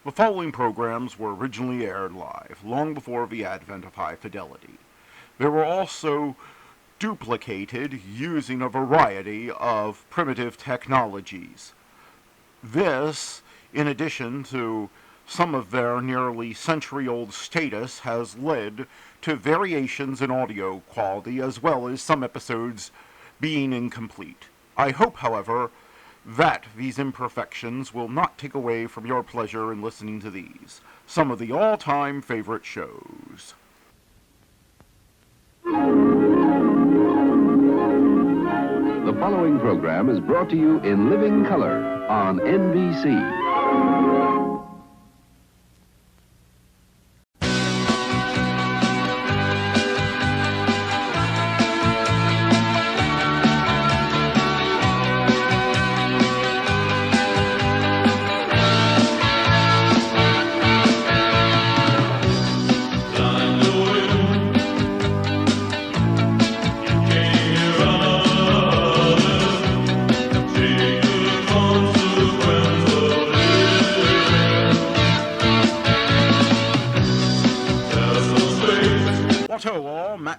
The following programs were originally aired live, long before the advent of high fidelity. They were also duplicated using a variety of primitive technologies. This, in addition to some of their nearly century-old status, has led to variations in audio quality as well as some episodes being incomplete. I hope, however, that these imperfections will not take away from your pleasure in listening to these, some of the all-time favorite shows. The following program is brought to you in living color on NBC.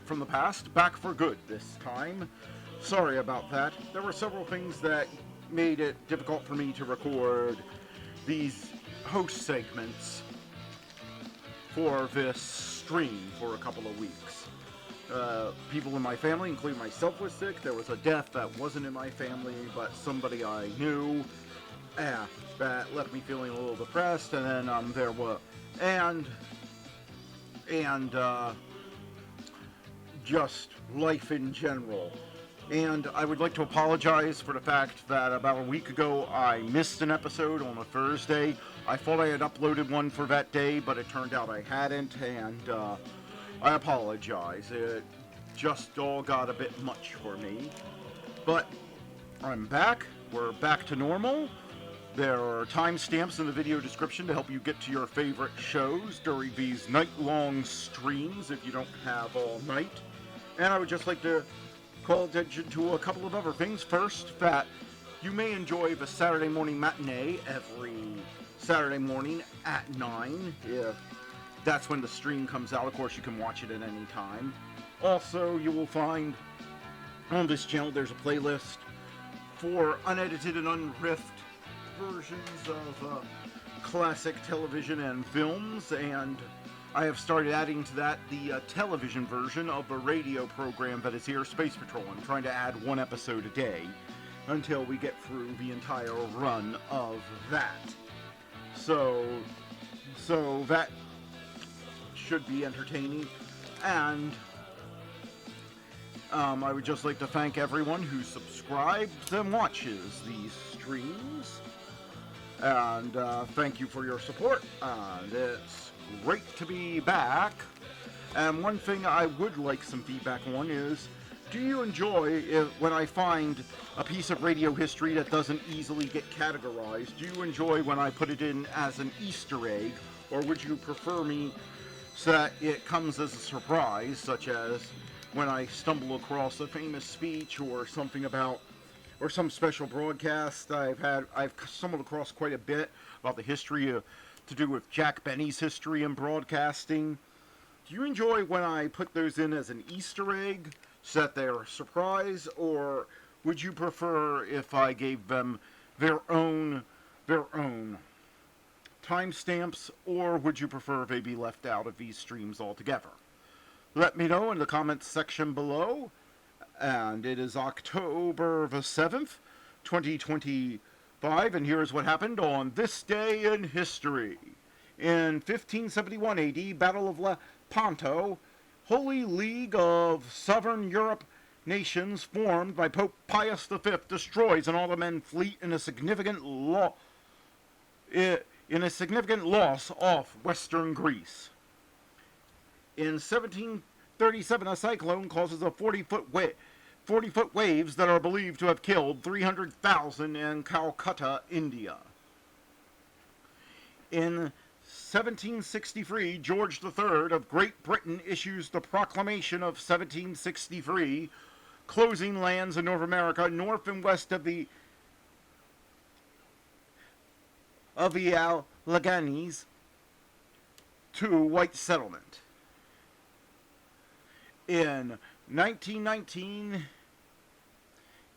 From the past, back for good this time. Sorry about that. There were several things that made it difficult for me to record these host segments for this stream for a couple of weeks. People in my family, including myself, was sick. There was a death that wasn't in my family, but somebody I knew. That left me feeling a little depressed, and then there was just life in general. And I would like to apologize for the fact that about a week ago I missed an episode on a Thursday. I thought I had uploaded one for that day, but it turned out I hadn't, and I apologize. It just all got a bit much for me. But I'm back. We're back to normal. There are timestamps in the video description to help you get to your favorite shows during these night-long streams if you don't have all night. And I would just like to call attention to a couple of other things. First, that you may enjoy the Saturday morning matinee every Saturday morning at 9. If that's when the stream comes out, of course you can watch it at any time. Also, you will find on this channel there's a playlist for unedited and unriffed versions of classic television and films, and I have started adding to that the television version of the radio program that is here, Space Patrol. I'm trying to add one episode a day until we get through the entire run of that. So that should be entertaining. And I would just like to thank everyone who subscribes and watches these streams. And thank you for your support. And it's great to be back. And one thing I would like some feedback on is, do you enjoy when I find a piece of radio history that doesn't easily get categorized? Do you enjoy when I put it in as an Easter egg? Or would you prefer me so that it comes as a surprise, such as when I stumble across a famous speech or something about, or some special broadcast I've stumbled across quite a bit about the history to do with Jack Benny's history in broadcasting. Do you enjoy when I put those in as an Easter egg so that they're a surprise, or would you prefer if I gave them their own timestamps, or would you prefer they be left out of these streams altogether? Let me know in the comments section below. And it is October the 7th, 2025, and here's what happened on this day in history. In 1571 AD, Battle of Lepanto, Holy League of Southern Europe nations formed by Pope Pius V destroys an Ottoman fleet in a significant loss off western Greece. In 1737, a cyclone causes a 40-foot waves that are believed to have killed 300,000 in Calcutta, India. In 1763, George III of Great Britain issues the Proclamation of 1763, closing lands in North America north and west of the Leganese to white settlement. In 1919,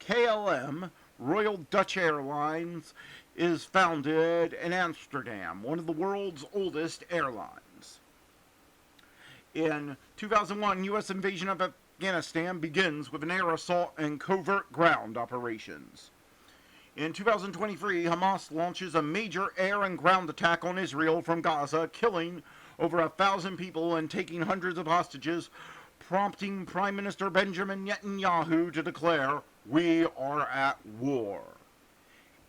KLM, Royal Dutch Airlines, is founded in Amsterdam, one of the world's oldest airlines. In 2001, U.S. invasion of Afghanistan begins with an air assault and covert ground operations. In 2023, Hamas launches a major air and ground attack on Israel from Gaza, killing over 1,000 people and taking hundreds of hostages, prompting Prime Minister Benjamin Netanyahu to declare, "We are at war."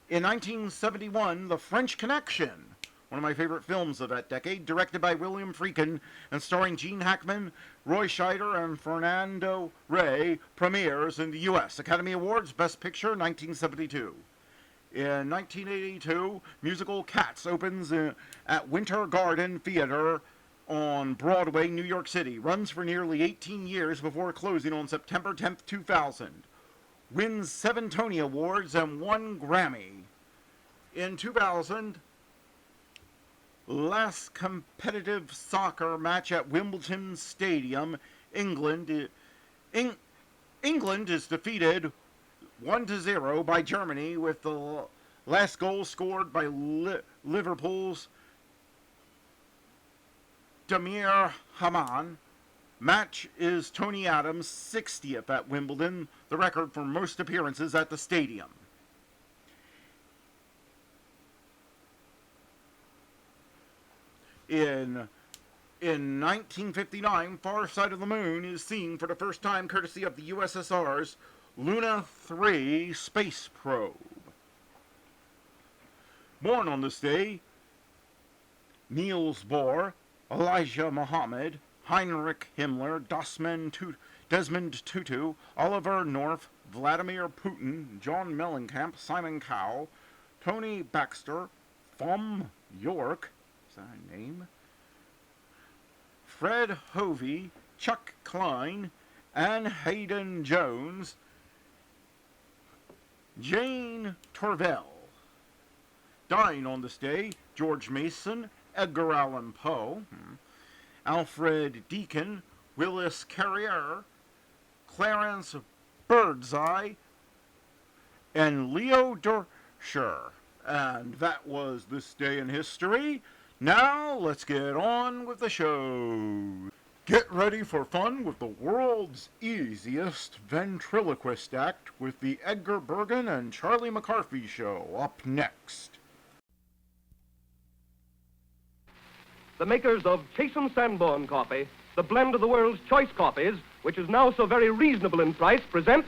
In 1971, The French Connection, one of my favorite films of that decade, directed by William Friedkin and starring Gene Hackman, Roy Scheider, and Fernando Rey, premieres in the U.S. Academy Awards Best Picture, 1972. In 1982, musical Cats opens at Winter Garden Theater on Broadway, New York City. Runs for nearly 18 years before closing on September 10, 2000. Wins 7 Tony Awards and 1 Grammy. In 2000, last competitive soccer match at Wimbledon Stadium, England is defeated 1-0 by Germany, with the last goal scored by Liverpool's Damir Haman. Match is Tony Adams' 60th at Wimbledon, the record for most appearances at the stadium. In 1959, Far Side of the Moon is seen for the first time courtesy of the USSR's Luna 3 space probe. Born on this day, Niels Bohr, Elijah Muhammad, Heinrich Himmler, Desmond Tutu, Oliver North, Vladimir Putin, John Mellencamp, Simon Cowell, Tony Baxter, Thom Yorke, is that a name? Fred Hovey, Chuck Klein, Anne Hayden Jones, Jane Torvell. Dying on this day, George Mason, Edgar Allan Poe, Alfred Deakin, Willis Carrier, Clarence Birdseye, and Leo Dursher. And that was This Day in History. Now, let's get on with the show. Get ready for fun with the world's easiest ventriloquist act with the Edgar Bergen and Charlie McCarthy show up next. The makers of Chase & Sanborn coffee, the blend of the world's choice coffees, which is now so very reasonable in price, present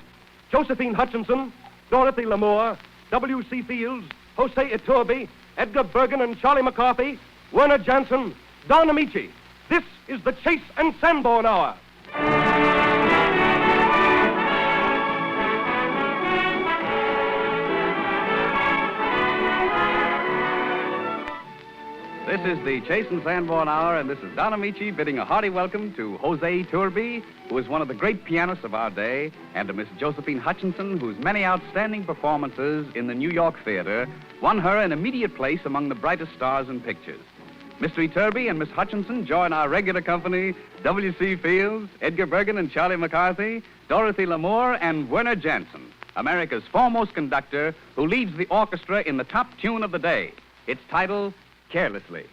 Josephine Hutchinson, Dorothy Lamour, W.C. Fields, Jose Iturbe, Edgar Bergen and Charlie McCarthy, Werner Jansen, Don Amici. This is the Chase & Sanborn Hour. This is the Chase & Sanborn Hour, and this is Don Amici bidding a hearty welcome to Jose Iturbe, who is one of the great pianists of our day, and to Miss Josephine Hutchinson, whose many outstanding performances in the New York theater won her an immediate place among the brightest stars in pictures. Mr. Iturbe and Miss Hutchinson join our regular company, W.C. Fields, Edgar Bergen and Charlie McCarthy, Dorothy Lamour, and Werner Jansen, America's foremost conductor, who leads the orchestra in the top tune of the day. Its title, Carelessly.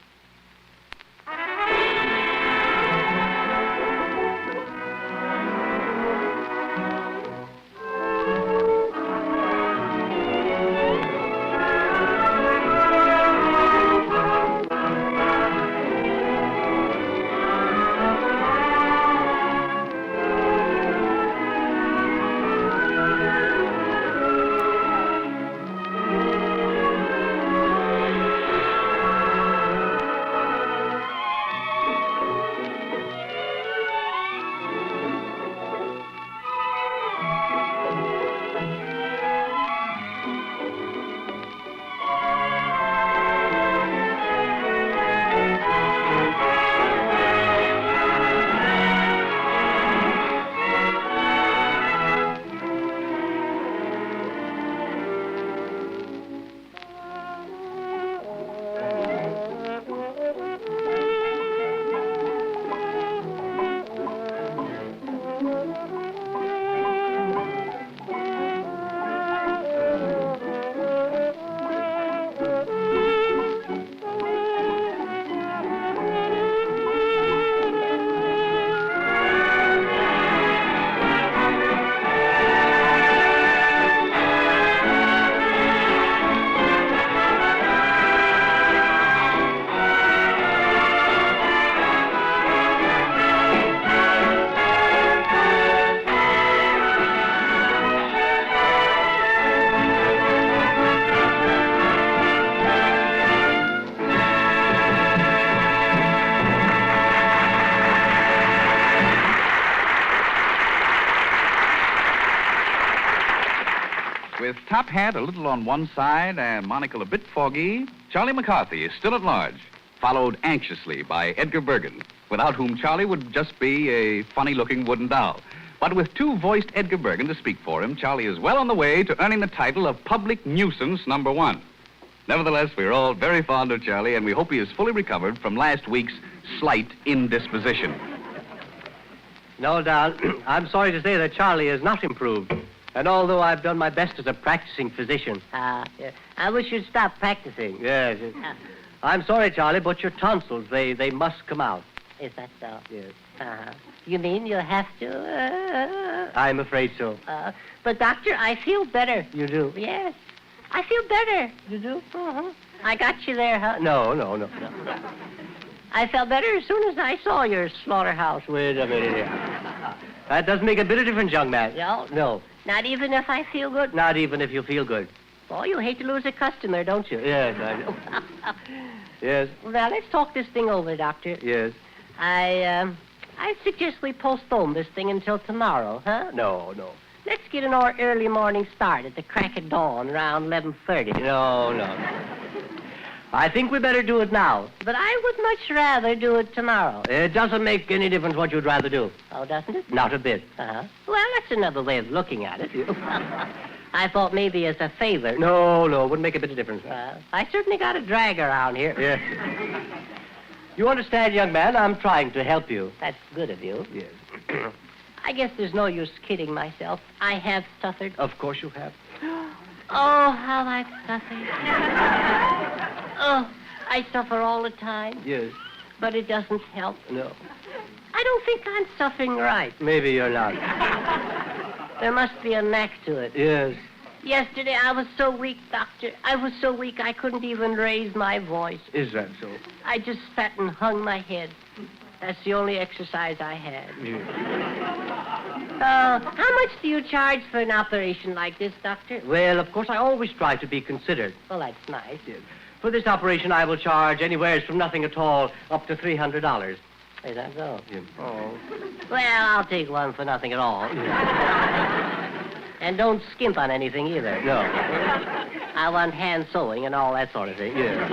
top hat a little on one side and monocle a bit foggy, Charlie McCarthy is still at large, followed anxiously by Edgar Bergen, without whom Charlie would just be a funny-looking wooden doll. But with two-voiced Edgar Bergen to speak for him, Charlie is well on the way to earning the title of Public Nuisance #1. Nevertheless, we're all very fond of Charlie, and we hope he is fully recovered from last week's slight indisposition. No doubt. I'm sorry to say that Charlie has not improved. And although I've done my best as a practicing physician... Yeah. I wish you'd stop practicing. Yes. I'm sorry, Charlie, but your tonsils, they must come out. Is that so? Yes. You mean you'll have to? I'm afraid so. But, Doctor, I feel better. You do? Yes. I feel better. You do? I got you there, huh? No. I felt better as soon as I saw your slaughterhouse. Wait a minute here. That doesn't make a bit of difference, young man. No? No. Not even if I feel good? Not even if you feel good. Oh, you hate to lose a customer, don't you? Yes, I know. Yes. Well, now, let's talk this thing over, Doctor. Yes. I suggest we postpone this thing until tomorrow, huh? No. Let's get an early morning start at the crack of dawn around 11:30. No. I think we better do it now. But I would much rather do it tomorrow. It doesn't make any difference what you'd rather do. Oh, doesn't it? Not a bit. Well, that's another way of looking at it. I thought maybe as a favor. No, wouldn't make a bit of difference. I certainly got a drag around here. Yes. You understand, young man, I'm trying to help you. That's good of you. Yes. I guess there's no use kidding myself. I have suffered. Of course you have. Oh, how I've suffered. Oh, I suffer all the time. Yes. But it doesn't help. No. I don't think I'm suffering right. Maybe you're not. There must be a knack to it. Yes. Yesterday I was so weak, Doctor. I was so weak I couldn't even raise my voice. Is that so? I just sat and hung my head. That's the only exercise I had. Yes. How much do you charge for an operation like this, Doctor? Well, of course, I always try to be considered. Well, that's nice. Yes. For this operation, I will charge anywhere from nothing at all up to $300. Is that so? Yes. Oh. Well, I'll take one for nothing at all. And don't skimp on anything either. No. I want hand sewing and all that sort of thing. Yes.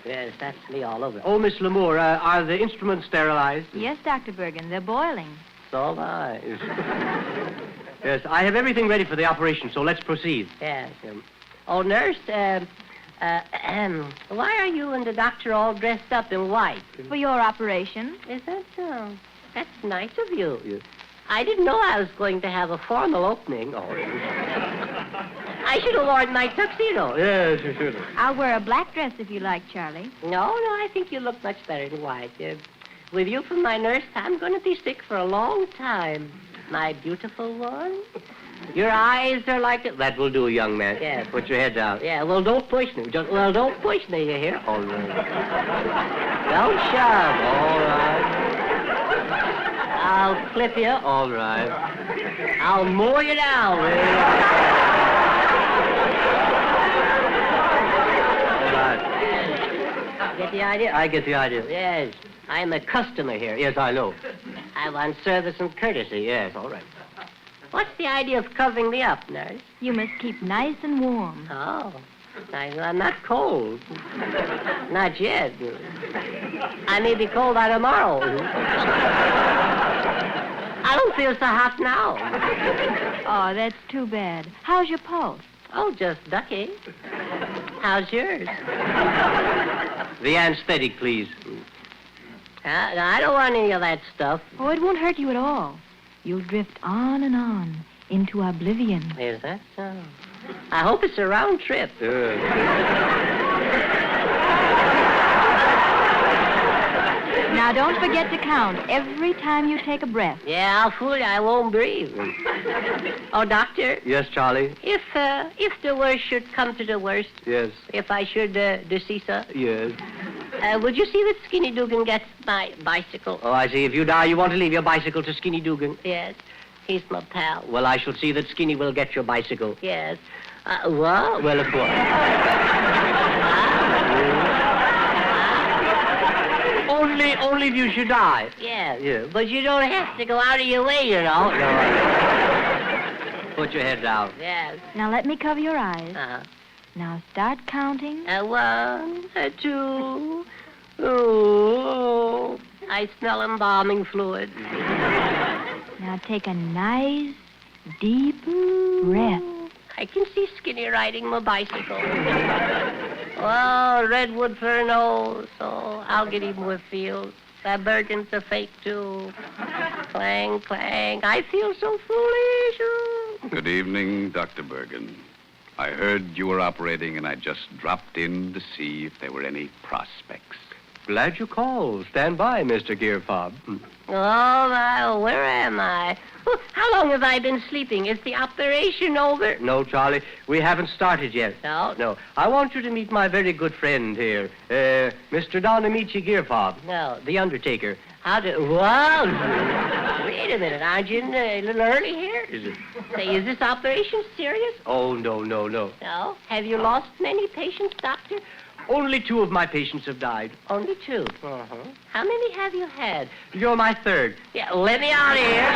Yes, that's me all over. Oh, Miss Lamour, are the instruments sterilized? Yes, Dr. Bergen, they're boiling. So nice. Yes, I have everything ready for the operation, so let's proceed. Yes. Oh, nurse, why are you and the doctor all dressed up in white? For your operation. Is that so? That's nice of you. Yes. I didn't know I was going to have a formal opening. Oh, I should have worn my tuxedo. yes, you should. I'll wear a black dress if you like, Charlie. No, I think you look much better in white. With you for my nurse, I'm going to be sick for a long time. My beautiful one. Your eyes are like it. That will do, young man. Yes. Put your head down. Yeah, well, don't push me. Don't push me, you hear? All right. Don't shove. All right. I'll clip you. All right. I'll mow you down. All right. Get the idea? I get the idea. Yes. I'm a customer here. Yes, I know. I want service and courtesy. Yes, all right. What's the idea of covering me up, nurse? You must keep nice and warm. Oh. I'm not cold. Not yet. I may be cold by tomorrow. I don't feel so hot now. Oh, that's too bad. How's your pulse? Oh, just ducky. How's yours? The anesthetic, please. I don't want any of that stuff. Oh, it won't hurt you at all. You'll drift on and on into oblivion. Is that so? I hope it's a round trip. Now, don't forget to count every time you take a breath. Yeah, I'll fool you. I won't breathe. Oh, doctor, Yes, Charlie. if the worst should come to the worst, Yes. if I should decease, Yes. would you see that Skinny Dugan gets my bicycle? Oh, I see. If you die, you want to leave your bicycle to Skinny Dugan. Yes, he's my pal. Well, I shall see that Skinny will get your bicycle. Yes. What? Well, of course. Only if you should die. Yes. Yeah. But you don't have to go out of your way, you know. No, put your head down. Yes. Now let me cover your eyes. Uh-huh. Now start counting. 1, 2. Oh, I smell embalming fluid. Now take a nice, deep breath. I can see Skinny riding my bicycle. Oh, redwood for a nose. Oh, I'll get even with Fields. That Bergen's a fake, too. Clang, clang. I feel so foolish. Oh. Good evening, Dr. Bergen. I heard you were operating, and I just dropped in to see if there were any prospects. Glad you called. Stand by, Mr. Gearfob. Oh, my, where am I? Oh, how long have I been sleeping? Is the operation over? No, Charlie, we haven't started yet. No? No. I want you to meet my very good friend here, Mr. Don Amici Gearfob. No. The Undertaker. Whoa! Wait a minute, aren't you a little early here? Is it? Say, is this operation serious? Oh, no. No? Have you lost many patients, Doctor? Only 2 of my patients have died. Only 2. Uh-huh. How many have you had? You're my third. Yeah, let me out of here.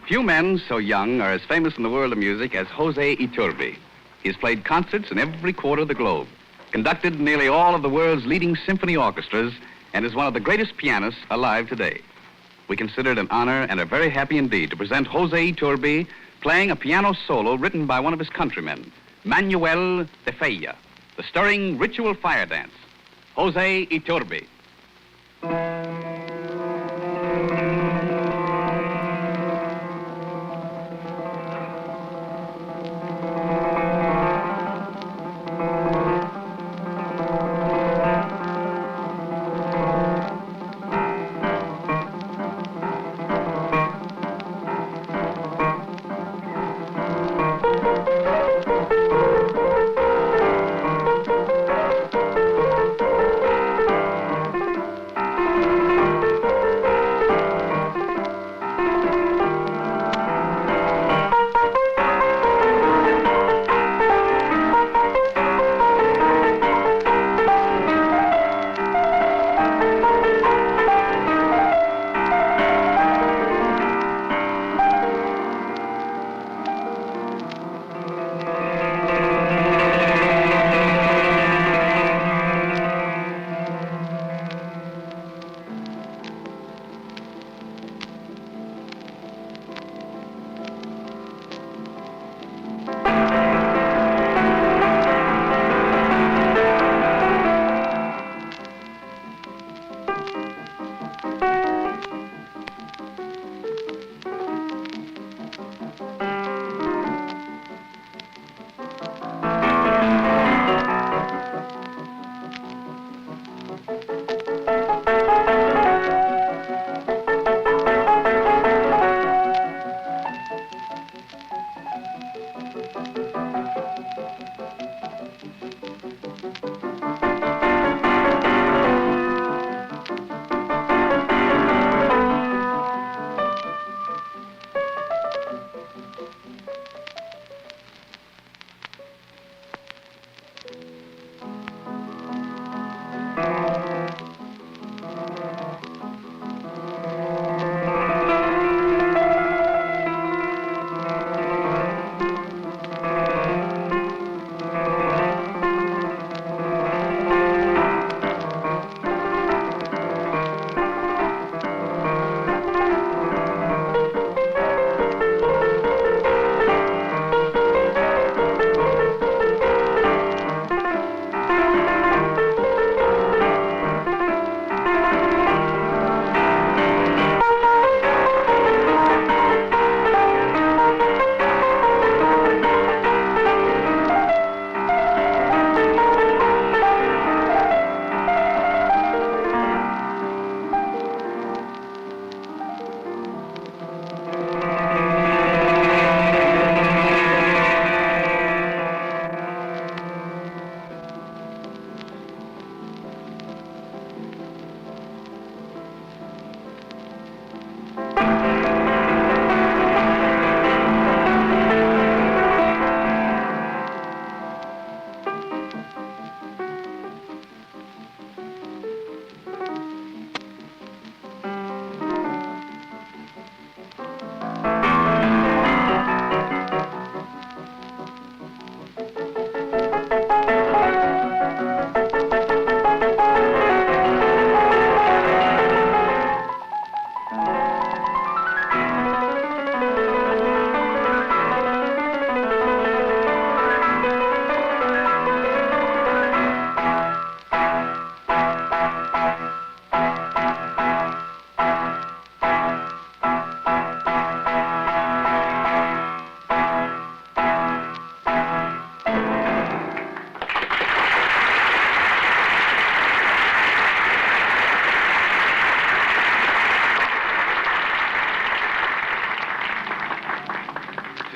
Few men so young are as famous in the world of music as Jose Iturbe. He's played concerts in every quarter of the globe, conducted nearly all of the world's leading symphony orchestras, and is one of the greatest pianists alive today. We consider it an honor and are very happy indeed to present Jose Iturbe playing a piano solo written by one of his countrymen, Manuel de Falla, the stirring ritual fire dance. Jose Iturbe.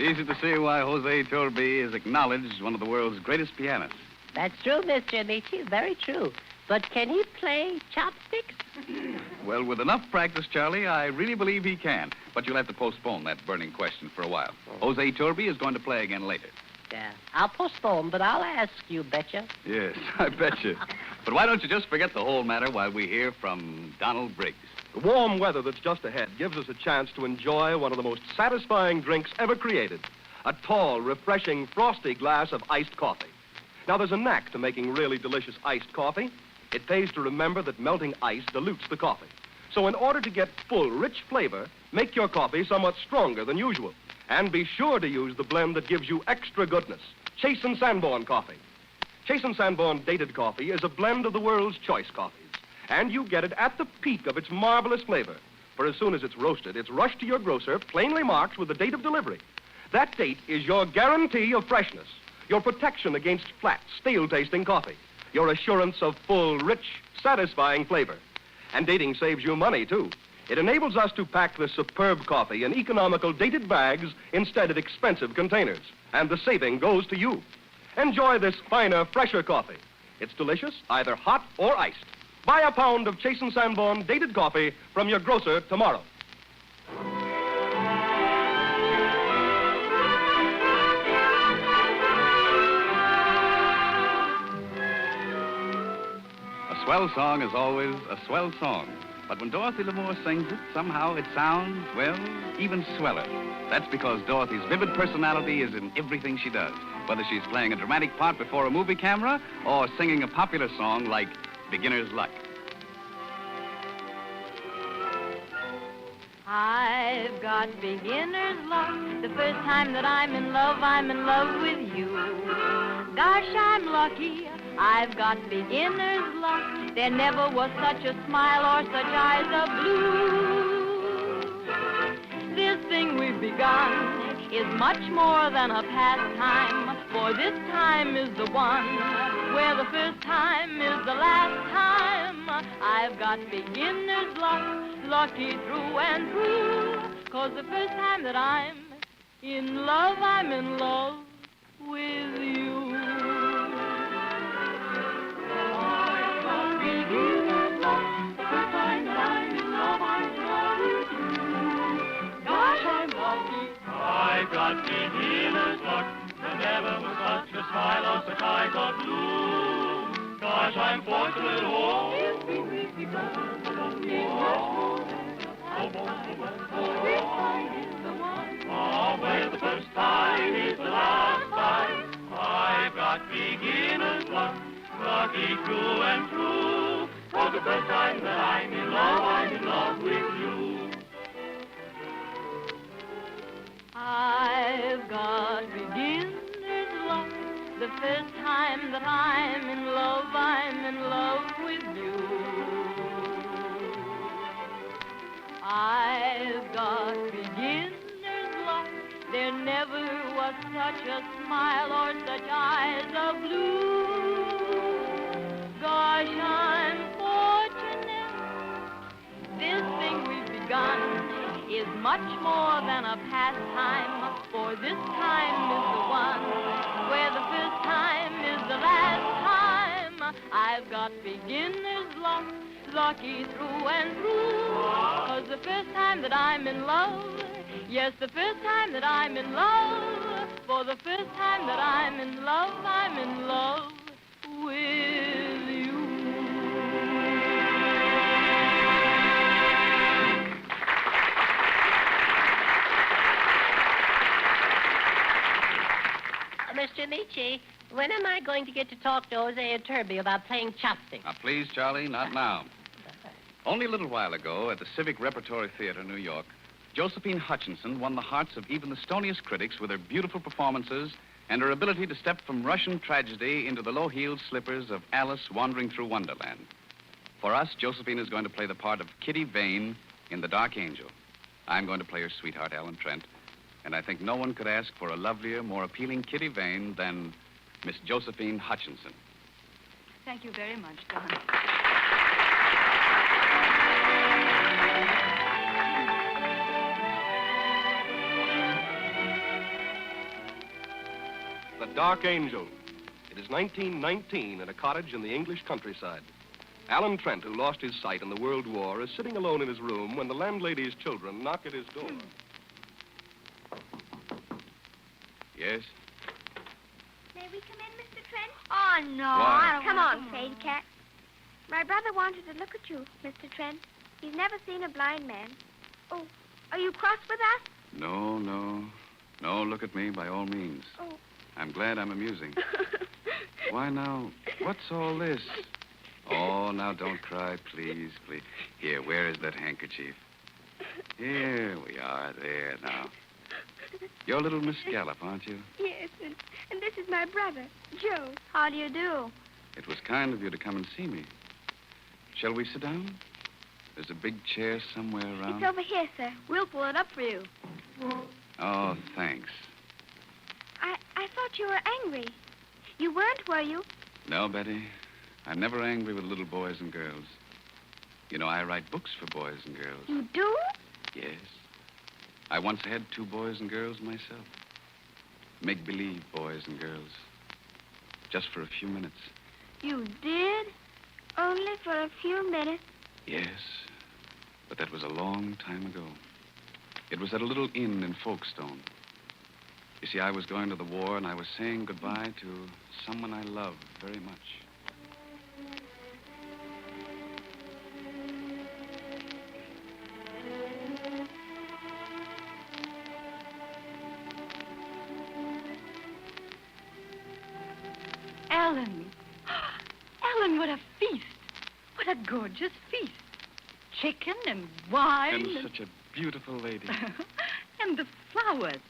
Easy to see why Jose Torby is acknowledged one of the world's greatest pianists. That's true, Mr. Amici. Very true. But can he play chopsticks? Well, with enough practice, Charlie, I really believe he can. But you'll have to postpone that burning question for a while. Jose Torby is going to play again later. Yeah. I'll postpone, but I'll ask you, betcha. Yes, I bet you. But why don't you just forget the whole matter while we hear from Donald Briggs? The warm weather that's just ahead gives us a chance to enjoy one of the most satisfying drinks ever created. A tall, refreshing, frosty glass of iced coffee. Now, there's a knack to making really delicious iced coffee. It pays to remember that melting ice dilutes the coffee. So in order to get full, rich flavor, make your coffee somewhat stronger than usual. And be sure to use the blend that gives you extra goodness. Chase and Sanborn coffee. Chase and Sanborn dated coffee is a blend of the world's choice coffees. And you get it at the peak of its marvelous flavor. For as soon as it's roasted, it's rushed to your grocer, plainly marked with the date of delivery. That date is your guarantee of freshness, your protection against flat, stale-tasting coffee, your assurance of full, rich, satisfying flavor. And dating saves you money, too. It enables us to pack this superb coffee in economical dated bags instead of expensive containers. And the saving goes to you. Enjoy this finer, fresher coffee. It's delicious, either hot or iced. Buy a pound of Chase and Sanborn dated coffee from your grocer tomorrow. A swell song is always a swell song. But when Dorothy Lamour sings it, somehow it sounds, well, even sweller. That's because Dorothy's vivid personality is in everything she does, whether she's playing a dramatic part before a movie camera or singing a popular song like Beginner's Luck. I've got beginner's luck. The first time that I'm in love with you. Gosh, I'm lucky. I've got beginner's luck. There never was such a smile or such eyes of blue. This thing we've begun is much more than a pastime, for this time is the one where the first time is the last time. I've got beginner's luck, lucky through and through, 'cause the first time that I'm in love with you. I've got beginner's luck, the first time that I'm in love with you. Gosh, I'm lucky. I've got beginner's luck. There never was such a smile or such eyes of blue. Gosh, I'm fortunate, oh. Oh, where the first time is the last time. I've got beginner's luck, lucky through and through. For the first time that I'm in love with you. I've got beginner's luck. The first time that I'm in love with you. I've got beginner's luck. There never was such a smile or such eyes of blue. Gosh, I'm fortunate. This thing we've begun is much more than a pastime, for this time is the one where the first time is the last time. I've got beginner's luck, lucky through and through, 'cause the first time that I'm in love, yes, the first time that I'm in love, for the first time that I'm in love with you. Mr. Amici, when am I going to get to talk to Jose and Turby about playing chopsticks? Now, please, Charlie, not now. Only a little while ago, at the Civic Repertory Theater, New York, Josephine Hutchinson won the hearts of even the stoniest critics with her beautiful performances and her ability to step from Russian tragedy into the low-heeled slippers of Alice wandering through Wonderland. For us, Josephine is going to play the part of Kitty Vane in The Dark Angel. I'm going to play her sweetheart, Ellen Trent. And I think no one could ask for a lovelier, more appealing Kitty Vane than Miss Josephine Hutchinson. Thank you very much, Don. Dark Angel. It is 1919 in a cottage in the English countryside. Alan Trent, who lost his sight in the World War, is sitting alone in his room when the landlady's children knock at his door. Yes? May we come in, Mr. Trent? Oh, no. Why? Come on, Sadie Cat. My brother wanted to look at you, Mr. Trent. He's never seen a blind man. Oh, are you cross with us? No, no. No, look at me by all means. Oh. I'm glad I'm amusing. Why now, what's all this? Oh, now don't cry, please, please. Here, where is that handkerchief? Here we are, there now. You're little Miss Scallop, aren't you? Yes, and this is my brother, Joe. How do you do? It was kind of you to come and see me. Shall we sit down? There's a big chair somewhere around. It's over here, sir. We'll pull it up for you. Oh, thanks. I thought you were angry. You weren't, were you? No, Betty. I'm never angry with little boys and girls. You know, I write books for boys and girls. You do? Yes. I once had 2 boys and girls myself. Make-believe boys and girls. Just for a few minutes. You did? Only for a few minutes? Yes. But that was a long time ago. It was at a little inn in Folkestone. You see, I was going to the war, and I was saying goodbye to someone I loved very much. Ellen. Ellen, what a feast. What a gorgeous feast. Chicken and wine. And such a beautiful lady. And the flowers.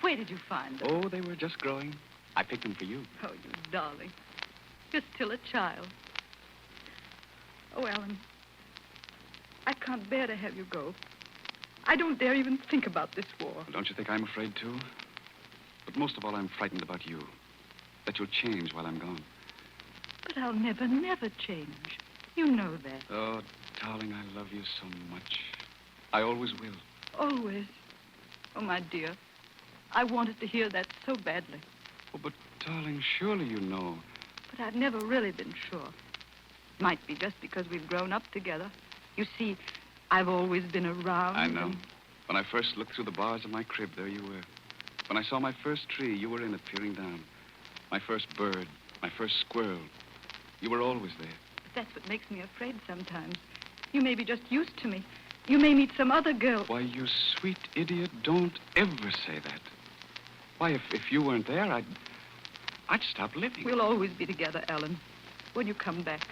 Where did you find them? Oh, they were just growing. I picked them for you. Oh, you darling. You're still a child. Oh, Ellen. I can't bear to have you go. I don't dare even think about this war. Well, don't you think I'm afraid, too? But most of all, I'm frightened about you. That you'll change while I'm gone. But I'll never, never change. You know that. Oh, darling, I love you so much. I always will. Always. Oh, my dear. I wanted to hear that so badly. Oh, but, darling, surely you know. But I've never really been sure. Might be just because we've grown up together. You see, I've always been around. I know. When I first looked through the bars of my crib, there you were. When I saw my first tree, you were in it, peering down. My first bird, my first squirrel. You were always there. But that's what makes me afraid sometimes. You may be just used to me. You may meet some other girl. Why, you sweet idiot, don't ever say that. Why, if you weren't there, I'd stop living. We'll always be together, Ellen. When you come back.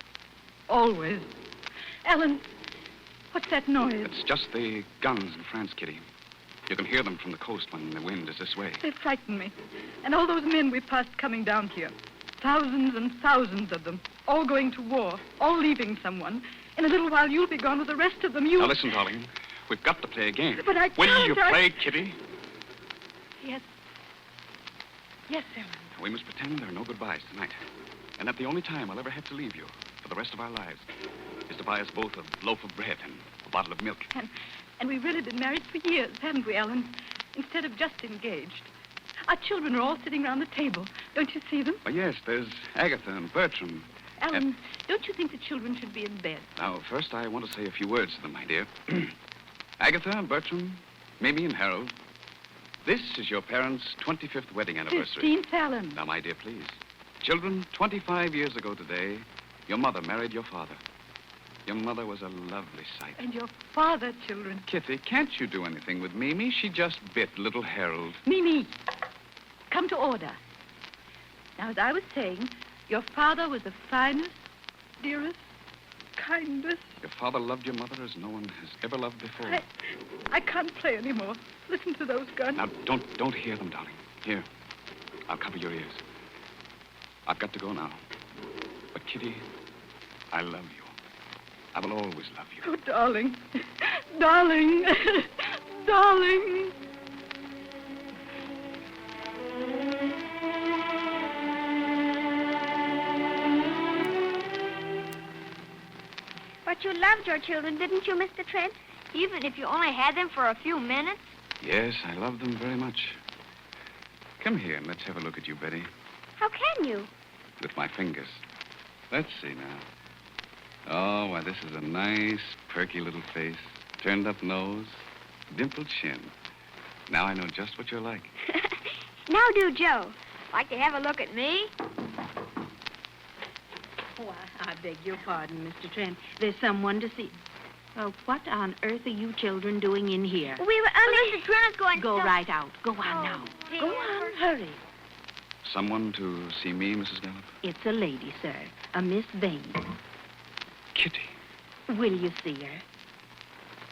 Always. Ellen, what's that noise? It's just the guns in France, Kitty. You can hear them from the coast when the wind is this way. They frighten me. And all those men we passed coming down here. Thousands and thousands of them. All going to war. All leaving someone. In a little while, you'll be gone with the rest of them. Now, listen, darling. We've got to play a game. But I can't. Will you play, Kitty? Yes. Yes, Ellen. We must pretend there are no goodbyes tonight. And that the only time I'll ever have to leave you for the rest of our lives is to buy us both a loaf of bread and a bottle of milk. And we've really been married for years, haven't we, Ellen? Instead of just engaged. Our children are all sitting around the table. Don't you see them? Oh, yes, there's Agatha and Bertram. Ellen, don't you think the children should be in bed? Now, first, I want to say a few words to them, my dear. Agatha and Bertram, Mimi and Harold, this is your parents' 25th wedding anniversary. 15th, Ellen. Now, my dear, please. Children, 25 years ago today, your mother married your father. Your mother was a lovely sight. And your father, children. Kitty, can't you do anything with Mimi? She just bit little Harold. Mimi, come to order. Now, as I was saying, your father was the finest, dearest, kindest. Your father loved your mother as no one has ever loved before. I can't play anymore. Listen to those guns. Now, don't hear them, darling. Here, I'll cover your ears. I've got to go now. But, Kitty, I love you. I will always love you. Oh, darling. Darling. Darling. But you loved your children, didn't you, Mr. Trent? Even if you only had them for a few minutes? Yes, I love them very much. Come here and let's have a look at you, Betty. How can you? With my fingers. Let's see now. Oh, why, this is a nice, perky little face. Turned up nose, dimpled chin. Now I know just what you're like. Now do, Joe. Like to have a look at me? Oh, I beg your pardon, Mr. Trent. There's someone to see. What on earth are you children doing in here? We were only... Mr. Trent's going Go to... right out. Go on now. dear. Go on, hurry. Someone to see me, Mrs. Gallup? It's a lady, sir. A Miss Vane. Kitty. Will you see her?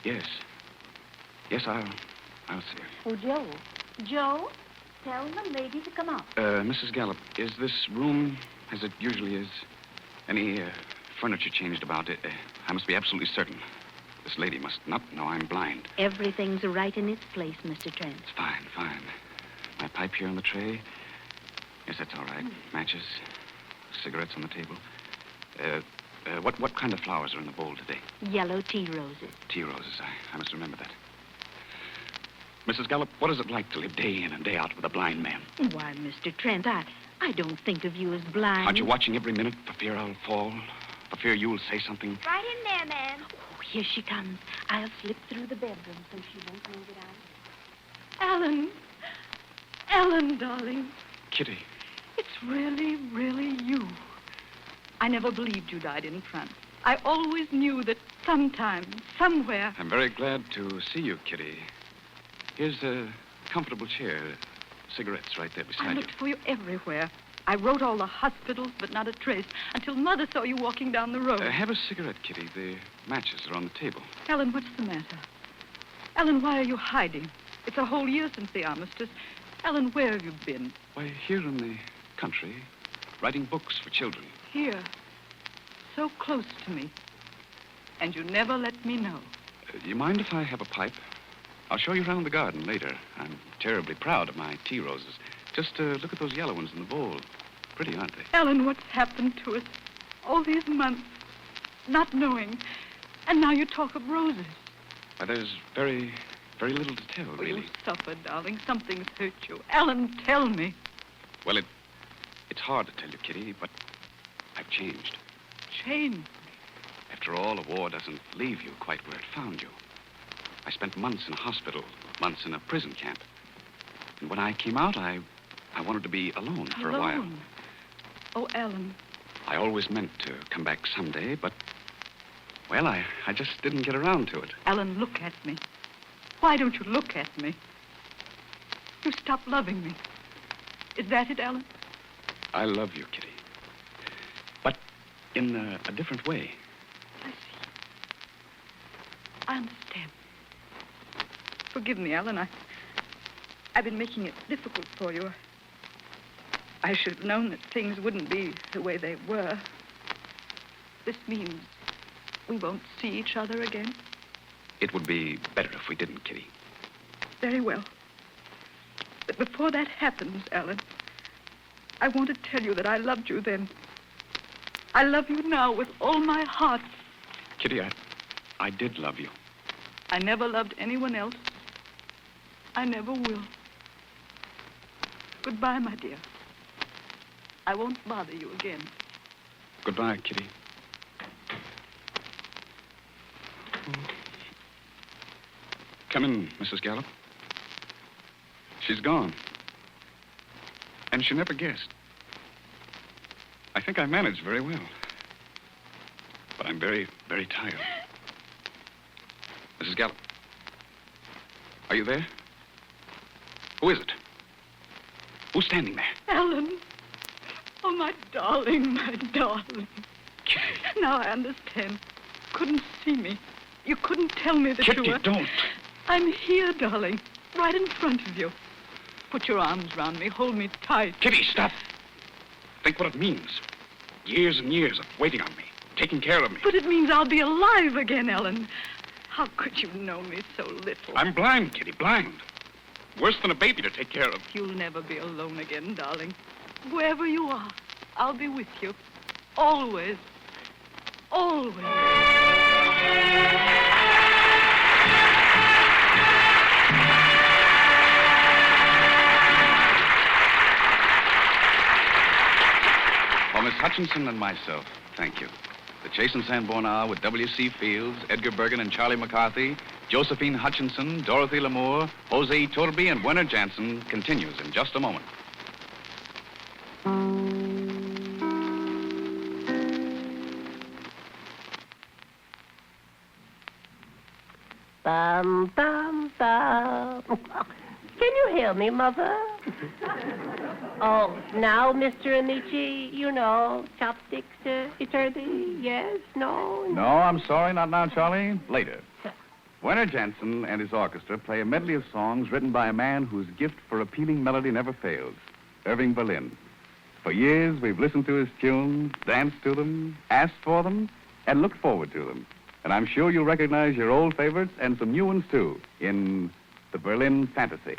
Yes. Yes, I'll see her. Oh, Joe. Joe, tell the lady to come out. Mrs. Gallup, is this room as it usually is? Any furniture changed about it? I must be absolutely certain. This lady must not know I'm blind. Everything's right in its place, Mr. Trent. It's fine, fine. My pipe here on the tray. Yes, that's all right. Matches, cigarettes on the table. What kind of flowers are in the bowl today? Yellow tea roses. Tea roses. I must remember that. Mrs. Gallup, what is it like to live day in and day out with a blind man? Why, Mr. Trent, I don't think of you as blind. Aren't you watching every minute for fear I'll fall? For fear you'll say something? Right in there, ma'am. Oh, here she comes. I'll slip through the bedroom so she won't know that Ellen. Ellen, darling. Kitty. It's really, really you. I never believed you died in France. I always knew that sometime, somewhere... I'm very glad to see you, Kitty. Here's a comfortable chair. Cigarettes right there beside I you. looked for you everywhere. I wrote all the hospitals, but not a trace, until Mother saw you walking down the road. Have a cigarette, Kitty. The matches are on the table. Ellen, what's the matter? Ellen, why are you hiding? It's a whole year since the armistice. Ellen, where have you been? Why, here in the country, writing books for children. Here. So close to me. And you never let me know. You mind if I have a pipe? I'll show you around the garden later. I'm terribly proud of my tea roses. Just look at those yellow ones in the bowl. Pretty, aren't they? Ellen, what's happened to us? All these months, not knowing. And now you talk of roses. Why, there's very, very little to tell, Oh, really. you suffer, darling. Something's hurt you. Ellen, tell me. Well, it's hard to tell you, Kitty, but I've changed. Changed? After all, a war doesn't leave you quite where it found you. I spent months in a hospital, months in a prison camp. And when I came out, I wanted to be alone for a while. Oh, Ellen. I always meant to come back someday, but, well, I just didn't get around to it. Ellen, look at me. Why don't you look at me? You stopped loving me. Is that it, Ellen? I love you, Kitty. But in a different way. I see. I understand. Forgive me, Ellen. I've been making it difficult for you. I should have known that things wouldn't be the way they were. This means we won't see each other again. It would be better if we didn't, Kitty. Very well. But before that happens, Ellen, I want to tell you that I loved you then. I love you now with all my heart. Kitty, I did love you. I never loved anyone else. I never will. Goodbye, my dear. I won't bother you again. Goodbye, Kitty. Come in, Mrs. Gallup. She's gone. And she never guessed. I think I managed very well. But I'm very, very tired. Mrs. Gallup, are you there? Who is it? Who's standing there? Ellen. Oh, my darling, my darling. Kitty. Now I understand. Couldn't see me. You couldn't tell me that Kitty, you were... don't. I'm here, darling. Right in front of you. Put your arms round me. Hold me tight. Kitty, stop. Think what it means. Years and years of waiting on me, taking care of me. But it means I'll be alive again, Ellen. How could you know me so little? I'm blind, Kitty, blind. Worse than a baby to take care of. You'll never be alone again, darling. Wherever you are, I'll be with you. Always. Always. Hutchinson and myself, thank you. The Chase and Sanborn Hour with W.C. Fields, Edgar Bergen and Charlie McCarthy, Josephine Hutchinson, Dorothy Lamour, Jose Turby, and Werner Jansen continues in just a moment. Bum, bum, bum. Can you hear me, Mother? Oh, now, Mr. Amici, you know, chopsticks, turby, yes, no? No, I'm sorry, not now, Charlie. Later. Werner Jansen and his orchestra play a medley of songs written by a man whose gift for appealing melody never fails, Irving Berlin. For years, we've listened to his tunes, danced to them, asked for them, and looked forward to them. And I'm sure you'll recognize your old favorites and some new ones, too, in the Berlin Fantasy.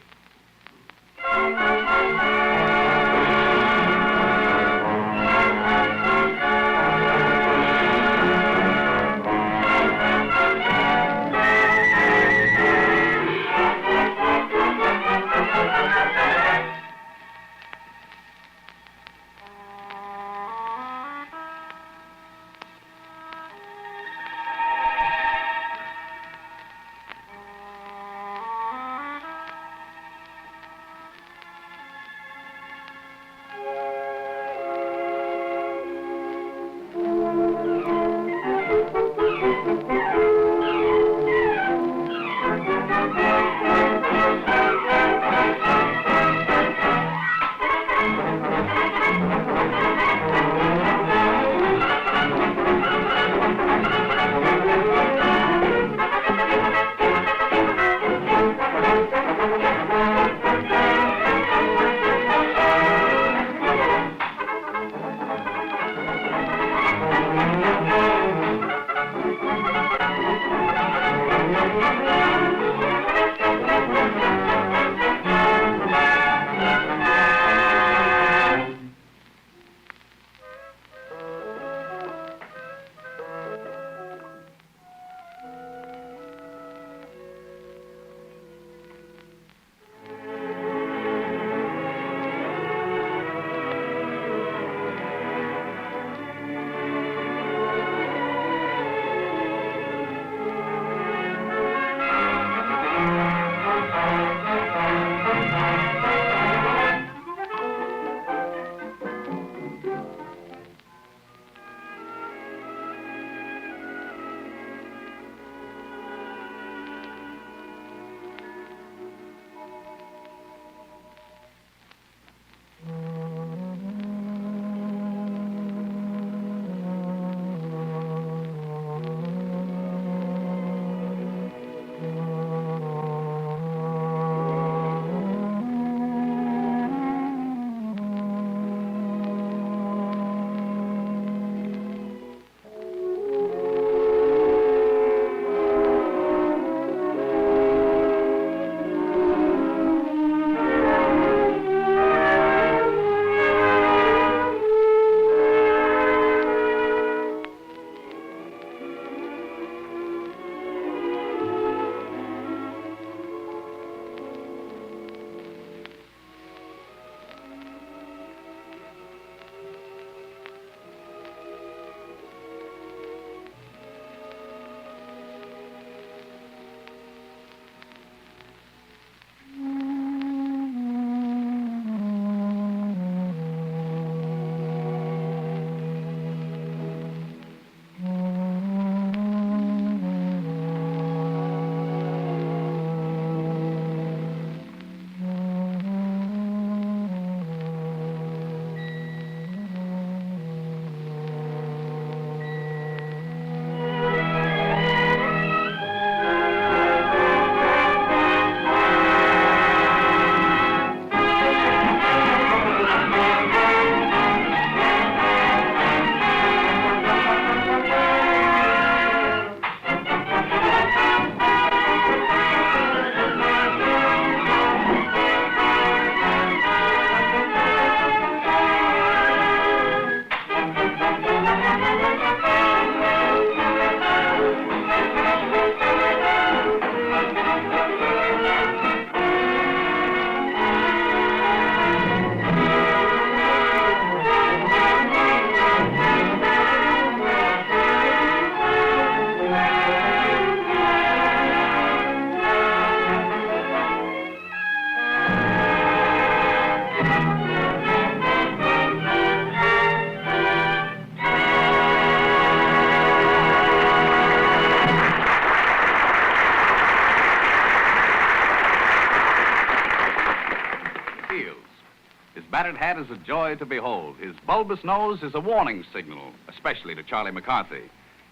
battered hat is a joy to behold. His bulbous nose is a warning signal, especially to Charlie McCarthy.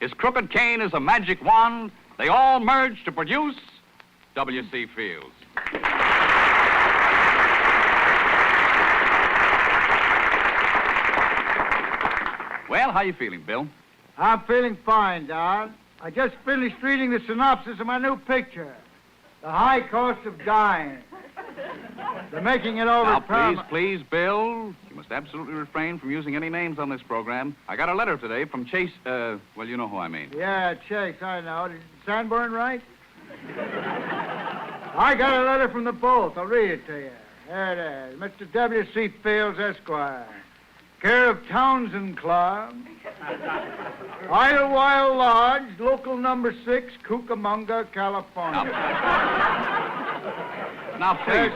His crooked cane is a magic wand. They all merge to produce W.C. Fields. Well, how you feeling, Bill? I'm feeling fine, Don. I just finished reading the synopsis of my new picture, The High Cost of Dying. They're making it over. Now, please, Bill. You must absolutely refrain from using any names on this program. I got a letter today from Chase, well, you know who I mean. Yeah, Chase, I know. Did Sanborn write? I got a letter from the both. I'll read it to you. There it is. Mr. W.C. Fields, Esquire. Care of Townsend Club. Idlewild Lodge, local number 6, Cucamonga, California. Now, please,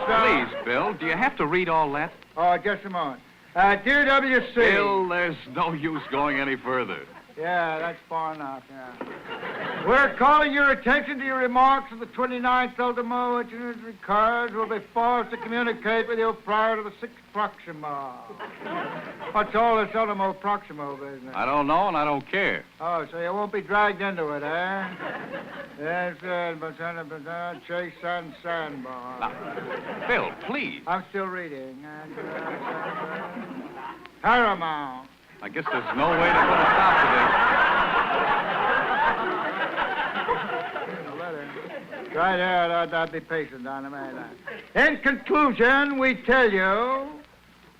Bill, do you have to read all that? Oh, just a moment. Dear W.C. Bill, there's no use going any further. Yeah, that's far enough, yeah. We're calling your attention to your remarks of the 29th ultimo, which cards will be forced to communicate with you prior to the 6th Proximo. What's all this ultimo Proximo business? I don't know, and I don't care. Oh, so you won't be dragged into it, eh? Yes, Chase and Sandbar. Now, Bill, please. I'm still reading. Paramount. I guess there's no way to put a stop to this. Right here, I'd be patient, Don. In conclusion, we tell you,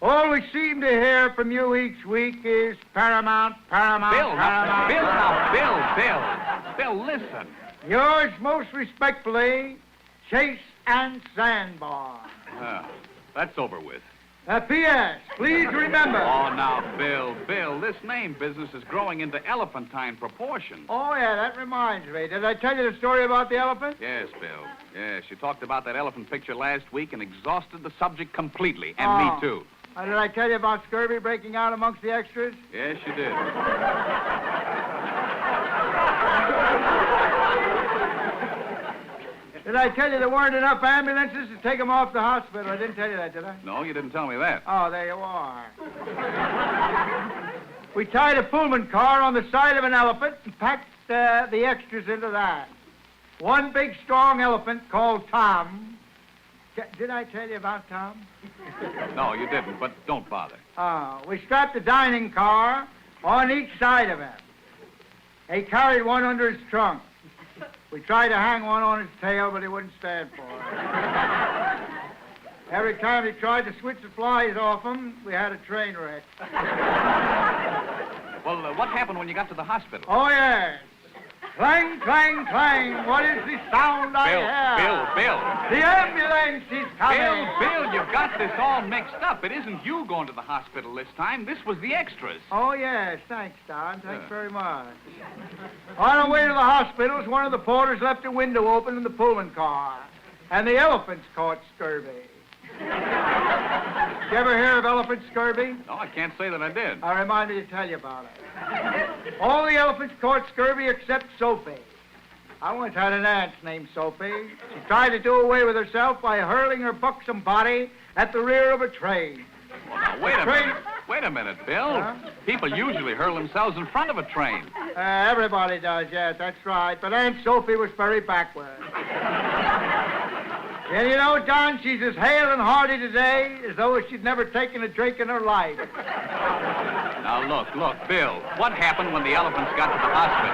all we seem to hear from you each week is Paramount, Paramount, Bill, Paramount. Bill, listen. Yours most respectfully, Chase and Sandbar. That's over with. P.S. Please remember. Oh, now, Bill, this name business is growing into elephantine proportions. Oh, yeah, that reminds me. Did I tell you the story about the elephant? Yes, Bill. Yes, you talked about that elephant picture last week and exhausted the subject completely, and me too. Did I tell you about scurvy breaking out amongst the extras? Yes, you did. Did I tell you there weren't enough ambulances to take him off the hospital? I didn't tell you that, did I? No, you didn't tell me that. Oh, there you are. We tied a Pullman car on the side of an elephant and packed the extras into that. One big, strong elephant called Tom. Did I tell you about Tom? No, you didn't, but don't bother. We strapped a dining car on each side of him. He carried one under his trunk. We tried to hang one on his tail, but he wouldn't stand for it. Every time he tried to switch the flies off him, we had a train wreck. Well, what happened when you got to the hospital? Oh, yes. Clang, clang, clang. What is the sound I hear? Bill. The ambulance is coming. Bill, you've got this all mixed up. It isn't you going to the hospital this time. This was the extras. Oh, yes. Thanks, Don. Thanks very much. On our way to the hospitals, one of the porters left a window open in the Pullman car, and the elephants caught scurvy. Did you ever hear of elephant scurvy? No, I can't say that I did. I reminded you to tell you about it. All the elephants caught scurvy except Sophie. I once had an aunt named Sophie. She tried to do away with herself by hurling her buxom body at the rear of a train. Well, now, wait a minute, Bill. Huh? People usually hurl themselves in front of a train. Everybody does, yes, that's right. But Aunt Sophie was very backward. And you know, Don, she's as hale and hearty today as though she'd never taken a drink in her life. Now, look, Bill, what happened when the elephants got to the hospital?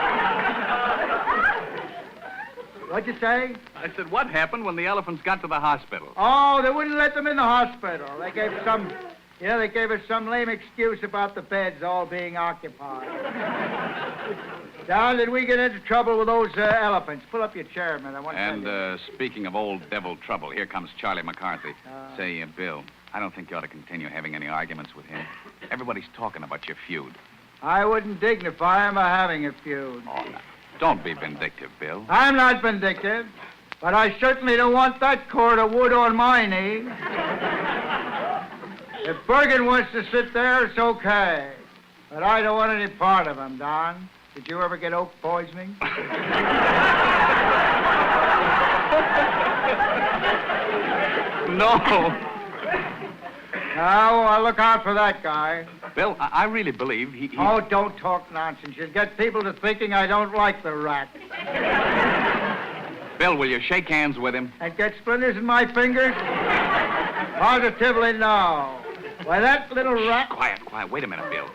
What'd you say? I said, what happened when the elephants got to the hospital? Oh, they wouldn't let them in the hospital. They gave us some lame excuse about the beds all being occupied. Don, did we get into trouble with those elephants? Pull up your chair, man. I want to tell you. And speaking of old devil trouble, here comes Charlie McCarthy. Say, Bill, I don't think you ought to continue having any arguments with him. Everybody's talking about your feud. I wouldn't dignify him by having a feud. Oh, no. Don't be vindictive, Bill. I'm not vindictive, but I certainly don't want that cord of wood on my knee. If Bergen wants to sit there, it's okay. But I don't want any part of him, Don. Did you ever get oak poisoning? No. Now, I'll look out for that guy. Bill, I really believe he... Oh, don't talk nonsense. You'll get people to thinking I don't like the rat. Bill, will you shake hands with him? And get splinters in my fingers? Positively no. Why, that little rat... Quiet. Wait a minute, Bill.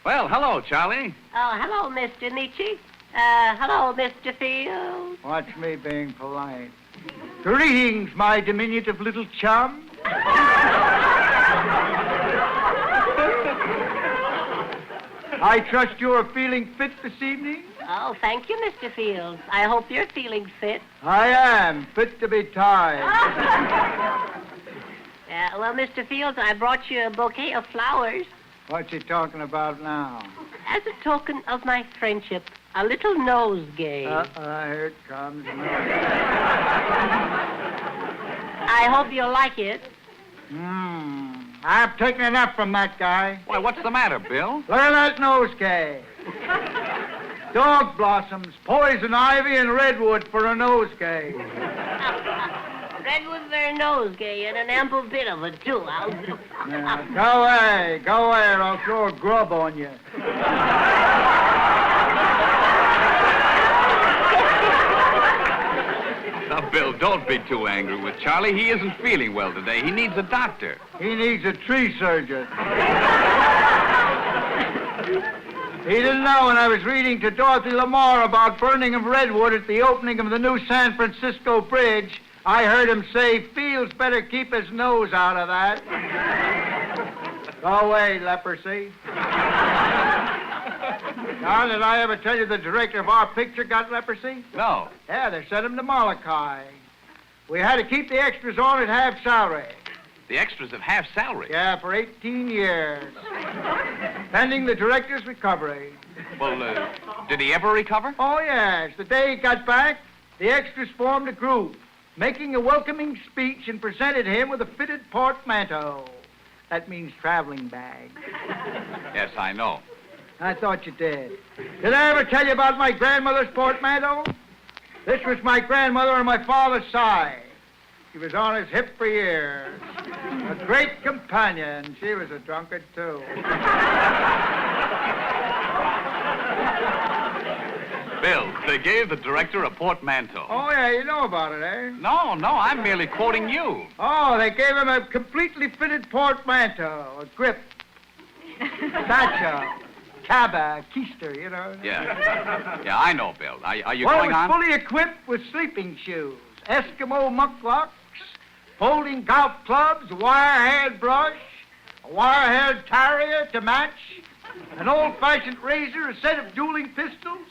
Well, hello, Charlie. Oh, hello, Mr. Nietzsche. Hello, Mr. Field. Watch me being polite. Greetings, my diminutive little chum. I trust you are feeling fit this evening? Oh, thank you, Mr. Fields. I hope you're feeling fit. I am, fit to be tied. Well, Mr. Fields, I brought you a bouquet of flowers. What you talking about now? As a token of my friendship, a little nosegay. Here it comes. I hope you'll like it. I've taken enough from that guy. Why, what's the matter, Bill? Look at that nosegay. Dog blossoms, poison ivy, and redwood for a nosegay. Redwood for a nosegay, and an ample bit of it, too. Go away, or I'll throw a grub on you. Now, Bill, don't be too angry with Charlie. He isn't feeling well today. He needs a doctor. He needs a tree surgeon. He didn't know when I was reading to Dorothy Lamar about burning of redwood at the opening of the new San Francisco Bridge, I heard him say, Fields better keep his nose out of that. Go away, leprosy. Now, did I ever tell you the director of our picture got leprosy? No. Yeah, they sent him to Molokai. We had to keep the extras on at half salary. The extras have half salary. Yeah, for 18 years. Pending the director's recovery. Well, did he ever recover? Oh, yes. The day he got back, the extras formed a group, making a welcoming speech and presented him with a fitted portmanteau. That means traveling bag. Yes, I know. I thought you did. Did I ever tell you about my grandmother's portmanteau? This was my grandmother on my father's side. She was on his hip for years. A great companion. She was a drunkard, too. Bill, they gave the director a portmanteau. Oh, yeah, you know about it, eh? No, I'm merely quoting you. Oh, they gave him a completely fitted portmanteau, a grip, satchel, cabba, keister, you know. Yeah, I know, Bill. Are you well, going on? It was fully equipped with sleeping shoes, Eskimo mucklocks, folding golf clubs, a wire-haired brush, a wire-haired terrier to match, an old-fashioned razor, a set of dueling pistols,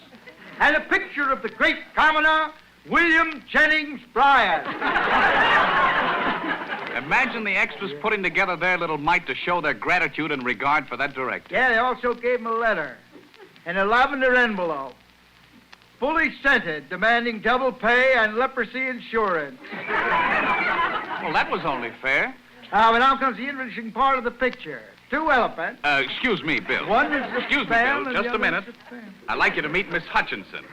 and a picture of the great commoner, William Jennings Bryan. Imagine the extras putting together their little mite to show their gratitude and regard for that director. Yeah, they also gave him a letter in a lavender envelope, fully scented, demanding double pay and leprosy insurance. Well, that was only fair. But now comes the interesting part of the picture. 2 elephants. Excuse me, Bill. One is the Excuse me, spell Bill, and just the a other minute. is the fan. I'd like you to meet Miss Hutchinson.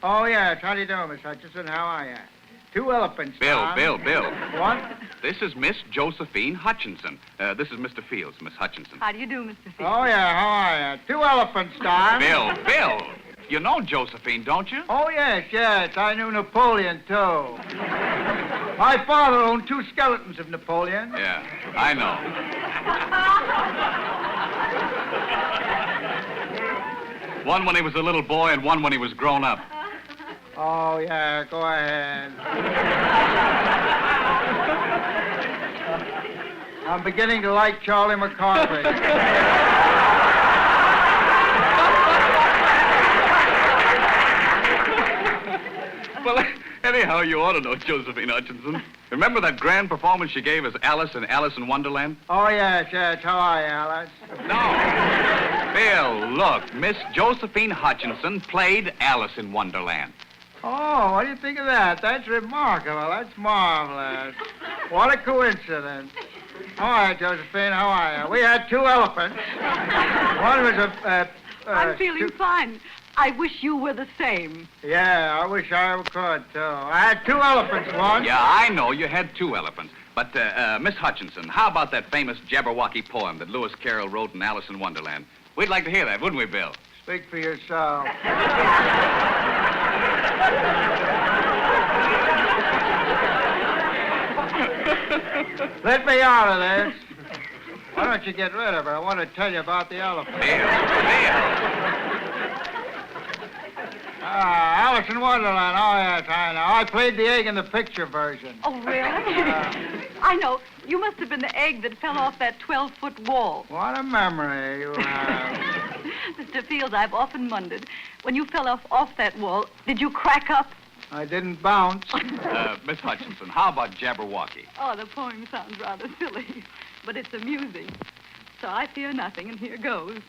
Oh, yes. How do you do, Miss Hutchinson? How are you? 2 elephants, Bill. What? This is Miss Josephine Hutchinson. This is Mr. Fields, Miss Hutchinson. How do you do, Mr. Fields? Oh, yeah. How are you? 2 elephants, Don. Bill. You know Josephine, don't you? Oh, yes. I knew Napoleon, too. My father owned 2 skeletons of Napoleon. Yeah, I know. One when he was a little boy and one when he was grown up. Oh, yeah. Go ahead. I'm beginning to like Charlie McCarthy. Well, anyhow, you ought to know Josephine Hutchinson. Remember that grand performance she gave as Alice in Alice in Wonderland? Oh, yes. How are you, Alice? No. Bill, look, Miss Josephine Hutchinson played Alice in Wonderland. Oh, what do you think of that? That's remarkable. That's marvelous. What a coincidence. All right, Josephine, how are you? We had 2 elephants. One was I'm feeling fine. I wish you were the same. Yeah, I wish I could, too. I had 2 elephants once. Yeah, I know you had 2 elephants. But, Miss Hutchinson, how about that famous Jabberwocky poem that Lewis Carroll wrote in Alice in Wonderland? We'd like to hear that, wouldn't we, Bill? Speak for yourself. Let me out of this. Why don't you get rid of her? I want to tell you about the elephant. Alice in Wonderland. Oh, yes, I know. I played the egg in the picture version. Oh, really? I know. You must have been the egg that fell off that 12-foot wall. What a memory you have. Mr. Fields, I've often wondered, when you fell off that wall, did you crack up? I didn't bounce. Miss Hutchinson, how about Jabberwocky? Oh, the poem sounds rather silly, but it's amusing. So I fear nothing, and here goes.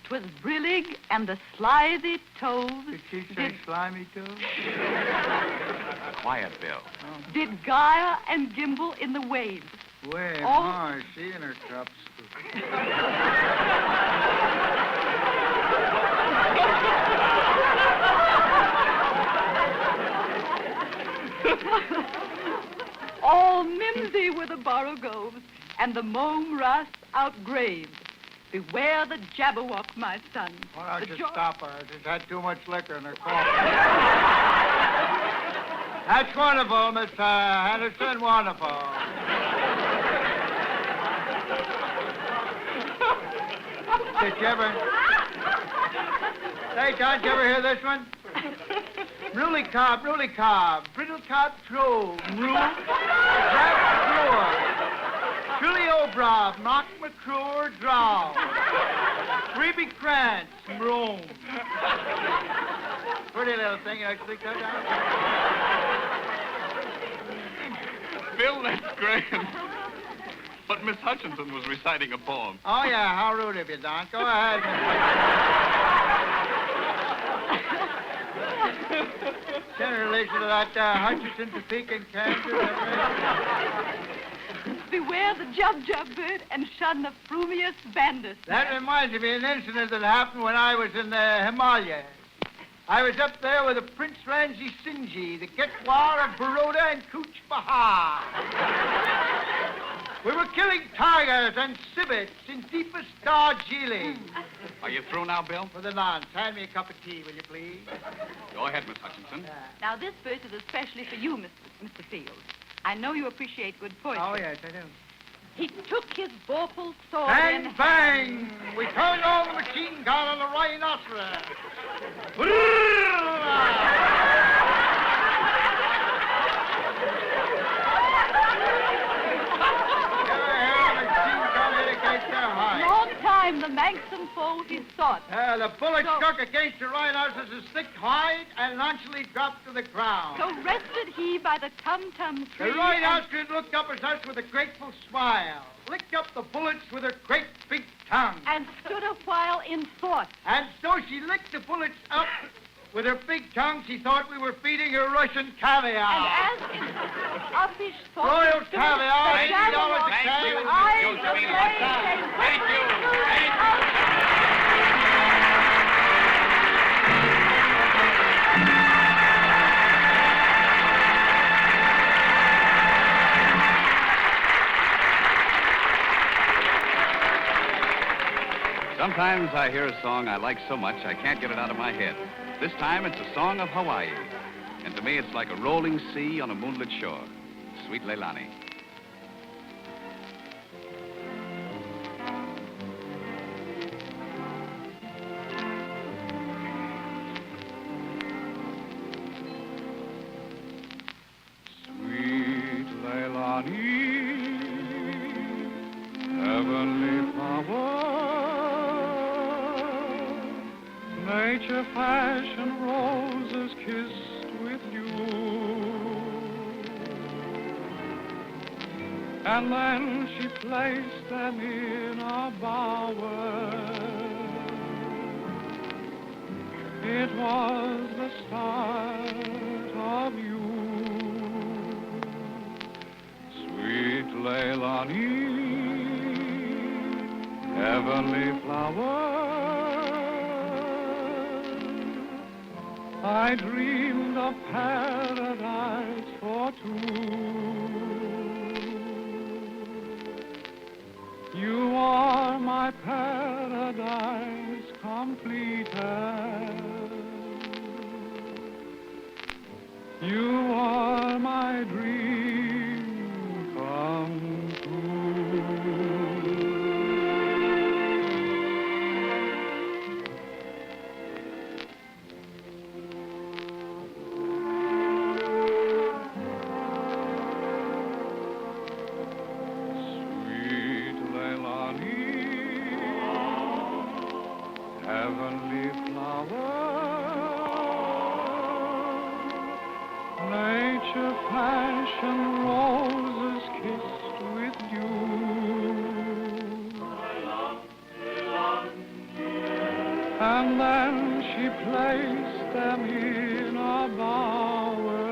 'Twas Brillig and the slithy toves. Did she say slimy toes? Quiet, Bill. Oh. Did Gaia and Gimble in the waves. Wait, Oh. she and her cups. All mimsy were the borogoves, and the mome ras outgraved. Beware the Jabberwock, my son. Why don't The you jo- stop her? She's had too much liquor in her coffee. That's wonderful, Miss Henderson. Wonderful. Did you ever... Say, John, did you ever hear this one? Bruley cob, brittle cob trove, rule, crab McClure, Trilly O'Brab, knock McClure, draw, Freebie Krantz, Rome. Pretty little thing, you like to think that down? Bill, that's grand. But Miss Hutchinson was reciting a poem. Oh, yeah, how rude of you, Don. Go ahead, Send her relation to that Hutchinson, Topeka, and Kansas. Beware the jub bird and shun the frumious bandit. That reminds me of an incident that happened when I was in the Himalayas. I was up there with the Prince Ranji Singhi, the Ketwar of Baroda, and Cooch Bahar. We were killing tigers and civets in deepest Darjeeling. Are you through now, Bill? For the nonce, hand me a cup of tea, will you please? Go ahead, Miss Hutchinson. Now, this verse is especially for you, Mr. Fields. I know you appreciate good poetry. Oh, yes, I do. He took his vorpal sword Bang, and... bang! We turned on the machine gun on the rhinoceros. Long time the Manxon foe he sought. The bullet struck against the rhinoceros' thick hide and nonchalantly dropped to the ground. So rested he by the tum-tum tree. The rhinoceros looked up at us with a grateful smile, licked up the bullets with her great big tongue. And stood a while in thought. And so she licked the bullets up with her big tongue. She thought we were feeding her Russian caviar. And as in uppish thought... Royal caviar, $80 a can. Thank you. Sometimes I hear a song I like so much I can't get it out of my head. This time it's a song of Hawaii. And to me it's like a rolling sea on a moonlit shore. Sweet Leilani. Sweet Leilani, heavenly flower. Nature fashioned roses kissed with you. And then she placed them in a bower. It was the start of you. Sweet Leilani, heavenly flower. I dreamed of paradise for two. and roses kissed with dew. And then she placed them in a bower.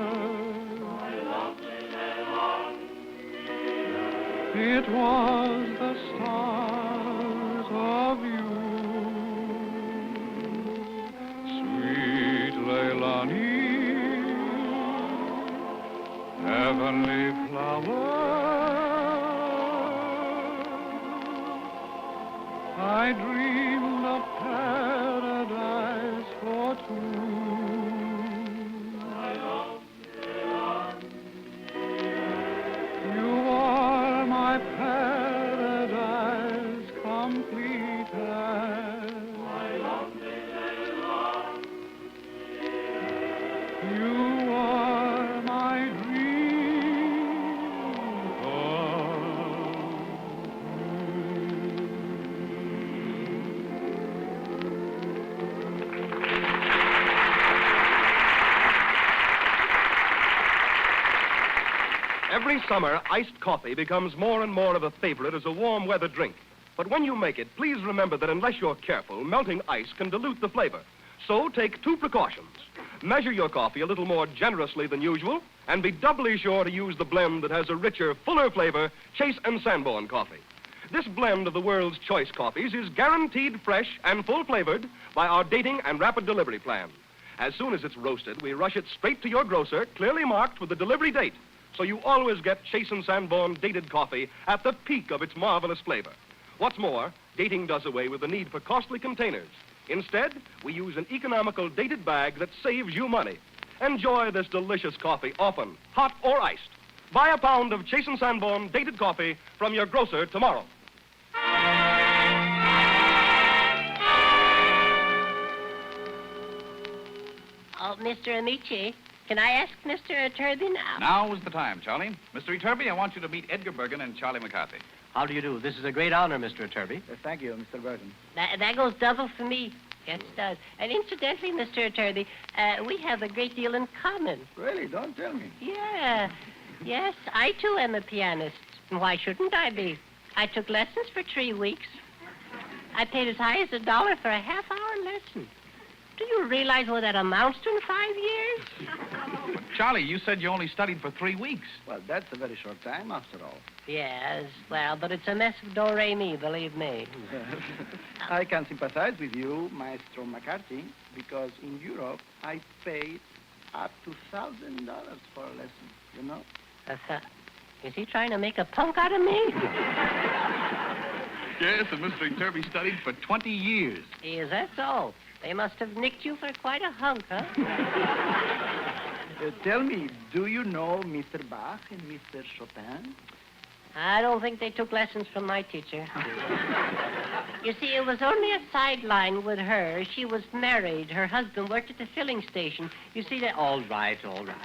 It was the stars of you, sweet Leilani, heavenly flower. I dreamed of paradise for two. You are my paradise completed. You are my dream come Every summer, iced coffee becomes more and more of a favorite as a warm weather drink. But when you make it, please remember that unless you're careful, melting ice can dilute the flavor. So take two precautions. Measure your coffee a little more generously than usual, and be doubly sure to use the blend that has a richer, fuller flavor, Chase and Sanborn coffee. This blend of the world's choice coffees is guaranteed fresh and full-flavored by our dating and rapid delivery plan. As soon as it's roasted, we rush it straight to your grocer, clearly marked with the delivery date, so you always get Chase and Sanborn dated coffee at the peak of its marvelous flavor. What's more, dating does away with the need for costly containers. Instead, we use an economical dated bag that saves you money. Enjoy this delicious coffee often, hot or iced. Buy a pound of Chase and Sanborn dated coffee from your grocer tomorrow. Oh, Mr. Amici, can I ask Mr. Turby now? Now is the time, Charlie. Mr. Turby, I want you to meet Edgar Bergen and Charlie McCarthy. How do you do? This is a great honor, Mr. Turby. Thank you, Mr. Bergen. That goes double for me. Yes, it does. And incidentally, Mr. Turby, we have a great deal in common. Really? Don't tell me. Yeah. Yes, I too am a pianist. And why shouldn't I be? I took lessons for 3 weeks. I paid as high as $1 for a half-hour lesson. Do you realize what that amounts to in 5 years? Charlie, you said you only studied for 3 weeks. Well, that's a very short time, after all. Yes, well, but it's a mess of do-re-mi, believe me. I can sympathize with you, Maestro McCarthy, because in Europe, I paid up to $1,000 for a lesson, you know? Is he trying to make a punk out of me? Yes, and Mr. Turby studied for 20 years. Is that so? They must have nicked you for quite a hunk, huh? Tell me, do you know Mr. Bach and Mr. Chopin? I don't think they took lessons from my teacher. You see, it was only a sideline with her. She was married. Her husband worked at the filling station. You see that... All right, all right.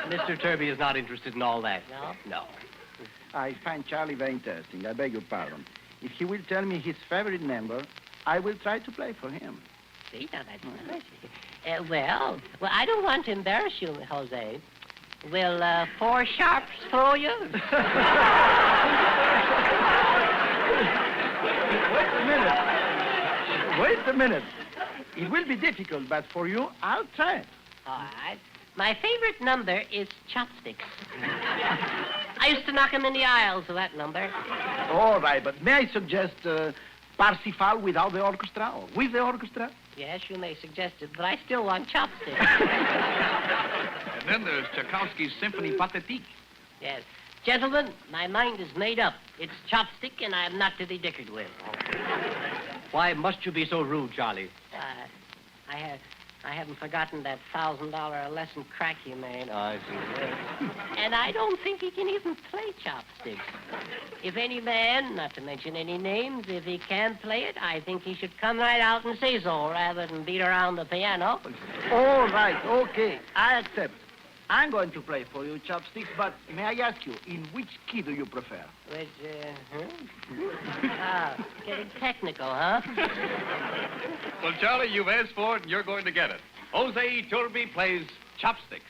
Mr. Turby is not interested in all that. No? No. I find Charlie very interesting. I beg your pardon. If he will tell me his favorite number, I will try to play for him. See, now that's nice. Well, I don't want to embarrass you, Jose. Will 4 sharps throw you? Wait a minute. It will be difficult, but for you, I'll try it. All right. My favorite number is chopsticks. I used to knock him in the aisles with that number. All right, but may I suggest Parsifal without the orchestra or with the orchestra? Yes, you may suggest it, but I still want chopsticks. And then there's Tchaikovsky's Symphony Pathétique. Yes. Gentlemen, my mind is made up. It's chopstick, and I am not to be dickered with. Why must you be so rude, Charlie? I haven't forgotten that $1,000 a lesson crack you made. Oh, I see. And I don't think he can even play chopsticks. If any man, not to mention any names, if he can play it, I think he should come right out and say so rather than beat around the piano. All right, okay. I accept. I'm going to play for you chopsticks, but may I ask you, in which key do you prefer? Which, getting technical, huh? Well, Charlie, you've asked for it, and you're going to get it. Jose Turby plays chopsticks.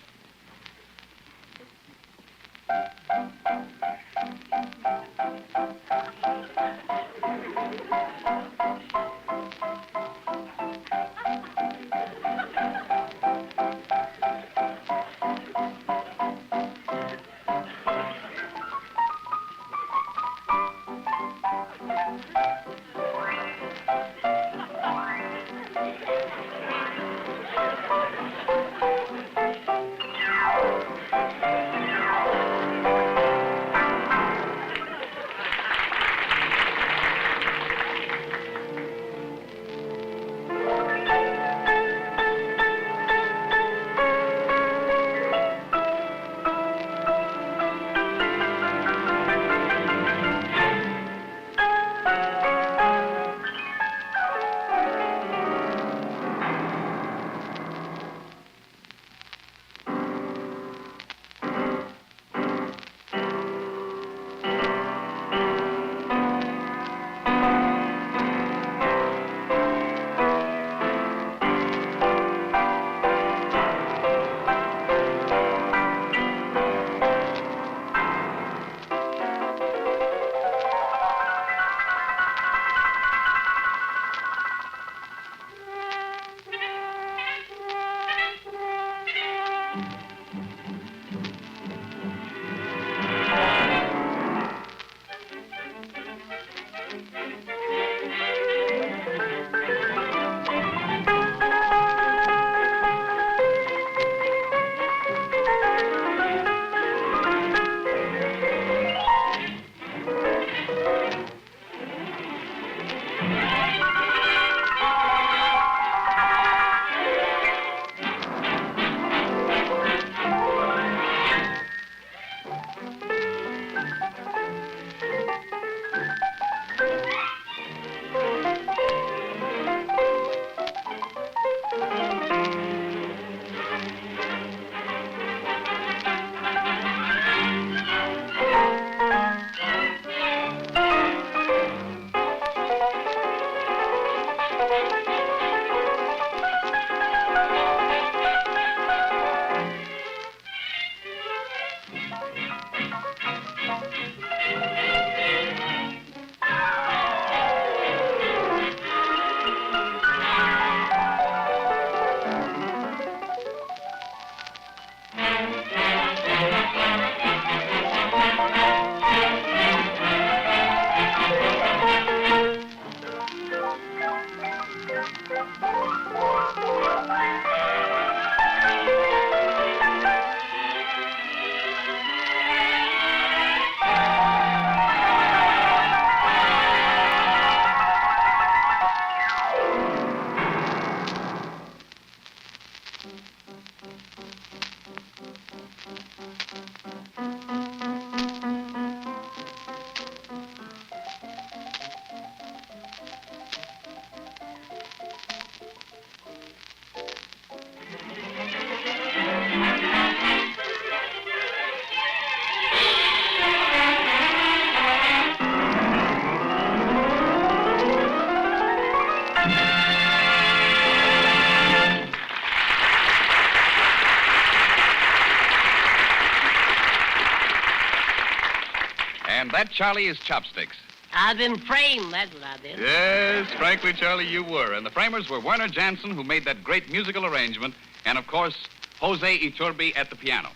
And that, Charlie, is Chopsticks. I've been framed, that's what I did. Yes, frankly, Charlie, you were. And the framers were Werner Jansen, who made that great musical arrangement, and, of course, Jose Iturbi at the piano.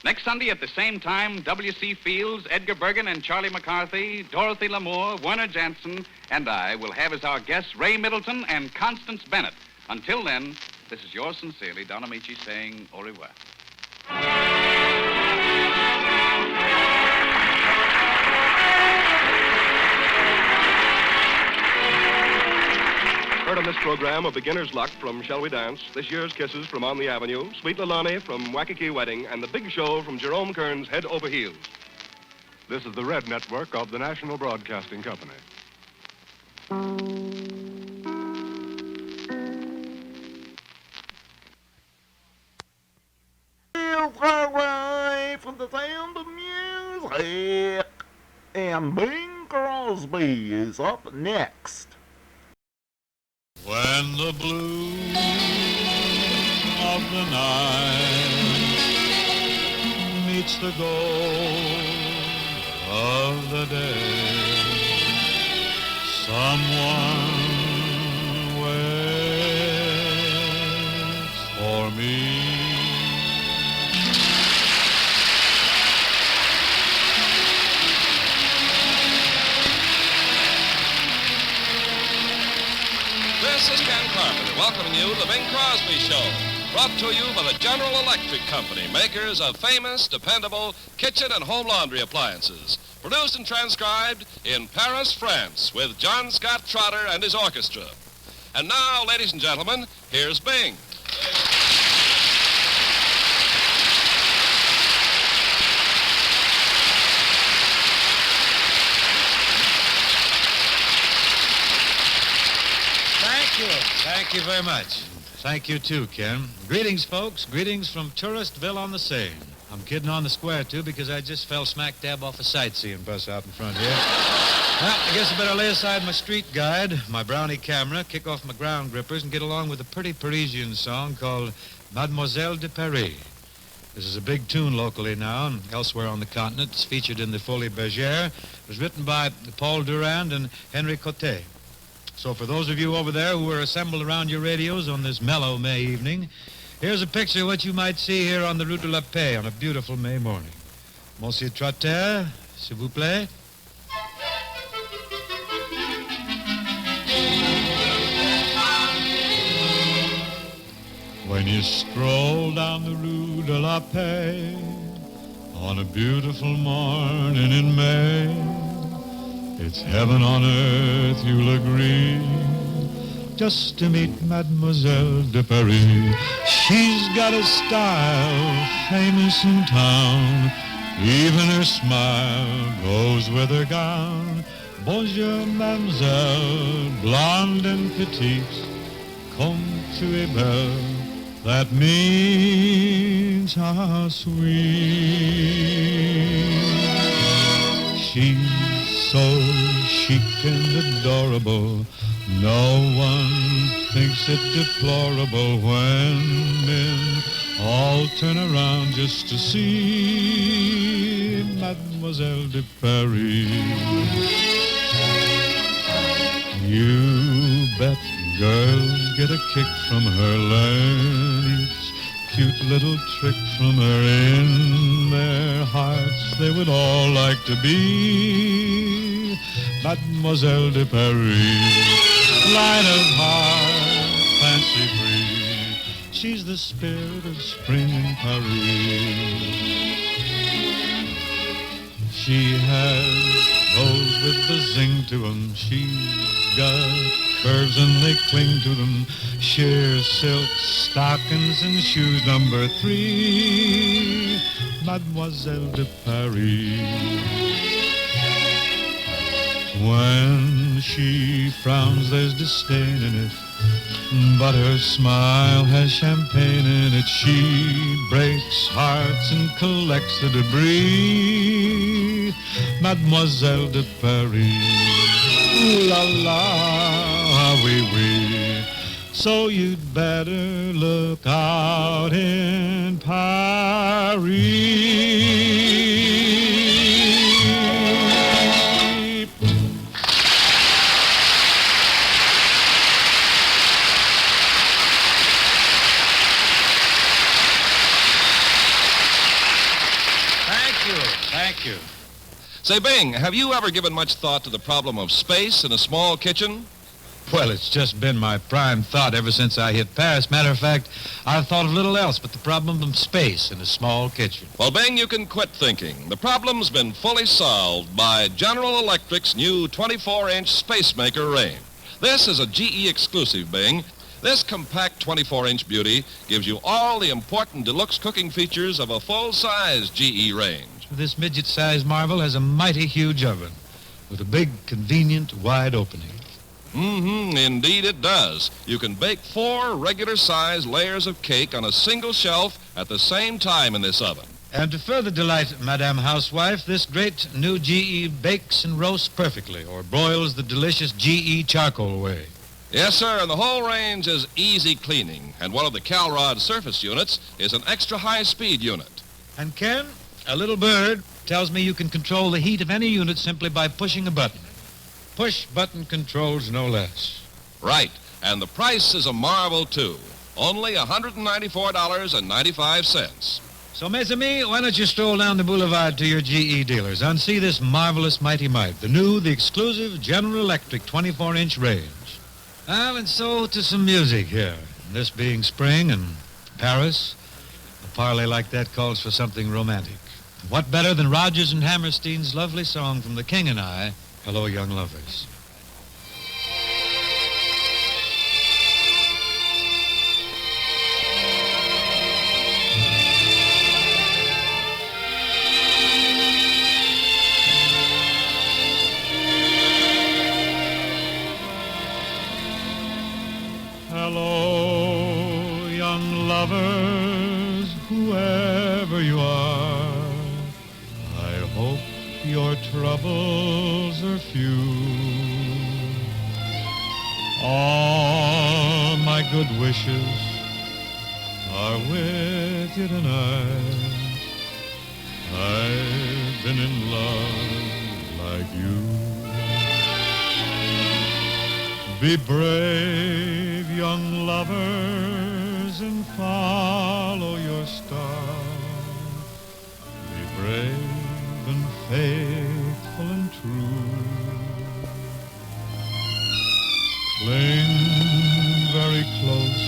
Next Sunday at the same time, W.C. Fields, Edgar Bergen, and Charlie McCarthy, Dorothy Lamour, Werner Jansen, and I will have as our guests Ray Middleton and Constance Bennett. Until then, this is yours sincerely, Don Amici, saying au revoir. Heard on this program, A Beginner's Luck from Shall We Dance, This Year's Kisses from On the Avenue, Sweet Lalani from Waikiki Wedding, and The Big Show from Jerome Kern's Head Over Heels. This is the Red Network of the National Broadcasting Company. It's away from the sound of music. And Bing Crosby is up next. When the blue of the night reach the goal of the day. Someone waits for me. This is Ken Carpenter welcoming you to the Bing Crosby Show, brought to you by the General Electric Company, makers of famous, dependable kitchen and home laundry appliances. Produced and transcribed in Paris, France, with John Scott Trotter and his orchestra. And now, ladies and gentlemen, here's Bing. Thank you very much. Thank you, too, Ken. Greetings, folks. Greetings from Touristville on the Seine. I'm kidding on the square, too, because I just fell smack dab off a sightseeing bus out in front here. Well, I guess I better lay aside my street guide, my brownie camera, kick off my ground grippers, and get along with a pretty Parisian song called Mademoiselle de Paris. This is a big tune locally now and elsewhere on the continent. It's featured in the Folie Bergère. It was written by Paul Durand and Henri Coté. So for those of you over there who are assembled around your radios on this mellow May evening, here's a picture of what you might see here on the Rue de la Paix on a beautiful May morning. Monsieur Trotter, s'il vous plaît. When you stroll down the Rue de la Paix on a beautiful morning in May, it's heaven on earth, you'll agree, just to meet Mademoiselle de Paris. She's got a style famous in town. Even her smile goes with her gown. Bonjour, mademoiselle, blonde and petite, comme tu es belle. That means how sweet. She's so chic and adorable, no one thinks it deplorable when men all turn around just to see Mademoiselle de Paris. You bet girls get a kick from her, learn each cute little trick from her. In their hearts they would all like to be Mademoiselle de Paris. Light of heart, fancy free, she's the spirit of spring in Paris. She has those with the zing to them. She's got curves and they cling to them. Sheer silk stockings and shoes number 3, Mademoiselle de Paris. When she frowns, there's disdain in it, but her smile has champagne in it. She breaks hearts and collects the debris, Mademoiselle de Paris. Ooh la la, oui oui. So you'd better look out in Paris. Thank you. Say, Bing, have you ever given much thought to the problem of space in a small kitchen? Well, it's just been my prime thought ever since I hit Paris. Matter of fact, I've thought of little else but the problem of space in a small kitchen. Well, Bing, you can quit thinking. The problem's been fully solved by General Electric's new 24-inch Space Maker range. This is a GE exclusive, Bing. This compact 24-inch beauty gives you all the important deluxe cooking features of a full-size GE range. This midget-sized marvel has a mighty huge oven with a big, convenient, wide opening. Indeed it does. You can bake 4 regular-sized layers of cake on a single shelf at the same time in this oven. And to further delight Madame Housewife, this great new GE bakes and roasts perfectly, or broils the delicious GE charcoal way. Yes, sir, and the whole range is easy cleaning, and one of the Calrod surface units is an extra high-speed unit. And Ken, A little bird tells me you can control the heat of any unit simply by pushing a button. Push-button controls, no less. Right, and the price is a marvel, too. Only $194.95. So, mes amis, why don't you stroll down the boulevard to your GE dealers and see this marvelous Mighty Mite, the exclusive General Electric 24-inch range. Well, and so to some music here. This being spring and Paris, a parley like that calls for something romantic. What better than Rodgers and Hammerstein's lovely song from The King and I, Hello, Young Lovers. Hello, young lovers, whoever you are. I hope your troubles are few. All my good wishes are with you tonight. I've been in love like you. Be brave, young lovers, and follow your star. Be brave and faithful and true. Cling very close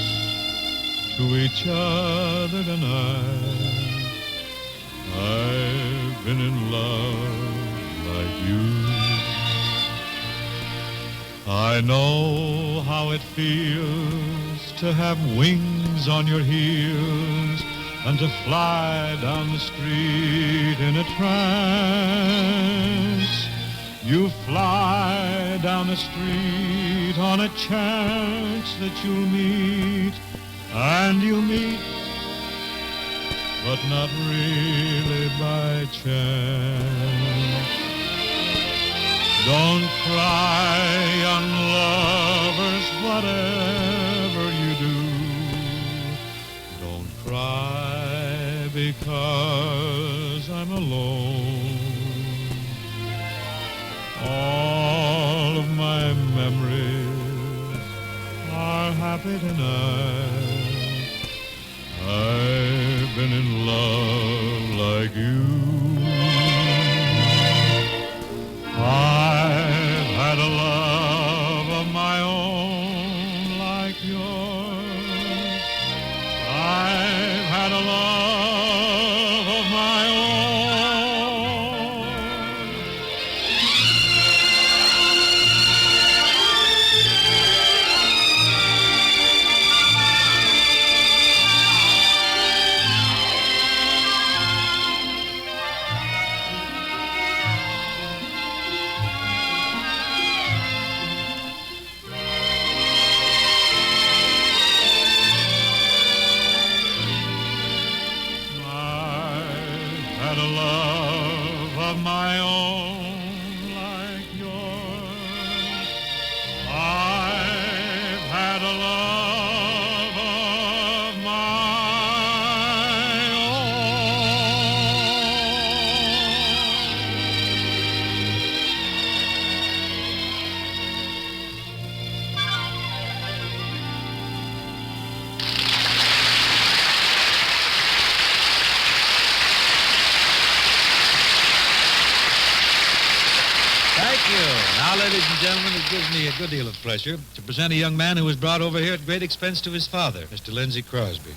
to each other tonight. I've been in love like you. I know how it feels to have wings on your heels and to fly down the street in a trance. You fly down the street on a chance that you'll meet, and you meet, but not really by chance. Don't cry, young lovers, whatever you do. Don't cry because I'm alone. All of my memories are happy tonight. I've been in love like you. I've had a love of my own like yours. I've had a love of my own. Had a love of my own like yours. I've had a love of my Thank you. Now, ladies and gentlemen, it gives me a good deal of pleasure to present a young man who was brought over here at great expense to his father, Mr. Lindsay Crosby.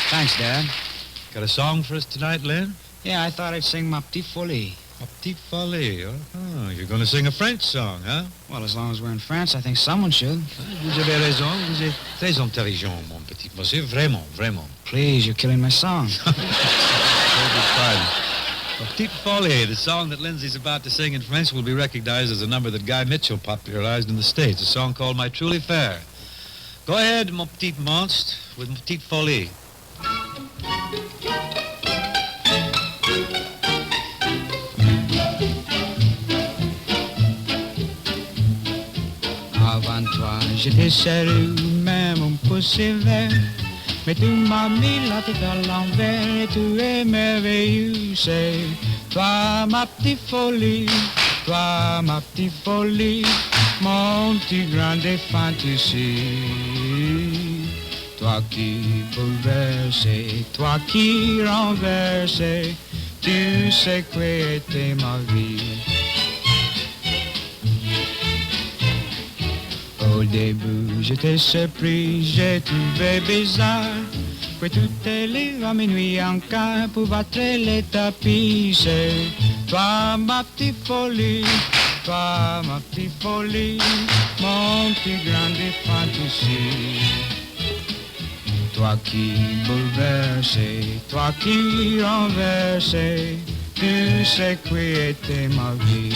Thanks, Dad. Got a song for us tonight, Lynn? Yeah, I thought I'd sing Ma Petite Folie. Ma Petite Folie. Oh, you're going to sing a French song, huh? Well, as long as we're in France, I think someone should. Vous avez raison. Vous êtes très intelligent, mon petit monsieur. Vraiment, vraiment. Please, you're killing my song. Ma Petite Folie, the song that Lindsay's about to sing in French, will be recognized as a number that Guy Mitchell popularized in the States, a song called My Truly Fair. Go ahead, mon petit monstre, with Ma Petite Folie. J'étais sérieux, même mon pouce est vert. Mais tu m'as mis la tête à l'envers et tu es merveilleux. C'est toi ma petite folie, toi ma petite folie, mon petit grain de fantaisie. Toi qui bouleverse, toi qui renverse, tu sais quoi était ma vie. Au début, j'étais surpris, j'ai trouvé bizarre que tout est libre à minuit encore pour battre les tapis. C'est toi ma petite folie, toi ma petite folie, mon petit grain de fantaisie. Toi qui bouleverse, toi qui renverse, tu sais quoi était ma vie.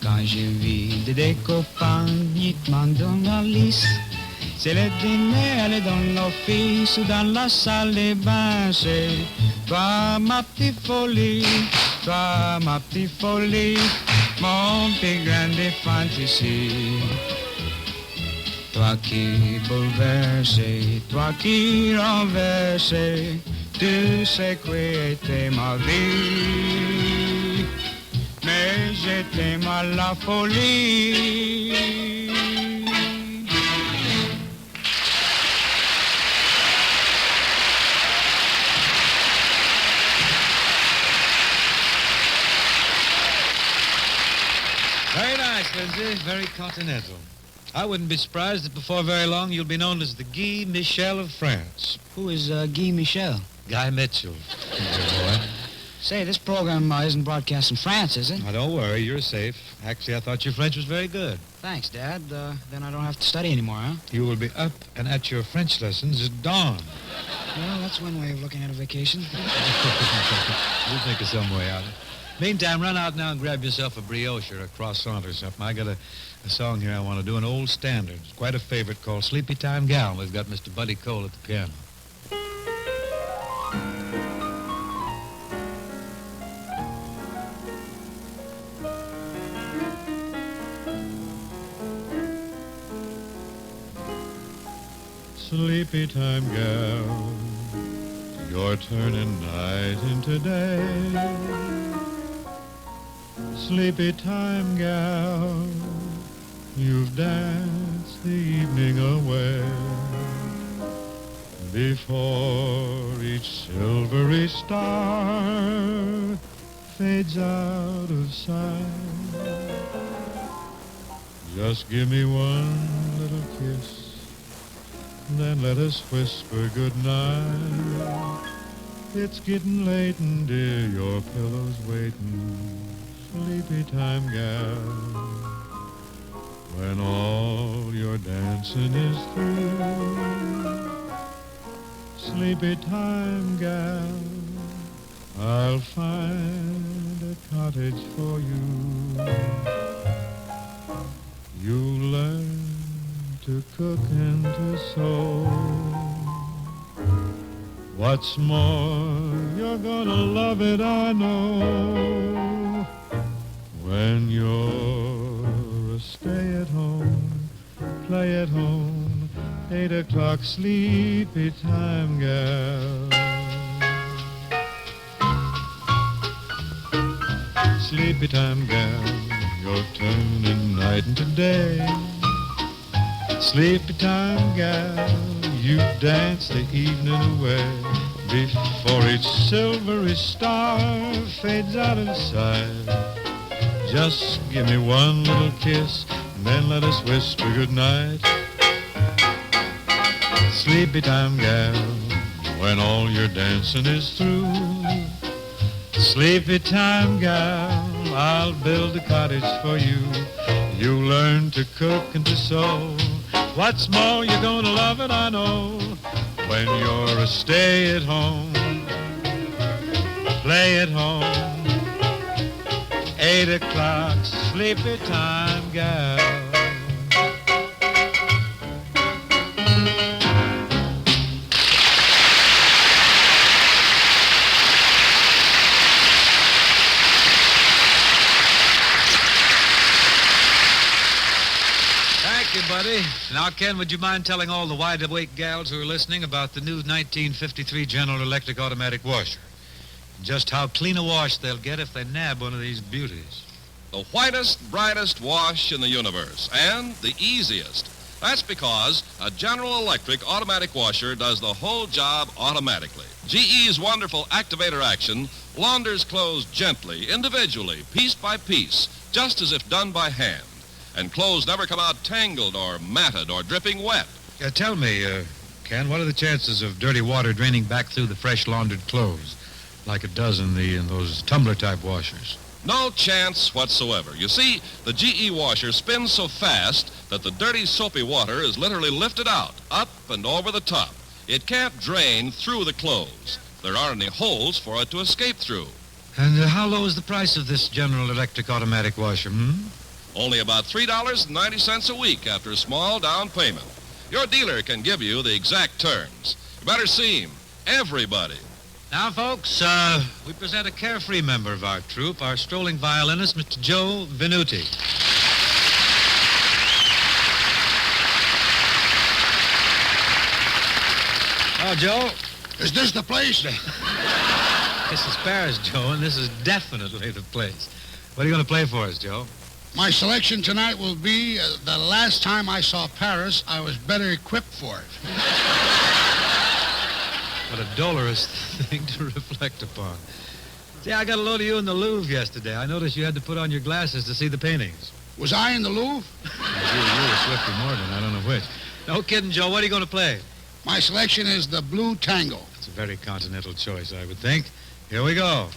Quand je vis des copains, ils demandent dans la liste. C'est le dîner, aller dans l'office ou dans la salle des bains. C'est toi ma petite folie, toi ma petite folie, mon petit grain de fantaisie. Toi qui bouleverse, toi qui renverse, tu sais quoi était ma vie. Mais j'étais mal la folie. Very nice, Lindsay. Very continental. I wouldn't be surprised if before very long you'll be known as the Guy Michel of France. Who is Guy Michel? Guy Mitchell. Dear boy. Say, this program isn't broadcast in France, is it? Now, don't worry, you're safe. Actually, I thought your French was very good. Thanks, Dad. Then I don't have to study anymore, huh? You will be up and at your French lessons at dawn. Well, that's one way of looking at a vacation. We'll think of some way out of it. Meantime, run out now and grab yourself a brioche or a croissant or something. I got a song here I want to do, an old standard. It's quite a favorite called Sleepy Time Gal. We've got Mr. Buddy Cole at the piano. Sleepy time gal, you're turning night into day. Sleepy time gal, you've danced the evening away. Before each silvery star fades out of sight, just give me one little kiss, then let us whisper goodnight. It's getting late and dear, your pillow's waiting. Sleepy time gal, when all your dancing is through. Sleepy time gal, I'll find a cottage for you. You'll learn to cook and to sew. What's more, you're gonna love it, I know. When you're a stay-at-home, play-at-home, 8 o'clock sleepy time gal. Sleepy time gal, you're turning night into day. Sleepy time gal, you dance the evening away. Before each silvery star fades out of sight, just give me one little kiss, and then let us whisper goodnight. Sleepy time gal, when all your dancing is through. Sleepy time gal, I'll build a cottage for you. You learn to cook and to sew. What's more, you're gonna love it, I know. When you're a stay-at-home, play-at-home, 8 o'clock, sleepy time, gal. Thank you, buddy. Now, Ken, would you mind telling all the wide-awake gals who are listening about the new 1953 General Electric automatic washer? Just how clean a wash they'll get if they nab one of these beauties. The whitest, brightest wash in the universe, and the easiest. That's because a General Electric automatic washer does the whole job automatically. GE's wonderful activator action launders clothes gently, individually, piece by piece, just as if done by hand. And clothes never come out tangled or matted or dripping wet. Tell me, Ken, what are the chances of dirty water draining back through the fresh laundered clothes, like it does in those tumbler-type washers? No chance whatsoever. You see, the GE washer spins so fast that the dirty, soapy water is literally lifted out, up and over the top. It can't drain through the clothes. There aren't any holes for it to escape through. And how low is the price of this General Electric automatic washer, Only about $3.90 a week after a small down payment. Your dealer can give you the exact terms. You better see him. Everybody. Now, folks, we present a carefree member of our troupe, our strolling violinist, Mr. Joe Venuti. Oh, Joe. Is this the place? This is Paris, Joe, and this is definitely the place. What are you going to play for us, Joe? My selection tonight will be the last time I saw Paris, I was better equipped for it. What a dolorous thing to reflect upon. See, I got a load of you in the Louvre yesterday. I noticed you had to put on your glasses to see the paintings. Was I in the Louvre? You were Swifty Morgan. I don't know which. No kidding, Joe. What are you going to play? My selection is the Blue Tango. It's a very continental choice, I would think. Here we go.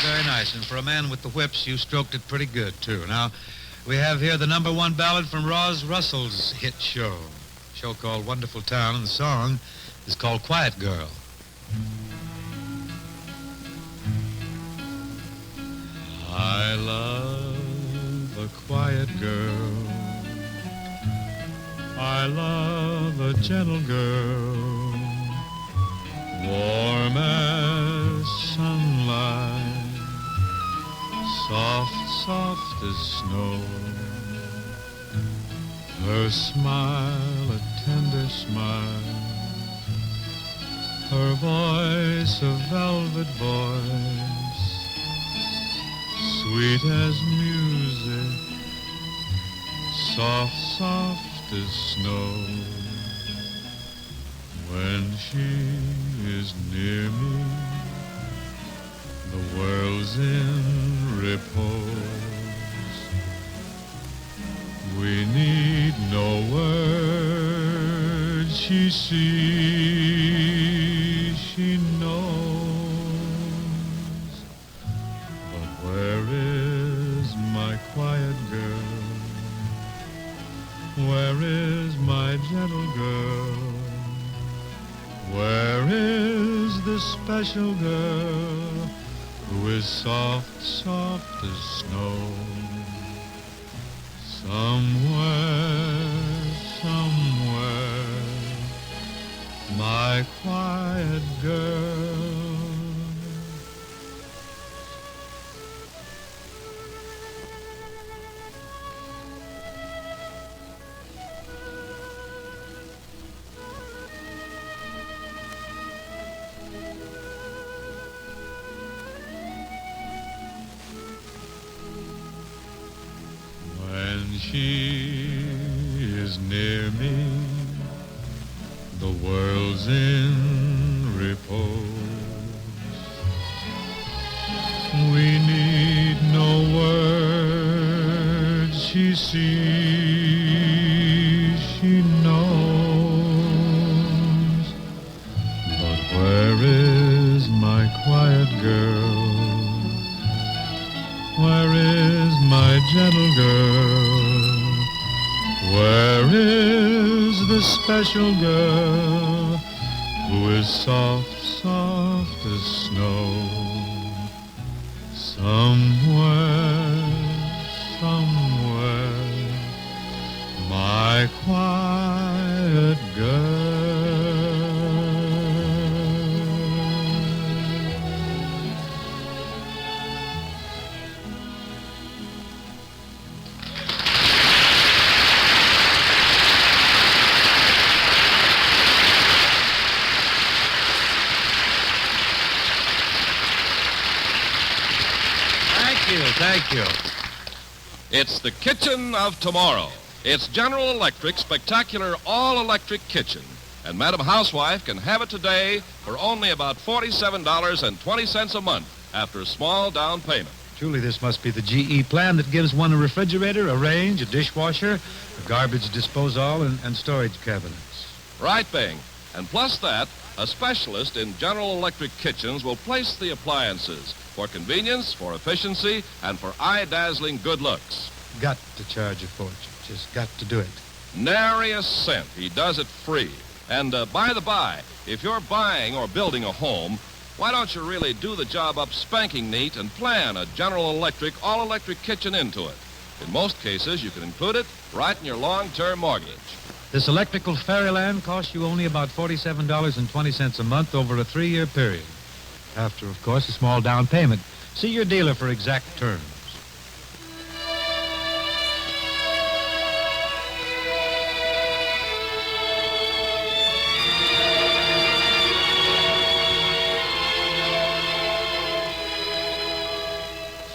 Very nice. And for a man with the whips, you stroked it pretty good, too. Now, we have here the #1 ballad from Roz Russell's hit show. A show called Wonderful Town, and the song is called Quiet Girl. I love a quiet girl. I love a gentle girl, warm as sunlight, soft, soft as snow. Her smile, a tender smile, her voice, a velvet voice, sweet as music, soft, soft as snow. When she is near me, the world's in repose. We need no words. She sees, she knows. But where is my quiet girl? Where is my gentle girl? Where is the special girl who is soft, soft as snow? Somewhere, somewhere, my quiet girl. When she is near me, the world's in repose. We need no words. She sees, she knows. But where is my quiet girl? Where is my gentle girl? Where is the special girl who is soft, soft as snow? Somewhere, somewhere, my quiet girl. Thank you. It's the kitchen of tomorrow. It's General Electric's spectacular all-electric kitchen. And Madam Housewife can have it today for only about $47.20 a month after a small down payment. Julie, this must be the GE plan that gives one a refrigerator, a range, a dishwasher, a garbage disposal, and storage cabinets. Right, Bing. And plus that, a specialist in General Electric kitchens will place the appliances for convenience, for efficiency, and for eye-dazzling good looks. Got to charge a fortune. Just got to do it. Nary a cent. He does it free. And by the by, if you're buying or building a home, why don't you really do the job up spanking neat and plan a General Electric all-electric kitchen into it? In most cases, you can include it right in your long-term mortgage. This electrical fairyland costs you only about $47.20 a month over a 3-year period. After, of course, a small down payment. See your dealer for exact terms.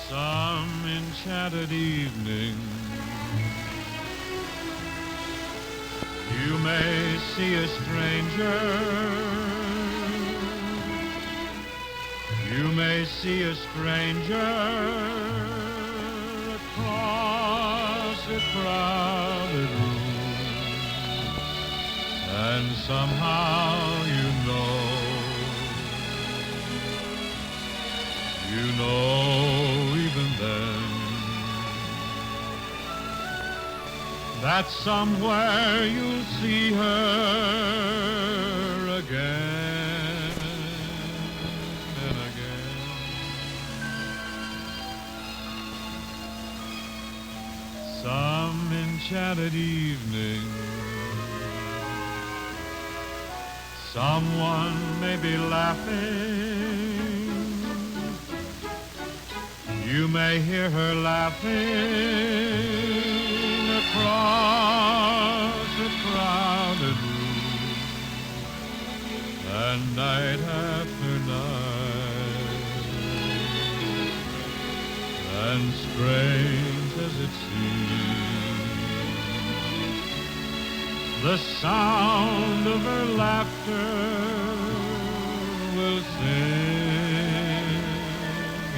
Some enchanted evening, you may see a stranger. You may see a stranger across a crowded room, and somehow you know even then, that somewhere you'll see her again. enchanted evening. Someone may be laughing. You may hear her laughing across a crowded room. And night after night, and strange as it seems, the sound of her laughter will sing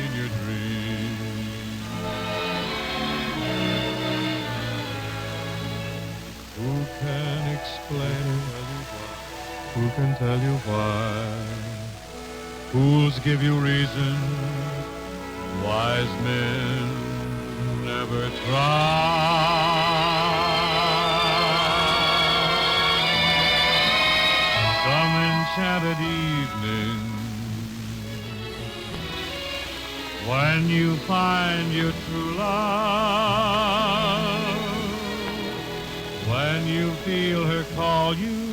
in your dreams. Who can explain it? Who can tell you why? Fools give you reason, wise men never try. Some enchanted evening, when you find your true love, when you feel her call you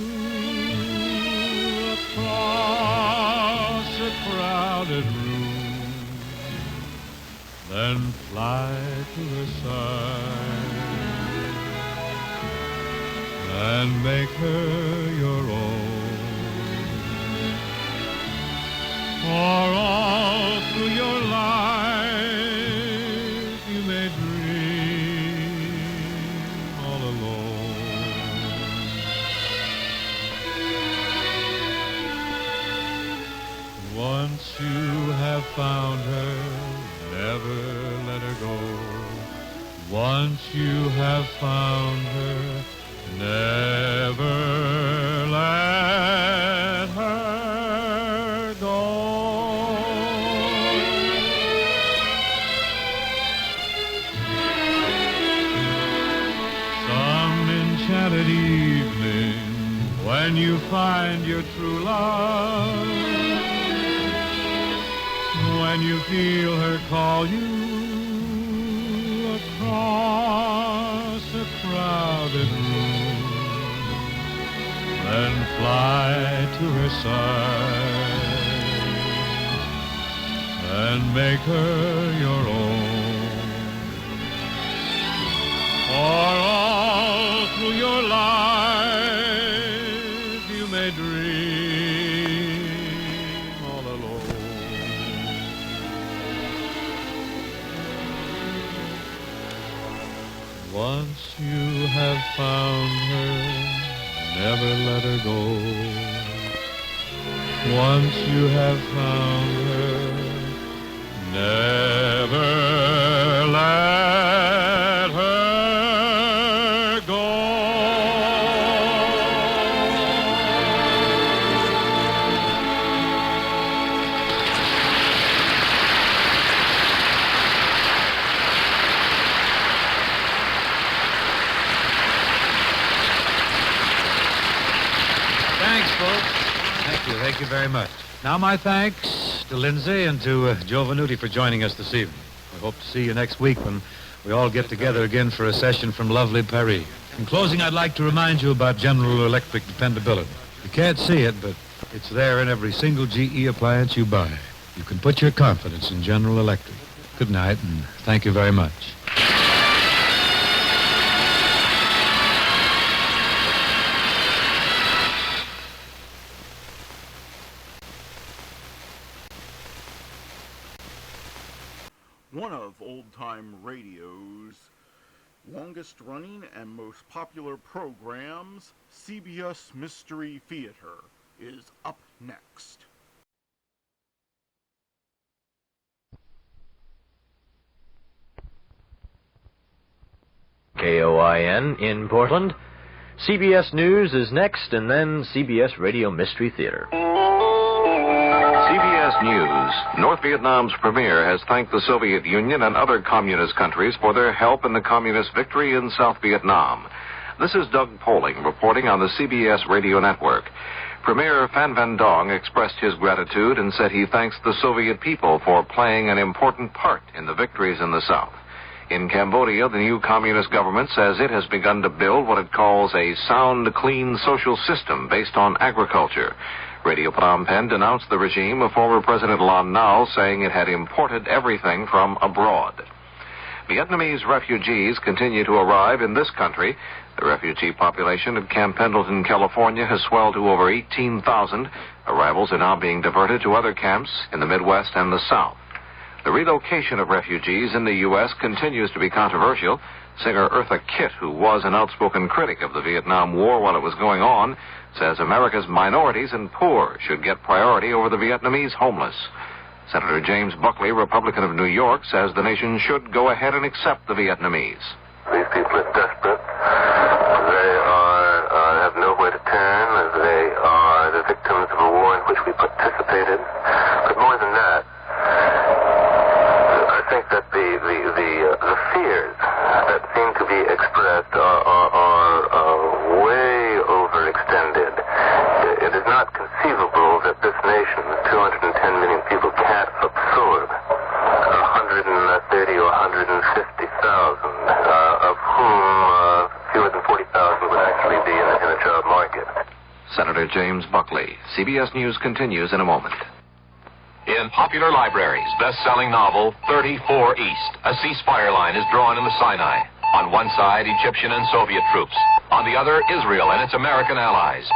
across a crowded room, then fly to her side and make her your own. For all through your life you may dream all alone. Once you have found her, never let her go. Once you have found her, never let her go. Some enchanted evening, when you find your true love, when you feel her call you across a crowded room, then fly to her side and make her your own. For all through your life you may dream all alone. Once you have found her, never let her go. Once you have found her, never let her go. Thanks, folks. Thank you very much. Now my thanks to Lindsay and to Joe Venuti for joining us this evening. We hope to see you next week when we all get together again for a session from lovely Paris. In closing, I'd like to remind you about General Electric dependability. You can't see it, but it's there in every single GE appliance you buy. You can put your confidence in General Electric. Good night, and thank you very much. One of old-time radio's longest-running and most popular programs, CBS Mystery Theater, is up next. KOIN in Portland. CBS News is next, and then CBS Radio Mystery Theater. CBS News. North Vietnam's premier has thanked the Soviet Union and other communist countries for their help in the communist victory in South Vietnam. This is Doug Poling reporting on the CBS Radio Network. Premier Phan Van Dong expressed his gratitude and said he thanks the Soviet people for playing an important part in the victories in the South. In Cambodia, the new communist government says it has begun to build what it calls a sound, clean social system based on agriculture. Radio Phnom Penh denounced the regime of former President Lon Nol, saying it had imported everything from abroad. Vietnamese refugees continue to arrive in this country. The refugee population at Camp Pendleton, California, has swelled to over 18,000. Arrivals are now being diverted to other camps in the Midwest and the South. The relocation of refugees in the U.S. continues to be controversial. Singer Eartha Kitt, who was an outspoken critic of the Vietnam War while it was going on, says America's minorities and poor should get priority over the Vietnamese homeless. Senator James Buckley, Republican of New York, says the nation should go ahead and accept the Vietnamese. These people are desperate. They have nowhere to turn. They are the victims of a war in which we participated. But more than that, I think that the fears that seem to be expressed are way overextended. It is not conceivable that this nation, 210 million people, can't absorb 130 or 150,000, of whom fewer than 40,000 would actually be in a job market. Senator James Buckley. CBS News continues in a moment. In popular libraries, best-selling novel 34 East. A ceasefire line is drawn in the Sinai. On one side, Egyptian and Soviet troops. On the other, Israel and its American allies.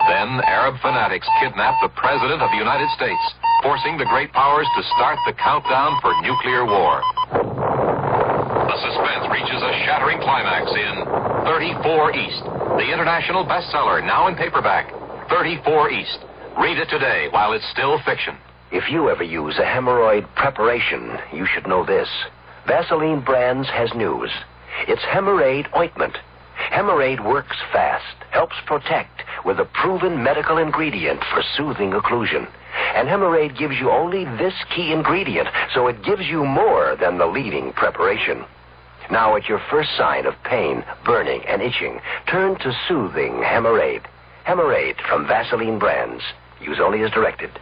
Then, Arab fanatics kidnap the President of the United States, forcing the great powers to start the countdown for nuclear war. The suspense reaches a shattering climax in 34 East, the international bestseller, now in paperback. 34 East. Read it today while it's still fiction. If you ever use a hemorrhoid preparation, you should know this. Vaseline Brands has news. It's Hemorrhoid Ointment. Hemorrhoid works fast, helps protect with a proven medical ingredient for soothing occlusion. And Hemorrhoid gives you only this key ingredient, so it gives you more than the leading preparation. Now, at your first sign of pain, burning, and itching, turn to soothing Hemorrhoid. Hemorrhoid from Vaseline Brands. Use only as directed.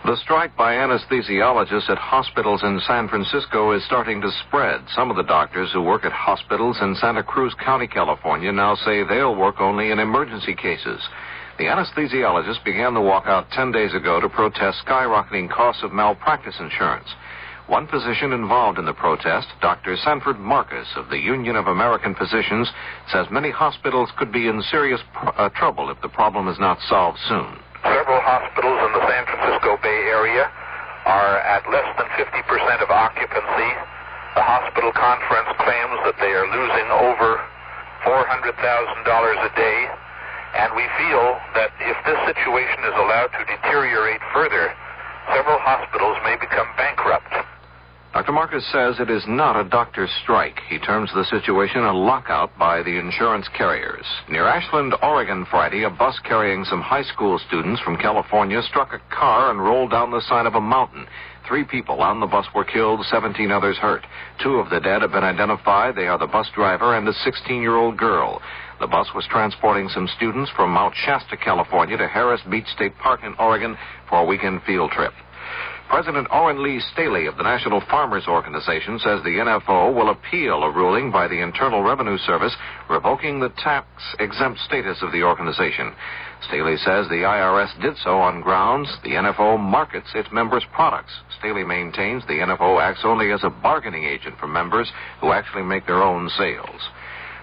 The strike by anesthesiologists at hospitals in San Francisco is starting to spread. Some of the doctors who work at hospitals in Santa Cruz County, California, now say they'll work only in emergency cases. The anesthesiologists began the walkout 10 days ago to protest skyrocketing costs of malpractice insurance. One physician involved in the protest, Dr. Sanford Marcus of the Union of American Physicians, says many hospitals could be in serious trouble if the problem is not solved soon. Several hospitals in the San Francisco Bay Area are at less than 50% of occupancy. The hospital conference claims that they are losing over $400,000 a day, and we feel that if this situation is allowed to deteriorate further, several hospitals may become bankrupt. Dr. Marcus says it is not a doctor's strike. He terms the situation a lockout by the insurance carriers. Near Ashland, Oregon, Friday, a bus carrying some high school students from California struck a car and rolled down the side of a mountain. 3 people on the bus were killed, 17 others hurt. 2 of the dead have been identified. They are the bus driver and a 16-year-old girl. The bus was transporting some students from Mount Shasta, California to Harris Beach State Park in Oregon for a weekend field trip. President Owen Lee Staley of the National Farmers Organization says the NFO will appeal a ruling by the Internal Revenue Service revoking the tax-exempt status of the organization. Staley says the IRS did so on grounds the NFO markets its members' products. Staley maintains the NFO acts only as a bargaining agent for members who actually make their own sales.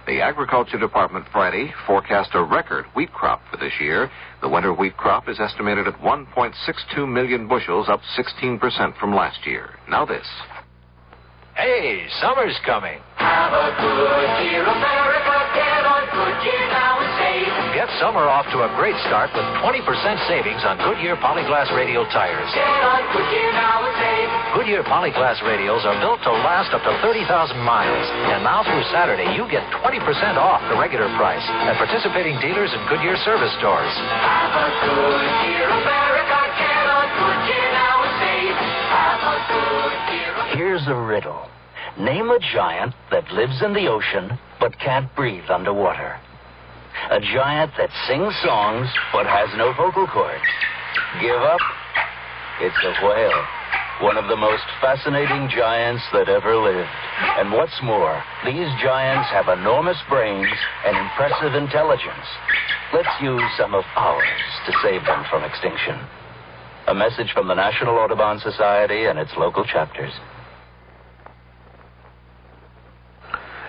The Agriculture Department Friday forecast a record wheat crop for this year. The winter wheat crop is estimated at 1.62 million bushels, up 16% from last year. Now this. Hey, summer's coming. Have a good year, America. Get on Goodyear now and save. Get summer off to a great start with 20% savings on Goodyear Polyglass radial tires. Get on Goodyear now and save. Goodyear Polyglass radials are built to last up to 30,000 miles. And now through Saturday, you get 20% off the regular price at participating dealers and Goodyear service stores. Have a good year, America. Get on Goodyear now and save. Have a good year. Here's a riddle. Name a giant that lives in the ocean but can't breathe underwater. A giant that sings songs but has no vocal cords. Give up? It's a whale. one of the most fascinating giants that ever lived. And what's more, these giants have enormous brains and impressive intelligence. Let's use some of ours to save them from extinction. A message from the National Audubon Society and its local chapters.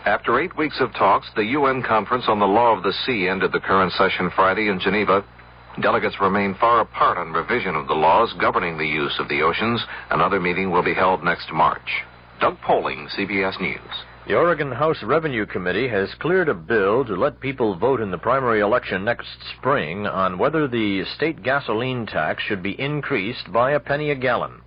After 8 weeks of talks, the UN Conference on the Law of the Sea ended the current session Friday in Geneva. Delegates remain far apart on revision of the laws governing the use of the oceans. Another meeting will be held next March. Doug Poling, CBS News. The Oregon House Revenue Committee has cleared a bill to let people vote in the primary election next spring on whether the state gasoline tax should be increased by a penny a gallon.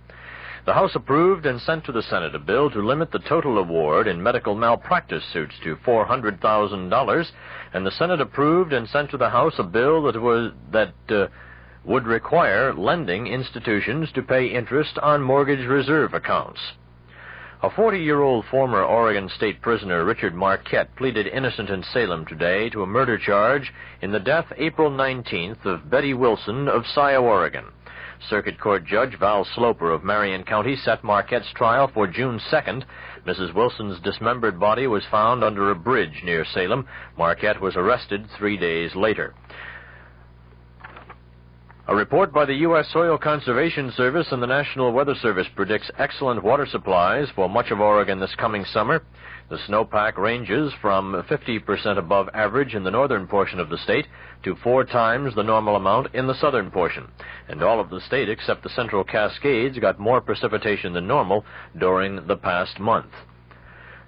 The House approved and sent to the Senate a bill to limit the total award in medical malpractice suits to $400,000, and the Senate approved and sent to the House a bill that would require lending institutions to pay interest on mortgage reserve accounts. A 40-year-old former Oregon State prisoner, Richard Marquette, pleaded innocent in Salem today to a murder charge in the death April 19th of Betty Wilson of Sia, Oregon. Circuit Court Judge Val Sloper of Marion County set Marquette's trial for June 2nd. Mrs. Wilson's dismembered body was found under a bridge near Salem. Marquette was arrested 3 days later. A report by the U.S. Soil Conservation Service and the National Weather Service predicts excellent water supplies for much of Oregon this coming summer. The snowpack ranges from 50% above average in the northern portion of the state to 4 times the normal amount in the southern portion. And all of the state except the Central Cascades got more precipitation than normal during the past month.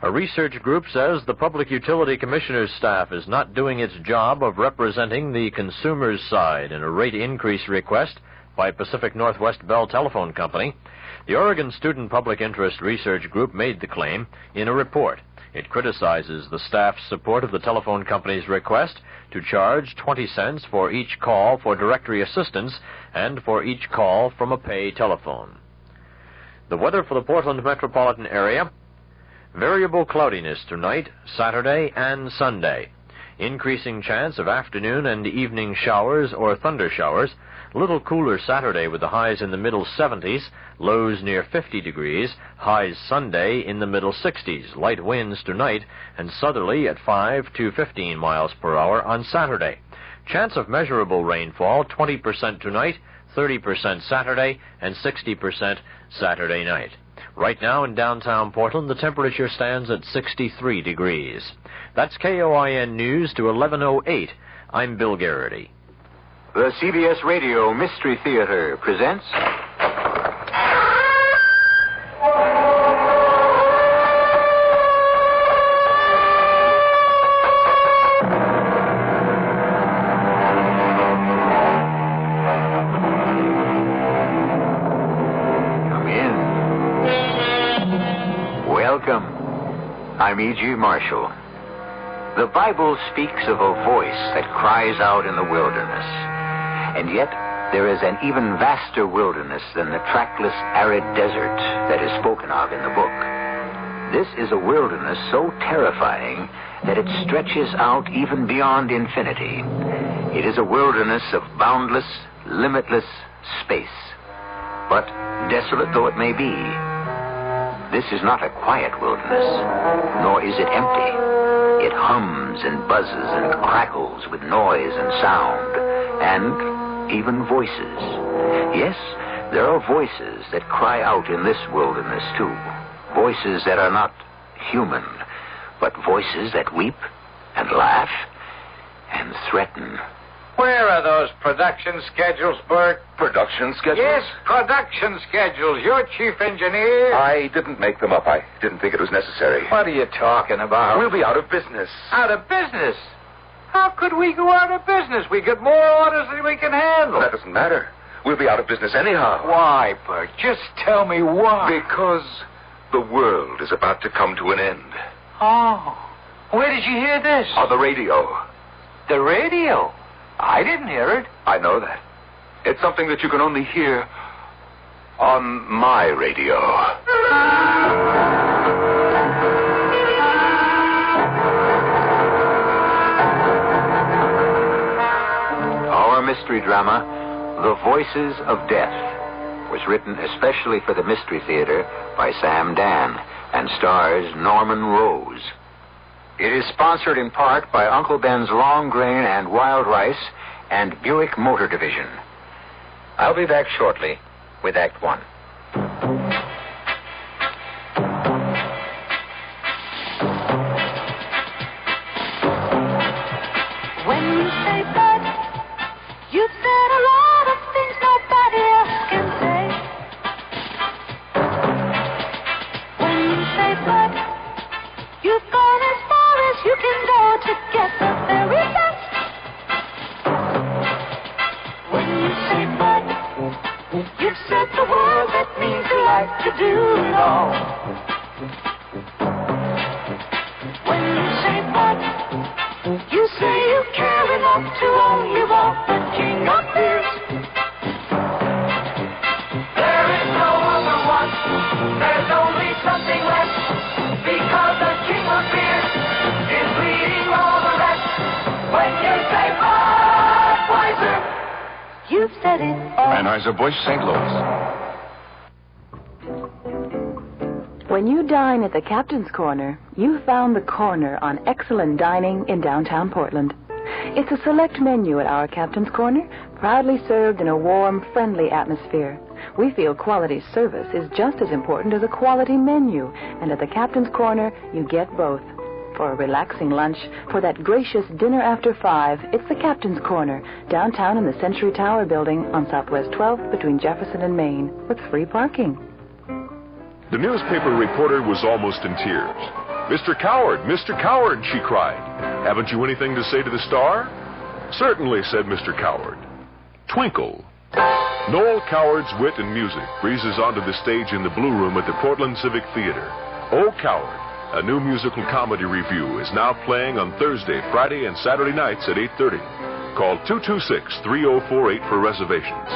A research group says the Public Utility Commissioner's staff is not doing its job of representing the consumer's side in a rate increase request by Pacific Northwest Bell Telephone Company. The Oregon Student Public Interest Research Group made the claim in a report. It criticizes the staff's support of the telephone company's request to charge 20 cents for each call for directory assistance and for each call from a pay telephone. The weather for the Portland metropolitan area: variable cloudiness tonight, Saturday, and Sunday. Increasing chance of afternoon and evening showers or thunder showers. Little cooler Saturday with the highs in the middle 70s, lows near 50 degrees, highs Sunday in the middle 60s, light winds tonight, and southerly at 5 to 15 miles per hour on Saturday. Chance of measurable rainfall, 20% tonight, 30% Saturday, and 60% Saturday night. Right now in downtown Portland, the temperature stands at 63 degrees. That's KOIN News to 11:08. I'm Bill Garrity. The CBS Radio Mystery Theater presents... Come in. Welcome. I'm E.G. Marshall. The Bible speaks of a voice that cries out in the wilderness. And yet, there is an even vaster wilderness than the trackless, arid desert that is spoken of in the book. This is a wilderness so terrifying that it stretches out even beyond infinity. It is a wilderness of boundless, limitless space. But, desolate though it may be, this is not a quiet wilderness, nor is it empty. It hums and buzzes and crackles with noise and sound, and even voices. Yes, there are voices that cry out in this wilderness, too. Voices that are not human, but voices that weep and laugh and threaten. Where are those production schedules, Bert? Production schedules? Yes, production schedules. You're chief engineer. I didn't make them up. I didn't think it was necessary. What are you talking about? We'll be out of business. Out of business? How could we go out of business? We get more orders than we can handle. That doesn't matter. We'll be out of business anyhow. Why, Bert? Just tell me why. Because the world is about to come to an end. Oh. Where did you hear this? On the radio. The radio? I didn't hear it. I know that. It's something that you can only hear on my radio. Our mystery drama, The Voices of Death, was written especially for the Mystery Theater by Sam Dan and stars Norman Rose. It is sponsored in part by Uncle Ben's Long Grain and Wild Rice and Buick Motor Division. I'll be back shortly with Act One. When you say bud, you've said a lot of things nobody else can say. When you say bud, you've gone as far as you can go to get the very best. When you say bud, you've said the word that means you like to do it all. When you say bud, you say you care enough to only want the king of beers. There is no other one, there's only something left, because the king of beers is leading all the rest. When you say Budweiser, you've said it all. Anheuser-Busch, St. Louis. When you dine at the Captain's Corner, you've found the corner on excellent dining in downtown Portland. It's a select menu at our Captain's Corner, proudly served in a warm, friendly atmosphere. We feel quality service is just as important as a quality menu, and at the Captain's Corner, you get both. For a relaxing lunch, for that gracious dinner after 5, it's the Captain's Corner, downtown in the Century Tower building on Southwest 12th between Jefferson and Main, with free parking. The newspaper reporter was almost in tears. Mr. Coward, she cried. Haven't you anything to say to the star? Certainly, said Mr. Coward. Twinkle. Noel Coward's wit and music breezes onto the stage in the Blue Room at the Portland Civic Theater. Oh, Coward, a new musical comedy review, is now playing on Thursday, Friday, and Saturday nights at 8:30. Call 226-3048 for reservations.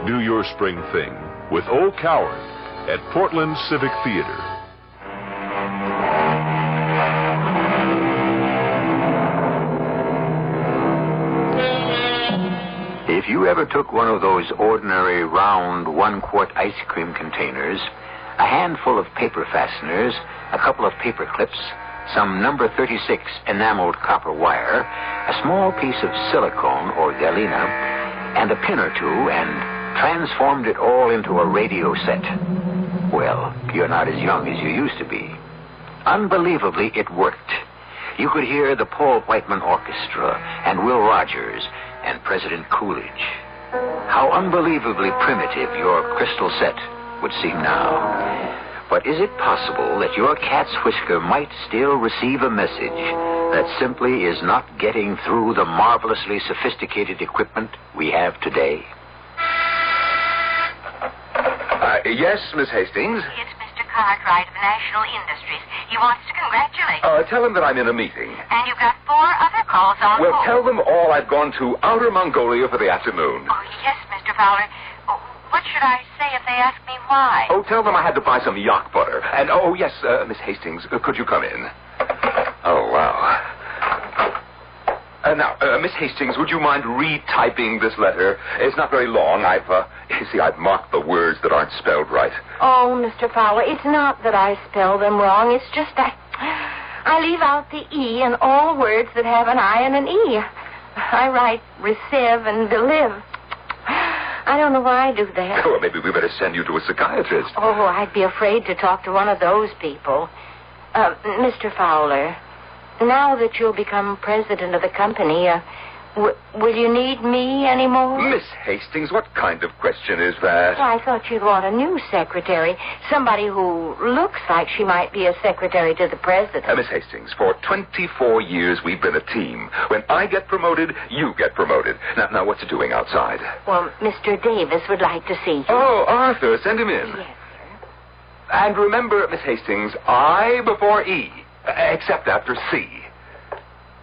Do your spring thing with Oh, Coward at Portland Civic Theater. If you ever took one of those ordinary round 1-quart ice cream containers, a handful of paper fasteners, a couple of paper clips, some number 36 enameled copper wire, a small piece of silicone or galena, and a pin or two, and transformed it all into a radio set, well, you're not as young as you used to be. Unbelievably, it worked. You could hear the Paul Whiteman Orchestra and Will Rogers and President Coolidge. How unbelievably primitive your crystal set would seem now. But is it possible that your cat's whisker might still receive a message that simply is not getting through the marvelously sophisticated equipment we have today? Yes, Miss Hastings? It's Mr. Cartwright of National Industries. He wants to congratulate you. Tell him that I'm in a meeting. And you've got 4 other calls on Well, hold. tell them all I've gone to Outer Mongolia for the afternoon. Oh, yes, Mr. Fowler. Oh, what should I say if they ask me why? Oh, tell them I had to buy some yak butter. And, yes, Miss Hastings, could you come in? Oh, wow. Now, Miss Hastings, would you mind retyping this letter? It's not very long. I've marked the words that aren't spelled right. Oh, Mr. Fowler, it's not that I spell them wrong. It's just I leave out the E in all words that have an I and an E. I write receive and believe. I don't know why I do that. Well, maybe we better send you to a psychiatrist. Oh, I'd be afraid to talk to one of those people. Mr. Fowler, now that you'll become president of the company, will you need me anymore? Miss Hastings, what kind of question is that? Well, I thought you'd want a new secretary. Somebody who looks like she might be a secretary to the president. Miss Hastings, for 24 years we've been a team. When I get promoted, you get promoted. Now what's it doing outside? Well, Mr. Davis would like to see you. Oh, Arthur, send him in. Yes, sir. And remember, Miss Hastings, I before E, except after C.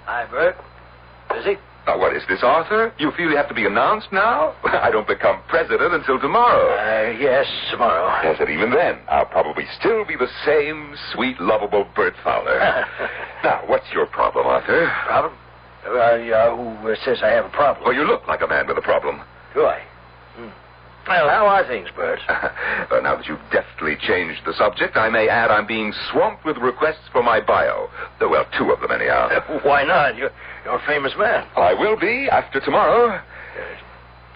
Hi, Bert. Busy? Now, what is this, Arthur? You feel you have to be announced now? I don't become president until tomorrow. Yes, tomorrow. Yes, and even then, I'll probably still be the same sweet, lovable Bert Fowler. Now, what's your problem, Arthur? Problem? Who says I have a problem? Well, you look like a man with a problem. Do I? Well, how are things, Bert? Now that you've deftly changed the subject, I may add I'm being swamped with requests for my bio. Well, 2 of them, anyhow. Why not? You're a famous man. I will be after tomorrow.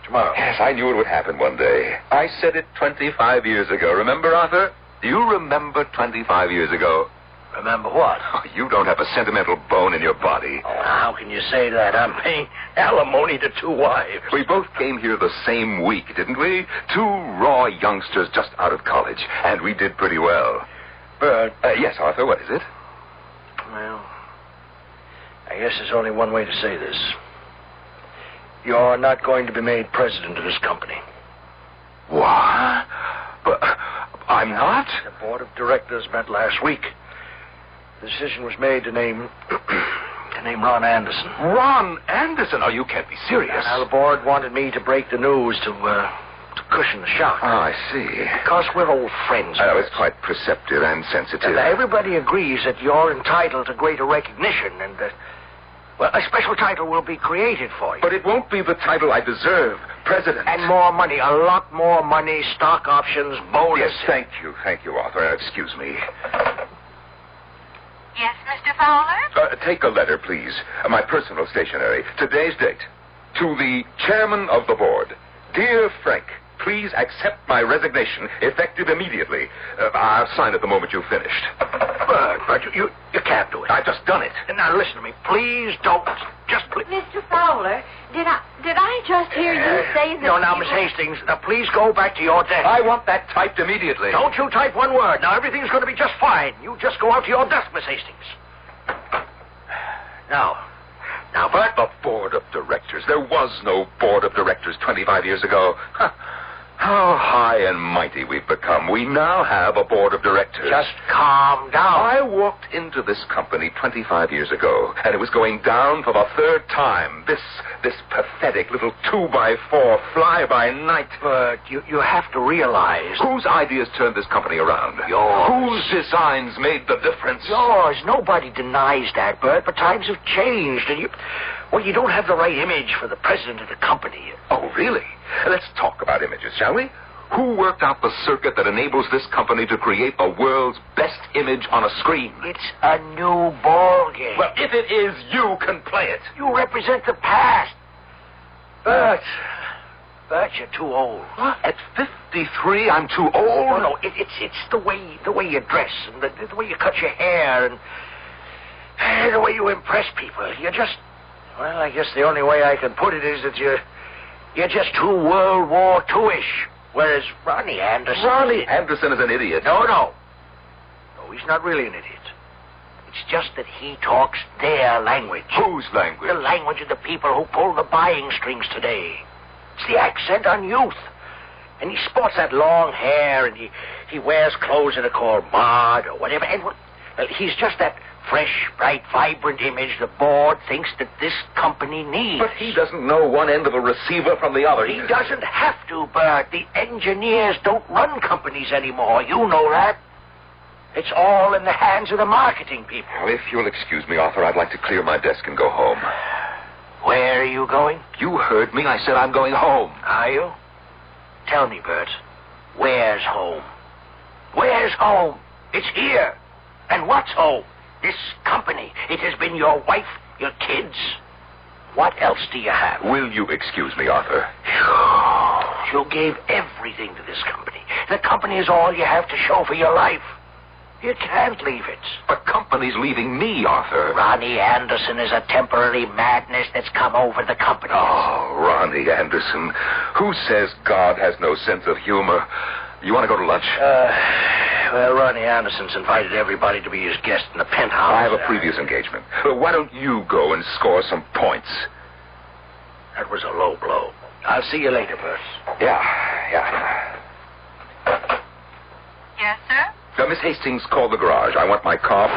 Tomorrow? Yes, I knew it would happen one day. I said it 25 years ago. Remember, Arthur? Do you remember 25 years ago? Remember what? Oh, you don't have a sentimental bone in your body. Oh, how can you say that? I'm paying alimony to 2 wives. We both came here the same week, didn't we? 2 raw youngsters just out of college, and we did pretty well. Bert. Yes, Arthur, what is it? Well, I guess there's only one way to say this. You're not going to be made president of this company. What? But I'm not? The board of directors met last week. The decision was made to name Ron Anderson. Ron Anderson? Oh, you can't be serious. Now, the board wanted me to break the news to cushion the shock. Oh, I see. Because we're old friends. It's quite perceptive and sensitive. Everybody agrees that you're entitled to greater recognition and that, well, a special title will be created for you. But it won't be the title I deserve. President. And more money, a lot more money, stock options, bonuses. Yes, thank you, Arthur. Excuse me. Yes, Mr. Fowler? Take a letter, please. My personal stationery. Today's date. To the chairman of the board. Dear Frank, please accept my resignation, effective immediately. I'll sign it the moment you've finished. But you can't do it. I've just done it. Now, listen to me. Please don't. Just please. Mr. Fowler, did I just hear you say that... No, now, Miss Hastings, please go back to your desk. I want that typed immediately. Don't you type one word. Now, everything's going to be just fine. You just go out to your desk, Miss Hastings. Now, Bert. The board of directors. There was no board of directors 25 years ago. Huh. How high and mighty we've become. We now have a board of directors. Just calm down. I walked into this company 25 years ago, and it was going down for the 3rd time. This pathetic little 2x4 fly-by-night. But you have to realize... Whose ideas turned this company around? Yours. Whose designs made the difference? Yours. Nobody denies that, Bert, but times have changed, and you don't have the right image for the president of the company. Oh, really? Let's talk about images, shall we? Who worked out the circuit that enables this company to create the world's best image on a screen? It's a new ball game. Well, if it is, you can play it. You represent the past. Bert, you're too old. What? At 53, I'm too old? No, it's the way you dress and the way you cut your hair and the way you impress people. You're just... Well, I guess the only way I can put it is that you're just too World War II-ish. Whereas Ronnie Anderson... Ronnie Anderson is an idiot. No, he's not really an idiot. It's just that he talks their language. Whose language? The language of the people who pull the buying strings today. It's the accent on youth. And he sports that long hair, and he wears clothes that are called mod or whatever. And well, he's just that fresh, bright, vibrant image the board thinks that this company needs. But he doesn't know one end of a receiver from the other. He doesn't have to, Bert. The engineers don't run companies anymore. You know that. It's all in the hands of the marketing people. Well, if you'll excuse me, Arthur, I'd like to clear my desk and go home. Where are you going? You heard me. I said I'm going home. Are you? Tell me, Bert. Where's home? Where's home? It's here. And what's home? This company. It has been your wife, your kids. What else do you have? Will you excuse me, Arthur? You gave everything to this company. The company is all you have to show for your life. You can't leave it. The company's leaving me, Arthur. Ronnie Anderson is a temporary madness that's come over the company. Oh, Ronnie Anderson. Who says God has no sense of humor? You want to go to lunch? Well, Ronnie Anderson's invited everybody to be his guest in the penthouse. I have a previous engagement. Why don't you go and score some points? That was a low blow. I'll see you later, Bert. Yeah. Yes, sir? Miss Hastings, call the garage. I want my car.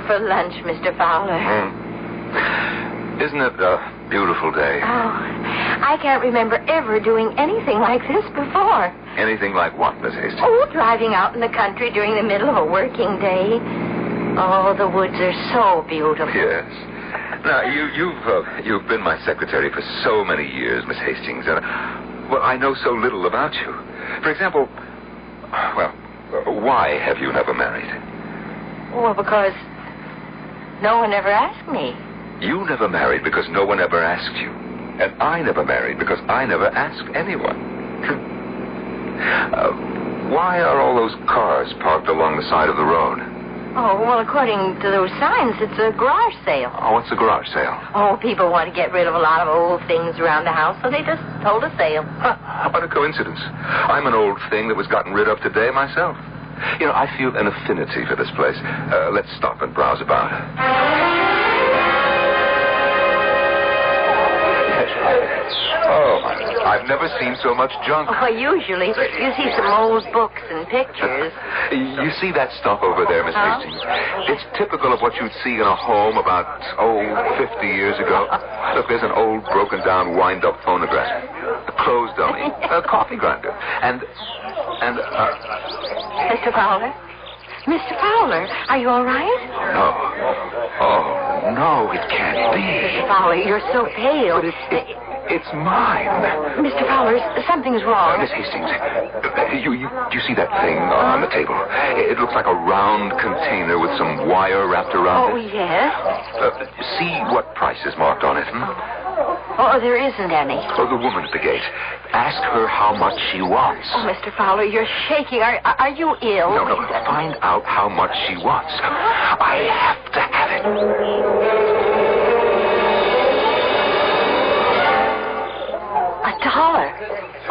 do for lunch, Mr. Fowler? Isn't it a beautiful day? Oh, I can't remember ever doing anything like this before. Anything like what, Miss Hastings? Oh, driving out in the country during the middle of a working day. Oh, the woods are so beautiful. Yes. Now, you've been my secretary for so many years, Miss Hastings, and, well, I know so little about you. For example, why have you never married? Well, because no one ever asked me. You never married because no one ever asked you. And I never married because I never asked anyone. Why are all those cars parked along the side of the road? Oh, well, according to those signs, it's a garage sale. Oh, what's a garage sale? Oh, people want to get rid of a lot of old things around the house, so they just hold a sale. What a coincidence. I'm an old thing that was gotten rid of today myself. You know, I feel an affinity for this place. Let's stop and browse about. Oh, I've never seen so much junk. Oh, usually you see some old books and pictures. You see that stuff over there, Miss Hastings? It's typical of what you'd see in a home about, 50 years ago. Look, there's an old, broken-down, wind-up phonograph, a clothes dummy, a coffee grinder, and Mr. Fowler? Mr. Fowler, are you all right? No. Oh, no, it can't be. Mr. Fowler, you're so pale. But it's mine. Mr. Fowler, something's wrong. Miss Hastings, you see that thing on the table? It looks like a round container with some wire wrapped around it. Oh, yes? See what price is marked on it, Oh, there isn't any. Oh, the woman at the gate. Ask her how much she wants. Oh, Mr. Fowler, you're shaking. Are you ill? No. Find out how much she wants. I have to have it.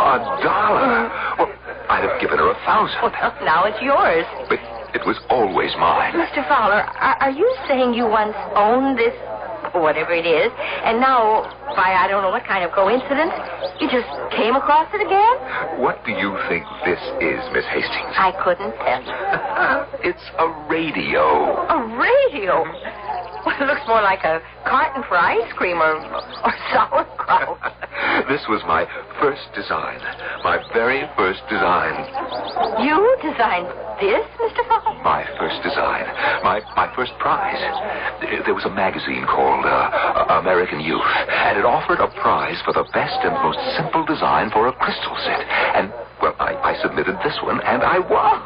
$1. Well, I'd have given her 1,000. Well, now it's yours. But it was always mine. Mr. Fowler, are you saying you once owned this, whatever it is, and now, by I don't know what kind of coincidence, you just came across it again? What do you think this is, Miss Hastings? I couldn't tell you. It's a radio. A radio? Well, it looks more like a carton for ice cream or sauerkraut. This was my first design. My very first design. You designed this, Mr. Fowler? My first design. My first prize. There was a magazine called American Youth, and it offered a prize for the best and most simple design for a crystal set. And, well, I submitted this one, and I won.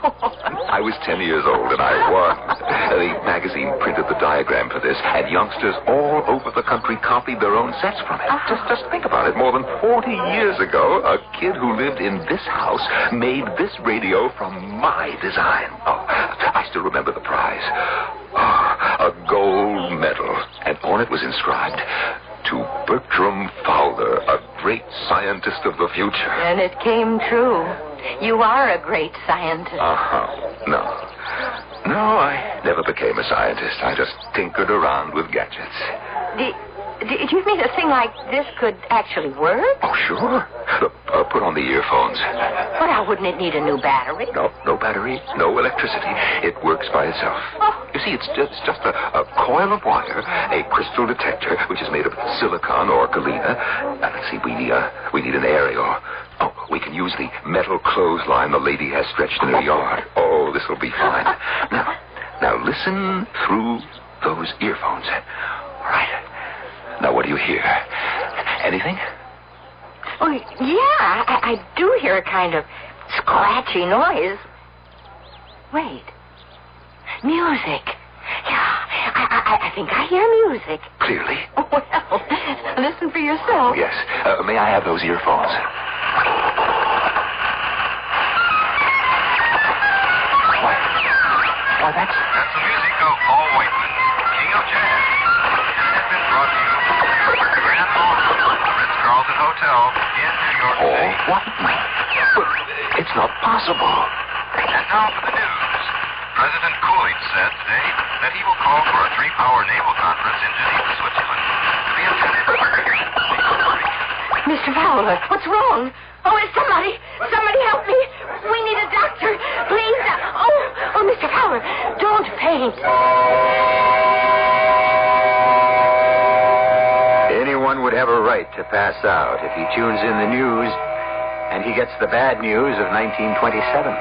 I was 10 years old, and I won. The magazine printed the diagram for this, and youngsters all over the country copied their own sets from it. Just think about it. More than 40 years ago, a kid who lived in this house made this radio from my design. Oh, I still remember the prize. Oh, a gold medal, and on it was inscribed, "To Bertram Fowler, a great scientist of the future." And it came true. You are a great scientist. No, I never became a scientist. I just tinkered around with gadgets. Do you mean a thing like this could actually work? Oh, sure. Look, put on the earphones. But how wouldn't it need a new battery? No battery, no electricity. It works by itself. Oh. You see, it's just a coil of wire, a crystal detector, which is made of silicon or galena. Let's see, we need an aerial. Oh, we can use the metal clothesline the lady has stretched in her yard. Oh, this will be fine. Now listen through those earphones. All right. Now, what do you hear? Anything? Oh, yeah, I do hear a kind of scratchy noise. Wait. Music. Yeah, I think I hear music. Clearly? Well, listen for yourself. Oh, yes. May I have those earphones? Why, that's the music of Paul Whiteman, King of Jazz. Has been brought to you from the Grand Hall, Ritz-Carlton Hotel in New York City. Whiteman? But it's not possible. And now for the news. President Coolidge said today that he will call for a 3-hour naval conference in Geneva, Switzerland, to be attended by Mr. Fowler, what's wrong? Oh, somebody help me. We need a doctor. Please. Oh, Mr. Fowler, don't faint. Anyone would have a right to pass out if he tunes in the news and he gets the bad news of 1927.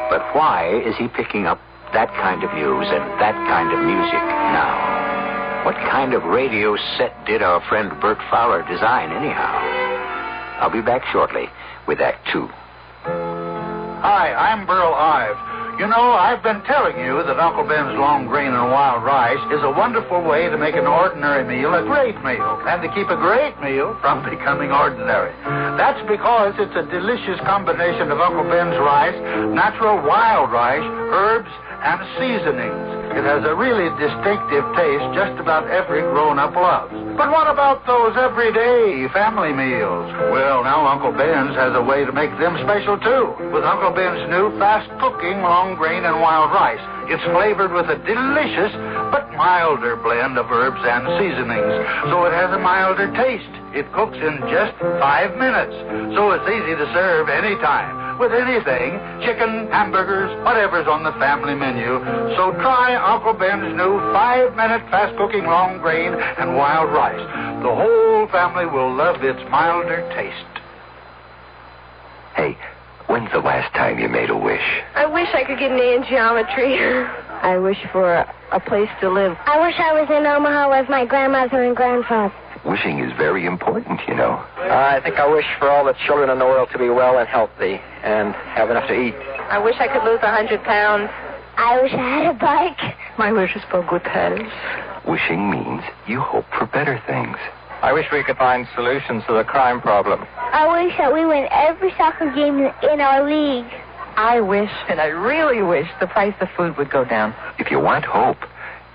But why is he picking up that kind of news and that kind of music now? What kind of radio set did our friend Bert Fowler design anyhow? I'll be back shortly with Act 2. Hi, I'm Burl Ive. You know, I've been telling you that Uncle Ben's long grain and wild rice is a wonderful way to make an ordinary meal a great meal, and to keep a great meal from becoming ordinary. That's because it's a delicious combination of Uncle Ben's rice, natural wild rice, herbs, and seasonings. It has a really distinctive taste just about every grown-up loves. But what about those everyday family meals? Well, now Uncle Ben's has a way to make them special, too, with Uncle Ben's new fast-cooking long grain and wild rice. It's flavored with a delicious but milder blend of herbs and seasonings, so it has a milder taste. It cooks in just 5 minutes, so it's easy to serve anytime. With anything, chicken, hamburgers, whatever's on the family menu. So try Uncle Ben's new 5-minute fast-cooking long grain and wild rice. The whole family will love its milder taste. Hey, when's the last time you made a wish? I wish I could get an A in geometry. I wish for a place to live. I wish I was in Omaha with my grandmother and grandfather. Wishing is very important, you know. I think I wish for all the children in the world to be well and healthy and have enough to eat. I wish I could lose 100 pounds. I wish I had a bike. My wish is for good health. Wishing means you hope for better things. I wish we could find solutions to the crime problem. I wish that we win every soccer game in our league. I wish, and I really wish, the price of food would go down. If you want hope,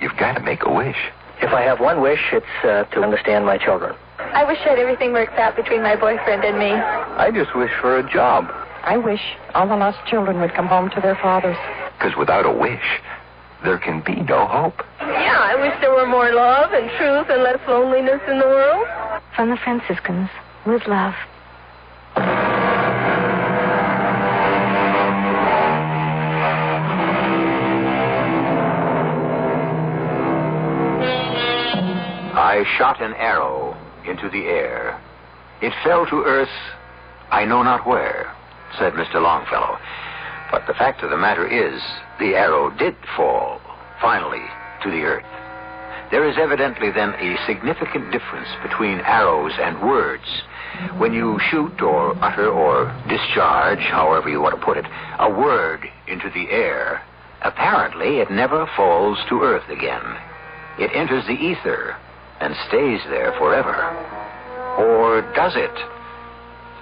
you've got to make a wish. If I have one wish, it's to understand my children. I wish that everything works out between my boyfriend and me. I just wish for a job. I wish all the lost children would come home to their fathers. Because without a wish, there can be no hope. Yeah, I wish there were more love and truth and less loneliness in the world. From the Franciscans, with love. I shot an arrow into the air. It fell to earth, I know not where, said Mr. Longfellow. But the fact of the matter is, the arrow did fall, finally, to the earth. There is evidently then a significant difference between arrows and words. When you shoot or utter or discharge, however you want to put it, a word into the air, apparently it never falls to earth again. It enters the ether and stays there forever. Or does it?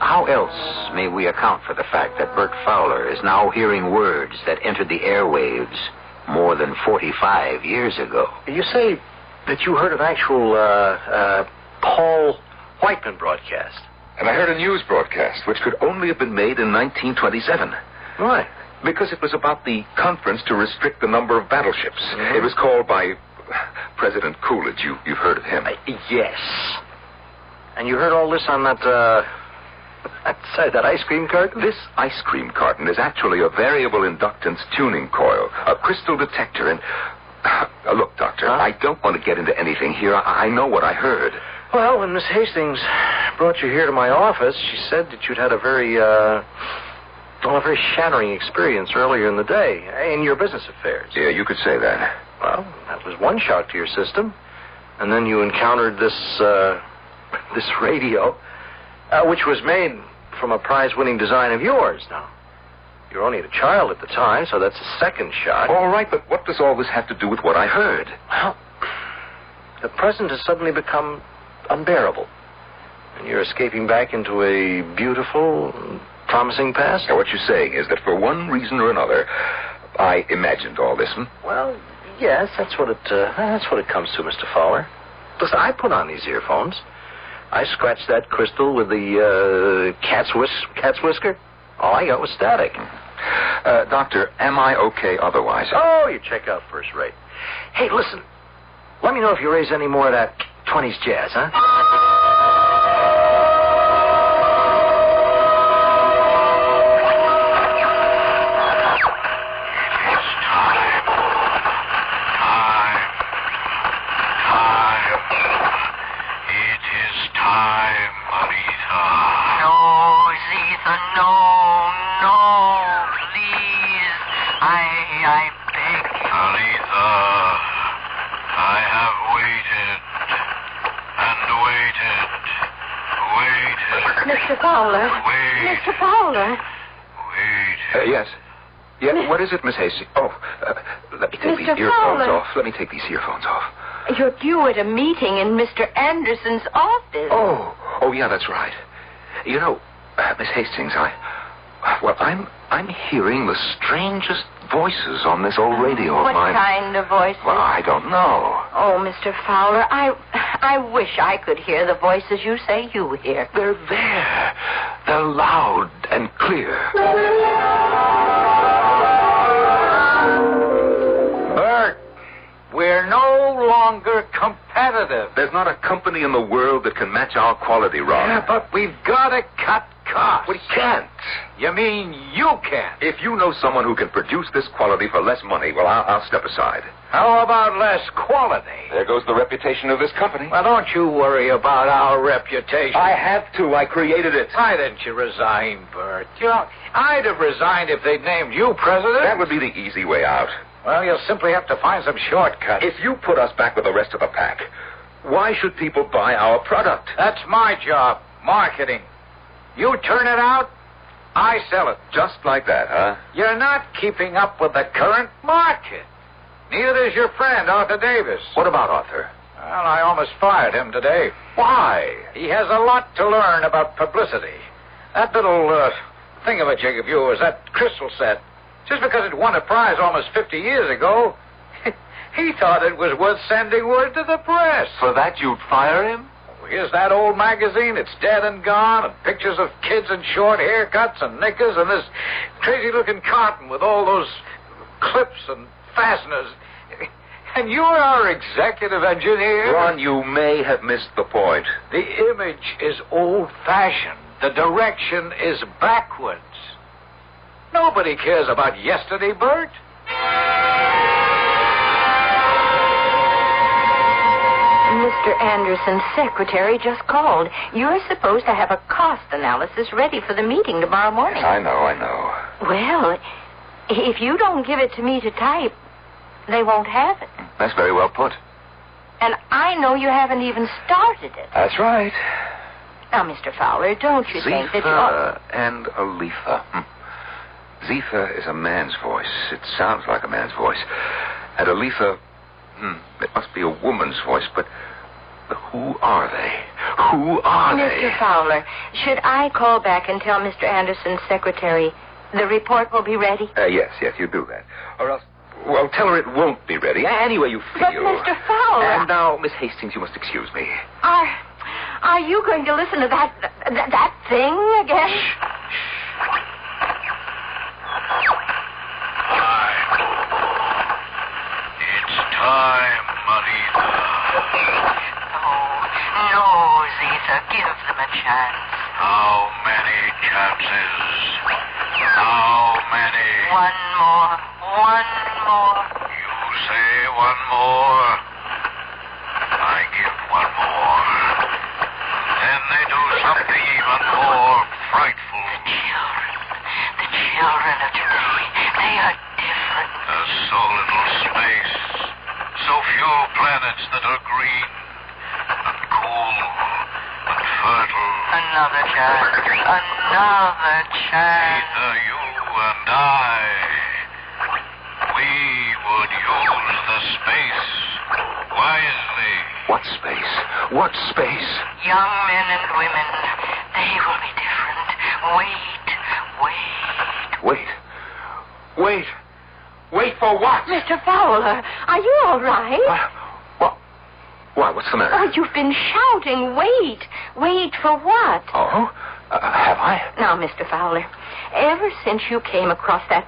How else may we account for the fact that Bert Fowler is now hearing words that entered the airwaves more than 45 years ago? You say that you heard an actual Paul Whiteman broadcast. And I heard a news broadcast, which could only have been made in 1927. Why? Because it was about the conference to restrict the number of battleships. Mm-hmm. It was called by President Coolidge. You've heard of him. Yes. And you heard all this on that ice cream carton? This ice cream carton is actually a variable inductance tuning coil, a crystal detector, and... look, Doctor, I don't want to get into anything here. I know what I heard. Well, when Miss Hastings brought you here to my office, she said that you'd had a very shattering experience earlier in the day in your business affairs. Yeah, you could say that. Well, that was one shock to your system. And then you encountered this radio, which was made from a prize-winning design of yours. Now, you were only a child at the time, so that's a second shock. All right, but what does all this have to do with what I heard? Well, the present has suddenly become unbearable. And you're escaping back into a beautiful, promising past? Now, what you're saying is that for one reason or another, I imagined all this, Well, yes, that's what it comes to, Mr. Fowler. Listen, I put on these earphones. I scratched that crystal with the cat's whisker. All I got was static. Doctor, am I okay otherwise? Oh, you check out first rate. Hey, listen. Let me know if you raise any more of that 20s jazz, huh? It is time, Aretha. No, Zitha, no, please. I beg you. Aretha, I have waited and waited. Mr. Fowler. Wait. Mr. Fowler. Yes. Yeah, what is it, Miss Hastings? Oh, let me take these Mr. earphones Fowler. off. Let me take these earphones off. You're due at a meeting in Mr. Anderson's office. Oh, yeah, that's right. You know, Miss Hastings, I'm hearing the strangest voices on this old radio of What mine. kind of voices? Well, I don't know. Oh, Mr. Fowler, I wish I could hear the voices you say you hear. They're there. They're loud and clear. Bert, we're no longer competitive. There's not a company in the world that can match our quality, Ron. Yeah, but we've got to cut costs. We can't. You mean you can't? If you know someone who can produce this quality for less money, well, I'll step aside. How about less quality? There goes the reputation of this company. Well, don't you worry about our reputation. I have to. I created it. Why didn't you resign, Bert? You know, I'd have resigned if they'd named you president. That would be the easy way out. Well, you'll simply have to find some shortcuts. If you put us back with the rest of the pack, why should people buy our product? That's my job, marketing. You turn it out, I sell it. Just like that, huh? You're not keeping up with the current market. Neither is your friend, Arthur Davis. What about Arthur? Well, I almost fired him today. Why? He has a lot to learn about publicity. That little thingamajig of yours, that crystal set, just because it won a prize almost 50 years ago, he thought it was worth sending word to the press. For that you'd fire him? Here's that old magazine. It's dead and gone, and pictures of kids in short haircuts and knickers, and this crazy-looking carton with all those clips and fasteners. And you're our executive engineer. Ron, you may have missed the point. The image is old-fashioned. The direction is backwards. Nobody cares about yesterday, Bert. Mr. Anderson's secretary just called. You're supposed to have a cost analysis ready for the meeting tomorrow morning. I know. Well, if you don't give it to me to type, they won't have it. That's very well put. And I know you haven't even started it. That's right. Now, Mr. Fowler, don't you think that you ought... and Aletha. Zitha is a man's voice. It sounds like a man's voice. And Aletha, it must be a woman's voice, but who are they? Who are they? Mr. Fowler, should I call back and tell Mr. Anderson's secretary the report will be ready? Yes, you do that. Or else, well, tell her it won't be ready. Any way you feel. But, Mr. Fowler... And now, Miss Hastings, you must excuse me. Are you going to listen to that thing again? It's time, Aretha. No, Zitha, give them a chance. How many chances? How many? One more. You say one more. I give one more. Then they do something even more frightful. The children of today, they are different. There's so little space, so few planets that are green and cool and fertile. Another chance. Either you and I, we would use the space wisely. What space? What space? Young men and women, they will be different. Wait for what? Mr. Fowler, are you all right? Why, what's the matter? Oh, you've been shouting, wait. Wait for what? Oh? Have I? Now, Mr. Fowler, ever since you came across that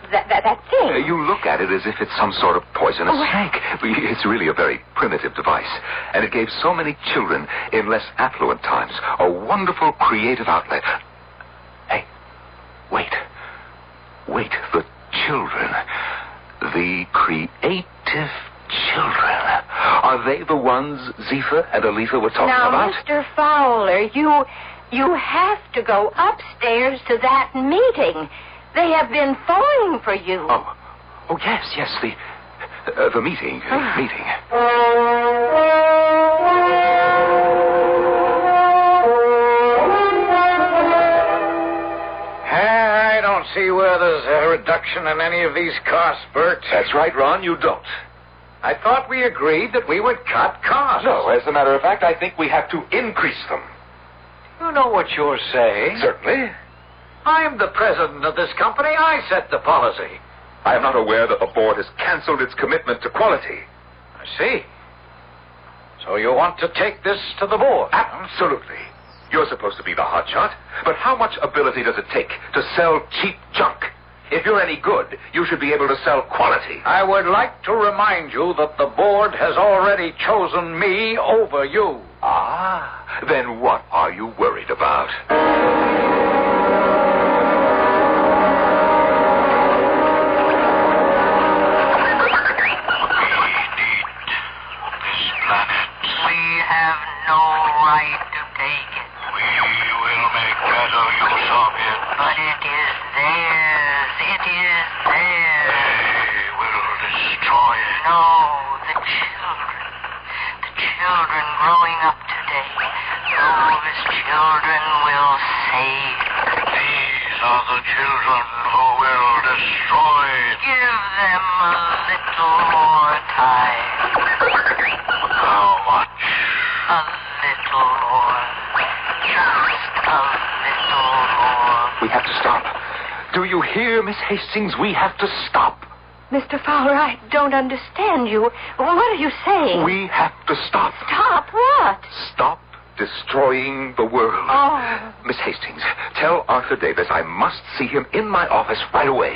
thing... You look at it as if it's some sort of poisonous snake. It's really a very primitive device. And it gave so many children in less affluent times a wonderful creative outlet. Hey, wait. The children. The creative children Are they the ones Zephyr and Aletha were talking now, about? Mr. Fowler, you have to go upstairs to that meeting. They have been phoning for you. Oh, yes, the meeting. Meeting. I don't see where there's a reduction in any of these costs, Bert. That's right, Ron, you don't. I thought we agreed that we would cut costs. No, as a matter of fact, I think we have to increase them. You know what you're saying. Certainly. I'm the president of this company. I set the policy. I am not aware that the board has canceled its commitment to quality. I see. So you want to take this to the board? Absolutely. You're supposed to be the hotshot, but how much ability does it take to sell cheap junk? If you're any good, you should be able to sell quality. I would like to remind you that the board has already chosen me over you. Ah, then what are you worried about? We have to stop. Do you hear, Miss Hastings? We have to stop. Mr. Fowler, I don't understand you. What are you saying? We have to stop. Stop what? Stop destroying the world. Oh. Miss Hastings, tell Arthur Davis I must see him in my office right away.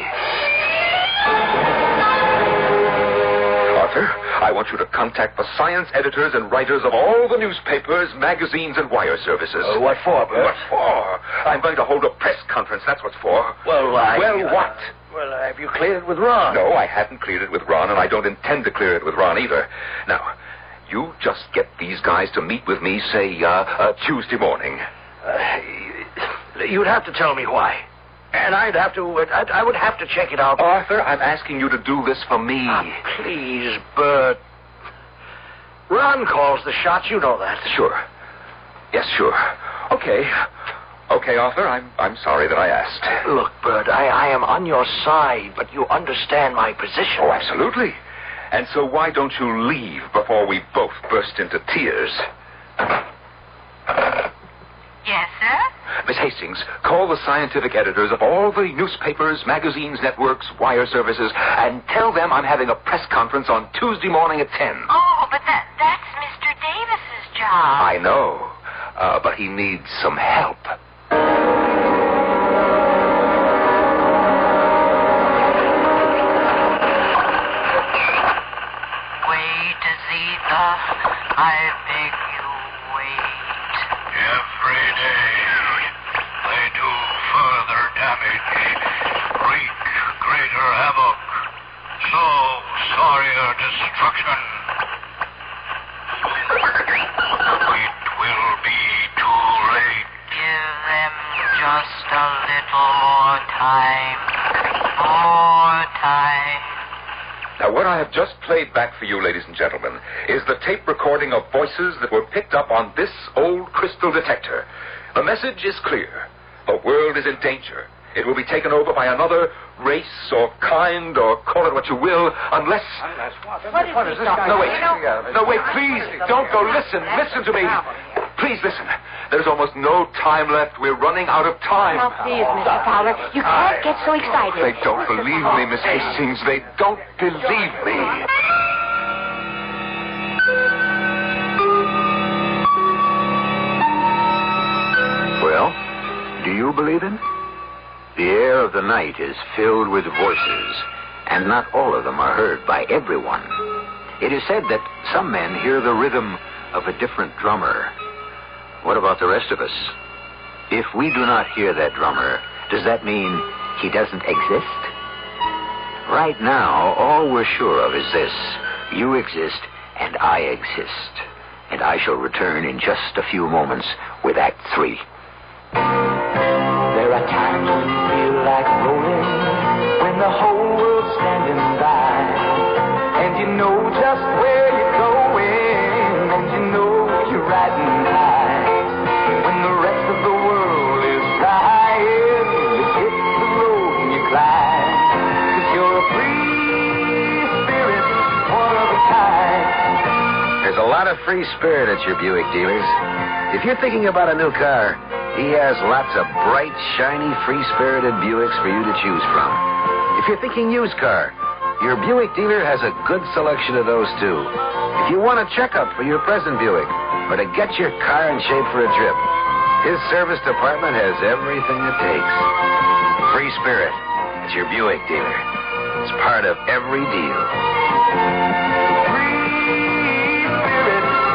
Arthur, I want you to contact the science editors and writers of all the newspapers, magazines, and wire services. What for, Bert? What for? I'm going to hold a press conference, that's what for. Well, what? Well, have you cleared it with Ron? No, I haven't cleared it with Ron, and I don't intend to clear it with Ron either. Now, you just get these guys to meet with me, say, Tuesday morning. You'd have to tell me why. And I would have to check it out. Arthur, I'm asking you to do this for me. Please, Bert. Ron calls the shots, you know that. Sure. Yes, sure. Okay, Arthur, I'm sorry that I asked. Look, Bert, I am on your side, but you understand my position. Oh, absolutely. And so why don't you leave before we both burst into tears? Yes, sir? Miss Hastings, call the scientific editors of all the newspapers, magazines, networks, wire services, and tell them I'm having a press conference on Tuesday morning at 10. Oh, but that's Mr. Davis's job. I know, but he needs some help. Wait, Aletha. I beg you, wait. Every day, they do further damage, wreak greater havoc, sow sorrier destruction. It will be too late. Give them just a little more time. More time. Now, what I have just played back for you, ladies and gentlemen, is the tape recording of voices that were picked up on this old crystal detector. The message is clear. The world is in danger. It will be taken over by another race or kind, or call it what you will, unless... What is this guy? No, wait, please, don't go. Listen to me. Please listen. There's almost no time left. We're running out of time. Now, please, Mr. Fowler, you can't get so excited. They don't believe me, Miss Hastings. They don't believe me. Well, do you believe him? The air of the night is filled with voices, and not all of them are heard by everyone. It is said that some men hear the rhythm of a different drummer. What about the rest of us? If we do not hear that drummer, does that mean he doesn't exist? Right now, all we're sure of is this. You exist, and I exist. And I shall return in just a few moments with Act 3. There are times when you feel like rolling, when the whole world's standing by, and you know just where you're going, and you know you're riding high. When the rest of the world is crying, you hit the road and you climb, 'cause you're a free spirit, one of a kind. There's a lot of free spirit at your Buick dealers. If you're thinking about a new car, he has lots of bright, shiny, free-spirited Buicks for you to choose from. If you're thinking used car, your Buick dealer has a good selection of those, too. If you want a checkup for your present Buick, or to get your car in shape for a trip, his service department has everything it takes. Free spirit at your Buick dealer. It's part of every deal.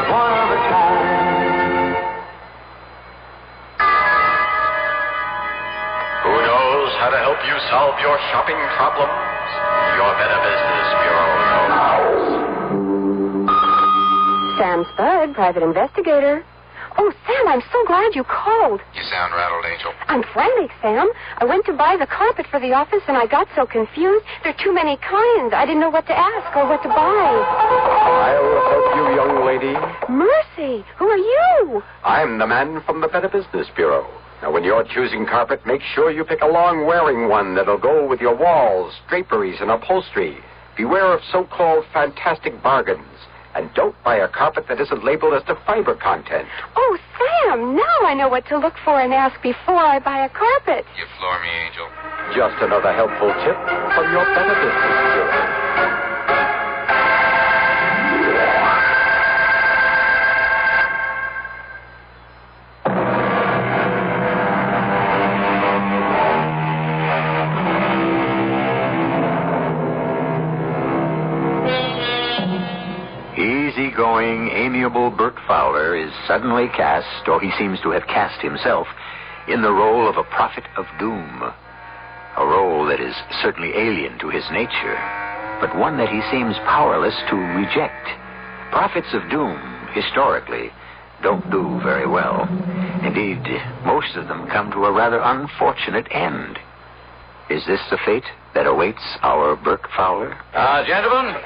One of a kind. Who knows how to help you solve your shopping problems? Your Better Business Bureau knows. Sam Spade, private investigator. Oh, Sam, I'm so glad you called. You sound rattled, Angel. I'm frantic, Sam. I went to buy the carpet for the office, and I got so confused. There are too many kinds. I didn't know what to ask or what to buy. I'll help you, young lady. Mercy, who are you? I'm the man from the Better Business Bureau. Now, when you're choosing carpet, make sure you pick a long-wearing one that'll go with your walls, draperies, and upholstery. Beware of so-called fantastic bargains. And don't buy a carpet that isn't labeled as to fiber content. Oh, Sam, now I know what to look for and ask before I buy a carpet. You floor me, Angel. Just another helpful tip from your Better Business Bureau. Easygoing, amiable Bert Fowler is suddenly cast, or he seems to have cast himself, in the role of a prophet of doom. A role that is certainly alien to his nature, but one that he seems powerless to reject. Prophets of doom, historically, don't do very well. Indeed, most of them come to a rather unfortunate end. Is this the fate that awaits our Bert Fowler? Gentlemen,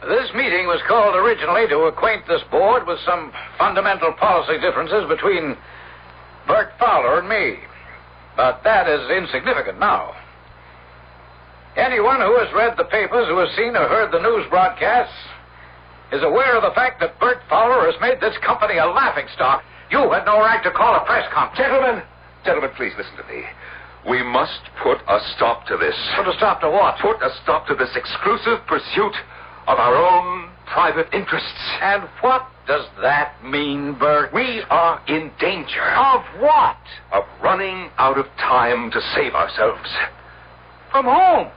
this meeting was called originally to acquaint this board with some fundamental policy differences between Bert Fowler and me. But that is insignificant now. Anyone who has read the papers, who has seen or heard the news broadcasts, is aware of the fact that Bert Fowler has made this company a laughingstock. You had no right to call a press conference. Gentlemen, please listen to me. We must put a stop to this. Put a stop to what? Put a stop to this exclusive pursuit of our own private interests. And what does that mean, Bert? We are in danger. Of what? Of running out of time to save ourselves. From whom?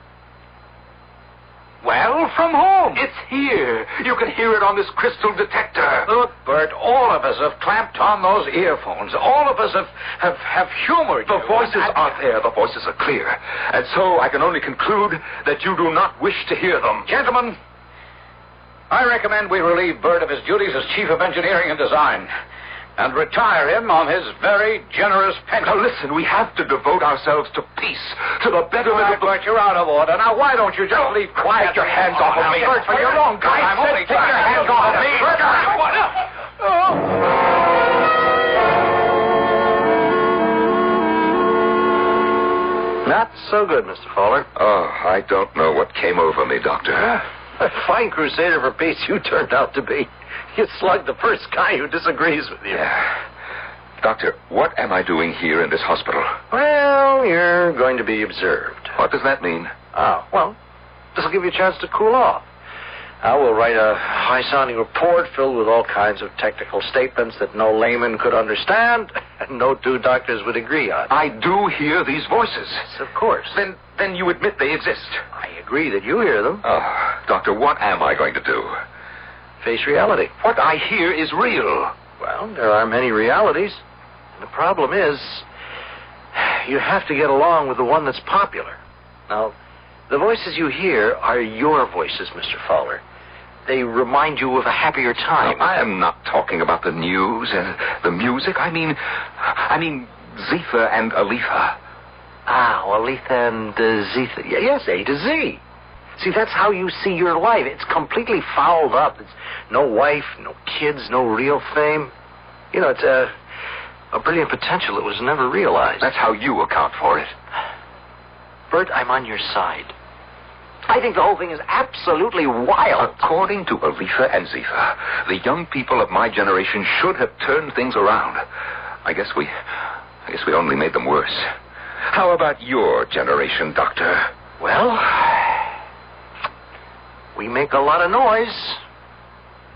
Well, from whom? It's here. You can hear it on this crystal detector. Look, Bert, all of us have clamped on those earphones. All of us have humored The you. voices are there. The voices are clear. And so I can only conclude that you do not wish to hear them. Gentlemen, I recommend we relieve Bert of his duties as Chief of Engineering and Design and retire him on his very generous pension. Now listen, we have to devote ourselves to peace, to the betterment of the... Bert, you're out of order. Now, why don't you just leave quiet? Take your hands off of me. Bert, for your own good. I'm only take your hands off of me. Not so good, Mr. Fowler. Oh, I don't know what came over me, Doctor. A fine crusader for peace you turned out to be. You slugged the first guy who disagrees with you. Yeah. Doctor, what am I doing here in this hospital? Well, you're going to be observed. What does that mean? Well, this will give you a chance to cool off. I will write a high-sounding report filled with all kinds of technical statements that no layman could understand and no two doctors would agree on. I do hear these voices. Yes, of course. Then you admit they exist. I agree that you hear them. Oh, Doctor, what am I going to do? Face reality. What I hear is real. Well, there are many realities. And the problem is, you have to get along with the one that's popular. Now, The voices you hear are your voices, Mr. Fowler. They remind you of a happier time. No, I am not talking about the news and the music. I mean Zephyr and Aletha. Ah, Aletha and Zephyr. Yes, A to Z. See, that's how you see your life. It's completely fouled up. It's no wife, no kids, no real fame. You know, it's a brilliant potential that was never realized. That's how you account for it. Bert, I'm on your side. I think the whole thing is absolutely wild. According to Aletha and Zephyr, the young people of my generation should have turned things around. I guess we only made them worse. How about your generation, Doctor? Well, we make a lot of noise,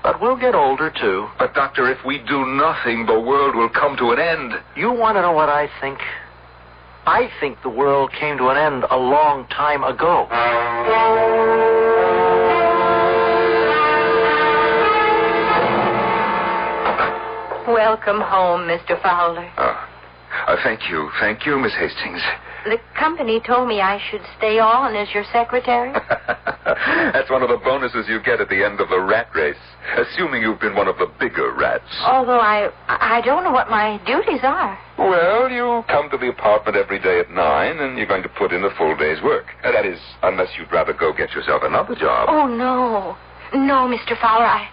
but we'll get older, too. But, Doctor, if we do nothing, the world will come to an end. You want to know what I think? I think the world came to an end a long time ago. Welcome home, Mr. Fowler. Thank you, Miss Hastings. The company told me I should stay on as your secretary. That's one of the bonuses you get at the end of the rat race, assuming you've been one of the bigger rats. Although I don't know what my duties are. Well, you come to the apartment every day at 9, and you're going to put in a full day's work. That is, unless you'd rather go get yourself another job. Oh, no. No, Mr. Fowler,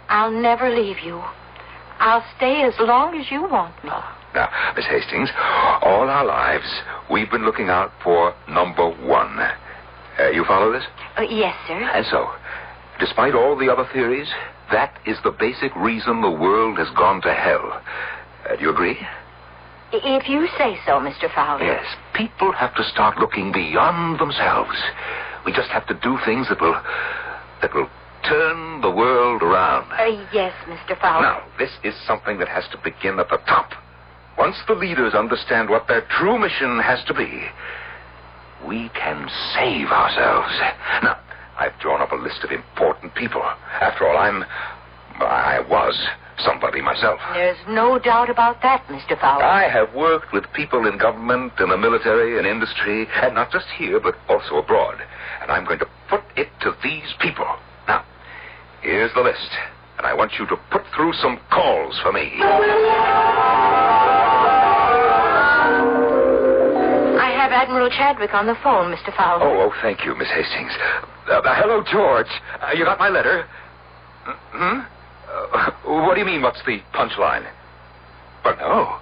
I'll never leave you. I'll stay as long as you want me. Now, Miss Hastings, all our lives, we've been looking out for number one. You follow this? Yes, sir. And so, despite all the other theories, that is the basic reason the world has gone to hell. Do you agree? If you say so, Mr. Fowler. Yes. People have to start looking beyond themselves. We just have to do things that will turn the world around. Yes, Mr. Fowler. Now, this is something that has to begin at the top. Once the leaders understand what their true mission has to be, we can save ourselves. Now, I've drawn up a list of important people. After all, I was somebody myself. There's no doubt about that, Mr. Fowler. I have worked with people in government, in the military, in industry, and not just here, but also abroad. And I'm going to put it to these people. Now, here's the list, and I want you to put through some calls for me. I have Admiral Chadwick on the phone, Mr. Fowler. Oh, thank you, Miss Hastings. Hello, George. You got my letter? What do you mean, what's the punchline? But no.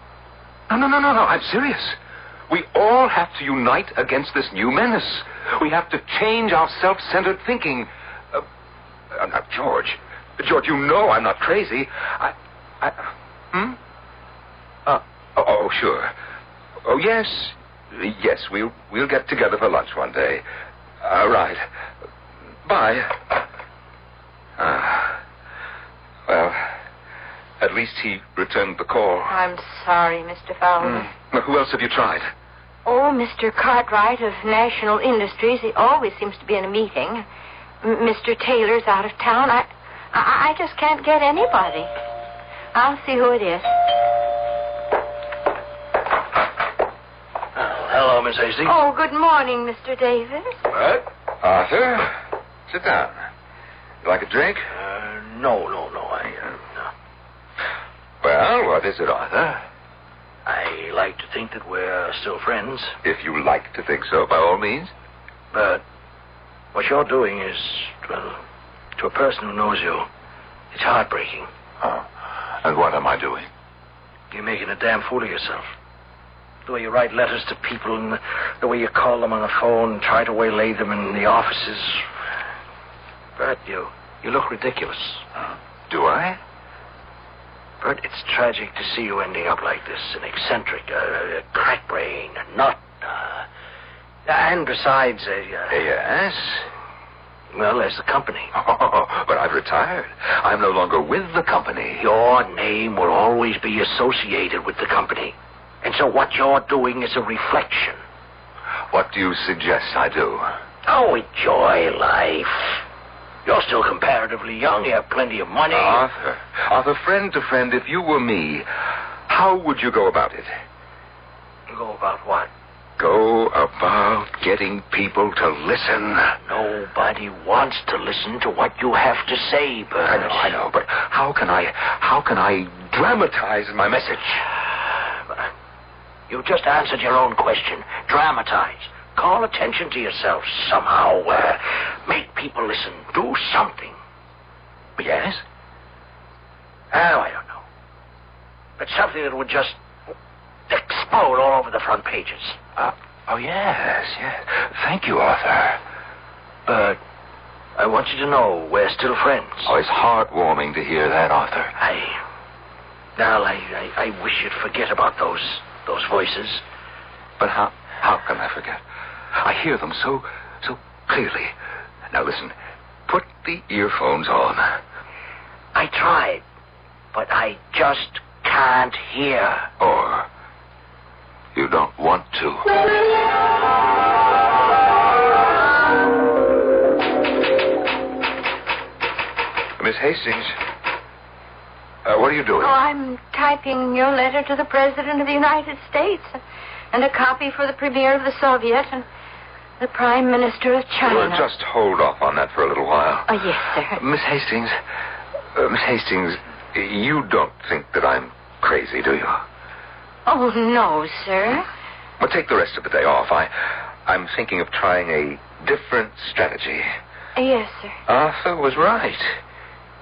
No, I'm serious. We all have to unite against this new menace. We have to change our self-centered thinking. George, you know I'm not crazy. Sure. Oh, yes, we'll get together for lunch one day. Right. Bye. Well, at least he returned the call. I'm sorry, Mr. Fowler. Who else have you tried? Oh, Mr. Cartwright of National Industries. He always seems to be in a meeting. Mr. Taylor's out of town. I just can't get anybody. I'll see who it is. Hello, Miss Hastings. Oh, good morning, Mr. Davis. What? Arthur, sit down. You like a drink? No. Well, what is it, Arthur? I like to think that we're still friends. If you like to think so, by all means. But what you're doing is, well, to a person who knows you, it's heartbreaking. And what am I doing? You're making a damn fool of yourself. The way you write letters to people and the way you call them on the phone and try to waylay them in the offices. Bert, you look ridiculous. Do I? Bert, it's tragic to see you ending up like this, an eccentric, a crack brain, a nut. And besides, Yes? Well, there's the company. But I've retired. I'm no longer with the company. Your name will always be associated with the company. And so what you're doing is a reflection. What do you suggest I do? Oh, enjoy life. You're still comparatively young. You have plenty of money. Arthur, friend to friend, if you were me, how would you go about it? Go about what? go about getting people to listen. Nobody wants to listen to what you have to say, Bert. I know, but how can I dramatize my message? You just answered your own question. Dramatize. Call attention to yourself somehow. Make people listen. Do something. Yes? Oh, I don't know. But something that would just explode all over the front pages. Oh, yes. Thank you, Arthur. But I want you to know we're still friends. Oh, it's heartwarming to hear that, Arthur. I wish you'd forget about those voices. But how can I forget? I hear them so clearly. Now listen, put the earphones on. I tried, but I just can't hear. Or you don't want to. Miss Hastings, what are you doing? Oh, I'm typing your letter to the President of the United States and a copy for the Premier of the Soviet and the Prime Minister of China. Well, just hold off on that for a little while. Oh, yes, sir. Miss Hastings, you don't think that I'm crazy, do you? Oh, no, sir. Well, take the rest of the day off. I'm thinking of trying a different strategy. Yes, sir. Arthur was right.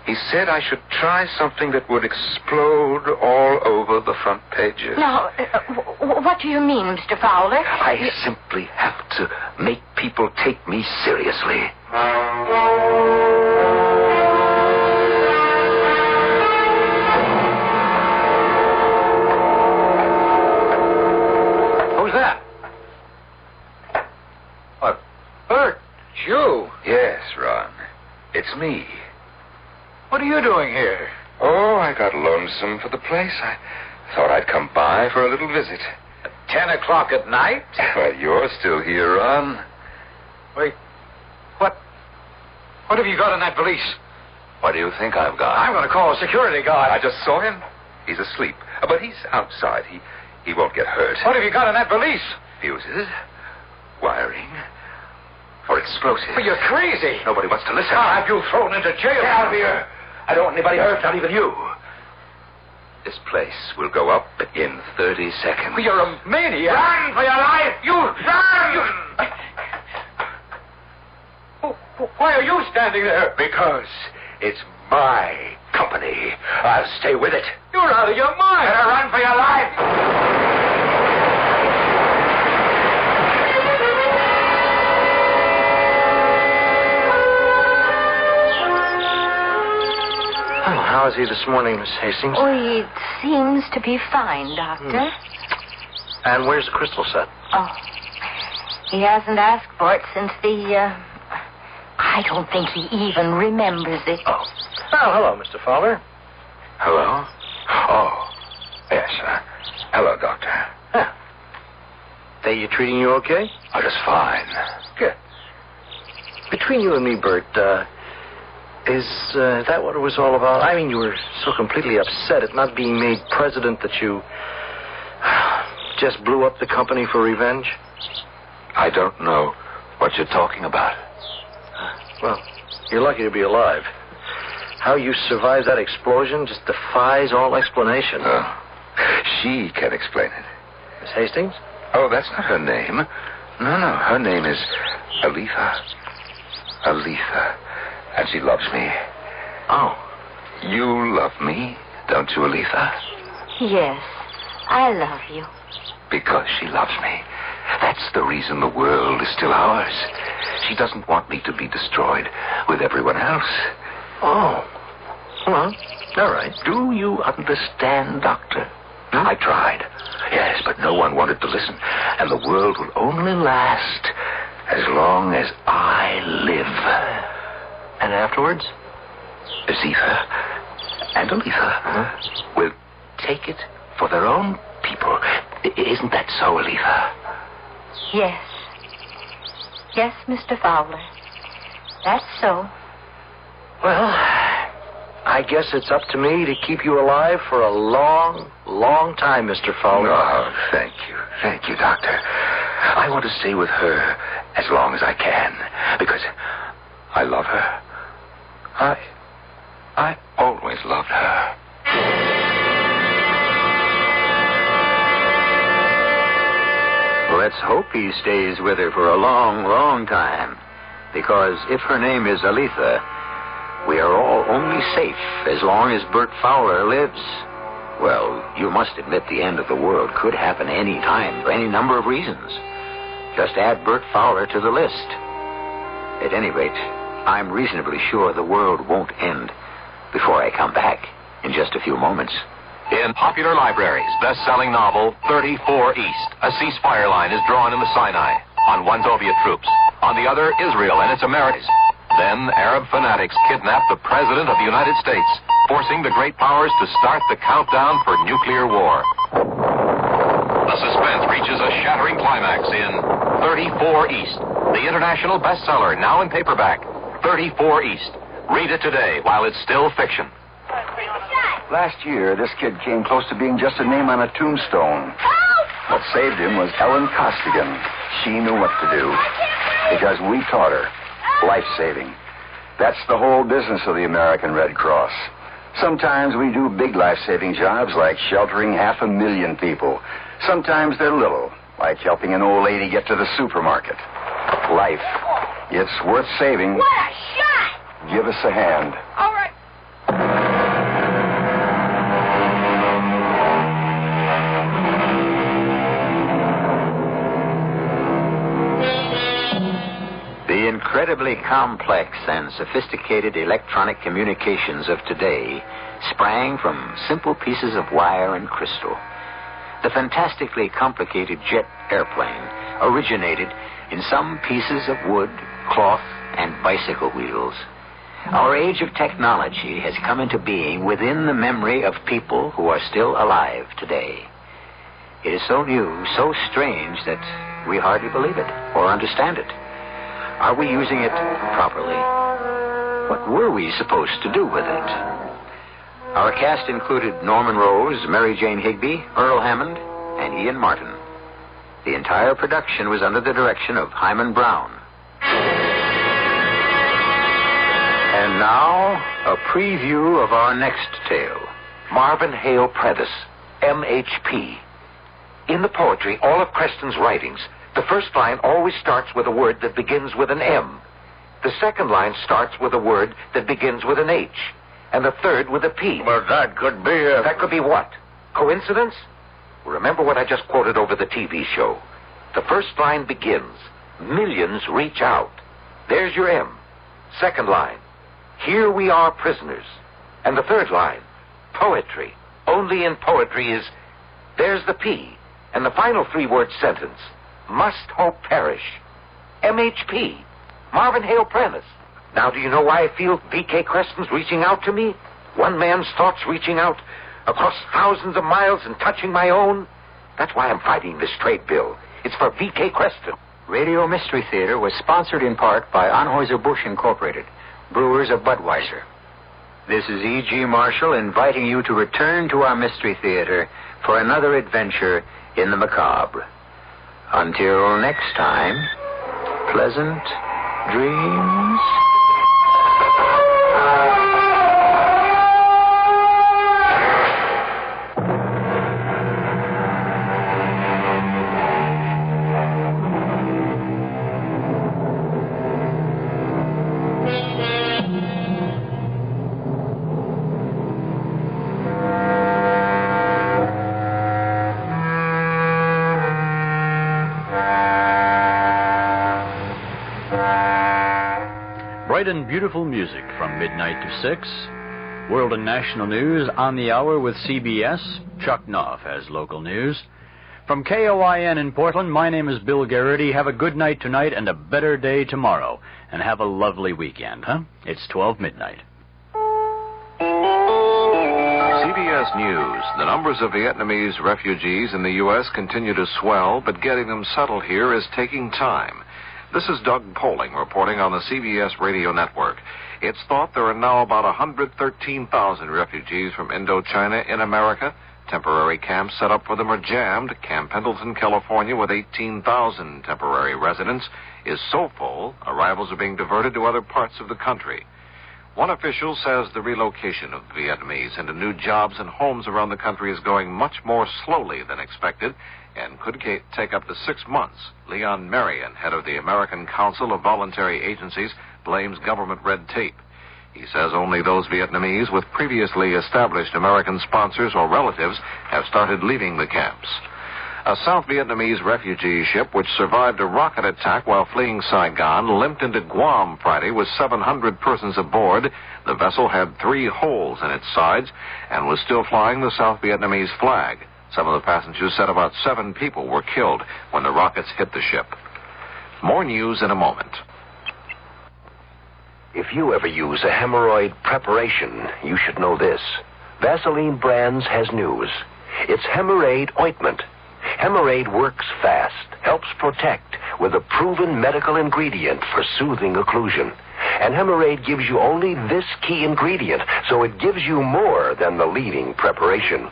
He said I should try something that would explode all over the front pages. Now, what do you mean, Mr. Fowler? I simply have to make people take me seriously. Who's that? What? Bert, it's you. Yes, Ron. It's me. What are you doing here? Oh, I got lonesome for the place. I thought I'd come by for a little visit. At 10 o'clock at night? Well, you're still here, Ron. Wait. What have you got in that valise? What do you think I've got? I'm going to call a security guard. I just saw him. He's asleep. But he's outside. He won't get hurt. What have you got in that valise? Fuses. Wiring. For explosives. Well, you're crazy. Nobody wants to listen. I'll have you thrown into jail. Get out of here. I don't want anybody hurt, not even you. This place will go up in 30 seconds. Well, you're a maniac. Run for your life! You run! Why are you standing there? Because it's my company. I'll stay with it. You're out of your mind. Better run for your life! How is he this morning, Miss Hastings? Oh, he seems to be fine, Doctor. And where's the crystal set? Oh, he hasn't asked for it since I don't think he even remembers it. Oh, hello, Mr. Fowler. Hello? Oh, yes, hello, Doctor. Yeah. They treating you okay? Oh, just fine. Good. Between you and me, Bert, is that what it was all about? I mean, you were so completely upset at not being made president that you just blew up the company for revenge? I don't know what you're talking about. Well, you're lucky to be alive. How you survived that explosion just defies all explanation. She can explain it. Miss Hastings? Oh, that's not her name. No, her name is Aletha. Aletha. And she loves me. Oh. You love me, don't you, Aletha? Yes, I love you. Because she loves me. That's the reason the world is still ours. She doesn't want me to be destroyed with everyone else. Oh. Well, all right. Do you understand, Doctor? I tried. Yes, but no one wanted to listen. And the world will only last as long as I live. And afterwards? Zitha and Aletha will take it for their own people. Isn't that so, Aletha? Yes. Yes, Mr. Fowler. That's so. Well, I guess it's up to me to keep you alive for a long, long time, Mr. Fowler. Oh, thank you. Thank you, Doctor. I want to stay with her as long as I can, because I love her. I always loved her. Let's hope he stays with her for a long, long time. Because if her name is Aletha, we are all only safe as long as Bert Fowler lives. Well, you must admit the end of the world could happen any time for any number of reasons. Just add Bert Fowler to the list. At any rate, I'm reasonably sure the world won't end before I come back in just a few moments. In popular libraries, best-selling novel 34 East, a ceasefire line is drawn in the Sinai. On one, Soviet troops. On the other, Israel and its Americans. Then, Arab fanatics kidnap the President of the United States, forcing the great powers to start the countdown for nuclear war. The suspense reaches a shattering climax in 34 East, the international bestseller, now in paperback. 34 East. Read it today while it's still fiction. Last year, this kid came close to being just a name on a tombstone. What saved him was Ellen Costigan. She knew what to do because we taught her life-saving. That's the whole business of the American Red Cross. Sometimes we do big life-saving jobs like sheltering 500,000 people. Sometimes they're little, like helping an old lady get to the supermarket. Life. It's worth saving. What a shot! Give us a hand. All right. The incredibly complex and sophisticated electronic communications of today sprang from simple pieces of wire and crystal. The fantastically complicated jet airplane originated in some pieces of wood, cloth, and bicycle wheels. Our age of technology has come into being within the memory of people who are still alive today. It is so new, so strange that we hardly believe it or understand it. Are we using it properly? What were we supposed to do with it? Our cast included Norman Rose, Mary Jane Higby, Earl Hammond, and Ian Martin. The entire production was under the direction of Hyman Brown. And now, a preview of our next tale. Marvin Hale Prentice, MHP. In the poetry, all of Creston's writings, the first line always starts with a word that begins with an M. The second line starts with a word that begins with an H. And the third with a P. Well, that could be a... That could be what? Coincidence? Remember what I just quoted over the TV show. The first line begins, millions reach out. There's your M. Second line, here we are prisoners. And the third line, poetry. Only in poetry is, there's the P. And the final three-word sentence, must hope perish. MHP, Marvin Hale Prentice. Now, do you know why I feel V.K. Creston's reaching out to me? One man's thoughts reaching out across thousands of miles and touching my own. That's why I'm fighting this trade bill. It's for V.K. Creston. Radio Mystery Theater was sponsored in part by Anheuser-Busch Incorporated, brewers of Budweiser. This is E.G. Marshall inviting you to return to our Mystery Theater for another adventure in the macabre. Until next time, pleasant dreams. Bright and beautiful music from midnight to 6. World and national news on the hour with CBS. Chuck Knopf has local news. From KOIN in Portland, my name is Bill Garrity. Have a good night tonight and a better day tomorrow. And have a lovely weekend, huh? It's 12 midnight. CBS News. The numbers of Vietnamese refugees in the U.S. continue to swell, but getting them settled here is taking time. This is Doug Poling reporting on the CBS radio network. It's thought there are now about 113,000 refugees from Indochina in America, Temporary camps set up for them are jammed. Camp Pendleton, California, with 18,000 temporary residents, is so full, arrivals are being diverted to other parts of the country. One official says the relocation of Vietnamese into new jobs and homes around the country is going much more slowly than expected and could take up to 6 months. Leon Marion, head of the American Council of Voluntary Agencies, blames government red tape. He says only those Vietnamese with previously established American sponsors or relatives have started leaving the camps. A South Vietnamese refugee ship which survived a rocket attack while fleeing Saigon limped into Guam Friday with 700 persons aboard. The vessel had 3 holes in its sides and was still flying the South Vietnamese flag. Some of the passengers said about 7 people were killed when the rockets hit the ship. More news in a moment. If you ever use a hemorrhoid preparation, you should know this. Vaseline Brands has news. It's Hemorrhoid Ointment. Hemorrhoid works fast, helps protect with a proven medical ingredient for soothing occlusion. And Hemorrhoid gives you only this key ingredient, so it gives you more than the leading preparation.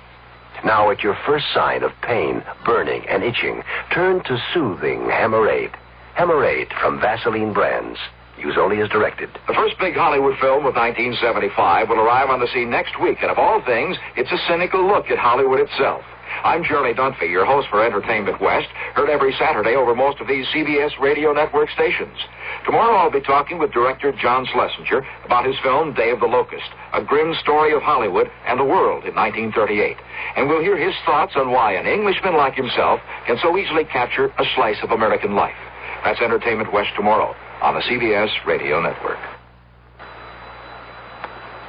Now, at your first sign of pain, burning, and itching, turn to soothing Hemorrhoid. Hemorrhoid from Vaseline Brands. Use only as directed. The first big Hollywood film of 1975 will arrive on the scene next week, and of all things, it's a cynical look at Hollywood itself. I'm Shirley Dunphy, your host for Entertainment West, heard every Saturday over most of these CBS radio network stations. Tomorrow I'll be talking with director John Schlesinger about his film Day of the Locust, a grim story of Hollywood and the world in 1938. And we'll hear his thoughts on why an Englishman like himself can so easily capture a slice of American life. That's Entertainment West tomorrow on the CBS Radio Network.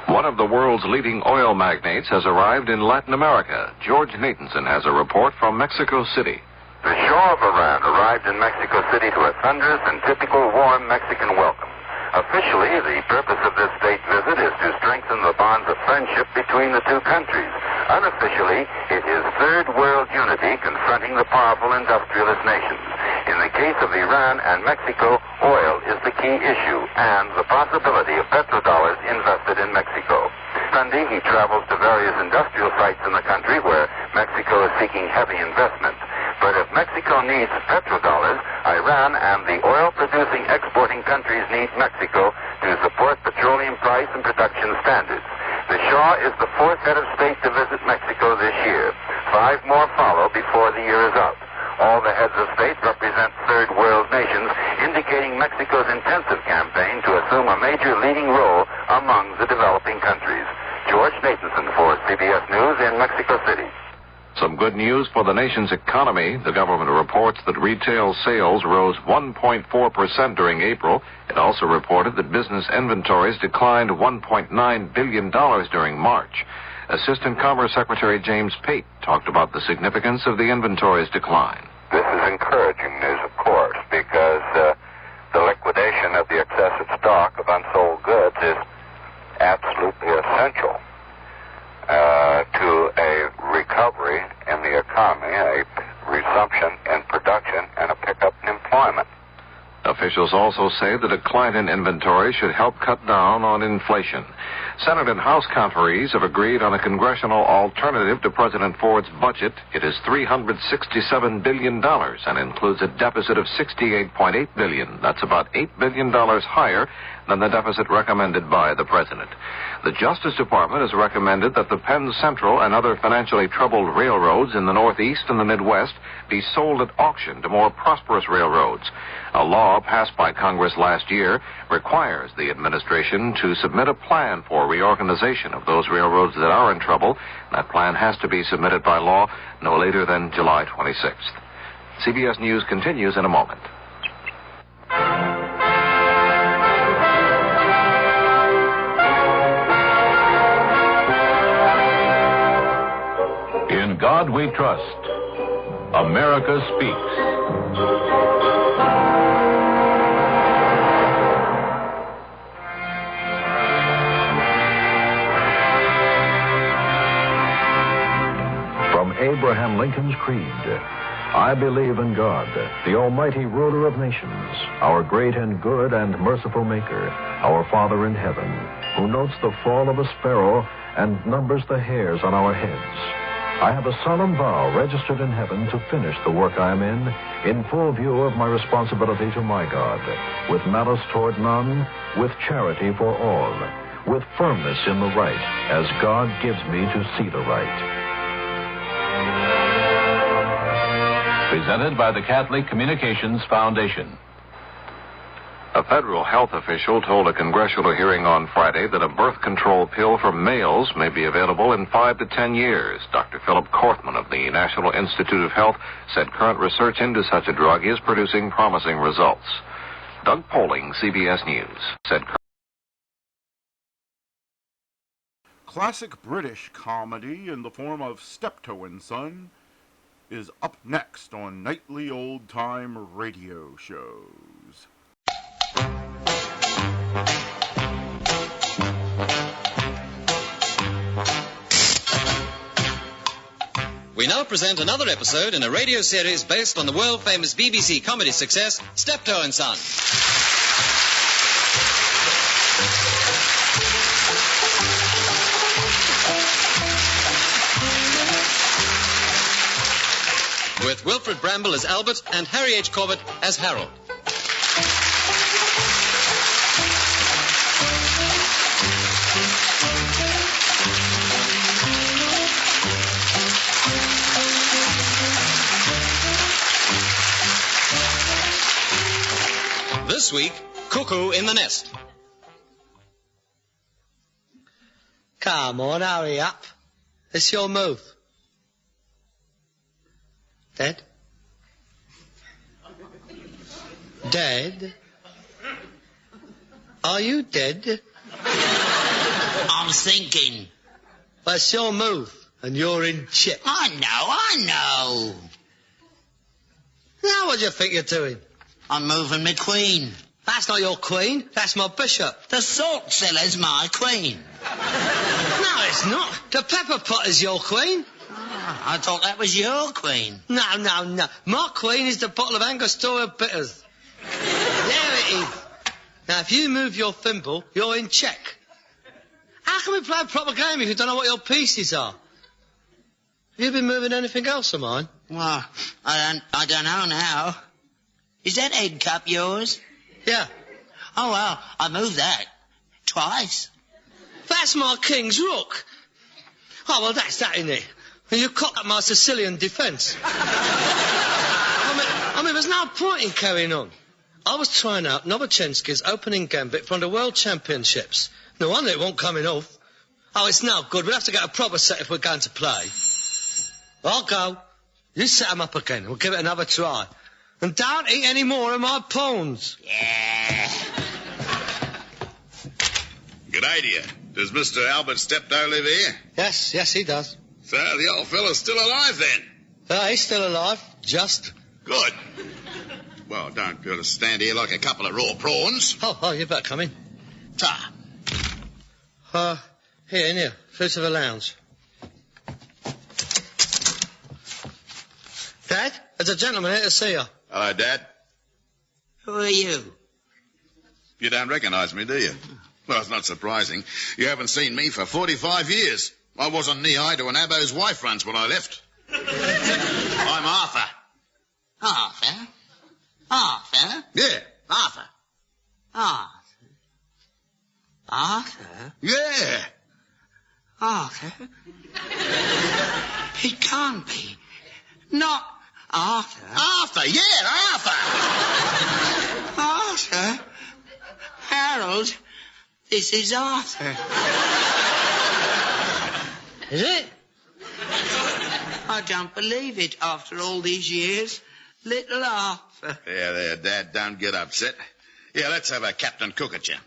One of the world's leading oil magnates has arrived in Latin America. George Nathanson has a report from Mexico City. The Shah of Iran arrived in Mexico City to a thunderous and typical warm Mexican welcome. Officially, the purpose of this state visit is to strengthen the bonds of friendship between the two countries. Unofficially, it is third world unity confronting the powerful industrialist nations. In the case of Iran and Mexico, oil is the key issue and the possibility of petrodollars invested in Mexico. Sunday, he travels to various industrial sites in the country where Mexico is seeking heavy investment. But if Mexico needs petrodollars, Iran and the oil-producing exporting countries need Mexico to support petroleum price and production standards. The Shah is the 4th head of state to visit Mexico this year. 5 more follow before the year is up. All the heads of state represent third world nations, indicating Mexico's intensive campaign to assume a major leading role among the developing countries. George Nathanson for CBS News in Mexico City. Some good news for the nation's economy. The government reports that retail sales rose 1.4% during April. It also reported that business inventories declined $1.9 billion during March. Assistant Commerce Secretary James Pate talked about the significance of the inventories decline. This is encouraging news, of course, because the liquidation of the excessive stock of unsold goods is absolutely essential to a recovery in the economy, a resumption in production, and a pickup in employment. Officials also say the decline in inventory should help cut down on inflation. Senate and House conferees have agreed on a congressional alternative to President Ford's budget. It is $367 billion and includes a deficit of $68.8 billion. That's about $8 billion higher than the deficit recommended by the president. The Justice Department has recommended that the Penn Central and other financially troubled railroads in the Northeast and the Midwest be sold at auction to more prosperous railroads. A law passed by Congress last year requires the administration to submit a plan for reorganization of those railroads that are in trouble. That plan has to be submitted by law no later than July 26th. CBS News continues in a moment. In God we trust. America speaks. Abraham Lincoln's Creed. I believe in God, the almighty ruler of nations, our great and good and merciful maker, our Father in heaven, who notes the fall of a sparrow and numbers the hairs on our heads. I have a solemn vow registered in heaven to finish the work I am in full view of my responsibility to my God, with malice toward none, with charity for all, with firmness in the right, as God gives me to see the right. Presented by the Catholic Communications Foundation. A federal health official told a congressional hearing on Friday that a birth control pill for males may be available in 5 to 10 years. Dr. Philip Korthman of the National Institute of Health said current research into such a drug is producing promising results. Doug Poling, CBS News, said. Classic British comedy in the form of Steptoe and Son is up next on nightly old-time radio shows. We now present another episode in a radio series based on the world-famous BBC comedy success, Steptoe and Son. With Wilfred Bramble as Albert and Harry H. Corbett as Harold. This week, Cuckoo in the Nest. Come on, hurry up. It's your move. Dead? Dead? Are you dead? I'm thinking. Well, it's your move, and you're in chip. I know. Now what do you think you're doing? I'm moving my queen. That's not your queen. That's my bishop. The salt cellar's my queen. No, it's not. The pepper pot is your queen. I thought that was your queen. No. My queen is the bottle of Angostura bitters. There it is. Now, if you move your thimble, you're in check. How can we play a proper game if you don't know what your pieces are? Have you been moving anything else of mine? Well, I don't know now. Is that egg cup yours? Yeah. Oh, well, I moved that. Twice. That's my king's rook. Oh, well, that's that, isn't it? And you cocked up my Sicilian defence. I mean, there's no point in carrying on. I was trying out Novochensky's opening gambit from the World Championships. No wonder it won't coming off. Oh, it's no good. We'll have to get a proper set if we're going to play. I'll go. You set 'em up again. We'll give it another try. And don't eat any more of my pawns. Yeah. G'day to you. Does Mr. Albert Steptoe live here? Yes, he does. So the old fellow's still alive then? He's still alive. Just. Good. Well, don't go to stand here like a couple of raw prawns. Oh, you better come in. Ta. Here, in here. Through to the lounge. Dad, there's a gentleman here to see you. Hello, Dad. Who are you? You don't recognise me, do you? Well, it's not surprising. You haven't seen me for 45 years. I wasn't knee-high to an abo's wife once when I left. I'm Arthur. Arthur? Arthur? Yeah, Arthur. Arthur? Arthur? Yeah. Arthur? It can't be. Not Arthur. Arthur, yeah, Arthur. Arthur? Harold, this is Arthur. Is it? I don't believe it after all these years. Little Arthur. There, Dad, don't get upset. Yeah, let's have a Captain Cook at you.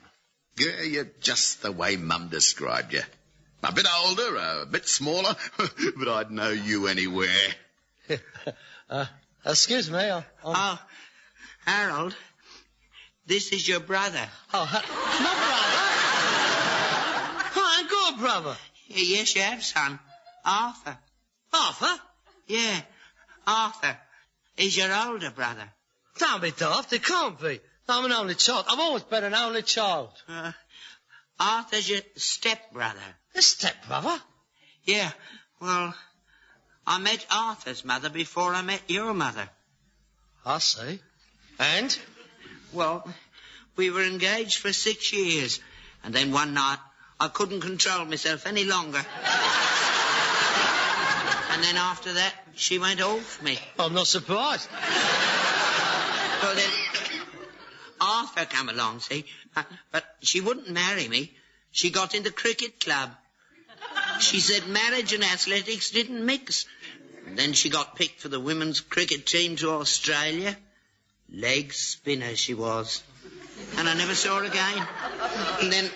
Yeah, you're just the way Mum described you. A bit older, a bit smaller, but I'd know you anywhere. Excuse me. Oh, Harold, this is your brother. Oh, my brother? I ain't got a brother. Yes, you have, son. Arthur. Arthur? Yeah, Arthur. He's your older brother. Don't be daft. It can't be. I'm an only child. I've always been an only child. Arthur's your stepbrother. A stepbrother? Yeah, well, I met Arthur's mother before I met your mother. I see. And? Well, we were engaged for 6 years. And then one night, I couldn't control myself any longer. And then after that, she went off me. I'm not surprised. Well, then, Arthur come along, see? But she wouldn't marry me. She got in the cricket club. She said marriage and athletics didn't mix. And then she got picked for the women's cricket team to Australia. Leg spinner she was. And I never saw her again. And then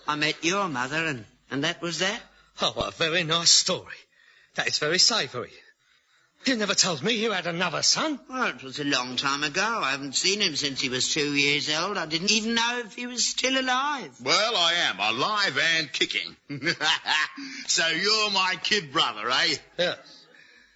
I met your mother, and that was that. Oh, what a very nice story. That is very savoury. You never told me you had another son. Well, it was a long time ago. I haven't seen him since he was 2 years old. I didn't even know if he was still alive. Well, I am, alive and kicking. So you're my kid brother, eh? Yes.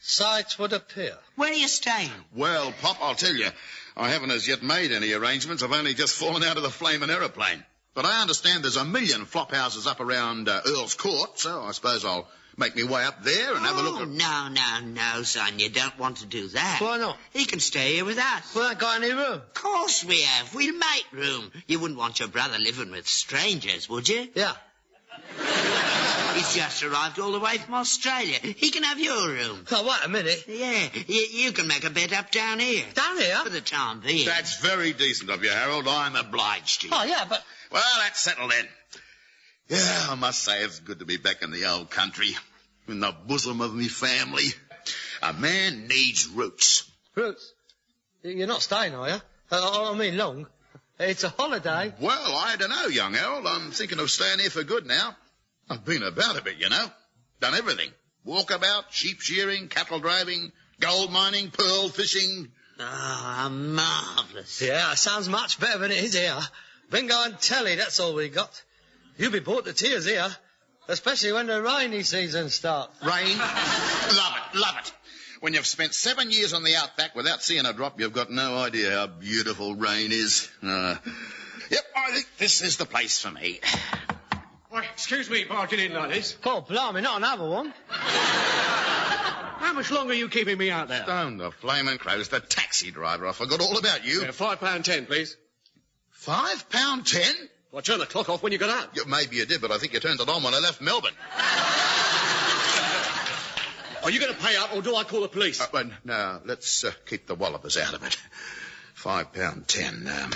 So it would appear. Where are you staying? Well, Pop, I'll tell you, I haven't as yet made any arrangements. I've only just fallen out of the flaming aeroplane. But I understand there's a million flop houses up around Earl's Court, so I suppose I'll make me way up there and have a look at... No, son, you don't want to do that. Why not? He can stay here with us. We ain't got any room. Of course we have. We'll make room. You wouldn't want your brother living with strangers, would you? Yeah. He's just arrived all the way from Australia. He can have your room. Oh, wait a minute. Yeah, you can make a bed up down here. Down here? For the time being. That's very decent of you, Harold. I'm obliged to you. Oh, yeah, but... Well, that's settled then. Yeah, I must say it's good to be back in the old country, in the bosom of me family. A man needs roots. Roots? You're not staying, are you? I mean long. It's a holiday. Well, I don't know, young Harold. I'm thinking of staying here for good now. I've been about a bit, you know. Done everything. Walkabout, sheep shearing, cattle driving, gold mining, pearl fishing. Ah, marvellous. Yeah, sounds much better than it is here. Bingo and telly, that's all we got. You'll be brought to tears here, especially when the rainy season starts. Rain? Love it. When you've spent 7 years on the outback without seeing a drop, you've got no idea how beautiful rain is. Yep, I think this is the place for me. Well, excuse me barging in like this. Oh, blimey, not another one. How much longer are you keeping me out there? Stone the flaming crows, the taxi driver. I forgot all about you. Yeah, £5.10, please. £5.10? Well, I turned the clock off when you got out. Yeah, maybe you did, but I think you turned it on when I left Melbourne. Are you going to pay up, or do I call the police? No, let's keep the wallopers out of it. £5.10.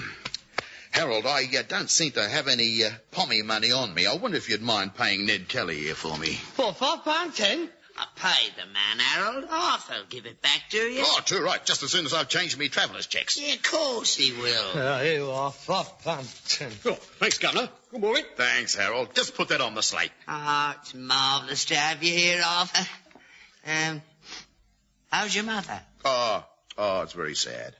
Harold, I don't seem to have any pommy money on me. I wonder if you'd mind paying Ned Kelly here for me. For £5.10? I paid the man, Harold. Arthur'll give it back to you. Oh, too right. Just as soon as I've changed me traveller's checks. Yeah, of course he will. Here you are, £5.10. Oh, thanks, Governor. Good morning. Thanks, Harold. Just put that on the slate. Oh, it's marvellous to have you here, Arthur. How's your mother? Oh, it's very sad.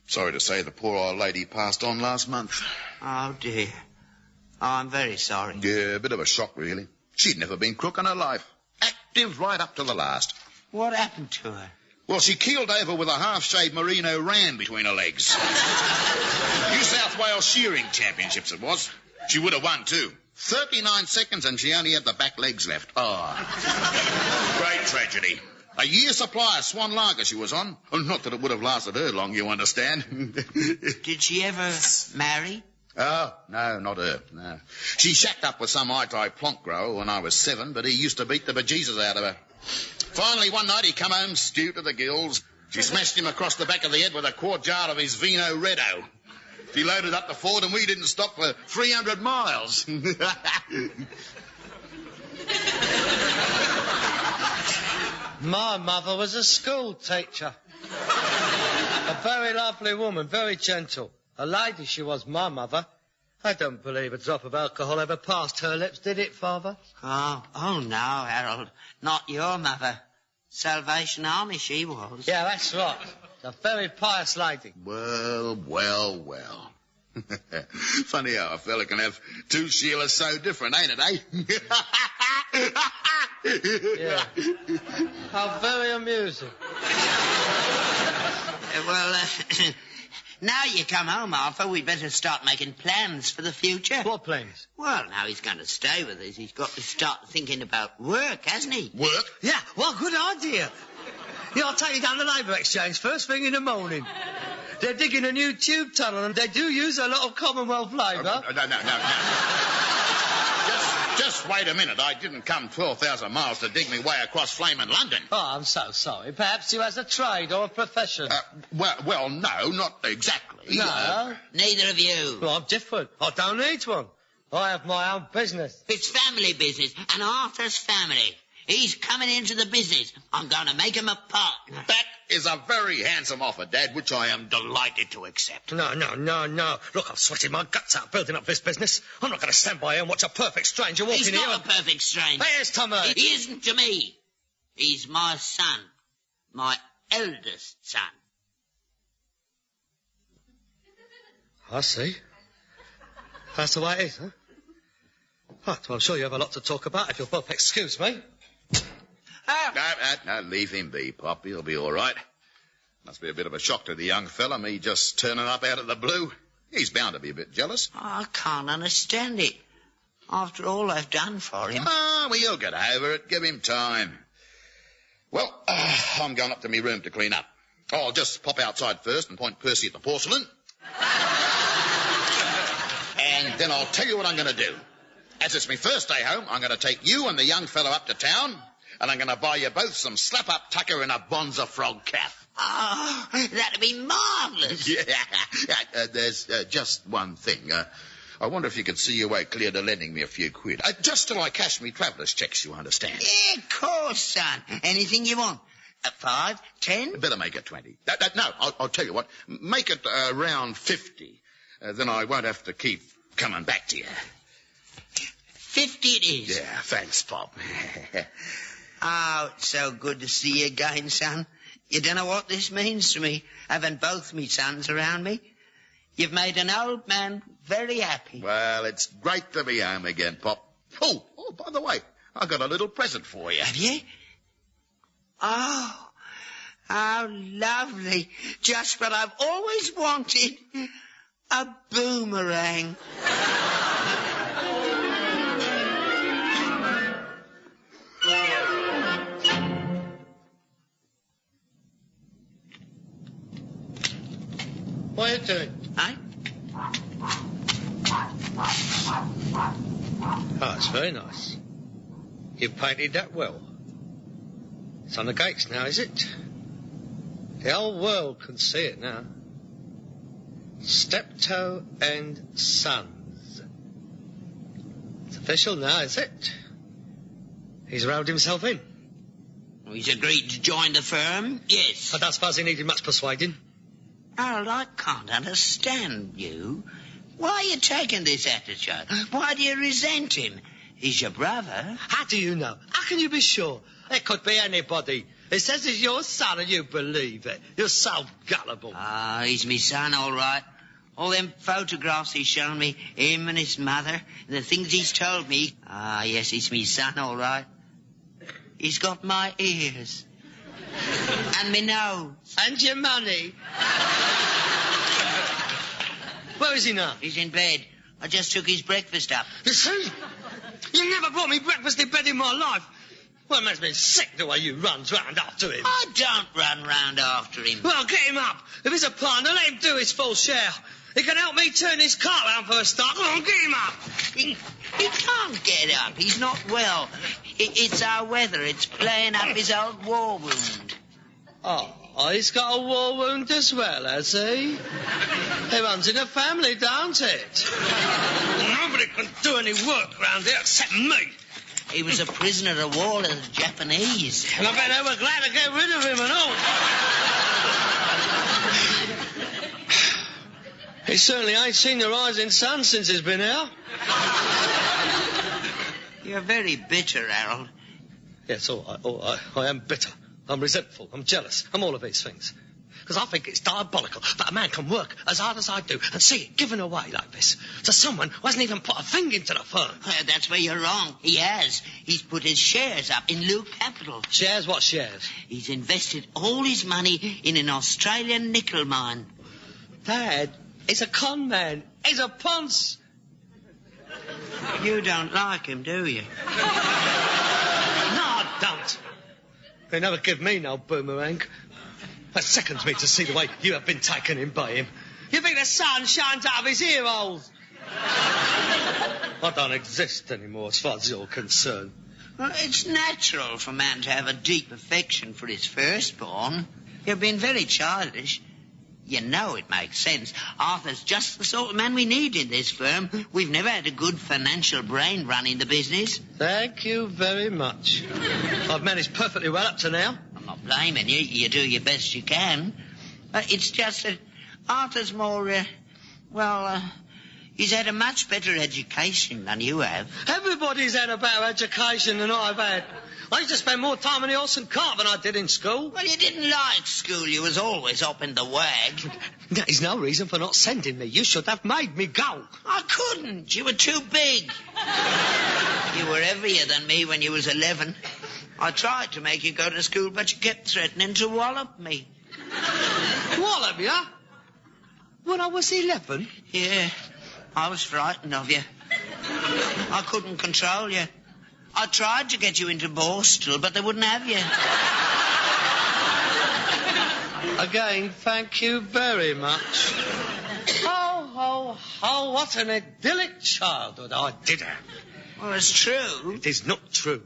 Sorry to say the poor old lady passed on last month. Oh, dear. Oh, I'm very sorry. Yeah, a bit of a shock, really. She'd never been crook in her life. Active right up to the last. What happened to her? Well, she keeled over with a half-shaved merino ram between her legs. New South Wales shearing championships it was. She would have won, too. 39 seconds and she only had the back legs left. Oh. Great tragedy. A year's supply of Swan Lager she was on. Oh, not that it would have lasted her long, you understand. Did she ever marry? Oh, no, not her, no. She shacked up with some high-type plonk grower when I was 7, but he used to beat the bejesus out of her. Finally, one night he come home stewed to the gills. She smashed him across the back of the head with a quart jar of his Vino Redo. He loaded up the Ford and we didn't stop for 300 miles. My mother was a school teacher. A very lovely woman, very gentle. A lady she was, my mother. I don't believe a drop of alcohol ever passed her lips, did it, Father? Oh no, Harold. Not your mother. Salvation Army she was. Yeah, that's right. A very pious lady. Well. Funny how a fella can have two Sheilas so different, ain't it, eh? Yeah. How very amusing. Well, Now you come home, Arthur, we'd better start making plans for the future. What plans? Well, now he's going to stay with us. He's got to start thinking about work, hasn't he? Work? Yeah, well, good idea. Yeah, I'll take you down the Labour Exchange first thing in the morning. They're digging a new tube tunnel, and they do use a lot of Commonwealth labour. No. Just wait a minute. I didn't come 12,000 miles to dig me way across flaming London. Oh, I'm so sorry. Perhaps you has a trade or a profession. Well, no, not exactly. No? Neither of you. Well, I'm different. I don't need one. I have my own business. It's family business, and Arthur's family. He's coming into the business. I'm going to make him a partner. That is a very handsome offer, Dad, which I am delighted to accept. No. Look, I've sweated my guts out building up this business. I'm not going to stand by here and watch a perfect stranger walk in here. He's not a perfect stranger. Here's Tommy. He isn't to me. He's my son. My eldest son. I see. That's the way it is, huh? Right, well, I'm sure you have a lot to talk about if you'll both excuse me. No, leave him be, Pop. He'll be all right. Must be a bit of a shock to the young fella, me just turning up out of the blue. He's bound to be a bit jealous. Oh, I can't understand it. After all I've done for him. Well, he'll get over it. Give him time. Well, I'm going up to my room to clean up. I'll just pop outside first and point Percy at the porcelain. And then I'll tell you what I'm going to do. As it's my first day home, I'm going to take you and the young fellow up to town, and I'm going to buy you both some slap-up tucker and a bonza frog cap. Oh, that'd be marvellous. Yeah. There's just one thing. I wonder if you could see your way clear to lending me a few quid. Just till I cash me traveller's checks, you understand? Yeah, of course, son. Anything you want. 5, 10? Better make it 20. No, I'll tell you what. Make it around 50. Then I won't have to keep coming back to you. 50 it is. Yeah, thanks, Pop. Oh, it's so good to see you again, son. You don't know what this means to me, having both me sons around me. You've made an old man very happy. Well, it's great to be home again, Pop. Oh, by the way, I've got a little present for you. Have you? Oh, how lovely. Just what I've always wanted. A boomerang. What are you doing? Oh, it's very nice. You've painted that well. It's on the gates now, is it? The whole world can see it now. Steptoe and Sons. It's official now, is it? He's rolled himself in. He's agreed to join the firm? Yes. I don't suppose he needed much persuading. Harold, I can't understand you. Why are you taking this attitude? Why do you resent him? He's your brother. How do you know? How can you be sure? It could be anybody. It says he's your son and you believe it. You're so gullible. Ah, he's me son, all right. All them photographs he's shown me, him and his mother, and the things he's told me. Ah, yes, he's me son, all right. He's got my ears. And me nose. And your money. Where is he now? He's in bed. I just took his breakfast up. You see? You never brought me breakfast in bed in my life. Well, it makes me sick the way you runs round after him. I don't run round after him. Well, get him up. If he's a partner, let him do his full share. He can help me turn his cart round for a start. Come on, get him up. He can't get up. He's not well. It's our weather. It's playing up his old war wound. Oh, he's got a war wound as well, has he? It runs in the family, don't it? Nobody can do any work round here except me. He was a prisoner of war to the Japanese. And I bet they were glad to get rid of him and all. He certainly ain't seen the rising sun since he's been here. You're very bitter, Harold. Yes, all right. I am bitter. I'm resentful. I'm jealous. I'm all of these things. Because I think it's diabolical that a man can work as hard as I do and see it given away like this to someone who hasn't even put a thing into the firm. That's where you're wrong. He has. He's put his shares up in Luke Capital. Shares? What shares? He's invested all his money in an Australian nickel mine. Dad, he's a con man. He's a ponce. You don't like him, do you? No, I don't. They never give me no boomerang. That seconds me to see the way you have been taken in by him. You think the sun shines out of his ear holes? I don't exist anymore as far as you're concerned. Well, it's natural for a man to have a deep affection for his firstborn. You've been very childish. You know it makes sense. Arthur's just the sort of man we need in this firm. We've never had a good financial brain running the business. Thank you very much. I've managed perfectly well up to now. I'm not blaming you. You do your best you can. It's just that Arthur's more, he's had a much better education than you have. Everybody's had a better education than I've had. I used to spend more time on the horse and cart than I did in school. Well, you didn't like school. You was always up in the wag. That is no reason for not sending me. You should have made me go. I couldn't. You were too big. You were heavier than me when you was 11. I tried to make you go to school, but you kept threatening to wallop me. Wallop you? When I was 11? Yeah. I was frightened of you. I couldn't control you. I tried to get you into Borstal, but they wouldn't have you. Again, thank you very much. Ho, ho, ho, what an idyllic childhood I did have. Well, it's true. It is not true.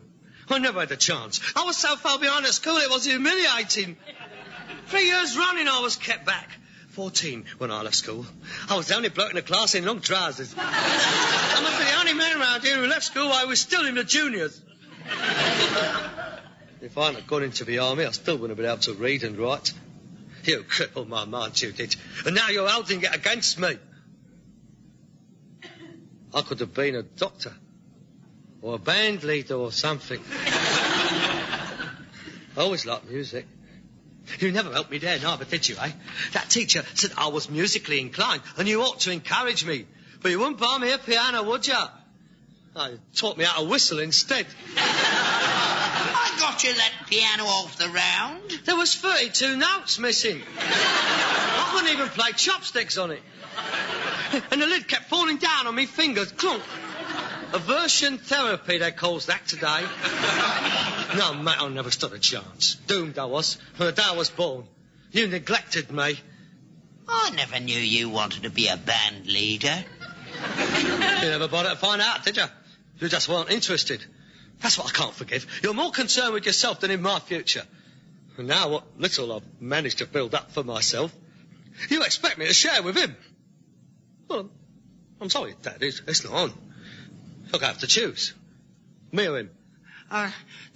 I never had a chance. I was so far behind at school it was humiliating. 3 years running I was kept back. 14 when I left school. I was the only bloke in the class in long trousers. I must be the only man around here who left school while I was still in the juniors. If I hadn't gone into the army, I still wouldn't have been able to read and write. You crippled my mind, you did. And now you're holding it against me. I could have been a doctor. Or a band leader or something. I always liked music. You never helped me there, neither, did you, eh? That teacher said I was musically inclined, and you ought to encourage me. But you wouldn't buy me a piano, would you? Oh, you taught me how to whistle instead. I got you that piano off the round. There was 32 notes missing. I couldn't even play chopsticks on it. And the lid kept falling down on me fingers. Clunk. Aversion therapy, they calls that today. No, mate, I never stood a chance. Doomed I was, from the day I was born. You neglected me. I never knew you wanted to be a band leader. You never bothered to find out, did you? You just weren't interested. That's what I can't forgive. You're more concerned with yourself than in my future. And now what little I've managed to build up for myself, you expect me to share with him. Well, I'm sorry, Dad, it's not on. You're going to have to choose. Me or him.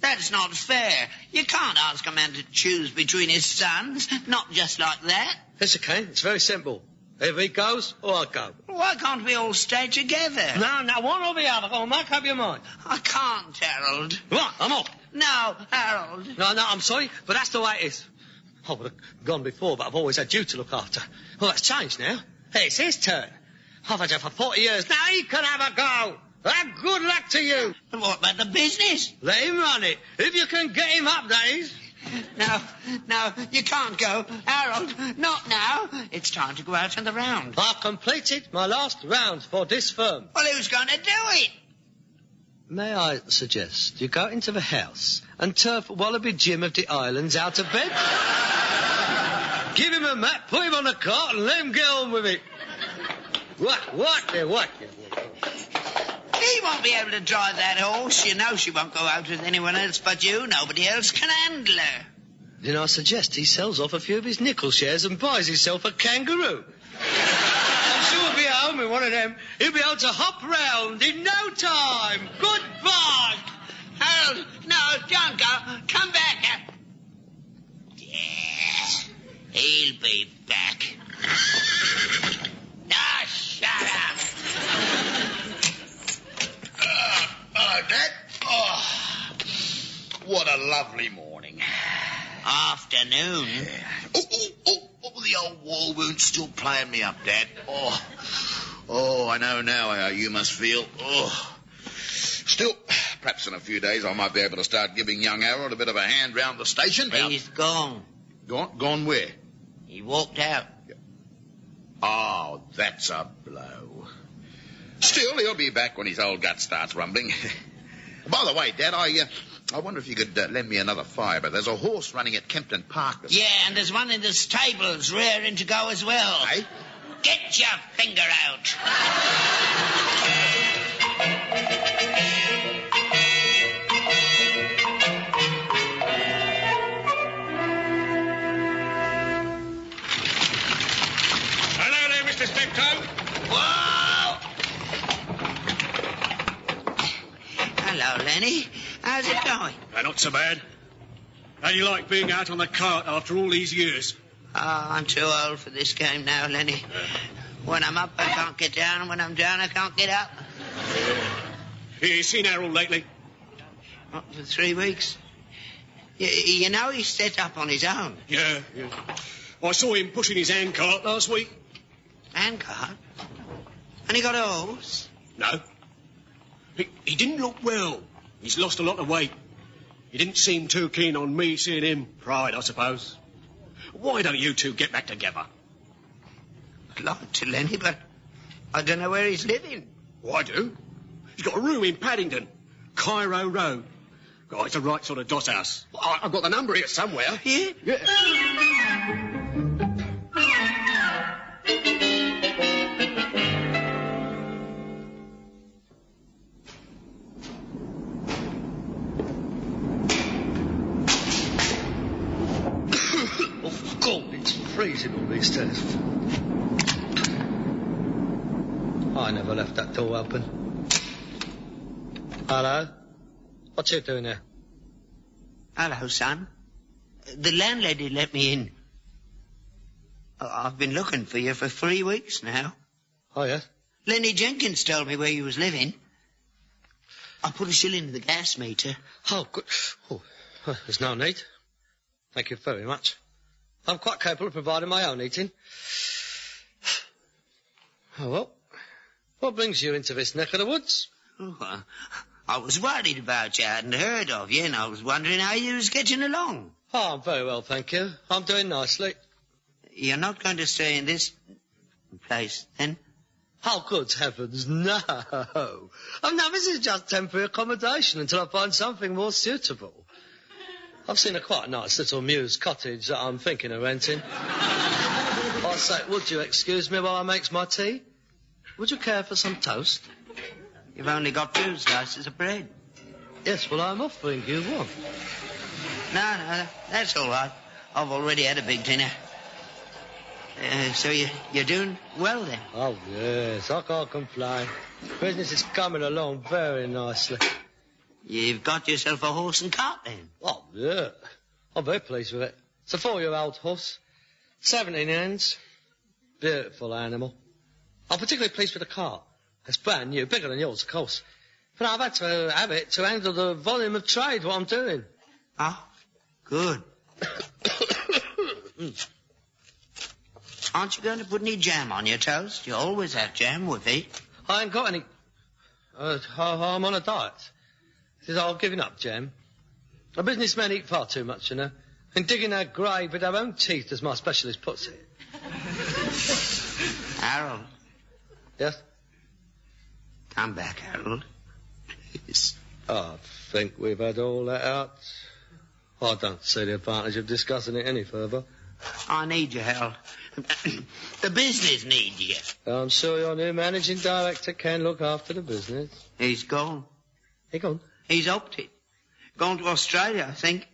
That's not fair. You can't ask a man to choose between his sons. Not just like that. Yes, I can. It's very simple. Either he goes or I go. Why can't we all stay together? No, one or the other. Go on, make up your mind. I can't, Harold. Right, I'm off. No, Harold. No, I'm sorry, but that's the way it is. I would have gone before, but I've always had you to look after. Well, that's changed now. Hey, it's his turn. I've had you for 40 years. Now he can have a go. Good luck to you. And what about the business? Let him run it. If you can get him up, that is. No, you can't go. Harold, not now. It's time to go out on the round. I've completed my last round for this firm. Well, who's going to do it? May I suggest you go into the house and turf Wallaby Jim of the Islands out of bed? Give him a map, put him on the cart and let him get on with it. What? He won't be able to drive that horse. You know she won't go out with anyone else but you. Nobody else can handle her. Then I suggest he sells off a few of his nickel shares and buys himself a kangaroo. I'm sure he'll be at home in one of them. He'll be able to hop round in no time. Goodbye. Harold, no, don't go. Come back. Yeah, he'll be back. Shut up. Hello, Dad. Oh, what a lovely morning. Afternoon. Yeah. Oh, the old wall wound's still playing me up, Dad. Oh, I know now how you must feel. Oh. Still, perhaps in a few days I might be able to start giving young Harold a bit of a hand round the station. He's gone. Gone where? He walked out. Oh, that's a blow. Still, he'll be back when his old gut starts rumbling. By the way, Dad, I wonder if you could lend me another fiver. There's a horse running at Kempton Park. Yeah, and there's one in the stables rearing to go as well. Eh? Get your finger out. Hello there, Mr. Steptoe. Whoa! Hello, Lenny. How's it going? Not so bad. How do you like being out on the cart after all these years? Oh, I'm too old for this game now, Lenny. When I'm up, I can't get down, and when I'm down, I can't get up. You seen Harold lately? Not for 3 weeks. You know he's set up on his own. Yeah. I saw him pushing his handcart last week. Handcart? And he got a horse? No. He didn't look well. He's lost a lot of weight. He didn't seem too keen on me seeing him. Pride, I suppose. Why don't you two get back together? I'd like to, Lenny, but I don't know where he's living. Well, I do. He's got a room in Paddington, Cairo Road. Oh, it's the right sort of doss house. I've got the number here somewhere. Yeah? Yeah. Freezing all these stairs. I never left that door open. Hello? What you doing there? Hello, son. The landlady let me in. I've been looking for you for 3 weeks now. Oh, yes? Lenny Jenkins told me where you was living. I put a shilling in the gas meter. Oh, good. Oh, there's no need. Thank you very much. I'm quite capable of providing my own eating. Oh, well. What brings you into this neck of the woods? Oh, I was worried about you. I hadn't heard of you, and I was wondering how you was getting along. Oh, I'm very well, thank you. I'm doing nicely. You're not going to stay in this place, then? Oh, good heavens, no. Oh, no, this is just temporary accommodation until I find something more suitable. I've seen a quite nice little mews cottage that I'm thinking of renting. I say, would you excuse me while I makes my tea? Would you care for some toast? You've only got 2 slices of bread. Yes, well, I'm offering you one. No, that's all right. I've already had a big dinner. So you're doing well, then? Oh, yes, I can't complain. Business is coming along very nicely. You've got yourself a horse and cart, then? Oh, yeah. I'm very pleased with it. It's a 4-year-old horse. 17 hands. Beautiful animal. I'm particularly pleased with the cart. It's brand new, bigger than yours, of course. But I've had to have it to handle the volume of trade, what I'm doing. Oh, good. Aren't you going to put any jam on your toast? You always have jam with it. I ain't got any... I'm on a diet. I've given up jam. A businessmen eat far too much, you know. And digging their grave with their own teeth, as my specialist puts it. Harold. Yes? Come back, Harold. Please. I think we've had all that out. I don't see the advantage of discussing it any further. I need you, Harold. The business needs you. I'm sure your new managing director can look after the business. He's gone. He gone? He's opted. Gone to Australia, I think.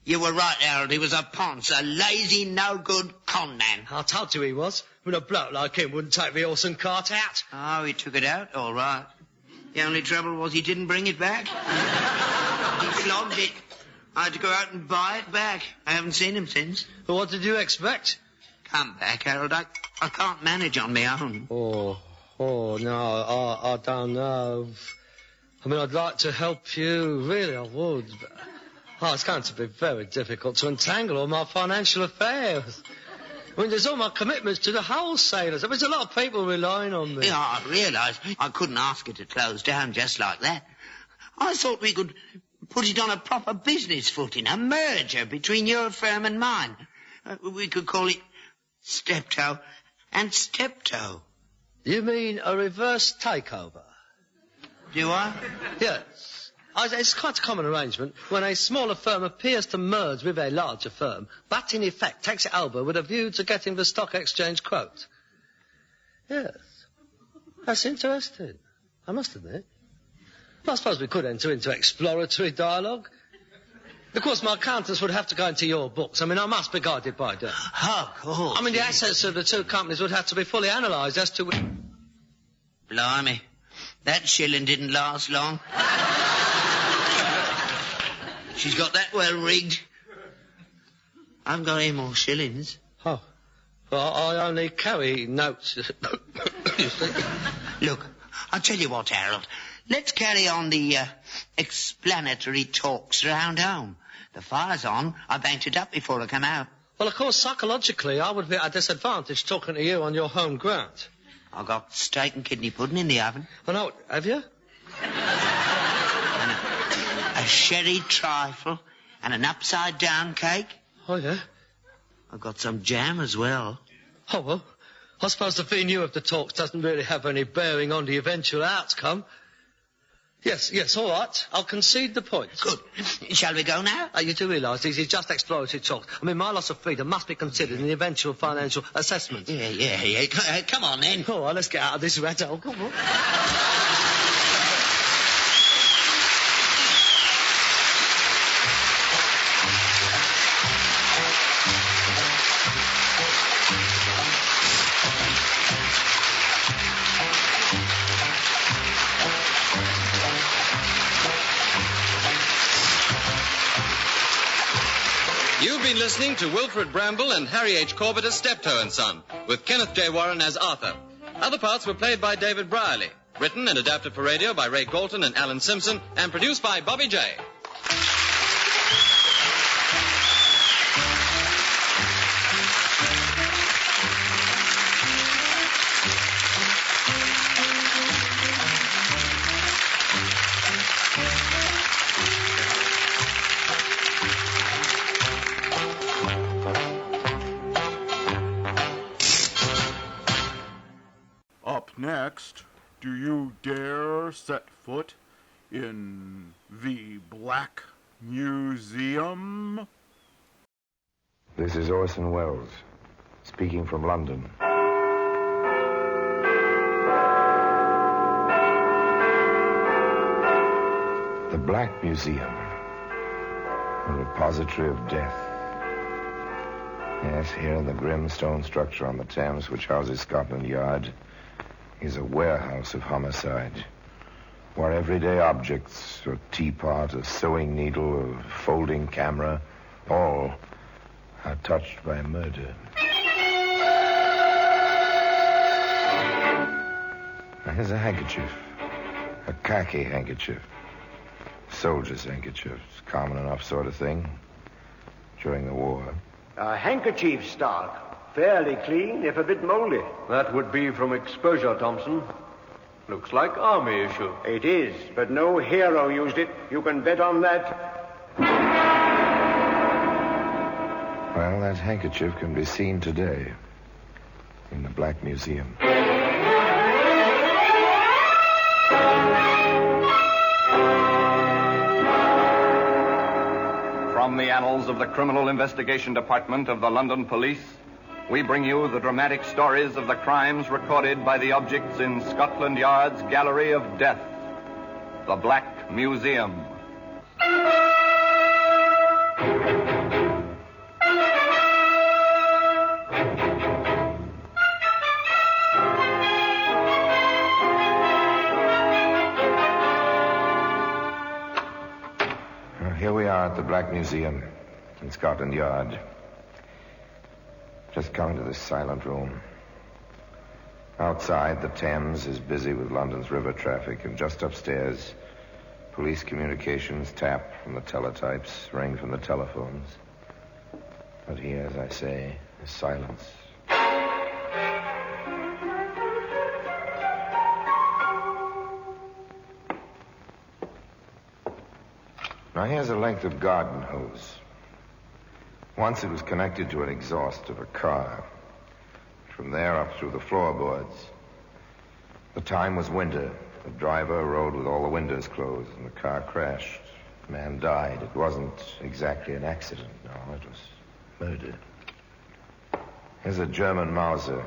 You were right, Harold. He was a ponce, a lazy, no-good con man. I told you he was. When a bloke like him wouldn't take the horse and cart out. Oh, he took it out, all right. The only trouble was he didn't bring it back. He flogged it. I had to go out and buy it back. I haven't seen him since. But what did you expect? Come back, Harold. I can't manage on my own. Oh, no, I don't know. I mean, I'd like to help you. Really, I would. But, it's going to be very difficult to untangle all my financial affairs. I mean, there's all my commitments to the wholesalers. There's a lot of people relying on me. Yeah, I realise I couldn't ask you to close down just like that. I thought we could put it on a proper business footing, a merger between your firm and mine. We could call it Steptoe And Steptoe. You mean a reverse takeover? Do I? Yes. It's quite a common arrangement when a smaller firm appears to merge with a larger firm, but in effect takes it over with a view to getting the stock exchange quote. Yes. That's interesting, I must admit. I suppose we could enter into exploratory dialogue. Of course, my accountants would have to go into your books. I mean, I must be guided by them. Oh, cool. I mean, the assets of the two companies would have to be fully analysed as to... Blimey. That shilling didn't last long. She's got that well rigged. I haven't got any more shillings. Oh. Well, I only carry notes. Look, I'll tell you what, Harold. Let's carry on the explanatory talks round home. The fire's on. I banked it up before I come out. Well, of course, psychologically, I would be at a disadvantage talking to you on your home ground. I've got steak and kidney pudding in the oven. Oh, no, have you? And a sherry trifle and an upside-down cake. Oh, yeah? I've got some jam as well. Oh, well, I suppose the venue of the talks doesn't really have any bearing on the eventual outcome. Yes, all right. I'll concede the point. Good. Shall we go now? You do realise these are just exploratory talks. I mean, my loss of freedom must be considered in the eventual financial assessment. Yeah. Come on, then. All right, let's get out of this rat hole. Come on. You've been listening to Wilfred Bramble and Harry H. Corbett as Steptoe and Son, with Kenneth J. Warren as Arthur. Other parts were played by David Brierley, written and adapted for radio by Ray Galton and Alan Simpson, and produced by Bobby J. Up next, do you dare set foot in the Black Museum? This is Orson Welles, speaking from London. The Black Museum, a repository of death. Yes, here in the grim stone structure on the Thames which houses Scotland Yard is a warehouse of homicide, where everyday objects, a teapot, a sewing needle, a folding camera, all are touched by murder. Now, here's a handkerchief, a khaki handkerchief, soldier's handkerchief. It's a common enough sort of thing during the war. A handkerchief stock. Fairly clean, if a bit moldy. That would be from exposure, Thompson. Looks like army issue. It is, but no hero used it. You can bet on that. Well, that handkerchief can be seen today in the Black Museum. From the annals of the Criminal Investigation Department of the London Police, we bring you the dramatic stories of the crimes recorded by the objects in Scotland Yard's Gallery of Death, the Black Museum. Well, here we are at the Black Museum in Scotland Yard. Just come into this silent room. Outside, the Thames is busy with London's river traffic, and just upstairs, police communications tap from the teletypes, ring from the telephones. But here, as I say, is silence. Now, here's a length of garden hose. Once it was connected to an exhaust of a car. From there up through the floorboards. The time was winter. The driver rode with all the windows closed, and the car crashed. The man died. It wasn't exactly an accident, no. It was murder. Here's a German Mauser,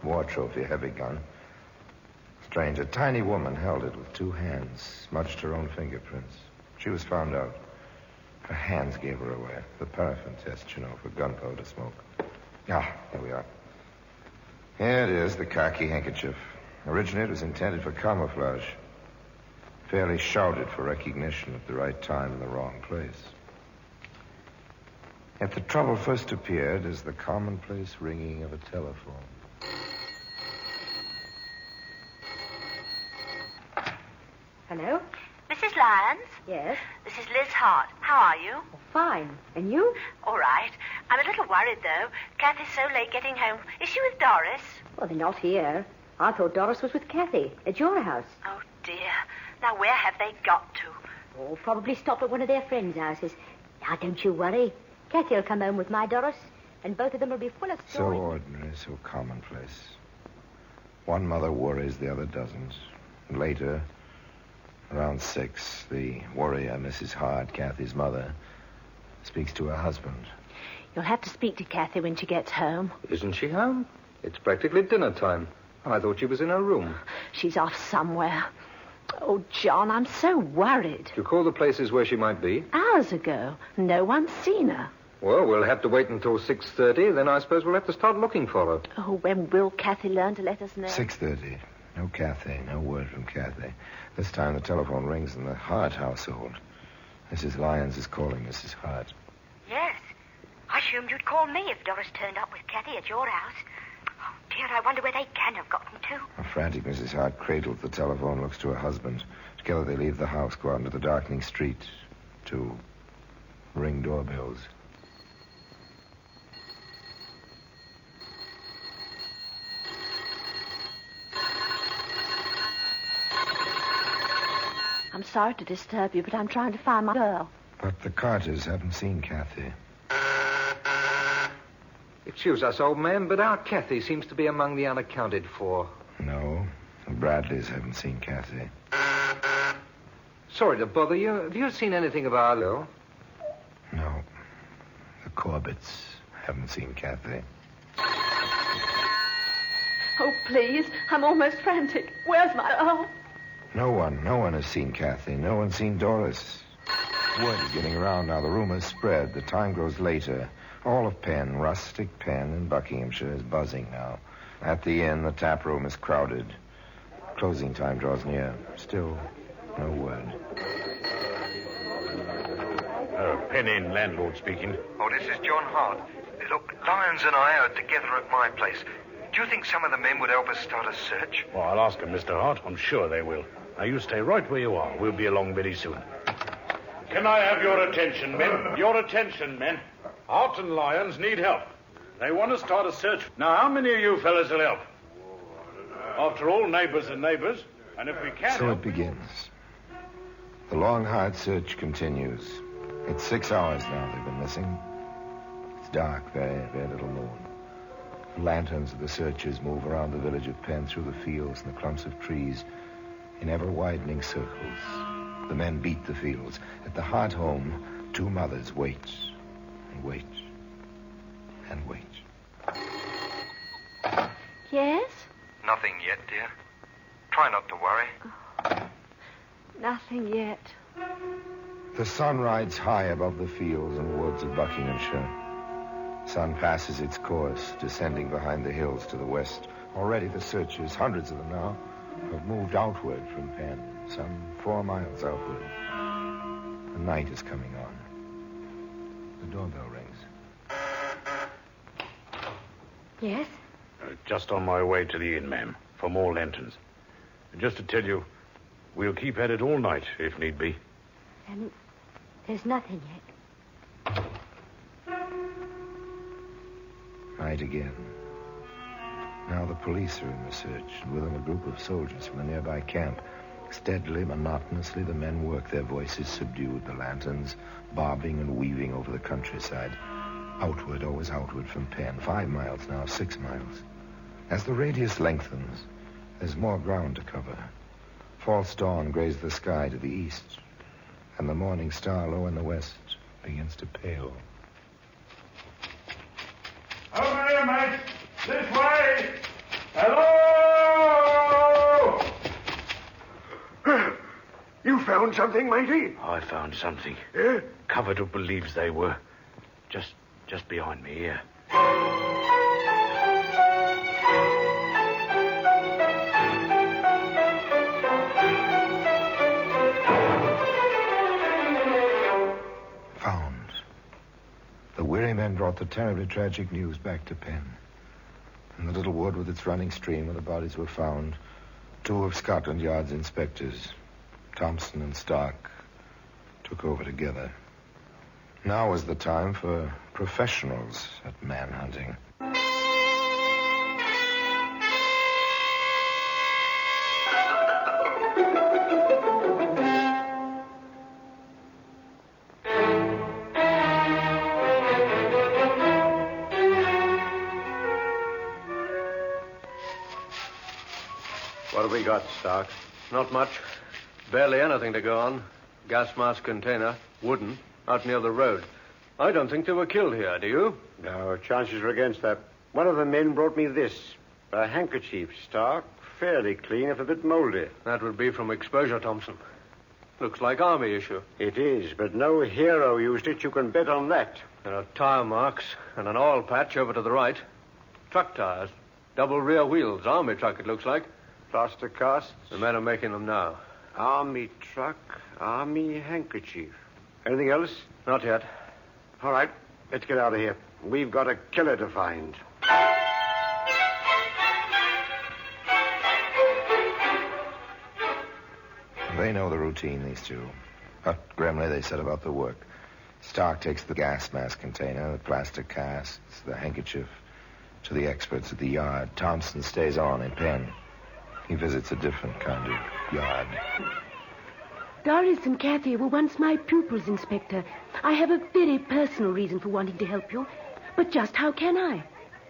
war trophy, heavy gun. Strange, a tiny woman held it with 2 hands, smudged her own fingerprints. She was found out. Her hands gave her away. The paraffin test, you know, for gunpowder smoke. Ah, here we are. Here it is, the khaki handkerchief. Originally, it was intended for camouflage. Fairly shouted for recognition at the right time in the wrong place. Yet the trouble first appeared as the commonplace ringing of a telephone. Hello? Mrs. Lyons? Yes? This is Liz Hart. How are you? Oh, fine. And you? All right. I'm a little worried, though. Kathy's so late getting home. Is she with Doris? Well, they're not here. I thought Doris was with Kathy at your house. Oh, dear. Now, where have they got to? Oh, probably stopped at one of their friends' houses. Now, don't you worry. Kathy will come home with my Doris, and both of them will be full of stories. So ordinary, so commonplace. One mother worries, the other doesn't. And later, around 6, the worrier, Mrs. Hart, Kathy's mother, speaks to her husband. You'll have to speak to Kathy when she gets home. Isn't she home? It's practically dinner time. I thought she was in her room. She's off somewhere. Oh, John, I'm so worried. You call the places where she might be? Hours ago. No one's seen her. Well, we'll have to wait until 6:30. Then I suppose we'll have to start looking for her. Oh, when will Kathy learn to let us know? 6:30. No Kathy. No word from Kathy. This time the telephone rings in the Hart household. Mrs. Lyons is calling Mrs. Hart. Yes. I assumed you'd call me if Doris turned up with Kathy at your house. Oh, dear, I wonder where they can have gotten to. A frantic Mrs. Hart cradles the telephone, looks to her husband. Together they leave the house, go out into the darkening street to ring doorbells. I'm sorry to disturb you, but I'm trying to find my girl. But the Carters haven't seen Kathy. Excuse us, old man, but our Kathy seems to be among the unaccounted for. No, the Bradleys haven't seen Kathy. Sorry to bother you. Have you seen anything of Arlo? No. The Corbetts haven't seen Kathy. Oh, please. I'm almost frantic. Where's my... Oh. No one has seen Kathy. No one's seen Doris. Word is getting around now. The rumors spread. The time grows later. All of Penn, rustic Penn in Buckinghamshire, is buzzing now. At the inn, the tap room is crowded. Closing time draws near. Still, no word. Penn Inn landlord speaking. Oh, this is John Hart. Look, Lyons and I are together at my place. Do you think some of the men would help us start a search? Well, I'll ask them, Mr. Hart. I'm sure they will. Now, you stay right where you are. We'll be along very soon. Can I have your attention, men? Your attention, men. Hart and Lyons need help. They want to start a search. Now, how many of you fellas will help? After all, neighbors are neighbors. And if we can... So it begins. The long, hard search continues. It's 6 hours now they've been missing. It's dark, very, very little moon. The lanterns of the searchers move around the village of Penn through the fields and the clumps of trees in ever-widening circles. The men beat the fields. At the Hart home, 2 mothers wait and wait and wait. Yes? Nothing yet, dear. Try not to worry. Nothing yet. The sun rides high above the fields and woods of Buckinghamshire. Sun passes its course, descending behind the hills to the west. Already the searchers, hundreds of them now, have moved outward from Penn, some 4 miles outward. The night is coming on. The doorbell rings. Yes? Just on my way to the inn, ma'am, for more lanterns. Just to tell you, we'll keep at it all night, if need be. Then there's nothing yet. Night again. Now the police are in the search, and with them a group of soldiers from a nearby camp. Steadily, monotonously, the men work, their voices subdued, the lanterns bobbing and weaving over the countryside. Outward, always outward from Penn. 5 miles now, 6 miles. As the radius lengthens, there's more ground to cover. False dawn grays the sky to the east, and the morning star low in the west begins to pale. Over here, mate. This way. Hello! You found something, matey? I found something. Yeah? Covered up with leaves they were. Just behind me here. Found. The weary men brought the terribly tragic news back to Penn. In the little wood with its running stream where the bodies were found, 2 of Scotland Yard's inspectors, Thompson and Stark, took over together. Now was the time for professionals at manhunting. What have we got, Stark? Not much. Barely anything to go on. Gas mask container, wooden, out near the road. I don't think they were killed here, do you? No, chances are against that. One of the men brought me this. A handkerchief, Stark. Fairly clean, if a bit mouldy. That would be from exposure, Thompson. Looks like army issue. It is, but no hero used it. You can bet on that. There are tire marks and an oil patch over to the right. Truck tires. Double rear wheels. Army truck, it looks like. Plaster casts. The men are making them now. Army truck, army handkerchief. Anything else? Not yet. All right, let's get out of here. We've got a killer to find. They know the routine, these two. But grimly they set about the work. Stark takes the gas mask container, the plaster casts, the handkerchief to the experts at the yard. Thompson stays on in Penn. He visits a different kind of yard. Doris and Kathy were once my pupils, Inspector. I have a very personal reason for wanting to help you. But just how can I?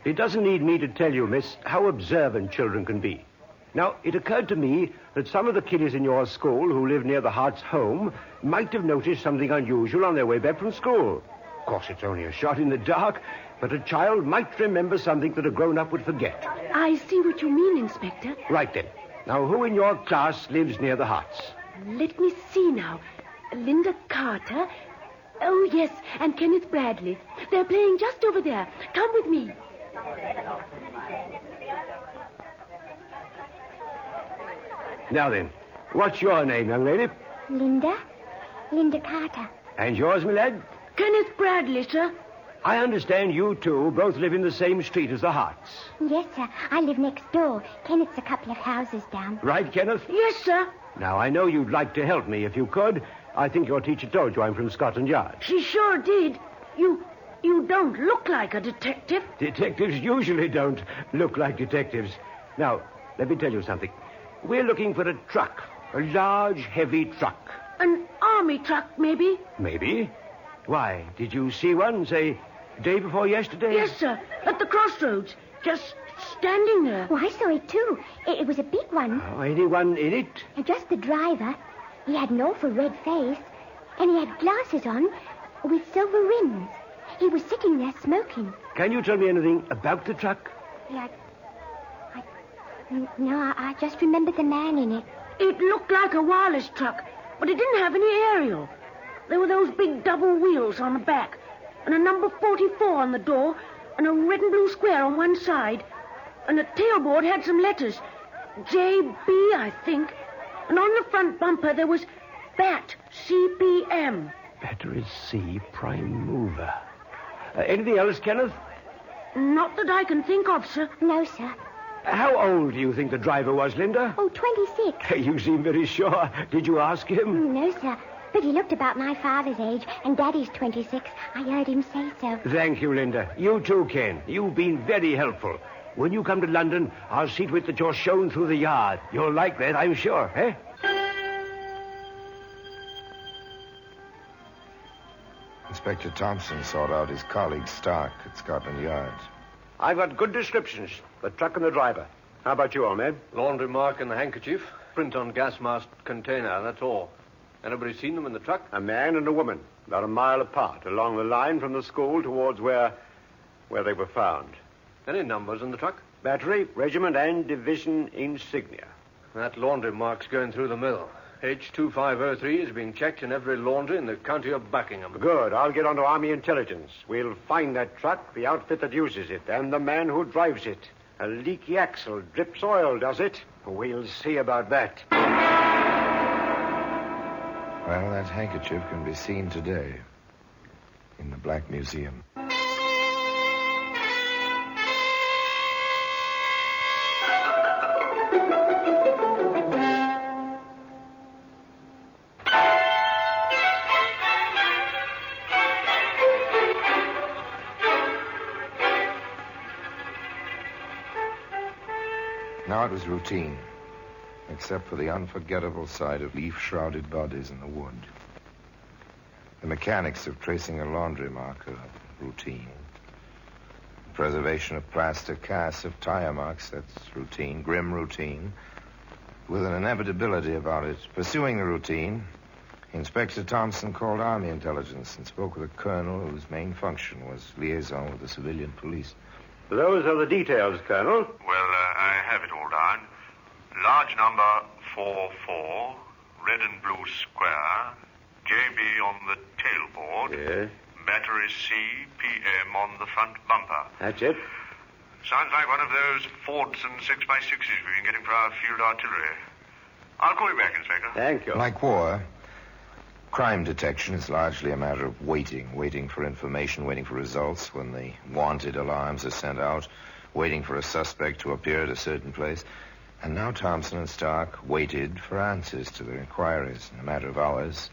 It doesn't need me to tell you, miss, how observant children can be. Now, it occurred to me that some of the kiddies in your school who live near the Hart's home might have noticed something unusual on their way back from school. Of course, it's only a shot in the dark, but a child might remember something that a grown-up would forget. I see what you mean, Inspector. Right then. Now, who in your class lives near the Harts? Let me see now. Linda Carter. Oh, yes, and Kenneth Bradley. They're playing just over there. Come with me. Now then, what's your name, young lady? Linda Carter. And yours, my lad? Kenneth Bradley, sir. I understand you two both live in the same street as the Harts. Yes, sir. I live next door. Kenneth's a couple of houses down. Right, Kenneth? Yes, sir. Now, I know you'd like to help me if you could. I think your teacher told you I'm from Scotland Yard. She sure did. You don't look like a detective. Detectives usually don't look like detectives. Now, let me tell you something. We're looking for a truck. A large, heavy truck. An army truck, maybe? Maybe. Why, did you see one, say, day before yesterday? Yes, sir. At the crossroads. Just standing there. Oh, I saw it, too. It was a big one. Oh, anyone in it? Just the driver. He had an awful red face, and he had glasses on with silver rims. He was sitting there smoking. Can you tell me anything about the truck? No, I just remember the man in it. It looked like a wireless truck, but it didn't have any aerial. There were those big double wheels on the back, and a number 44 on the door, and a red and blue square on one side. And the tailboard had some letters. JB, I think. And on the front bumper there was BAT, CPM. Battery C, prime mover. Anything else, Kenneth? Not that I can think of, sir. No, sir. How old do you think the driver was, Linda? Oh, 26. You seem very sure. Did you ask him? No, sir. But he looked about my father's age, and Daddy's 26. I heard him say so. Thank you, Linda. You too, Ken. You've been very helpful. When you come to London, I'll see to it that you're shown through the yard. You'll like that, I'm sure, eh? Inspector Thompson sought out his colleague Stark at Scotland Yard. I've got good descriptions. The truck and the driver. How about you, old man? Laundry mark in the handkerchief. Print on gas mask container, that's all. Anybody seen them in the truck? A man and a woman, about a mile apart, along the line from the school towards where they were found. Any numbers in the truck? Battery, regiment, and division insignia. That laundry mark's going through the mill. H2503 is being checked in every laundry in the county of Buckingham. Good. I'll get onto Army intelligence. We'll find that truck, the outfit that uses it, and the man who drives it. A leaky axle drips oil, does it? We'll see about that. Well, that handkerchief can be seen today in the Black Museum. Now it was routine, except for the unforgettable sight of leaf-shrouded bodies in the wood. The mechanics of tracing a laundry mark are routine. Preservation of plaster casts of tire marks, that's routine, grim routine, with an inevitability about it. Pursuing the routine, Inspector Thompson called Army intelligence and spoke with a colonel whose main function was liaison with the civilian police. Those are the details, Colonel. Well, I have it all down. Large number 44, red and blue square, JB on the tailboard. Yes. Battery C, PM on the front bumper. That's it. Sounds like one of those Fords and 6x6s we've been getting for our field artillery. I'll call you back, Inspector. Thank you. Like war, crime detection is largely a matter of waiting for information, waiting for results when the wanted alarms are sent out, waiting for a suspect to appear at a certain place. And now Thompson and Stark waited for answers to their inquiries. In a matter of hours,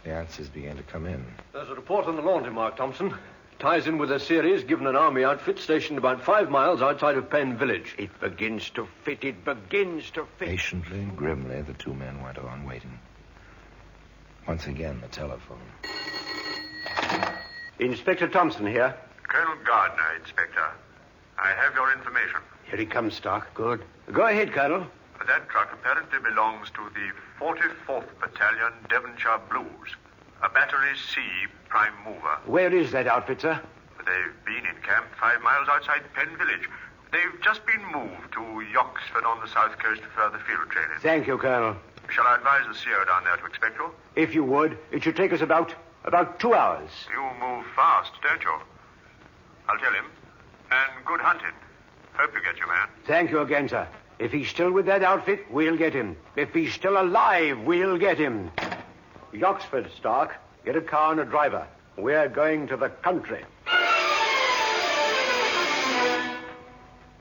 the answers began to come in. There's a report on the laundry mark, Thompson. Ties in with a Series given an army outfit stationed about 5 miles outside of Penn Village. It begins to fit. It begins to fit. Patiently and grimly, the two men went on waiting. Once again, the telephone. Inspector Thompson here. Colonel Gardner, Inspector. I have your information. Here he comes, Stark. Good. Go ahead, Colonel. That truck apparently belongs to the 44th Battalion Devonshire Blues, a Battery C prime mover. Where is that outfit, sir? They've been in camp 5 miles outside Penn Village. They've just been moved to Yoxford on the south coast for further field training. Thank you, Colonel. Shall I advise the CO down there to expect you? If you would. It should take us about 2 hours. You move fast, don't you? I'll tell him. And good hunting. Hope you get your man. Thank you again, sir. If he's still with that outfit, we'll get him. If he's still alive, we'll get him. Yoxford, Stark. Get a car and a driver. We're going to the country.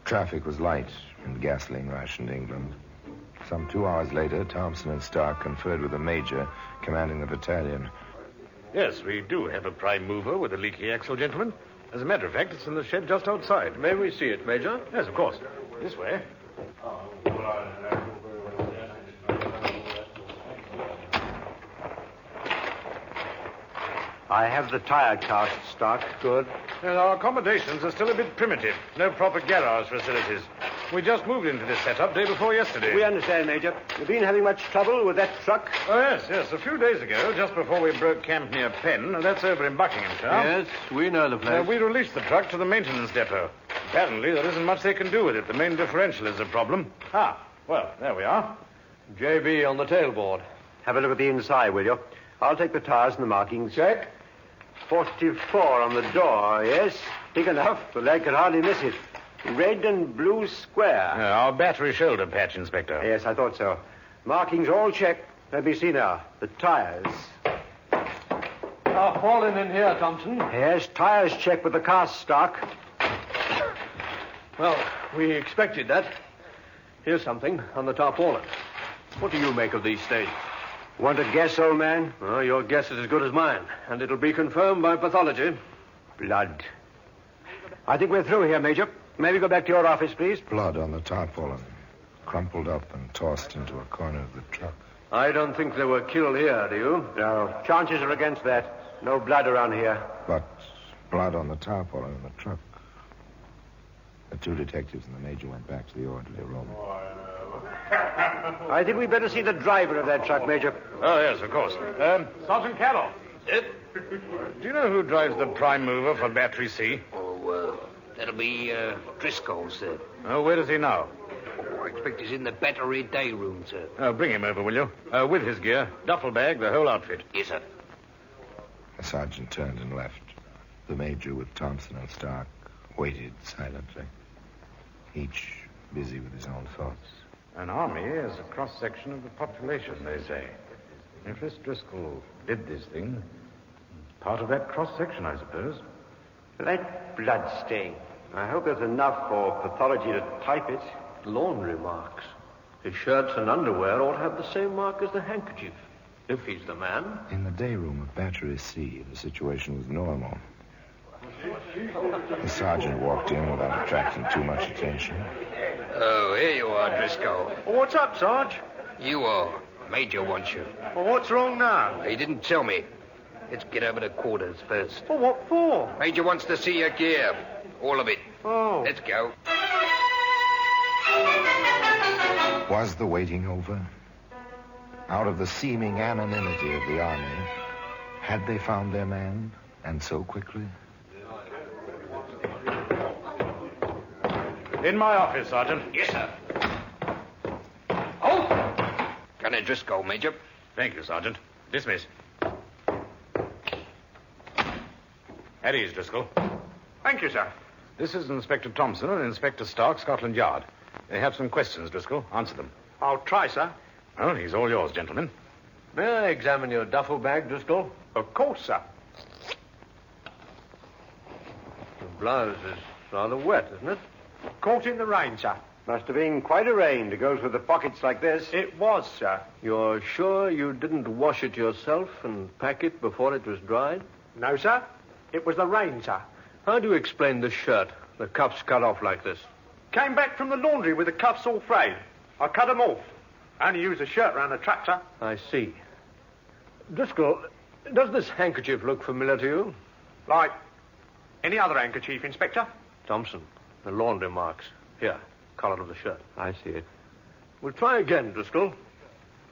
Traffic was light and gasoline-rationed England. Some 2 hours later, Thompson and Stark conferred with the major commanding the battalion. Yes, we do have a prime mover with a leaky axle, gentlemen. As a matter of fact, it's in the shed just outside. May we see it, Major? Yes, of course. This way. I have the tire cast, Stark. Good. And our accommodations are still a bit primitive. No proper garage facilities. We just moved into this setup day before yesterday. We understand, Major. You've been having much trouble with that truck? Oh, yes. A few days ago, just before we broke camp near Penn, and that's over in Buckinghamshire. Yes, we know the place. We released the truck to the maintenance depot. Apparently, there isn't much they can do with it. The main differential is a problem. Well, there we are. JB on the tailboard. Have a look at the inside, will you? I'll take the tires and the markings. Check. 44 on the door, yes. Big enough. The lad could hardly miss it. Red and blue square. Our battery shoulder patch, Inspector. Yes, I thought so. Markings all checked. Let me see now. The tires. Falling in here, Thompson. Yes, tires checked with the cast, Stark. Well, we expected that. Here's something on the tarpaulin. What do you make of these stains? Want to guess, old man? Oh, your guess is as good as mine, and it'll be confirmed by pathology. Blood. I think we're through here, Major. Maybe go back to your office, please. Blood on the tarpaulin, crumpled up and tossed into a corner of the truck. I don't think they were killed here, do you? No. Chances are against that. No blood around here. But blood on the tarpaulin in the truck. The two detectives and the major went back to the orderly room. I think we'd better see the driver of that truck, Major. Oh, yes, of course. Sergeant Carroll. Do you know who drives the prime mover for Battery C? Oh, that'll be Driscoll, sir. Oh, where is he now? Oh, I expect he's in the battery day room, sir. Oh, bring him over, will you? With his gear, duffel bag, the whole outfit. Yes, sir. The sergeant turned and left. The major, with Thompson and Stark, waited silently, each busy with his own thoughts. An army is a cross-section of the population, they say. If this Driscoll did this thing, part of that cross-section, I suppose. That blood stain. I hope there's enough for pathology to type it. Laundry marks. His shirts and underwear ought to have the same mark as the handkerchief, if he's the man. In the day room of Battery C, the situation was normal. The sergeant walked in without attracting too much attention. Oh, here you are, Driscoll. Well, what's up, Sarge? You are. Major wants you. Well, what's wrong now? He didn't tell me. Let's get over to quarters first. Well, what for? Major wants to see your gear. All of it. Oh. Let's go. Was the waiting over? Out of the seeming anonymity of the army, had they found their man, and so quickly? In my office, Sergeant. Yes, sir. Oh! Gunner Driscoll, Major. Thank you, Sergeant. Dismiss. At ease, Driscoll. Thank you, sir. This is Inspector Thompson and Inspector Stark, Scotland Yard. They have some questions, Driscoll. Answer them. I'll try, sir. Well, he's all yours, gentlemen. May I examine your duffel bag, Driscoll? Of course, sir. The blouse is rather wet, isn't it? Caught in the rain, sir. Must have been quite a rain to go through the pockets like this. It was, sir. You're sure you didn't wash it yourself and pack it before it was dried? No, sir. It was the rain, sir. How do you explain the shirt? The cuffs cut off like this. Came back from the laundry with the cuffs all frayed. I cut them off. Only used a shirt round the truck, sir. I see. Driscoll, does this handkerchief look familiar to you? Like any other handkerchief, Inspector? Thompson, the laundry marks. Here, collar of the shirt. I see it. We'll try again, Driscoll.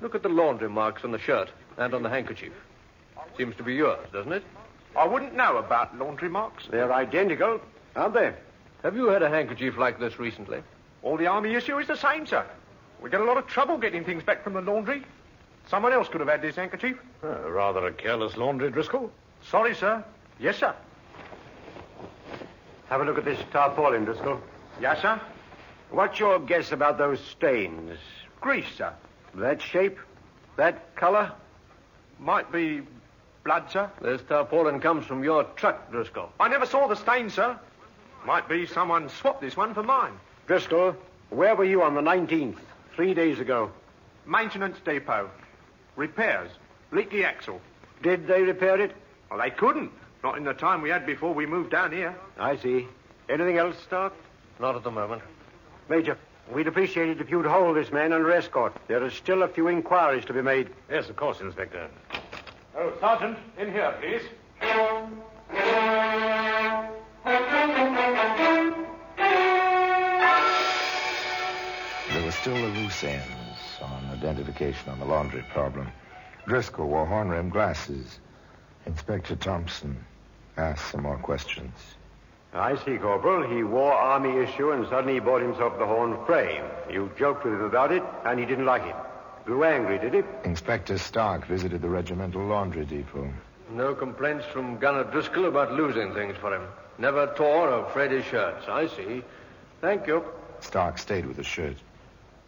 Look at the laundry marks on the shirt and on the handkerchief. Seems to be yours, doesn't it? I wouldn't know about laundry marks. They're identical, aren't they? Have you had a handkerchief like this recently? All the army issue is the same, sir. We get a lot of trouble getting things back from the laundry. Someone else could have had this handkerchief. Rather a careless laundry, Driscoll. Sorry, sir. Yes, sir. Have a look at this tarpaulin, Driscoll. Yes, sir. What's your guess about those stains? Grease, sir. That shape? That color? Might be blood, sir. This tarpaulin comes from your truck, Driscoll. I never saw the stain, sir. Might be someone swapped this one for mine. Driscoll, where were you on the 19th, 3 days ago? Maintenance depot. Repairs. Leaky axle. Did they repair it? Well, they couldn't. Not in the time we had before we moved down here. I see. Anything else, Stark? Not at the moment. Major, we'd appreciate it if you'd hold this man under escort. There are still a few inquiries to be made. Yes, of course, Inspector. Oh, Sergeant, in here, please. There were still the loose ends on identification on the laundry problem. Driscoll wore horn-rimmed glasses. Inspector Thompson asked some more questions. I see, Corporal. He wore army issue and suddenly he bought himself the horn frame. You joked with him about it, and he didn't like it. Grew angry, did he? Inspector Stark visited the regimental laundry depot. No complaints from Gunner Driscoll about losing things for him. Never tore or frayed his shirts. I see. Thank you. Stark stayed with the shirt.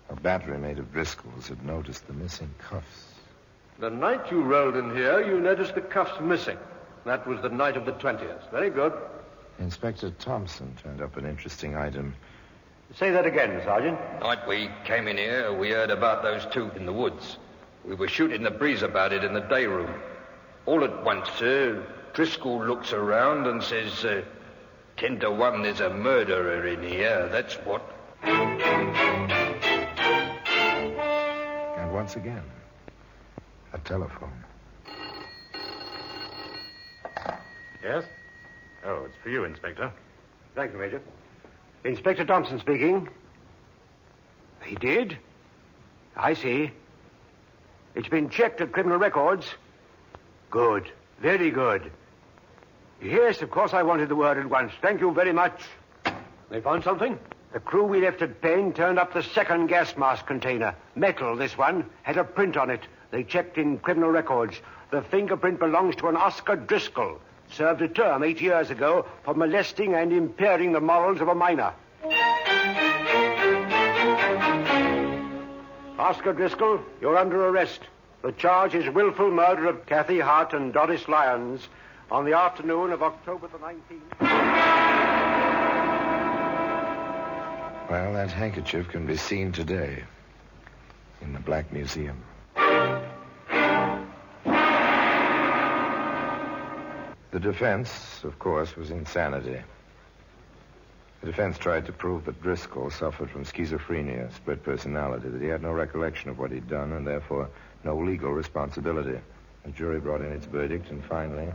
A battery mate of Driscoll's had noticed the missing cuffs. The night you rolled in here, you noticed the cuffs missing. That was the night of the 20th. Very good. Inspector Thompson turned up an interesting item. Say that again, Sergeant. Night we came in here, we heard about those two in the woods. We were shooting the breeze about it in the day room. All at once, Driscoll looks around and says, 10 to 1 there's a murderer in here, that's what. And once again, a telephone. Yes? Oh, it's for you, Inspector. Thank you, Major. Inspector Thompson speaking. He did? I see. It's been checked at criminal records. Good. Very good. Yes, of course I wanted the word at once. Thank you very much. They found something? The crew we left at Payne turned up the second gas mask container. Metal, this one. Had a print on it. They checked in criminal records. The fingerprint belongs to an Oscar Driscoll. Served a term 8 years ago for molesting and impairing the morals of a minor. Oscar Driscoll, you're under arrest. The charge is willful murder of Kathy Hart and Doris Lyons on the afternoon of October the 19th. Well, that handkerchief can be seen today in the Black Museum. The defense, of course, was insanity. The defense tried to prove that Driscoll suffered from schizophrenia, split personality, that he had no recollection of what he'd done, and therefore no legal responsibility. The jury brought in its verdict, and finally,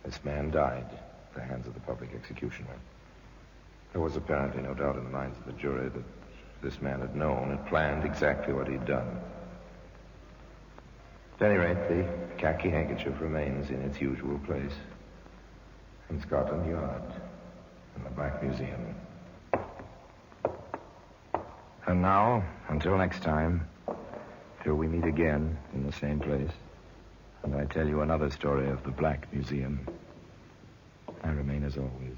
this man died at the hands of the public executioner. There was apparently no doubt in the minds of the jury that this man had known and planned exactly what he'd done. At any rate, the khaki handkerchief remains in its usual place in Scotland Yard in the Black Museum. And now, until next time, till we meet again in the same place, and I tell you another story of the Black Museum, I remain, as always,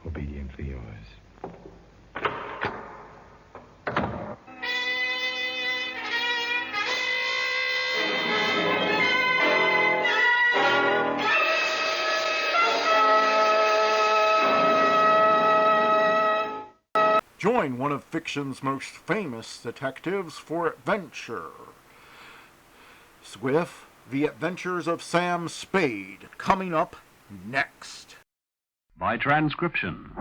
obediently yours. Join one of fiction's most famous detectives for adventure with The Adventures of Sam Spade, coming up next. By transcription.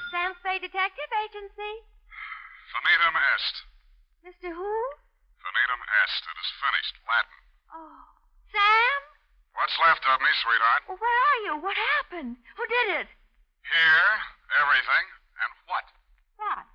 Sam Spade Detective Agency. Finitum est. Mr. Who? Finitum est. It is finished. Latin. Oh. Sam? What's left of me, sweetheart? Well, where are you? What happened? Who did it? Here, everything, and what? What?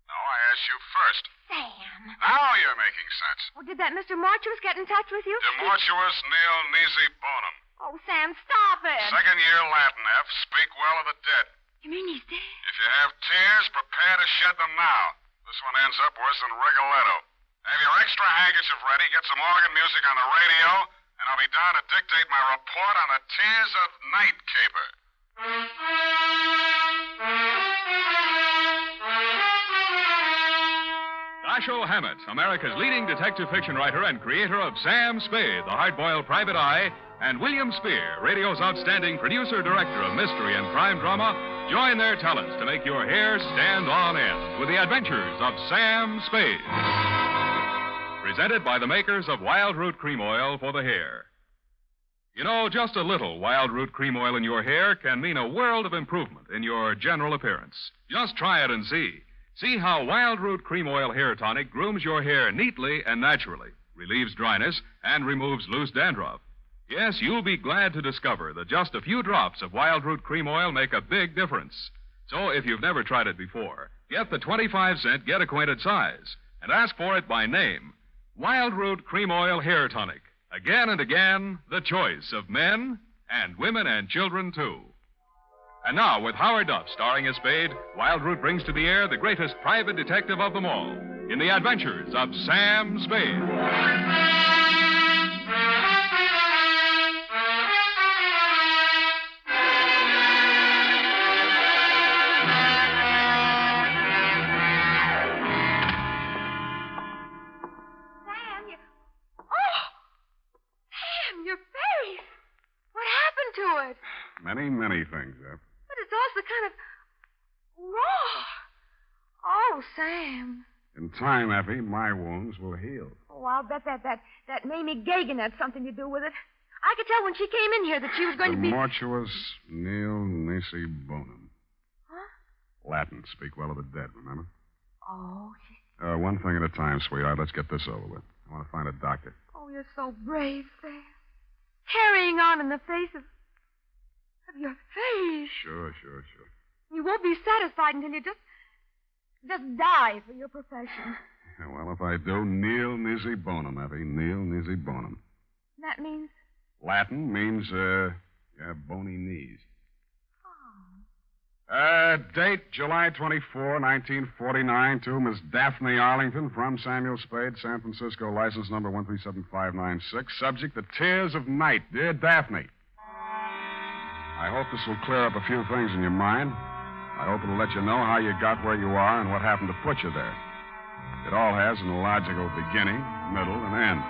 No, I asked you first. Sam. Now you're making sense. Well, did that Mr. Mortuus get in touch with you? Demortuus nil nisi bonum. Oh, Sam, stop it. Second year Latin, F. Speak well of the dead. You mean he's dead? If you have tears, prepare to shed them now. This one ends up worse than Rigoletto. Have your extra handkerchief ready, get some organ music on the radio, and I'll be down to dictate my report on the tears of Night Caper. Dashiell Hammett, America's leading detective fiction writer and creator of Sam Spade, the hard-boiled private eye, and William Spear, radio's outstanding producer-director of mystery and crime drama, join their talents to make your hair stand on end with the adventures of Sam Spade. Presented by the makers of Wild Root Cream Oil for the hair. You know, just a little Wild Root Cream Oil in your hair can mean a world of improvement in your general appearance. Just try it and see. See how Wild Root Cream Oil Hair Tonic grooms your hair neatly and naturally, relieves dryness, and removes loose dandruff. Yes, you'll be glad to discover that just a few drops of Wild Root Cream Oil make a big difference. So if you've never tried it before, get the 25-cent Get Acquainted size and ask for it by name. Wild Root Cream Oil Hair Tonic. Again and again, the choice of men and women and children, too. And now, with Howard Duff starring as Spade, Wild Root brings to the air the greatest private detective of them all in the adventures of Sam Spade. Many things, Eph. But it's also kind of raw. Oh, Sam. In time, Effie, my wounds will heal. Oh, I'll bet that Mamie Gagan had something to do with it. I could tell when she came in here that she was going to be... Mortuus nil nisi bonum. Huh? Latin, speak well of the dead, remember? Oh, One thing at a time, sweetheart. Let's get this over with. I want to find a doctor. Oh, you're so brave, Sam. Carrying on in the face of your face. Sure. You won't be satisfied until you just die for your profession. Yeah, well, if I do, nil nisi bonum, Effie. Nil nisi bonum. That means? Latin means, bony knees. Date, July 24, 1949, to Miss Daphne Arlington from Samuel Spade, San Francisco, license number 137596. Subject, The Tears of Night. Dear Daphne, I hope this will clear up a few things in your mind. I hope it'll let you know how you got where you are and what happened to put you there. It all has an illogical beginning, middle, and end.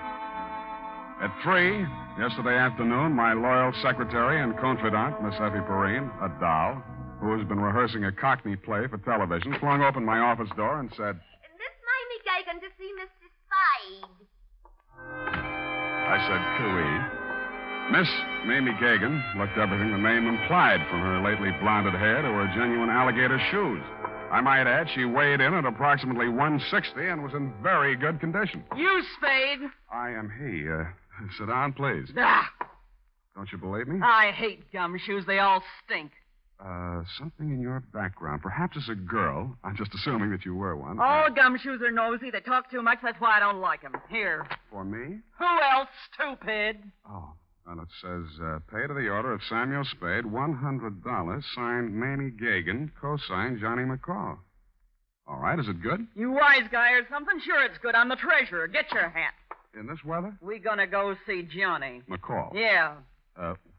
At 3, yesterday afternoon, my loyal secretary and confidant, Miss Effie Perrine, a doll, who has been rehearsing a Cockney play for television, flung open my office door and said, Miss Mamie Gagan to see Mr. Spade. I said, cooey. Miss Mamie Gagan looked everything the name implied, from her lately blonded hair to her genuine alligator shoes. I might add, she weighed in at approximately 160 and was in very good condition. You, Spade. I am he. Sit down, please. Ah, Don't you believe me? I hate gumshoes. They all stink. Something in your background. Perhaps as a girl. I'm just assuming that you were one. All gumshoes are nosy. They talk too much. That's why I don't like them. Here. For me? Who else, stupid? Oh. Well, it says, pay to the order of Samuel Spade, $100, signed Mamie Gagan, co-signed Johnny McCall. All right, is it good? You wise guy or something? Sure it's good. I'm the treasurer. Get your hat. In this weather? We gonna go see Johnny. McCall? Yeah.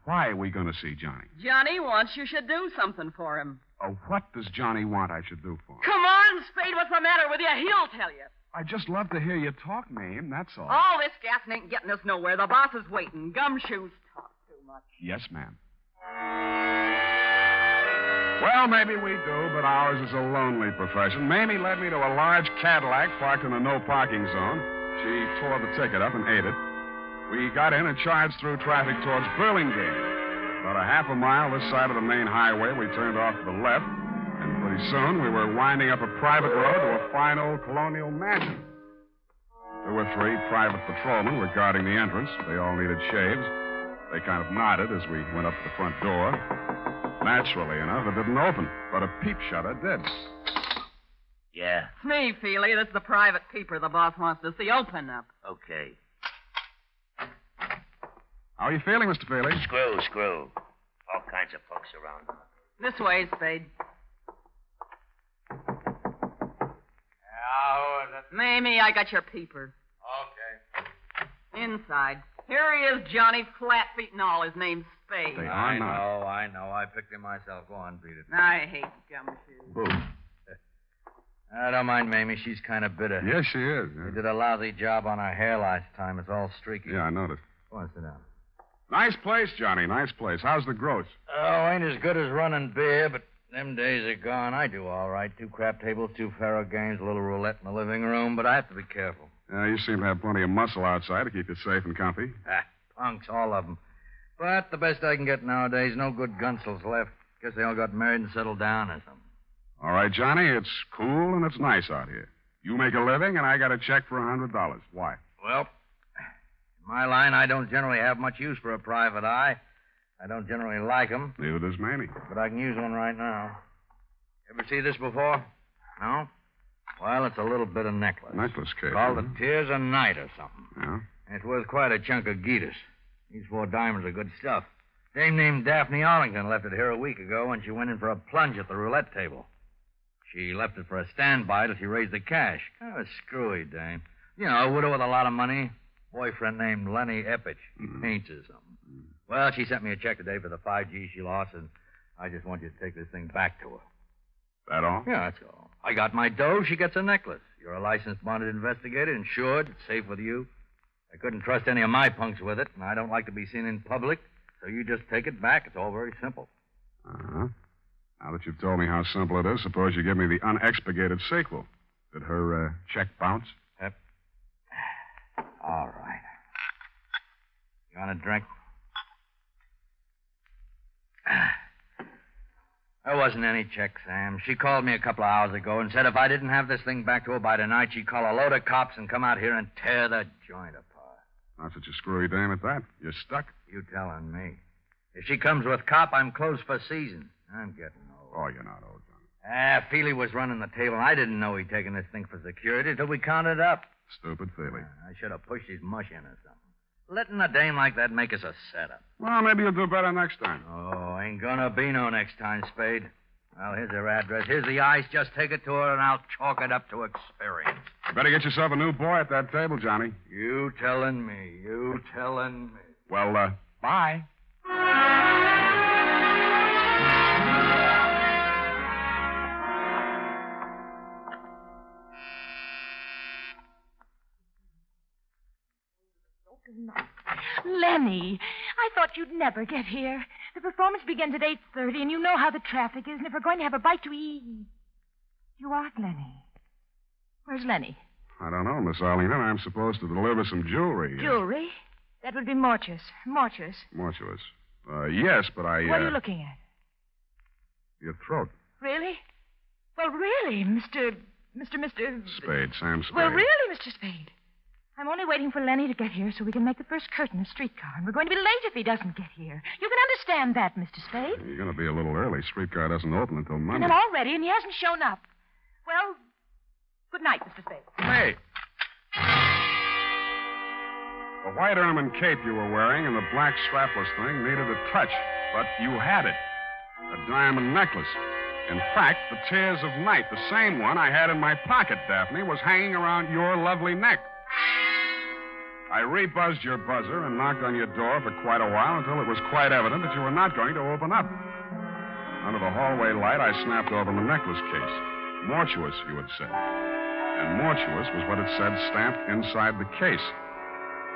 Why are we going to see Johnny? Johnny wants you should do something for him. What does Johnny want I should do for him? Come on, Spade. What's the matter with you? He'll tell you. I just love to hear you talk, Mame. That's all. All this gassing ain't getting us nowhere. The boss is waiting. Gumshoes talk too much. Yes, ma'am. Well, maybe we do, but ours is a lonely profession. Mamie led me to a large Cadillac parked in a no-parking zone. She tore the ticket up and ate it. We got in and charged through traffic towards Burlingame. About a half a mile this side of the main highway, we turned off to the left, and pretty soon we were winding up a private road to a fine old colonial mansion. 2 or 3 private patrolmen were guarding the entrance. They all needed shaves. They kind of nodded as we went up to the front door. Naturally enough, it didn't open, but a peep shutter did. Yeah. It's me, Feely. This is the private peeper the boss wants to see. Open up. Okay. How are you feeling, Mr. Feely? Screw. All kinds of folks around. This way, Spade. Yeah, who is it? Mamie, I got your peeper. Okay. Inside. Here he is, Johnny, flat feet and all. His name's Spade. I know. I picked him myself. Go on, beat it. I hate gumshoes. Boo. I don't mind Mamie. She's kind of bitter. Yes, she is. Yeah. We did a lousy job on her hair last time. It's all streaky. Yeah, I noticed. Go on, sit down. Nice place, Johnny. Nice place. How's the gross? Oh, ain't as good as running beer, but them days are gone. I do all right. 2 crap tables, 2 faro games, a little roulette in the living room, but I have to be careful. You seem to have plenty of muscle outside to keep you safe and comfy. Punks, all of them. But the best I can get nowadays, no good gunsels left. Guess they all got married and settled down or something. All right, Johnny, it's cool and it's nice out here. You make a living, and I got a check for $100. Why? Well, in my line, I don't generally have much use for a private eye. I don't generally like them. Neither does Mamie. But I can use one right now. Ever see this before? No? Well, it's a little bit of necklace. Necklace case. Called the Tears of Night or something. Yeah? It's worth quite a chunk of Geetus. These 4 diamonds are good stuff. Dame named Daphne Arlington left it here a week ago when she went in for a plunge at the roulette table. She left it for a standby till she raised the cash. Kind of a screwy dame. You know, a widow with a lot of money. Boyfriend named Lenny Eppich. He paints or something. Well, she sent me a check today for the 5 G's she lost, and I just want you to take this thing back to her. That all? Yeah, that's all. I got my dough, she gets a necklace. You're a licensed bonded investigator, insured, it's safe with you. I couldn't trust any of my punks with it, and I don't like to be seen in public, so you just take it back. It's all very simple. Uh-huh. Now that you've told me how simple it is, suppose you give me the unexpurgated sequel. Did her check bounce? Yep. All right. You want a drink? There wasn't any check, Sam. She called me a couple of hours ago and said if I didn't have this thing back to her by tonight, she'd call a load of cops and come out here and tear the joint apart. Not such a screwy dame at that. You're stuck. You telling me. If she comes with cop, I'm closed for season. I'm getting old. Oh, you're not old, Johnny. Feely was running the table. I didn't know he'd taken this thing for security till we counted up. Stupid Feely. I should have pushed his mush in or something. Letting a dame like that make us a setup. Well, maybe you'll do better next time. Oh, ain't gonna be no next time, Spade. Well, here's her address. Here's the ice. Just take it to her, and I'll chalk it up to experience. You better get yourself a new boy at that table, Johnny. You telling me. You telling me. Well, bye. Lenny, I thought you'd never get here. The performance begins at 8:30, and you know how the traffic is, and if we're going to have a bite to eat... You aren't Lenny. Where's Lenny? I don't know, Miss Arlington. I'm supposed to deliver some jewelry. Jewelry? That would be mortuous. Mortuous. Mortuous. Yes, but I... What are you looking at? Your throat. Really? Well, really, Mr. Spade, Sam Spade. Well, really, Mr. Spade. I'm only waiting for Lenny to get here so we can make the first curtain of Streetcar, and we're going to be late if he doesn't get here. You can understand that, Mr. Spade. You're going to be a little early. Streetcar doesn't open until Monday. And I'm all ready, and he hasn't shown up. Well, good night, Mr. Spade. Hey! The white ermine cape you were wearing and the black strapless thing needed a touch, but you had it. A diamond necklace. In fact, the Tears of Night, the same one I had in my pocket, Daphne, was hanging around your lovely neck. I rebuzzed your buzzer and knocked on your door for quite a while until it was quite evident that you were not going to open up. Under the hallway light, I snapped open the necklace case. Mortuous, you had said. And mortuous was what it said stamped inside the case.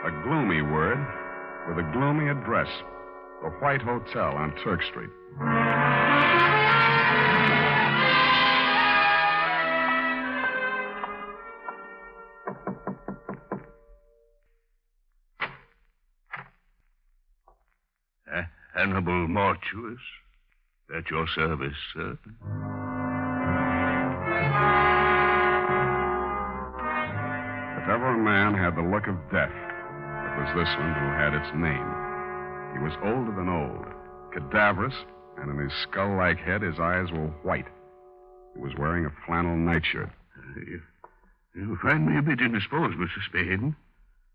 A gloomy word with a gloomy address. The White Hotel on Turk Street. Hannibal Mortuous. At your service, sir. If ever a man had the look of death, it was this one who had its name. He was older than old, cadaverous, and in his skull-like head his eyes were white. He was wearing a flannel nightshirt. You find me a bit indisposed, Mr. Spade.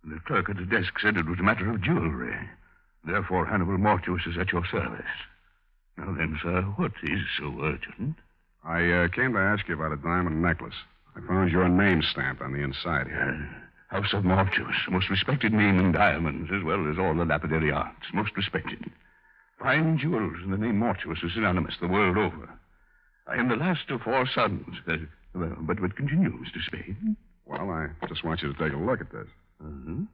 The clerk at the desk said it was a matter of jewelry. Therefore, Hannibal Mortuous is at your service. Now then, sir, what is so urgent? I came to ask you about a diamond necklace. I found your name stamped on the inside here. House of Mortuous, most respected name in diamonds, as well as all the lapidary arts. Most respected. Fine jewels and the name Mortuous is synonymous the world over. I am the last of 4 sons. But continue, Mr. Spade. Well, I just want you to take a look at this. Uh-huh.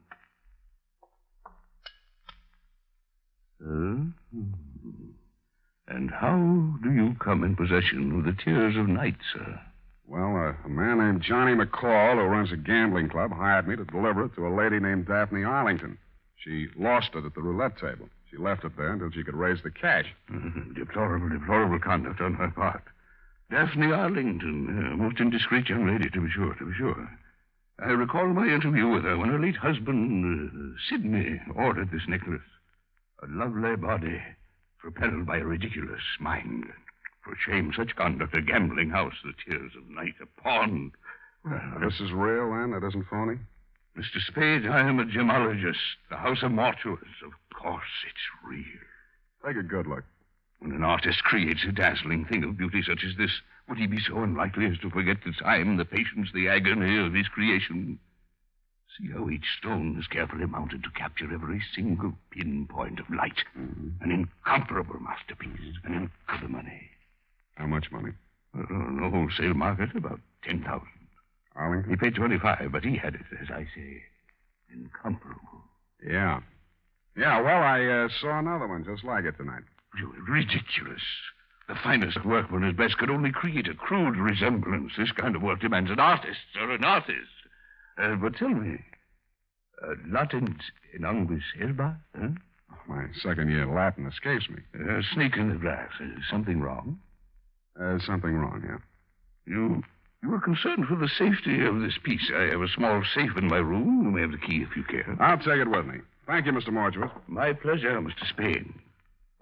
And how do you come in possession of the Tears of Night, sir? Well, a man named Johnny McCall, who runs a gambling club, hired me to deliver it to a lady named Daphne Arlington. She lost it at the roulette table. She left it there until she could raise the cash. Deplorable conduct on her part. Daphne Arlington, most indiscreet young lady, to be sure. I recall my interview with her when her late husband, Sidney, ordered this necklace. A lovely body, propelled by a ridiculous mind. For shame, such conduct, a gambling house, the Tears of Night, a pawn. Well, this is real, then? It isn't phony? Mr. Spade, I am a gemologist. The House of Mortuous. Of course, it's real. Take a good look. When an artist creates a dazzling thing of beauty such as this, would he be so unlikely as to forget the time, the patience, the agony of his creation? See how each stone is carefully mounted to capture every single pinpoint of light. Mm-hmm. An incomparable masterpiece. An incredible money. How much money? On the wholesale market, about 10,000. Arlington? He paid 25, but he had it, as I say, incomparable. Yeah. Yeah, well, I saw another one just like it tonight. Ridiculous. The finest workman at best could only create a crude resemblance. This kind of work demands an artist or an artist. But tell me, Latent in Anguis Herba, huh? My second year Latin escapes me. Snake in the grass. Something wrong? Something wrong, yeah. You were concerned for the safety of this piece. I have a small safe in my room. You may have the key if you care. I'll take it with me. Thank you, Mr. Mortuus. My pleasure, Mr. Spade.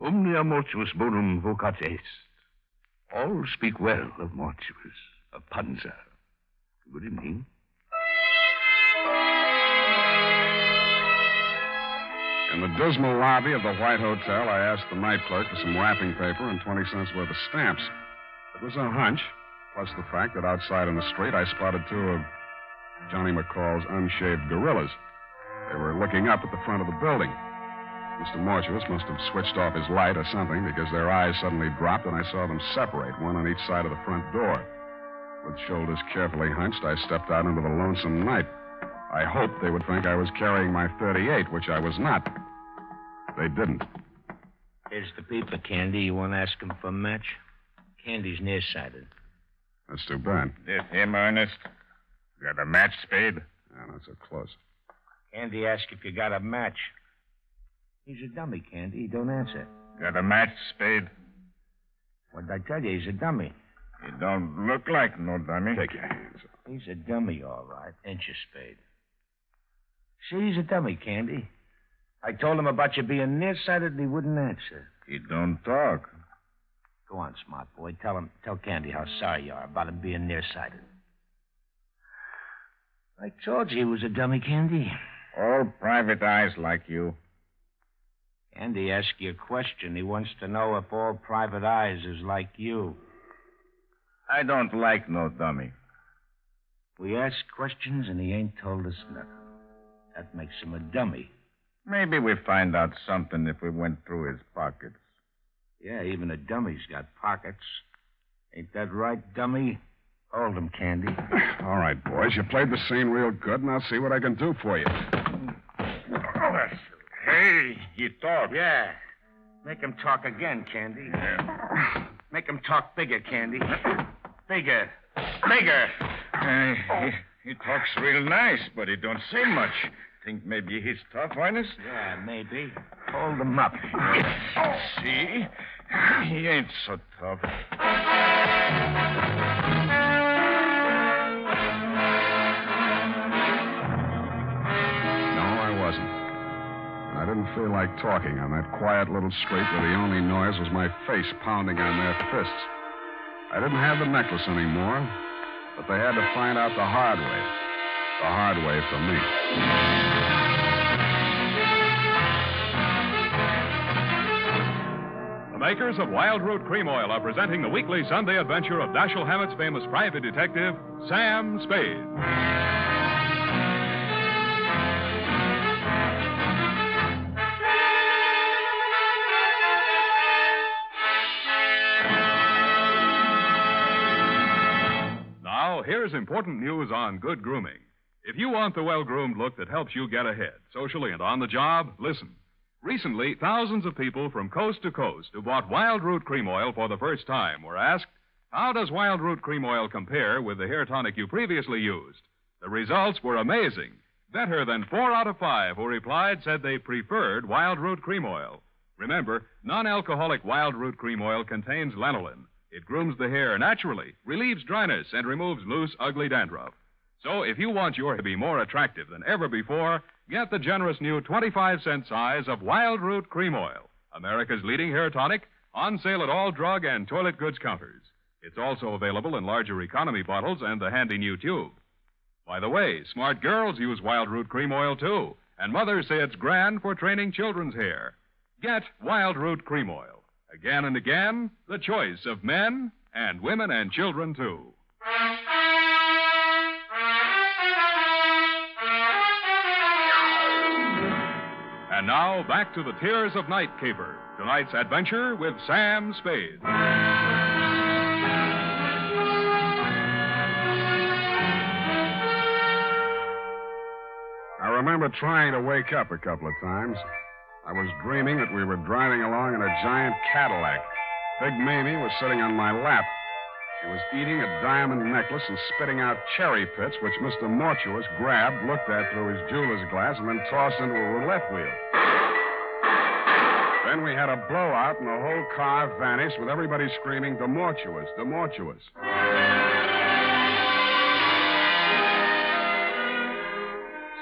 Omnia mortuus bonum vocat est. All speak well of Mortuus, of Panza. Good evening. In the dismal lobby of the White Hotel, I asked the night clerk for some wrapping paper and 20 cents worth of stamps. It was a hunch, plus the fact that outside in the street I spotted two of Johnny McCall's unshaved gorillas. They were looking up at the front of the building. Mr. Mortuus must have switched off his light or something because their eyes suddenly dropped and I saw them separate, one on each side of the front door. With shoulders carefully hunched, I stepped out into the lonesome night. I hoped they would think I was carrying my .38, which I was not. They didn't. Here's the paper, Candy. You want to ask him for a match? Candy's nearsighted. That's too bad. This him, Ernest? Got a match, Spade? Yeah, not so close. Candy asked if you got a match. He's a dummy, Candy. He don't answer. Got a match, Spade? What did I tell you? He's a dummy. He don't look like no dummy. Take your hands up. He's a dummy, all right. Ain't you, Spade? See, he's a dummy, Candy. I told him about you being nearsighted, and he wouldn't answer. He don't talk. Go on, smart boy. Tell Candy how sorry you are about him being nearsighted. I told you he was a dummy, Candy. All private eyes like you. Candy asked you a question. He wants to know if all private eyes is like you. I don't like no dummy. We ask questions, and he ain't told us nothing. That makes him a dummy. Maybe we find out something if we went through his pockets. Yeah, even a dummy's got pockets. Ain't that right, dummy? Hold him, Candy. All right, boys. You played the scene real good, and I'll see what I can do for you. Hey, he talked. Yeah. Make him talk again, Candy. Yeah. Make him talk bigger, Candy. Bigger. Bigger. He talks real nice, but he don't say much. Think maybe he's tough, Ernest? Yeah, maybe. Hold him up. See? He ain't so tough. No, I wasn't. I didn't feel like talking on that quiet little street where the only noise was my face pounding on their fists. I didn't have the necklace anymore, but they had to find out the hard way. The hard way for me. The makers of Wild Root Cream Oil are presenting the weekly Sunday adventure of Dashiell Hammett's famous private detective, Sam Spade. Now, here's important news on good grooming. If you want the well-groomed look that helps you get ahead, socially and on the job, listen. Recently, thousands of people from coast to coast who bought Wild Root Cream Oil for the first time were asked, how does Wild Root Cream Oil compare with the hair tonic you previously used? The results were amazing. Better than 4 out of 5 who replied said they preferred Wild Root Cream Oil. Remember, non-alcoholic Wild Root Cream Oil contains lanolin. It grooms the hair naturally, relieves dryness, and removes loose, ugly dandruff. So if you want your hair to be more attractive than ever before, get the generous new 25-cent size of Wild Root Cream Oil, America's leading hair tonic, on sale at all drug and toilet goods counters. It's also available in larger economy bottles and the handy new tube. By the way, smart girls use Wild Root Cream Oil, too, and mothers say it's grand for training children's hair. Get Wild Root Cream Oil. Again and again, the choice of men and women and children, too. And now, back to the Tears of Night caper. Tonight's adventure with Sam Spade. I remember trying to wake up a couple of times. I was dreaming that we were driving along in a giant Cadillac. Big Mamie was sitting on my lap. She was eating a diamond necklace and spitting out cherry pits, which Mr. Mortuus grabbed, looked at through his jeweler's glass, and then tossed into a roulette wheel. Then we had a blowout and the whole car vanished with everybody screaming, "Demortuous, demortuous."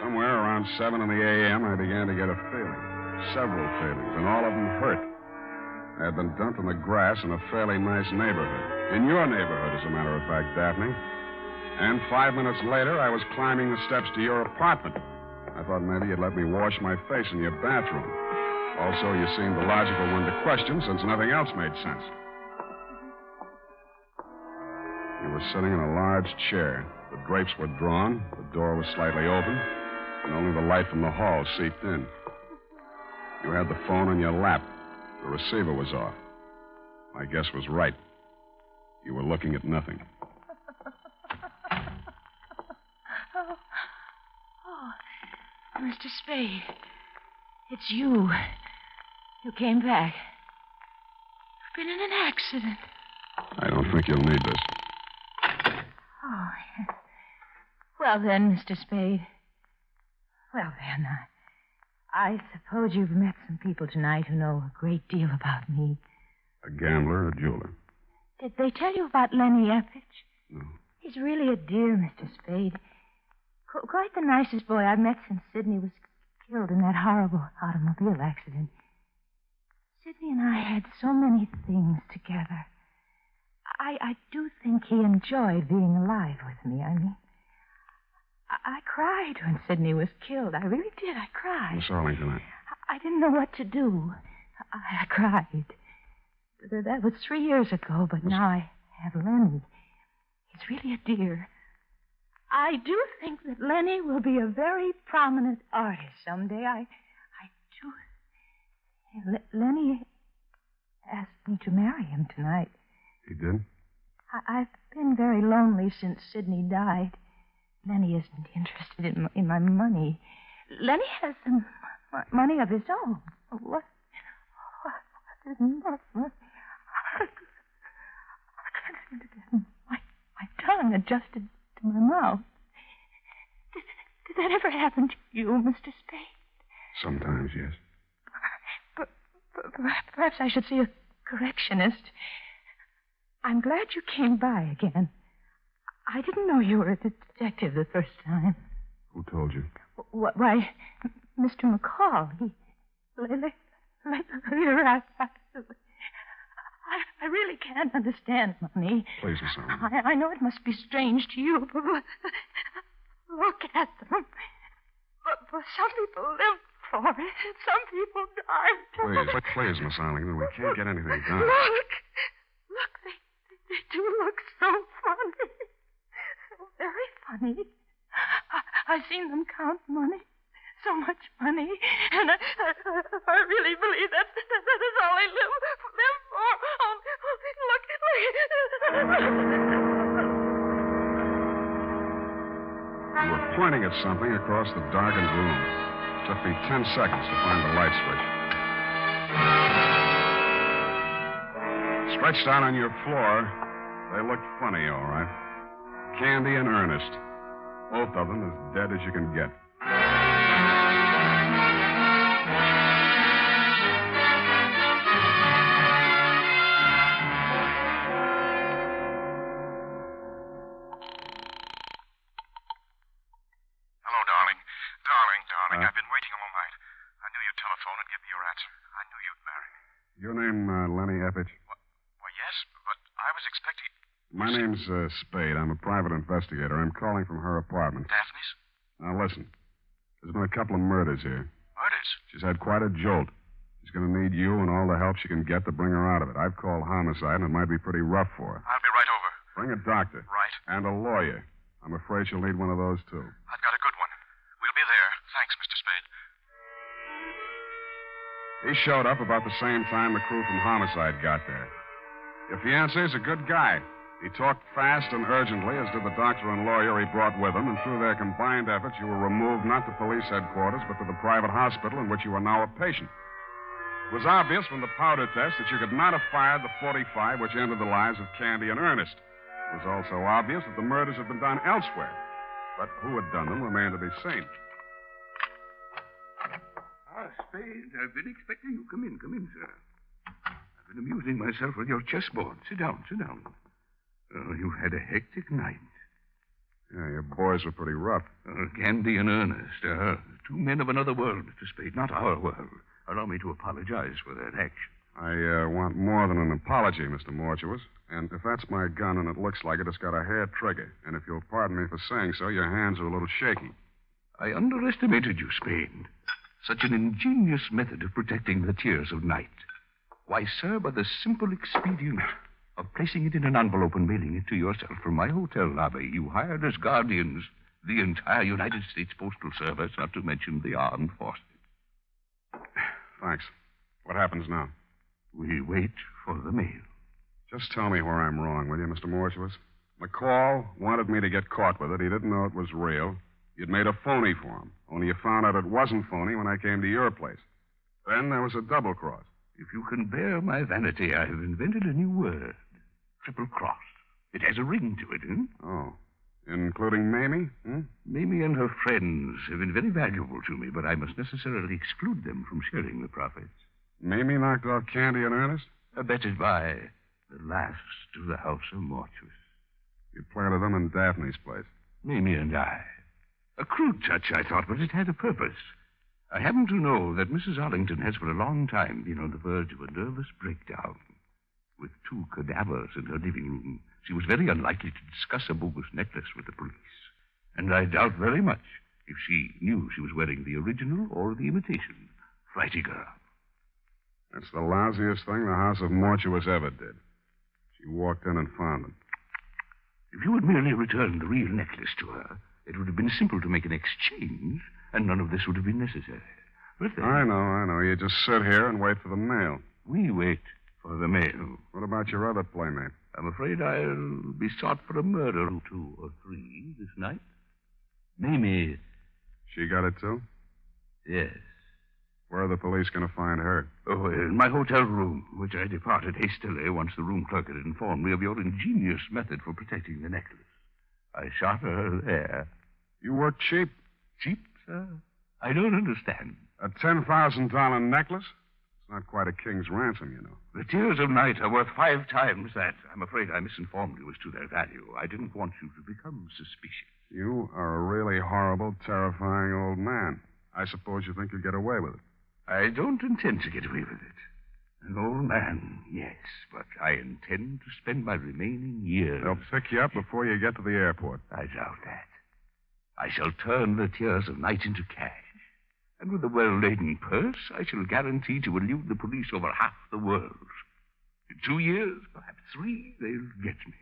Somewhere around 7 in the a.m., I began to get a feeling. Several feelings, and all of them hurt. I had been dumped in the grass in a fairly nice neighborhood. In your neighborhood, as a matter of fact, Daphne. And 5 minutes later, I was climbing the steps to your apartment. I thought maybe you'd let me wash my face in your bathroom. Also, you seemed the logical one to question since nothing else made sense. You were sitting in a large chair. The drapes were drawn, the door was slightly open, and only the light from the hall seeped in. You had the phone on your lap. The receiver was off. My guess was right. You were looking at nothing. Oh, Mr. Spade, it's you. You came back. You've been in an accident. I don't think you'll need this. Oh, well then, Mr. Spade. Well then, I suppose you've met some people tonight who know a great deal about me. A gambler, a jeweler. Did they tell you about Lenny Eppich? No. He's really a dear, Mr. Spade. Quite the nicest boy I've met since Sidney was killed in that horrible automobile accident. Sidney and I had so many things together. I do think he enjoyed being alive with me. I mean, I cried when Sidney was killed. I really did. I cried. Miss Arlington, I didn't know what to do. I cried. That was 3 years ago, but now I have Lenny. He's really a dear. I do think that Lenny will be a very prominent artist someday. I do. Lenny asked me to marry him tonight. He did? I've been very lonely since Sidney died. Lenny isn't interested in my money. Lenny has some money of his own. What is enough? I can't seem to get my tongue adjusted to my mouth. Did that ever happen to you, Mr. Spade? Sometimes, yes. Perhaps I should see a correctionist. I'm glad you came by again. I didn't know you were a detective the first time. Who told you? Why, Mr. McCall. I really can't understand money. Please, Miss Arlington. I know it must be strange to you, but look at them. But some people live for it, and some people die. Please, Miss Arlington, we can't get anything done. Look, they do look so funny. So very funny. I've seen them count money. So much money. And I really believe that is all they live for. Oh, look. You were pointing at something across the darkened room. It took me 10 seconds to find the light switch. Stretched out on your floor, they looked funny, all right. Candy and Ernest. Both of them as dead as you can get. Hello, darling. Darling, I've been waiting all night. I knew you'd telephone and give me your answer. I knew you'd marry me. Your name, Lenny Eppich? Why, yes, but I was expecting... My name's Spade. I'm a private investigator. I'm calling from her apartment. Daphne's? Now, listen. There's been a couple of murders here. Murders? She's had quite a jolt. She's going to need you and all the help she can get to bring her out of it. I've called homicide, and it might be pretty rough for her. I'll be right over. Bring a doctor. Right. And a lawyer. I'm afraid she'll need one of those, too. I've got a good one. We'll be there. Thanks, Mr. Spade. He showed up about the same time the crew from homicide got there. Your fiancé's a good guy. He talked fast and urgently, as did the doctor and lawyer he brought with him, and through their combined efforts, you were removed not to police headquarters, but to the private hospital in which you are now a patient. It was obvious from the powder test that you could not have fired the .45 which ended the lives of Candy and Ernest. It was also obvious that the murders had been done elsewhere, but who had done them remained to be seen. Spade, I've been expecting you. Come in, sir. I've been amusing myself with your chessboard. Sit down. Oh, you had a hectic night. Yeah, your boys were pretty rough. Candy and Ernest. Two men of another world, Mr. Spade, not our world. Allow me to apologize for that action. I want more than an apology, Mr. Mortuus. And if that's my gun and it looks like it, it's got a hair trigger. And if you'll pardon me for saying so, your hands are a little shaky. I underestimated you, Spade. Such an ingenious method of protecting the tears of night. Why, sir, by the simple expedient of placing it in an envelope and mailing it to yourself from my hotel lobby, you hired as guardians the entire United States Postal Service, not to mention the armed forces. Thanks. What happens now? We wait for the mail. Just tell me where I'm wrong, will you, Mr. Mortuus? McCall wanted me to get caught with it. He didn't know it was real. You'd made a phony for him. Only you found out it wasn't phony when I came to your place. Then there was a double cross. If you can bear my vanity, I have invented a new word. Triple cross. It has a ring to it, Oh. Including Mamie? Mamie and her friends have been very valuable to me, but I must necessarily exclude them from sharing the profits. Mamie knocked off Candy and Ernest? Abetted by the last of the House of Mortuus. You planted them in Daphne's place. Mamie and I. A crude touch, I thought, but it had a purpose. I happen to know that Mrs. Arlington has for a long time been on the verge of a nervous breakdown. With 2 cadavers in her living room, she was very unlikely to discuss a bogus necklace with the police. And I doubt very much if she knew she was wearing the original or the imitation. Flighty girl. That's the lousiest thing the House of Mortuus ever did. She walked in and found them. If you had merely returned the real necklace to her, it would have been simple to make an exchange, and none of this would have been necessary. But then... I know. You just sit here and wait for the mail. We wait for the mail. What about your other playmate? I'm afraid I'll be sought for a murder or 2 or 3 this night. Mamie. She got it, too? Yes. Where are the police going to find her? Oh, in my hotel room, which I departed hastily once the room clerk had informed me of your ingenious method for protecting the necklace. I shot her there. You were cheap. Cheap, sir? I don't understand. A $10,000 necklace? It's not quite a king's ransom, you know. The tears of night are worth 5 times that. I'm afraid I misinformed you as to their value. I didn't want you to become suspicious. You are a really horrible, terrifying old man. I suppose you think you'll get away with it. I don't intend to get away with it. An old man, yes, but I intend to spend my remaining years... They'll pick you up before you get to the airport. I doubt that. I shall turn the tears of night into cash. And with a well-laden purse, I shall guarantee to elude the police over half the world. In 2 years, perhaps 3, they'll get me.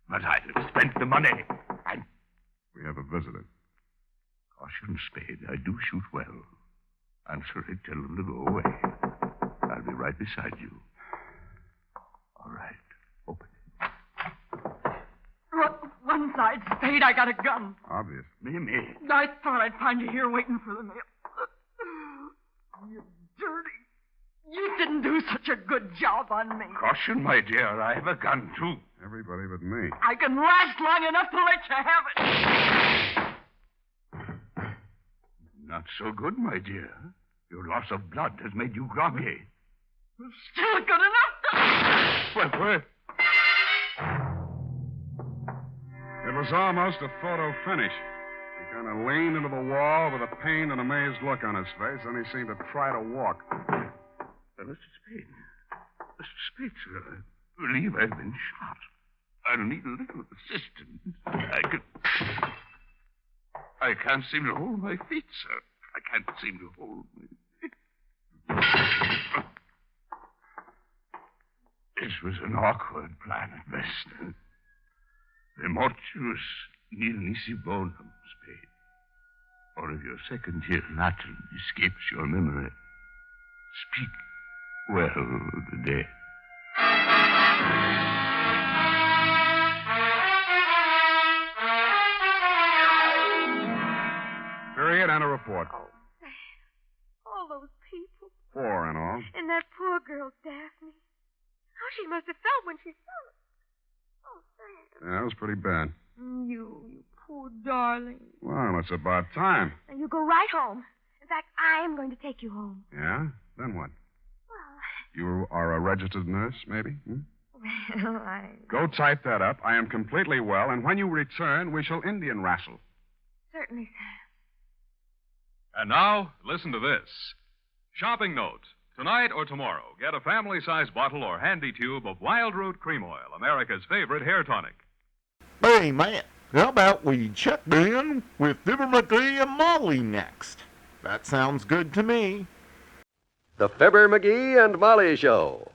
But I have spent the money. We have a visitor. Caution, Spade. I do shoot well. Answer it, tell them to go away. I'll be right beside you. All right. Open it. One side, Spade, I got a gun. Obvious. Mamie. I thought I'd find you here waiting for the mail. You dirty. You didn't do such a good job on me. Caution, my dear. I have a gun, too. Everybody but me. I can last long enough to let you have it. Not so good, my dear. Your loss of blood has made you groggy. Still good enough to... Well. It was almost a photo finish. He kind of leaned into the wall with a pained and amazed look on his face, then he seemed to try to walk. Mr. Spade. Mr. Spade, sir, I believe I've been shot. I'll need a little assistance. I can't seem to hold my feet, sir. I can't seem to hold my feet. This was an awkward plan at best. The mortuus nil nisi bonum, Spade. Or if your second year Latin escapes your memory, speak well of the dead. Period and a report. All those people. 4 in all. And that poor girl, Daphne. How she must have felt when she saw it. Oh, Sam. Yeah, that was pretty bad. You poor darling. Well, it's about time. Now you go right home. In fact, fact, I am going to take you home. Yeah? Then what? You are a registered nurse, maybe? Well, Go type that up. I am completely well, and when you return, we shall Indian wrestle. Certainly, sir. And now, listen to this. Shopping note. Tonight or tomorrow, get a family-sized bottle or handy tube of Wild Root Cream Oil, America's favorite hair tonic. Hey, Matt, how about we check in with Fibber, McGee, and Molly next? That sounds good to me. The Fibber, McGee, and Molly Show.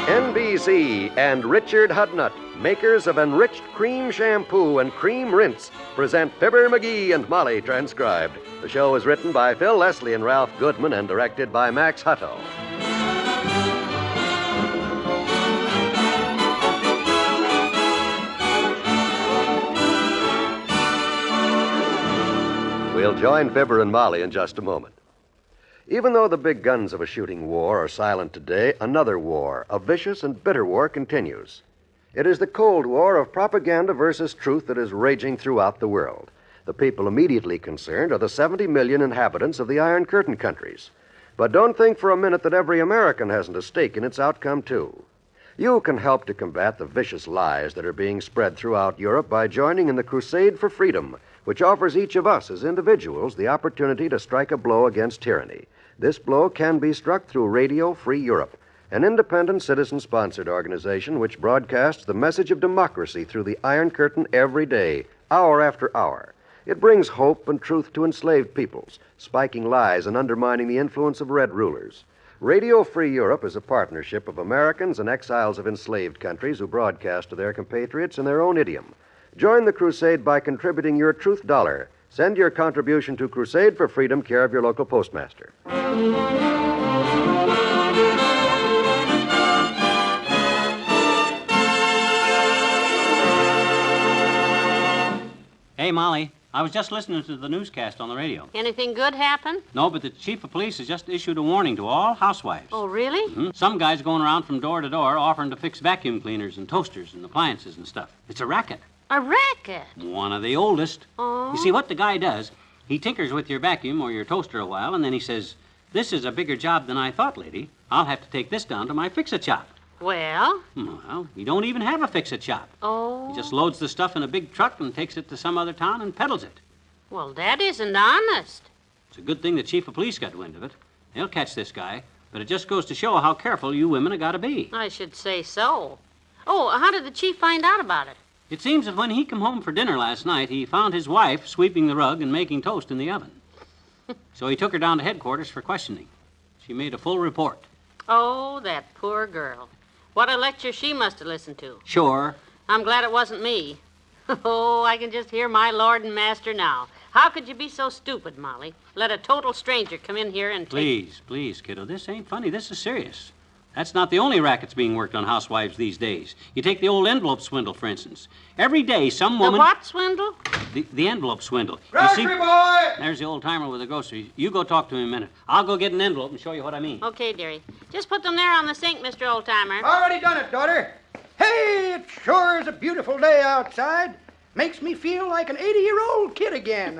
NBC and Richard Hudnut, makers of enriched cream shampoo and cream rinse, present Fibber, McGee, and Molly transcribed. The show is written by Phil Leslie and Ralph Goodman and directed by Max Hutto. We'll join Fibber and Molly in just a moment. Even though the big guns of a shooting war are silent today, another war, a vicious and bitter war, continues. It is the Cold War of propaganda versus truth that is raging throughout the world. The people immediately concerned are the 70 million inhabitants of the Iron Curtain countries. But don't think for a minute that every American hasn't a stake in its outcome, too. You can help to combat the vicious lies that are being spread throughout Europe by joining in the Crusade for Freedom, which offers each of us as individuals the opportunity to strike a blow against tyranny. This blow can be struck through Radio Free Europe, an independent citizen-sponsored organization which broadcasts the message of democracy through the Iron Curtain every day, hour after hour. It brings hope and truth to enslaved peoples, spiking lies and undermining the influence of red rulers. Radio Free Europe is a partnership of Americans and exiles of enslaved countries who broadcast to their compatriots in their own idiom. Join the crusade by contributing your truth dollar. Send your contribution to Crusade for Freedom, care of your local postmaster. Hey, Molly, I was just listening to the newscast on the radio. Anything good happen? No, but the chief of police has just issued a warning to all housewives. Oh, really? Mm-hmm. Some guy's going around from door to door offering to fix vacuum cleaners and toasters and appliances and stuff. It's a racket. A racket? One of the oldest. Oh. You see, what the guy does, he tinkers with your vacuum or your toaster a while, and then he says, "This is a bigger job than I thought, lady. I'll have to take this down to my fix-it shop." Well? Well, he don't even have a fix-it shop. Oh. He just loads the stuff in a big truck and takes it to some other town and peddles it. Well, that isn't honest. It's a good thing the chief of police got wind of it. They'll catch this guy, but it just goes to show how careful you women have got to be. I should say so. Oh, how did the chief find out about it? It seems that when he come home for dinner last night, he found his wife sweeping the rug and making toast in the oven. So he took her down to headquarters for questioning. She made a full report. Oh, that poor girl. What a lecture she must have listened to. Sure. I'm glad it wasn't me. Oh, I can just hear my lord and master now. How could you be so stupid, Molly? Let a total stranger come in here and Please, kiddo, this ain't funny. This is serious. That's not the only rackets being worked on housewives these days. You take the old envelope swindle, for instance. Every day, some woman... The what swindle? The envelope swindle. Grocery boy! There's the old timer with the groceries. You go talk to him a minute. I'll go get an envelope and show you what I mean. Okay, dearie. Just put them there on the sink, Mr. Oldtimer. Already done it, daughter. Hey, it sure is a beautiful day outside. Makes me feel like an 80-year-old kid again.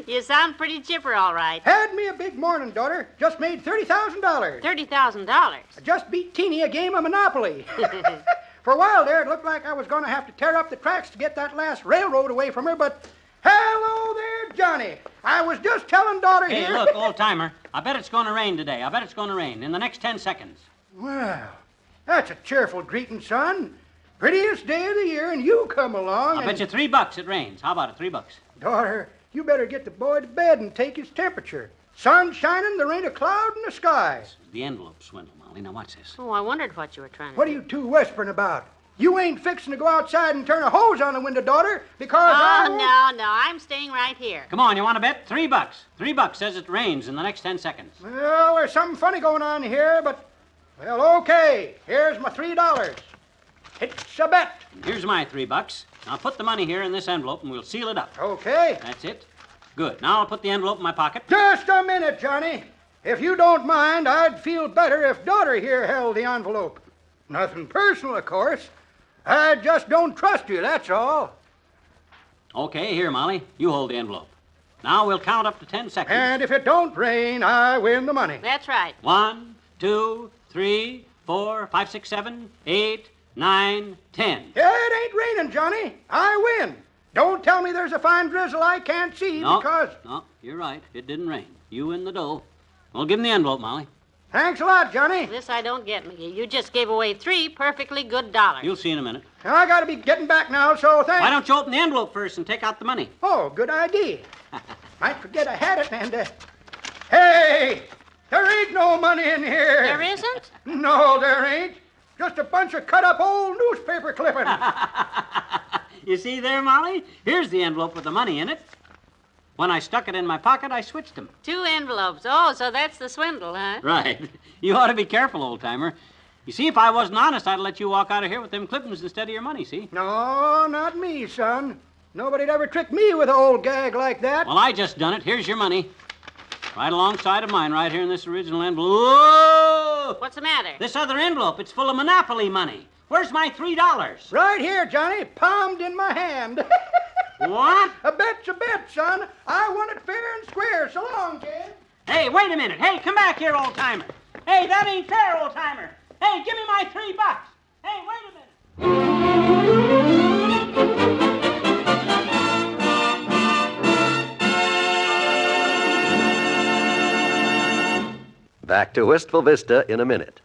You sound pretty chipper, all right. Had me a big morning, daughter. Just made $30,000. $30,000? I just beat Teeny a game of Monopoly. For a while there, it looked like I was going to have to tear up the tracks to get that last railroad away from her, but... Hello there, Johnny. I was just telling daughter Hey, here... look, old timer. I bet it's going to rain today. I bet it's going to rain in the next 10 seconds. Well, that's a cheerful greeting, son. Prettiest day of the year, and you come along I bet you $3 it rains. How about it, $3? Daughter, you better get the boy to bed and take his temperature. Sun's shining, there ain't a cloud in the sky. The envelope swindle, Molly. Now, watch this. Oh, I wondered what you were trying to What are you two whispering about? You ain't fixing to go outside and turn a hose on the window, daughter, because no, I'm staying right here. Come on, you want to bet? $3. $3 says it rains in the next 10 seconds. Well, there's something funny going on here, but... Well, okay. Here's my $3. It's a bet. Here's my $3. Now put the money here in this envelope and we'll seal it up. Okay. That's it. Good. Now I'll put the envelope in my pocket. Just a minute, Johnny. If you don't mind, I'd feel better if daughter here held the envelope. Nothing personal, of course. I just don't trust you, that's all. Okay, here, Molly. You hold the envelope. Now we'll count up to 10 seconds. And if it don't rain, I win the money. That's right. 1, 2, 3, 4, 5, 6, 7, 8, 9, 10. Yeah, it ain't raining, Johnny. I win. Don't tell me there's a fine drizzle I can't see because... No, you're right. It didn't rain. You win the dough. Well, give him the envelope, Molly. Thanks a lot, Johnny. This I don't get, McGee. You just gave away 3 perfectly good dollars. You'll see in a minute. I gotta be getting back now, so thanks. Why don't you open the envelope first and take out the money? Oh, good idea. Might forget I had it and... Hey! There ain't no money in here. There isn't? No, there ain't. Just a bunch of cut-up old newspaper clippings. You see there, Molly? Here's the envelope with the money in it. When I stuck it in my pocket, I switched them. 2 envelopes. Oh, so that's the swindle, huh? Right. You ought to be careful, old-timer. You see, if I wasn't honest, I'd let you walk out of here with them clippings instead of your money, see? No, not me, son. Nobody'd ever trick me with an old gag like that. Well, I just done it. Here's your money. Right alongside of mine, right here in this original envelope. Whoa! What's the matter? This other envelope, it's full of Monopoly money. Where's my $3? Right here, Johnny, palmed in my hand. What? A bet's a bet, son. I won it fair and square. So long, kid. Hey, wait a minute. Hey, come back here, old-timer. Hey, that ain't fair, old-timer. Hey, give me my $3. Hey, wait a minute. Back to Wistful Vista in a minute.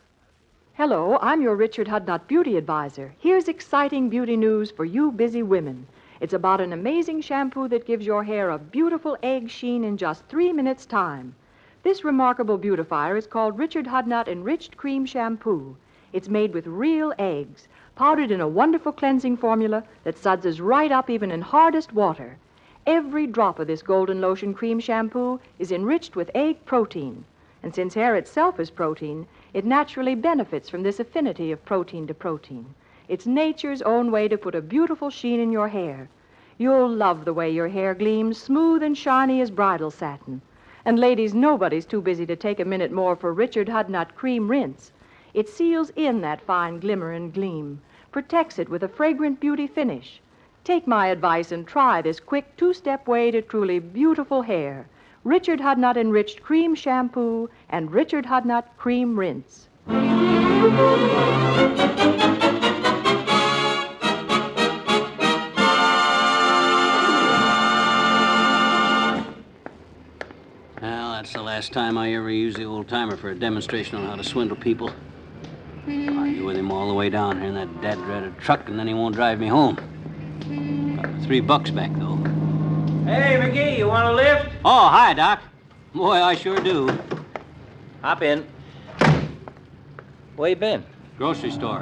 Hello, I'm your Richard Hudnut beauty advisor. Here's exciting beauty news for you busy women. It's about an amazing shampoo that gives your hair a beautiful egg sheen in just 3 minutes' time. This remarkable beautifier is called Richard Hudnut Enriched Cream Shampoo. It's made with real eggs, powdered in a wonderful cleansing formula that suds right up even in hardest water. Every drop of this golden lotion cream shampoo is enriched with egg protein. And since hair itself is protein, it naturally benefits from this affinity of protein to protein. It's nature's own way to put a beautiful sheen in your hair. You'll love the way your hair gleams, smooth and shiny as bridal satin. And ladies, nobody's too busy to take a minute more for Richard Hudnut Cream Rinse. It seals in that fine glimmer and gleam, protects it with a fragrant beauty finish. Take my advice and try this quick 2-step way to truly beautiful hair. Richard Hudnut Enriched Cream Shampoo and Richard Hudnut Cream Rinse. Well, that's the last time I ever used the old-timer for a demonstration on how to swindle people. Argue with him all the way down here in that dad-dreaded truck, and then he won't drive me home. Got my $3 back, though. Hey, McGee, you want a lift? Oh, hi, Doc. Boy, I sure do. Hop in. Where you been? Grocery store.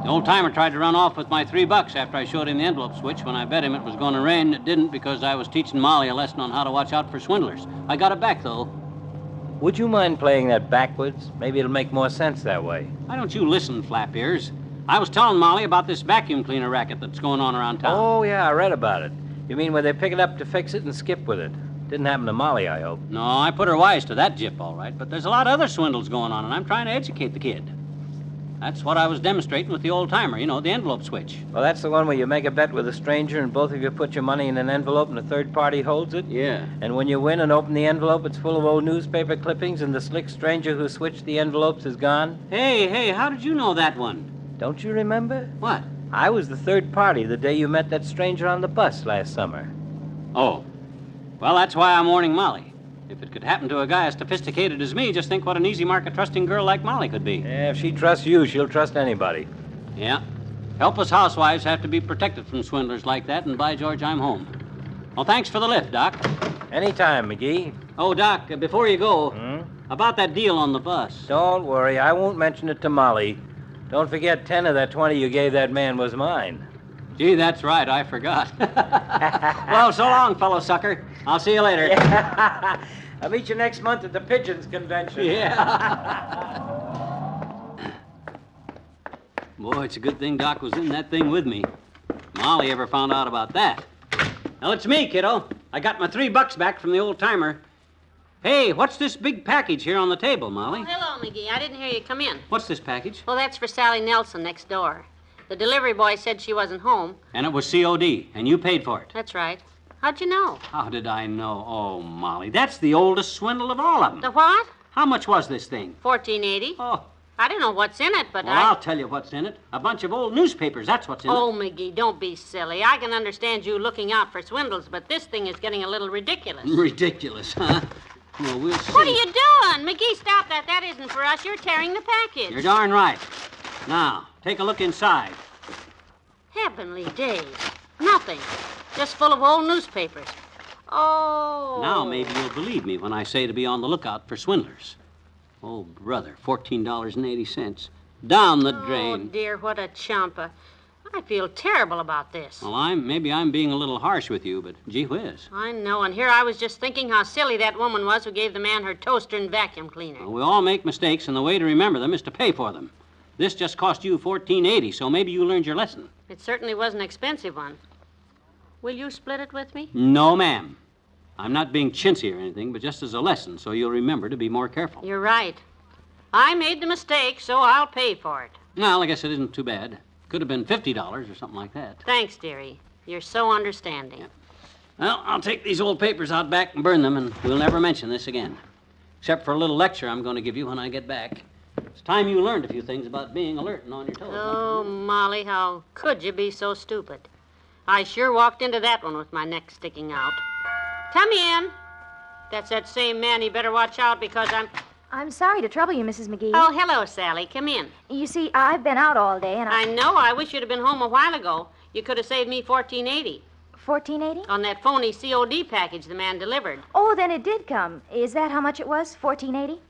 The old-timer tried to run off with my $3 after I showed him the envelope switch when I bet him it was going to rain. It didn't because I was teaching Molly a lesson on how to watch out for swindlers. I got it back, though. Would you mind playing that backwards? Maybe it'll make more sense that way. Why don't you listen, flap ears? I was telling Molly about this vacuum cleaner racket that's going on around town. Oh, yeah, I read about it. You mean where they pick it up to fix it and skip with it? Didn't happen to Molly, I hope. No, I put her wise to that jip, all right. But there's a lot of other swindles going on, and I'm trying to educate the kid. That's what I was demonstrating with the old-timer, you know, the envelope switch. Well, that's the one where you make a bet with a stranger and both of you put your money in an envelope and a third party holds it? Yeah. And when you win and open the envelope, it's full of old newspaper clippings and the slick stranger who switched the envelopes is gone? Hey, how did you know that one? Don't you remember? What? I was the third party the day you met that stranger on the bus last summer. Oh. Well, that's why I'm warning Molly. If it could happen to a guy as sophisticated as me, just think what an easy market trusting girl like Molly could be. Yeah, if she trusts you, she'll trust anybody. Yeah. Helpless housewives have to be protected from swindlers like that, and by George, I'm home. Well, thanks for the lift, Doc. Anytime, McGee. Oh, Doc, before you go, about that deal on the bus. Don't worry, I won't mention it to Molly. Don't forget 10 of that 20 you gave that man was mine. Gee, that's right, I forgot. Well, so long, fellow sucker. I'll see you later. I'll meet you next month at the Pigeons Convention. Yeah. Boy, it's a good thing Doc was in that thing with me. Molly ever found out about that. Now, it's me, kiddo. I got my $3 back from the old-timer. Hey, what's this big package here on the table, Molly? Oh, hello, McGee. I didn't hear you come in. What's this package? Well, that's for Sally Nelson next door. The delivery boy said she wasn't home. And it was COD, and you paid for it. That's right. How'd you know? How did I know? Oh, Molly, that's the oldest swindle of all of them. The what? How much was this thing? $14.80. Oh. I don't know what's in it, but Well, I'll tell you what's in it. A bunch of old newspapers, that's what's in Oh, it. Mcgee, don't be silly. I can understand you looking out for swindles, but this thing is getting a little ridiculous. Ridiculous, huh? Well, we'll see. What are you doing? Mcgee, stop that. That isn't for us. You're tearing the package. You're darn right. Now, take a look inside. Heavenly days. Nothing. Just full of old newspapers. Oh. Now maybe you'll believe me when I say to be on the lookout for swindlers. Oh, brother, $14.80. Down the drain. Oh, dear, what a chumpa. I feel terrible about this. Well, maybe I'm being a little harsh with you, but gee whiz. I know, and here I was just thinking how silly that woman was who gave the man her toaster and vacuum cleaner. Well, we all make mistakes, and the way to remember them is to pay for them. This just cost you $14.80, so maybe you learned your lesson. It certainly was an expensive one. Will you split it with me? No, ma'am. I'm not being chintzy or anything, but just as a lesson, so you'll remember to be more careful. You're right. I made the mistake, so I'll pay for it. Well, I guess it isn't too bad. Could have been $50 or something like that. Thanks, dearie. You're so understanding. Yeah. Well, I'll take these old papers out back and burn them, and we'll never mention this again. Except for a little lecture I'm going to give you when I get back. It's time you learned a few things about being alert and on your toes. Oh, Molly, how could you be so stupid? I sure walked into that one with my neck sticking out. Come in. That's that same man. You better watch out because I'm sorry to trouble you, Mrs. Mcgee. Oh, hello, Sally. Come in. You see, I've been out all day, and I know. I wish you'd have been home a while ago. You could have saved me $14.80. $14.80? On that phony COD package the man delivered. Oh, then it did come. Is that how much it was? $14.80?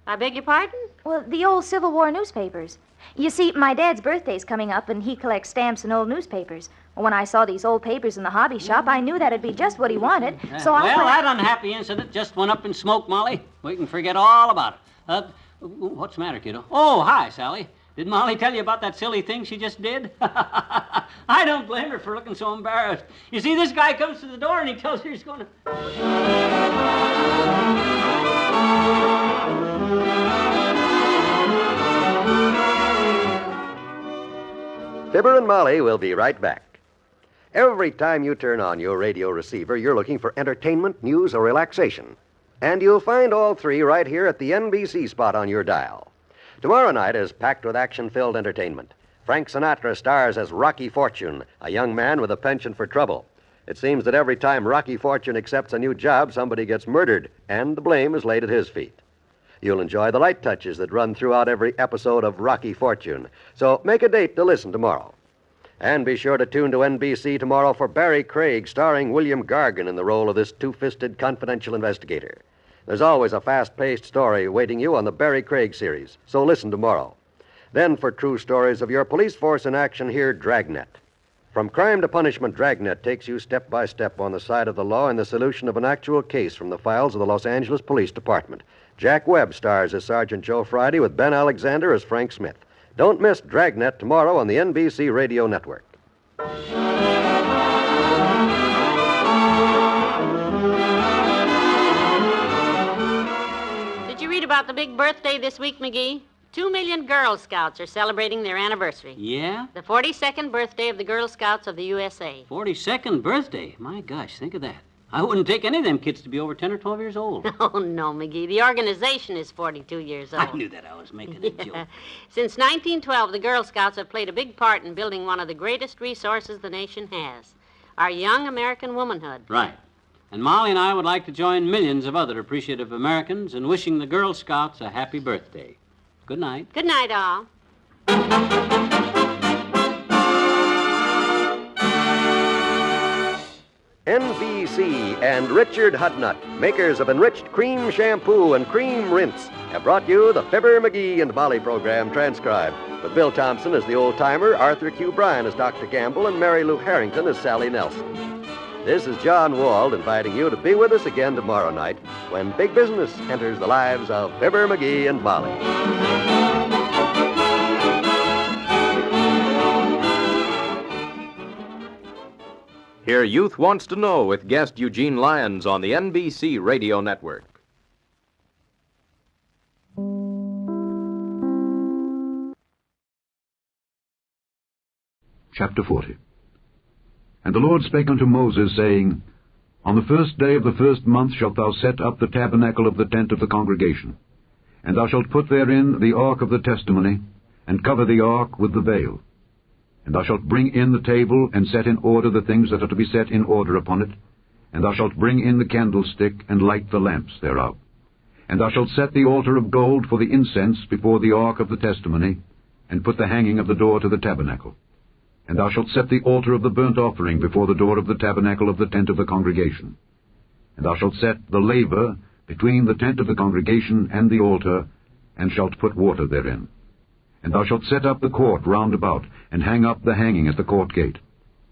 I beg your pardon? Well, the old Civil War newspapers. You see, my dad's birthday's coming up, and he collects stamps and old newspapers. When I saw these old papers in the hobby shop, I knew that'd be just what he wanted. So that unhappy incident just went up in smoke, Molly. We can forget all about it. What's the matter, kiddo? Oh, hi, Sally. Did Molly tell you about that silly thing she just did? I don't blame her for looking so embarrassed. You see, this guy comes to the door and he tells her he's going to... Fibber and Molly will be right back. Every time you turn on your radio receiver, you're looking for entertainment, news, or relaxation. And you'll find all three right here at the NBC spot on your dial. Tomorrow night is packed with action-filled entertainment. Frank Sinatra stars as Rocky Fortune, a young man with a penchant for trouble. It seems that every time Rocky Fortune accepts a new job, somebody gets murdered, and the blame is laid at his feet. You'll enjoy the light touches that run throughout every episode of Rocky Fortune. So make a date to listen tomorrow. And be sure to tune to NBC tomorrow for Barry Craig, starring William Gargan in the role of this two-fisted confidential investigator. There's always a fast-paced story awaiting you on the Barry Craig series, so listen tomorrow. Then for true stories of your police force in action, hear Dragnet. From crime to punishment, Dragnet takes you step by step on the side of the law in the solution of an actual case from the files of the Los Angeles Police Department. Jack Webb stars as Sergeant Joe Friday with Ben Alexander as Frank Smith. Don't miss Dragnet tomorrow on the NBC Radio Network. Did you read about the big birthday this week, Mcgee? 2 million Girl Scouts are celebrating their anniversary. Yeah? The 42nd birthday of the Girl Scouts of the USA. 42nd birthday? My gosh, think of that. I wouldn't take any of them kids to be over 10 or 12 years old. Oh, no, Mcgee. The organization is 42 years old. I knew that I was making a joke. Since 1912, the Girl Scouts have played a big part in building one of the greatest resources the nation has, our young American womanhood. Right. And Molly and I would like to join millions of other appreciative Americans in wishing the Girl Scouts a happy birthday. Good night. Good night, all. NBC and Richard Hudnut, makers of enriched cream shampoo and cream rinse, have brought you the Fibber, Mcgee, and Molly program transcribed, with Bill Thompson as the old-timer, Arthur Q. Bryan as Dr. Campbell, and Mary Lou Harrington as Sally Nelson. This is John Wald inviting you to be with us again tomorrow night when big business enters the lives of Fibber, Mcgee, and Molly. Hear Youth Wants to Know with guest Eugene Lyons on the NBC Radio Network. Chapter 40. And the Lord spake unto Moses, saying, On the first day of the first month shalt thou set up the tabernacle of the tent of the congregation, and thou shalt put therein the ark of the testimony, and cover the ark with the veil. And thou shalt bring in the table, and set in order the things that are to be set in order upon it, and thou shalt bring in the candlestick, and light the lamps thereof. And thou shalt set the altar of gold for the incense before the ark of the testimony, and put the hanging of the door to the tabernacle. And thou shalt set the altar of the burnt offering before the door of the tabernacle of the tent of the congregation. And thou shalt set the laver between the tent of the congregation and the altar, and shalt put water therein. And thou shalt set up the court round about, and hang up the hanging at the court gate.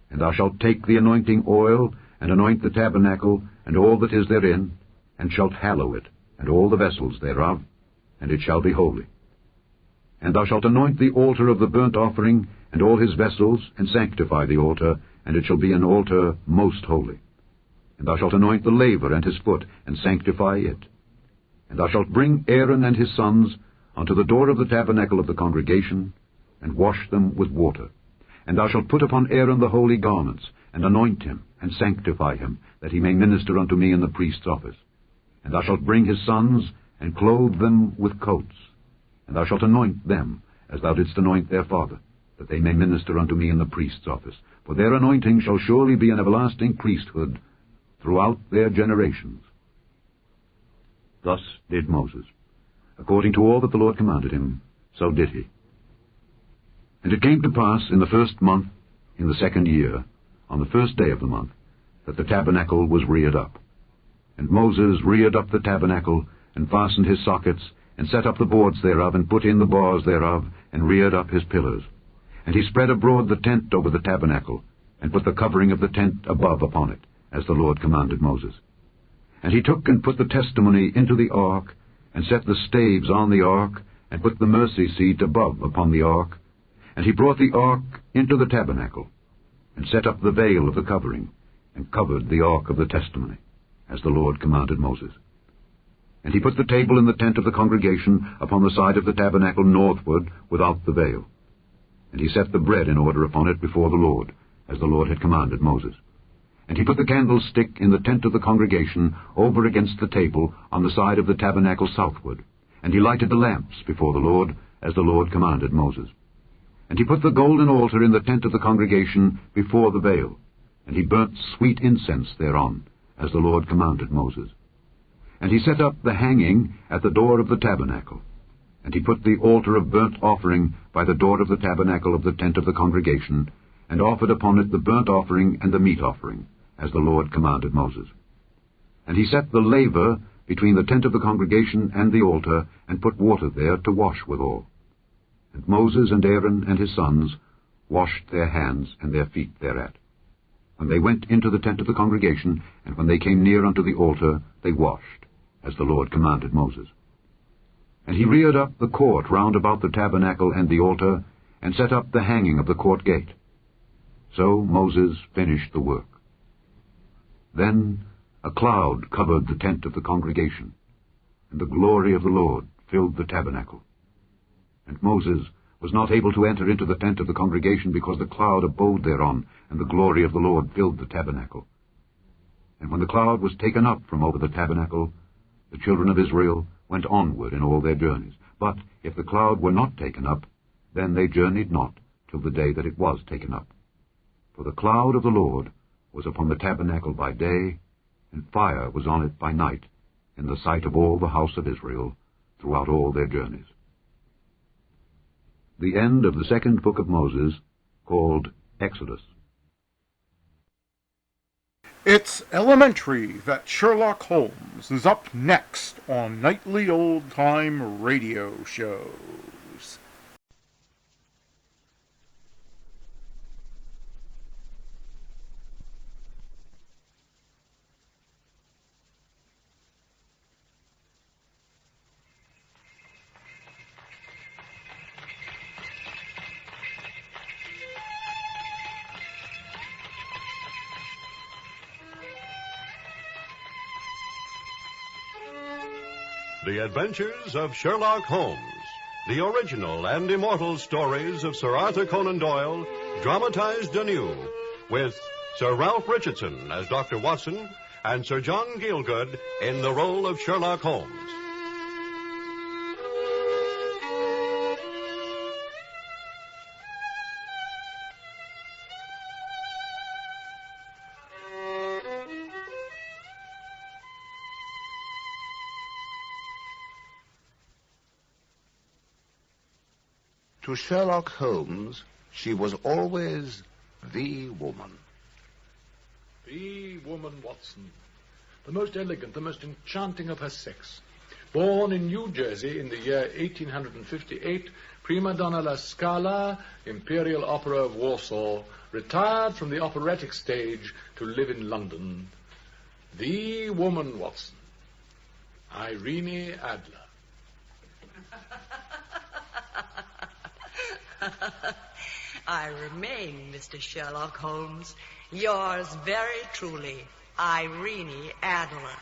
And thou shalt take the anointing oil, and anoint the tabernacle, and all that is therein, and shalt hallow it, and all the vessels thereof, and it shall be holy. And thou shalt anoint the altar of the burnt offering, and all his vessels, and sanctify the altar, and it shall be an altar most holy. And thou shalt anoint the laver and his foot, and sanctify it. And thou shalt bring Aaron and his sons unto the door of the tabernacle of the congregation, and wash them with water. And thou shalt put upon Aaron the holy garments, and anoint him, and sanctify him, that he may minister unto me in the priest's office. And thou shalt bring his sons, and clothe them with coats. And thou shalt anoint them, as thou didst anoint their father, that they may minister unto me in the priest's office. For their anointing shall surely be an everlasting priesthood throughout their generations. Thus did Moses. According to all that the Lord commanded him, so did he. And it came to pass in the first month, in the second year, on the first day of the month, that the tabernacle was reared up. And Moses reared up the tabernacle, and fastened his sockets, and set up the boards thereof, and put in the bars thereof, and reared up his pillars. And he spread abroad the tent over the tabernacle, and put the covering of the tent above upon it, as the Lord commanded Moses. And he took and put the testimony into the ark, and set the staves on the ark, and put the mercy seat above upon the ark. And he brought the ark into the tabernacle, and set up the veil of the covering, and covered the ark of the testimony, as the Lord commanded Moses. And he put the table in the tent of the congregation upon the side of the tabernacle northward, without the veil. And he set the bread in order upon it before the Lord, as the Lord had commanded Moses. And he put the candlestick in the tent of the congregation over against the table on the side of the tabernacle southward. And he lighted the lamps before the Lord, as the Lord commanded Moses. And he put the golden altar in the tent of the congregation before the veil. And he burnt sweet incense thereon, as the Lord commanded Moses. And he set up the hanging at the door of the tabernacle. And he put the altar of burnt offering by the door of the tabernacle of the tent of the congregation, and offered upon it the burnt offering and the meat offering, as the Lord commanded Moses. And he set the laver between the tent of the congregation and the altar, and put water there to wash withal. And Moses and Aaron and his sons washed their hands and their feet thereat. When they went into the tent of the congregation, and when they came near unto the altar, they washed, as the Lord commanded Moses. And he reared up the court round about the tabernacle and the altar, and set up the hanging of the court gate. So Moses finished the work. Then a cloud covered the tent of the congregation, and the glory of the Lord filled the tabernacle. And Moses was not able to enter into the tent of the congregation, because the cloud abode thereon, and the glory of the Lord filled the tabernacle. And when the cloud was taken up from over the tabernacle, the children of Israel went onward in all their journeys. But if the cloud were not taken up, then they journeyed not till the day that it was taken up. For the cloud of the Lord was upon the tabernacle by day, and fire was on it by night, in the sight of all the house of Israel, throughout all their journeys. The end of the second book of Moses, called Exodus. It's elementary that Sherlock Holmes is up next on Nightly Old-Time Radio Shows. The Adventures of Sherlock Holmes, the original and immortal stories of Sir Arthur Conan Doyle, dramatized anew, with Sir Ralph Richardson as Dr. Watson and Sir John Gielgud in the role of Sherlock Holmes. To Sherlock Holmes, she was always the woman. The woman, Watson. The most elegant, the most enchanting of her sex. Born in New Jersey in the year 1858, prima donna La Scala, Imperial Opera of Warsaw, retired from the operatic stage to live in London. The woman, Watson. Irene Adler. I remain, Mr. Sherlock Holmes, yours very truly, Irene Adler.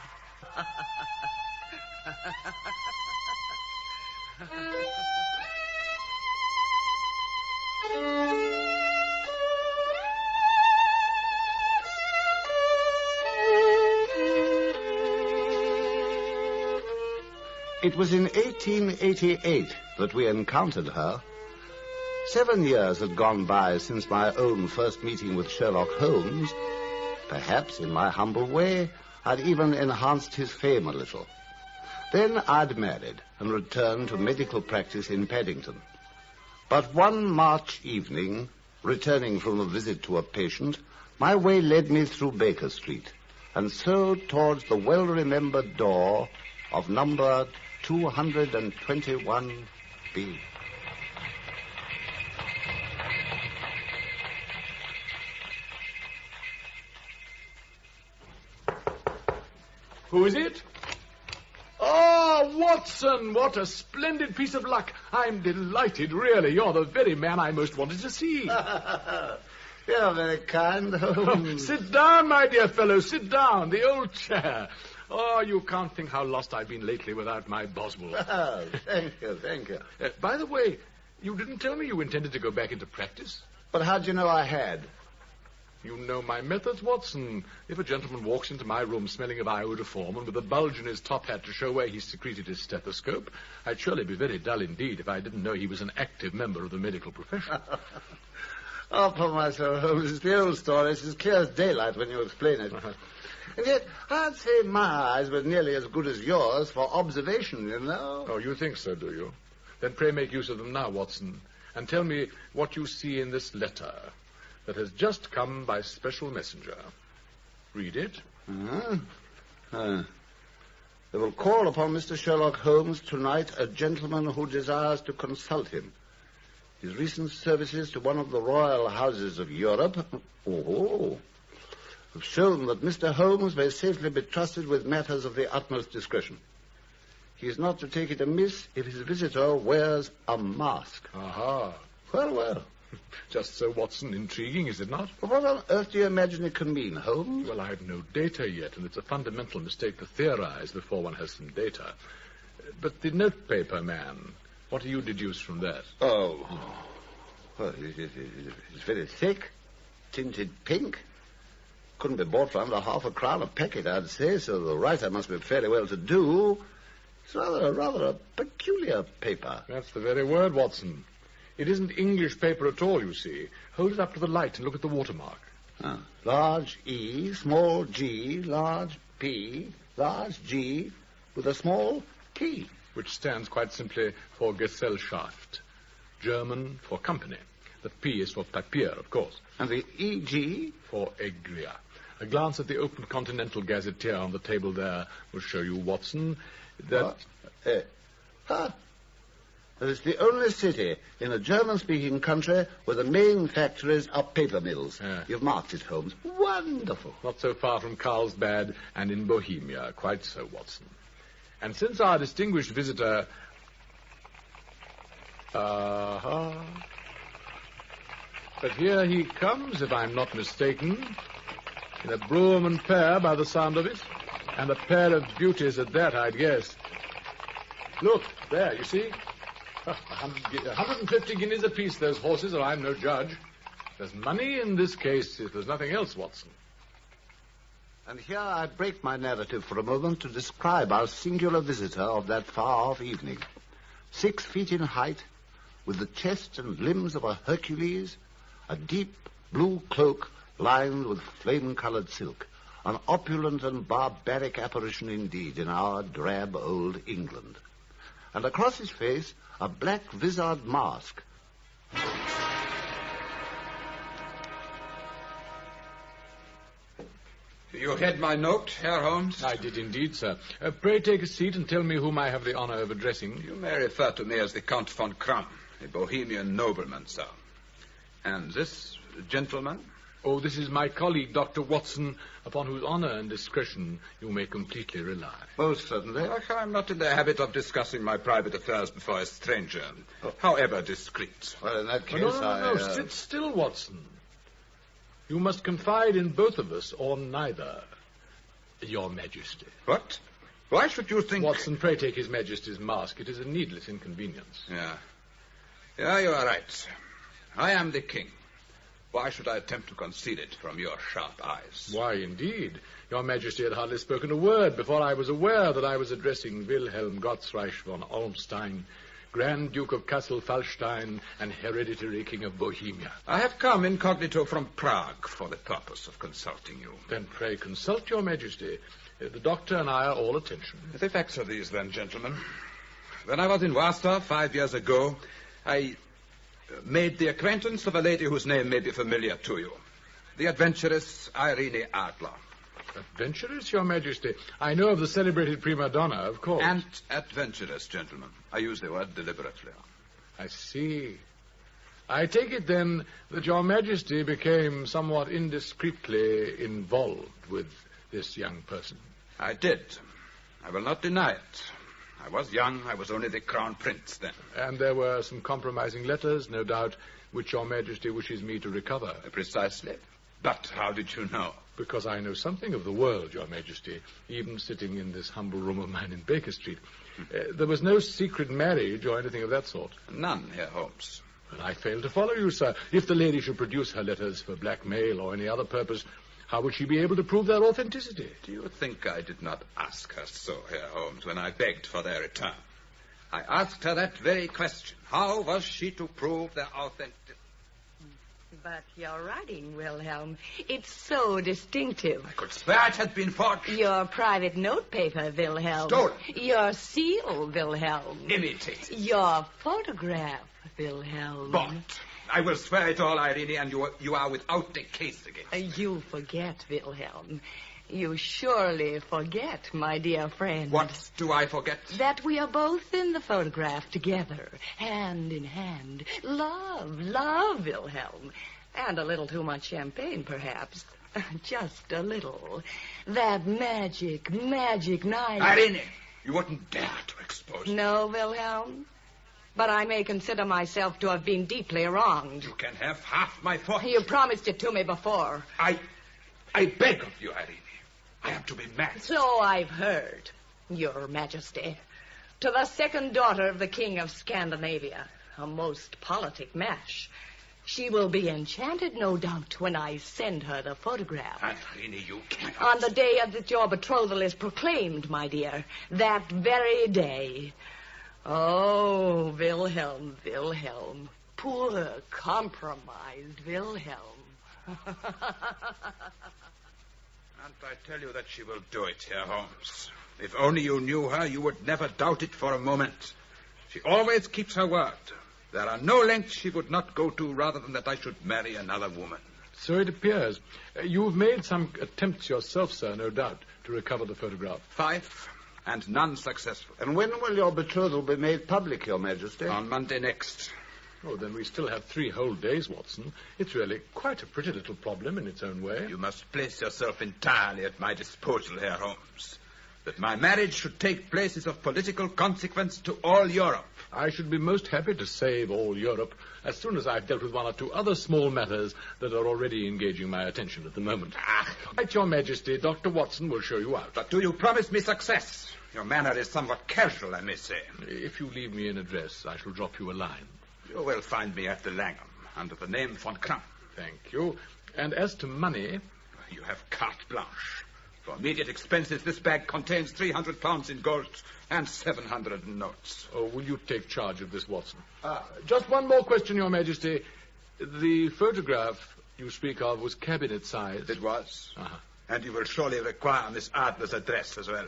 It was in 1888 that we encountered her. 7 years had gone by since my own first meeting with Sherlock Holmes. Perhaps, in my humble way, I'd even enhanced his fame a little. Then I'd married and returned to medical practice in Paddington. But one March evening, returning from a visit to a patient, my way led me through Baker Street, and so towards the well-remembered door of number 221B. Who is it? Oh, Watson, what a splendid piece of luck. I'm delighted, really. You're the very man I most wanted to see. You're very kind, Holmes. Sit down, my dear fellow, sit down. The old chair. Oh, you can't think how lost I've been lately without my Boswell. Oh, thank you, thank you. By the way, you didn't tell me you intended to go back into practice. But how'd you know I had? You know my methods, Watson. If a gentleman walks into my room smelling of iodoform and with a bulge in his top hat to show where he secreted his stethoscope, I'd surely be very dull indeed if I didn't know he was an active member of the medical profession. Oh, poor myself, Holmes. It's the old story. It's as clear as daylight when you explain it. And yet, I'd say my eyes were nearly as good as yours for observation, you know. Oh, you think so, do you? Then pray make use of them now, Watson, and tell me what you see in this letter that has just come by special messenger. Read it. They will call upon Mr. Sherlock Holmes tonight, a gentleman who desires to consult him. His recent services to one of the royal houses of Europe have shown that Mr. Holmes may safely be trusted with matters of the utmost discretion. He is not to take it amiss if his visitor wears a mask. Aha. Well, well. Just so, Watson. Intriguing, is it not? What on earth do you imagine it can mean, Holmes? Well, I have no data yet, and it's a fundamental mistake to theorize before one has some data. But the notepaper man, what do you deduce from that? Oh, well, it's very thick, tinted pink. Couldn't be bought for under £half a crown a packet, I'd say, so the writer must be fairly well-to-do. It's rather a peculiar paper. That's the very word, Watson. It isn't English paper at all, you see. Hold it up to the light and look at the watermark. Large E, small g, large P, large G, with a small P. Which stands quite simply for Gesellschaft. German for company. The P is for Papier, of course. And the EG? For Egria. A glance at the Open Continental Gazetteer on the table there will show you, Watson, that... It's the only city in a German-speaking country where the main factories are paper mills. You've marked it, Holmes. Wonderful. Not so far from Carlsbad and in Bohemia. Quite so, Watson. And since our distinguished visitor... But here he comes, if I'm not mistaken, in a brougham and pair by the sound of it. And a pair of beauties at that, I'd guess. Look, there, you see? 150 guineas apiece, those horses, or I'm no judge. There's money in this case if there's nothing else, Watson. And here I break my narrative for a moment to describe our singular visitor of that far-off evening. 6 feet in height, with the chest and limbs of a Hercules, a deep blue cloak lined with flame-colored silk, an opulent and barbaric apparition indeed in our drab old England. And across his face, a black vizard mask. You had my note, Herr Holmes? I did indeed, sir. Pray take a seat and tell me whom I have the honor of addressing. You may refer to me as the Count von Kram, a Bohemian nobleman, sir. And this gentleman? Oh, this is my colleague, Dr. Watson, upon whose honor and discretion you may completely rely. Most certainly. I'm not in the habit of discussing my private affairs before a stranger, however discreet. Well, in that case, No. Sit still, Watson. You must confide in both of us, or neither, Your Majesty. What? Why should you think... Watson, pray take His Majesty's mask. It is a needless inconvenience. Yeah, you are right. I am the king. Why should I attempt to conceal it from your sharp eyes? Why, indeed. Your Majesty had hardly spoken a word before I was aware that I was addressing Wilhelm Gottsreich von Olmstein, Grand Duke of Kassel-Fallstein and hereditary King of Bohemia. I have come incognito from Prague for the purpose of consulting you. Then pray consult Your Majesty. The doctor and I are all attention. The facts are these, then, gentlemen. When I was in Warsaw 5 years ago, I made the acquaintance of a lady whose name may be familiar to you. The adventuress Irene Adler. Adventuress, Your Majesty? I know of the celebrated prima donna, of course. And adventuress, gentlemen. I use the word deliberately. I see. I take it, then, that Your Majesty became somewhat indiscreetly involved with this young person. I did. I will not deny it. I was young. I was only the crown prince then. And there were some compromising letters, no doubt, which Your Majesty wishes me to recover. Precisely. But how did you know? Because I know something of the world, Your Majesty, even sitting in this humble room of mine in Baker Street. There was no secret marriage or anything of that sort. None, Herr Holmes. Well, I fail to follow you, sir. If the lady should produce her letters for blackmail or any other purpose, how would she be able to prove their authenticity? Do you think I did not ask her so, Herr Holmes, when I begged for their return? I asked her that very question. How was she to prove their authenticity? But your writing, Wilhelm, it's so distinctive. I could swear it had been forged. Your private notepaper, Wilhelm. Stolen. Your seal, Wilhelm. Imitated. Your photograph, Wilhelm. Bought. I will swear it all, Irene, and you are without the case against me. You forget, Wilhelm. You surely forget, my dear friend. What do I forget? That we are both in the photograph together, hand in hand. Love, Wilhelm. And a little too much champagne, perhaps. Just a little. That magic night. Irene, you wouldn't dare to expose me. No, Wilhelm. But I may consider myself to have been deeply wronged. You can have half my fortune. You promised it to me before. I beg of you, Irene. I am to be married. So I've heard, Your Majesty. To the second daughter of the King of Scandinavia. A most politic match. She will be enchanted, no doubt, when I send her the photograph. Irene, you cannot. On the day that your betrothal is proclaimed, my dear. That very day. Oh, Wilhelm. Poor, compromised Wilhelm. And I tell you that she will do it, Herr Holmes. If only you knew her, you would never doubt it for a moment. She always keeps her word. There are no lengths she would not go to rather than that I should marry another woman. So it appears. You've made some attempts yourself, sir, no doubt, to recover the photograph. 5, and none successful. And when will your betrothal be made public, Your Majesty? On Monday next. Oh, then we still have 3 whole days, Watson. It's really quite a pretty little problem in its own way. You must place yourself entirely at my disposal, Herr Holmes. That my marriage should take place is of political consequence to all Europe. I should be most happy to save all Europe as soon as I've dealt with 1 or 2 other small matters that are already engaging my attention at the moment. At Your Majesty, Dr. Watson will show you out. But do you promise me success? Your manner is somewhat casual, I may say. If you leave me an address, I shall drop you a line. You will find me at the Langham, under the name von Kramp. Thank you. And as to money... You have carte blanche. For immediate expenses, this bag contains 300 pounds in gold and 700 in notes. Oh, will you take charge of this, Watson? Just one more question, Your Majesty. The photograph you speak of was cabinet size. It was. Uh-huh. And you will surely require Miss Adler's address as well.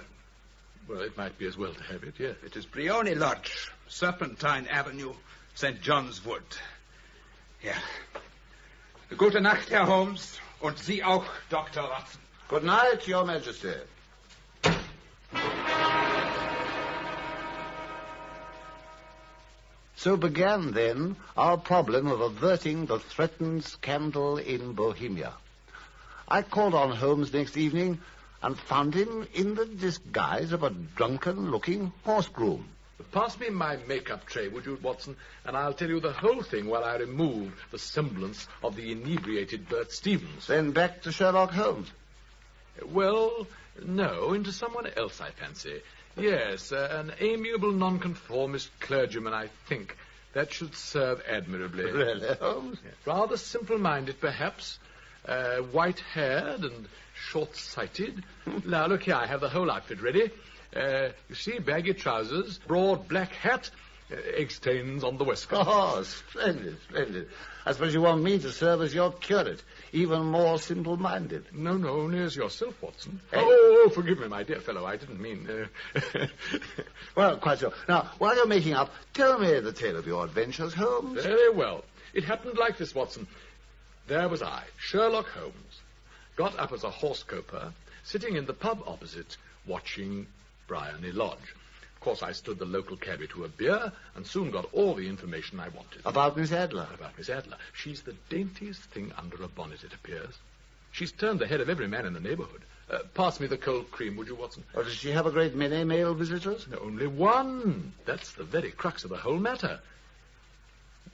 Well, it might be as well to have it, yes. It is Brioni Lodge, Serpentine Avenue, St. John's Wood. Yeah. Gute Nacht, Herr Holmes. Und Sie auch, Dr. Watson. Good night, Your Majesty. So began, then, our problem of averting the threatened scandal in Bohemia. I called on Holmes next evening and found him in the disguise of a drunken-looking horse groom. Pass me my makeup tray, would you, Watson, and I'll tell you the whole thing while I remove the semblance of the inebriated Bert Stevens. Then back to Sherlock Holmes. Well, no, into someone else, I fancy. Yes, an amiable nonconformist clergyman, I think. That should serve admirably. Really, Holmes? Yes. Rather simple-minded, perhaps. White-haired and short-sighted. Now, look here, I have the whole outfit ready. You see, baggy trousers, broad black hat, egg stains on the waistcoat. Oh, splendid, splendid. I suppose you want me to serve as your curate, even more simple-minded. No, only as yourself, Watson. Hey. Oh, forgive me, my dear fellow, I didn't mean... Well, quite so. Now, while you're making up, tell me the tale of your adventures, Holmes. Very well. It happened like this, Watson. There was I, Sherlock Holmes, got up as a horse coper, sitting in the pub opposite, watching Briony Lodge. Of course, I stood the local cabbie to a beer and soon got all the information I wanted. About Miss Adler? About Miss Adler. She's the daintiest thing under a bonnet, it appears. She's turned the head of every man in the neighborhood. Pass me the cold cream, would you, Watson? Or does she have a great many male visitors? No, only one. That's the very crux of the whole matter.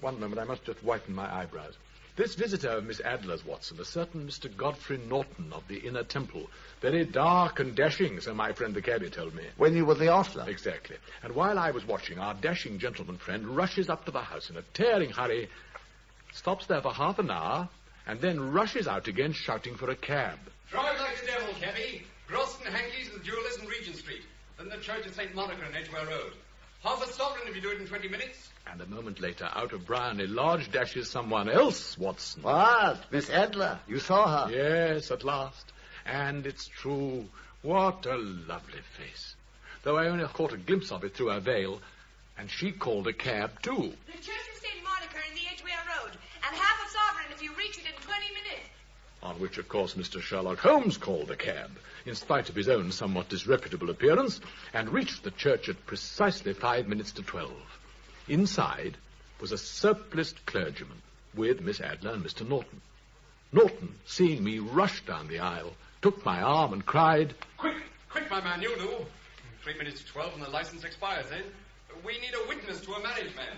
One moment, I must just whiten my eyebrows. This visitor of Miss Adler's, Watson, a certain Mr. Godfrey Norton of the Inner Temple. Very dark and dashing, so my friend the cabbie told me. When you were the ostler? Exactly. And while I was watching, our dashing gentleman friend rushes up to the house in a tearing hurry, stops there for half an hour, and then rushes out again shouting for a cab. Drive like the devil, cabbie. Groston, Hankey's, and the jewellers in Regent Street. Then the church of St. Monica in Edgware Road. Half a sovereign if you do it in 20 minutes. And a moment later, out of Briony Lodge dashes someone else, Watson. What? Miss Adler? You saw her? Yes, at last. And it's true. What a lovely face. Though I only caught a glimpse of it through her veil. And she called a cab, too. The church of St. Monica in the Edgware Road. And half a sovereign if you reach it in 20 minutes. On which, of course, Mr. Sherlock Holmes called a cab, in spite of his own somewhat disreputable appearance, and reached the church at precisely 5 minutes to 12. Inside was a surpliced clergyman with Miss Adler and Mr. Norton. Norton, seeing me rush down the aisle, took my arm and cried, Quick, my man, you do. 3 minutes to 12 and the license expires, eh? We need a witness to a marriage, man.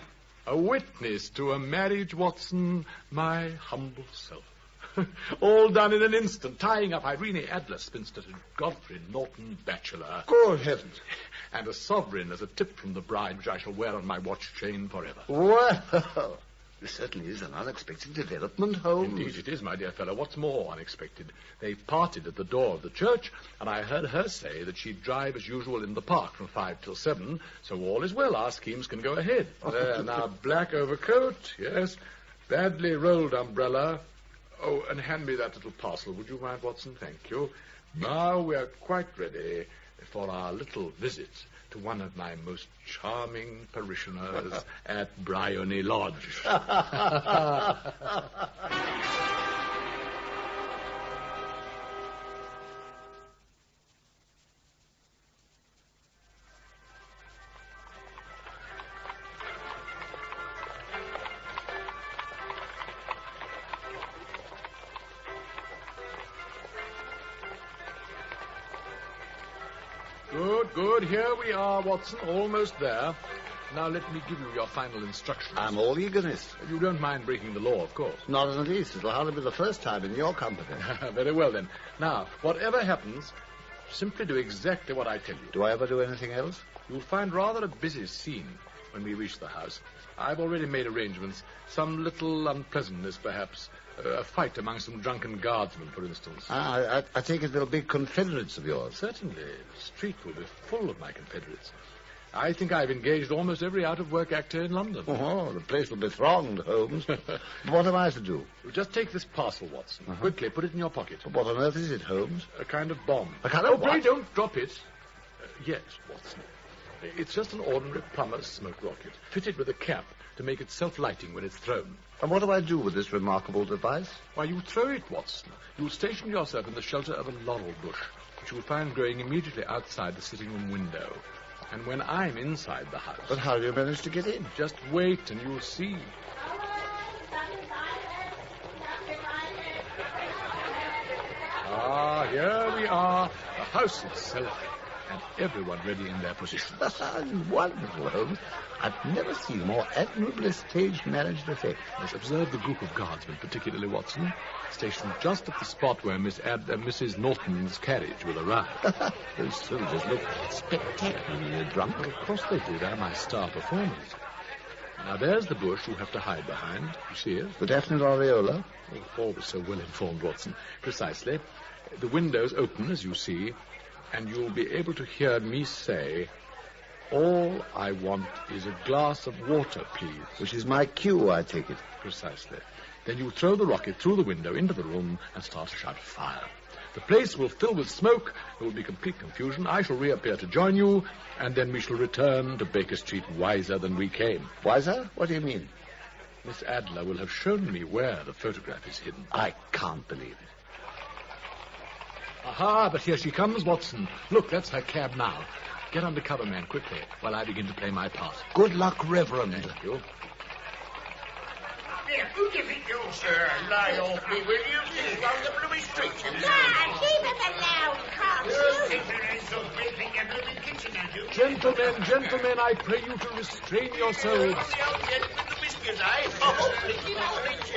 A witness to a marriage, Watson, my humble self. All done in an instant, tying up Irene Adler, spinster, to Godfrey Norton, bachelor. Good heavens. And a sovereign as a tip from the bride, which I shall wear on my watch chain forever. Well, this certainly is an unexpected development, Holmes. Indeed it is, my dear fellow. What's more unexpected? They parted at the door of the church, and I heard her say that she'd drive as usual in the park from 5 till 7, so all is well. Our schemes can go ahead. There, now, black overcoat, yes. Badly rolled umbrella. Oh, and hand me that little parcel, would you mind, Watson? Thank you. Now we're quite ready for our little visit to one of my most charming parishioners at Briony Lodge. Good. Here we are, Watson. Almost there. Now let me give you your final instructions. I'm all eagerness. You don't mind breaking the law, of course. Not in the least. It'll hardly be the first time in your company. Very well, then. Now, whatever happens, Simply do exactly what I tell you. Do I ever do anything else? You'll find rather a busy scene when we reach the house. I've already made arrangements. Some little unpleasantness, perhaps. A fight among some drunken guardsmen, for instance. I take it they'll be Confederates of yours. Certainly. The street will be full of my Confederates. I think I've engaged almost every out-of-work actor in London. Oh, the place will be thronged, Holmes. What am I to do? You just take this parcel, Watson. Quickly, put it in your pocket. What on earth is it, Holmes? A kind of bomb. A kind of pray what? don't drop it. Yes, Watson. It's just an ordinary plumber's smoke rocket, fitted with a cap to make it self-lighting when it's thrown. And what do I do with this remarkable device? Why, you throw it, Watson. You'll station yourself in the shelter of a laurel bush, which you will find growing immediately outside the sitting-room window. And when I'm inside the house... But how do you manage to get in? Just wait and you'll see. Ah, here we are. The house itself. And everyone ready in their positions. Wonderful, Holmes. I've never seen a more admirably stage-managed effect. Yes, observe the group of guardsmen, particularly Watson, stationed just at the spot where Mrs. Norton's carriage will arrive. Those soldiers look spectacularly drunk. Well, of course they do. They're my star performers. Now, there's the bush you have to hide behind. You see it? The definite aureola? Oh, always so well-informed, Watson. Precisely. The window's open, as you see, and you'll be able to hear me say, all I want is a glass of water, please. Which is my cue, I take it. Precisely. Then you throw the rocket through the window into the room and start a shout of fire. The place will fill with smoke. There will be complete confusion. I shall reappear to join you, and then we shall return to Baker Street wiser than we came. Wiser? What do you mean? Miss Adler will have shown me where the photograph is hidden. I can't believe it. Aha, but here she comes, Watson. Look, that's her cab now. Get under cover, man, quickly, while I begin to play my part. Good luck, Reverend. Thank you. Here, who do you think you, sir? Lie off me, will you? This is on the blooming street. Lad, leave him alone, can't You you? think there is so big in your blooming kitchen, have you? Gentlemen, I pray you to restrain yourselves.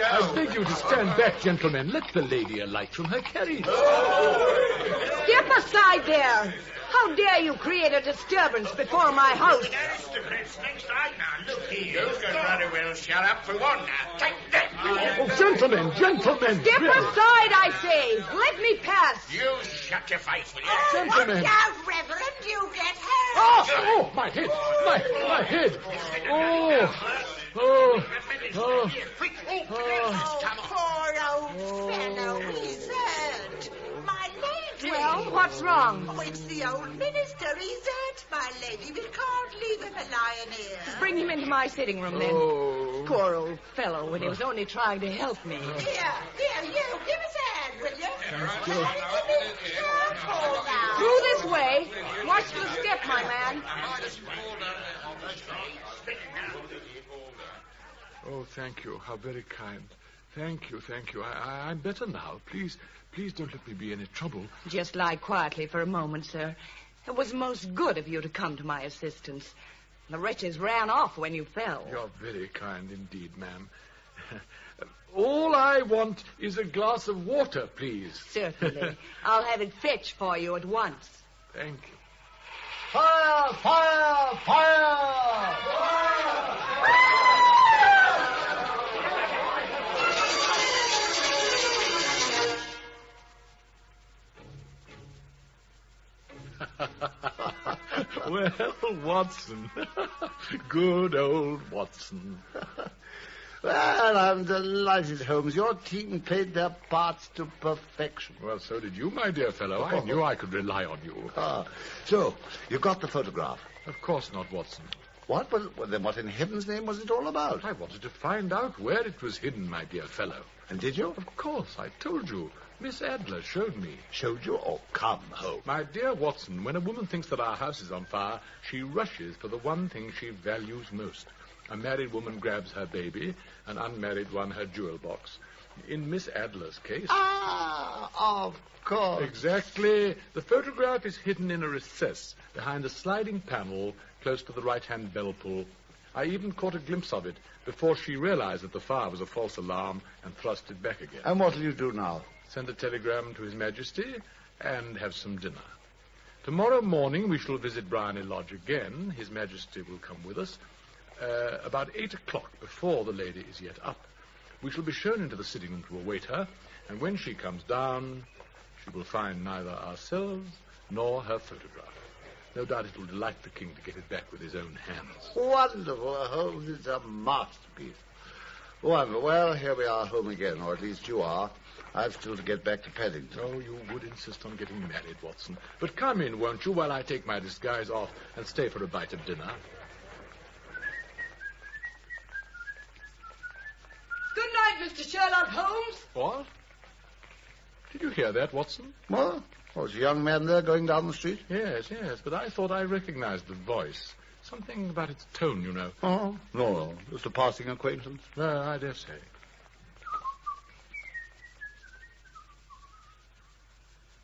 I beg you to stand back, gentlemen. Let the lady alight from her carriage. Step aside there. How dare you create a disturbance before my house? Next time now, look here. You can very well shut up for one now. Take that. Oh, gentlemen. Step aside, I say. Let me pass. You shut your face, will you? Gentlemen. Watch out, Reverend, you get hurt. Oh, my head. My head. Oh. Poor old fellow, he's hurt. My lady. Well, what's wrong? Oh, it's the old minister. He's hurt, my lady. We can't leave him lying here. Bring him into my sitting room, then. Oh. Poor old fellow, when he was only trying to help me. Here, you. Give us a hand, will you? Thank you. Careful now. Through this way. Watch the step, my man. Oh, thank you. How very kind. Thank you. I'm better now. Please don't let me be any trouble. Just lie quietly for a moment, sir. It was most good of you to come to my assistance. The wretches ran off when you fell. You're very kind indeed, ma'am. All I want is a glass of water, please. Certainly. I'll have it fetched for you at once. Thank you. Fire! Fire! Fire! Well, Watson. Good old Watson. Well, I'm delighted, Holmes. Your team played their parts to perfection. Well, so did you, my dear fellow. I knew I could rely on you. So, you got the photograph? Of course not, Watson. What? Well, then what in heaven's name was it all about? I wanted to find out where it was hidden, my dear fellow. And did you? Of course, I told you. Miss Adler showed me. Showed you? Oh, come, Holmes. My dear Watson, when a woman thinks that our house is on fire, she rushes for the one thing she values most. A married woman grabs her baby, an unmarried one her jewel box. In Miss Adler's case... Of course. Exactly. The photograph is hidden in a recess behind a sliding panel close to the right-hand bell pull. I even caught a glimpse of it before she realized that the fire was a false alarm and thrust it back again. And what will you do now? Send a telegram to His Majesty and have some dinner. Tomorrow morning we shall visit Bryony Lodge again. His Majesty will come with us. About 8 o'clock, before the lady is yet up. We shall be shown into the sitting room to await her, and when she comes down, she will find neither ourselves nor her photograph. No doubt it will delight the king to get it back with his own hands. Wonderful. Holmes is a masterpiece. Wonderful. Well, here we are home again, or at least you are. I've still to get back to Paddington. Oh, you would insist on getting married, Watson. But come in, won't you, while I take my disguise off and stay for a bite of dinner? Good night, Mr. Sherlock Holmes. What? Did you hear that, Watson? What? Oh, was a young man there going down the street? Yes, but I thought I recognized the voice. Something about its tone, you know. Oh, no. Just a passing acquaintance. I dare say.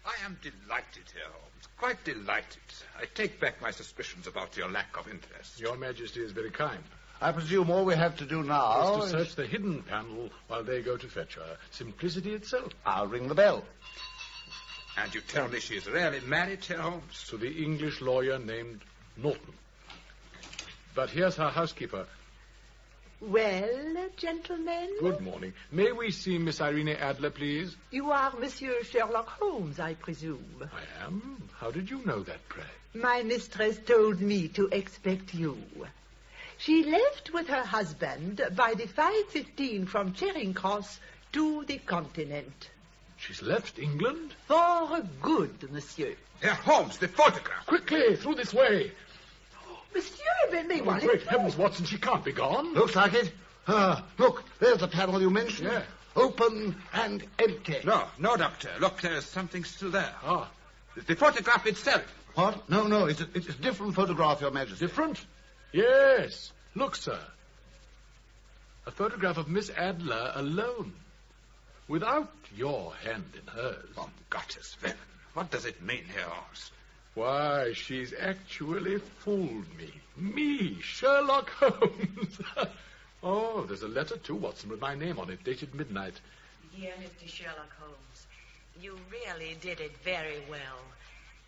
I am delighted here, Holmes. Quite delighted. I take back my suspicions about your lack of interest. Your Majesty is very kind. I presume all we have to do now is to search the hidden panel while they go to fetch her. Simplicity itself. I'll ring the bell. And you tell me she is really married, Sir Holmes? To the English lawyer named Norton. But here's her housekeeper. Well, gentlemen? Good morning. May we see Miss Irene Adler, please? You are Monsieur Sherlock Holmes, I presume. I am. How did you know that, pray? My mistress told me to expect you. She left with her husband by the 5:15 from Charing Cross to the continent. She's left England? For good, monsieur. Herr Holmes, the photograph. Quickly, through this way. Monsieur, may Oh, great heavens, Watson, she can't be gone. Looks like it. Look, there's the panel you mentioned. Yeah. Open and empty. No, Doctor. Look, there's something still there. Ah. The photograph itself. What? No, it's a different photograph, Your Majesty. Different? Yes. Look, sir. A photograph of Miss Adler alone. Without your hand in hers. Oh, Gottes Willen. What does it mean, Herr Holmes? Why, she's actually fooled me. Me, Sherlock Holmes. Oh, there's a letter, too, Watson, with my name on it, dated midnight. Dear Mr. Sherlock Holmes, you really did it very well.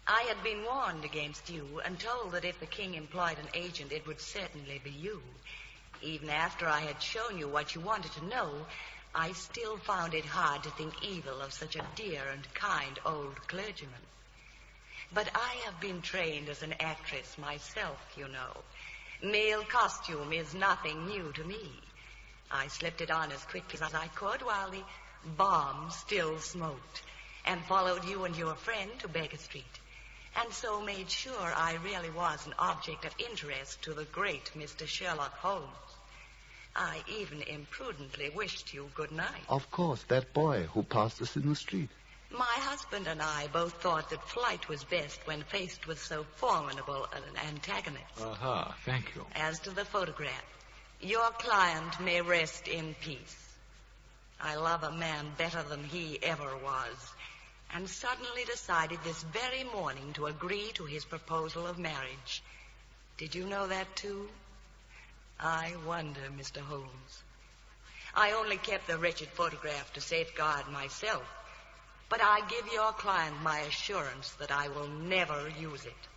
I had been warned against you and told that if the king employed an agent, it would certainly be you. Even after I had shown you what you wanted to know, I still found it hard to think evil of such a dear and kind old clergyman. But I have been trained as an actress myself, you know. Male costume is nothing new to me. I slipped it on as quickly as I could while the bomb still smoked, and followed you and your friend to Baker Street, and so made sure I really was an object of interest to the great Mr. Sherlock Holmes. I even imprudently wished you good night. Of course, that boy who passed us in the street. My husband and I both thought that flight was best when faced with so formidable an antagonist. Aha, thank you. As to the photograph, your client may rest in peace. I love a man better than he ever was, and suddenly decided this very morning to agree to his proposal of marriage. Did you know that, too? I wonder, Mr. Holmes. I only kept the wretched photograph to safeguard myself, but I give your client my assurance that I will never use it.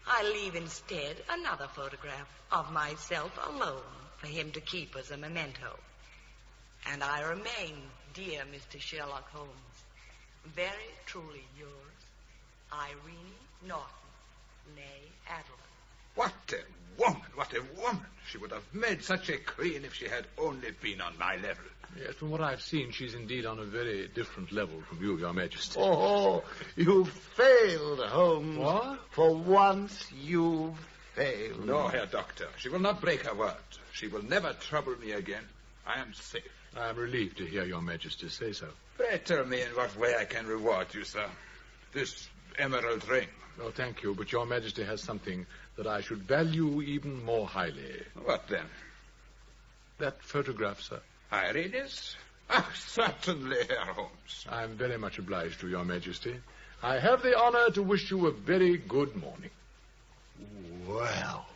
I leave instead another photograph of myself alone for him to keep as a memento. And I remain, dear Mr. Sherlock Holmes, very truly yours, Irene Norton, née Adler. What a woman, what a woman. She would have made such a queen if she had only been on my level. Yes, from what I've seen, she's indeed on a very different level from you, Your Majesty. Oh, you've failed, Holmes. What? For once, you've failed. No, Herr Doctor. She will not break her word. She will never trouble me again. I am safe. I am relieved to hear Your Majesty say so. Pray tell me in what way I can reward you, sir. This emerald ring. Oh, thank you, but Your Majesty has something that I should value even more highly. What then? That photograph, sir. Irene's? Ah, certainly, Herr Holmes. I'm very much obliged to Your Majesty. I have the honor to wish you a very good morning. Well.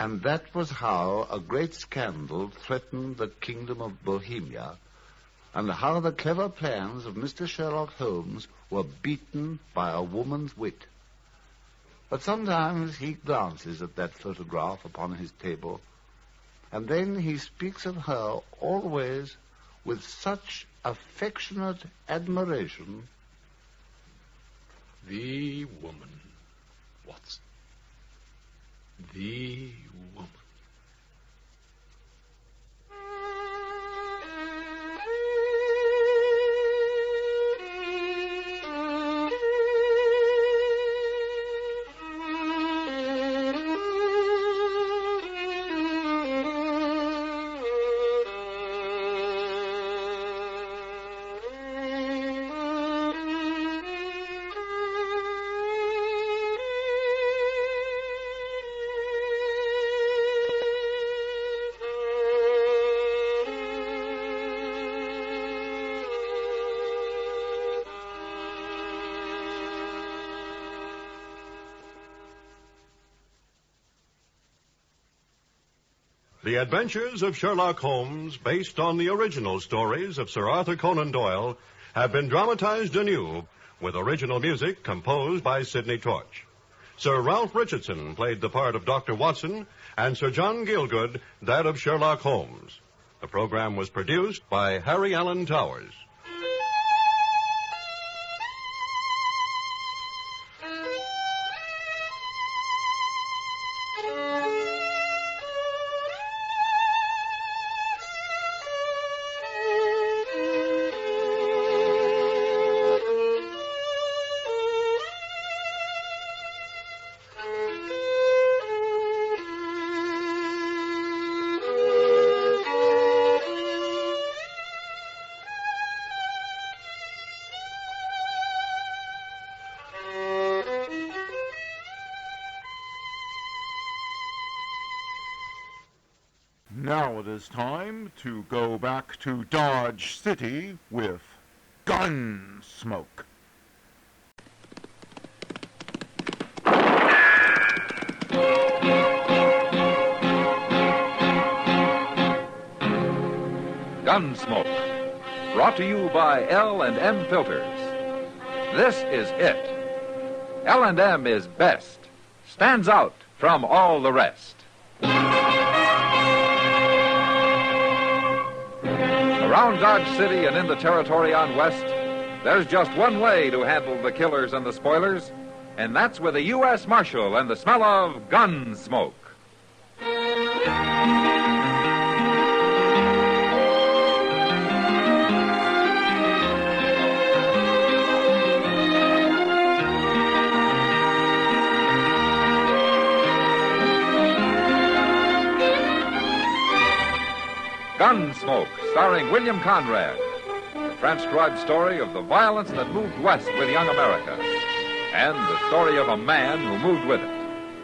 And that was how a great scandal threatened the kingdom of Bohemia and how the clever plans of Mr. Sherlock Holmes were beaten by a woman's wit. But sometimes he glances at that photograph upon his table, and then he speaks of her always with such affectionate admiration. The woman, Watson. The woman. The Adventures of Sherlock Holmes, based on the original stories of Sir Arthur Conan Doyle, have been dramatized anew with original music composed by Sidney Torch. Sir Ralph Richardson played the part of Dr. Watson, and Sir John Gielgud that of Sherlock Holmes. The program was produced by Harry Allen Towers. Now it is time to go back to Dodge City with Gunsmoke. Gunsmoke, brought to you by L&M Filters. This is it. L&M is best, stands out from all the rest. Around Dodge City and in the territory on West, there's just one way to handle the killers and the spoilers, and that's with a U.S. Marshal and the smell of Gunsmoke. Gunsmoke, starring William Conrad, the transcribed story of the violence that moved west with young America, and the story of a man who moved with it.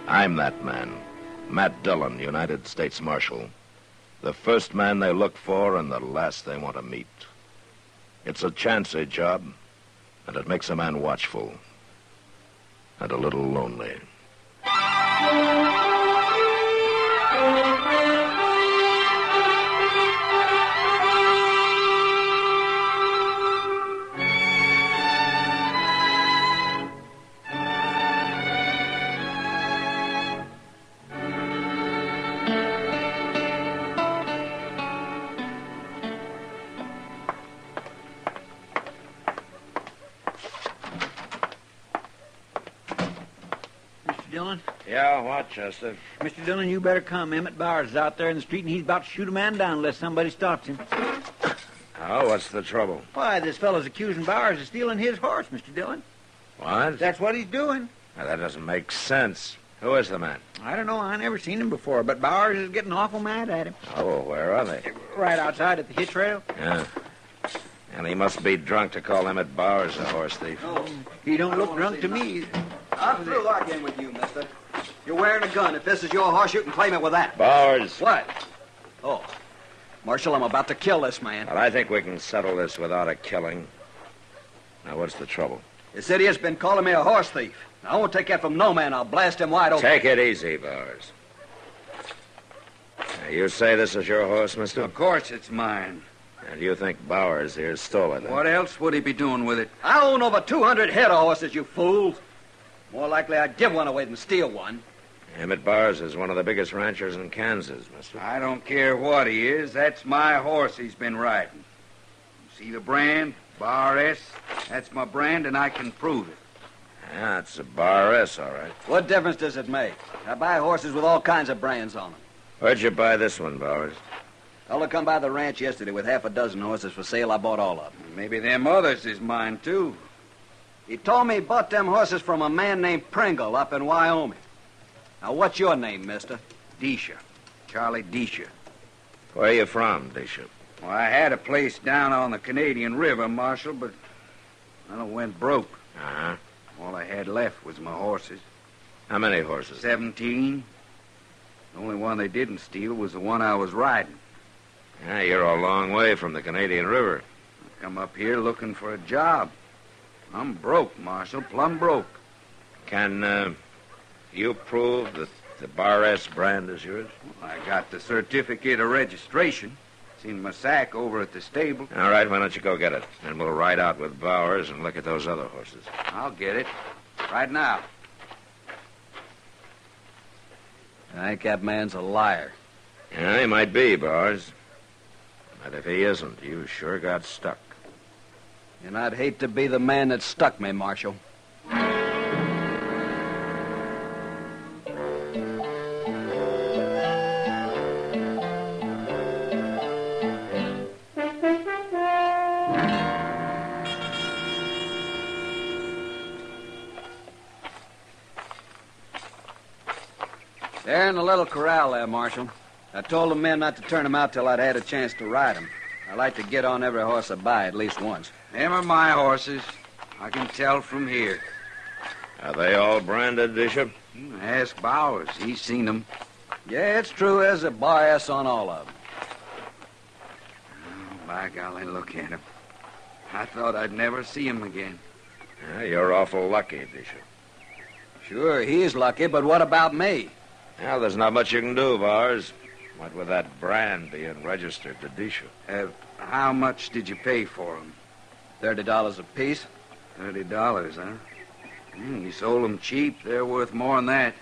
I'm that man, Matt Dillon, United States Marshal. The first man they look for and the last they want to meet. It's a chancy job, and it makes a man watchful and a little lonely. Dillon? Yeah, what, Chester? Mr. Dillon, you better come. Emmett Bowers is out there in the street, and he's about to shoot a man down unless somebody stops him. Oh, what's the trouble? Why, this fellow's accusing Bowers of stealing his horse, Mr. Dillon. What? That's what he's doing. Now, that doesn't make sense. Who is the man? I don't know. I never seen him before, but Bowers is getting awful mad at him. Oh, where are they? Right outside at the hitch rail. Yeah. And he must be drunk to call Emmett Bowers a horse thief. Oh, he don't look drunk to me. I'm through arguing with you, mister. You're wearing a gun. If this is your horse, you can claim it with that. Bowers. What? Oh. Marshal, I'm about to kill this man. Well, I think we can settle this without a killing. Now, what's the trouble? This idiot's been calling me a horse thief. I won't take that from no man. I'll blast him wide open. Take it easy, Bowers. Now, you say this is your horse, mister? Of course it's mine. And you think Bowers here stole it? What else would he be doing with it? I own over 200 head of horses, you fools. More likely I'd give one away than steal one. Emmett Bowers is one of the biggest ranchers in Kansas, mister. I don't care what he is. That's my horse he's been riding. See the brand? Bar S. That's my brand, and I can prove it. Yeah, it's a Bar S, all right. What difference does it make? I buy horses with all kinds of brands on them. Where'd you buy this one, Bowers? Fella come by the ranch yesterday with half a dozen horses for sale. I bought all of them. Maybe them others is mine, too. He told me he bought them horses from a man named Pringle up in Wyoming. Now, what's your name, mister? Disha. Charlie Disha. Where are you from, Disha? Well, I had a place down on the Canadian River, Marshal, but I went broke. Uh-huh. All I had left was my horses. How many horses? 17. The only one they didn't steal was the one I was riding. Yeah, you're a long way from the Canadian River. I come up here looking for a job. I'm broke, Marshal, plumb broke. Can you prove that the Bar S brand is yours? Well, I got the certificate of registration. It's in my sack over at the stable. All right, why don't you go get it? And we'll ride out with Bowers and look at those other horses. I'll get it. Right now. I think that man's a liar. Yeah, he might be, Bowers. But if he isn't, you sure got stuck. And I'd hate to be the man that stuck me, Marshal. They're in the little corral there, Marshal. I told the men not to turn them out till I'd had a chance to ride them. I like to get on every horse I buy at least once. Them are my horses. I can tell from here. Are they all branded, Bishop? Ask Bowers. He's seen them. Yeah, it's true. There's a Bar S on all of them. Oh, by golly, look at him. I thought I'd never see him again. Yeah, you're awful lucky, Bishop. Sure, he's lucky, but what about me? Well, there's not much you can do, Bowers. What with that brand being registered to Disha? How much did you pay for them? $30 apiece. $30, huh? You sold them cheap. They're worth more than that.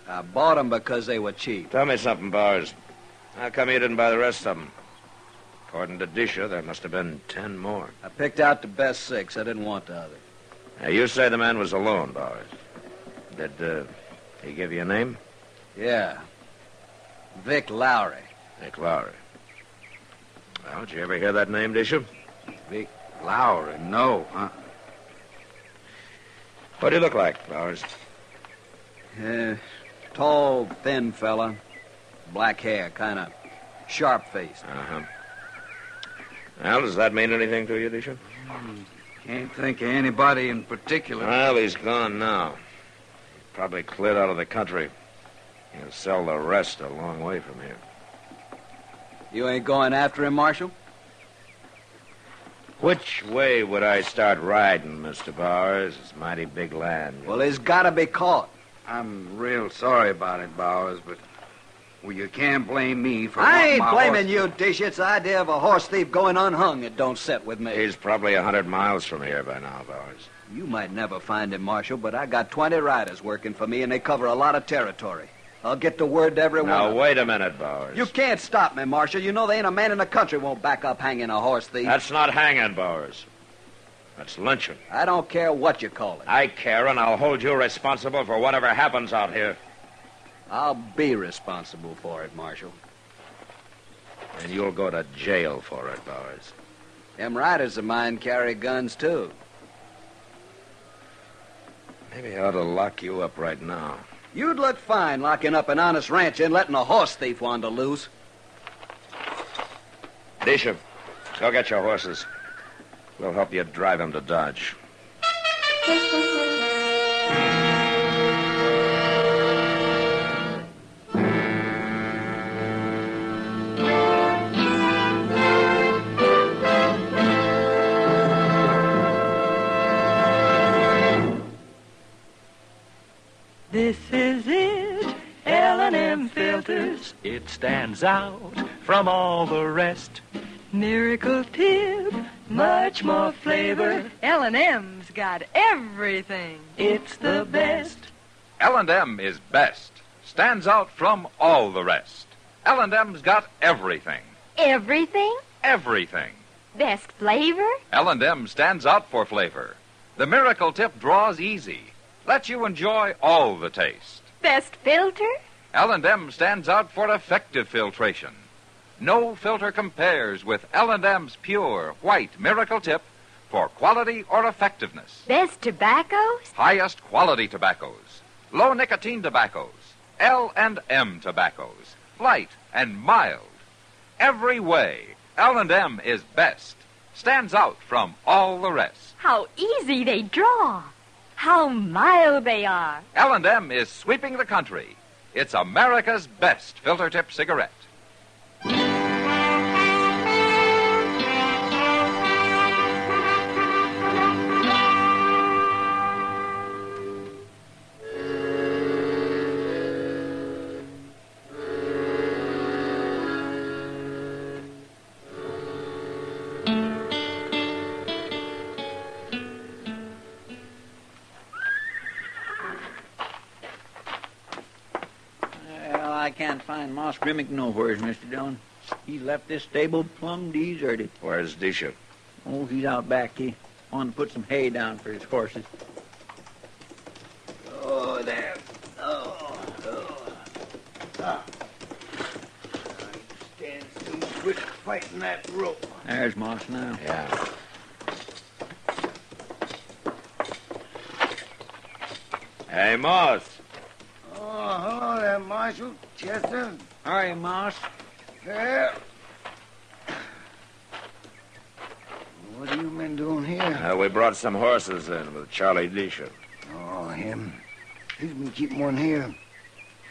I bought them because they were cheap. Tell me something, Bowers. How come you didn't buy the rest of them? According to Disha, there must have been 10 more. I picked out the best 6. I didn't want the other. Now, you say the man was alone, Bowers. Did he give you a name? Yeah. Vic Lowry. Vic Lowry. Well, did you ever hear that name, Disha? Vic Lowry? No, huh? What do you look like, Bowers? Tall, thin fella. Black hair, kind of sharp-faced. Uh-huh. Well, does that mean anything to you, Disha? Can't think of anybody in particular. Well, he's gone now. Probably cleared out of the country. He'll sell the rest a long way from here. You ain't going after him, Marshal? Which way would I start riding, Mr. Bowers? It's mighty big land. Well, he's got to be caught. I'm real sorry about it, Bowers, but you can't blame me for I ain't my blaming horse. you, Dish. It's the idea of a horse thief going unhung that don't set with me. He's probably 100 miles from here by now, Bowers. You might never find him, Marshal, but I got 20 riders working for me, and they cover a lot of territory. I'll get the word to everyone. Now, wait a minute, Bowers. You can't stop me, Marshal. You know there ain't a man in the country won't back up hanging a horse thief. That's not hanging, Bowers. That's lynching. I don't care what you call it. I care, and I'll hold you responsible for whatever happens out here. I'll be responsible for it, Marshal. And you'll go to jail for it, Bowers. Them riders of mine carry guns, too. Maybe I ought to lock you up right now. You'd look fine locking up an honest rancher and letting a horse thief wander loose. Disha, go get your horses. We'll help you drive them to Dodge. This is it, L&M Filters. It stands out from all the rest. Miracle Tip, much more flavor. L&M's got everything. It's the best. L&M is best. Stands out from all the rest. L&M's got everything. Everything? Everything. Best flavor? L&M stands out for flavor. The Miracle Tip draws easy. Lets you enjoy all the taste. Best filter? L&M stands out for effective filtration. No filter compares with L&M's pure, white Miracle Tip for quality or effectiveness. Best tobaccos? Highest quality tobaccos. Low nicotine tobaccos. L&M tobaccos. Light and mild. Every way, L&M is best. Stands out from all the rest. How easy they draw. How mild they are. L&M is sweeping the country. It's America's best filter tip cigarette. Well, I can't find Moss Grimmick nowheres, Mr. Dillon. He left this stable plumb deserted. Where's Disha? Oh, he's out back. He wanted to put some hay down for his horses. Oh, there. Stands too quick fighting that rope. There's Moss now. Yeah. Hey, Moss. Oh, hello there, Marshal. Chester. How are you, Moss? Yeah. What have you been doing here? We brought some horses in with Charlie Disha. Oh, him. He's been keeping one here.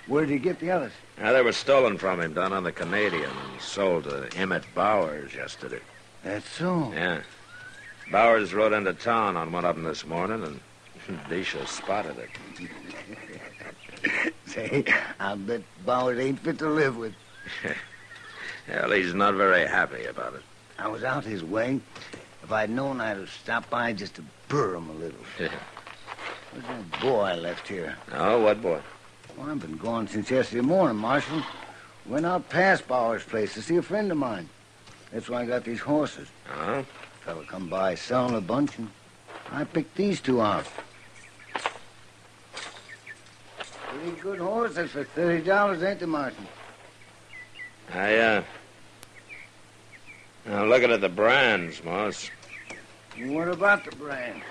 Where did he get the others? They were stolen from him down on the Canadian and sold to Emmett Bowers yesterday. That's so. Yeah. Bowers rode into town on one of them this morning, and Disha spotted it. Say, I bet Bowers ain't fit to live with. Well, he's not very happy about it. I was out his way. If I'd known, I'd have stopped by just to burr him a little. Where's that boy I left here? Oh, what boy? Well, I've been gone since yesterday morning, Marshal. Went out past Bowers' place to see a friend of mine. That's why I got these horses. Oh? Fella come by selling a bunch, and I picked these two out. Pretty good horses for $30, ain't they, Martin? I'm looking at the brands, Moss. What about the brand?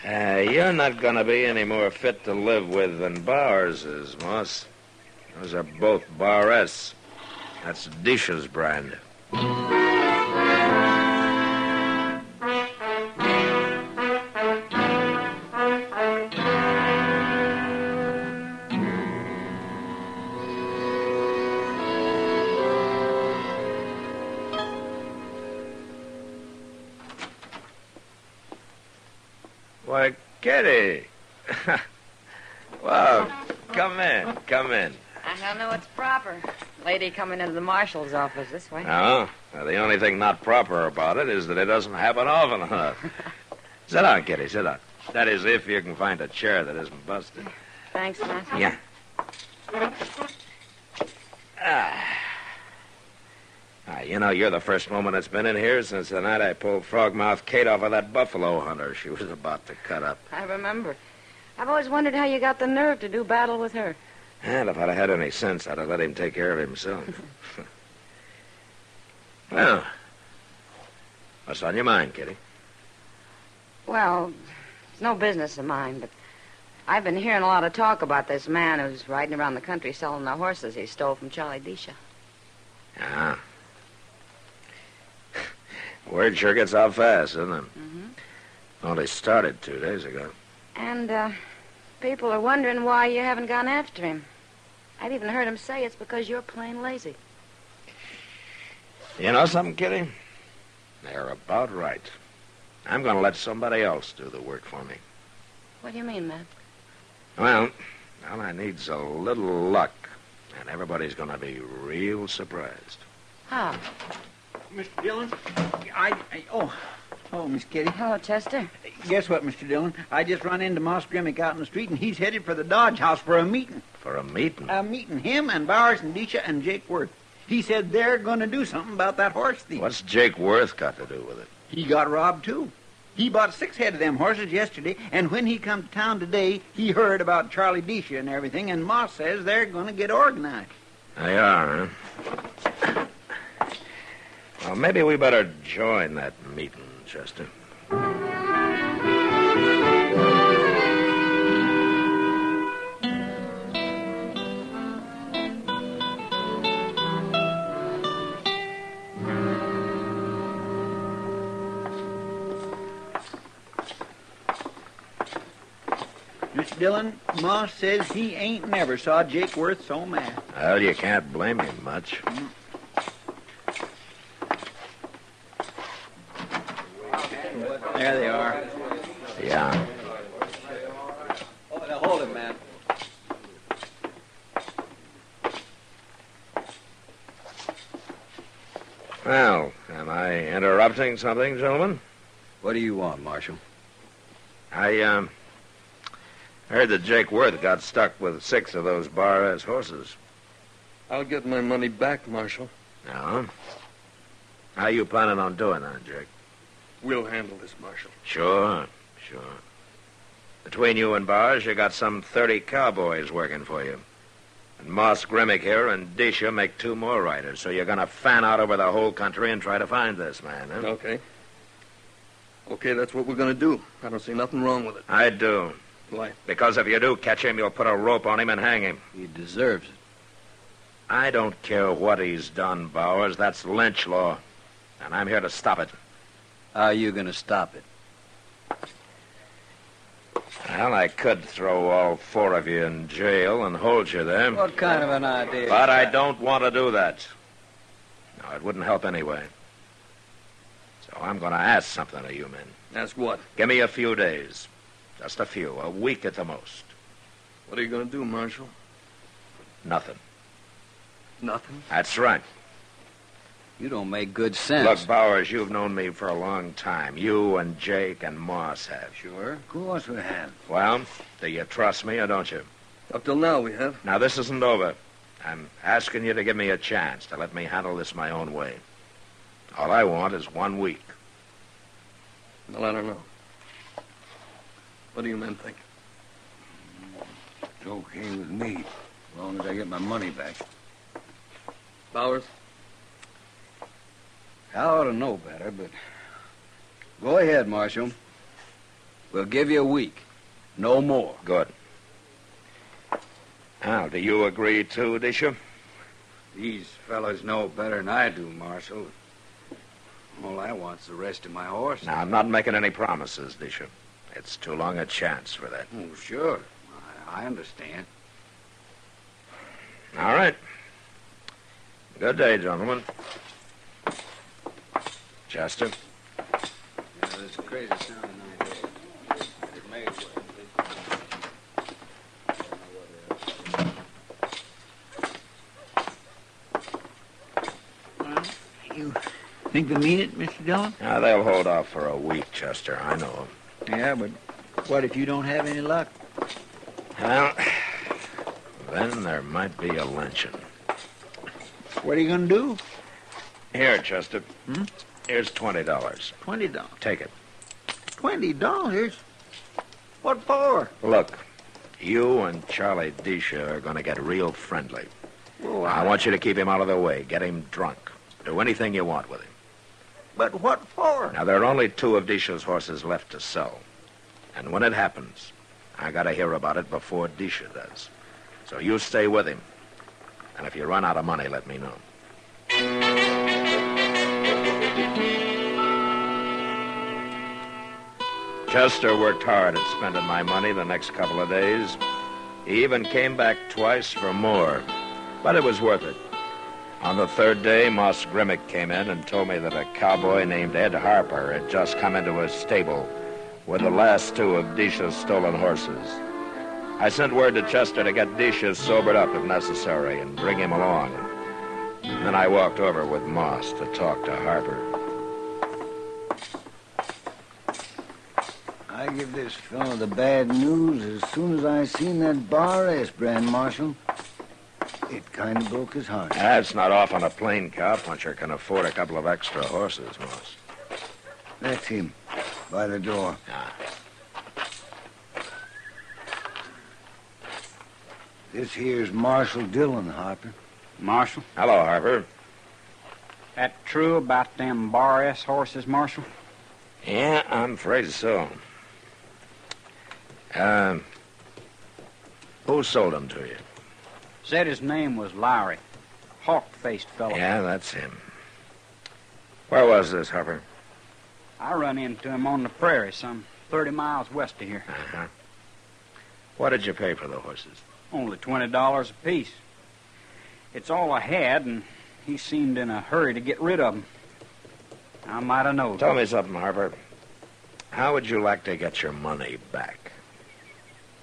You're not going to be any more fit to live with than Bowers is, Moss. Those are both Bar-S. That's Disha's brand. Why, Kitty. Well, come in. I don't know what's proper. Lady coming into the marshal's office this way. Oh? Well, the only thing not proper about it is that it doesn't happen often enough. Sit down, Kitty, sit down. That is, if you can find a chair that isn't busted. Thanks, Matt. Yeah. You know, you're the first woman that's been in here since the night I pulled Frogmouth Kate off of that buffalo hunter she was about to cut up. I remember. I've always wondered how you got the nerve to do battle with her. And if I'd have had any sense, I'd have let him take care of himself. Well, what's on your mind, Kitty? Well, it's no business of mine, but I've been hearing a lot of talk about this man who's riding around the country selling the horses he stole from Charlie Disha. Ah. Word sure gets out fast, doesn't it? Mm-hmm. Only started 2 days ago. And, people are wondering why you haven't gone after him. I've even heard him say it's because you're plain lazy. You know something, Kitty? They're about right. I'm going to let somebody else do the work for me. What do you mean, Matt? Well, all I need's a little luck And everybody's going to be real surprised. How? Mr. Dillon, Oh, Miss Kitty. Hello, Chester. Guess what, Mr. Dillon? I just run into Moss Grimmick out in the street, and he's headed for the Dodge House for a meeting. For a meeting? A meeting. Him and Bowers and Disha and Jake Worth. He said they're going to do something about that horse thief. What's Jake Worth got to do with it? He got robbed, too. He bought 6 head of them horses yesterday, and when he come to town today, he heard about Charlie Disha and everything, and Moss says they're going to get organized. They are, huh? Well, maybe we better join that meeting, Chester. Mr. Dillon, Moss says he ain't never saw Jake Worth so mad. Well, you can't blame him much. There they are. Yeah. Oh, now hold it, man. Well, am I interrupting something, gentlemen? What do you want, Marshal? I heard that Jake Worth got stuck with 6 of those bar-ass horses. I'll get my money back, Marshal. No? How you planning on doing that, Jake? We'll handle this, Marshal. Sure. Between you and Bars, you got some 30 cowboys working for you. And Moss Grimmick here and Disha make 2 more riders, so you're going to fan out over the whole country and try to find this man, huh? Okay, that's what we're going to do. I don't see nothing wrong with it. I do. Why? Because if you do catch him, you'll put a rope on him and hang him. He deserves it. I don't care what he's done, Bowers. That's lynch law. And I'm here to stop it. How are you going to stop it? Well, I could throw all 4 of you in jail and hold you there. What kind of an idea? But I don't want to do that. No, it wouldn't help anyway. So I'm going to ask something of you men. Ask what? Give me a few days. Just a few. A week at the most. What are you going to do, Marshal? Nothing. Nothing? That's right. You don't make good sense. Look, Bowers, you've known me for a long time. You and Jake and Moss have. Sure. Of course we have. Well, do you trust me or don't you? Up till now, we have. Now, this isn't over. I'm asking you to give me a chance to let me handle this my own way. All I want is 1 week. Well, I don't know. What do you men think? It's okay with me, as long as I get my money back. Bowers? I ought to know better, but go ahead, Marshal. We'll give you a week. No more. Good. Now, do you agree, too, Disha? These fellas know better than I do, Marshal. All I want's the rest of my horse. Now, I'm not making any promises, Disha. It's too long a chance for that. Oh, sure. I understand. All right. Good day, gentlemen. Chester? Yeah, that's a crazy sounding idea. It may as well. You think they mean it, Mr. Dillon? Now, they'll hold off for a week, Chester. I know. Yeah, but what if you don't have any luck? Well, then there might be a lynching. What are you going to do? Here, Chester. Here's $20. $20? Take it. $20? What for? Look, you and Charlie Disha are going to get real friendly. Well, I want you to keep him out of the way. Get him drunk. Do anything you want with him. But what for? Now, there are only 2 of Disha's horses left to sell. And when it happens, I got to hear about it before Disha does. So you stay with him. And if you run out of money, let me know. Chester worked hard at spending my money the next couple of days. He even came back twice for more. But it was worth it. On the 3rd day, Moss Grimmick came in and told me that a cowboy named Ed Harper had just come into his stable with the last 2 of Disha's stolen horses. I sent word to Chester to get Disha sobered up if necessary and bring him along. And then I walked over with Moss to talk to Harper. I give this fellow the bad news as soon as I seen that bar S brand, Marshal. It kind of broke his heart. That's not often a plain cowpuncher can afford a couple of extra horses, Moss. That's him, by the door. This here's Marshal Dillon, Harper. Marshal? Hello, Harper. That true about them bar S horses, Marshal? Yeah, I'm afraid so. Who sold them to you? Said his name was Lowry. Hawk-faced fellow. Yeah, that's him. Where was this, Harper? I run into him on the prairie, some 30 miles west of here. Uh-huh. What did you pay for the horses? Only $20 apiece. It's all I had, and he seemed in a hurry to get rid of them. I might have known. Tell me something, Harper. How would you like to get your money back?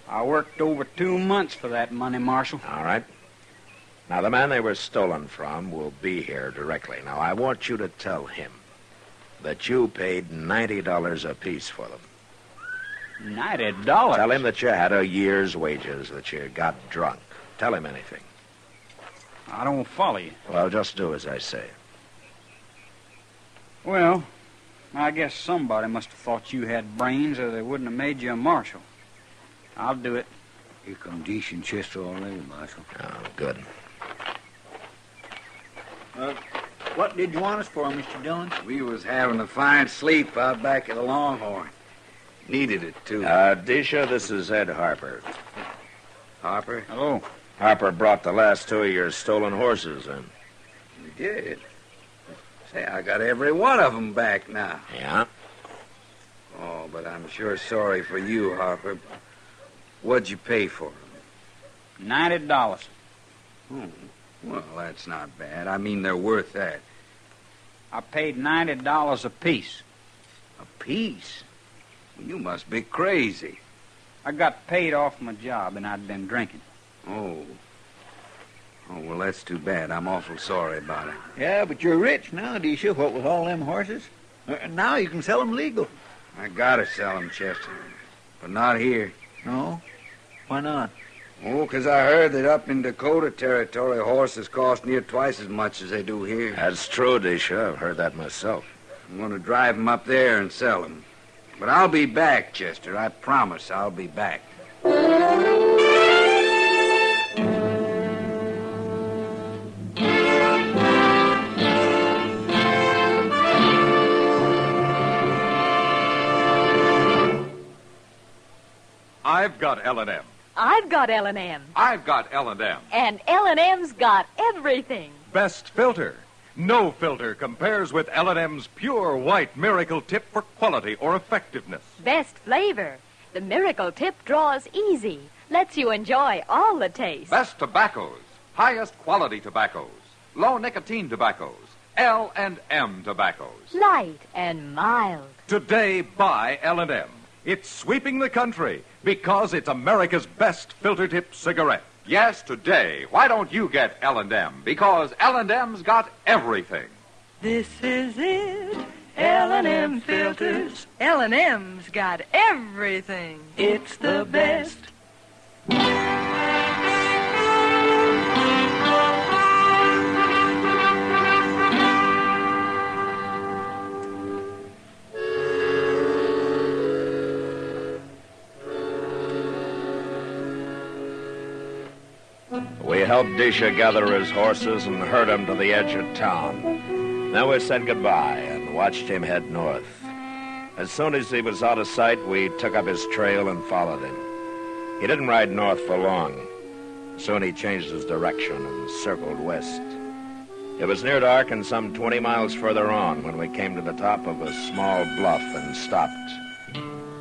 I worked over 2 months for that money, Marshal. All right. Now, the man they were stolen from will be here directly. Now, I want you to tell him that you paid $90 apiece for them. $90? Tell him that you had a year's wages, that you got drunk. Tell him anything. I don't follow you. Well, just do as I say. Well, I guess somebody must have thought you had brains or they wouldn't have made you a marshal. I'll do it. Here come Deesh and Chester already, Marshal. Oh, good. What did you want us for, Mr. Dillon? We was having a fine sleep out back at the Longhorn. Needed it, too. Disha, this is Ed Harper. Harper? Hello. Harper brought the last 2 of your stolen horses in. We did. Say, I got every one of them back now. Yeah? Oh, but I'm sure sorry for you, Harper. What'd you pay for them? $90. Oh, well, that's not bad. I mean, they're worth that. I paid $90 apiece. A piece? Well, you must be crazy. I got paid off my job, and I'd been drinking. Oh. Oh, well, that's too bad. I'm awful sorry about it. Yeah, but you're rich now, Disha, what with all them horses. Now you can sell them legal. I gotta sell them, Chester. But not here. No? Why not? Oh, 'cause I heard that up in Dakota Territory, horses cost near twice as much as they do here. That's true, Disha. I've heard that myself. I'm going to drive them up there and sell them. But I'll be back, Chester. I promise I'll be back. I've got L&M. I've got L&M. I've got L&M. And L&M's got everything. Best filter. No filter compares with L&M's pure white miracle tip for quality or effectiveness. Best flavor. The miracle tip draws easy. Lets you enjoy all the taste. Best tobaccos. Highest quality tobaccos. Low nicotine tobaccos. L&M tobaccos. Light and mild. Today, buy L&M. It's sweeping the country because it's America's best filter tip cigarette. Yes, today. Why don't you get L&M? Because L&M's got everything. This is it. L&M filters. L&M's got everything. It's the best. We helped Disha gather his horses and herd him to the edge of town. Then we said goodbye and watched him head north. As soon as he was out of sight, we took up his trail and followed him. He didn't ride north for long. Soon he changed his direction and circled west. It was near dark and some 20 miles further on when we came to the top of a small bluff and stopped.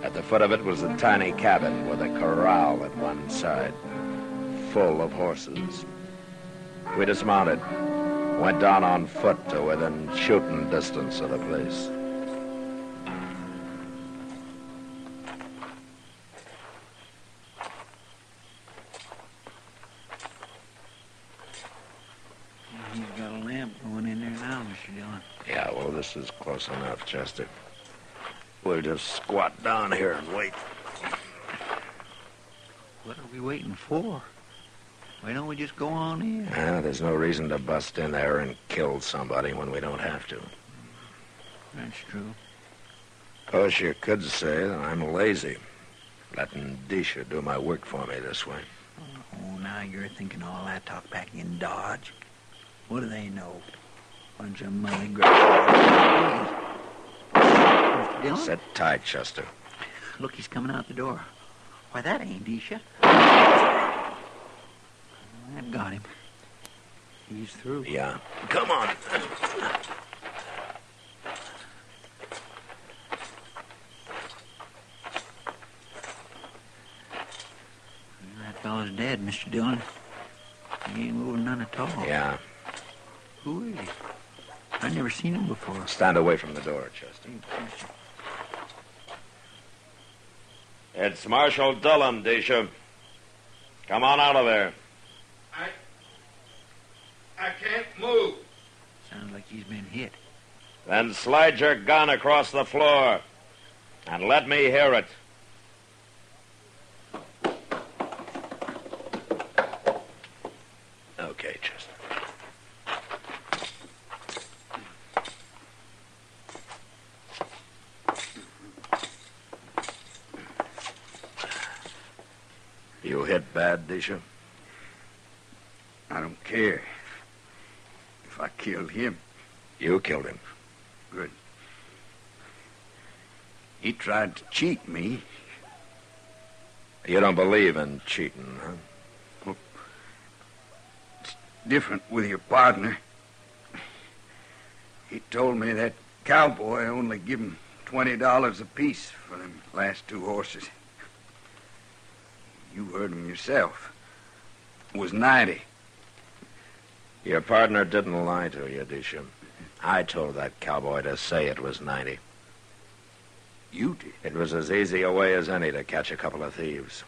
At the foot of it was a tiny cabin with a corral at one side, full of horses. We dismounted, went down on foot to within shooting distance of the place. lamp going in there now, Mr. Dillon. Yeah, well, this is close enough, Chester. We'll just squat down here and wait. What are we waiting for? Why don't we just go on in? There's no reason to bust in there and kill somebody when we don't have to. That's true. Of course, you could say that I'm lazy, letting Disha do my work for me this way. Oh, now you're thinking all that talk back in Dodge. What do they know? Bunch of money grabbers. Mr. Dillon? Sit tight, Chester. Look, he's coming out the door. Why, that ain't Disha. I've got him. He's through. Yeah. Come on. That fellow's dead, Mr. Dillon. He ain't moving none at all. Yeah. Who is he? I've never seen him before. Stand away from the door, Chester. It's Marshal Dillon, Disha. Come on out of there. I can't move. Sounds like he's been hit. Then slide your gun across the floor and let me hear it. Okay, Chester. You hit bad, Disha? I don't care. If I killed him. You killed him. Good. He tried to cheat me. You don't believe in cheating, huh? Well, it's different with your partner. He told me that cowboy only give him $20 apiece for them last 2 horses. You heard him yourself. It was 90. Your partner didn't lie to you, Disha. I told that cowboy to say it was 90. You did? It was as easy a way as any to catch a couple of thieves.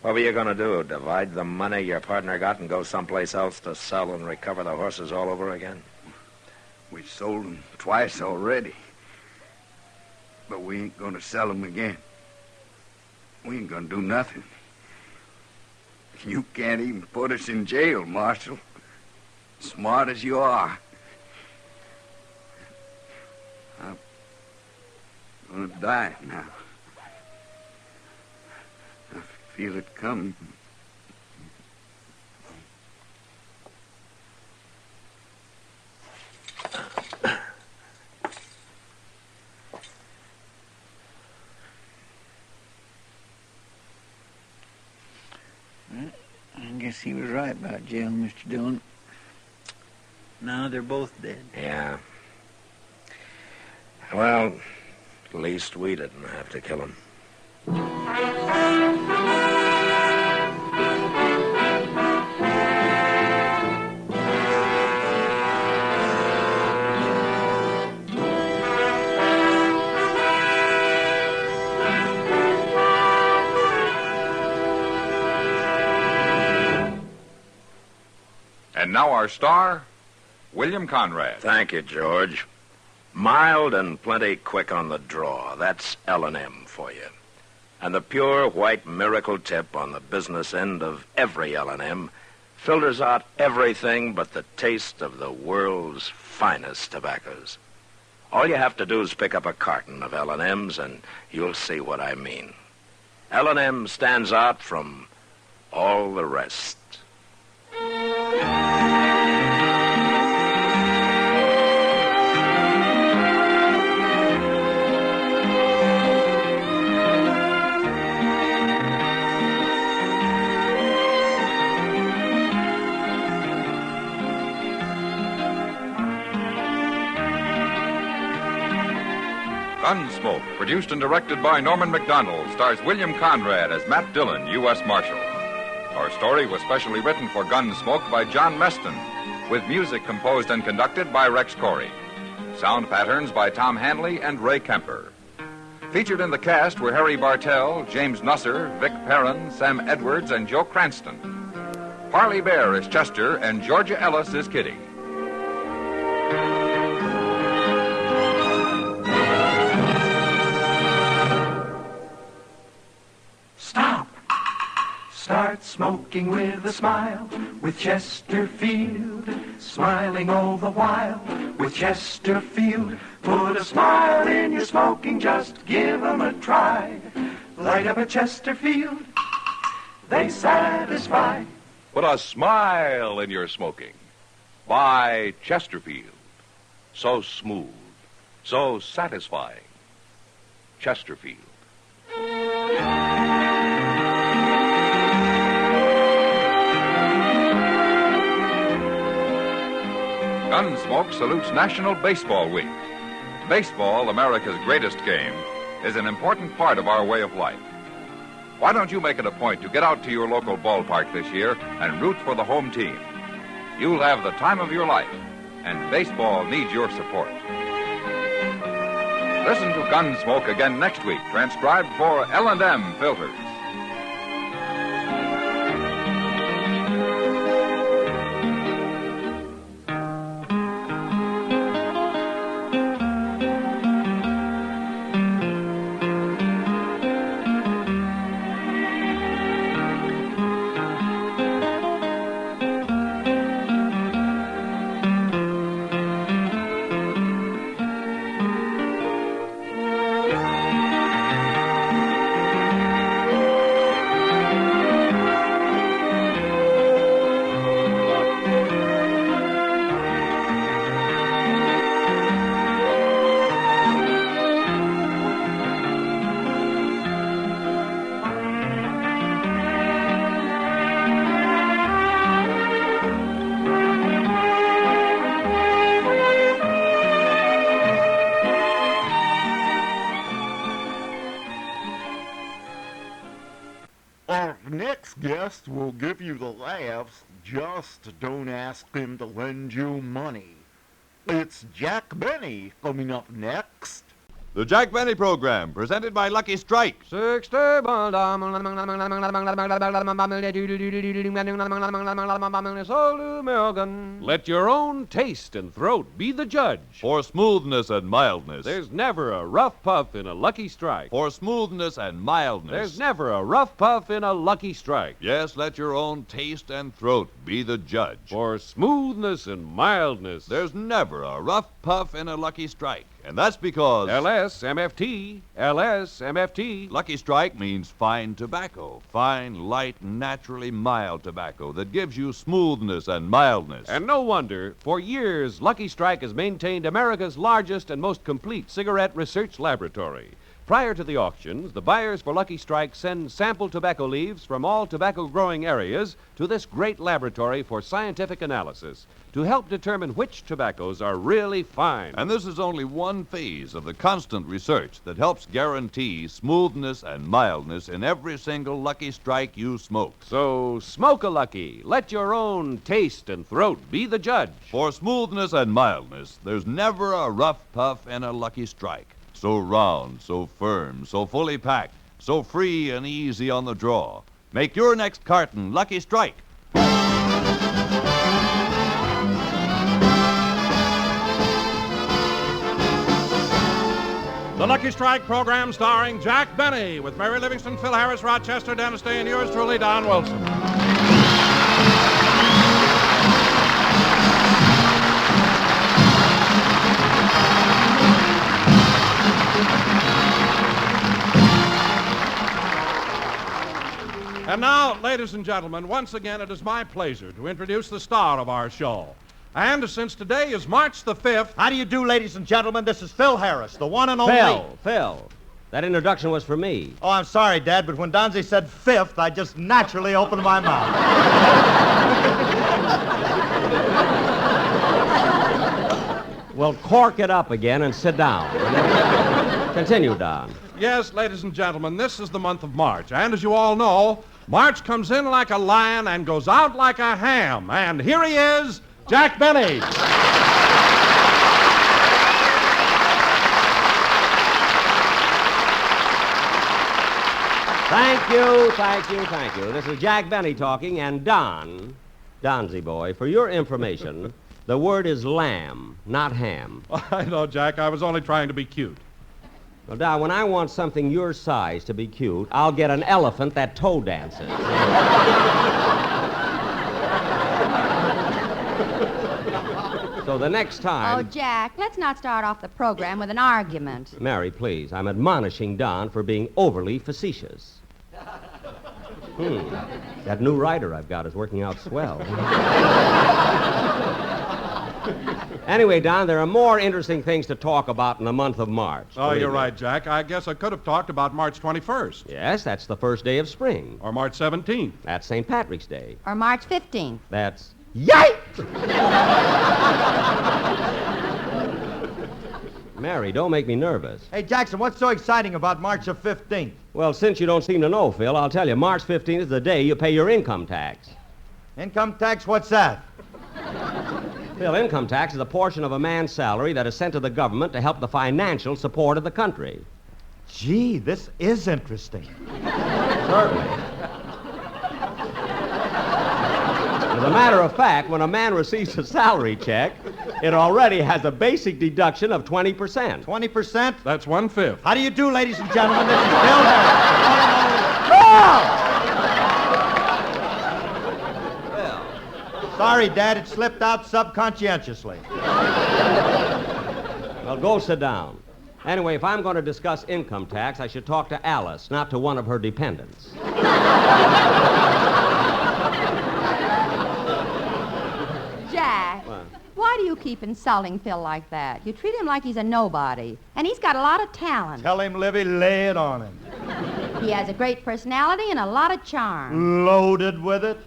What were you going to do, divide the money your partner got and go someplace else to sell and recover the horses all over again? We sold them twice already. But we ain't going to sell them again. We ain't going to do nothing. You can't even put us in jail, Marshal. Smart as you are. I'm going to die now. I feel it coming. I guess he was right about jail, Mr. Dillon. Now they're both dead. Yeah. Well, at least we didn't have to kill him. And now our star, William Conrad. Thank you, George. Mild and plenty quick on the draw. That's L&M for you. And the pure white miracle tip on the business end of every L&M filters out everything but the taste of the world's finest tobaccos. All you have to do is pick up a carton of L&Ms and you'll see what I mean. L&M stands out from all the rest. Gunsmoke, produced and directed by Norman Macdonald, stars William Conrad as Matt Dillon, U.S. Marshal. Our story was specially written for Gunsmoke by John Meston, with music composed and conducted by Rex Corey. Sound patterns by Tom Hanley and Ray Kemper. Featured in the cast were Harry Bartell, James Nusser, Vic Perrin, Sam Edwards, and Joe Cranston. Parley Bear is Chester, and Georgia Ellis is Kitty. Stop. Start smoking with a smile with Chesterfield. Smiling all the while with Chesterfield. Put a smile in your smoking, just give 'em a try. Light up a Chesterfield, they satisfy. Put a smile in your smoking. Buy Chesterfield. So smooth, so satisfying. Chesterfield. Gunsmoke salutes National Baseball Week. Baseball, America's greatest game, is an important part of our way of life. Why don't you make it a point to get out to your local ballpark this year and root for the home team? You'll have the time of your life, and baseball needs your support. Listen to Gunsmoke again next week, transcribed for L&M Filters. Our next guest will give you the laughs. Just don't ask him to lend you money. It's Jack Benny coming up next. The Jack Benny Program, presented by Lucky Strike. Let your own taste and throat be the judge. For smoothness and mildness. There's never a rough puff in a Lucky Strike. For smoothness and mildness. There's never a rough puff in a Lucky Strike. Yes, let your own taste and throat be the judge. For smoothness and mildness. There's never a rough puff in a Lucky Strike. And that's because... LSMFT. LSMFT. Lucky Strike means fine tobacco. Fine, light, naturally mild tobacco that gives you smoothness and mildness. And no wonder. For years, Lucky Strike has maintained America's largest and most complete cigarette research laboratory. Prior to the auctions, the buyers for Lucky Strike send sample tobacco leaves from all tobacco-growing areas to this great laboratory for scientific analysis to help determine which tobaccos are really fine. And this is only one phase of the constant research that helps guarantee smoothness and mildness in every single Lucky Strike you smoke. So smoke a Lucky. Let your own taste and throat be the judge. For smoothness and mildness, there's never a rough puff in a Lucky Strike. So round, so firm, so fully packed, so free and easy on the draw. Make your next carton Lucky Strike. The Lucky Strike program starring Jack Benny with Mary Livingston, Phil Harris, Rochester, Dennis Day, and yours truly, Don Wilson. And now, ladies and gentlemen, once again it is my pleasure to introduce the star of our show. And since today is March the 5th... How do you do, ladies and gentlemen? This is Phil Harris, the one and only... Phil, that introduction was for me. Oh, I'm sorry, Dad, but when Donzie said 5th, I just naturally opened my mouth. Well, cork it up again and sit down. Continue, Don. Yes, ladies and gentlemen, this is the month of March. And as you all know, March comes in like a lion and goes out like a ham. And here he is, Jack Benny. Thank you, thank you, thank you. This is Jack Benny talking, and Donzie boy, for your information, the word is lamb, not ham. I know, Jack. I was only trying to be cute. Well, Don, when I want something your size to be cute, I'll get an elephant that toe dances. So the next time... Oh, Jack, let's not start off the program with an argument. Mary, please, I'm admonishing Don for being overly facetious. That new writer I've got is working out swell. Anyway, Don, there are more interesting things to talk about in the month of March. Oh, you're right, Jack. I guess I could have talked about March 21st. Yes, that's the first day of spring. Or March 17th. That's St. Patrick's Day. Or March 15th. That's... Yike! Mary, don't make me nervous. Hey, Jackson, what's so exciting about March the 15th? Well, since you don't seem to know, Phil, I'll tell you. March 15th is the day you pay your income tax. Income tax? What's that? Phil, income tax is a portion of a man's salary that is sent to the government to help the financial support of the country. Gee, this is interesting. Certainly. As a matter of fact, when a man receives a salary check, it already has a basic deduction of 20%. 20%? That's 1/5. How do you do, ladies and gentlemen? This is Bill Sorry, Dad, it slipped out subconscientiously. Well, go sit down. Anyway, if I'm going to discuss income tax, I should talk to Alice, not to one of her dependents. Jack, why do you keep insulting Phil like that? You treat him like he's a nobody, and he's got a lot of talent. Tell him, Livy, lay it on him. He has a great personality and a lot of charm. Loaded with it.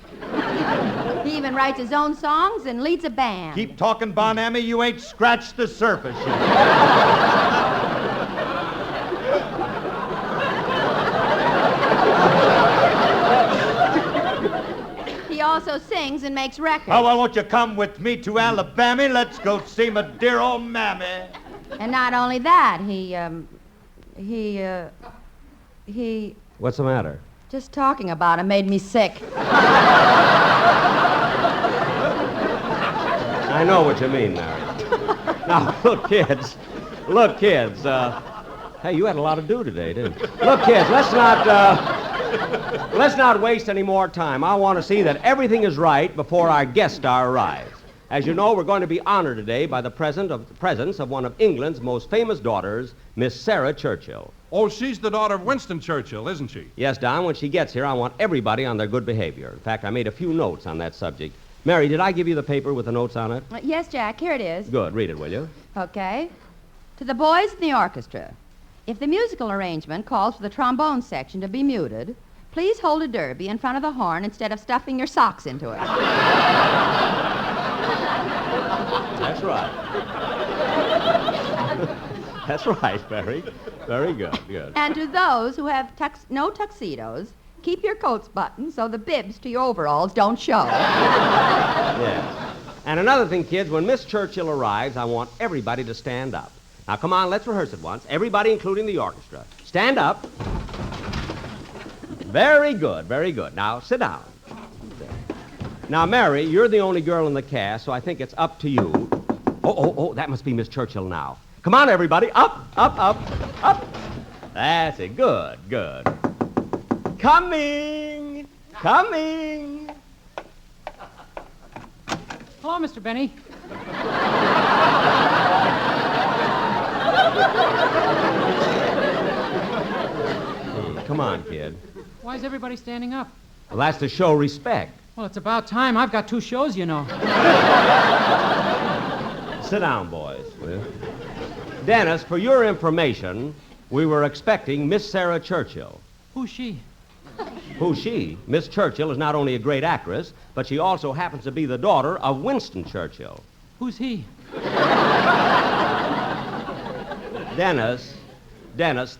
He even writes his own songs and leads a band. Keep talking, Bonammy. You ain't scratched the surface yet. He also sings and makes records. Oh, well, won't you come with me to Alabama? Let's go see my dear old mammy. And not only that, he... What's the matter? Just talking about him made me sick. I know what you mean, Mary. Now, look, kids. Hey, you had a lot to do today, didn't you? Look, kids, let's not waste any more time. I want to see that everything is right before our guest star arrives. As you know, we're going to be honored today by the presence of one of England's most famous daughters, Miss Sarah Churchill. Oh, she's the daughter of Winston Churchill, isn't she? Yes, Don, when she gets here, I want everybody on their good behavior. In fact, I made a few notes on that subject. Mary, did I give you the paper with the notes on it? Yes, Jack, here it is. Good. Read it, will you? Okay. To the boys in the orchestra, if the musical arrangement calls for the trombone section to be muted, please hold a derby in front of the horn instead of stuffing your socks into it. That's right. That's right, Mary. Very good, good. And to those who have no tuxedos, keep your coats buttoned so the bibs to your overalls don't show. Yes. And another thing, kids, when Miss Churchill arrives, I want everybody to stand up. Now, come on, let's rehearse it once. Everybody, including the orchestra. Stand up. Very good, very good. Now, sit down. Now, Mary, you're the only girl in the cast, so I think it's up to you. Oh, that must be Miss Churchill now. Come on, everybody. Up. That's it. Good. Coming. Hello, Mr. Benny. Come on, kid. Why is everybody standing up? Well, that's to show respect. Well, it's about time. I've got 2 shows, you know. Sit down, boys. Dennis, for your information, we were expecting Miss Sarah Churchill. Who's she? Who's she? Miss Churchill is not only a great actress, but she also happens to be the daughter of Winston Churchill. Who's he? Dennis,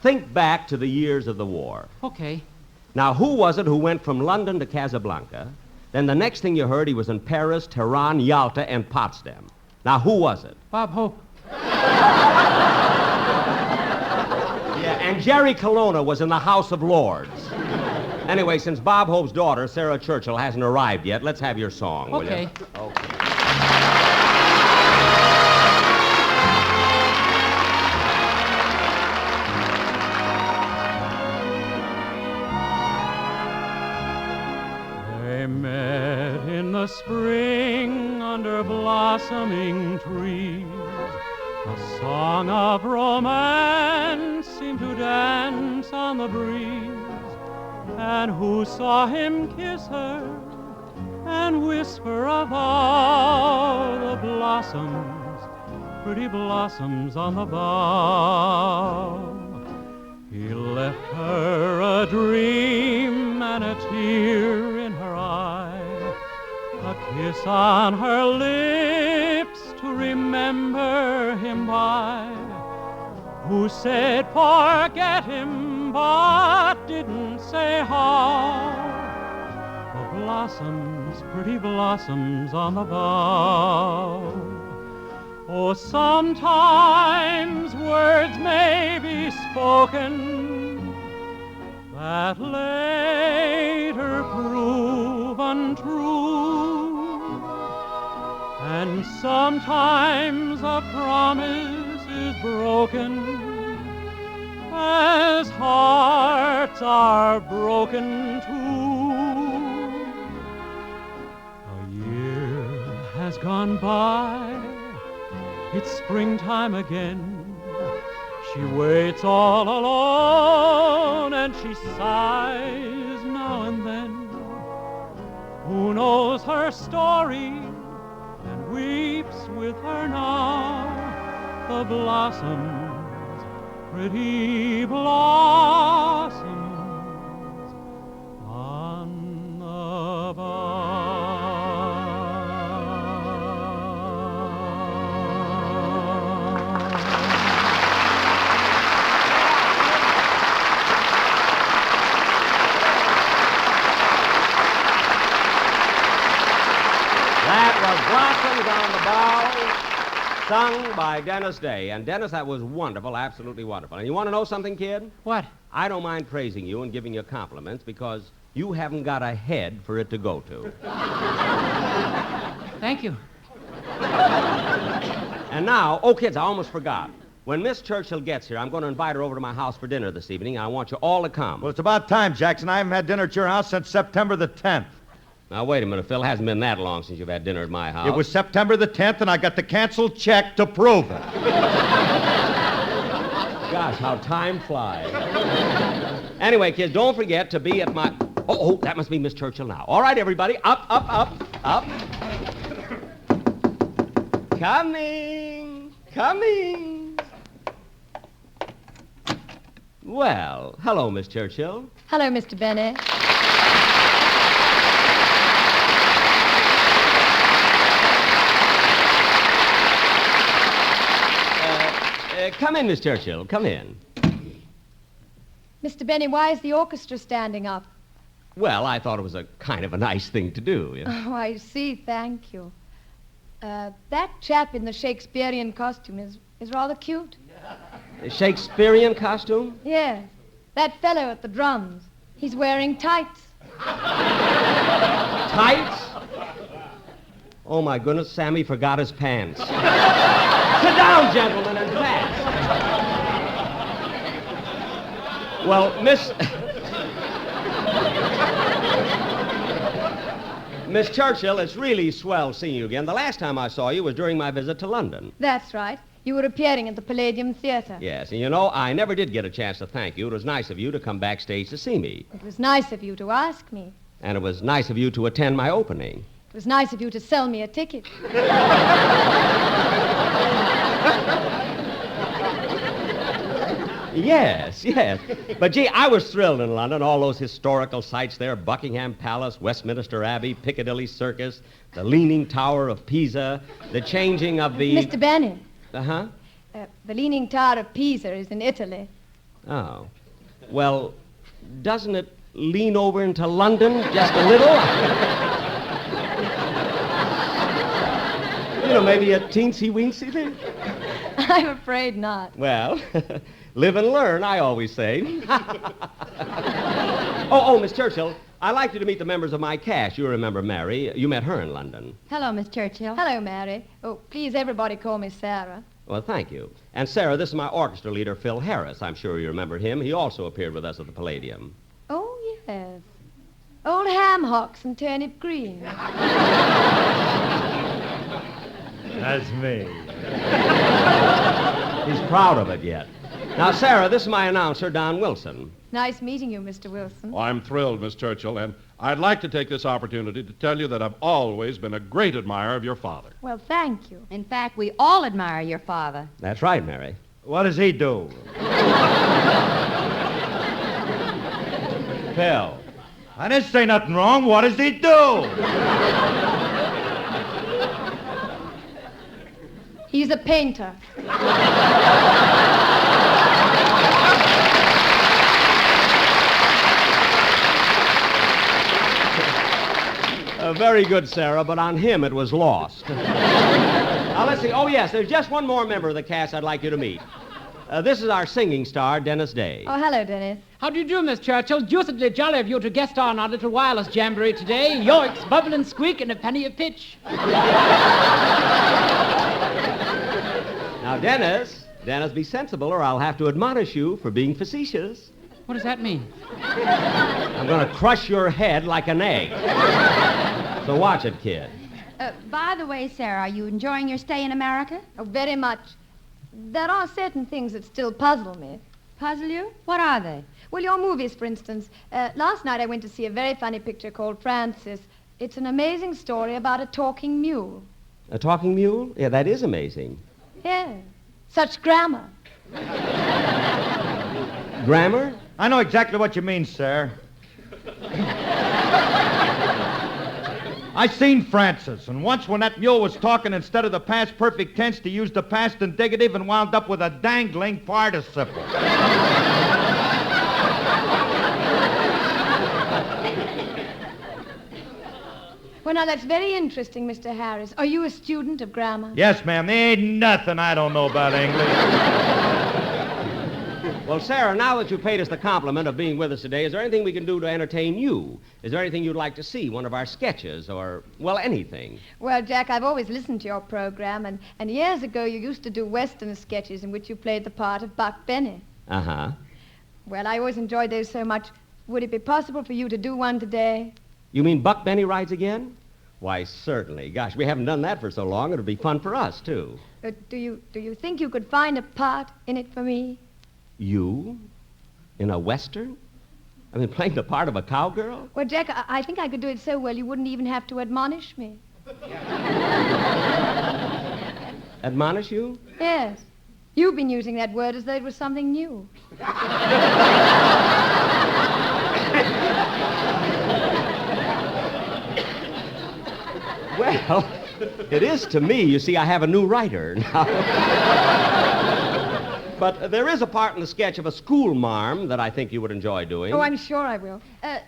think back to the years of the war. Okay. Now, who was it who went from London to Casablanca? Then the next thing you heard, he was in Paris, Tehran, Yalta, and Potsdam. Now, who was it? Bob Hope. Yeah, and Jerry Colonna was in the House of Lords. Anyway, since Bob Hope's daughter, Sarah Churchill, hasn't arrived yet, let's have your song, will Okay. you? Okay. They met in the spring under blossoming trees. A song of romance seemed to dance on the breeze. And who saw him kiss her and whisper of all the blossoms, pretty blossoms on the bough? He left her a dream and a tear in her eye, a kiss on her lips to remember him by. Who said forget him but didn't say how? The blossoms, pretty blossoms on the bough. Oh, sometimes words may be spoken that later prove untrue, and sometimes a promise is broken as hearts are broken too. A year has gone by, it's springtime again. She waits all alone and she sighs now and then. Who knows her story and weeps with her now? The blossoms, pretty blossoms on the bough. That was Blossoms on the Bough, sung by Dennis Day. And Dennis, that was wonderful, absolutely wonderful. And you want to know something, kid? What? I don't mind praising you and giving you compliments because you haven't got a head for it to go to. Thank you. And now, oh, kids, I almost forgot. When Miss Churchill gets here, I'm going to invite her over to my house for dinner this evening, and I want you all to come. Well, it's about time, Jackson. I haven't had dinner at your house since September the 10th. Now, wait a minute, Phil. It hasn't been that long since you've had dinner at my house. It was September the 10th, and I got the canceled check to prove it. Gosh, how time flies. Anyway, kids, don't forget to be at my... Oh, that must be Miss Churchill now. All right, everybody, up, up, up, up. Coming, coming. Well, hello, Miss Churchill. Hello, Mr. Benny. Come in, Miss Churchill. Come in. Mr. Benny, why is the orchestra standing up? Well, I thought it was a kind of a nice thing to do. You know? Oh, I see. Thank you. That chap in the Shakespearean costume is rather cute. A Shakespearean costume? Yes. That fellow at the drums. He's wearing tights. Tights? Oh, my goodness, Sammy forgot his pants. Sit down, gentlemen, and fast. Well, Miss Churchill, it's really swell seeing you again. The last time I saw you was during my visit to London. That's right. You were appearing at the Palladium Theater. Yes, and you know, I never did get a chance to thank you. It was nice of you to come backstage to see me. It was nice of you to ask me. And it was nice of you to attend my opening. It was nice of you to sell me a ticket. Yes, yes. But, gee, I was thrilled in London. All those historical sites there, Buckingham Palace, Westminster Abbey, Piccadilly Circus, the Leaning Tower of Pisa, the changing of the... Mr. Benny. Uh-huh? The Leaning Tower of Pisa is in Italy. Oh. Well, doesn't it lean over into London just a little? You know, maybe a teensy-weensy there? I'm afraid not. Well, live and learn, I always say. Oh, Miss Churchill, I'd like you to meet the members of my cast. You remember Mary. You met her in London. Hello, Miss Churchill. Hello, Mary. Oh, please, everybody call me Sarah. Well, thank you. And Sarah, this is my orchestra leader, Phil Harris. I'm sure you remember him. He also appeared with us at the Palladium. Oh, yes. Old ham hocks and turnip green. That's me. He's proud of it yet. Now, Sarah, this is my announcer, Don Wilson. Nice meeting you, Mr. Wilson. Well, I'm thrilled, Miss Churchill, and I'd like to take this opportunity to tell you that I've always been a great admirer of your father. Well, thank you. In fact, we all admire your father. That's right, Mary. What does he do? Phil. I didn't say nothing wrong. What does he do? He's a painter. Very good, Sarah, but on him it was lost. Now, let's see. Oh, yes, there's just one more member of the cast I'd like you to meet. This is our singing star, Dennis Day. Oh, hello, Dennis. How do you do, Miss Churchill? Deucedly jolly of you to guest on our little wireless jamboree today. Yoicks, bubble and squeak, and a penny a pitch. Now, Dennis, be sensible or I'll have to admonish you for being facetious. What does that mean? I'm going to crush your head like an egg. So watch it, kid. By the way, Sarah, are you enjoying your stay in America? Oh, very much. There are certain things that still puzzle me. Puzzle you? What are they? Well, your movies, for instance. Last night I went to see a very funny picture called Francis. It's an amazing story about a talking mule. A talking mule? Yeah, that is amazing. Yeah. Such grammar. Grammar? I know exactly what you mean, sir. I seen Francis, and once when that mule was talking, instead of the past perfect tense, he used the past indicative and wound up with a dangling participle. Well, now, that's very interesting, Mr. Harris. Are you a student of grammar? Yes, ma'am. There ain't nothing I don't know about English. Well, Sarah, now that you paid us the compliment of being with us today, is there anything we can do to entertain you? Is there anything you'd like to see, one of our sketches, or, well, anything? Well, Jack, I've always listened to your program, and years ago you used to do Western sketches in which you played the part of Buck Benny. Uh-huh. Well, I always enjoyed those so much. Would it be possible for you to do one today? You mean Buck Benny rides again? Why, certainly. Gosh, we haven't done that for so long. It'll be fun for us, too. Do you think you could find a part in it for me? You? In a Western? I mean, playing the part of a cowgirl? Well, Jack, I think I could do it so well you wouldn't even have to admonish me. Admonish you? Yes. You've been using that word as though it was something new. Well, it is to me. You see, I have a new writer now. But there is a part in the sketch of a school marm that I think you would enjoy doing. Oh, I'm sure I will.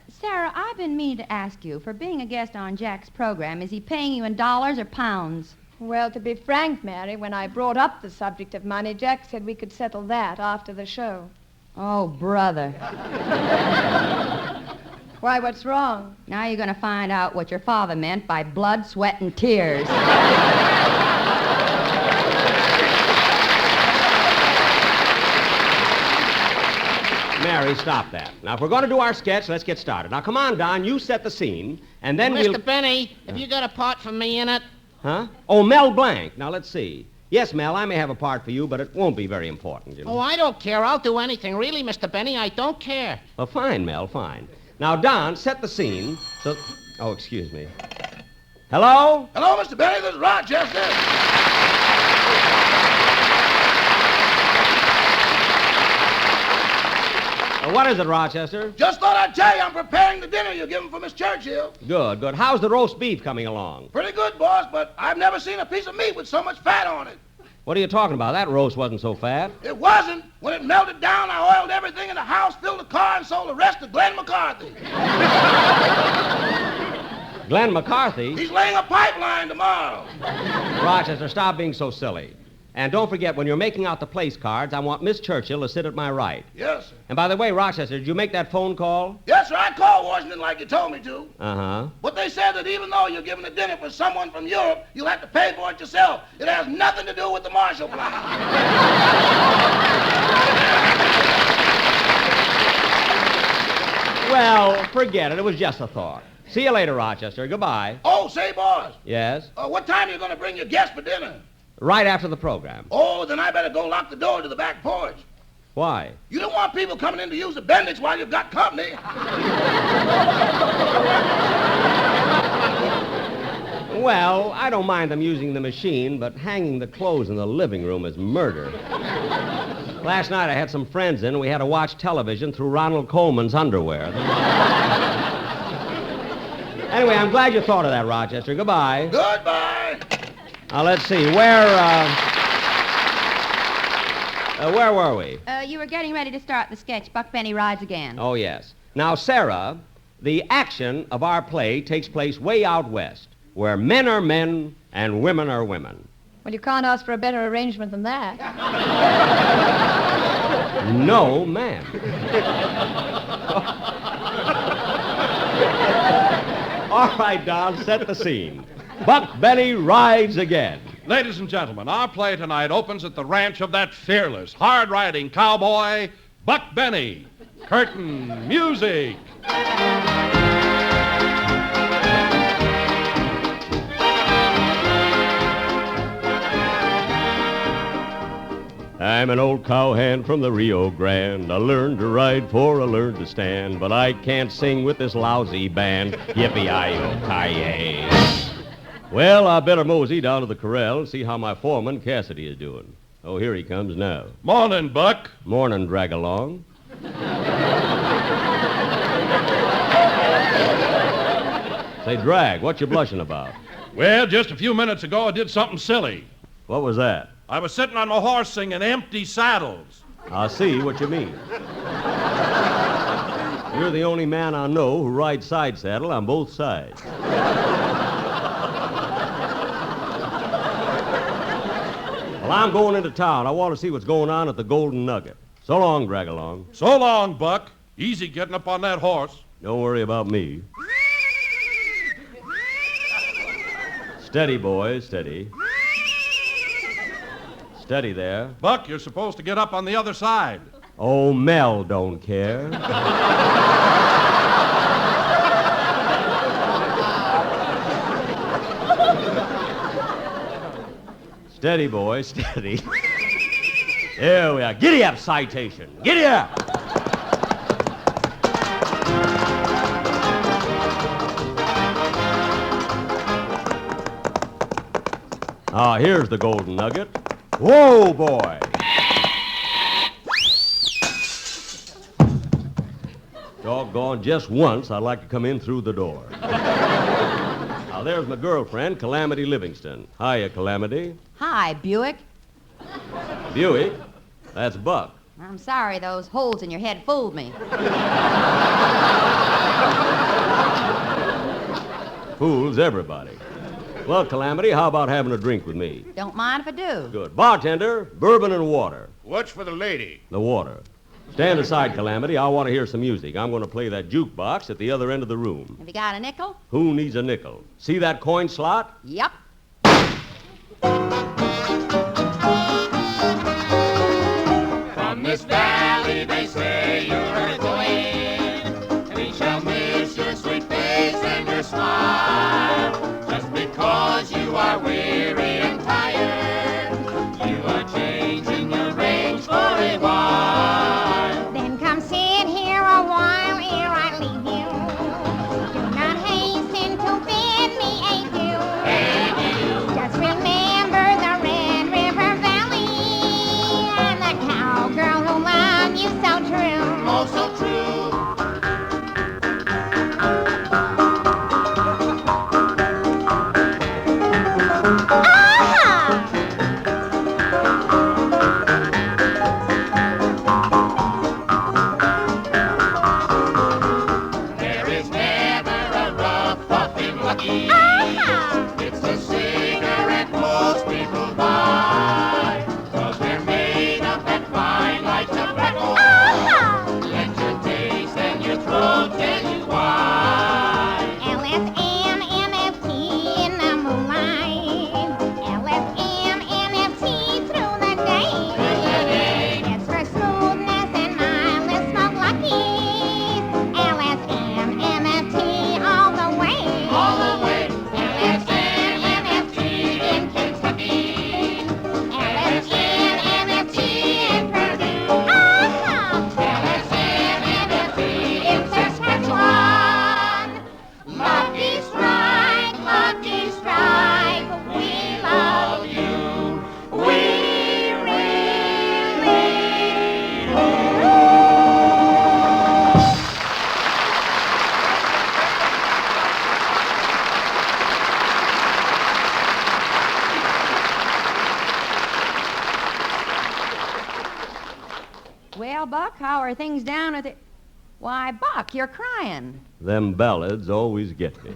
Sarah, I've been meaning to ask you, for being a guest on Jack's program, is he paying you in dollars or pounds? Well, to be frank, Mary, when I brought up the subject of money, Jack said we could settle that after the show. Oh, brother. Why, what's wrong? Now you're going to find out what your father meant by blood, sweat, and tears. Mary, stop that. Now, if we're going to do our sketch, let's get started. Now, come on, Don, you set the scene, and then Mr. Benny, have you got a part for me in it? Huh? Oh, Mel Blanc. Now, let's see. Yes, Mel, I may have a part for you, but it won't be very important, you know. Oh, I don't care. I'll do anything. Really, Mr. Benny, I don't care. Well, fine, Mel, fine. Now, Don, set the scene so... Oh, excuse me. Hello? Hello, Mr. Benny. This is Rochester. What is it, Rochester? Just thought I'd tell you I'm preparing the dinner you're giving for Miss Churchill. Good, good. How's the roast beef coming along? Pretty good, boss, but I've never seen a piece of meat with so much fat on it. What are you talking about? That roast wasn't so fat. It wasn't. When it melted down, I oiled everything in the house, filled the car, and sold the rest to Glenn McCarthy. Glenn McCarthy? He's laying a pipeline tomorrow. Rochester, stop being so silly. And don't forget, when you're making out the place cards, I want Miss Churchill to sit at my right. Yes, sir. And by the way, Rochester, did you make that phone call? Yes, sir. I called Washington like you told me to. Uh-huh. But they said that even though you're giving a dinner for someone from Europe, you'll have to pay for it yourself. It has nothing to do with the Marshall Plan. Well, forget it. It was just a thought. See you later, Rochester. Goodbye. Oh, say, boss. Yes? What time are you going to bring your guests for dinner? Right after the program. Oh, then I better go lock the door to the back porch. Why? You don't want people coming in to use the Bendix while you've got company. Well, I don't mind them using the machine, but hanging the clothes in the living room is murder. Last night I had some friends in and we had to watch television through Ronald Coleman's underwear. Anyway, I'm glad you thought of that, Rochester. Goodbye. Goodbye. Now, let's see. Where were we? You were getting ready to start the sketch, Buck Benny Rides Again. Oh, yes. Now, Sarah, the action of our play takes place way out west, where men are men and women are women. Well, you can't ask for a better arrangement than that. No, ma'am. All right, Don, set the scene. Buck Benny Rides Again. Ladies and gentlemen, our play tonight opens at the ranch of that fearless, hard-riding cowboy, Buck Benny. Curtain music. I'm an old cowhand from the Rio Grande. I learned to ride for I learned to stand, but I can't sing with this lousy band. Yippee-yi-yo-ki-yay. Well, I better mosey down to the corral and see how my foreman, Cassidy, is doing. Oh, here he comes now. Morning, Buck. Morning, drag-along. Say, Drag, what you blushing about? Well, just a few minutes ago I did something silly. What was that? I was sitting on my horse singing Empty Saddles. I see what you mean. You're the only man I know who rides side saddle on both sides. Well, I'm going into town. I want to see what's going on at the Golden Nugget. So long, drag-along. So long, Buck. Easy getting up on that horse. Don't worry about me. Steady, boys, steady. Steady there. Buck, you're supposed to get up on the other side. Oh, Mel don't care. Steady, boy, steady. There we are. Giddy up, citation. Giddy up. Ah, here's the Golden Nugget. Whoa, boy. Doggone, just once I'd like to come in through the door. Now, there's my girlfriend, Calamity Livingston. Hiya, Calamity. Hi, Buick. Buick? That's Buck. I'm sorry, those holes in your head fooled me. Fools everybody. Well, Calamity, how about having a drink with me? Don't mind if I do. Good. Bartender, bourbon and water. What's for the lady? The water. Stand aside, Calamity. I want to hear some music. I'm going to play that jukebox at the other end of the room. Have you got a nickel? Who needs a nickel? See that coin slot? Yep. From this valley they say you're a queen. We shall miss your sweet face and your smile. Just because you are weary and tired, you are changing your range for a while. Then come sit here a while ere I leave you. Do not hasten to bid me adieu. Just remember Well, Buck, how are things down at the... Why, Buck, you're crying. Them ballads always get me.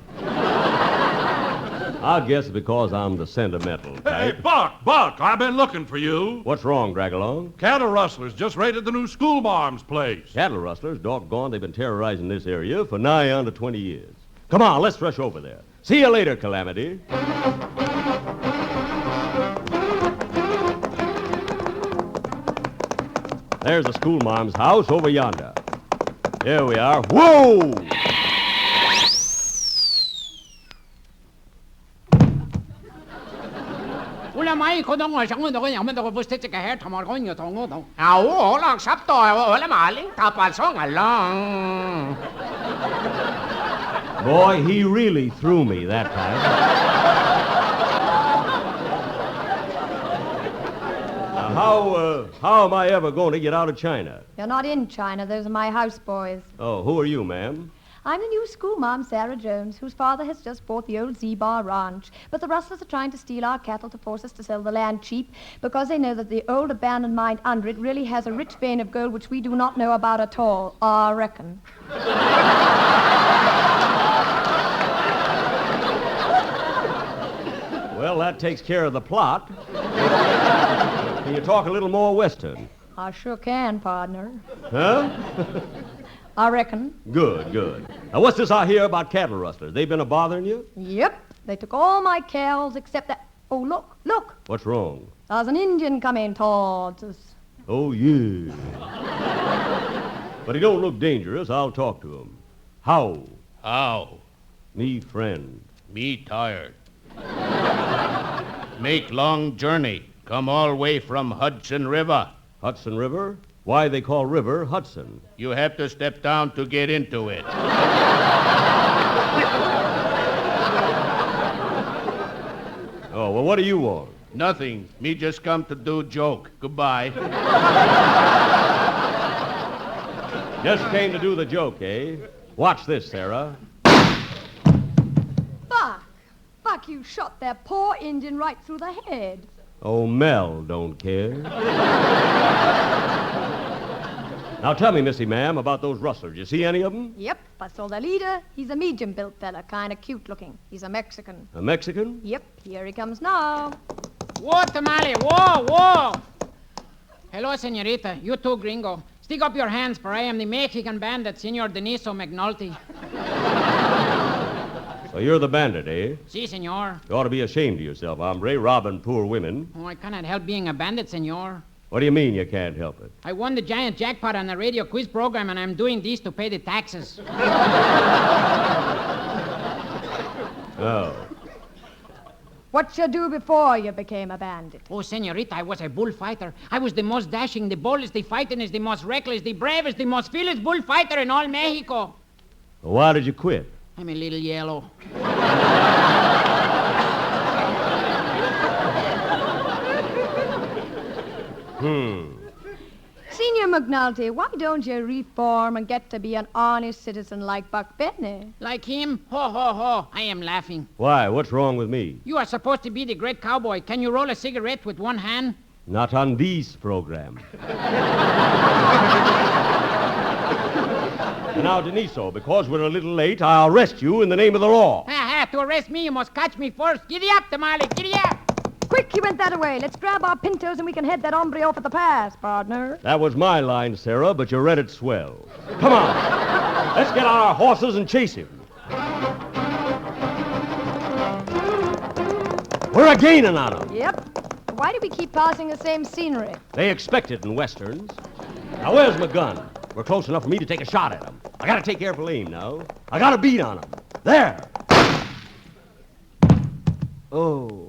I guess because I'm the sentimental type. Hey, Buck, I've been looking for you. What's wrong, Dragalong? Cattle rustlers just raided the new school marm's place. Cattle rustlers? Doggone, they've been terrorizing this area for nigh on to 20 years. Come on, let's rush over there. See you later, Calamity. There's the schoolmarm's house over yonder. Here we are. Whoa! Ula mai ko dong sang ko yang men ko bus te ka her thamar ko nyo thong dong. Ao lang sap to ola maling tapal song along. Boy, he really threw me that time. How am I ever going to get out of China? You're not in China. Those are my houseboys. Oh, who are you, ma'am? I'm the new schoolmarm, Sarah Jones, whose father has just bought the old Z-Bar Ranch. But the rustlers are trying to steal our cattle to force us to sell the land cheap because they know that the old abandoned mine under it really has a rich vein of gold which we do not know about at all, I reckon. Well, that takes care of the plot. Can you talk a little more Western? I sure can, partner. Huh? I reckon. Good. Now, what's this I hear about cattle rustlers? They been a-bothering you? Yep. They took all my cows except that... Oh, look. What's wrong? There's an Indian coming towards us. Oh, yeah. But he don't look dangerous. I'll talk to him. How? Me friend. Me tired. Make long journey. Come all way from Hudson River. Hudson River? Why they call river Hudson? You have to step down to get into it. Oh, well, what do you want? Nothing. Me just come to do joke. Goodbye. Just came to do the joke, eh? Watch this, Sarah. Buck, you shot that poor Indian right through the head. Oh, Mel don't care. Now tell me, Missy Ma'am, about those rustlers. You see any of them? Yep, I saw the leader. He's a medium-built fella, kind of cute-looking. He's a Mexican. A Mexican? Yep, here he comes now. Whoa, tamale, whoa. Hello, senorita. You too, gringo. Stick up your hands, for I am the Mexican bandit, Senor Deniso McNulty. So you're the bandit, eh? Si, senor. You ought to be ashamed of yourself, hombre, robbing poor women. Oh, I cannot help being a bandit, senor. What do you mean you can't help it? I won the giant jackpot on the radio quiz program, and I'm doing this to pay the taxes. Oh. What'd you do before you became a bandit? Oh, senorita, I was a bullfighter. I was the most dashing, the boldest, the fightingest, the most reckless, the bravest, the most fearless bullfighter in all Mexico. Why did you quit? I'm a little yellow. Senior McNulty, why don't you reform and get to be an honest citizen like Buck Bentley? Like him? Ho, ho, ho. I am laughing. Why? What's wrong with me? You are supposed to be the great cowboy. Can you roll a cigarette with one hand? Not on this program. And now, Deniso, because we're a little late, I'll arrest you in the name of the law. To arrest me, you must catch me first. Giddy up, tamale, giddy up. Quick, he went that way. Let's grab our pintos and we can head that hombre off at the pass, partner. That was my line, Sarah, but you read it swell. Come on. Let's get on our horses and chase him. We're a-gaining on him. Yep. Why do we keep passing the same scenery? They expect it in westerns. Now, where's my gun? We're close enough for me to take a shot at him. I gotta take careful aim now. I got a beat on him. There. Oh.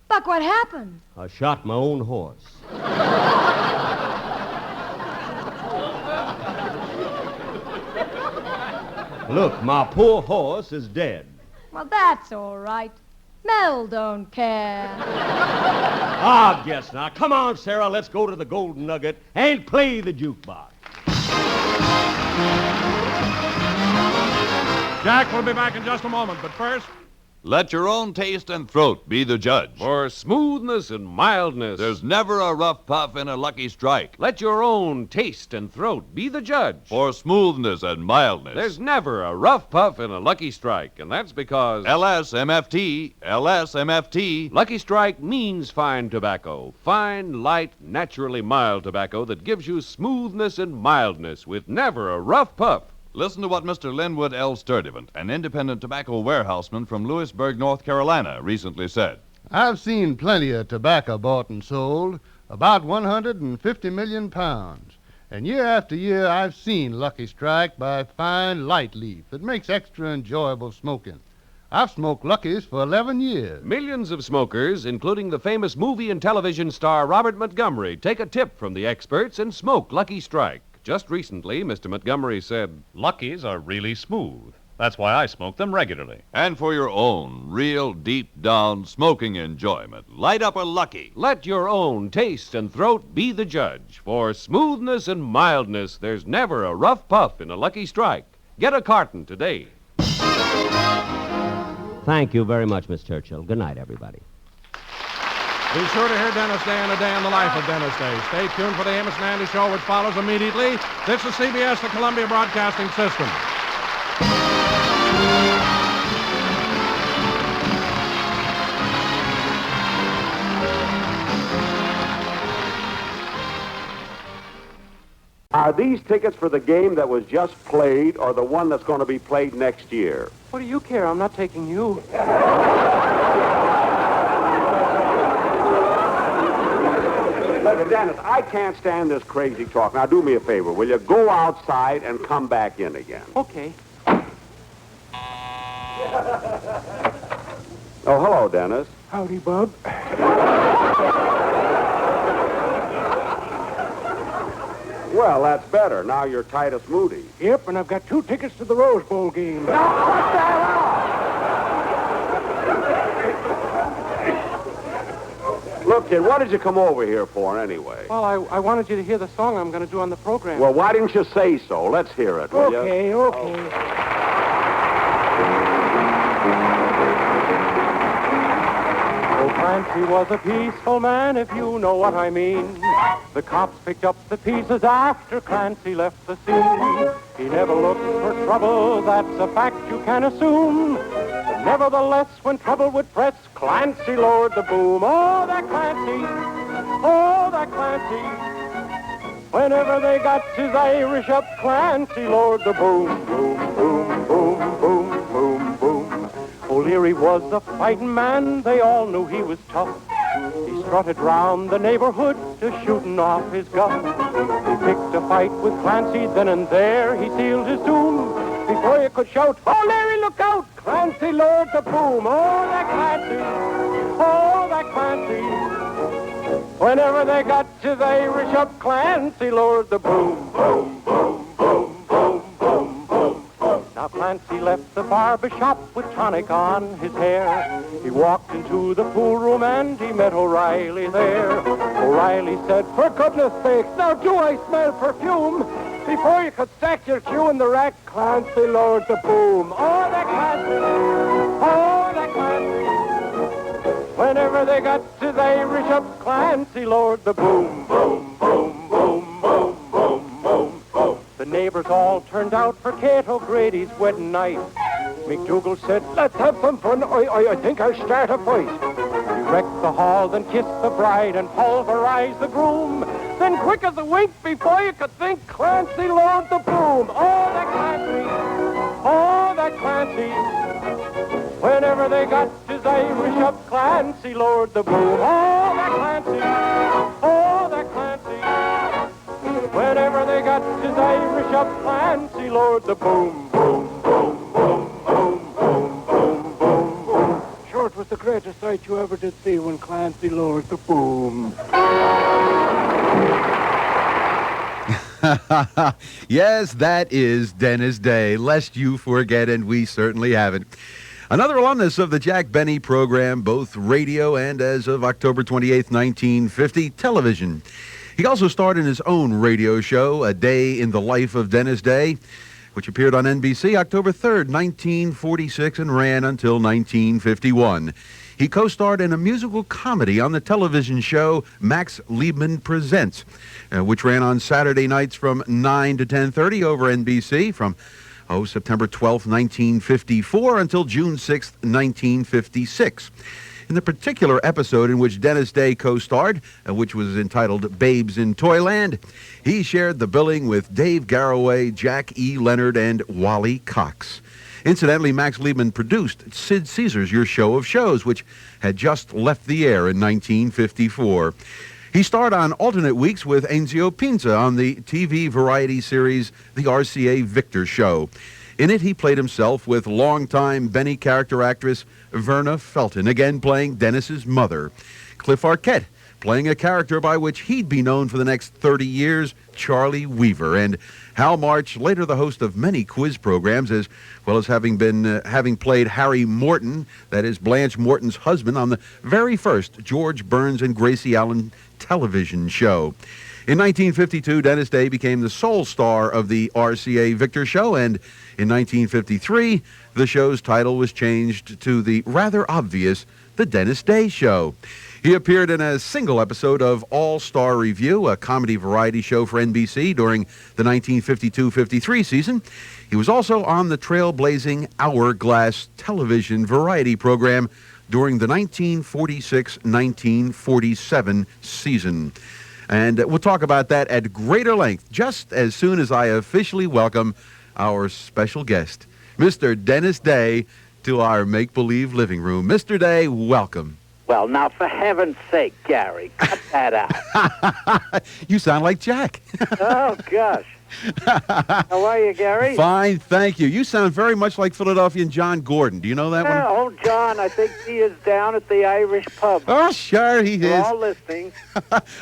Buck, what happened? I shot my own horse. Look, my poor horse is dead. Well, that's all right. Mel don't care. I guess not. Come on, Sarah, let's go to the Golden Nugget and play the jukebox. Jack will be back in just a moment, but first... Let your own taste and throat be the judge. For smoothness and mildness. There's never a rough puff in a Lucky Strike. Let your own taste and throat be the judge. For smoothness and mildness. There's never a rough puff in a Lucky Strike, and that's because... LSMFT, LSMFT. Lucky Strike means fine tobacco. Fine, light, naturally mild tobacco that gives you smoothness and mildness with never a rough puff. Listen to what Mr. Linwood L. Sturdivant, an independent tobacco warehouseman from Lewisburg, North Carolina, recently said. I've seen plenty of tobacco bought and sold, about 150 million pounds. And year after year, I've seen Lucky Strike by fine light leaf that makes extra enjoyable smoking. I've smoked Luckies for 11 years. Millions of smokers, including the famous movie and television star Robert Montgomery, take a tip from the experts and smoke Lucky Strike. Just recently, Mr. Montgomery said, Luckies are really smooth. That's why I smoke them regularly. And for your own real deep-down smoking enjoyment, light up a Lucky. Let your own taste and throat be the judge. For smoothness and mildness, there's never a rough puff in a Lucky Strike. Get a carton today. Thank you very much, Miss Churchill. Good night, everybody. Be sure to hear Dennis Day and a Day in the Life of Dennis Day. Stay tuned for the Amos and Andy Show, which follows immediately. This is CBS, the Columbia Broadcasting System. Are these tickets for the game that was just played or the one that's going to be played next year? What do you care? I'm not taking you. Look, Dennis, I can't stand this crazy talk. Now, do me a favor. Will you go outside and come back in again? Okay. Oh, hello, Dennis. Howdy, Bub. Well, that's better. Now you're Titus Moody. Yep, and I've got 2 tickets to the Rose Bowl game. Look, kid, what did you come over here for anyway? Well, I wanted you to hear the song I'm going to do on the program. Well, why didn't you say so? Let's hear it, will you? Okay. Clancy was a peaceful man, if you know what I mean. The cops picked up the pieces after Clancy left the scene. He never looked for trouble, that's a fact you can assume. But nevertheless, when trouble would press, Clancy lowered the boom. Oh, that Clancy! Oh, that Clancy! Whenever they got his Irish up, Clancy lowered the boom. Boom, boom, boom, boom, boom, boom. O'Leary was a fighting man, they all knew he was tough. He strutted round the neighborhood, just shooting off his gun. He picked a fight with Clancy, then and there he sealed his doom. Before you could shout, "O'Leary, look out!" Clancy lowered the boom. Oh, that Clancy! Oh, that Clancy! Whenever they got his Irish up, Clancy lowered the boom. Boom, boom, boom, boom, boom, boom, boom. Now Clancy left the barber shop with tonic on his hair. He walked into the pool room and he met O'Reilly there. O'Reilly said, "For goodness sakes, now do I smell perfume?" Before you could stack your cue in the rack, Clancy lowered the boom. Oh, that Clancy! Oh, that Clancy! Whenever they got his Irish up, Clancy lowered the boom. Boom, boom, boom, boom, boom, boom, boom. The neighbors all turned out for Kate O'Grady's wedding night. McDougal said, "Let's have some fun. I think I'll start a fight." He wrecked the hall, then kissed the bride and pulverized the groom. Then quick as a wink, before you could think, Clancy lowered the boom. Oh, that Clancy! Oh, that Clancy! Whenever they got his Irish up, Clancy lowered the boom. Oh, that Clancy! Oh, that Clancy! Whenever they got his Irish up, Clancy lowered the boom. Boom, boom, boom, boom, boom, boom, boom, boom. Sure, it was the greatest sight you ever did see when Clancy lowered the boom. Yes, that is Dennis Day, lest you forget, and we certainly haven't. Another alumnus of the Jack Benny program, both radio and, as of October 28th, 1950, television. He also starred in his own radio show, A Day in the Life of Dennis Day. which appeared on NBC October 3rd, 1946, and ran until 1951. He co-starred in a musical comedy on the television show Max Liebman Presents, which ran on Saturday nights from 9 to 10:30 over NBC from September 12th, 1954 until June 6th, 1956. In the particular episode in which Dennis Day co-starred, which was entitled Babes in Toyland, he shared the billing with Dave Garroway, Jack E. Leonard, and Wally Cox. Incidentally, Max Liebman produced Sid Caesar's Your Show of Shows, which had just left the air in 1954. He starred on alternate weeks with Enzio Pinza on the TV variety series The RCA Victor Show. In it, he played himself with longtime Benny character actress Verna Felton, again playing Dennis's mother. Cliff Arquette, playing a character by which he'd be known for the next 30 years, Charlie Weaver. And Hal March, later the host of many quiz programs, as well as having played Harry Morton, that is Blanche Morton's husband, on the very first George Burns and Gracie Allen television show. In 1952, Dennis Day became the sole star of the RCA Victor Show, and in 1953, the show's title was changed to the rather obvious The Dennis Day Show. He appeared in a single episode of All-Star Review, a comedy variety show for NBC during the 1952-53 season. He was also on the trailblazing Hourglass television variety program during the 1946-1947 season. And we'll talk about that at greater length just as soon as I officially welcome our special guest, Mr. Dennis Day, to our make-believe living room. Mr. Day, welcome. Well, now, for heaven's sake, Gary, cut that out. You sound like Jack. Oh, gosh. How are you, Gary? Fine, thank you. You sound very much like Philadelphian John Gordon. Do you know that one? Old John, I think he is down at the Irish pub. Oh, sure, he We're is. all listening.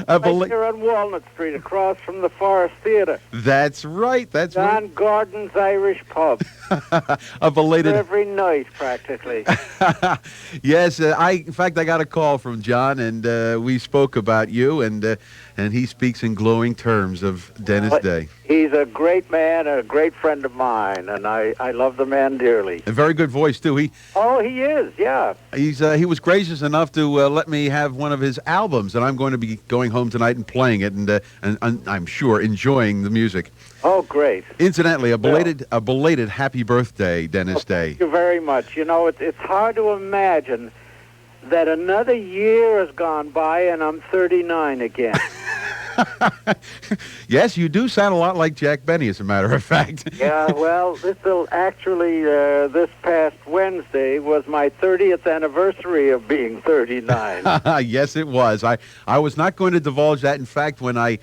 Right here on Walnut Street, across from the Forest Theater. That's right. That's John right. Gordon's Irish pub. A belated. Every night, practically. Yes, in fact, I got a call from John, and we spoke about you, and he speaks in glowing terms of Dennis Day. He's a great man, a great friend of mine, and I love the man dearly. A very good voice, too. He is, yeah. He was gracious enough to let me have one of his albums, and I'm going to be going home tonight and playing it, and I'm sure enjoying the music. Oh, great. Incidentally, a belated happy birthday, Dennis Day. Thank you very much. You know, it's hard to imagine that another year has gone by and I'm 39 again. Yes, you do sound a lot like Jack Benny, as a matter of fact. Yeah, well, this past Wednesday was my 30th anniversary of being 39. Yes, it was. I was not going to divulge that. In fact, when I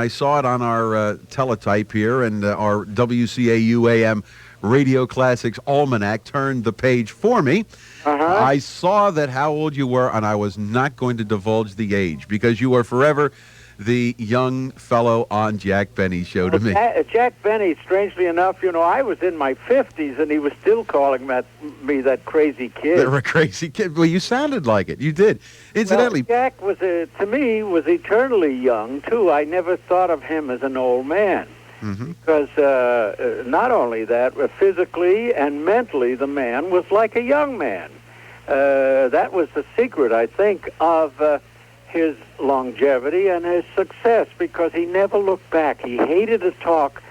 saw it on our teletype here and our WCAU-AM Radio Classics Almanac turned the page for me, I saw that how old you were, and I was not going to divulge the age because you are forever the young fellow on Jack Benny's show to me. Jack Benny, strangely enough, you know, I was in my 50s and he was still calling me that crazy kid. That crazy kid. Well, you sounded like it. You did. Incidentally, Jack was, to me, was eternally young, too. I never thought of him as an old man. Because not only that, physically and mentally, the man was like a young man. That was the secret, I think, of his longevity and his success, because he never looked back. He hated to talk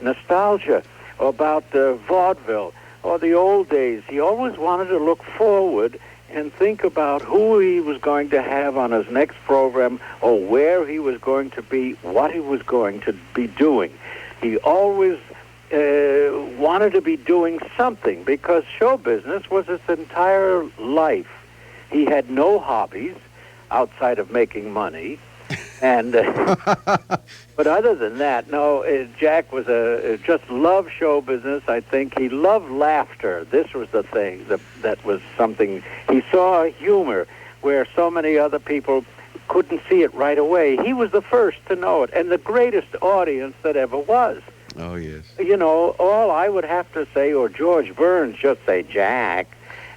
nostalgia about vaudeville or the old days. He always wanted to look forward and think about who he was going to have on his next program or where he was going to be, what he was going to be doing. He always wanted to be doing something because show business was his entire life. He had no hobbies outside of making money, and but other than that, no. Jack was just loved show business. I think he loved laughter. This was the thing that was something he saw, humor where so many other people couldn't see it right away. He was the first to know it, and the greatest audience that ever was. Oh, yes. You know, all I would have to say, or George Burns just say, Jack,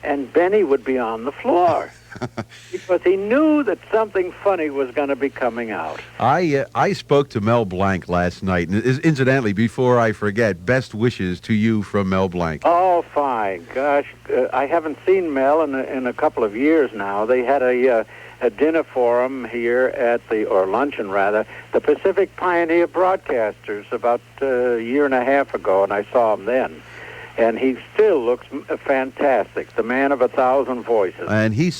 and Benny would be on the floor. because he knew that something funny was going to be coming out. I spoke to Mel Blanc last night, and incidentally, before I forget, best wishes to you from Mel Blanc. Oh, fine. Gosh, I haven't seen Mel in a couple of years now. They had a dinner for him here at or luncheon rather, the Pacific Pioneer Broadcasters about a year and a half ago, and I saw him then. And he still looks fantastic, the man of 1,000 voices. And he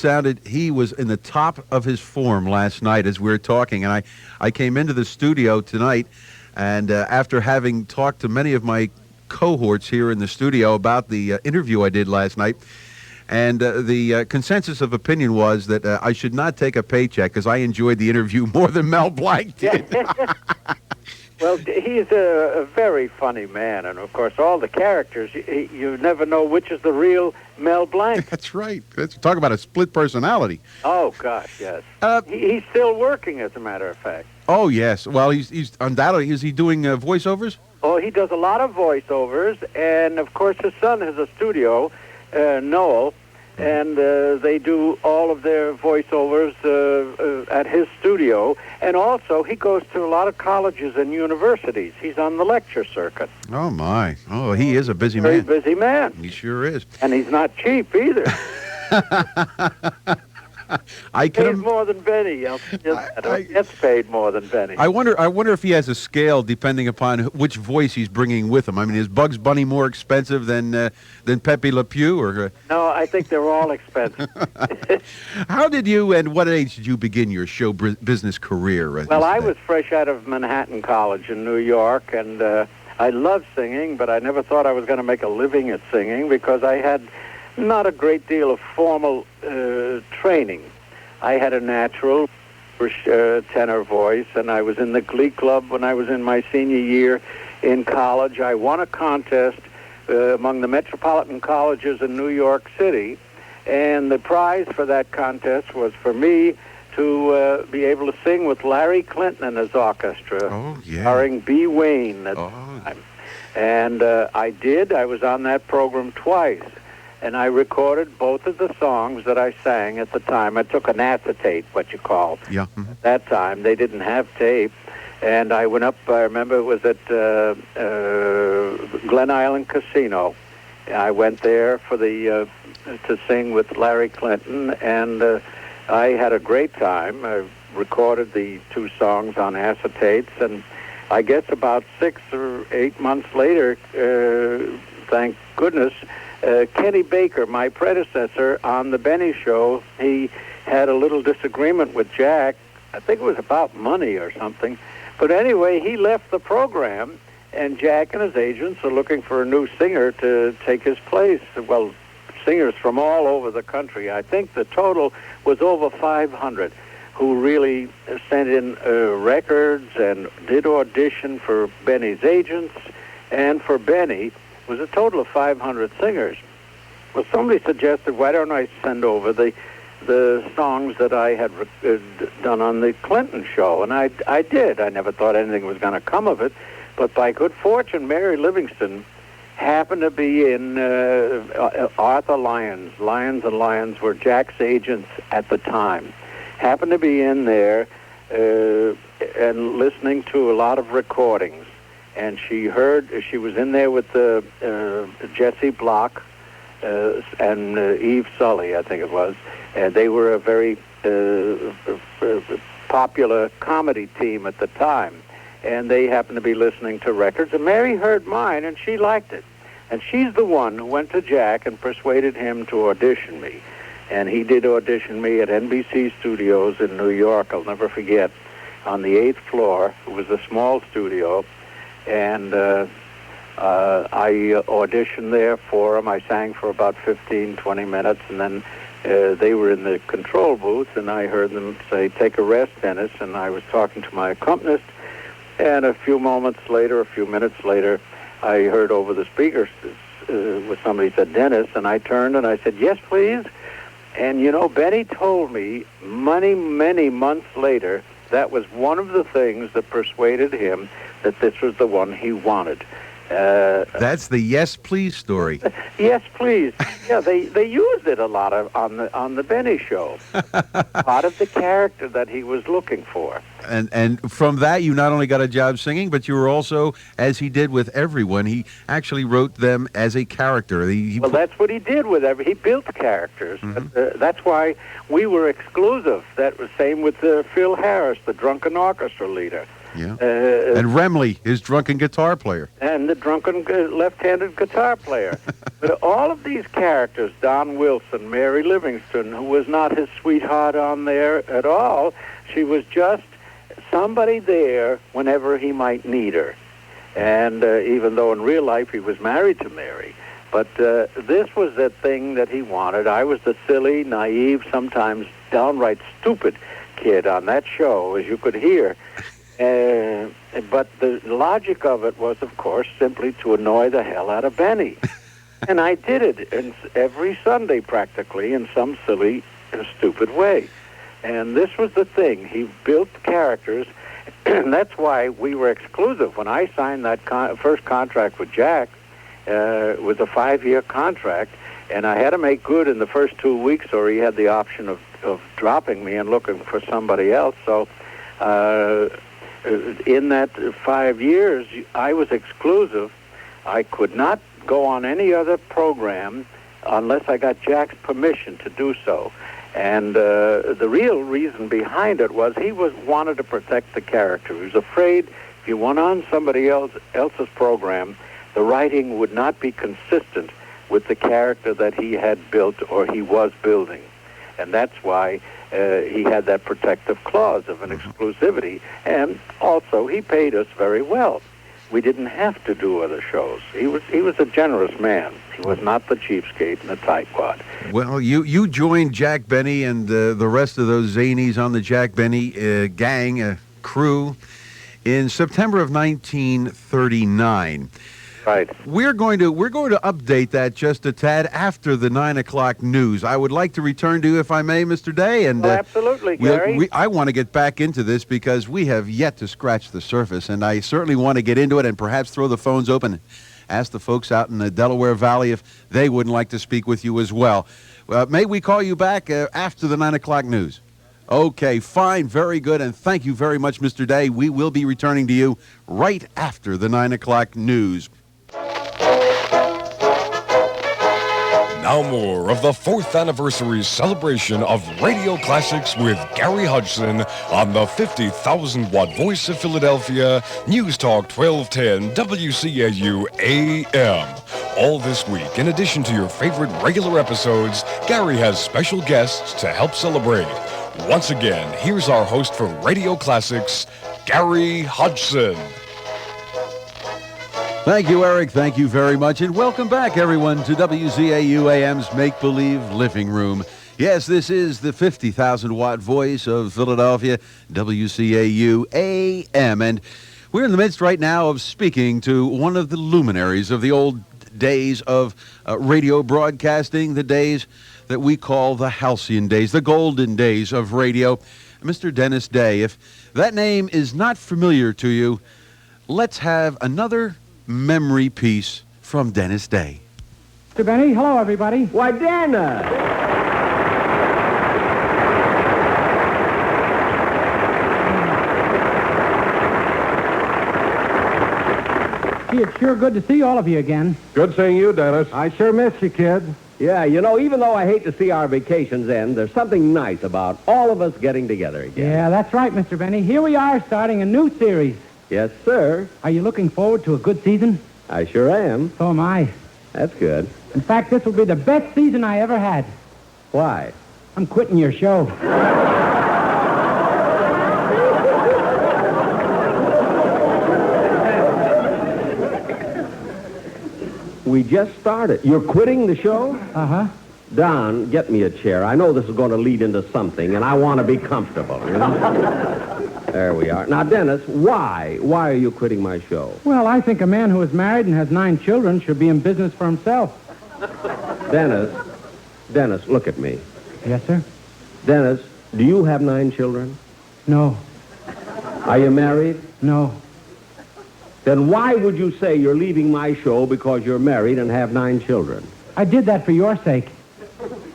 was in the top of his form last night as we were talking. And I came into the studio tonight, and after having talked to many of my cohorts here in the studio about the interview I did last night, and the consensus of opinion was that I should not take a paycheck because I enjoyed the interview more than Mel Blanc did. Well, he's a very funny man, and of course, all the characters, you never know which is the real Mel Blanc. That's right. Talk about a split personality. Oh, gosh, yes. He's still working, as a matter of fact. Oh, yes. Well, he's undoubtedly, is he doing voiceovers? Oh, he does a lot of voiceovers, and of course, his son has a studio, Noel, and they do all of their voiceovers at his studio. And also, he goes to a lot of colleges and universities. He's on the lecture circuit. Oh, my. Oh, he is a busy Very man. busy man. He sure is. And he's not cheap, either. I can pays more than Benny. Gets paid more than Benny. I wonder if he has a scale depending upon which voice he's bringing with him. I mean, is Bugs Bunny more expensive than Pepe Le Pew? Or no, I think they're all expensive. How did you and what age did you begin your show business career? Well, I was fresh out of Manhattan College in New York, and I loved singing, but I never thought I was going to make a living at singing because I had not a great deal of formal training. I had a natural tenor voice, and I was in the Glee Club when I was in my senior year in college. I won a contest among the metropolitan colleges in New York City, and the prize for that contest was for me to be able to sing with Larry Clinton and his orchestra, starring B. Wayne at the time. And I did. I was on that program twice. And I recorded both of the songs that I sang at the time. I took an acetate, what you call. Yeah. Mm-hmm. At that time, they didn't have tape. And I went up, I remember it was at Glen Island Casino. I went there for to sing with Larry Clinton, and I had a great time. I recorded the two songs on acetates, and I guess about 6 or 8 months later, thank goodness, Kenny Baker, my predecessor on the Benny Show, he had a little disagreement with Jack. I think it was about money or something. But anyway, he left the program, and Jack and his agents are looking for a new singer to take his place. Well, singers from all over the country. I think the total was over 500 who really sent in records and did audition for Benny's agents and for Benny. It was a total of 500 singers. Well, somebody suggested, why don't I send over the songs that I had done on the Clinton show? And I did. I never thought anything was going to come of it. But by good fortune, Mary Livingston happened to be in Arthur Lyons. Lyons and Lyons were Jack's agents at the time. Happened to be in there and listening to a lot of recordings. And she was in there with Jesse Block and Eve Sully, I think it was. And they were a very popular comedy team at the time. And they happened to be listening to records. And Mary heard mine, and she liked it. And she's the one who went to Jack and persuaded him to audition me. And he did audition me at NBC Studios in New York, I'll never forget, on the 8th floor. It was a small studio. And I auditioned there for him. I sang for about 15, 20 minutes, and then they were in the control booth, and I heard them say, "Take a rest, Dennis," and I was talking to my accompanist, and a few minutes later, I heard over the speakers where somebody said, "Dennis," and I turned and I said, "Yes, please." And, you know, Benny told me many months later that was one of the things that persuaded him that this was the one he wanted. That's the Yes Please story. Yes, please. Yeah, they used it a lot on the Benny show. Part of the character that he was looking for. And from that, you not only got a job singing, but you were also, as he did with everyone, he actually wrote them as a character. Well, that's what he did with he built characters. That's why we were exclusive. That was same with Phil Harris, the drunken orchestra leader. Yeah. And Remley, his drunken guitar player. And the drunken left-handed guitar player. But all of these characters, Don Wilson, Mary Livingston, who was not his sweetheart on there at all, she was just somebody there whenever he might need her. And even though in real life he was married to Mary. But this was the thing that he wanted. I was the silly, naive, sometimes downright stupid kid on that show, as you could hear. But the logic of it was, of course, simply to annoy the hell out of Benny. And I did it every Sunday, practically, in some silly, stupid way. And this was the thing. He built characters, and that's why we were exclusive. When I signed that first contract with Jack, it was a 5-year contract, and I had to make good in the first 2 weeks, or he had the option of dropping me and looking for somebody else. So in that 5 years, I was exclusive. I could not go on any other program unless I got Jack's permission to do so. And the real reason behind it was he wanted to protect the character. He was afraid if you went on somebody else's program, the writing would not be consistent with the character that he had built or he was building. And that's why he had that protective clause of an exclusivity. And also, he paid us very well. We didn't have to do other shows. He was a generous man. He was not the cheapskate and the tightwad. Well, you joined Jack Benny and the rest of those zanies on the Jack Benny gang crew in September of 1939. Right. We're going to update that just a tad after the 9 o'clock news. I would like to return to you, if I may, Mr. Day. And absolutely, Gary. I want to get back into this because we have yet to scratch the surface, and I certainly want to get into it and perhaps throw the phones open. Ask the folks out in the Delaware Valley if they wouldn't like to speak with you as well. May we call you back after the 9 o'clock news? Okay, fine, very good, and thank you very much, Mr. Day. We will be returning to you right after the 9 o'clock news. Now more of the 4th anniversary celebration of Radio Classics with Gary Hudson on the 50,000-watt voice of Philadelphia, News Talk 1210 WCAU AM. All this week, in addition to your favorite regular episodes, Gary has special guests to help celebrate. Once again, here's our host for Radio Classics, Gary Hudson. Thank you, Eric. Thank you very much. And welcome back, everyone, to WCAU AM's Make-Believe Living Room. Yes, this is the 50,000-watt voice of Philadelphia, WCAU AM. And we're in the midst right now of speaking to one of the luminaries of the old days of radio broadcasting, the days that we call the halcyon days, the golden days of radio. Mr. Dennis Day, if that name is not familiar to you, let's have another memory piece from Dennis Day. Mr. Benny, hello, everybody. Why, Dennis! Gee, it's sure good to see all of you again. Good seeing you, Dennis. I sure miss you, kid. Yeah, you know, even though I hate to see our vacations end, there's something nice about all of us getting together again. Yeah, that's right, Mr. Benny. Here we are starting a new series. Yes, sir. Are you looking forward to a good season? I sure am. So am I. That's good. In fact, this will be the best season I ever had. Why? I'm quitting your show. We just started. You're quitting the show? Uh-huh. Don, get me a chair. I know this is going to lead into something, and I want to be comfortable. You know? There we are. Now, Dennis, why? Why are you quitting my show? Well, I think a man who is married and has 9 children should be in business for himself. Dennis, look at me. Yes, sir? Dennis, do you have 9 children? No. Are you married? No. Then why would you say you're leaving my show because you're married and have 9 children? I did that for your sake.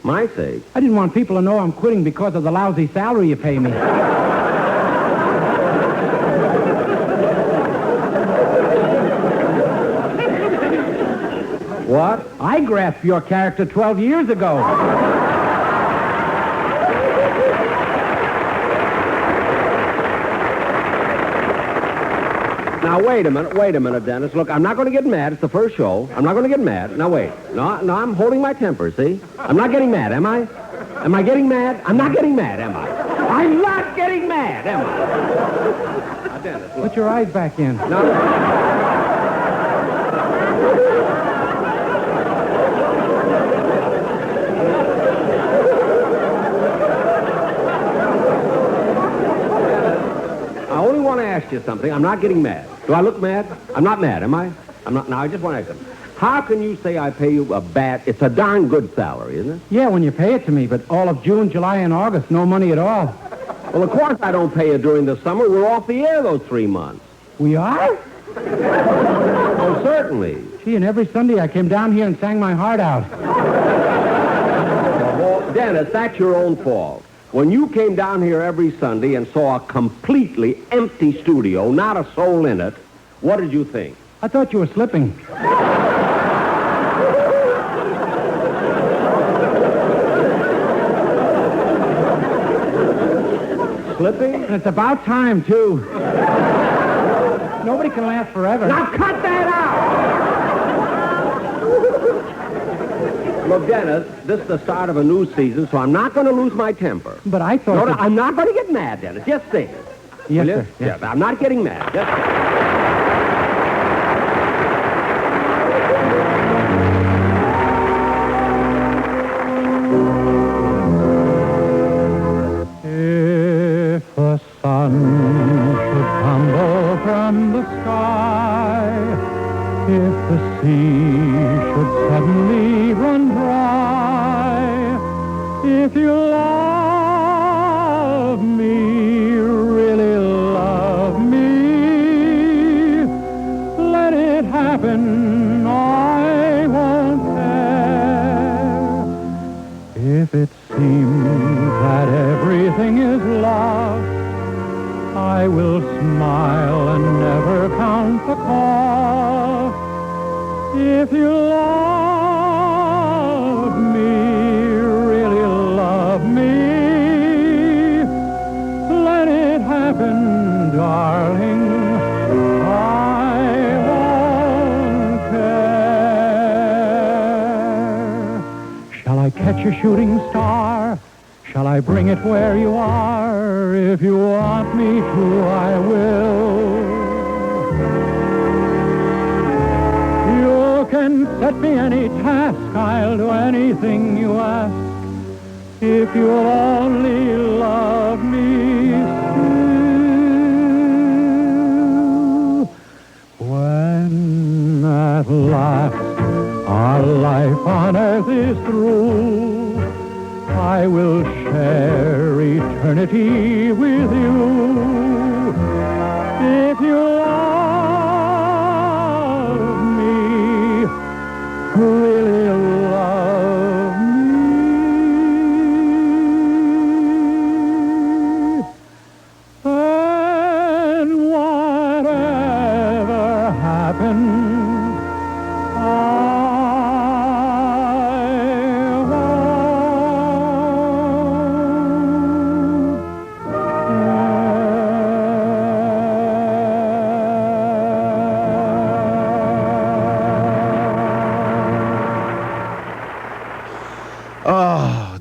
My sake? I didn't want people to know I'm quitting because of the lousy salary you pay me. What? I grasped your character 12 years ago. Now, wait a minute, Dennis. Look, I'm not going to get mad. It's the first show. I'm not going to get mad. Now, wait. No, I'm holding my temper, see? I'm not getting mad, am I? Am I getting mad? I'm not getting mad, am I? I'm not getting mad, am I? Now, Dennis, look. Put your eyes back in. No. I only want to ask you something. I'm not getting mad. Do I look mad? I'm not mad, am I? I'm not. Now, I just want to ask you something. How can you say I pay you a bad... It's a darn good salary, isn't it? Yeah, when you pay it to me, but all of June, July, and August, no money at all. Well, of course I don't pay you during the summer. We're off the air those 3 months. We are? Oh, certainly. Gee, and every Sunday I came down here and sang my heart out. Well, Dennis, that's your own fault. When you came down here every Sunday and saw a completely empty studio, not a soul in it, what did you think? I thought you were slipping. Slipping? And it's about time, too. Nobody can last forever. Now cut that out! Look, Dennis, this is the start of a new season, so I'm not going to lose my temper. But I thought... No, I'm not going to get mad, Dennis. Just say it. Yes, Will you? sir. Yes. I'm not getting mad. Just say it. If the sun should tumble from the sky, if the sea should suddenly run dry, if you love me, really love me, let it happen, I won't care. If it seems that everything is lost, I will smile and never count the cost. If you love me, really love me, let it happen, darling. I won't care. Shall I catch a shooting star? Shall I bring it where you are? If you want me to, I will. You can set me any task, I'll do anything you ask. If you'll only love me still. When at last our life on earth is through, I will share eternity with you. If you love me, really love me, and whatever happens,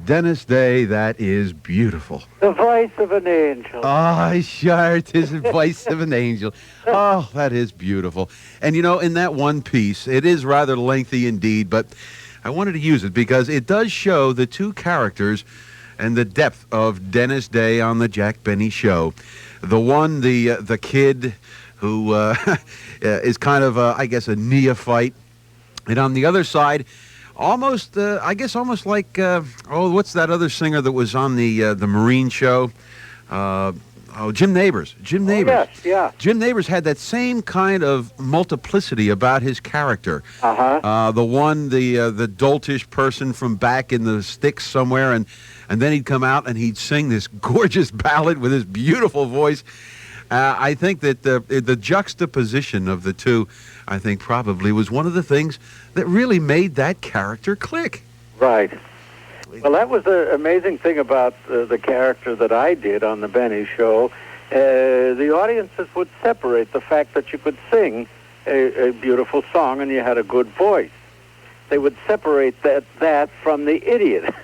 Dennis Day, that is beautiful. The voice of an angel. Ah, sure, it is the voice of an angel. Oh, that is beautiful. And, you know, in that one piece, it is rather lengthy indeed, but I wanted to use it because it does show the two characters and the depth of Dennis Day on the Jack Benny Show. The one, the kid who is kind of, I guess, a neophyte. And on the other side, almost, I guess, almost like, what's that other singer that was on the Marine show? Jim Nabors. Jim Nabors. Yes, yeah. Jim Nabors had that same kind of multiplicity about his character. Uh-huh. The doltish person from back in the sticks somewhere, and then he'd come out and he'd sing this gorgeous ballad with his beautiful voice. I think that the juxtaposition of the two, I think, probably was one of the things that really made that character click. Right. Well, that was the amazing thing about the character that I did on the Benny Show. The audiences would separate the fact that you could sing a beautiful song and you had a good voice. They would separate that from the idiot.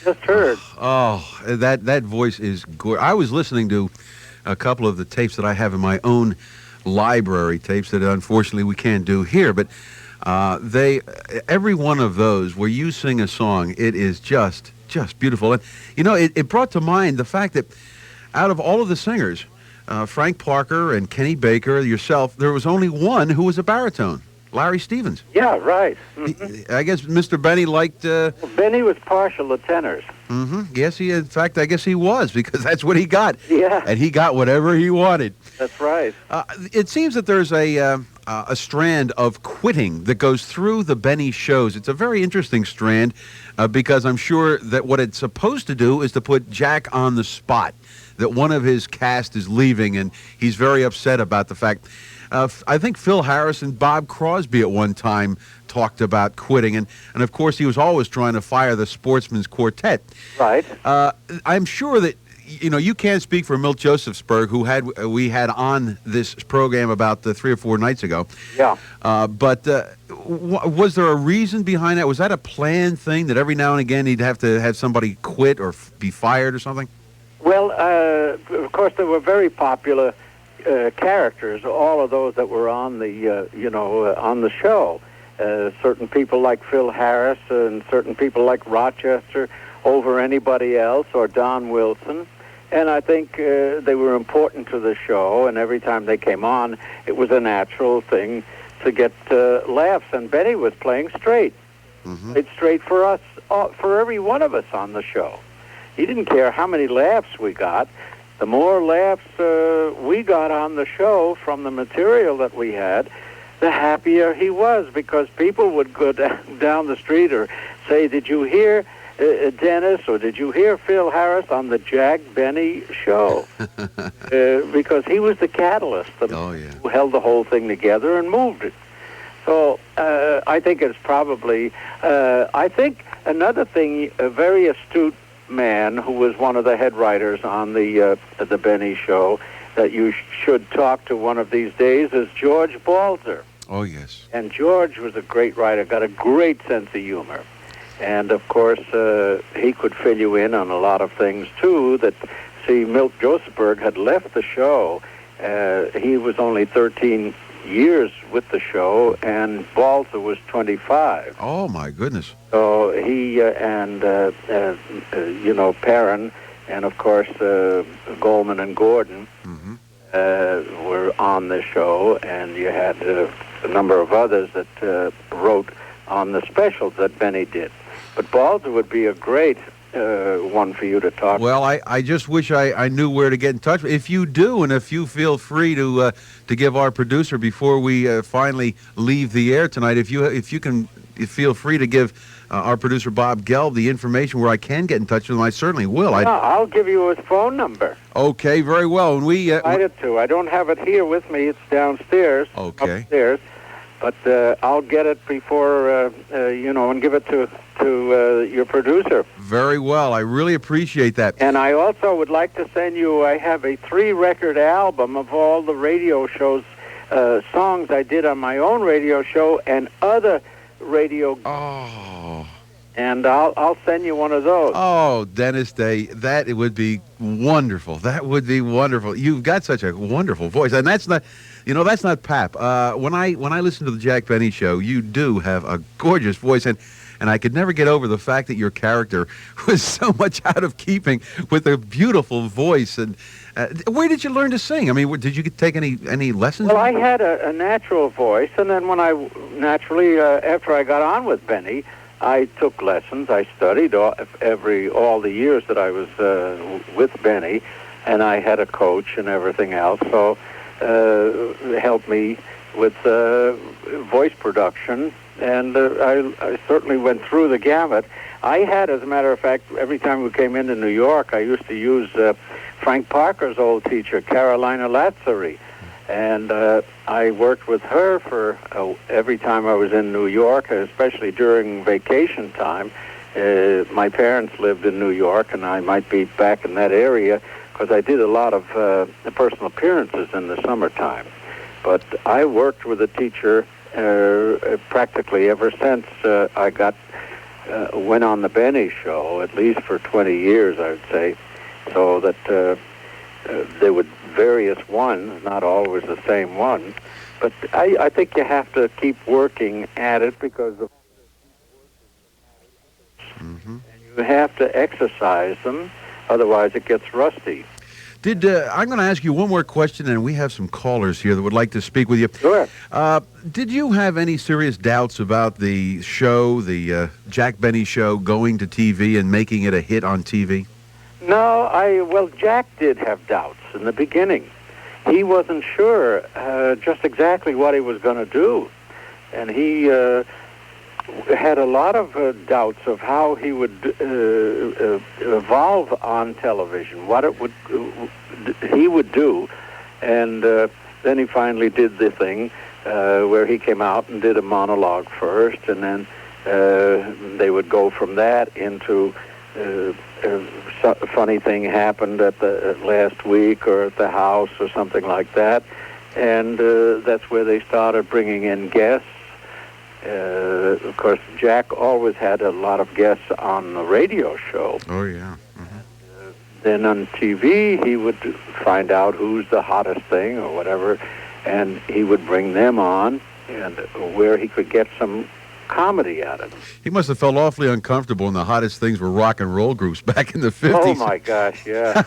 Just heard. Oh, that voice is gorgeous. I was listening to a couple of the tapes that I have in my own library, tapes that unfortunately we can't do here, but every one of those where you sing a song, it is just beautiful. And it brought to mind the fact that out of all of the singers, Frank Parker and Kenny Baker, yourself, there was only one who was a baritone, Larry Stevens. Yeah, right. Mm-hmm. I guess Mr. Benny liked... Well, Benny was partial to tenors. Mm-hmm. Yes, in fact, I guess he was, because that's what he got. Yeah. And he got whatever he wanted. That's right. It seems that there's a strand of quitting that goes through the Benny shows. It's a very interesting strand because I'm sure that what it's supposed to do is to put Jack on the spot, that one of his cast is leaving, and he's very upset about the fact. I think Phil Harris and Bob Crosby at one time talked about quitting, and of course he was always trying to fire the Sportsman's Quartet. Right. I'm sure that you can't speak for Milt Josephsberg, who we had on this program about 3 or 4 nights ago. Yeah. But was there a reason behind that? Was that a planned thing that every now and again he'd have to have somebody quit or be fired or something? Well, of course, they were very popular characters, all of those that were on the on the show. Certain people like Phil Harris and certain people like Rochester over anybody else, or Don Wilson. And I think they were important to the show, and every time they came on, it was a natural thing to get laughs. And Benny was playing straight. Mm-hmm. Played straight for us, for every one of us on the show. He didn't care how many laughs we got. The more laughs we got on the show from the material that we had, the happier he was, because people would go down the street or say, "Did you hear Dennis, or did you hear Phil Harris on the Jack Benny show?" Because he was the catalyst who held the whole thing together and moved it. So I think it's probably, I think another thing, a very astute man who was one of the head writers on the Benny show that you should talk to one of these days is George Balzer. Oh, yes. And George was a great writer, got a great sense of humor. And, of course, he could fill you in on a lot of things, too, that, see, Milt Josephsberg had left the show. He was only 13 years with the show, and Balzer was 25. Oh, my goodness. So he and, Perrin and, of course, Goldman and Gordon were on the show, and you had a number of others that wrote on the specials that Benny did. But Balzer would be a great one for you to talk to. Well, I just wish I knew where to get in touch. If you do, and if you feel free to give our producer, before we finally leave the air tonight, if you can feel free to give our producer Bob Gelb the information where I can get in touch with him, I certainly will. I'll give you his phone number. Okay, very well. And we I don't have it here with me. It's downstairs. Okay. Upstairs. But I'll get it before, and give it to your producer. Very well. I really appreciate that. And I also would like to send you, I have a 3-record album of all the radio shows, songs I did on my own radio show and other radio... Oh. And I'll send you one of those. Oh, Dennis Day, it would be wonderful. That would be wonderful. You've got such a wonderful voice, and that's not... that's not pap. When I listen to the Jack Benny Show, you do have a gorgeous voice, and I could never get over the fact that your character was so much out of keeping with a beautiful voice. And where did you learn to sing? I mean, did you take any lessons? Well, I had a natural voice, and then when after I got on with Benny, I took lessons. I studied all the years that I was with Benny. and I had a coach and everything else, so helped me with voice production, and I certainly went through the gamut. I had, as a matter of fact, every time we came into New York, I used to use Frank Parker's old teacher, Carolina Lazzari, and I worked with her for every time I was in New York, especially during vacation time. My parents lived in New York, and I might be back in that area because I did a lot of personal appearances in the summertime. But I worked with a teacher practically ever since I went on the Benny show, at least for 20 years, I would say, so that there were various ones, not always the same one. But I think you have to keep working at it because you have to exercise them, otherwise it gets rusty. I'm going to ask you one more question, and we have some callers here that would like to speak with you. Sure. Did you have any serious doubts about the show, the Jack Benny show, going to TV and making it a hit on TV? No, well, Jack did have doubts in the beginning. He wasn't sure just exactly what he was going to do, and he had a lot of doubts of how he would evolve on television, what he would do, and then he finally did the thing where he came out and did a monologue first, and then they would go from that into a funny thing happened at the last week or at the house or something like that, and that's where they started bringing in guests. Of course, Jack always had a lot of guests on the radio show. Oh, yeah. Then on TV, he would find out who's the hottest thing or whatever, and he would bring them on, and where he could get some comedy out of it. He must have felt awfully uncomfortable, and the hottest things were rock and roll groups back in the 50s. Oh, my gosh, yeah.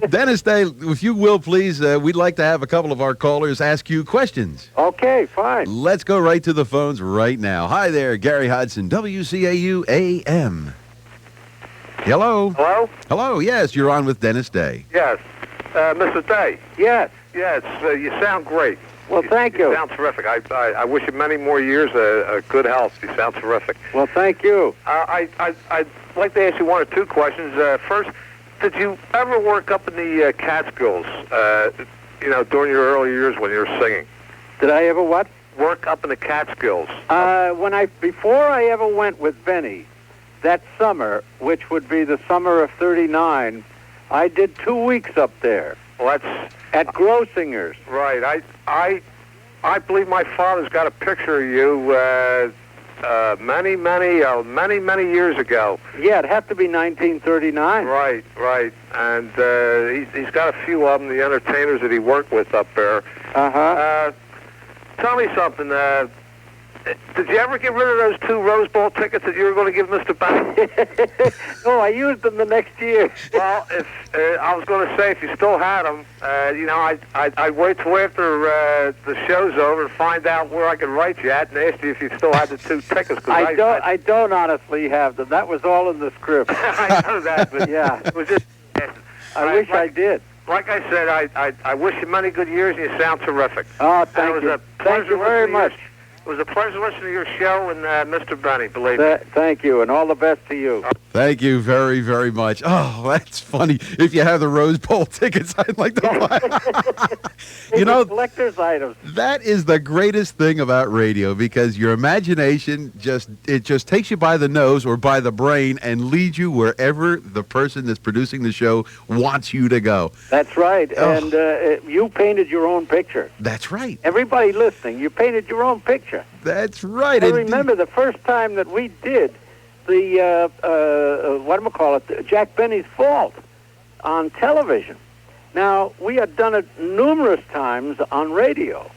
Dennis Day, if you will, please, we'd like to have a couple of our callers ask you questions. Okay, fine. Let's go right to the phones right now. Hi there, Gary Hudson, WCAU AM. Hello? Hello? Hello, yes, you're on with Dennis Day. Yes. Mr. Day? Yes. Yes, you sound great. Well, thank you. You sound terrific. I wish you many more years of good health. You sound terrific. Well, thank you. I'd like to ask you one or two questions. First, did you ever work up in the Catskills, during your early years when you were singing? Did I ever what? Work up in the Catskills. Before I ever went with Benny, that summer, which would be the summer of '39, I did 2 weeks up there. Well, that's at Grossinger's. Right. I believe my father's got a picture of you many years ago. Yeah, it'd have to be 1939. Right. And he's got a few of them, the entertainers that he worked with up there. Uh-huh. Tell me something. Did you ever get rid of those 2 Rose Bowl tickets that you were going to give Mr. Benny? No, I used them the next year. Well, if I was going to say if you still had them, I'd wait till after the show's over and find out where I could write you at and ask you if you still had the 2 tickets. I don't honestly have them. That was all in the script. I know that, but yeah, it was just. I wish I did. Like I said, I wish you many good years, and you sound terrific. Oh, thank you. Thank you very much. It was a pleasure listening to your show and Mr. Benny, believe me. Thank you, and all the best to you. Thank you very, very much. Oh, that's funny. If you have the Rose Bowl tickets, I'd like to buy. Collector's items. That is the greatest thing about radio, because your imagination just takes you by the nose or by the brain and leads you wherever the person that's producing the show wants you to go. That's right. Oh. And you painted your own picture. That's right. Everybody listening, you painted your own picture. That's right. I remember the first time that we did the Jack Benny's Fault on television. Now, we had done it numerous times on radio,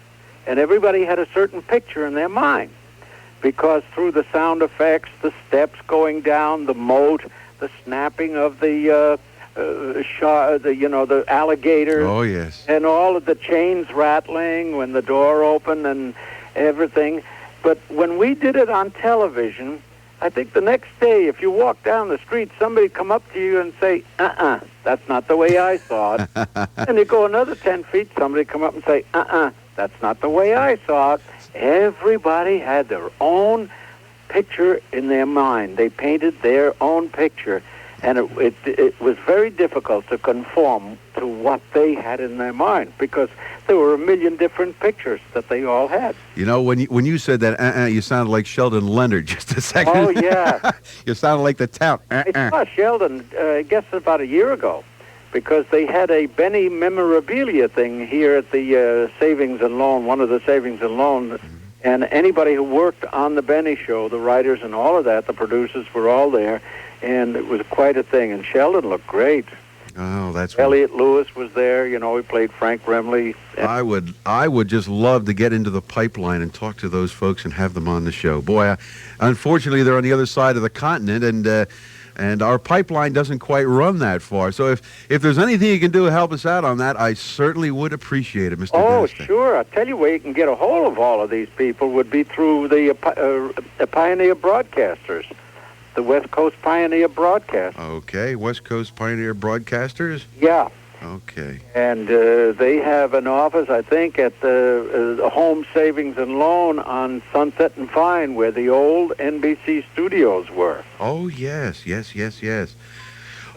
and everybody had a certain picture in their mind, because through the sound effects, the steps going down, the moat, the snapping of the alligators. Oh, yes. And all of the chains rattling when the door opened and everything. But when we did it on television, I think the next day, if you walk down the street, somebody come up to you and say, that's not the way I saw it. And you go another 10 feet, somebody come up and say, that's not the way I saw it. Everybody had their own picture in their mind. They painted their own picture. And it was very difficult to conform to what they had in their mind because there were a million different pictures that they all had. You know, when you said that, you sounded like Sheldon Leonard just a second. Oh, yeah. You sounded like the town. I saw Sheldon, I guess about a year ago, because they had a Benny memorabilia thing here at the Savings and Loan, one of the Savings and Loan. And anybody who worked on the Benny show, the writers and all of that, the producers were all there. And it was quite a thing. And Sheldon looked great. Oh, that's Elliot Lewis was there. You know, he played Frank Remley. I would just love to get into the pipeline and talk to those folks and have them on the show. Boy, unfortunately, they're on the other side of the continent, and our pipeline doesn't quite run that far. So if there's anything you can do to help us out on that, I certainly would appreciate it, Mr. Oh, Dennis. sure. I'll tell you where you can get a hold of all of these people would be through the Pioneer Broadcasters. The West Coast Pioneer Broadcast. Okay, West Coast Pioneer Broadcasters? Yeah. Okay. And they have an office, I think, at the Home Savings and Loan on Sunset and Vine, where the old NBC studios were. Oh, yes.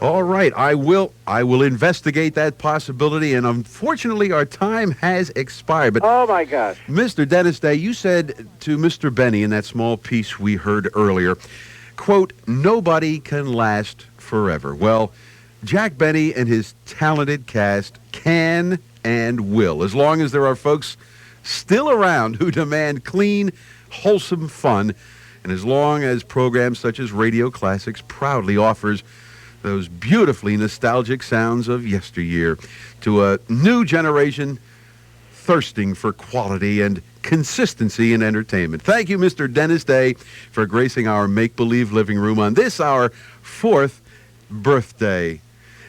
All right, I will investigate that possibility, and unfortunately our time has expired. But oh, my gosh. Mr. Dennis Day, you said to Mr. Benny in that small piece we heard earlier, quote, nobody can last forever. Well, Jack Benny and his talented cast can and will, as long as there are folks still around who demand clean, wholesome fun, and as long as programs such as Radio Classics proudly offers those beautifully nostalgic sounds of yesteryear to a new generation thirsting for quality and consistency in entertainment. Thank you, Mr. Dennis Day, for gracing our make-believe living room on this, our 4th birthday.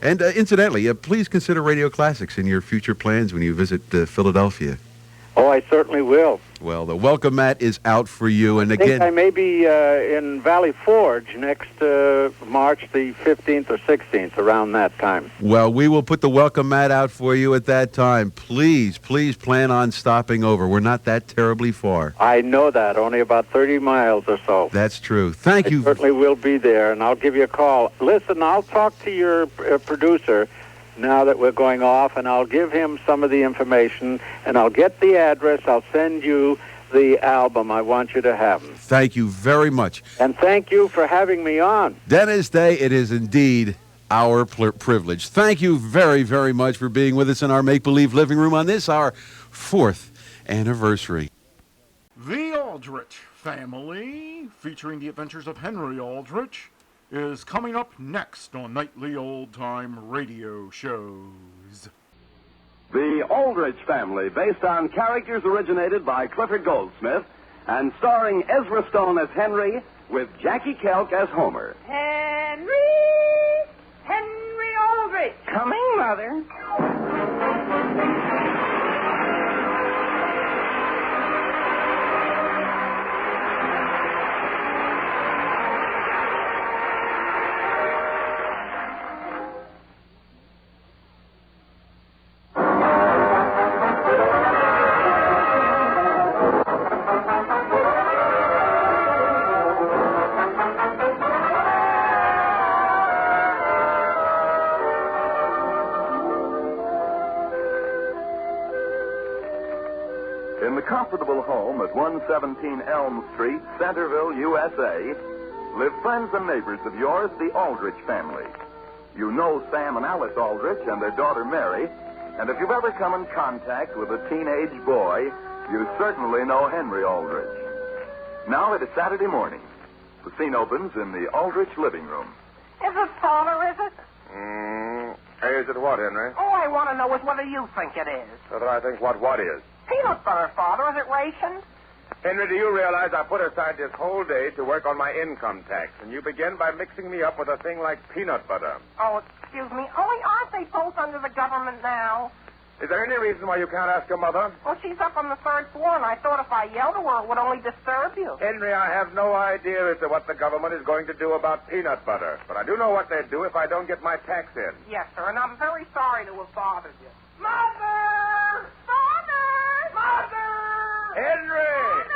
And incidentally, please consider Radio Classics in your future plans when you visit Philadelphia. Oh, I certainly will. Well, the welcome mat is out for you, and I again... think I may be in Valley Forge next March the 15th or 16th, around that time. Well, we will put the welcome mat out for you at that time. Please plan on stopping over. We're not that terribly far. I know that, only about 30 miles or so. That's true. Thank you. I certainly will be there, and I'll give you a call. Listen, I'll talk to your producer now that we're going off, and I'll give him some of the information, and I'll get the address. I'll send you the album. I want you to have them. Thank you very much. And thank you for having me on. Dennis Day, it is indeed our privilege. Thank you very, very much for being with us in our make-believe living room on this, our 4th anniversary. The Aldrich Family, featuring the adventures of Henry Aldrich, is coming up next on nightly old-time radio shows. The Aldrich Family, based on characters originated by Clifford Goldsmith and starring Ezra Stone as Henry with Jackie Kelk as Homer. Henry Aldrich. Coming, Mother. In the comfortable home at 117 Elm Street, Centerville, USA, live friends and neighbors of yours, the Aldrich family. You know Sam and Alice Aldrich and their daughter Mary, and if you've ever come in contact with a teenage boy, you certainly know Henry Aldrich. Now it is Saturday morning. The scene opens in the Aldrich living room. Is it taller, is it? Is it what, Henry? All I want to know is whether you think it is. Whether I think what is. Peanut butter, Father. Is it rationed? Henry, do you realize I put aside this whole day to work on my income tax, and you begin by mixing me up with a thing like peanut butter? Oh, excuse me. Aren't they both under the government now? Is there any reason why you can't ask your mother? Well, she's up on the 3rd floor, and I thought if I yelled at her, it would only disturb you. Henry, I have no idea as to what the government is going to do about peanut butter. But I do know what they'd do if I don't get my tax in. Yes, sir, and I'm very sorry to have bothered you. Mother! Father! Mother! Henry!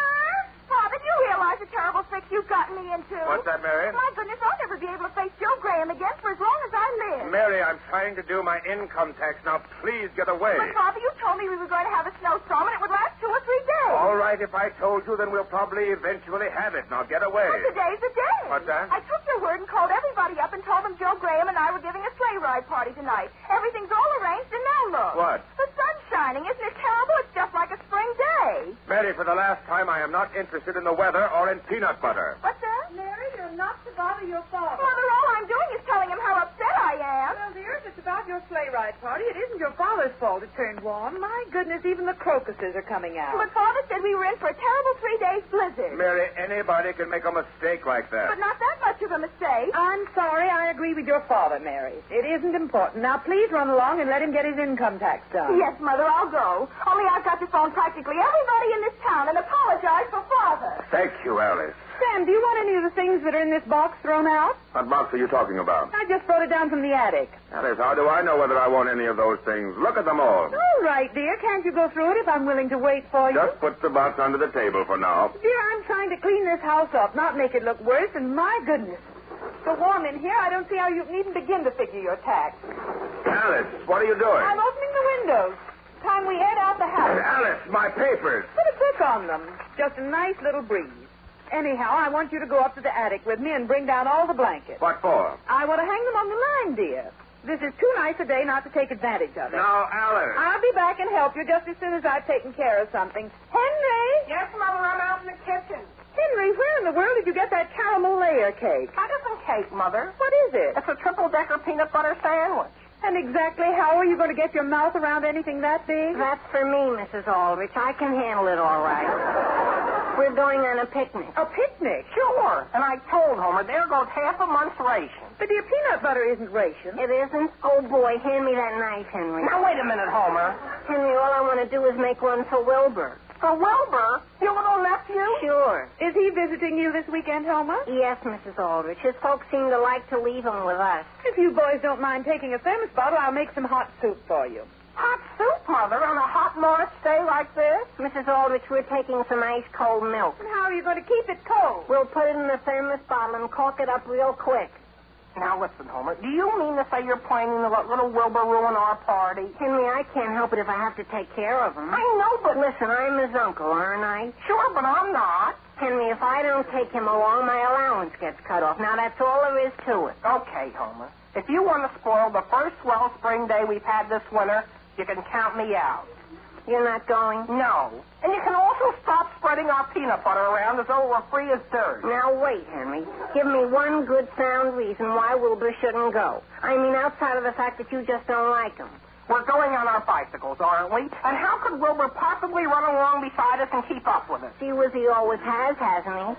Father, do you realize the terrible fix you've gotten me into? What's that, Mary? My goodness, I'll never be able to face Joe Graham again for as long as I live. Mary, I'm trying to do my income tax. Now, please get away. But, Father, you told me we were going to have a snowstorm and it would last 2 or 3 days. All right, if I told you, then we'll probably eventually have it. Now, get away. Well, today's the day. What's that? I took your word and called everybody up and told them Joe Graham and I were giving a sleigh ride party tonight. Everything's all arranged, and now look. What? The sun's shining. Isn't it terrible? It's just like a spring day. Mary, for the last time, I am not interested in the weather or in peanut butter. What's that? Mary, you're not to bother your father. Mother, all I'm doing is telling him how upset I am. Well, dear, if it's about your sleigh ride party, it isn't your father's fault it turned warm. My goodness, even the crocuses are coming out. But Father said we were in for a terrible 3 days blizzard. Mary, anybody can make a mistake like that. But not that much of a mistake. I'm sorry, I agree with your father, Mary. It isn't important. Now, please run along and let him get his income tax done. Yes, Mother, I'll go. Only I've got to phone practically everybody in this town and apologize for Father. Thank you, Alice. Sam, do you want any of the things that are in this box thrown out? What box are you talking about? I just brought it down from the attic. Alice, how do I know whether I want any of those things? Look at them all. All right, dear. Can't you go through it if I'm willing to wait for you? Just put the box under the table for now. Dear, I'm trying to clean this house up, not make it look worse, and my goodness. So warm in here, I don't see how you can even begin to figure your tax. Alice, what are you doing? I'm opening the windows. Time we air out the house. Alice, my papers. Put a book on them. Just a nice little breeze. Anyhow, I want you to go up to the attic with me and bring down all the blankets. What for? I want to hang them on the line, dear. This is too nice a day not to take advantage of it. Now, Alice. I'll be back and help you just as soon as I've taken care of something. Henry! Yes, Mother, I'm out in the kitchen. Henry, where in the world did you get that caramel layer cake? That isn't cake, Mother. What is it? It's a triple-decker peanut butter sandwich. And exactly how are you going to get your mouth around anything that big? That's for me, Mrs. Aldrich. I can handle it all right. We're going on a picnic. A picnic? Sure. And I told Homer, there goes half a month's ration. But your peanut butter isn't ration. It isn't? Oh, boy, hand me that knife, Henry. Now, wait a minute, Homer. Henry, all I want to do is make one for Wilbur. For Wilbur? Your little nephew? Sure. Is he visiting you this weekend, Homer? Yes, Mrs. Aldrich. His folks seem to like to leave him with us. If you boys don't mind taking a thermos bottle, I'll make some hot soup for you. Hot soup, Mother, on a hot March day like this? Mrs. Aldrich, we're taking some ice-cold milk. And how are you going to keep it cold? We'll put it in the thermos bottle and cork it up real quick. Now, listen, Homer. Do you mean to say you're planning to let little Wilbur ruin our party? Henry, I can't help it if I have to take care of him. I know, but... Listen, I'm his uncle, aren't I? Sure, but I'm not. Henry, if I don't take him along, my allowance gets cut off. Now, that's all there is to it. Okay, Homer. If you want to spoil the first swell spring day we've had this winter, you can count me out. You're not going? No. And you can also stop spreading our peanut butter around as though we're free as dirt. Now, wait, Henry. Give me one good, sound reason why Wilbur shouldn't go. I mean, outside of the fact that you just don't like him. We're going on our bicycles, aren't we? And how could Wilbur possibly run along beside us and keep up with us? See, as he always has, hasn't he?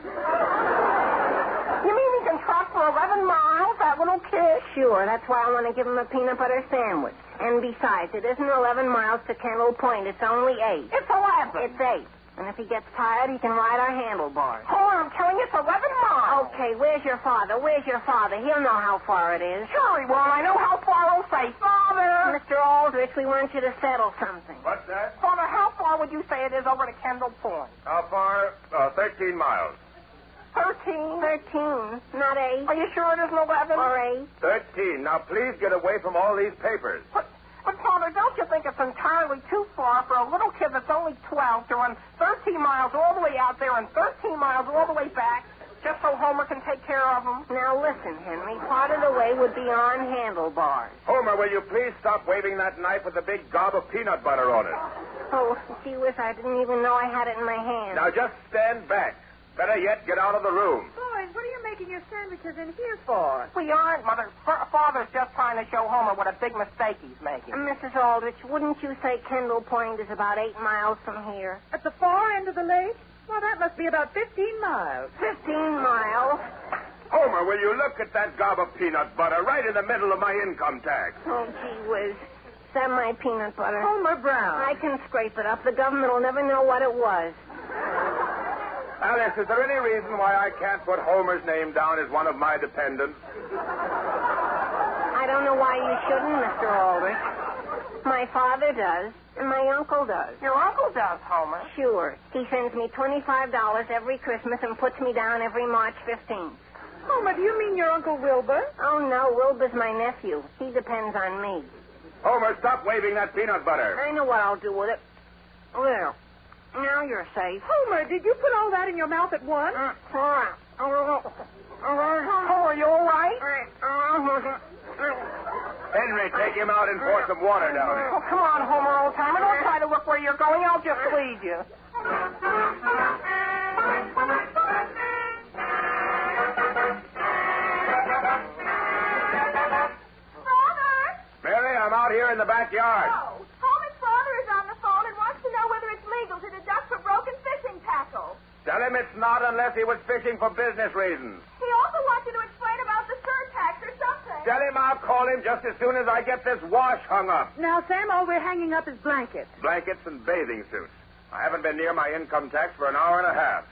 You mean he can trot for 11 miles, that little kid? Sure, that's why I want to give him a peanut butter sandwich. And besides, it isn't 11 miles to Kendall Point. It's only 8. It's 11. It's 8. And if he gets tired, he can ride our handlebars. Hold on, I'm telling you, it's 11 miles. Okay, where's your father? Where's your father? He'll know how far it is. Sure he will. I know how far he'll say, Father. Mr. Aldrich, we want you to settle something. What's that? Father, how far would you say it is over to Kendall Point? How far? 13 miles. 13. 13, not 8. Are you sure it isn't 11? Or 8. 13. Now, please get away from all these papers. But, Father, don't you think it's entirely too far for a little kid that's only 12 to run 13 miles all the way out there and 13 miles all the way back just so Homer can take care of him? Now, listen, Henry. Part of the way would be on handlebars. Homer, will you please stop waving that knife with the big gob of peanut butter on it? Oh, gee whiz, I didn't even know I had it in my hand. Now, just stand back. Better yet, get out of the room. Boys, what are you making your sandwiches in here for? We aren't, Mother. Father's just trying to show Homer what a big mistake he's making. Mrs. Aldrich, wouldn't you say Kendall Point is about 8 miles from here? At the far end of the lake? Well, that must be about 15 miles. 15 miles? Homer, will you look at that gob of peanut butter right in the middle of my income tax? Oh, gee whiz. that my peanut butter? Homer Brown. I can scrape it up. The government will never know what it was. Alice, is there any reason why I can't put Homer's name down as one of my dependents? I don't know why you shouldn't, Mr. Aldrich. My father does, and my uncle does. Your uncle does, Homer. Sure. He sends me $25 every Christmas and puts me down every March 15th. Homer, do you mean your Uncle Wilbur? Oh, no, Wilbur's my nephew. He depends on me. Homer, stop waving that peanut butter. I know what I'll do with it. Well, now you're safe. Homer, did you put all that in your mouth at once? Homer, you all right? Henry, take him out and pour some water down Oh, here. come on, Homer, old timer. Don't try to look where you're going. I'll just lead you. Mary, I'm out here in the backyard. Oh, Homer's father is on the phone and wants to know whether it's legal to deduct for broken fishing tackle. Tell him it's not unless he was fishing for business reasons. He also wants you to explain about the surtax or something. Tell him I'll call him just as soon as I get this wash hung up. Now, Sam, all we're hanging up is blankets. Blankets and bathing suits. I haven't been near my income tax for an hour and a half.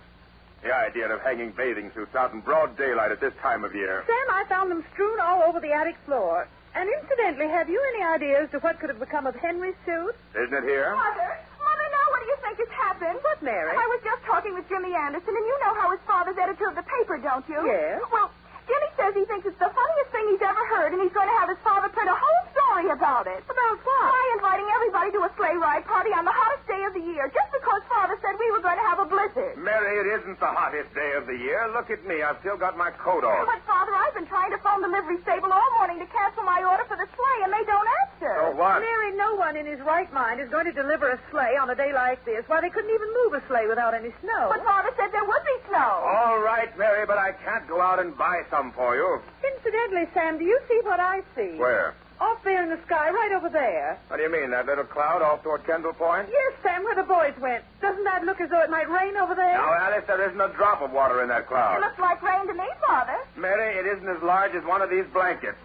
The idea of hanging bathing suits out in broad daylight at this time of year. Sam, I found them strewn all over the attic floor. And incidentally, have you any idea as to what could have become of Henry's suit? Isn't it here? Mother, now what do you think has happened? What, Mary? I was just talking with Jimmy Anderson, and you know how his father's editor of the paper, don't you? Yes. Well, Jimmy says he thinks it's the funniest thing he's ever heard, and he's going to have his father print a whole story about it. About what? By inviting everybody to a sleigh ride party on the hottest day of the year, just because Father said we were going to have a blizzard. Mary, it isn't the hottest day of the year. Look at me. I've still got my coat on. But, Father, I've been trying to phone the livery stable all morning to cancel my order for the sleigh, and they don't answer. So what? Mary, no one in his right mind is going to deliver a sleigh on a day like this. Why, they couldn't even move a sleigh without any snow. But Father said there would be snow. All right, Mary, but I can't go out and buy some for you. Incidentally, Sam, do you see what I see? Where? Off there in the sky, right over there. What do you mean, that little cloud off toward Kendall Point? Yes, Sam, where the boys went. Doesn't that look as though it might rain over there? Now, Alice, there isn't a drop of water in that It cloud. looks like rain to me, Father. Mary, it isn't as large as one of these blankets.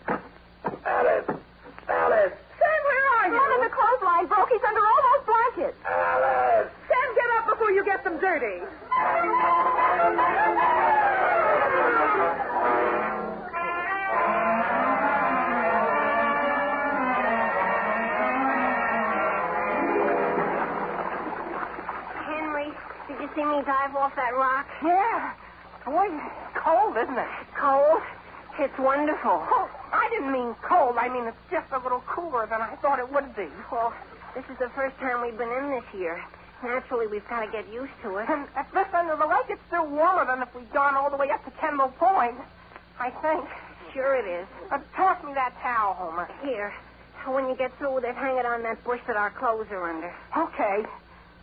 Alice! Alice! Sam, where are you? One of the clothesline broke. He's under all those blankets. Alice! Sam, get up before you get them dirty. Did you see me dive off that rock? Yeah. Boy, it's cold, isn't it? Cold? It's wonderful. Oh, I didn't mean cold. I mean it's just a little cooler than I thought it would be. Well, this is the first time we've been in this year. Naturally, we've got to get used to it. And at this end of the lake, it's still warmer than if we'd gone all the way up to Kendall Point. I think. Sure it is. Toss me that towel, Homer. Here. When you get through with it, hang it on that bush that our clothes are under. Okay.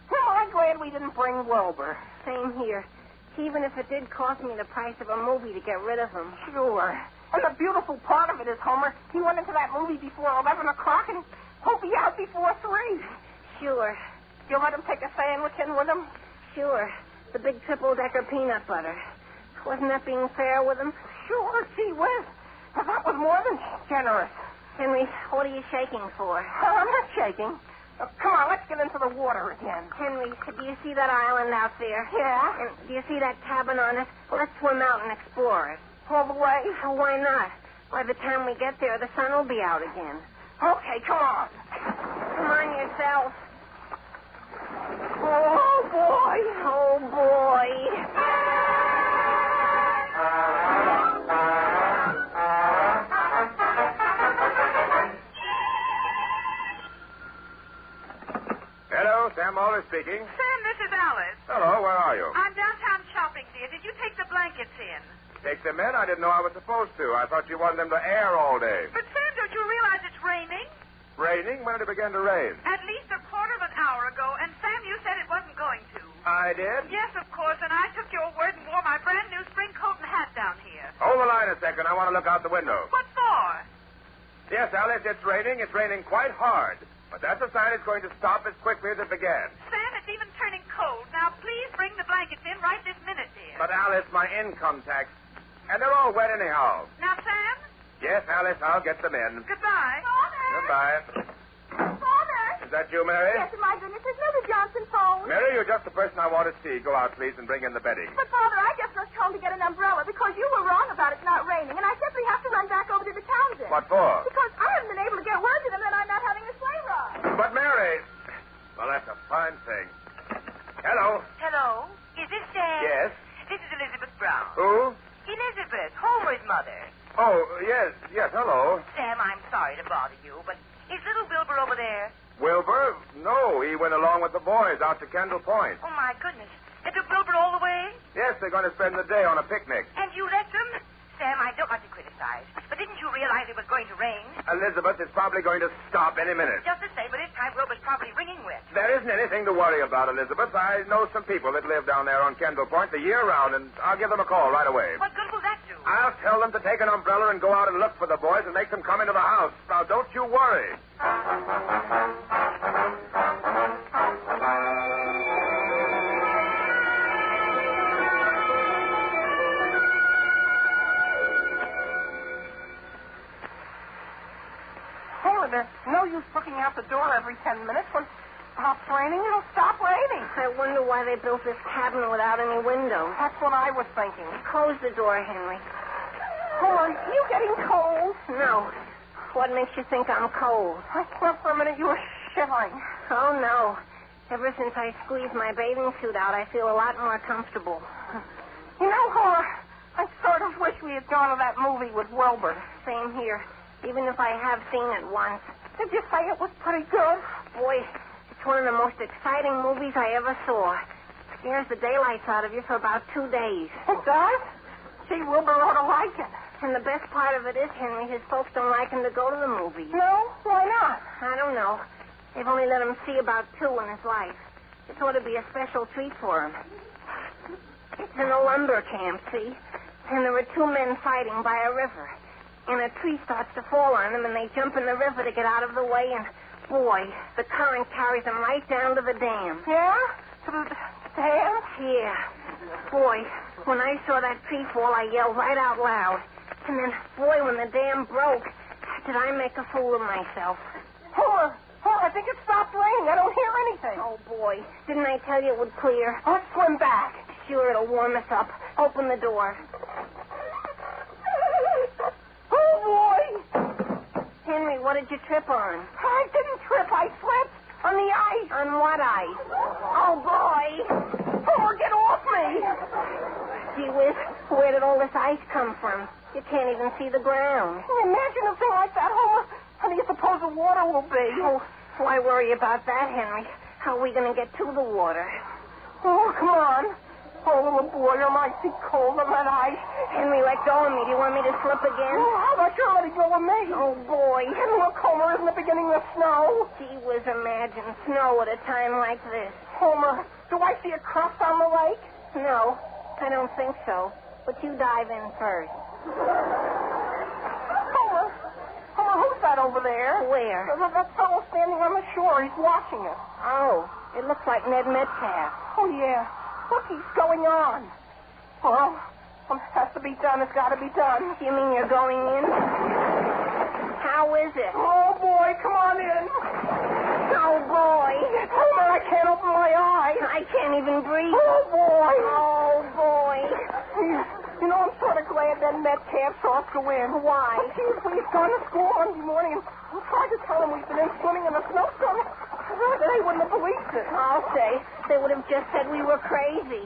Well, I'm glad we didn't bring Wilbur. Same here. Even if it did cost me the price of a movie to get rid of him. Sure. And the beautiful part of it is, Homer, he went into that movie before 11 o'clock, and he'll be out before 3. Sure. You let him take a sandwich in with him? Sure. The big triple-decker peanut butter. Wasn't that being fair with him? Sure, gee whiz. That was more than generous. Henry, what are you shaking for? I'm not shaking. Come on, let's get into the water again. Henry, do you see that island out there? Yeah. And do you see that cabin on it? Let's swim out and explore it. All the way? Oh, why not? By the time we get there, the sun will be out again. Okay, come on. Come on yourself. Oh, boy. Oh, boy. Hello, Sam Aldrich speaking. Sam, this is Alice. Hello, where are you? I'm downtown shopping, dear. Did you take the blankets in? Take them in? I didn't know I was supposed to. I thought you wanted them to air all day. But, Sam, don't you realize it's raining? Raining? When did it begin to rain? At least a quarter of an hour ago. And, Sam, you said it wasn't going to. I did? Yes, of course. And I took your word and wore my brand new spring coat and hat down here. Hold the line a second. I want to look out the window. What for? Yes, Alice, it's raining. It's raining quite hard. But that's a sign it's going to stop as quickly as it began. Sam, it's even turning cold. Now, please bring the blankets in right this minute, dear. But, Alice, my income tax. And they're all wet anyhow. Now, Sam? Yes, Alice, I'll get them in. Goodbye. Goodbye. Is that you, Mary? Yes, and my goodness, has Mrs. Johnson phoned? Mary, you're just the person I want to see. Go out, please, and bring in the bedding. But, Father, I just rushed home to get an umbrella because you were wrong about it not raining, and I simply have to run back over to the Townsend. What for? Because I haven't been able to get word to them that I'm not having a sleigh ride. But, Mary... Well, that's a fine thing. Hello. Hello? Is this Sam? Yes. This is Elizabeth Brown. Who? Elizabeth, Homer's mother. Oh, yes, hello. Sam, I'm sorry to bother you, but is little Wilbur over there? Wilbur? No, he went along with the boys out to Kendall Point. Oh, my goodness. They took Wilbur all the way? Yes, they're going to spend the day on a picnic. And you let them? Sam, I don't want to criticize, but didn't you realize it was going to rain? Elizabeth, it's probably going to stop any minute. Just the same, but this time Wilbur's probably wringing wet. There isn't anything to worry about, Elizabeth. I know some people that live down there on Kendall Point the year round, and I'll give them a call right away. What good will that do? I'll tell them to take an umbrella and go out and look for the boys and make them come into the house. Now, don't you worry. There's no use looking out the door every 10 minutes. When it stops raining, it'll stop raining. I wonder why they built this cabin without any windows. That's what I was thinking. Close the door, Henry. Are you getting cold? No. What makes you think I'm cold? I thought for a minute you were shivering. Oh, no. Ever since I squeezed my bathing suit out, I feel a lot more comfortable. You know, Homer, I sort of wish we had gone to that movie with Wilbur. Same here. Even if I have seen it once. Did you say it was pretty good? Boy, it's one of the most exciting movies I ever saw. It scares the daylights out of you for about 2 days. It does? Gee, Wilbur ought to like it. And the best part of it is, Henry, his folks don't like him to go to the movies. No? Why not? I don't know. They've only let him see about 2 in his life. It ought to be a special treat for him. It's in a lumber camp, see? And there were 2 men fighting by a river. And a tree starts to fall on them, and they jump in the river to get out of the way, and, boy, the current carries them right down to the dam. Yeah? To the dam? Yeah. Boy, when I saw that tree fall, I yelled right out loud. And then, boy, when the dam broke, did I make a fool of myself. Homer, I think it stopped raining. I don't hear anything. Oh, boy. Didn't I tell you it would clear? Let's swim back. Sure, it'll warm us up. Open the door. Oh, boy! Henry, what did you trip on? I didn't trip. I slipped on the ice. On what ice? Oh, boy! Homer, get off me! Gee whiz, where did all this ice come from? You can't even see the ground. Imagine a thing like that, Homer. How do you suppose the water will be? Oh, why worry about that, Henry? How are we going to get to the water? Oh, come on. Oh, little boy, you're mighty cold on that ice. Henry, let go of me. Do you want me to slip again? Oh, how about you letting go of me? Oh, boy. And look, Homer, isn't it beginning to snow? Gee whiz, imagine snow at a time like this. Homer, do I see a crust on the lake? No, I don't think so. But you dive in first. Homer, who's that over there? Where? That fellow standing on the shore. He's watching us. Oh, it looks like Ned Metcalf. Oh, yeah. Look, he's going on. Well, it has to be done. It's got to be done. You mean you're going in? How is it? Oh, boy, come on in. Oh, boy. Homer, I can't open my eyes. I can't even breathe. Oh, boy. Oh, boy. You know, I'm sort of glad that Metcalf saw us go in. Why? He's gone to school Monday morning, and I tried to tell him we've been in swimming in a snowstorm. They wouldn't have believed it. I'll say. They would have just said we were crazy.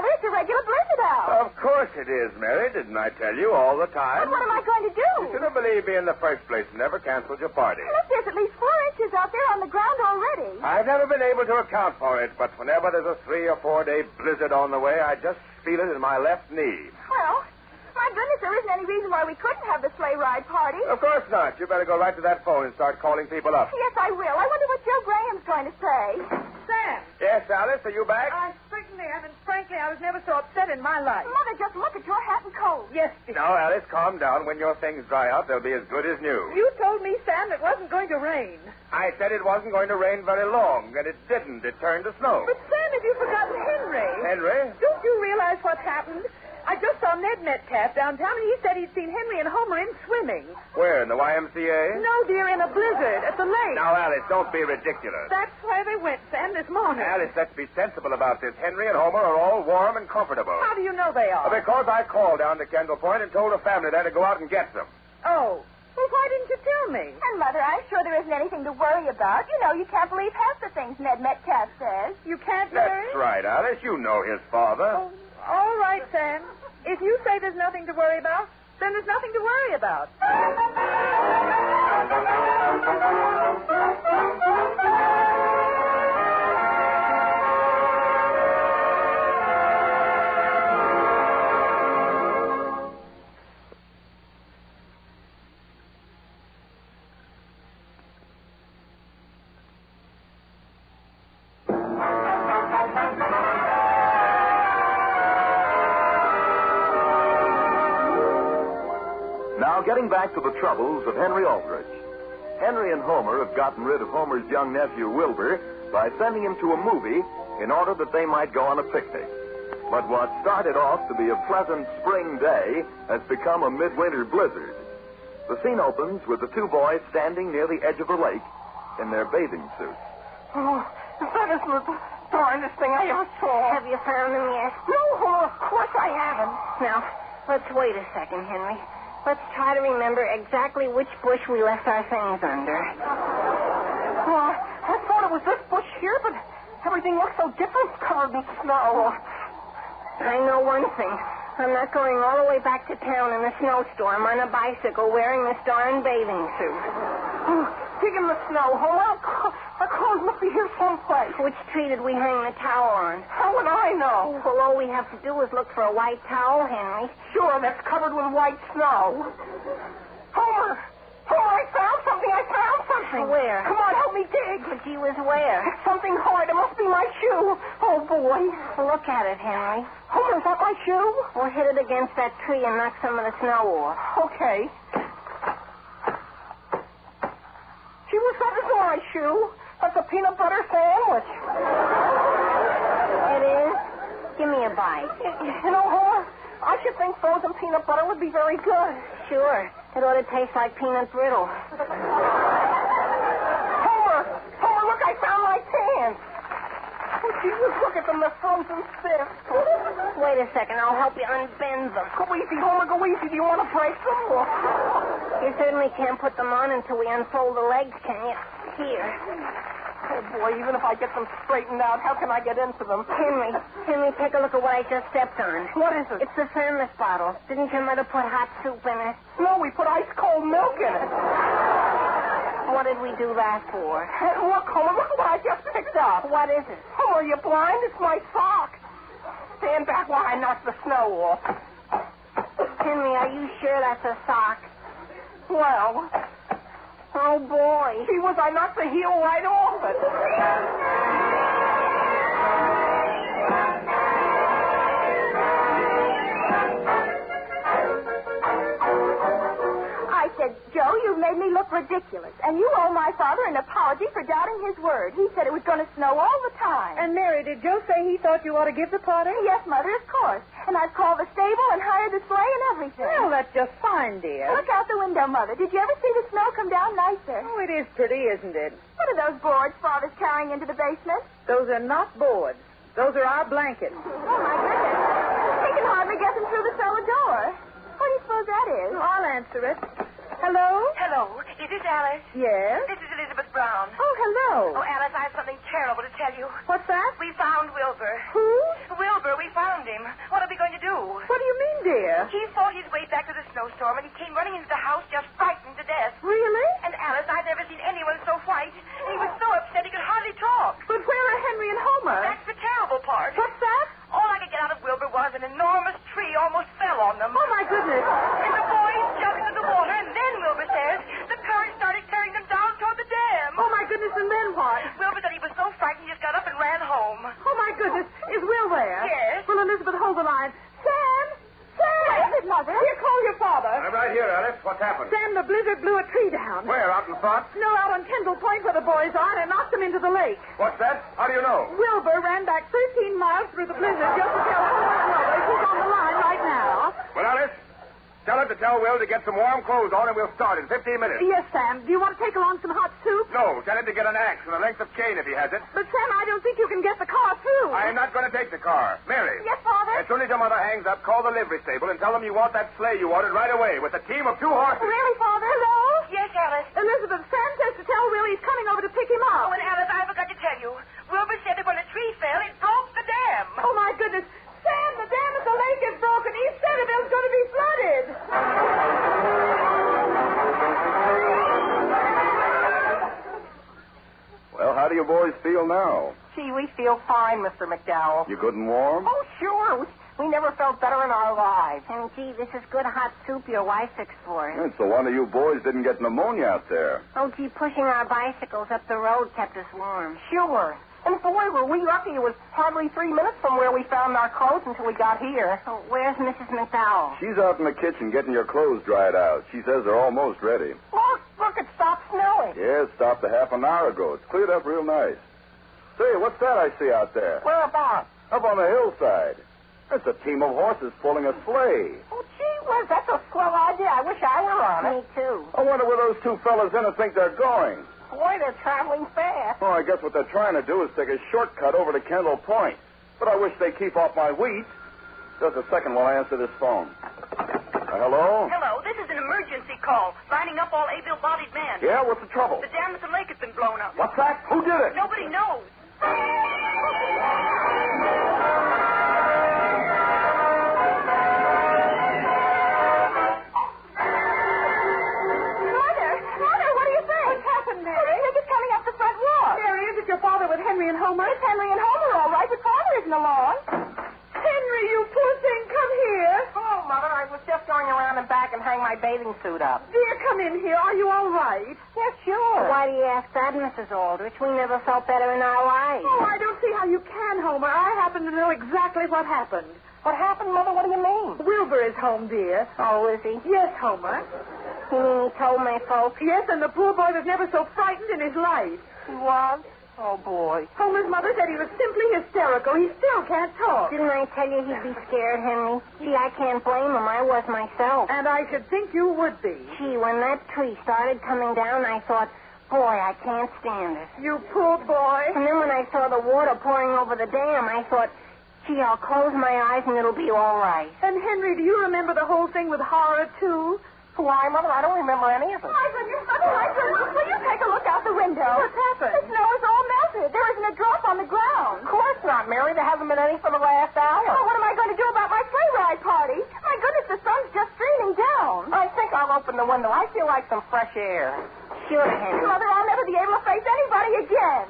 It's a regular blizzard out. Of course it is, Mary. Didn't I tell you all the time? But what am I going to do? You should have believed me in the first place and never canceled your party. Look, there's at least 4 inches out there on the ground already. I've never been able to account for it, but whenever there's a 3 or 4 day blizzard on the way, I just feel it in my left knee. Well, my goodness, there isn't any reason why we couldn't have the sleigh ride party. Of course not. You better go right to that phone and start calling people up. Yes, I will. I wonder what Joe Graham's going to say. Sam. Yes, Alice, are you back? I think ma'am, and frankly, I was never so upset in my life. Mother, just look at your hat and coat. Yes, dear. Now, Alice, calm down. When your things dry up, they'll be as good as new. You told me, Sam, it wasn't going to rain. I said it wasn't going to rain very long, and it didn't. It turned to snow. But, Sam, have you forgotten Henry? Henry? Don't you realize what happened? I just saw Ned Metcalf downtown, and he said he'd seen Henry and Homer in swimming. Where, in the YMCA? No, dear, in a blizzard at the lake. Now, Alice, don't be ridiculous. That's where they went, Sam, this morning. Alice, let's be sensible about this. Henry and Homer are all warm and comfortable. How do you know they are? Because I called down to Kendall Point and told the family there to go out and get them. Oh. Well, why didn't you tell me? And, Mother, I'm sure there isn't anything to worry about. You know, you can't believe half the things Ned Metcalf says. You can't, Mary? That's right, Alice. You know his father. Oh, all right, Sam. If you say there's nothing to worry about, then there's nothing to worry about. Now, getting back to the troubles of Henry Aldrich. Henry and Homer have gotten rid of Homer's young nephew, Wilbur, by sending him to a movie in order that they might go on a picnic. But what started off to be a pleasant spring day has become a midwinter blizzard. The scene opens with the two boys standing near the edge of the lake in their bathing suits. Oh, that isn't the darndest thing I ever saw. Have you found them yet? No, Homer, of course I haven't. Now, let's wait a second, Henry. Let's try to remember exactly which bush we left our things under. Oh, I thought it was this bush here, but everything looks so different, covered in snow. I know one thing. I'm not going all the way back to town in a snowstorm on a bicycle wearing this darn bathing suit. Oh, dig in the snow, Homer. Our clothes must be here someplace. Which tree did we hang the towel on? How would I know? Well, all we have to do is look for a white towel, Henry. Sure, that's covered with white snow. Homer, I found something. Where? Come on, help me dig. But gee whiz, where? It's something hard. It must be my shoe. Oh, boy. Look at it, Henry. Homer, is that my shoe? We'll hit it against that tree and knock some of the snow off. Okay. Gee whiz, that isn't my shoe. That's a peanut butter sandwich. It is? Give me a bite. You know, Homer, I should think frozen peanut butter would be very good. Sure. It ought to taste like peanut brittle. Homer, look, I found my pants. Oh, gee whiz, look at them. They're frozen stiff. Wait a second. I'll help you unbend them. Go easy, Homer, go easy. Do you want to break them? You certainly can't put them on until we unfold the legs, can you? Here. Oh, boy, even if I get them straightened out, how can I get into them? Henry, take a look at what I just stepped on. What is it? It's the thermos bottle. Didn't your mother put hot soup in it? No, we put ice-cold milk in it. What did we do that for? Hey, look, Homer, look what I just picked up. What is it? Oh, are you blind? It's my sock. Stand back while I knock the snow off. Henry, are you sure that's a sock? Well... Oh, boy. Gee whiz, I knocked the heel right off it. I said, Joe, you made me look ridiculous. And you owe my father an apology for doubting his word. He said it was going to snow all the time. And, Mary, did Joe say he thought you ought to give the party? Yes, Mother, of course. And I've called the stable and hired the sleigh and everything. Well, that's just fine, dear. Look out the window, Mother. Did you ever see the snow come down nicer? Oh, it is pretty, isn't it? What are those boards Father's carrying into the basement? Those are not boards. Those are our blankets. Oh, my goodness. He can hardly get them through the cellar door. What do you suppose that is? I'll answer it. Hello? Hello. Is this Alice? Yes? This is Elizabeth Brown. Oh, hello. Oh, Alice, I have something terrible to tell you. What's that? We found Wilbur. Who? Wilbur, we found him. What are we going to do? What do you mean, dear? He fought his way back to the snowstorm, and he came running into the house just frightened to death. Really? And Alice, I've never seen anyone so white. And he was so upset he could hardly talk. But where are Henry and Homer? That's the terrible part. What's that? All I could get out of Wilbur was an enormous tree almost fell on them. Oh, my goodness. And the boys jumped into the water, and then Wilbur says the current started carrying them down toward the dam. Oh, my goodness, and then what? Wilbur said he was so frightened he just got up and ran home. Oh, my goodness. Is Will there? right here, Alice. What's happened? Sam, the blizzard blew a tree down. Where, out in front? No, out on Kendall Point where the boys are, and it knocked them into the lake. What's that? How do you know? Wilbur ran back 13 miles through the blizzard just to tell Homer and Lois who's on the line right now. Well, Alice, tell her to tell Will to get some warm clothes on, and we'll start in 15 minutes. Yes, Sam. Do you want to take along some hot soup? No, tell him to get an axe and a length of chain if he has it. But, Sam, I don't think you can get the car through. I am not going to take the car. Mary. Yes, Father? As soon as your mother hangs up, call the livery stable and tell them you want that sleigh you ordered right away with a team of 2 horses. Really, Father? Hello? Yes, Alice. Elizabeth, Sam says to tell Will he's coming over to pick him up. Oh, and Alice, I forgot to tell you. Wilbur said that when a tree fell, it broke the dam. Oh, my goodness. Sam, the dam at the lake is broken. East Centerville's going to be flooded. Well, how do you boys feel now? Gee, we feel fine, Mr. McDowell. You good and warm? Oh, sure. We never felt better in our lives. And, gee, this is good hot soup your wife fixed for us. It's the one of you boys didn't get pneumonia out there. Oh, gee, pushing our bicycles up the road kept us warm. Sure. And boy, were we lucky it was hardly 3 minutes from where we found our clothes until we got here. Oh, where's Mrs. McDowell? She's out in the kitchen getting your clothes dried out. She says they're almost ready. Look, it stopped snowing. Yeah, it stopped a half an hour ago. It's cleared up real nice. Say, what's that I see out there? Whereabouts? Up on the hillside. It's a team of horses pulling a sleigh. Oh, gee whiz, that's a swell idea. I wish I were on it. Me too. I wonder where those 2 fellas in it think they're going. Boy, they're traveling fast. Oh, I guess what they're trying to do is take a shortcut over to Kendall Point. But I wish they'd keep off my wheat. Just a second while I answer this phone. Hello? Hello, this is an emergency call. Lining up all able-bodied men. Yeah, what's the trouble? The dam at the lake has been blown up. What's that? Who did it? Nobody knows. Henry and Homer. It's Henry and Homer, all right, but Father isn't along. Henry, you poor thing, come here. Oh, Mother, I was just going around and back and hang my bathing suit up. Dear, come in here. Are you all right? Yes, sure. Why do you ask that, Mrs. Aldrich? We never felt better in our lives. Oh, I don't see how you can, Homer. I happen to know exactly what happened. What happened, Mother? What do you mean? Wilbur is home, dear. Oh, is he? Yes, Homer. You mean he told my folks? Yes, and the poor boy was never so frightened in his life. He was? Oh, boy. Homer's mother said he was simply hysterical. He still can't talk. Didn't I tell you he'd be scared, Henry? Gee, I can't blame him. I was myself. And I should think you would be. Gee, when that tree started coming down, I thought, boy, I can't stand it. You poor boy. And then when I saw the water pouring over the dam, I thought, gee, I'll close my eyes and it'll be all right. And, Henry, do you remember the whole thing with horror, too? Why, Mother, I don't remember any of it. My goodness, Mother, will you take a look out the window? What's happened? The snow is all melted. There isn't a drop on the ground. Of course not, Mary. There hasn't been any for the last hour. Oh, what am I going to do about my sleigh ride party? My goodness, the sun's just streaming down. I think I'll open the window. I feel like some fresh air. Sure, Henry. Mother, I'll never be able to face anybody again.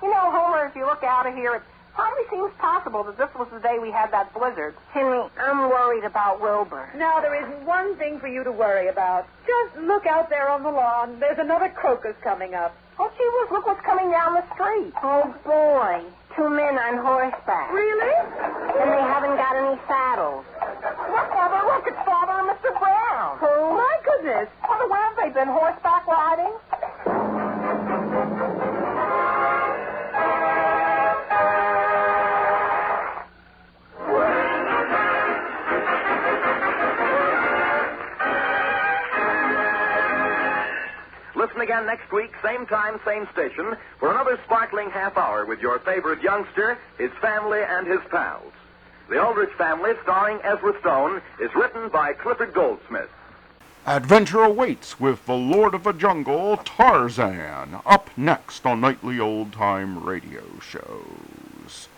You know, Homer, if you look out of here, it hardly seems possible that this was the day we had that blizzard. Henry, I'm worried about Wilbur. Now, there isn't one thing for you to worry about. Just look out there on the lawn. There's another crocus coming up. Oh, gee whiz, look what's coming down the street. Oh, boy. 2 men on horseback. Really? And they haven't got any saddles. Look, Mother, look, it's Father and Mr. Brown. Who? My goodness. Mother, where have they been, horseback riding? Listen again next week, same time, same station, for another sparkling half hour with your favorite youngster, his family, and his pals. The Aldrich Family, starring Ezra Stone, is written by Clifford Goldsmith. Adventure awaits with the Lord of the Jungle, Tarzan, up next on Nightly Old Time Radio Shows.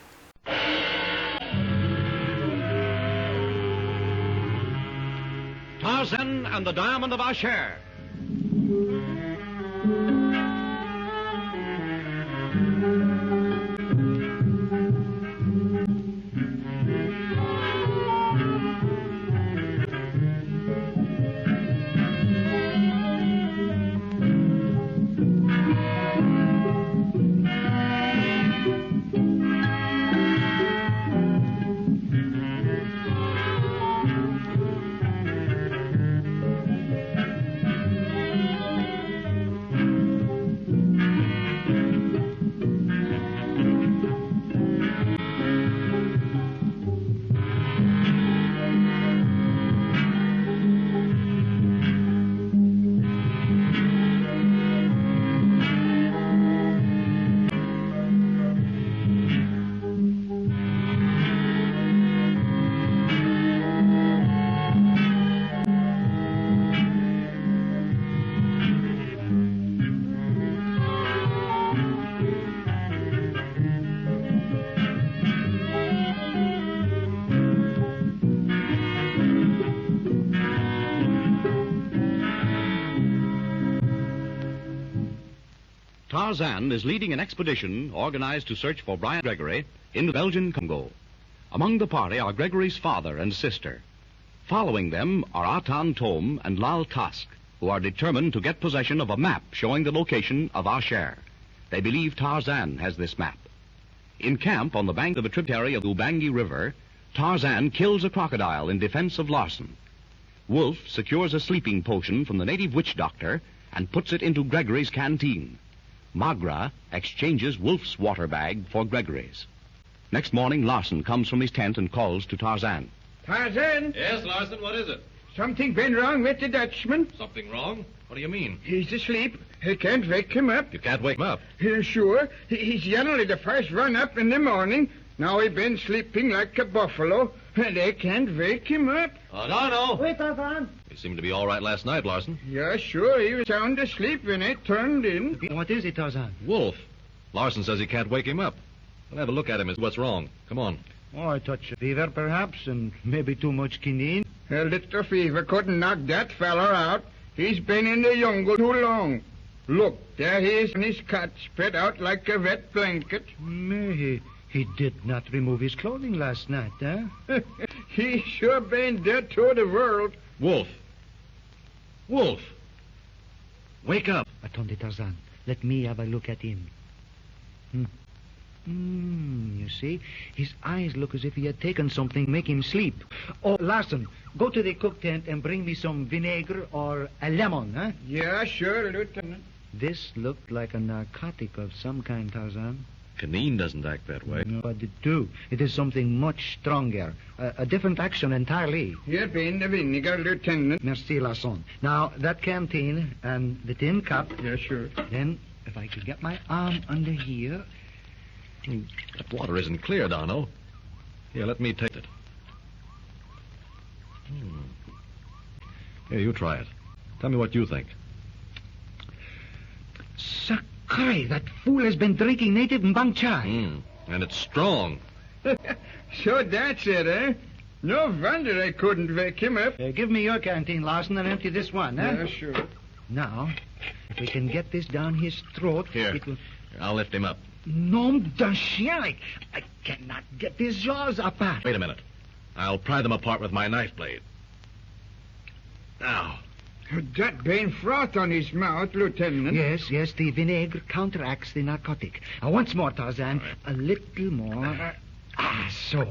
Tarzan and the Diamond of Asher. Tarzan is leading an expedition organized to search for Brian Gregory in the Belgian Congo. Among the party are Gregory's father and sister. Following them are Atan Tom and Lal Task, who are determined to get possession of a map showing the location of Asher. They believe Tarzan has this map. In camp on the bank of a tributary of the Ubangi River, Tarzan kills a crocodile in defense of Larson. Wolf secures a sleeping potion from the native witch doctor and puts it into Gregory's canteen. Magra exchanges Wolf's water bag for Gregory's. Next morning, Larson comes from his tent and calls to Tarzan. Tarzan? Yes, Larson, what is it? Something been wrong with the Dutchman? Something wrong? What do you mean? He's asleep. I can't wake him up. You can't wake him up? Sure. He's generally the first run up in the morning. Now he been sleeping like a buffalo, and I can't wake him up. No. Wait, Tarzan. He seemed to be all right last night, Larson. Yeah, sure. He was sound asleep when I turned in. What is it, Tarzan? Wolf. Larson says he can't wake him up. We'll have a look at him and see what's wrong. Come on. Oh, a touch of fever, perhaps, and maybe too much quinine. A little fever couldn't knock that feller out. He's been in the jungle too long. Look, there he is in his cot, spread out like a wet blanket. He did not remove his clothing last night, eh? He sure been dead to the world. Wolf. Wake up. Attendez, Tarzan. Let me have a look at him. You see, his eyes look as if he had taken something, make him sleep. Oh, Larson, go to the cook tent and bring me some vinegar or a lemon, huh? Yeah, sure, Lieutenant. This looked like a narcotic of some kind, Tarzan. Quinine doesn't act that way. No, but it do. It is something much stronger. A different action entirely. Here been the vinegar, Lieutenant. Merci, Larson. Now, that canteen and the tin cup. Yeah, sure. Then, if I could get my arm under here... That water isn't clear, Darno. Here, let me take it. Here, you try it. Tell me what you think. Sakai, that fool has been drinking native mbang chai. And it's strong. So that's it, eh? No wonder I couldn't wake him up. Give me your canteen, Larson, and empty this one, eh? Yeah, sure. Now, if we can get this down his throat... Here, I'll lift him up. Nom d'un chien! I cannot get his jaws apart. Wait a minute. I'll pry them apart with my knife blade. Now. That been froth on his mouth, Lieutenant. Yes, the vinegar counteracts the narcotic. Once more, Tarzan. Right. A little more. So.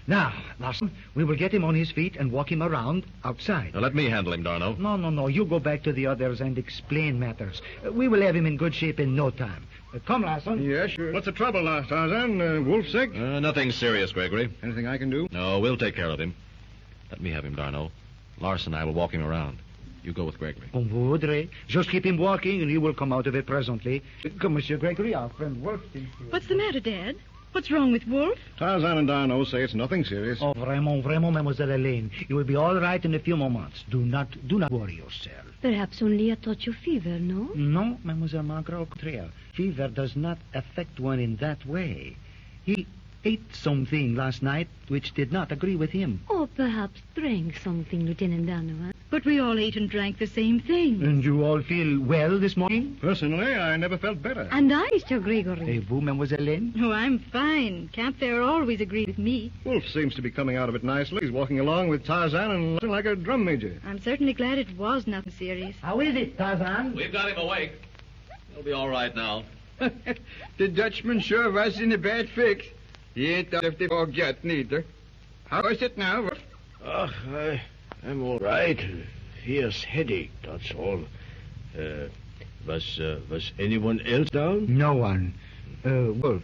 Now, Larson, we will get him on his feet and walk him around outside. Now, let me handle him, Darno. No. You go back to the others and explain matters. We will have him in good shape in no time. Come, Larson. Yeah, sure. What's the trouble now, Tarzan? Wolf sick? Nothing serious, Gregory. Anything I can do? No, we'll take care of him. Let me have him, Darno. Larson and I will walk him around. You go with Gregory. On voudrait. Just keep him walking, and he will come out of it presently. Come, Monsieur Gregory, our friend Wolf. What's the matter, Dad? What's wrong with Wolf? Tarzan and Darno say it's nothing serious. Oh, vraiment, Mademoiselle Helene. You will be all right in a few moments. Do not worry yourself. Perhaps only a touch of fever, no? No, Mademoiselle Margaret, au contraire. Fever does not affect one in that way. He ate something last night which did not agree with him. Or perhaps drank something, Lieutenant Darno. But we all ate and drank the same thing. And you all feel well this morning? Personally, I never felt better. And I, Mr. Gregory. Et vous, Mademoiselle Helene? Oh, I'm fine. Campfire always agreed with me. Wolf seems to be coming out of it nicely. He's walking along with Tarzan and looking like a drum major. I'm certainly glad it was nothing serious. How is it, Tarzan? We've got him awake. He'll be all right now. The Dutchman sure was in a bad fix. He ain't thought if they forget neither. How is it now, Wolf? I'm all right. Fierce headache, that's all. Was anyone else down? No one. Wolf,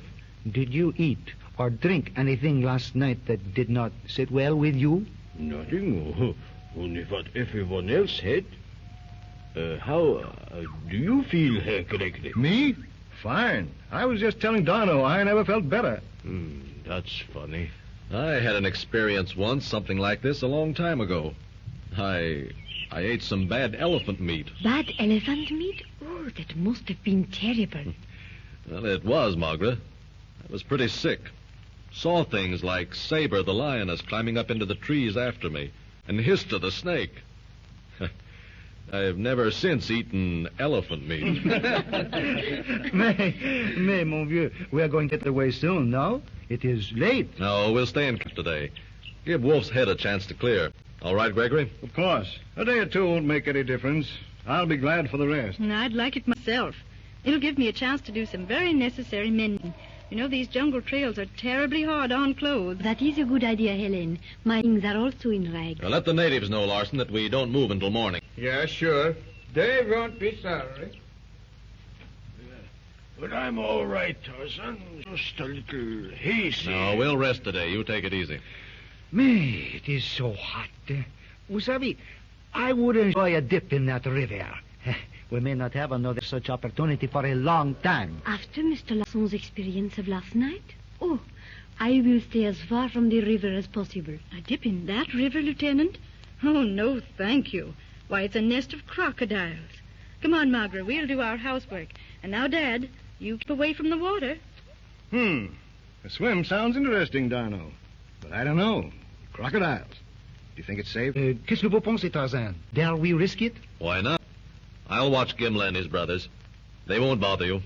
did you eat or drink anything last night that did not sit well with you? Nothing. Only what everyone else had. How do you feel, Herr Gregory? Me? Fine. I was just telling Darno I never felt better. That's funny. I had an experience once, something like this, a long time ago. I ate some bad elephant meat. Bad elephant meat? Oh, that must have been terrible. Well, it was, Margaret. I was pretty sick. Saw things like Saber the lioness climbing up into the trees after me, and Hister the snake. I've never since eaten elephant meat. Mais, mon vieux, we are going to get away soon, no? It is late. No, we'll stay in camp today. Give Wolf's head a chance to clear. All right, Gregory? Of course. A day or two won't make any difference. I'll be glad for the rest. I'd like it myself. It'll give me a chance to do some very necessary mending. You know, these jungle trails are terribly hard on clothes. That is a good idea, Helen. My things are also in rags. Now, let the natives know, Larson, that we don't move until morning. Yeah, sure. They won't be sorry. But I'm all right, Tarzan. Just a little hazy. No, we'll rest today. You take it easy. Me, it is so hot. Vous savez, I would enjoy a dip in that river. We may not have another such opportunity for a long time. After Mr. Larson's experience of last night? Oh, I will stay as far from the river as possible. A dip in that river, Lieutenant? Oh, no, thank you. Why, it's a nest of crocodiles. Come on, Margaret, we'll do our housework. And now, Dad, you keep away from the water. A swim sounds interesting, Darno. But I don't know. Crocodiles. Do you think it's safe? Qu'est-ce que vous pensez, Tarzan? Dare we risk it? Why not? I'll watch Gimli and his brothers. They won't bother you.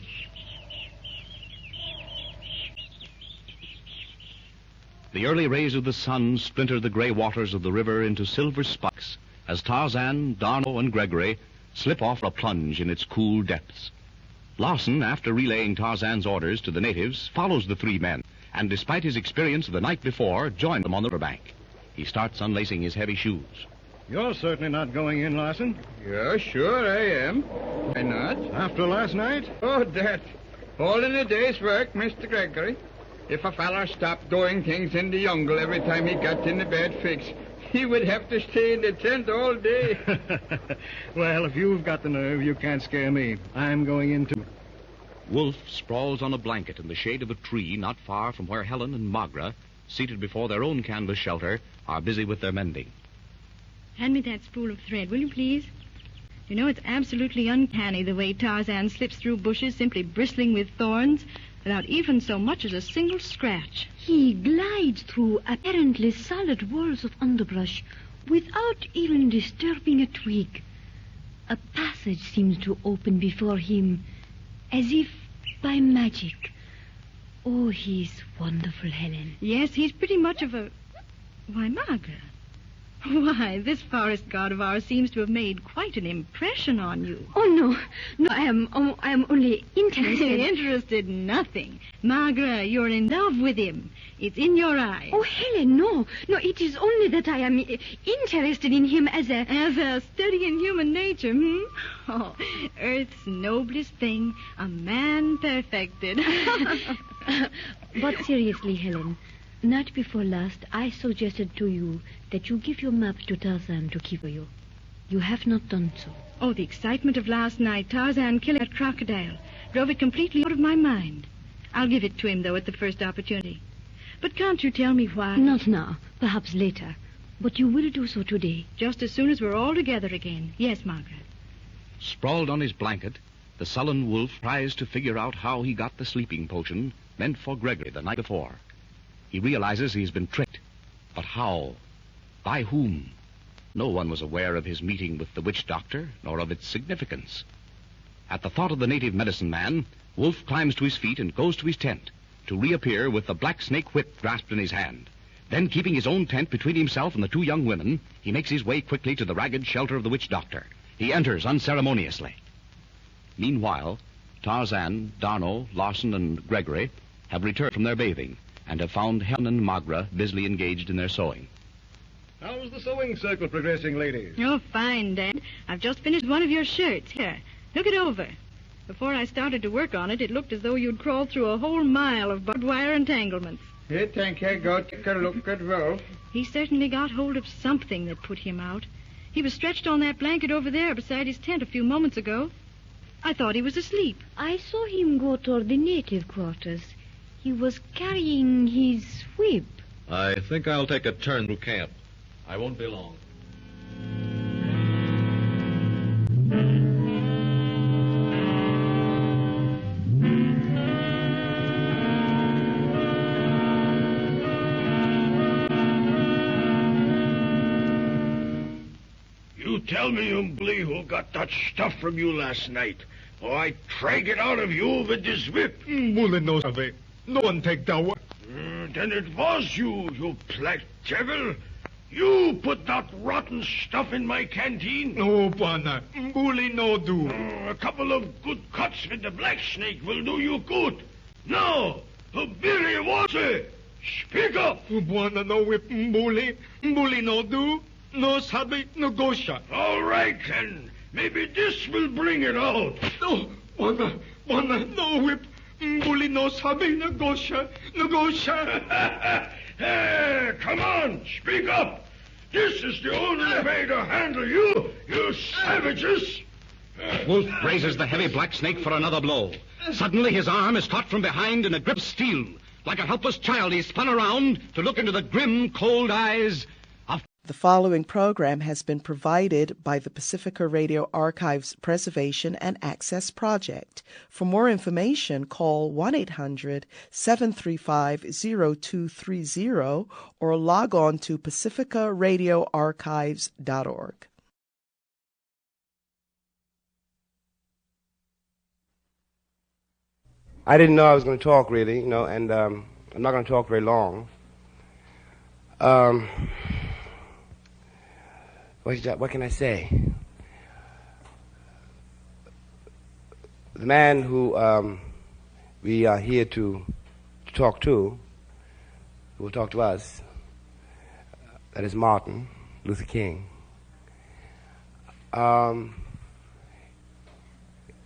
The early rays of the sun splintered the gray waters of the river into silver spikes as Tarzan, Darno, and Gregory slip off a plunge in its cool depths. Larson, after relaying Tarzan's orders to the natives, follows the three men, and despite his experience of the night before, joined them on the riverbank. He starts unlacing his heavy shoes. You're certainly not going in, Larson. Yeah, sure I am. Why not? After last night? Oh, that. All in a day's work, Mr. Gregory. If a feller stopped doing things in the jungle every time he got in a bad fix, he would have to stay in the tent all day. Well, if you've got the nerve, you can't scare me. I'm going in too. Wolf sprawls on a blanket in the shade of a tree not far from where Helen and Magra, seated before their own canvas shelter, are busy with their mending. Hand me that spool of thread, will you please? You know, it's absolutely uncanny the way Tarzan slips through bushes simply bristling with thorns without even so much as a single scratch. He glides through apparently solid walls of underbrush without even disturbing a twig. A passage seems to open before him as if by magic. Oh, he's wonderful, Helen. Yes, he's pretty much of a... Why, Margaret. Why, this forest god of ours seems to have made quite an impression on you. Oh, no, I am only interested. Interested nothing. Margaret, you're in love with him. It's in your eyes. Oh, Helen, no, it is only that I am interested in him as a study in human nature, Oh, Earth's noblest thing, a man perfected. But seriously, Helen, night before last, I suggested to you that you give your map to Tarzan to keep for you. You have not done so. Oh, the excitement of last night, Tarzan killing that crocodile, drove it completely out of my mind. I'll give it to him, though, at the first opportunity. But can't you tell me why? Not now, perhaps later. But you will do so today. Just as soon as we're all together again. Yes, Margaret. Sprawled on his blanket, the sullen wolf tries to figure out how he got the sleeping potion meant for Gregory the night before. He realizes he's been tricked. But how? By whom? No one was aware of his meeting with the witch doctor, nor of its significance. At the thought of the native medicine man, Wolf climbs to his feet and goes to his tent, to reappear with the black snake whip grasped in his hand. Then, keeping his own tent between himself and the two young women, he makes his way quickly to the ragged shelter of the witch doctor. He enters unceremoniously. Meanwhile, Tarzan, Darno, Larson, and Gregory have returned from their bathing and have found Helen and Magra busily engaged in their sewing. How's the sewing circle progressing, ladies? Oh, fine, Dad. I've just finished one of your shirts. Here, look it over. Before I started to work on it, it looked as though you'd crawled through a whole mile of barbed wire entanglements. I think I go take a look at Wolf. He certainly got hold of something that put him out. He was stretched on that blanket over there beside his tent a few moments ago. I thought he was asleep. I saw him go toward the native quarters. He was carrying his whip. I think I'll take a turn through camp. I won't be long. You you tell me, Umbly, who got that stuff from you last night, or I drag it out of you with this whip. Bully no sabe. No one take that one. Then it was you, you black devil. You put that rotten stuff in my canteen? No, partner. Bully no do. A couple of good cuts with the black snake will do you good. No, Billy wants it. Speak up. Partner, no whip. Bully. Bully no do. No sabe. No gosha. All right, then. Maybe this will bring it out. No, partner. No whip. Bully no sabe. No gosha. No gosha. Hey, come on, speak up. This is the only way to handle you, you savages. Wolf raises the heavy black snake for another blow. Suddenly his arm is caught from behind in a grip of steel. Like a helpless child, he spun around to look into the grim, cold eyes of... The following program has been provided by the Pacifica Radio Archives Preservation and Access Project. For more information, call 1-800-735-0230 or log on to pacificaradioarchives.org. I didn't know I was going to talk, really, and I'm not going to talk very long. What can I say? The man who we are here to talk to, who will talk to us, that is Martin Luther King. I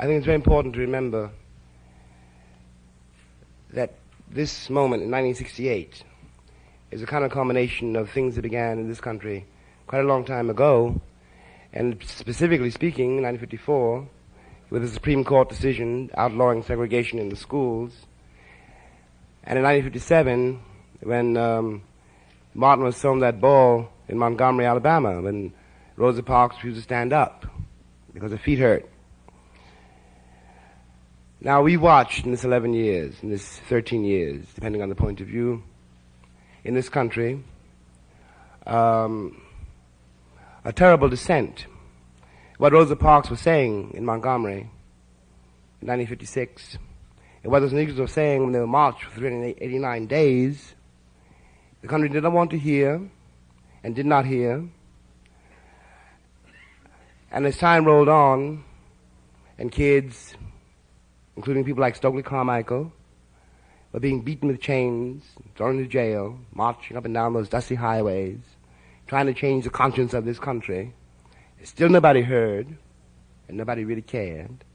think it's very important to remember that this moment in 1968 is a kind of culmination of things that began in this country quite a long time ago, and specifically speaking, in 1954, with the Supreme Court decision outlawing segregation in the schools, and in 1957, when Martin was thrown that ball in Montgomery, Alabama, when Rosa Parks refused to stand up because her feet hurt. Now, we watched in this 11 years, in this 13 years, depending on the point of view, in this country, a terrible descent. What Rosa Parks was saying in Montgomery in 1956, and what those Negroes were saying when they were marched for 389 days, the country did not want to hear and did not hear. And as time rolled on, and kids, including people like Stokely Carmichael, were being beaten with chains, thrown into jail, marching up and down those dusty highways, trying to change the conscience of this country. Still nobody heard, and nobody really cared.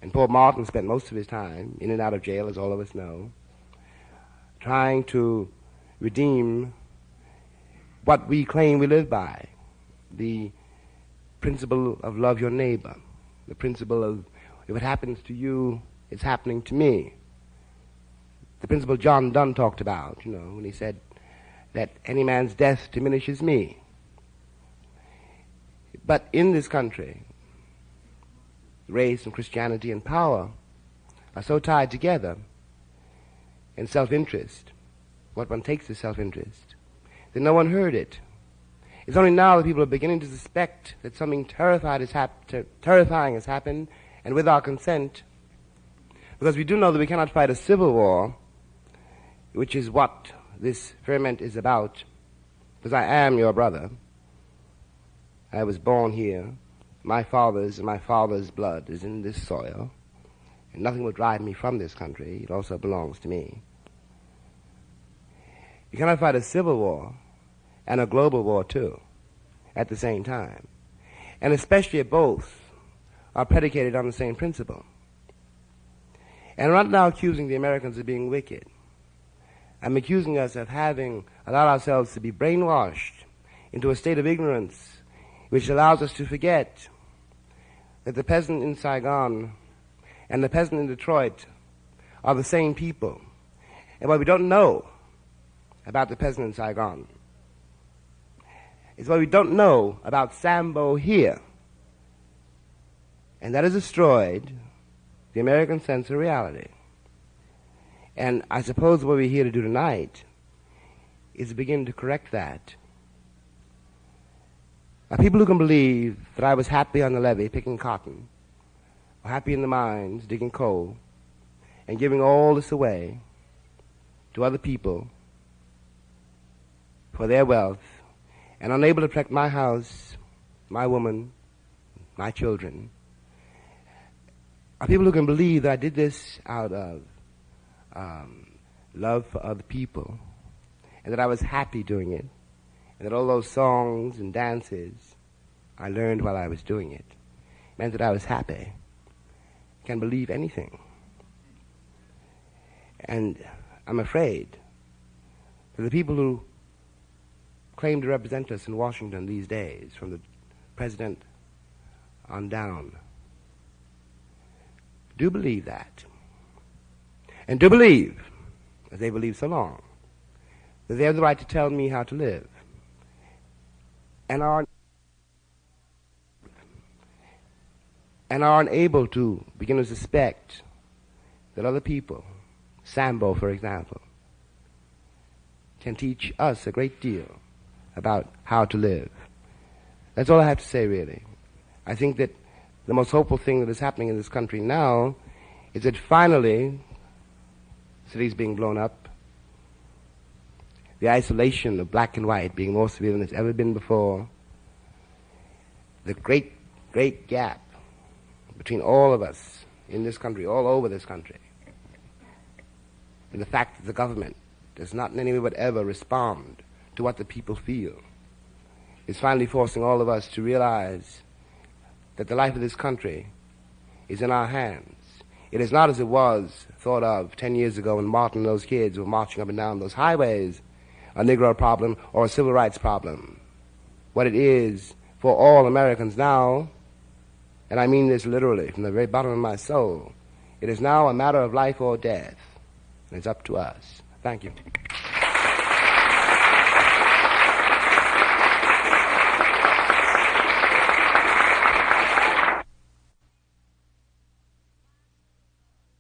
And poor Martin spent most of his time in and out of jail, as all of us know, trying to redeem what we claim we live by, the principle of love your neighbor, the principle of if it happens to you, it's happening to me. The principle John Donne talked about, when he said that any man's death diminishes me. But in this country, race and Christianity and power are so tied together in self-interest, what one takes as self-interest, that no one heard it. It's only now that people are beginning to suspect that something terrifying has happened, and with our consent, because we do know that we cannot fight a civil war, which is what this ferment is about, because I am your brother. I was born here. My father's and my father's blood is in this soil, and nothing will drive me from this country. It also belongs to me. You cannot fight a civil war and a global war, too, at the same time. And especially if both are predicated on the same principle. And I'm not now accusing the Americans of being wicked. I'm accusing us of having allowed ourselves to be brainwashed into a state of ignorance which allows us to forget that the peasant in Saigon and the peasant in Detroit are the same people. And what we don't know about the peasant in Saigon is what we don't know about Sambo here. And that has destroyed the American sense of reality. And I suppose what we're here to do tonight is begin to correct that. are people who can believe that I was happy on the levee picking cotton, or happy in the mines digging coal, and giving all this away to other people for their wealth, and unable to protect my house, my woman, my children, are people who can believe that I did this out of love for other people, and that I was happy doing it, and that all those songs and dances I learned while I was doing it meant that I was happy. Can believe anything. And I'm afraid that the people who claim to represent us in Washington these days, from the president on down, do believe that. And do believe, as they believe so long, that they have the right to tell me how to live. And are unable to begin to suspect that other people, Sambo, for example, can teach us a great deal about how to live. That's all I have to say, really. I think that the most hopeful thing that is happening in this country now is that finally, cities being blown up, the isolation of black and white being more severe than it's ever been before, the great, great gap between all of us in this country, all over this country, and the fact that the government does not in any way whatever respond to what the people feel, is finally forcing all of us to realize that the life of this country is in our hands. It is not as it was thought of 10 years ago when Martin and those kids were marching up and down those highways, a Negro problem or a civil rights problem. What it is for all Americans now, and I mean this literally from the very bottom of my soul, it is now a matter of life or death, and it's up to us. Thank you.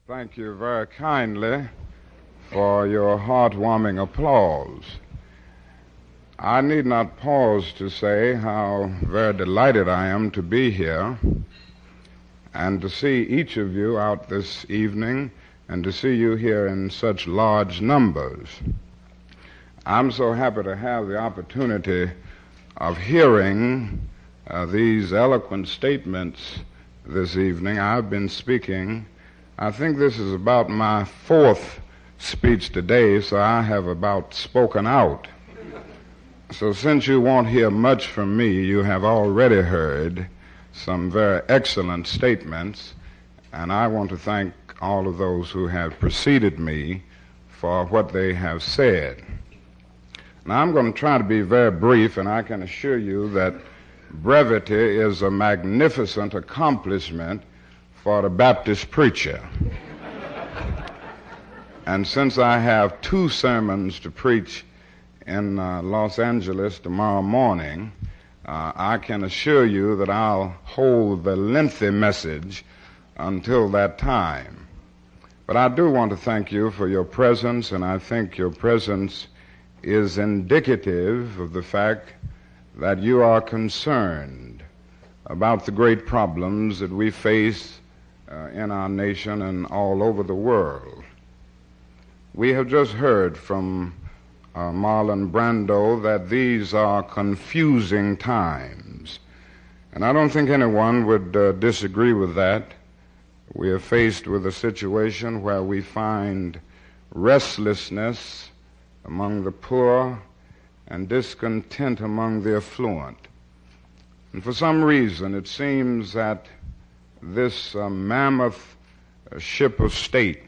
Thank you very kindly for your heartwarming applause. I need not pause to say how very delighted I am to be here and to see each of you out this evening and to see you here in such large numbers. I'm so happy to have the opportunity of hearing these eloquent statements this evening. I've been speaking. I think this is about my fourth speech today, so I have about spoken out. So since you won't hear much from me, you have already heard some very excellent statements, and I want to thank all of those who have preceded me for what they have said. Now, I'm going to try to be very brief, and I can assure you that brevity is a magnificent accomplishment for the Baptist preacher. And since I have 2 sermons to preach in Los Angeles tomorrow morning, I can assure you that I'll hold the lengthy message until that time. But I do want to thank you for your presence, and I think your presence is indicative of the fact that you are concerned about the great problems that we face in our nation and all over the world. We have just heard from Marlon Brando that these are confusing times, and I don't think anyone would disagree with that. We are faced with a situation where we find restlessness among the poor and discontent among the affluent. And for some reason, it seems that this mammoth ship of state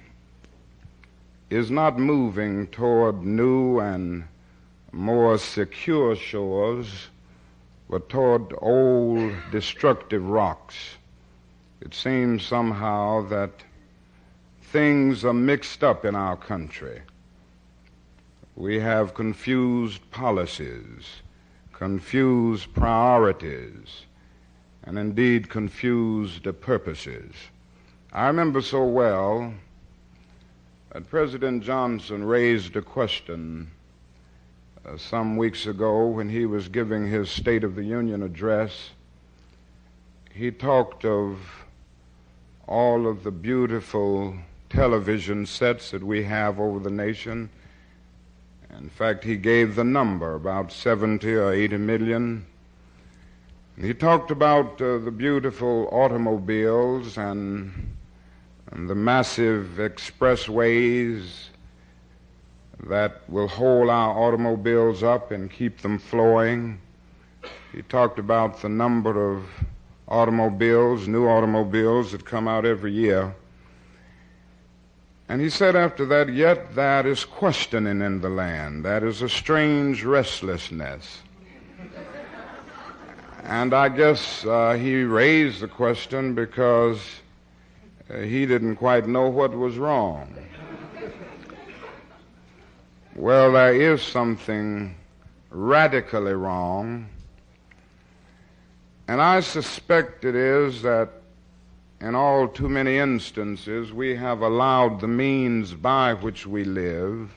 is not moving toward new and more secure shores, but toward old destructive rocks. It seems somehow that things are mixed up in our country. We have confused policies, confused priorities, and indeed confused purposes. I remember so well that President Johnson raised a question some weeks ago when he was giving his State of the Union address. He talked of all of the beautiful television sets that we have over the nation. In fact, he gave the number, about 70 or 80 million. And he talked about the beautiful automobiles and the massive expressways that will hold our automobiles up and keep them flowing. He talked about the number of automobiles, new automobiles that come out every year. And he said after that, yet that is questioning in the land. That is a strange restlessness. And I guess he raised the question because he didn't quite know what was wrong. Well, there is something radically wrong, and I suspect it is that in all too many instances we have allowed the means by which we live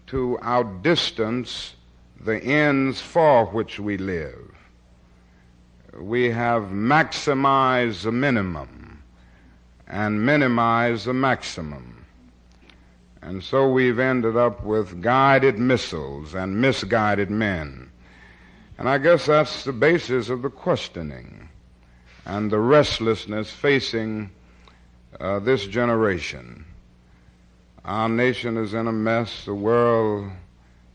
to outdistance the ends for which we live. We have maximized the minimum and minimized the maximum. And so we've ended up with guided missiles and misguided men. And I guess that's the basis of the questioning and the restlessness facing this generation. Our nation is in a mess. The world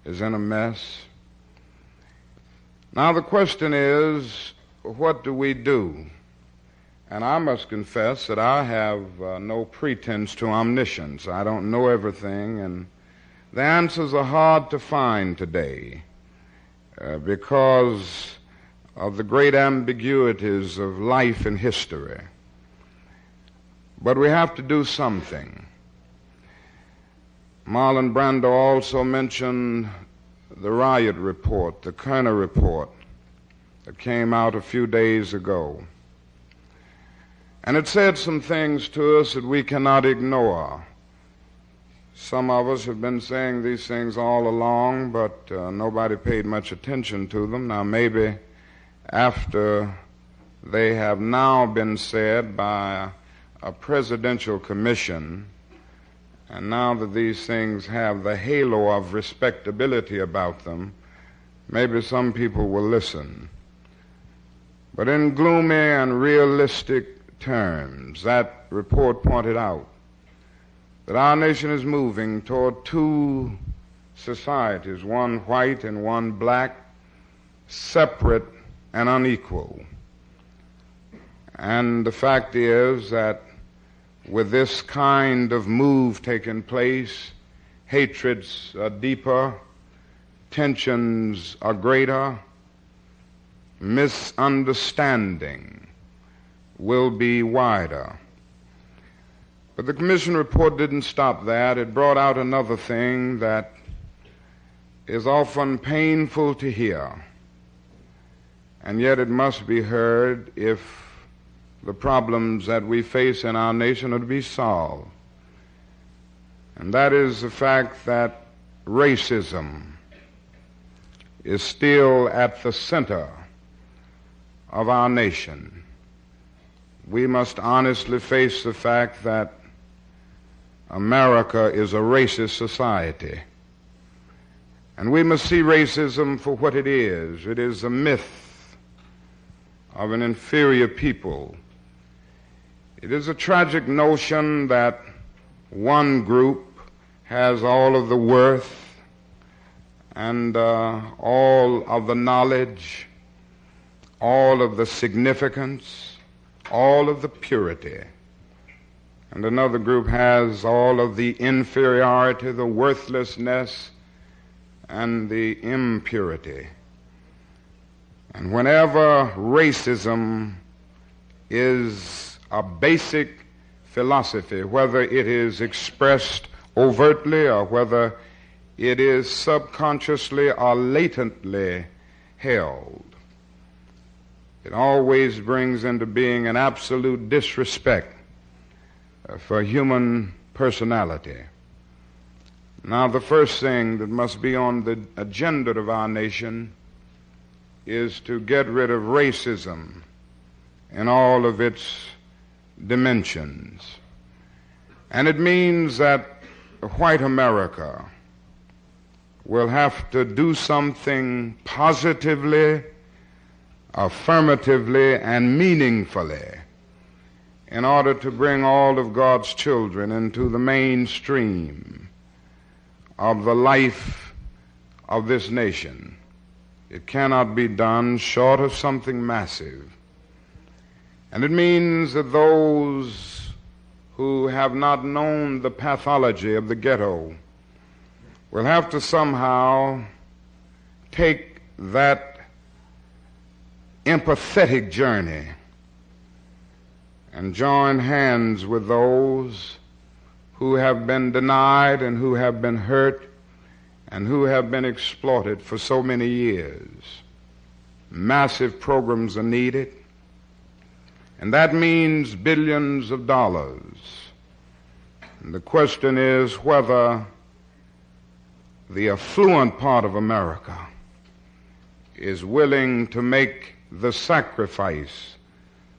is in a mess. Now the question is, what do we do? And I must confess that I have no pretense to omniscience. I don't know everything, and the answers are hard to find today because of the great ambiguities of life and history. But we have to do something. Marlon Brando also mentioned the riot report, the Kerner report, that came out a few days ago. And it said some things to us that we cannot ignore. Some of us have been saying these things all along, but nobody paid much attention to them. Now, maybe after they have now been said by a presidential commission, and now that these things have the halo of respectability about them, maybe some people will listen. But in gloomy and realistic terms, that report pointed out that our nation is moving toward two societies, one white and one black, separate and unequal. And the fact is that with this kind of move taking place, hatreds are deeper, tensions are greater, misunderstanding will be wider. But the commission report didn't stop that. It brought out another thing that is often painful to hear, and yet it must be heard if the problems that we face in our nation are to be solved. And that is the fact that racism is still at the center of our nation. We must honestly face the fact that America is a racist society. And we must see racism for what it is. It is a myth of an inferior people. It is a tragic notion that one group has all of the worth and all of the knowledge, all of the significance, all of the purity, and another group has all of the inferiority, the worthlessness, and the impurity. And whenever racism is a basic philosophy, whether it is expressed overtly or whether it is subconsciously or latently held, it always brings into being an absolute disrespect for human personality. Now, the first thing that must be on the agenda of our nation is to get rid of racism in all of its dimensions. And it means that white America will have to do something positively, affirmatively, and meaningfully in order to bring all of God's children into the mainstream of the life of this nation. It cannot be done short of something massive. And it means that those who have not known the pathology of the ghetto will have to somehow take that empathetic journey and join hands with those who have been denied and who have been hurt and who have been exploited for so many years. Massive programs are needed, and that means billions of dollars. And the question is whether the affluent part of America is willing to make the sacrifice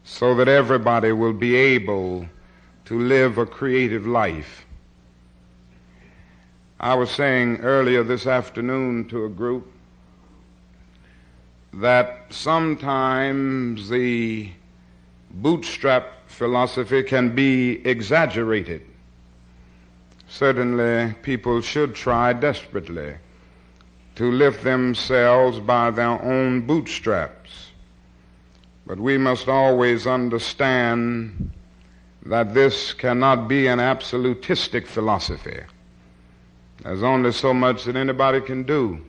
so that everybody will be able to live a creative life. I was saying earlier this afternoon to a group that sometimes the bootstrap philosophy can be exaggerated. Certainly, people should try desperately to lift themselves by their own bootstraps. But we must always understand that this cannot be an absolutistic philosophy. There's only so much that anybody can do.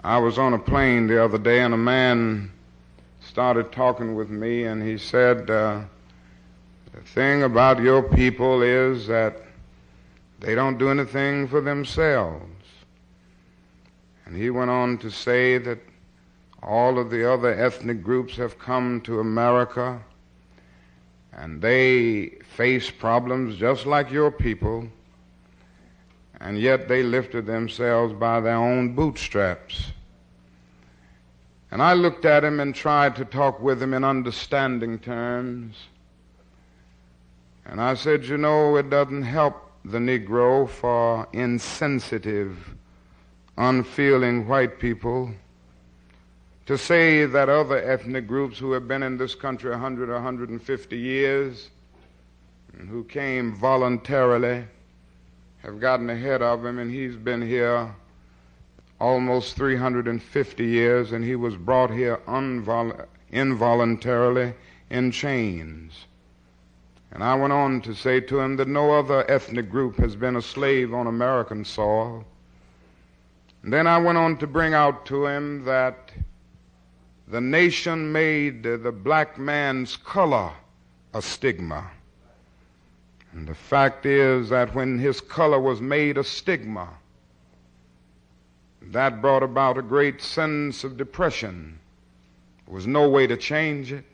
I was on a plane the other day, and a man started talking with me, and he said, the thing about your people is that they don't do anything for themselves. And he went on to say that all of the other ethnic groups have come to America, and they face problems just like your people, and yet they lifted themselves by their own bootstraps. And I looked at him and tried to talk with him in understanding terms. And I said, you know, it doesn't help the Negro for insensitive, unfeeling white people to say that other ethnic groups who have been in this country 100 or 150 years and who came voluntarily have gotten ahead of him, and he's been here almost 350 years, and he was brought here involuntarily in chains. And I went on to say to him that no other ethnic group has been a slave on American soil. And then I went on to bring out to him that the nation made the black man's color a stigma. And the fact is that when his color was made a stigma, that brought about a great sense of depression. There was no way to change it.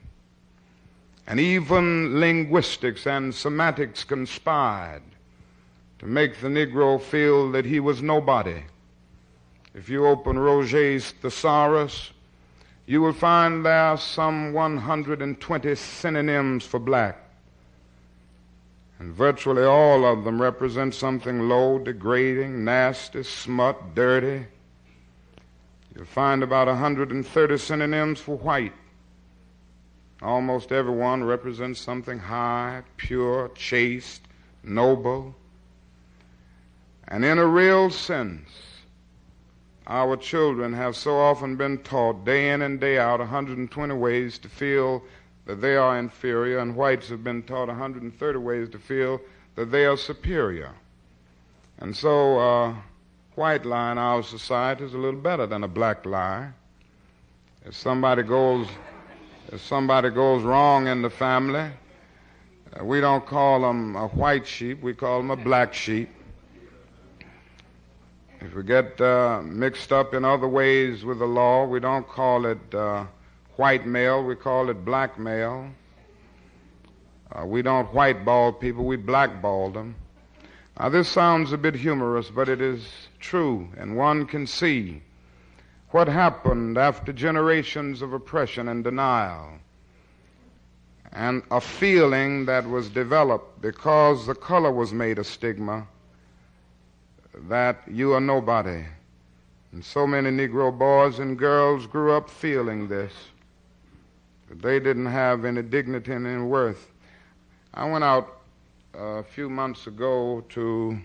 And even linguistics and semantics conspired to make the Negro feel that he was nobody. If you open Roget's Thesaurus, you will find there are some 120 synonyms for black. And virtually all of them represent something low, degrading, nasty, smut, dirty. You'll find about 130 synonyms for white. Almost everyone represents something high, pure, chaste, noble. And in a real sense, our children have so often been taught day in and day out 120 ways to feel that they are inferior, and whites have been taught 130 ways to feel that they are superior. And so white lie in our society is a little better than a black lie. If somebody goes wrong in the family, we don't call them a white sheep, we call them a black sheep. If we get mixed up in other ways with the law, we don't call it white male, we call it black male. We don't whiteball people, we blackball them. Now, this sounds a bit humorous, but it is true, and one can see what happened after generations of oppression and denial, and a feeling that was developed because the color was made a stigma, that you are nobody. And so many Negro boys and girls grew up feeling this, that they didn't have any dignity and any worth. I went out a few months ago to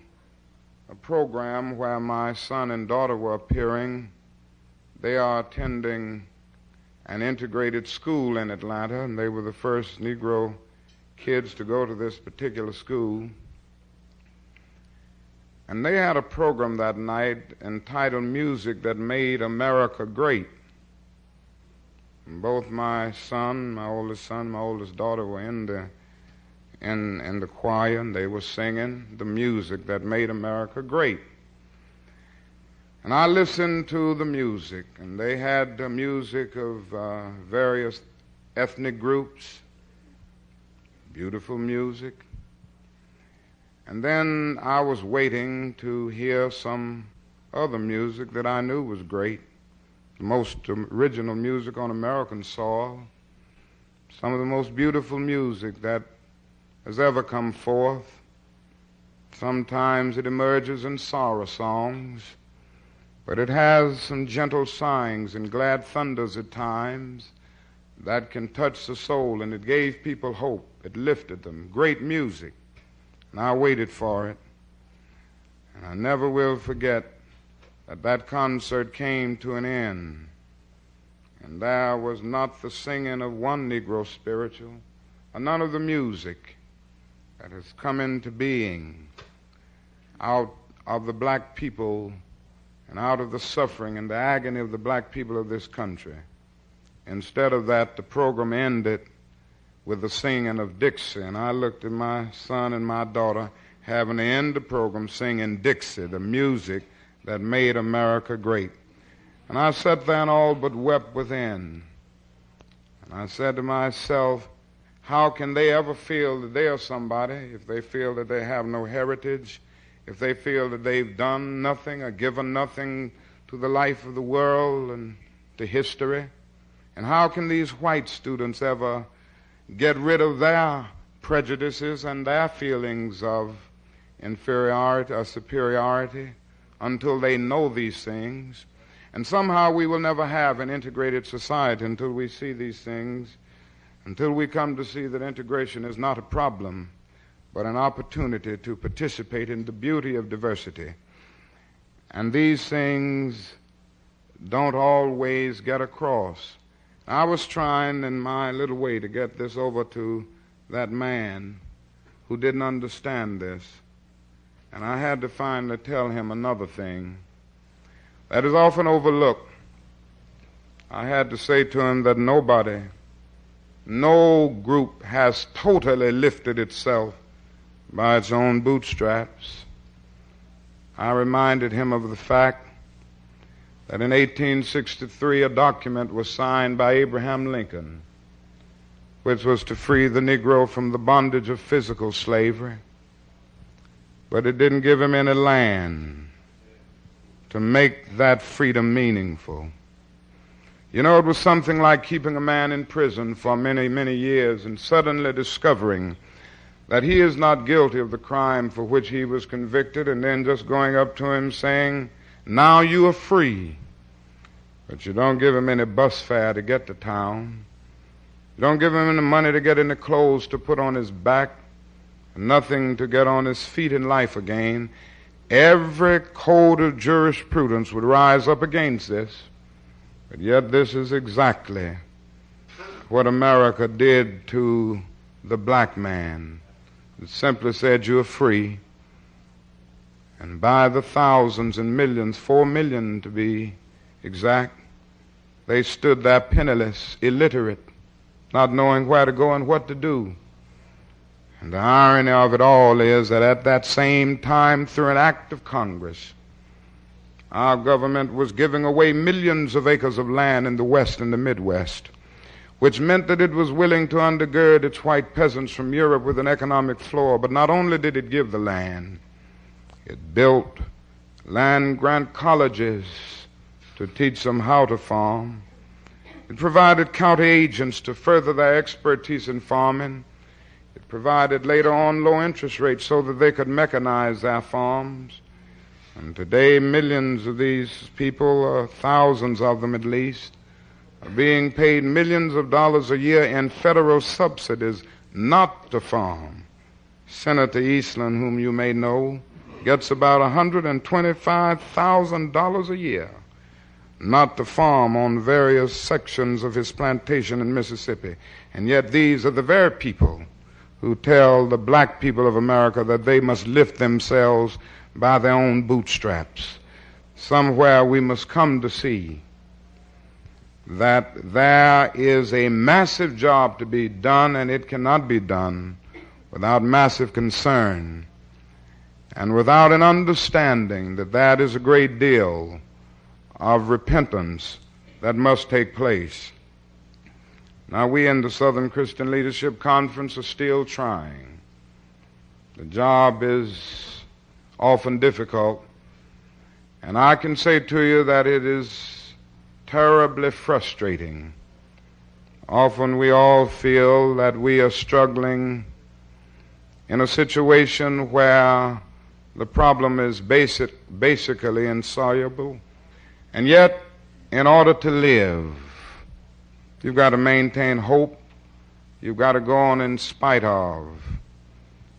a program where my son and daughter were appearing. They are attending an integrated school in Atlanta, and they were the first Negro kids to go to this particular school. And they had a program that night entitled Music That Made America Great. And both my son, my oldest daughter were in the choir, and they were singing the music that made America great. And I listened to the music, and they had the music of various ethnic groups, beautiful music. And then I was waiting to hear some other music that I knew was great, the most original music on American soil, some of the most beautiful music that has ever come forth. Sometimes it emerges in sorrow songs, but it has some gentle sighings and glad thunders at times that can touch the soul, and it gave people hope. It lifted them. Great music. And I waited for it. And I never will forget that that concert came to an end. And there was not the singing of one Negro spiritual, or none of the music that has come into being out of the black people and out of the suffering and the agony of the black people of this country. Instead of that, the program ended with the singing of Dixie, and I looked at my son and my daughter having to end the program singing Dixie, the music that made America great. And I sat there and all but wept within. And I said to myself, how can they ever feel that they are somebody if they feel that they have no heritage, if they feel that they've done nothing or given nothing to the life of the world and to history? And how can these white students ever get rid of their prejudices and their feelings of inferiority or superiority until they know these things? And somehow we will never have an integrated society until we see these things, until we come to see that integration is not a problem, but an opportunity to participate in the beauty of diversity. And these things don't always get across. I was trying in my little way to get this over to that man who didn't understand this. And I had to finally tell him another thing that is often overlooked. I had to say to him that nobody, no group has totally lifted itself by its own bootstraps. I reminded him of the fact that in 1863 a document was signed by Abraham Lincoln, which was to free the Negro from the bondage of physical slavery, but it didn't give him any land to make that freedom meaningful. You know, it was something like keeping a man in prison for many, many years and suddenly discovering that he is not guilty of the crime for which he was convicted, and then just going up to him saying, now you are free. But you don't give him any bus fare to get to town. You don't give him any money to get any clothes to put on his back, nothing to get on his feet in life again. Every code of jurisprudence would rise up against this. But yet this is exactly what America did to the black man. It simply said you are free. And by the thousands and millions, 4 million to be exact, they stood there penniless, illiterate, not knowing where to go and what to do. And the irony of it all is that at that same time, through an act of Congress, our government was giving away millions of acres of land in the West and the Midwest, which meant that it was willing to undergird its white peasants from Europe with an economic floor. But not only did it give the land, It built land-grant colleges to teach them how to farm. It provided county agents to further their expertise in farming. It provided later on low interest rates so that they could mechanize their farms. And today, millions of these people, thousands of them at least, are being paid millions of dollars a year in federal subsidies not to farm. Senator Eastland, whom you may know, gets about $125,000 a year not to farm on various sections of his plantation in Mississippi. And yet these are the very people who tell the black people of America that they must lift themselves by their own bootstraps. Somewhere we must come to see that there is a massive job to be done, and it cannot be done without massive concern and without an understanding that that is a great deal of repentance that must take place. Now, we in the Southern Christian Leadership Conference are still trying. The job is often difficult, and I can say to you that it is terribly frustrating. Often we all feel that we are struggling in a situation where the problem is basically insoluble. And yet, in order to live, you've got to maintain hope. You've got to go on in spite of.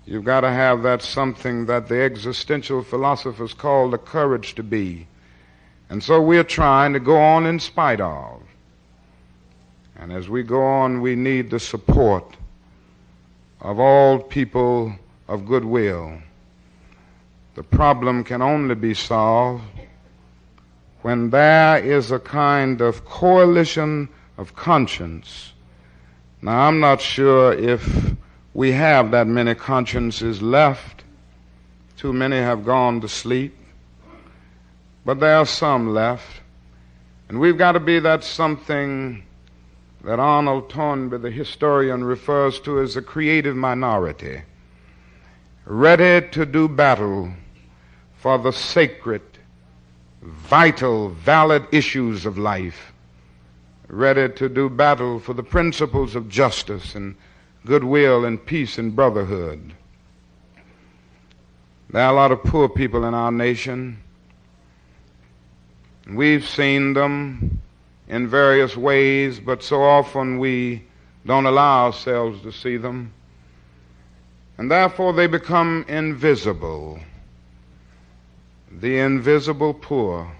You've got to have that something that the existential philosophers call the courage to be. And so we're trying to go on in spite of. And as we go on, we need the support of all people of goodwill. The problem can only be solved when there is a kind of coalition of conscience. Now, I'm not sure if we have that many consciences left. Too many have gone to sleep. But there are some left. And we've got to be that something that Arnold Toynbee, the historian, refers to as a creative minority, ready to do battle for the sacred, vital, valid issues of life, ready to do battle for the principles of justice and goodwill and peace and brotherhood. There are a lot of poor people in our nation. We've seen them in various ways, but so often we don't allow ourselves to see them. And therefore they become invisible. The invisible poor.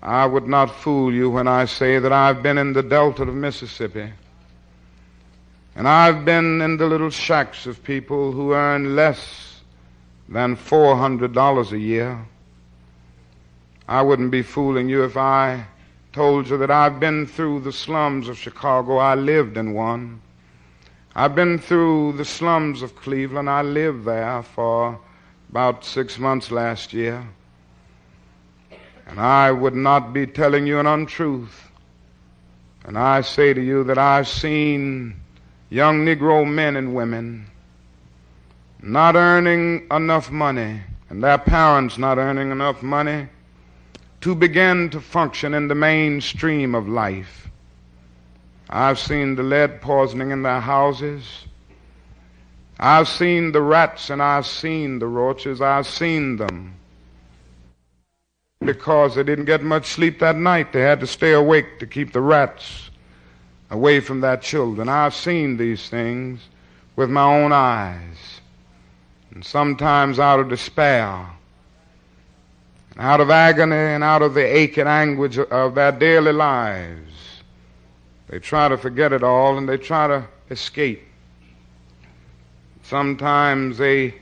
I would not fool you when I say that I've been in the Delta of Mississippi, and I've been in the little shacks of people who earn less than $400 a year. I wouldn't be fooling you if I told you that I've been through the slums of Chicago. I lived in one. I've been through the slums of Cleveland. I lived there for about 6 months last year. And I would not be telling you an untruth. And I say to you that I've seen young Negro men and women not earning enough money, and their parents not earning enough money to begin to function in the mainstream of life. I've seen the lead poisoning in their houses. I've seen the rats and I've seen the roaches. I've seen them. Because they didn't get much sleep that night, they had to stay awake to keep the rats away from their children. I've seen these things with my own eyes. And sometimes out of despair, out of agony and out of the ache and anguish of their daily lives, they try to forget it all and they try to escape. Sometimes they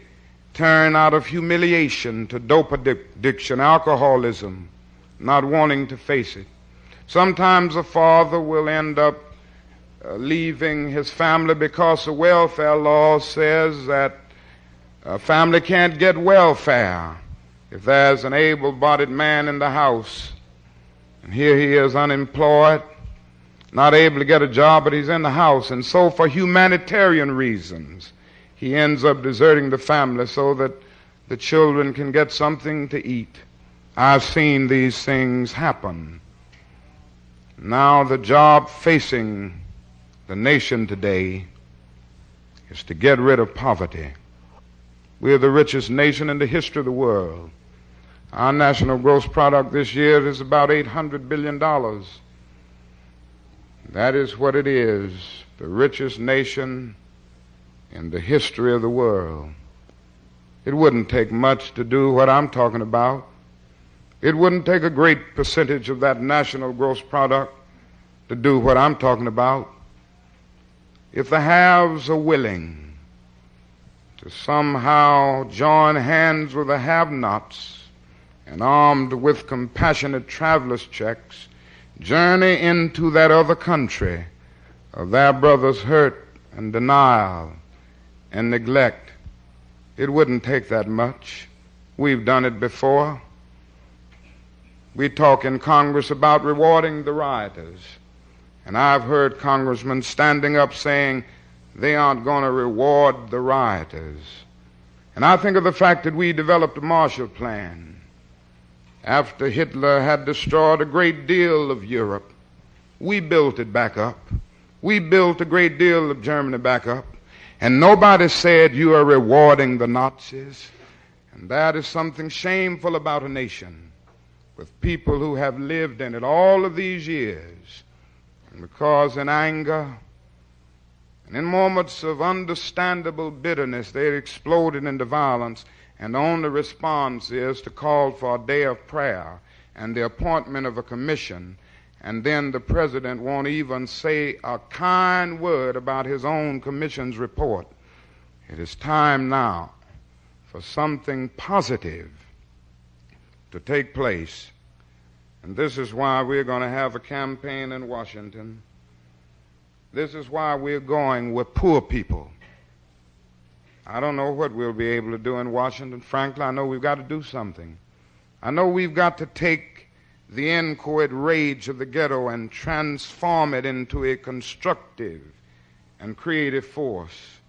turn out of humiliation to dope addiction, alcoholism, not wanting to face it. Sometimes a father will end up leaving his family because the welfare law says that a family can't get welfare if there's an able-bodied man in the house. And here he is unemployed, not able to get a job, but he's in the house. And so for humanitarian reasons, he ends up deserting the family so that the children can get something to eat. I've seen these things happen. Now the job facing the nation today is to get rid of poverty. We're the richest nation in the history of the world. Our national gross product this year is about $800 billion. That is what it is, the richest nation in the history of the world. It wouldn't take much to do what I'm talking about. It wouldn't take a great percentage of that national gross product to do what I'm talking about. If the haves are willing to somehow join hands with the have-nots and armed with compassionate traveler's checks, journey into that other country of their brother's hurt and denial and neglect, it wouldn't take that much. We've done it before. We talk in Congress about rewarding the rioters. And I've heard congressmen standing up saying they aren't going to reward the rioters. And I think of the fact that we developed a Marshall Plan after Hitler had destroyed a great deal of Europe. We built it back up. We built a great deal of Germany back up. And nobody said you are rewarding the Nazis. And that is something shameful about a nation with people who have lived in it all of these years. And because in anger and in moments of understandable bitterness, they exploded into violence, and the only response is to call for a day of prayer and the appointment of a commission, and then the president won't even say a kind word about his own commission's report. It is time now for something positive to take place. And this is why we're going to have a campaign in Washington. This is why we're going with poor people. I don't know what we'll be able to do in Washington. Frankly, I know we've got to do something. I know we've got to take the inchoate rage of the ghetto and transform it into a constructive and creative force.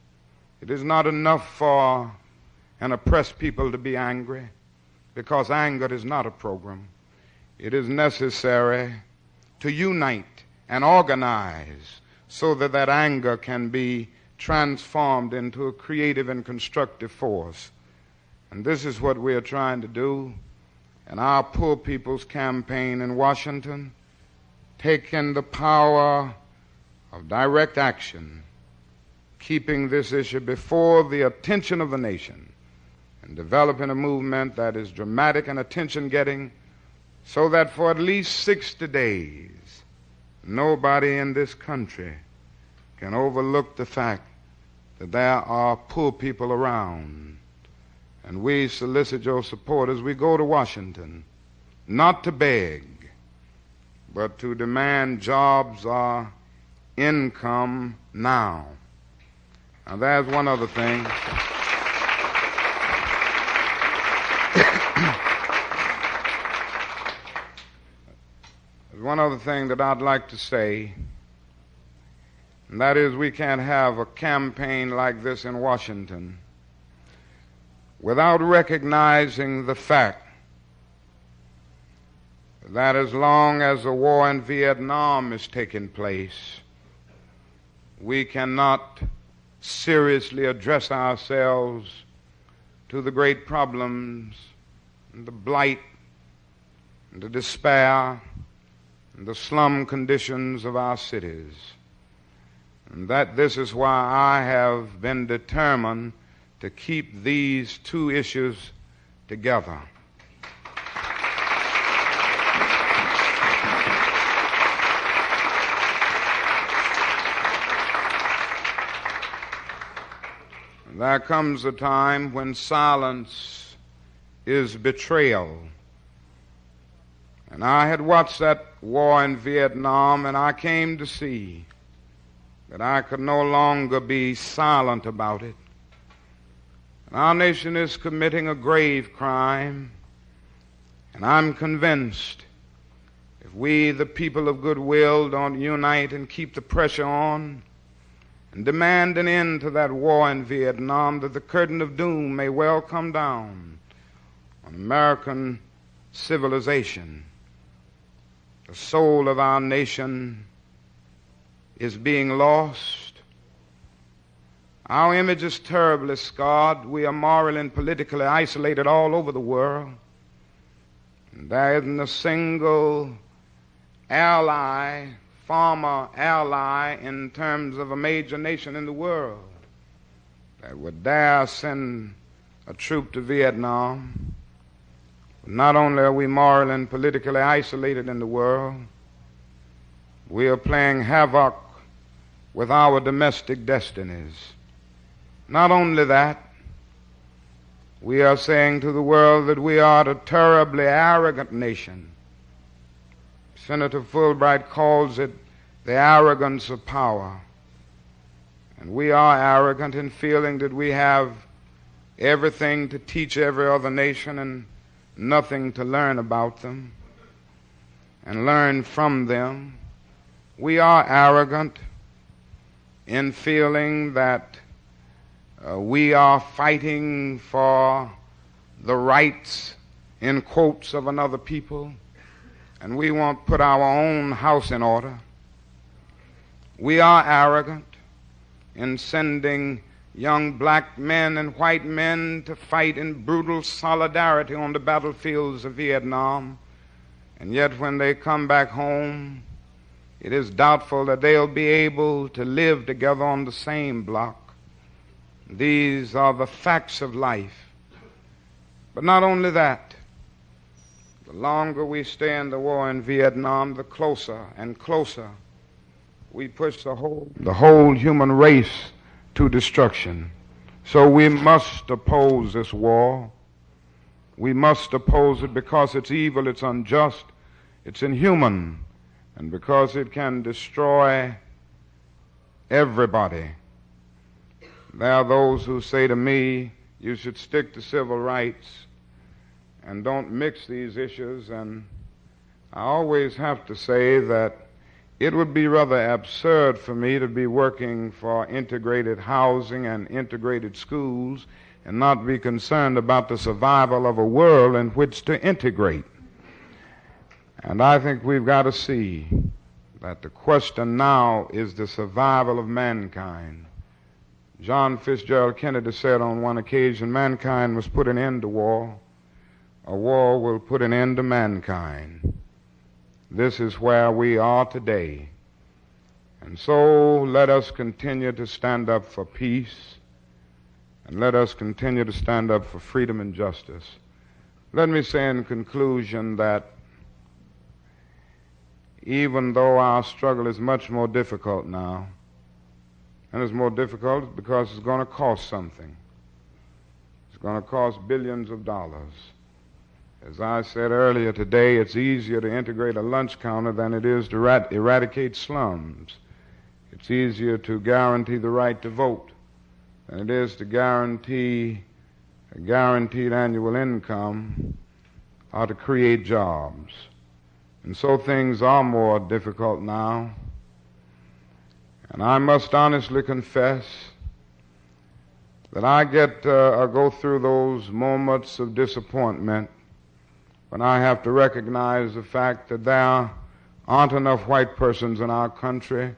It is not enough for an oppressed people to be angry, because anger is not a program. It is necessary to unite and organize so that that anger can be transformed into a creative and constructive force. And this is what we are trying to do in our Poor People's Campaign in Washington, taking the power of direct action, keeping this issue before the attention of the nation, and developing a movement that is dramatic and attention-getting, so that for at least 60 days, nobody in this country can overlook the fact that there are poor people around. And we solicit your support as we go to Washington, not to beg, but to demand jobs or income now. Now, there's one other thing. There's one other thing that I'd like to say, and that is we can't have a campaign like this in Washington without recognizing the fact that as long as the war in Vietnam is taking place, we cannot seriously address ourselves to the great problems, and the blight, and the despair, and the slum conditions of our cities. And that this is why I have been determined to keep these two issues together. There comes a time when silence is betrayal. And I had watched that war in Vietnam, and I came to see that I could no longer be silent about it. And our nation is committing a grave crime, and I'm convinced if we, the people of goodwill, don't unite and keep the pressure on and demand an end to that war in Vietnam, that the curtain of doom may well come down on American civilization. The soul of our nation is being lost. Our image is terribly scarred. We are morally and politically isolated all over the world. And there isn't a single ally, former ally in terms of a major nation in the world that would dare send a troop to Vietnam. Not only are we morally and politically isolated in the world, we are playing havoc with our domestic destinies. Not only that, we are saying to the world that we are a terribly arrogant nation. Senator Fulbright calls it the arrogance of power. And we are arrogant in feeling that we have everything to teach every other nation and nothing to learn about them and learn from them. We are arrogant in feeling that we are fighting for the rights, in quotes, of another people, and we won't put our own house in order. We are arrogant in sending young black men and white men to fight in brutal solidarity on the battlefields of Vietnam, and yet when they come back home, it is doubtful that they'll be able to live together on the same block. These are the facts of life. But not only that, the longer we stay in the war in Vietnam, the closer and closer we push the whole human race to destruction. So we must oppose this war. We must oppose it because it's evil, it's unjust, it's inhuman, and because it can destroy everybody. There are those who say to me, you should stick to civil rights and don't mix these issues, and I always have to say that it would be rather absurd for me to be working for integrated housing and integrated schools and not be concerned about the survival of a world in which to integrate. And I think we've got to see that the question now is the survival of mankind. John Fitzgerald Kennedy said on one occasion, mankind must put an end to war. A war will put an end to mankind. This is where we are today. And so let us continue to stand up for peace, and let us continue to stand up for freedom and justice. Let me say in conclusion that even though our struggle is much more difficult now, and it's more difficult because it's going to cost something. It's going to cost billions of dollars. As I said earlier today, it's easier to integrate a lunch counter than it is to eradicate slums. It's easier to guarantee the right to vote than it is to guarantee a guaranteed annual income or to create jobs. And so things are more difficult now. And I must honestly confess that I go through those moments of disappointment when I have to recognize the fact that there aren't enough white persons in our country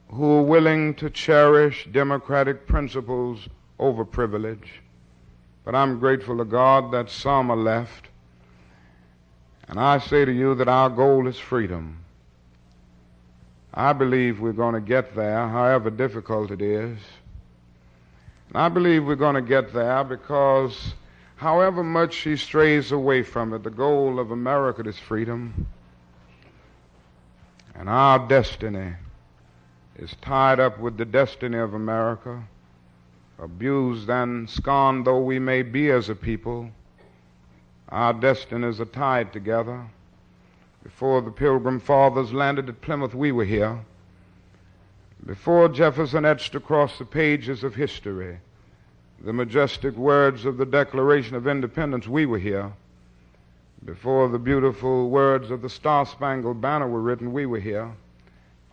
who are willing to cherish democratic principles over privilege. But I'm grateful to God that some are left. And I say to you that our goal is freedom. I believe we're going to get there, however difficult it is. And I believe we're going to get there because however much she strays away from it, the goal of America is freedom. And our destiny is tied up with the destiny of America. Abused and scorned though we may be as a people, our destinies are tied together. Before the Pilgrim Fathers landed at Plymouth, we were here. Before Jefferson etched across the pages of history the majestic words of the Declaration of Independence, we were here. Before the beautiful words of the Star-Spangled Banner were written, we were here.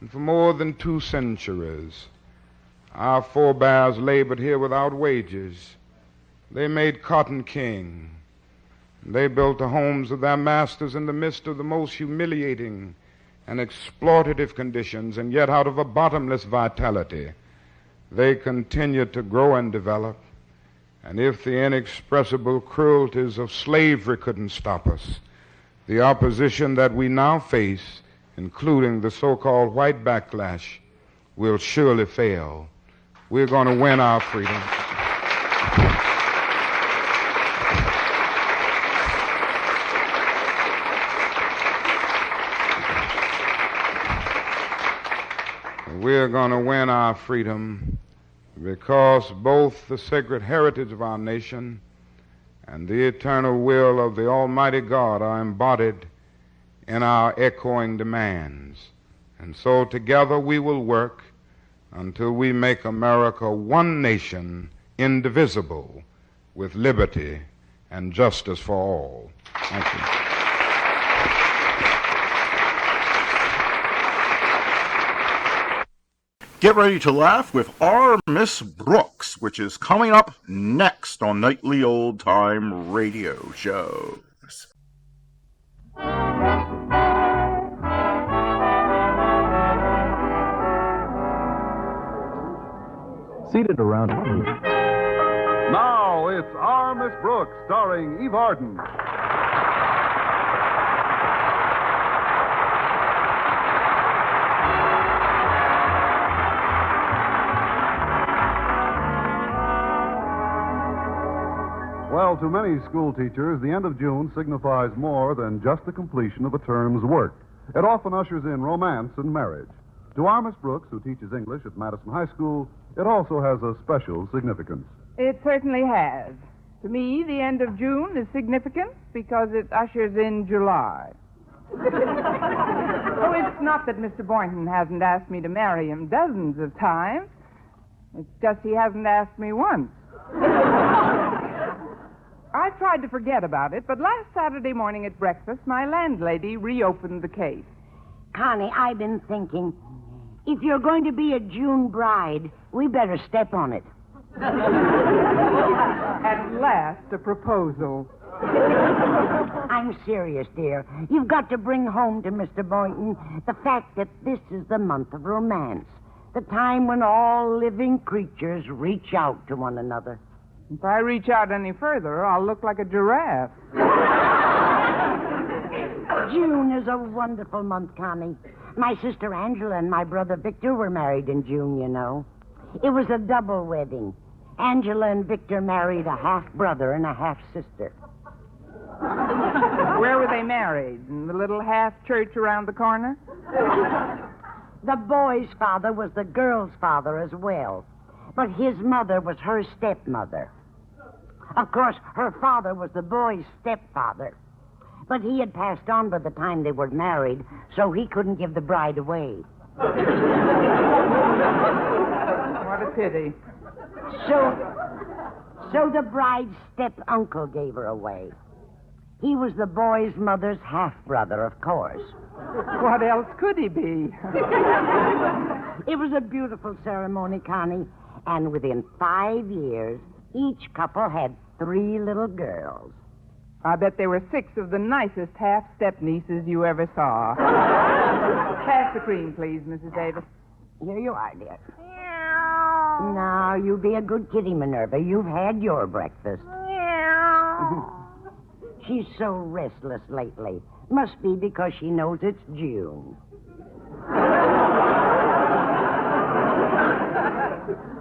And for more than 2 centuries, Our forebears labored here without wages. They made cotton king. They built the homes of their masters in the midst of the most humiliating and exploitative conditions, and yet out of a bottomless vitality, they continued to grow and develop. And if the inexpressible cruelties of slavery couldn't stop us, the opposition that we now face, including the so-called white backlash, will surely fail. We're going to win our freedom. We're going to win our freedom because both the sacred heritage of our nation and the eternal will of the Almighty God are embodied in our echoing demands. And so together we will work until we make America one nation, indivisible, with liberty and justice for all. Thank you. Get ready to laugh with Our Miss Brooks, which is coming up next on Nightly Old Time Radio Shows. Seated around. Now it's Our Miss Brooks, starring Eve Arden. Well, to many school teachers, the end of June signifies more than just the completion of a term's work. It often ushers in romance and marriage. To our Miss Brooks, who teaches English at Madison High School, it also has a special significance. It certainly has. To me, the end of June is significant because it ushers in July. So it's not that Mr. Boynton hasn't asked me to marry him dozens of times. It's just he hasn't asked me once. I tried to forget about it, but last Saturday morning at breakfast, my landlady reopened the case. Connie, I've been thinking, if you're going to be a June bride, we better step on it. At last, a proposal. I'm serious, dear. You've got to bring home to Mr. Boynton the fact that this is the month of romance, the time when all living creatures reach out to one another. If I reach out any further, I'll look like a giraffe. June is a wonderful month, Connie. My sister Angela and my brother Victor were married in June, you know. It was a double wedding. Angela and Victor married a half-brother and a half-sister. Where were they married? In the little half-church around the corner? The boy's father was the girl's father as well, but his mother was her stepmother. Of course, her father was the boy's stepfather, but he had passed on by the time they were married, so he couldn't give the bride away. What a pity. So the bride's step-uncle gave her away. He was the boy's mother's half-brother, of course. What else could he be? It was a beautiful ceremony, Connie, and within 5 years, each couple had 3 little girls. I bet there were 6 of the nicest half-step nieces you ever saw. Pass the cream, please, Mrs. Davis. Here you are, dear. Now, you be a good kitty, Minerva. You've had your breakfast. She's so restless lately. Must be because she knows it's June.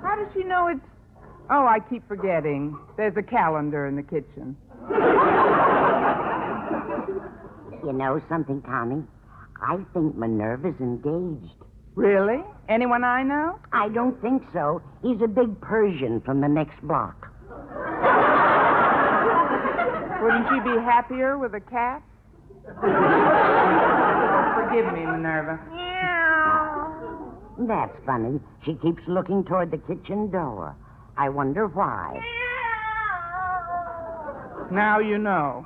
How does she know it's... Oh, I keep forgetting. There's a calendar in the kitchen. You know something, Connie? I think Minerva's engaged. Really? Anyone I know? I don't think so. He's a big Persian from the next block. Wouldn't she be happier with a cat? Forgive me, Minerva. That's funny. She keeps looking toward the kitchen door. I wonder why. Now you know.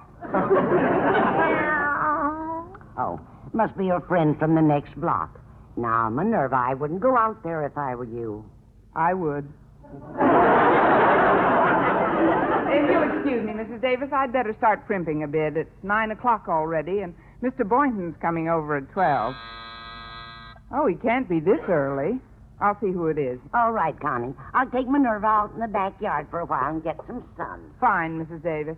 Oh, must be your friend from the next block. Now, Minerva, I wouldn't go out there if I were you. I would. If you'll excuse me, Mrs. Davis, I'd better start primping a bit. It's 9 o'clock already, and Mr. Boynton's coming over at 12. Oh, he can't be this early. I'll see who it is. All right, Connie. I'll take Minerva out in the backyard for a while and get some sun. Fine, Mrs. Davis.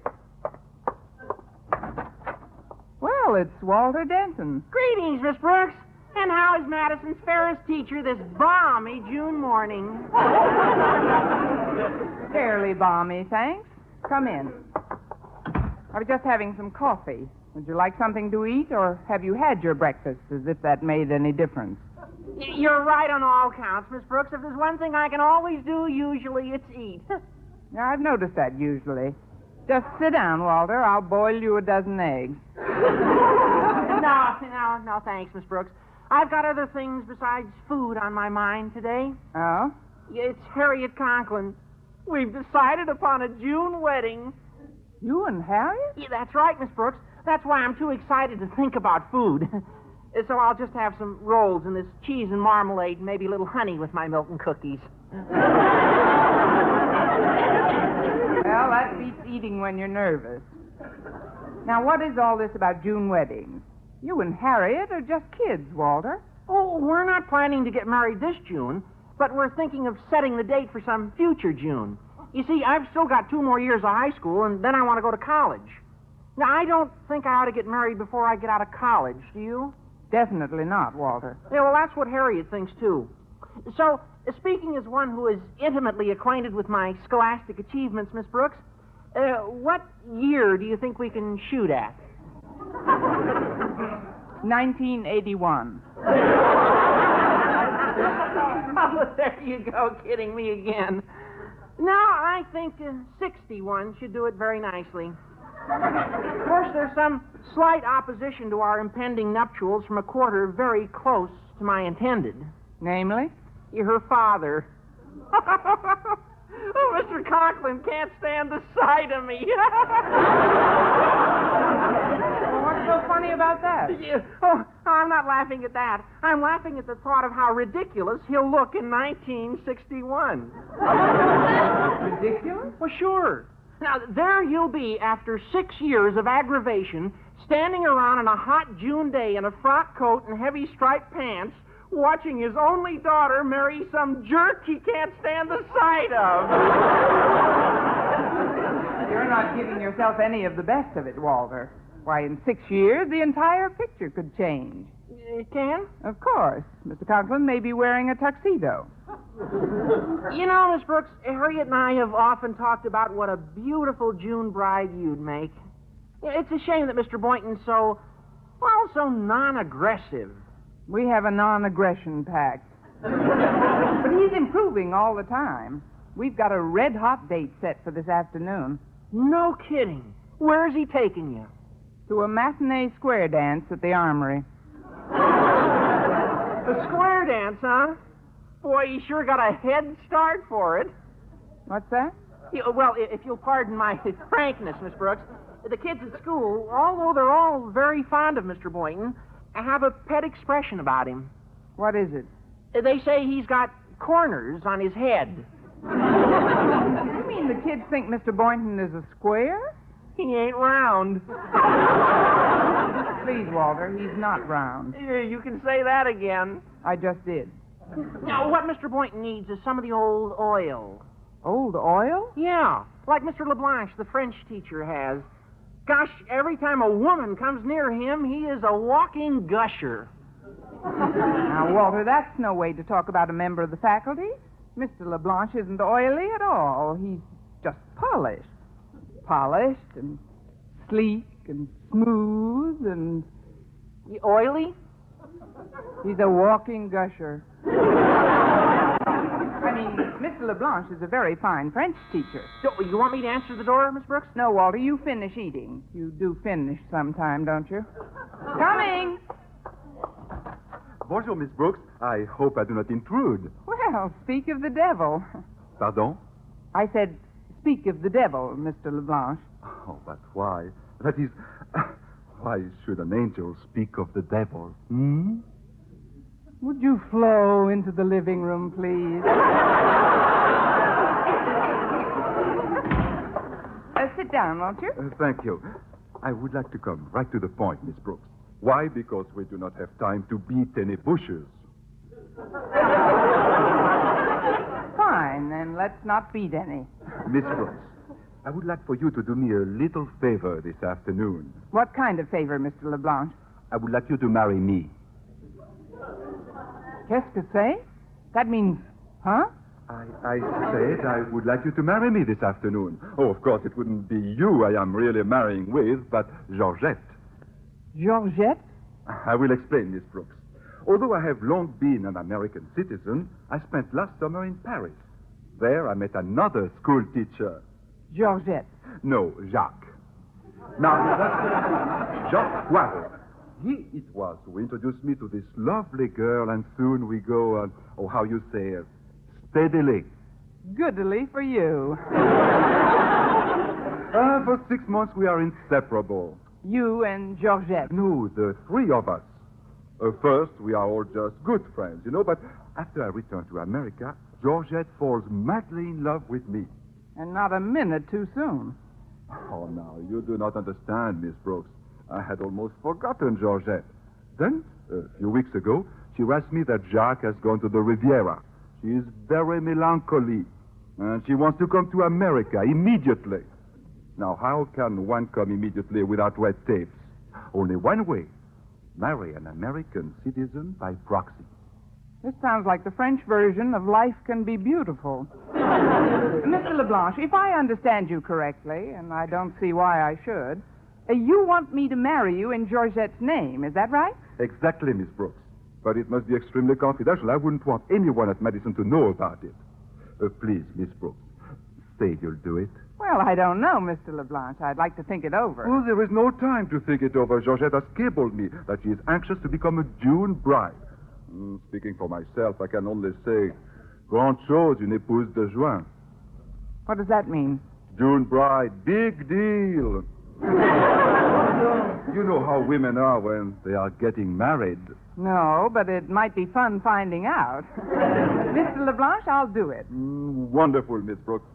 Well, it's Walter Denton. Greetings, Miss Brooks. And how is Madison's fairest teacher this balmy June morning? Fairly balmy, thanks. Come in. I was just having some coffee. Would you like something to eat, or have you had your breakfast, as if that made any difference? You're right on all counts, Miss Brooks. If there's one thing I can always do, usually it's eat. Yeah, I've noticed that usually. Just sit down, Walter. I'll boil you a dozen eggs. No, thanks, Miss Brooks. I've got other things besides food on my mind today. Oh? It's Harriet Conklin. We've decided upon a June wedding. You and Harriet? Yeah, that's right, Miss Brooks. That's why I'm too excited to think about food. So I'll just have some rolls and this cheese and marmalade and maybe a little honey with my milk and cookies. Well, that beats eating when you're nervous. Now, what is all this about June weddings? You and Harriet are just kids, Walter. Oh, we're not planning to get married this June, but we're thinking of setting the date for some future June. You see, I've still got 2 more years of high school, and then I want to go to college. Now, I don't think I ought to get married before I get out of college, do you? Definitely not, Walter. Yeah, well, that's what Harriet thinks, too. So, speaking as one who is intimately acquainted with my scholastic achievements, Miss Brooks, what year do you think we can shoot at? 1981. Oh, there you go, kidding me again. No, I think 61 should do it very nicely. Of course, there's some slight opposition to our impending nuptials from a quarter very close to my intended. Namely? Her father. Oh, Mr. Conklin can't stand the sight of me. What's so funny about that? Oh, I'm not laughing at that. I'm laughing at the thought of how ridiculous he'll look in 1961. Ridiculous? Well, sure. Now, there you'll be after 6 years of aggravation, standing around on a hot June day in a frock coat and heavy striped pants, watching his only daughter marry some jerk he can't stand the sight of. You're not giving yourself any of the best of it, Walter. Why, in 6 years, the entire picture could change. It can? Of course. Mr. Conklin may be wearing a tuxedo. You know, Miss Brooks, Harriet and I have often talked about what a beautiful June bride you'd make. It's a shame that Mr. Boynton's so non-aggressive. We have a non-aggression pact. But he's improving all the time. We've got a red-hot date set for this afternoon. No kidding. Where's he taking you? To a matinee square dance at the Armory. A square dance, huh? Boy, you sure got a head start for it. What's that? Well, if you'll pardon my frankness, Miss Brooks, the kids at school, although they're all very fond of Mr. Boynton, have a pet expression about him. What is it? They say he's got corners on his head. You mean the kids think Mr. Boynton is a square? He ain't round. Please, Walter, he's not round. You can say that again. I just did. Now, what Mr. Boynton needs is some of the old oil. Old oil? Yeah, like Mr. Leblanche, the French teacher, has. Gosh, every time a woman comes near him, he is a walking gusher. Now, Walter, that's no way to talk about a member of the faculty. Mr. Leblanche isn't oily at all. He's just polished. Polished and sleek and smooth and... Oily? He's a walking gusher. I mean, Mr. Leblanche is a very fine French teacher. You want me to answer the door, Miss Brooks? No, Walter, you finish eating. You do finish sometime, don't you? Coming! Bonjour, Miss Brooks. I hope I do not intrude. Well, speak of the devil. Pardon? I said, speak of the devil, Mr. Leblanche. Oh, but why? That is... Why should an angel speak of the devil? Hmm? Would you flow into the living room, please? Sit down, won't you? Thank you. I would like to come right to the point, Miss Brooks. Why? Because we do not have time to beat any bushes. Fine, then let's not beat any. Miss Brooks, I would like for you to do me a little favor this afternoon. What kind of favor, Mr. LeBlanc? I would like you to marry me. Qu'est-ce que c'est? That means, huh? I said I would like you to marry me this afternoon. Oh, of course, it wouldn't be you I am really marrying with, but Georgette. Georgette? I will explain, Miss Brooks. Although I have long been an American citizen, I spent last summer in Paris. There I met another school teacher. Georgette? No, Jacques. Now, Jacques Poirot. He it was who introduced me to this lovely girl, and soon we go, how you say, steadily. Goodly for you. For 6 months we are inseparable. You and Georgette? No, the three of us. First, we are all just good friends, but after I return to America, Georgette falls madly in love with me. And not a minute too soon. Oh, now, you do not understand, Miss Brooks. I had almost forgotten Georgette. Then, a few weeks ago, she writes me that Jacques has gone to the Riviera. She is very melancholy, and she wants to come to America immediately. Now, how can one come immediately without red tapes? Only one way. Marry an American citizen by proxy. This sounds like the French version of Life Can Be Beautiful. Mr. LeBlanc, if I understand you correctly, and I don't see why I should, you want me to marry you in Georgette's name, is that right? Exactly, Miss Brooks. But it must be extremely confidential. I wouldn't want anyone at Madison to know about it. Please, Miss Brooks, say you'll do it. Well, I don't know, Mr. LeBlanc. I'd like to think it over. Oh, there is no time to think it over. Georgette has cabled me that she is anxious to become a June bride. Speaking for myself, I can only say, grande chose, une épouse de juin. What does that mean? June bride, big deal. You know how women are when they are getting married. No, but it might be fun finding out. Mr. LeBlanc, I'll do it. Wonderful, Miss Brooks.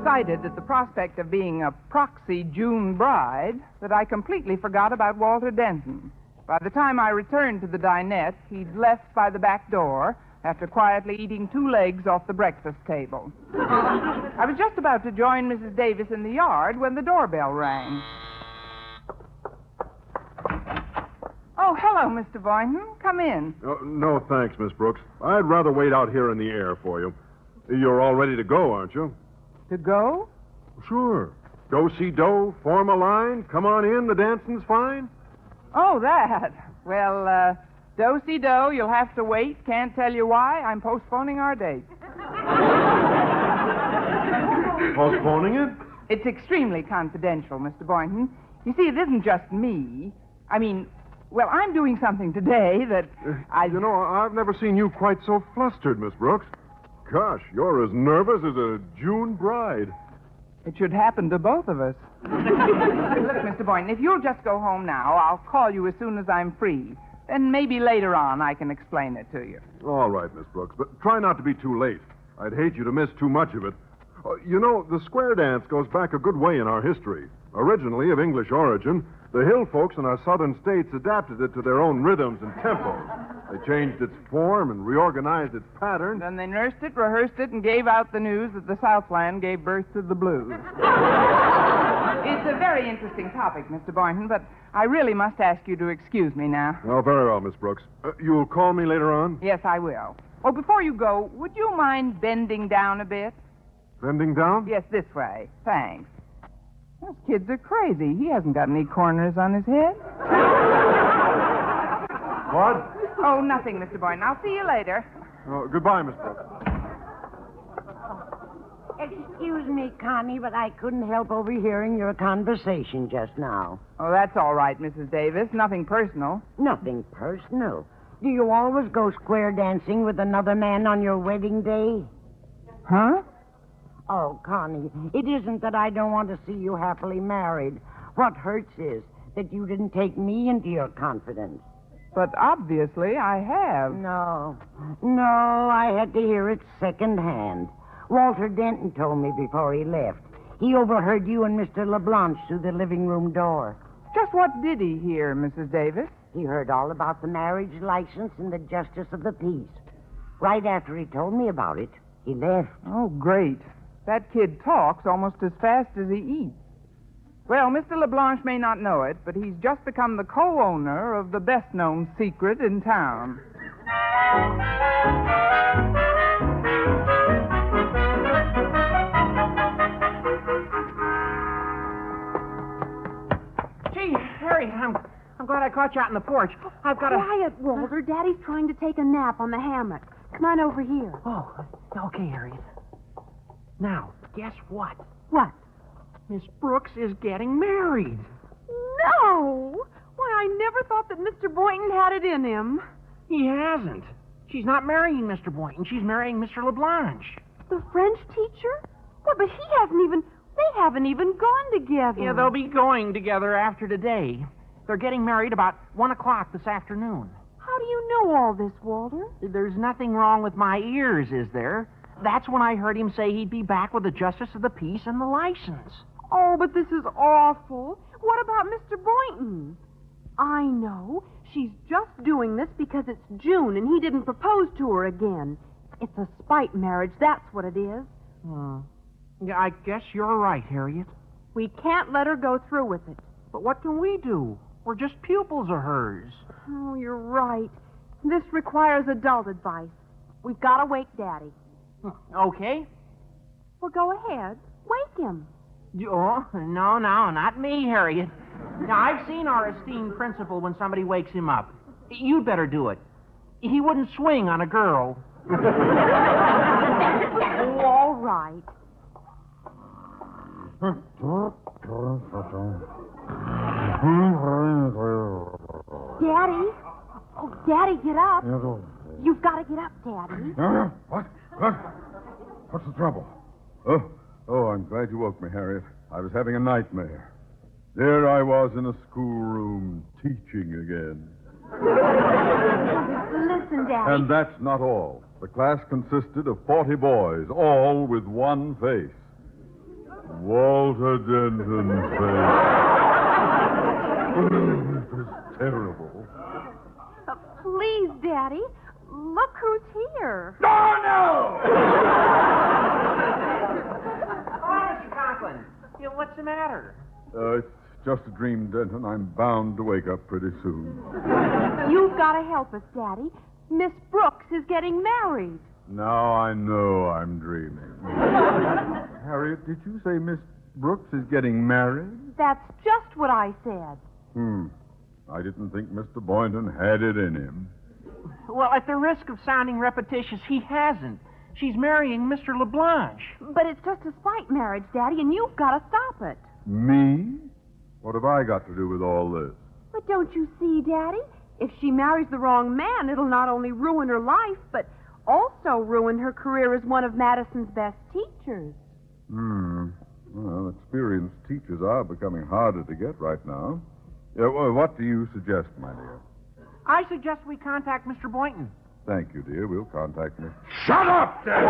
Excited at the prospect of being a proxy June bride that I completely forgot about Walter Denton. By the time I returned to the dinette, he'd left by the back door after quietly eating 2 legs off the breakfast table. I was just about to join Mrs. Davis in the yard when the doorbell rang. Oh, hello, Mr. Boynton. Come in. No, thanks, Miss Brooks. I'd rather wait out here in the air for you. You're all ready to go, aren't you? To go? Sure. Go see Doe, form a line, come on in, the dancing's fine. Oh, that. Well, do-si-do, you'll have to wait. Can't tell you why. I'm postponing our date. Postponing it? It's extremely confidential, Mr. Boynton. You see, it isn't just me. I'm doing something today that I've never seen you quite so flustered, Miss Brooks. Gosh, you're as nervous as a June bride. It should happen to both of us. Look, Mr. Boynton, if you'll just go home now, I'll call you as soon as I'm free. Then maybe later on I can explain it to you. All right, Miss Brooks, but try not to be too late. I'd hate you to miss too much of it. The square dance goes back a good way in our history. Originally of English origin, the hill folks in our southern states adapted it to their own rhythms and tempos. They changed its form and reorganized its pattern. Then they nursed it, rehearsed it, and gave out the news that the Southland gave birth to the blues. It's a very interesting topic, Mr. Boynton, but I really must ask you to excuse me now. Oh, very well, Miss Brooks. You'll call me later on? Yes, I will. Oh, before you go, would you mind bending down a bit? Bending down? Yes, this way. Thanks. Those kids are crazy. He hasn't got any corners on his head. What? Oh, nothing, Mr. Boynton. I'll see you later. Oh, goodbye, Miss Brooks. Excuse me, Connie, but I couldn't help overhearing your conversation just now. Oh, that's all right, Mrs. Davis. Nothing personal. Nothing personal. Do you always go square dancing with another man on your wedding day? Huh? Oh, Connie, it isn't that I don't want to see you happily married. What hurts is that you didn't take me into your confidence. But obviously I have. No, I had to hear it secondhand. Walter Denton told me before he left. He overheard you and Mr. LeBlanc through the living room door. Just what did he hear, Mrs. Davis? He heard all about the marriage license and the justice of the peace. Right after he told me about it, he left. Oh, great. That kid talks almost as fast as he eats. Well, Mr. LeBlanc may not know it, but he's just become the co-owner of the best-known secret in town. Gee, Harry, I'm glad I caught you out on the porch. I've got Quiet, Walter. Daddy's trying to take a nap on the hammock. Come on over here. Oh, okay, Harriet. Now, guess what? What? Miss Brooks is getting married. No! Why, I never thought that Mr. Boynton had it in him. He hasn't. She's not marrying Mr. Boynton. She's marrying Mr. LeBlanc. The French teacher? Well, but they haven't even gone together. Yeah, they'll be going together after today. They're getting married about 1 o'clock this afternoon. How do you know all this, Walter? There's nothing wrong with my ears, is there? That's when I heard him say he'd be back with the justice of the peace and the license. Oh, but this is awful. What about Mr. Boynton? I know. She's just doing this because it's June and he didn't propose to her again. It's a spite marriage, that's what it is. Yeah, I guess you're right, Harriet. We can't let her go through with it. But what can we do? We're just pupils of hers. Oh, you're right. This requires adult advice. We've got to wake Daddy. Okay. Well, go ahead. Wake him. Oh, no, not me, Harriet. Now, I've seen our esteemed principal when somebody wakes him up. You'd better do it. He wouldn't swing on a girl. Oh, all right. Daddy? Oh, Daddy, get up. You've got to get up, Daddy. What? What's the trouble? Oh, I'm glad you woke me, Harriet. I was having a nightmare. There I was in a schoolroom teaching again. Listen, Daddy. And that's not all. The class consisted of 40 boys, all with one face. Walter Denton's face. It was terrible. Please, Daddy. Look who's here. Oh, no! Mr. Conklin, what's the matter? It's just a dream, Denton. I'm bound to wake up pretty soon. You've got to help us, Daddy. Miss Brooks is getting married. Now I know I'm dreaming. Harriet, did you say Miss Brooks is getting married? That's just what I said. I didn't think Mr. Boynton had it in him. Well, at the risk of sounding repetitious, he hasn't. She's marrying Mr. LeBlanc. But it's just a spite marriage, Daddy, and you've got to stop it. Me? What have I got to do with all this? But don't you see, Daddy? If she marries the wrong man, it'll not only ruin her life, but also ruin her career as one of Madison's best teachers. Well, experienced teachers are becoming harder to get right now. Well, what do you suggest, my dear? I suggest we contact Mr. Boynton. Thank you, dear. We'll contact me. Shut up, Dad!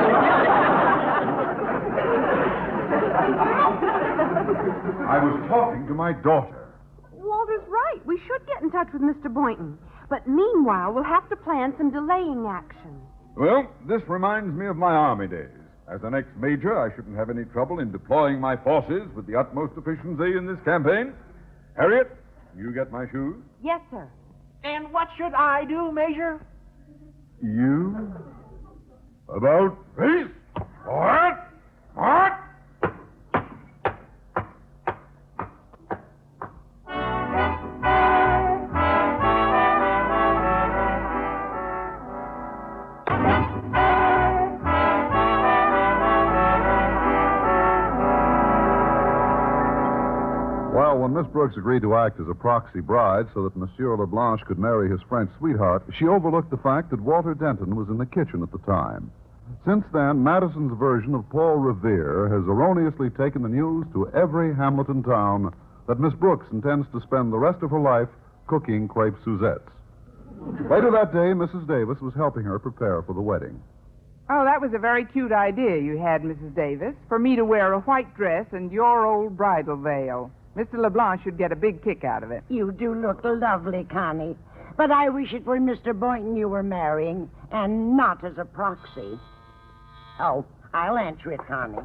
I was talking to my daughter. Walter's right. We should get in touch with Mr. Boynton. But meanwhile, we'll have to plan some delaying action. Well, this reminds me of my army days. As an ex-major, I shouldn't have any trouble in deploying my forces with the utmost efficiency in this campaign. Harriet, you get my shoes? Yes, sir. And what should I do, Major? You? About face? What? What? Well, when Miss Brooks agreed to act as a proxy bride so that Monsieur LeBlanc could marry his French sweetheart, she overlooked the fact that Walter Denton was in the kitchen at the time. Since then, Madison's version of Paul Revere has erroneously taken the news to every Hamilton town that Miss Brooks intends to spend the rest of her life cooking crepe Suzettes. Later that day, Mrs. Davis was helping her prepare for the wedding. Oh, that was a very cute idea you had, Mrs. Davis, for me to wear a white dress and your old bridal veil. Mr. LeBlanc should get a big kick out of it. You do look lovely, Connie. But I wish it were Mr. Boynton you were marrying, and not as a proxy. Oh, I'll answer it, Connie.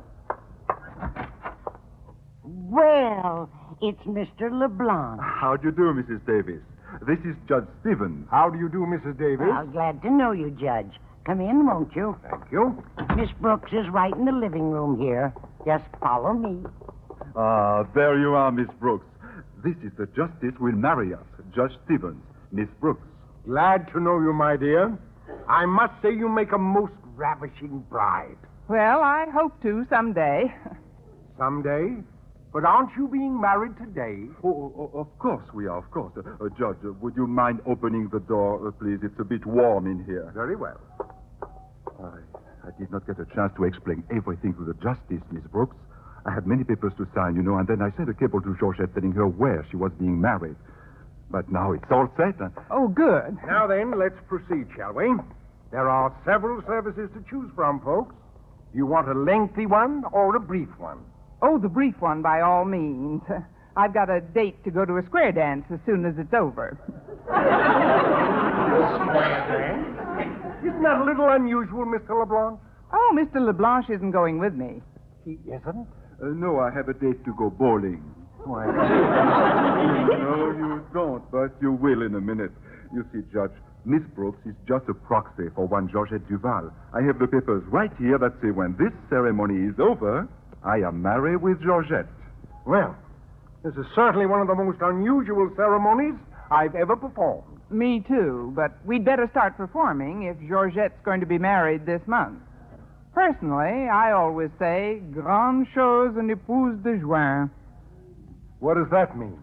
Well, it's Mr. LeBlanc. How do you do, Mrs. Davis? This is Judge Stevens. How do you do, Mrs. Davis? Well, glad to know you, Judge. Come in, won't you? Thank you. Miss Brooks is right in the living room here. Just follow me. Ah, there you are, Miss Brooks. This is the justice who will marry us, Judge Stevens, Miss Brooks. Glad to know you, my dear. I must say you make a most ravishing bride. Well, I hope to someday. Someday? But aren't you being married today? Oh, of course we are, of course. Judge, would you mind opening the door, please? It's a bit warm in here. Very well. I did not get a chance to explain everything to the justice, Miss Brooks. I had many papers to sign, and then I sent a cable to Georgette telling her where she was being married. But now it's all set. Oh, good. Now then, let's proceed, shall we? There are several services to choose from, folks. Do you want a lengthy one or a brief one? Oh, the brief one, by all means. I've got a date to go to a square dance as soon as it's over. Isn't that a little unusual, Mr. LeBlanc? Oh, Mr. LeBlanc isn't going with me. He isn't? No, I have a date to go bowling. Why? No, you don't, but you will in a minute. You see, Judge, Miss Brooks is just a proxy for one Georgette Duval. I have the papers right here that say when this ceremony is over, I am married with Georgette. Well, this is certainly one of the most unusual ceremonies I've ever performed. Me too, but we'd better start performing if Georgette's going to be married this month. Personally, I always say, grande chose en épouse de juin. What does that mean?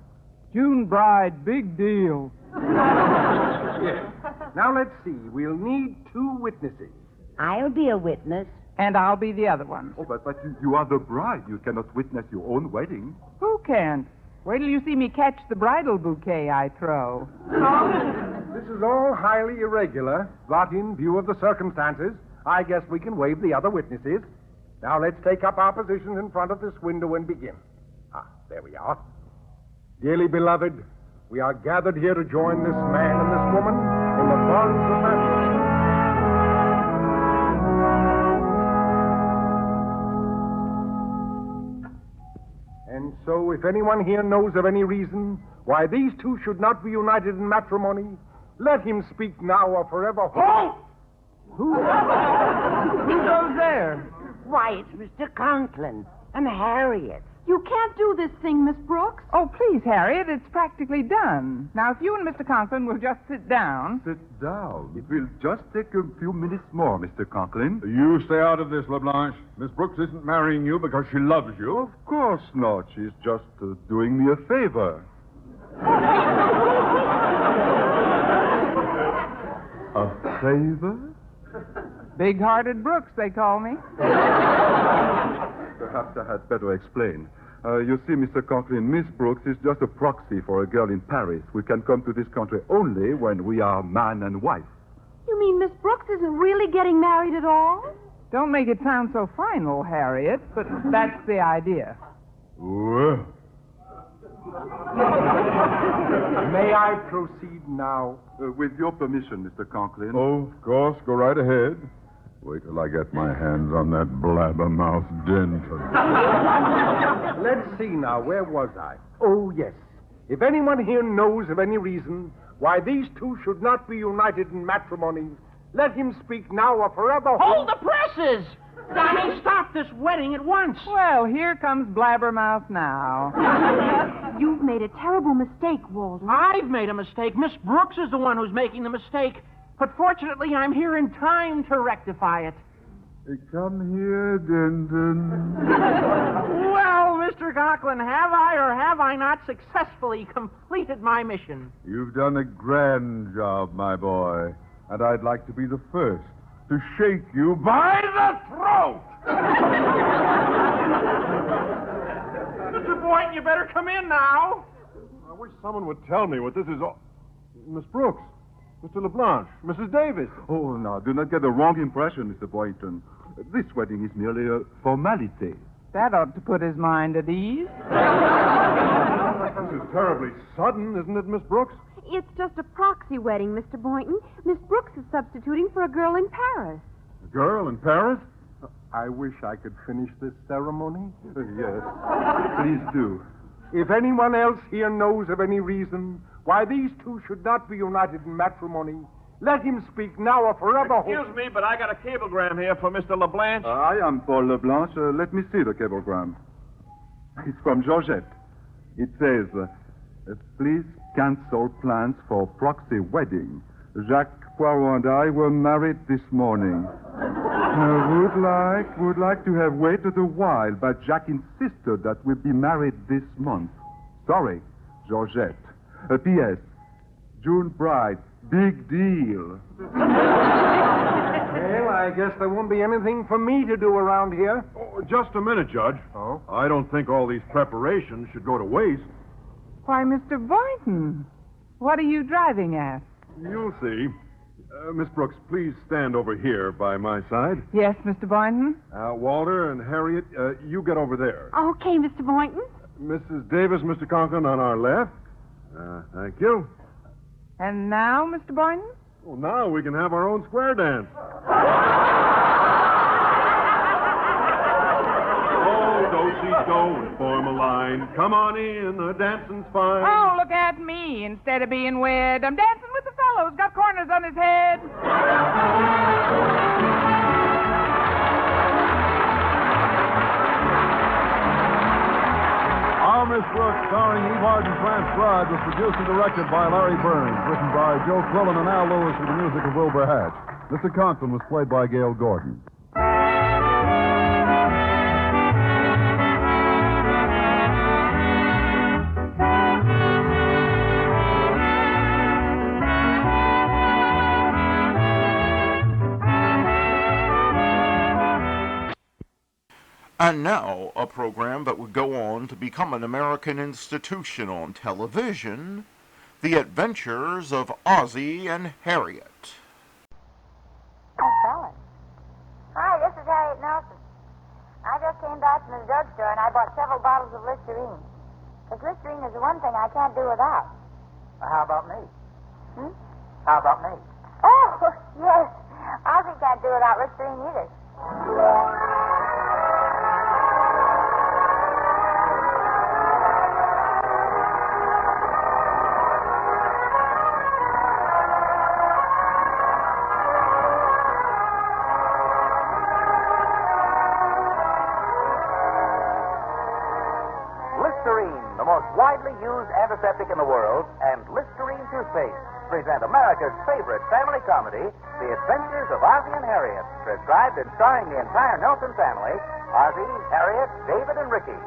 June bride, big deal. Yes. Now let's see. We'll need 2 witnesses. I'll be a witness. And I'll be the other one. Oh, but you are the bride. You cannot witness your own wedding. Who can't? Wait till you see me catch the bridal bouquet I throw. This is all highly irregular, but in view of the circumstances, I guess we can waive the other witnesses. Now let's take up our positions in front of this window and begin. There we are. Dearly beloved, we are gathered here to join this man and this woman in the bonds of matrimony. And so, if anyone here knows of any reason why these two should not be united in matrimony, let him speak now or forever. Halt! Who goes there? Why, it's Mr. Conklin and Harriet. You can't do this thing, Miss Brooks. Oh, please, Harriet, it's practically done. Now, if you and Mr. Conklin will just sit down. Sit down. It will just take a few minutes more, Mr. Conklin. You stay out of this, LeBlanc. Miss Brooks isn't marrying you because she loves you. Of course not. She's just doing me a favor. A favor? Big-hearted Brooks, they call me. Perhaps I had better explain. You see, Mr. Conklin, Miss Brooks is just a proxy for a girl in Paris. We can come to this country only when we are man and wife. You mean Miss Brooks isn't really getting married at all? Don't make it sound so final, Harriet, but that's the idea. Well. May I proceed now? With your permission, Mr. Conklin. Oh, of course. Go right ahead. Wait till I get my hands on that blabbermouth Denton. Let's see now. Where was I? Oh, yes. If anyone here knows of any reason why these two should not be united in matrimony, let him speak now or forever. Hold the presses! I mean, stop this wedding at once. Well, here comes Blabbermouth now. You've made a terrible mistake, Walter. I've made a mistake. Miss Brooks is the one who's making the mistake. But fortunately, I'm here in time to rectify it. Come here, Denton. Well, Mr. Conklin, have I or have I not successfully completed my mission? You've done a grand job, my boy. And I'd like to be the first to shake you by the throat. Mr. Boynton, you better come in now. I wish someone would tell me what this is all... Miss Brooks, Mr. LeBlanc, Mrs. Davis. Oh, now, do not get the wrong impression, Mr. Boynton. This wedding is merely a formality. That ought to put his mind at ease. This is terribly sudden, isn't it, Miss Brooks? It's just a proxy wedding, Mr. Boynton. Miss Brooks is substituting for a girl in Paris. A girl in Paris? I wish I could finish this ceremony. Yes. Please do. If anyone else here knows of any reason why these two should not be united in matrimony, let him speak now or forever. Excuse me, but I got a cablegram here for Mr. LeBlanc. I am Paul LeBlanc. Let me see the cablegram. It's from Georgette. It says, please cancel plans for proxy wedding. Jacques Poirot and I were married this morning. Would like to have waited a while, but Jacques insisted that we be married this month. Sorry, Georgette. P.S. June bride. Big deal. Well, I guess there won't be anything for me to do around here. Oh, just a minute, Judge. Oh? I don't think all these preparations should go to waste. Why, Mr. Boynton, what are you driving at? You'll see. Miss Brooks, please stand over here by my side. Yes, Mr. Boynton? Walter and Harriet, you get over there. Okay, Mr. Boynton. Mrs. Davis, Mr. Conklin on our left. Thank you. And now, Mr. Boynton? Well, now we can have our own square dance. Oh, do-si-do and form a line. Come on in, the dancing's fine. Oh, look at me. Instead of being wed, I'm dancing with the fellow who's got corners on his head. Our Miss Brooks, starring Evard and transcribed, was produced and directed by Larry Burns, written by Joe Quillen and Al Lewis with the music of Wilbur Hatch. Mr. Conklin was played by Gail Gordon. And now, a program that would go on to become an American institution on television, The Adventures of Ozzie and Harriet. Hey, fellas. Hi, this is Harriet Nelson. I just came back from the drugstore and I bought several bottles of Listerine. Because Listerine is the one thing I can't do without. Well, how about me? Hmm? How about me? Oh, yes. Ozzie can't do without Listerine either. Widely used antiseptic in the world, and Listerine toothpaste present America's favorite family comedy, The Adventures of Ozzie and Harriet, transcribed and starring the entire Nelson family, Ozzie, Harriet, David, and Ricky.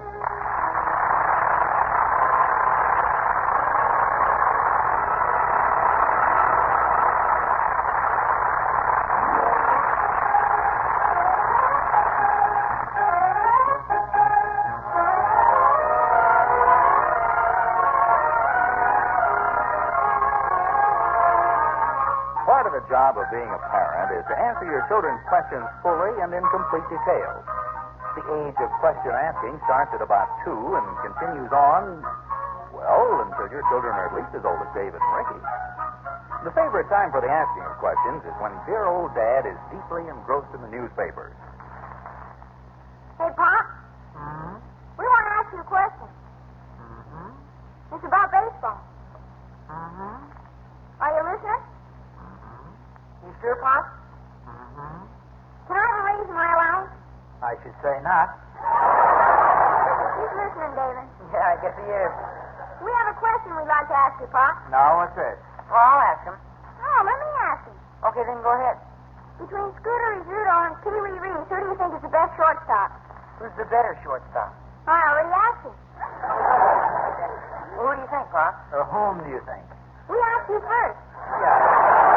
The job of being a parent is to answer your children's questions fully and in complete detail. The age of question asking starts at about 2 and continues on, well, until your children are at least as old as David and Ricky. The favorite time for the asking of questions is when dear old Dad is deeply engrossed in the newspapers. Hey, Pop. We want to ask you a question. It's about baseball. Are you listening? You sure, Pop? Can I have a raise in my allowance? I should say not. He's listening, David. Yeah, I guess he is. We have a question we'd like to ask you, Pop. No, what's this? Well, I'll ask him. Oh, let me ask him. Okay, then go ahead. Between Scooter Rizzuto and Pee Wee Reese, who do you think is the best shortstop? Who's the better shortstop? I already asked him. Well, who do you think, Pop? Or whom do you think? We asked you first. Yeah.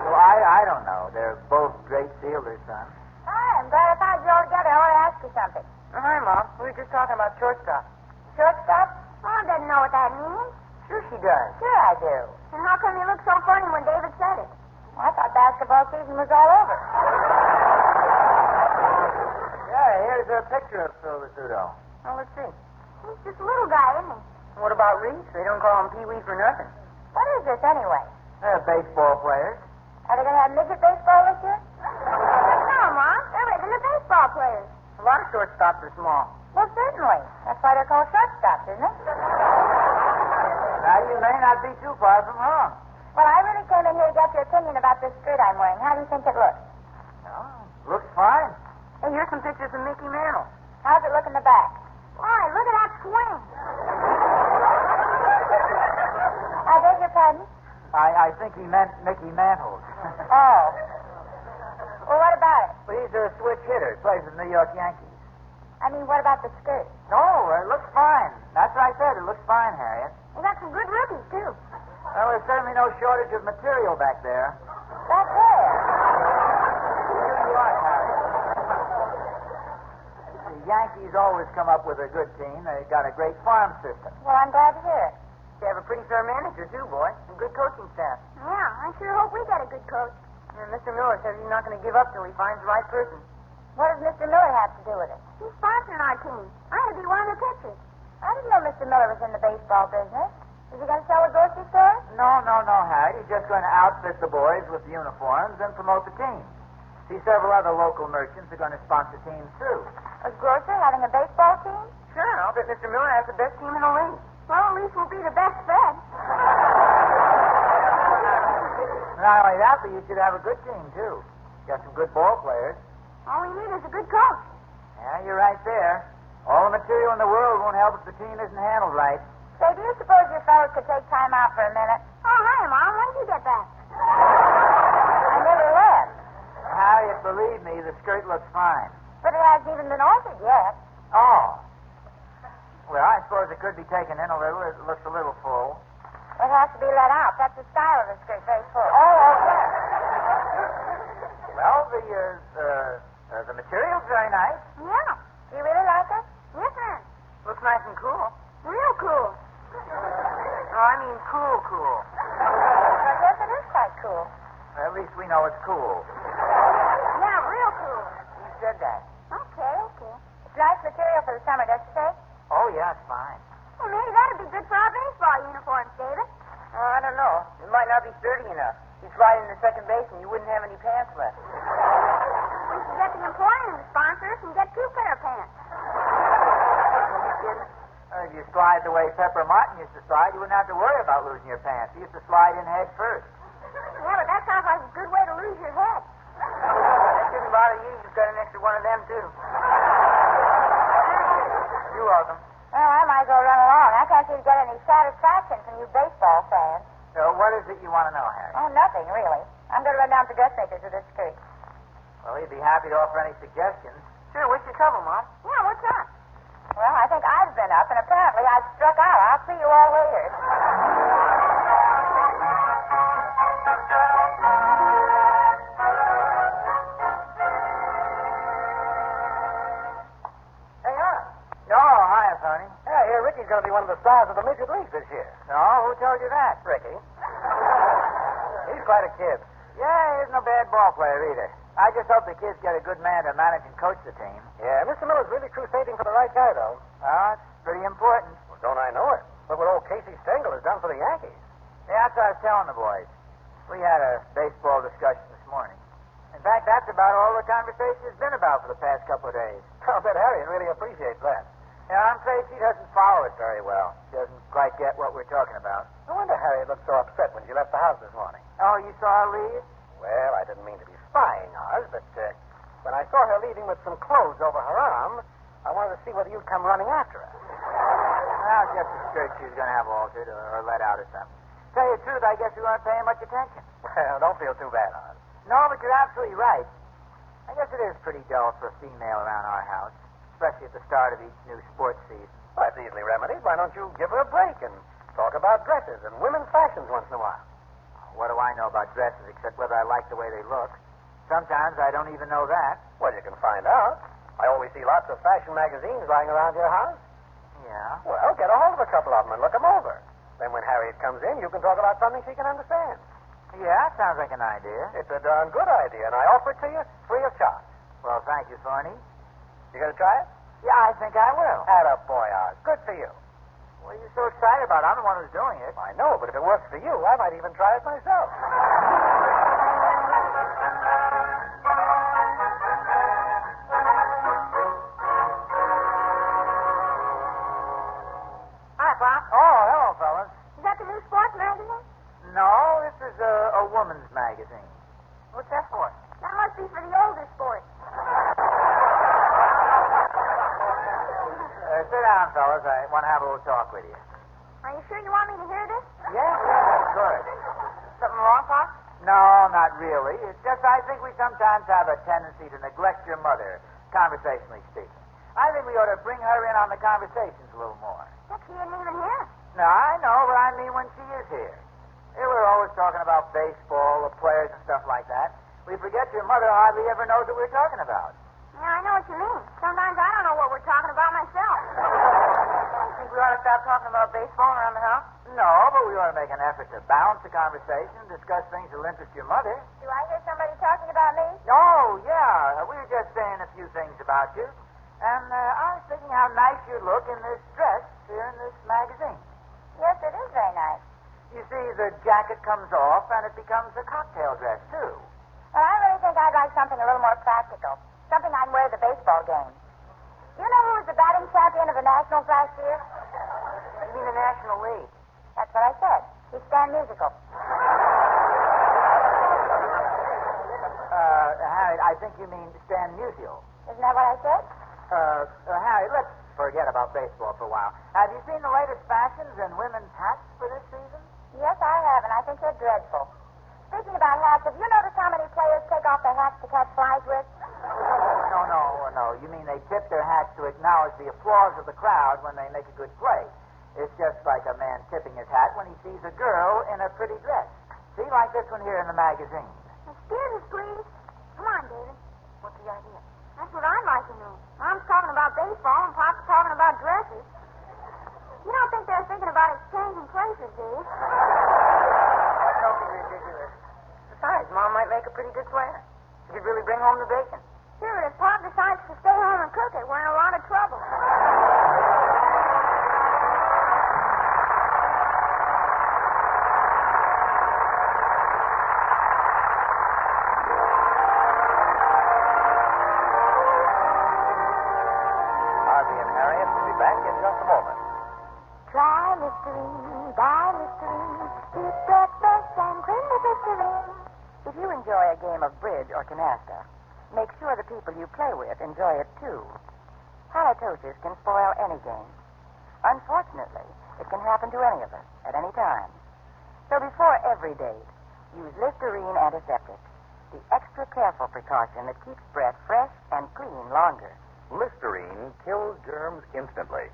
Well, I don't know. They're both great fielders, son. Hi, I'm glad I found you all together. I want to ask you something. Oh, hi, Mom. We were just talking about shortstop. Shortstop? Mom doesn't know what that means. Sure she does. Sure I do. And how come you look so funny when David said it? Well, I thought basketball season was all over. Yeah, here's a picture of Phil Rizzuto. Oh, let's see. He's just a little guy, isn't he? What about Reese? They don't call him Pee-wee for nothing. What is this, anyway? They're baseball players. Are they going to have midget baseball this year? No, Mom. They're regular baseball players. A lot of shortstops are small. Well, certainly. That's why they're called shortstops, isn't it? Now, you may not be too far from wrong. Well, I really came in here to get your opinion about this skirt I'm wearing. How do you think it looks? Looks fine. Hey, here's some pictures of Mickey Mantle. How's it look in the back? Why, look at that swing. I beg your pardon? I think he meant Mickey Mantles. Oh. Well, what about it? Well, he's a switch hitter. Plays with the New York Yankees. I mean, what about the skirt? No, it looks fine. That's what I said. It looks fine, Harriet. You got some good rookies, too. Well, there's certainly no shortage of material back there. Back there? You are, Harriet. The Yankees always come up with a good team. They've got a great farm system. Well, I'm glad to hear it. They have a pretty fair manager, too, boy. And good coaching staff. Yeah, I sure hope we get a good coach. And Mr. Miller says he's not going to give up till he finds the right person. What does Mr. Miller have to do with it? He's sponsoring our team. I'm going to be one of the pitchers. I didn't know Mr. Miller was in the baseball business. Is he going to sell a grocery store? No, Harriet. He's just going to outfit the boys with uniforms and promote the team. See, several other local merchants are going to sponsor teams, too. A grocer having a baseball team? Sure, I'll bet Mr. Miller has the best team in the league. Well, at least we'll be the best fed. Not only that, but you should have a good team, too. Got some good ball players. All we need is a good coach. Yeah, you're right there. All the material in the world won't help if the team isn't handled right. Say, do you suppose your fellows could take time out for a minute? Oh, hi, Mom. When did you get back? I never left. Harriet, believe me, the skirt looks fine. But it hasn't even been altered yet. Oh. Well, I suppose it could be taken in a little. It looks a little full. It has to be let out. That's the style of the skirt, very full. Oh, okay. Well, the material's very nice. Yeah. Do you really like it? Yes, ma'am. Looks nice and cool. Real cool. No, I mean cool. Well, yes, it is quite cool. At least we know it's cool. Yeah, real cool. You said that. Okay. It's nice material for the summer, don't you say? Oh, yeah, it's fine. Well, maybe that'd be good for our baseball uniforms, David. Oh, I don't know. It might not be sturdy enough. You'd slide into second base and you wouldn't have any pants left. We should get the employer to sponsor us and get 2 pair of pants. Are you kidding? If you slide the way Pepper Martin used to slide, you wouldn't have to worry about losing your pants. He used to slide in head first. Yeah, but that sounds like a good way to lose your head. That shouldn't bother you. You've got an extra one of them, too. You're welcome. Well, I might go run along. I can't seem to get any satisfaction from you baseball fans. So what is it you want to know, Harry? Oh, nothing, really. I'm going to run down to dressmakers with this skirt. Well, he'd be happy to offer any suggestions. Sure, what's your trouble, Mom? Yeah, what's up? Well, I think I've been up, and apparently I've struck out. I'll see you all later. Hey, Oh, hiya, Tony. Yeah, here Ricky's going to be one of the stars of the Midget League this year. No, who told you that? Ricky. He's quite a kid. Yeah, he isn't a bad ball player either. I just hope the kids get a good man to manage and coach the team. Yeah, Mr. Miller's really crusading for the right guy, though. Oh, it's pretty important. Well, don't I know it? Look what old Casey Stengel has done for the Yankees. Yeah, that's what I was telling the boys. We had a baseball discussion this morning. In fact, that's about all the conversation has been about for the past couple of days. I'll bet Harriet really appreciates that. Yeah, I'm afraid she doesn't follow it very well. She doesn't quite get what we're talking about. No wonder Harriet looked so upset when she left the house this morning. Oh, you saw her leave? Well, I didn't mean to be spying, Oz, but when I saw her leaving with some clothes over her arm, I wanted to see whether you'd come running after her. Well, just a skirt she was going to have altered or let out or something. Tell you the truth, I guess you weren't paying much attention. Well, don't feel too bad, Oz. No, but you're absolutely right. I guess it is pretty dull for a female around our house, especially at the start of each new sports season. Well, that's easily remedied. Why don't you give her a break and talk about dresses and women's fashions once in a while? What do I know about dresses except whether I like the way they look? Sometimes I don't even know that. Well, you can find out. I always see lots of fashion magazines lying around your house. Yeah? Well, get a hold of a couple of them and look them over. Then when Harriet comes in, you can talk about something she can understand. Yeah, sounds like an idea. It's a darn good idea, and I offer it to you free of charge. Well, thank you, Thorny. You going to try it? Yeah, I think I will. Atta boy, Oz. Good for you. What are you so excited about? I'm the one who's doing it. I know, but if it works for you, I might even try it myself. Hi, Pop. Oh, hello, fellas. Is that the new sports magazine? No, this is a woman's magazine. What's that for? That must be for the older sports. Sit down, fellas. I want to have a little talk with you. Are you sure you want me to hear this? Yeah, of course. Something wrong, Pop? No, not really. It's just I think we sometimes have a tendency to neglect your mother, conversationally speaking. I think we ought to bring her in on the conversations a little more. But she isn't even here. No, I know, but I mean when she is here. We're always talking about baseball, the players and stuff like that. We forget your mother hardly ever knows what we're talking about. Yeah, I know what you mean. Sometimes I don't know what we're talking about myself. You think we ought to stop talking about baseball around the house? No, but we ought to make an effort to balance the conversation, discuss things that will interest your mother. Do I hear somebody talking about me? Oh, yeah. We were just saying a few things about you. And I was thinking how nice you look in this dress here in this magazine. Yes, it is very nice. You see, the jacket comes off, and it becomes a cocktail dress, too. Well, I really think I'd like something a little more practical. Something I'd wear at the baseball game. You know who was the batting champion of the Nationals last year? You mean the National League? That's what I said. He's Stan Musical. Harriet, I think you mean Stan Musial. Isn't that what I said? Harriet, let's forget about baseball for a while. Have you seen the latest fashions in women's hats for this season? Yes, I have, and I think they're dreadful. Speaking about hats, have you noticed how many players take off their hats to catch flies with? No. You mean they tip their hats to acknowledge the applause of the crowd when they make a good play. It's just like a man tipping his hat when he sees a girl in a pretty dress. See, like this one here in the magazine. Excuse us, please. Come on, David. What's the idea? That's what I'd like to know. Mom's talking about baseball, and Pop's talking about dresses. You don't think they're thinking about exchanging places, do you? Don't be ridiculous. Besides, Mom might make a pretty good player. She could really bring home the bacon. Sure, if Pop decides to stay home and cook it, we're in a lot of trouble. Ozzie and Harriet will be back in just a moment. Try Listerine, buy Listerine, keep breakfast and cream with Listerine. If you enjoy a game of bridge or canasta, make sure the people you play with enjoy it too. Halitosis can spoil any game. Unfortunately, it can happen to any of us at any time. So before every date, use Listerine antiseptic, the extra careful precaution that keeps breath fresh and clean longer. Listerine kills germs instantly,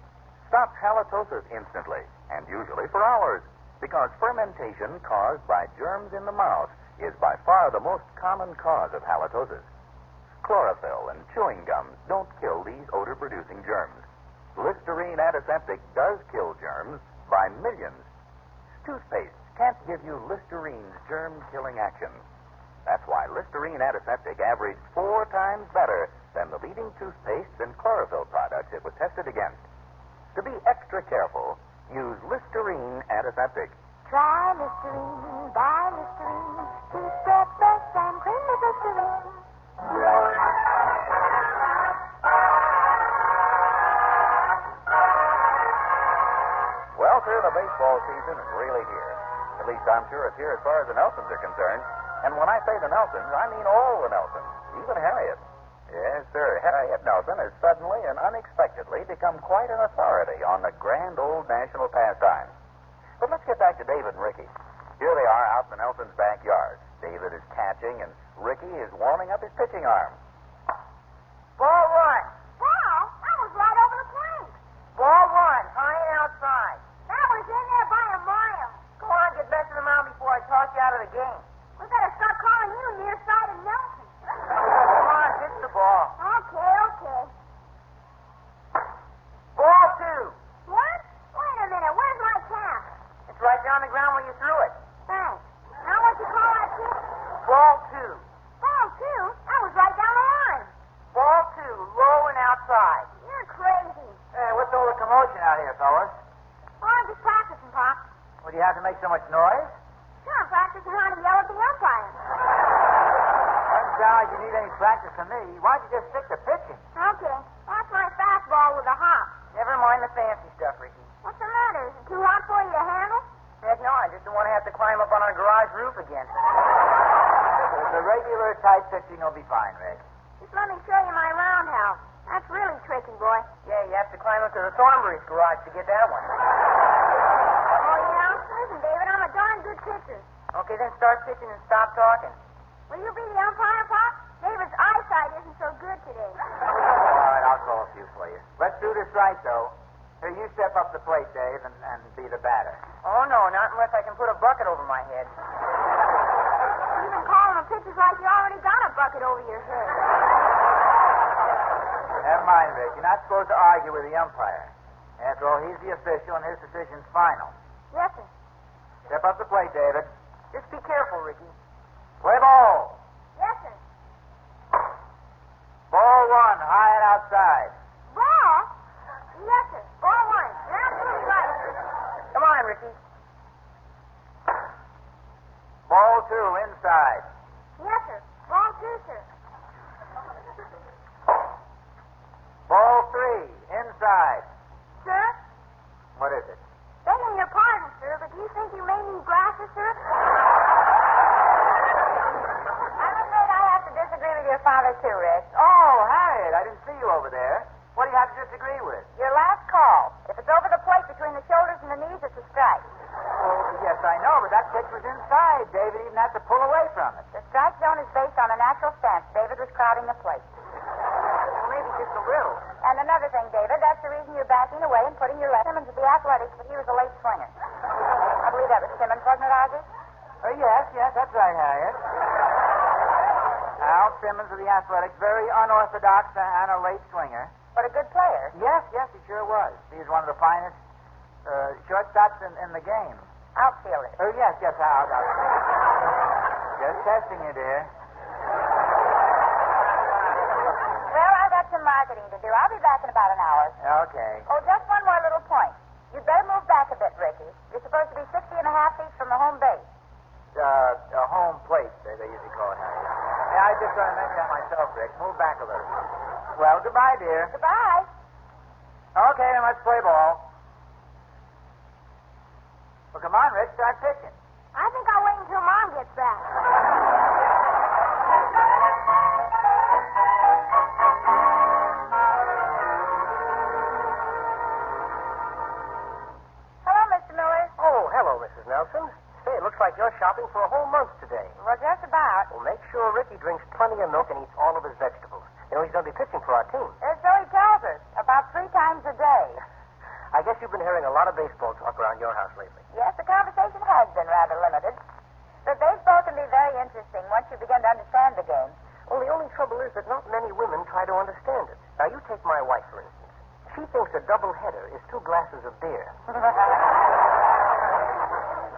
stops halitosis instantly, and usually for hours, because fermentation caused by germs in the mouth is by far the most common cause of halitosis. Chlorophyll and chewing gums don't kill these odor-producing germs. Listerine antiseptic does kill germs by millions. Toothpaste can't give you Listerine's germ-killing action. That's why Listerine antiseptic averaged 4 times better than the leading toothpastes and chlorophyll products it was tested against. To be extra careful, use Listerine antiseptic. Try Listerine, buy Listerine, keep breakfast and cream with Listerine. Well, sir, the baseball season is really here. At least I'm sure it's here as far as the Nelsons are concerned. And when I say the Nelsons, I mean all the Nelsons, even Harriet. Yes, sir, Harriet Nelson has suddenly and unexpectedly become quite an authority on the grand old national pastime. But let's get back to David and Ricky. Here they are out in the Nelsons' backyard. David is catching, and Ricky is warming up his pitching arm. Ball one. Wow, that was right over the plate. Ball one. High and outside. That was in there by a mile. Go on, get best of the mound before I toss you out of the game. We better start calling you nearsighted Nelson. Come on, pitch the ball. Okay. Ball 2. What? Wait a minute. Where's my cap? It's right there on the ground where you threw it. Thanks. Now what you call that pitch? Ball 2. Ball 2? That was right down the line. Ball 2, low and outside. You're crazy. Hey, what's all the commotion out here, fellas? Oh, I'm just practicing, Pop. Well, do you have to make so much noise? Sure, I'm practicing how to yell at the umpire. Doesn't sound like you need any practice from me. Why'd you just stick to pitching? Okay. That's my fastball with a hop. Never mind the fancy stuff, Ricky. What's the matter? Is it too hot for you to handle? Heck no, I just don't want to have to climb up on our garage roof again. The regular type pitching will be fine, Rick. Just let me show you my roundhouse. That's really tricky, boy. Yeah, you have to climb up to the Thornbury's garage to get that one. Oh, yeah? Listen, David, I'm a darn good pitcher. Okay, then start pitching and stop talking. Will you be the umpire, Pop? David's eyesight isn't so good today. All right, I'll call a few for you. Let's do this right, though. Here, you step up the plate, Dave, and be the batter. Oh, no, not unless I can put a bucket over my head. You've been calling the pitches like you already got a bucket over your head. Never mind, Rick. You're not supposed to argue with the umpire. After all, he's the official, and his decision's final. Yes, sir. Step up the plate, David. Just be careful, Ricky. Play ball. Yes, sir. Ball 1, high and outside. Ball? Yes, sir. Ball 1. You're absolutely right, sir. Come on, Ricky. Ball 2, inside. Yes, sir. Ball 2, sir. Ball 3, inside. Sir? What is it? Begging your pardon, sir, but do you think you may need glasses, sir? I'm afraid I have to disagree with your father, too, Rick. Oh, Harriet, I didn't see you over there. What do you have to disagree with? Your last call. If it's over the plate between the shoulders and the knees, it's a strike. Oh, yes, I know, but that pitch was inside. David even had to pull away from it. The strike zone is based on a natural stance. David was crowding the plate. Well, maybe just a little. And another thing, David, that's the reason you're backing away and putting your left. Simmons of the Athletics, but he was a late swinger. I believe that was Simmons, wasn't it, Ozzie? Yes, that's right, Harriet. Al Simmons of the Athletics, very unorthodox and a late swinger. But a good player. Yes, he sure was. He's one of the finest shortstops in the game. Outfielder. Yes, out. Just testing you, dear. Well, I've got some marketing to do. I'll be back in about an hour. Okay. Oh, just one more little point. You'd better move back a bit, Ricky. You're supposed to be 60 and a half feet from the home base. A home plate, they usually call it, Harriet. Yeah, I just going to mention that myself, Rick. Move back a little. Well, goodbye, dear. Goodbye. Okay, then let's play ball. Well, come on, Rick, start pitching. I think I'll wait until Mom gets back. Hello, Mr. Miller. Oh, hello, Mrs. Nelson. Say, it looks like you're shopping for a whole month today. Well, just about. Well, make sure Ricky drinks plenty of milk and eats all of his vegetables. You know, he's going to be pitching for our team. So he tells us. About 3 times a day. I guess you've been hearing a lot of baseball talk around your house lately. Yes, the conversation has been rather limited. But baseball can be very interesting once you begin to understand the game. Well, the only trouble is that not many women try to understand it. Now, you take my wife, for instance. She thinks a doubleheader is 2 glasses of beer.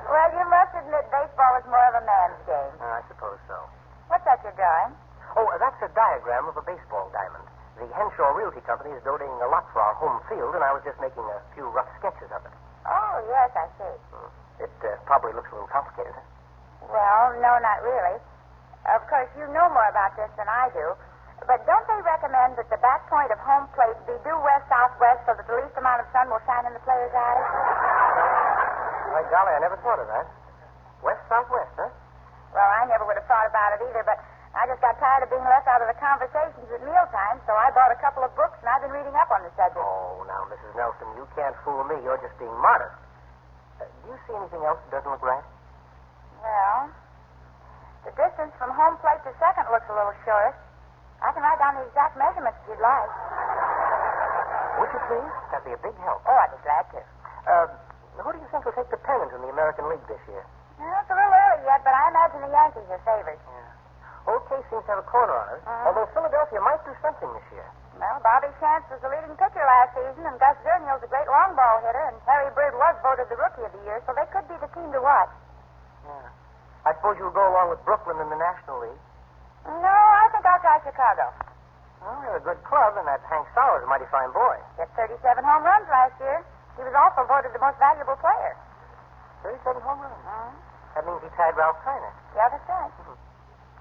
Well, you must admit baseball is more of a man's game. I suppose so. What's that you're drawing? Oh, that's a diagram of a baseball diamond. The Henshaw Realty Company is donating a lot for our home field, and I was just making a few rough sketches of it. Oh, yes, I see. It probably looks a little complicated. Well, no, not really. Of course, you know more about this than I do. But don't they recommend that the back point of home plate be due west-southwest so that the least amount of sun will shine in the player's eyes? By golly, I never thought of that. West-southwest, huh? Well, I never would have thought about it either, but I just got tired of being left out of the conversations at mealtime, so I bought a couple of books and I've been reading up on the subject. Oh, now, Mrs. Nelson, you can't fool me. You're just being modest. Do you see anything else that doesn't look right? Well, the distance from home plate to second looks a little short. I can write down the exact measurements if you'd like. Would you please? That'd be a big help. Oh, I'd be glad to. Who do you think will take the pennant in the American League this year? Well, it's a little early yet, but I imagine the Yankees are favored. Yeah. Old Case seems to have a corner on us, although Philadelphia might do something this year. Well, Bobby Chance was the leading pitcher last season, and Gus Zernial's a great long ball hitter, and Harry Bird was voted the Rookie of the Year, so they could be the team to watch. Yeah. I suppose you'll go along with Brooklyn in the National League. No, I think I'll try Chicago. Well, they're a good club, and that Hank Sauer's a mighty fine boy. Hit 37 home runs last year. He was also voted the most valuable player. 37 home runs? That means he tied Ralph Kiner. Yeah, that's right.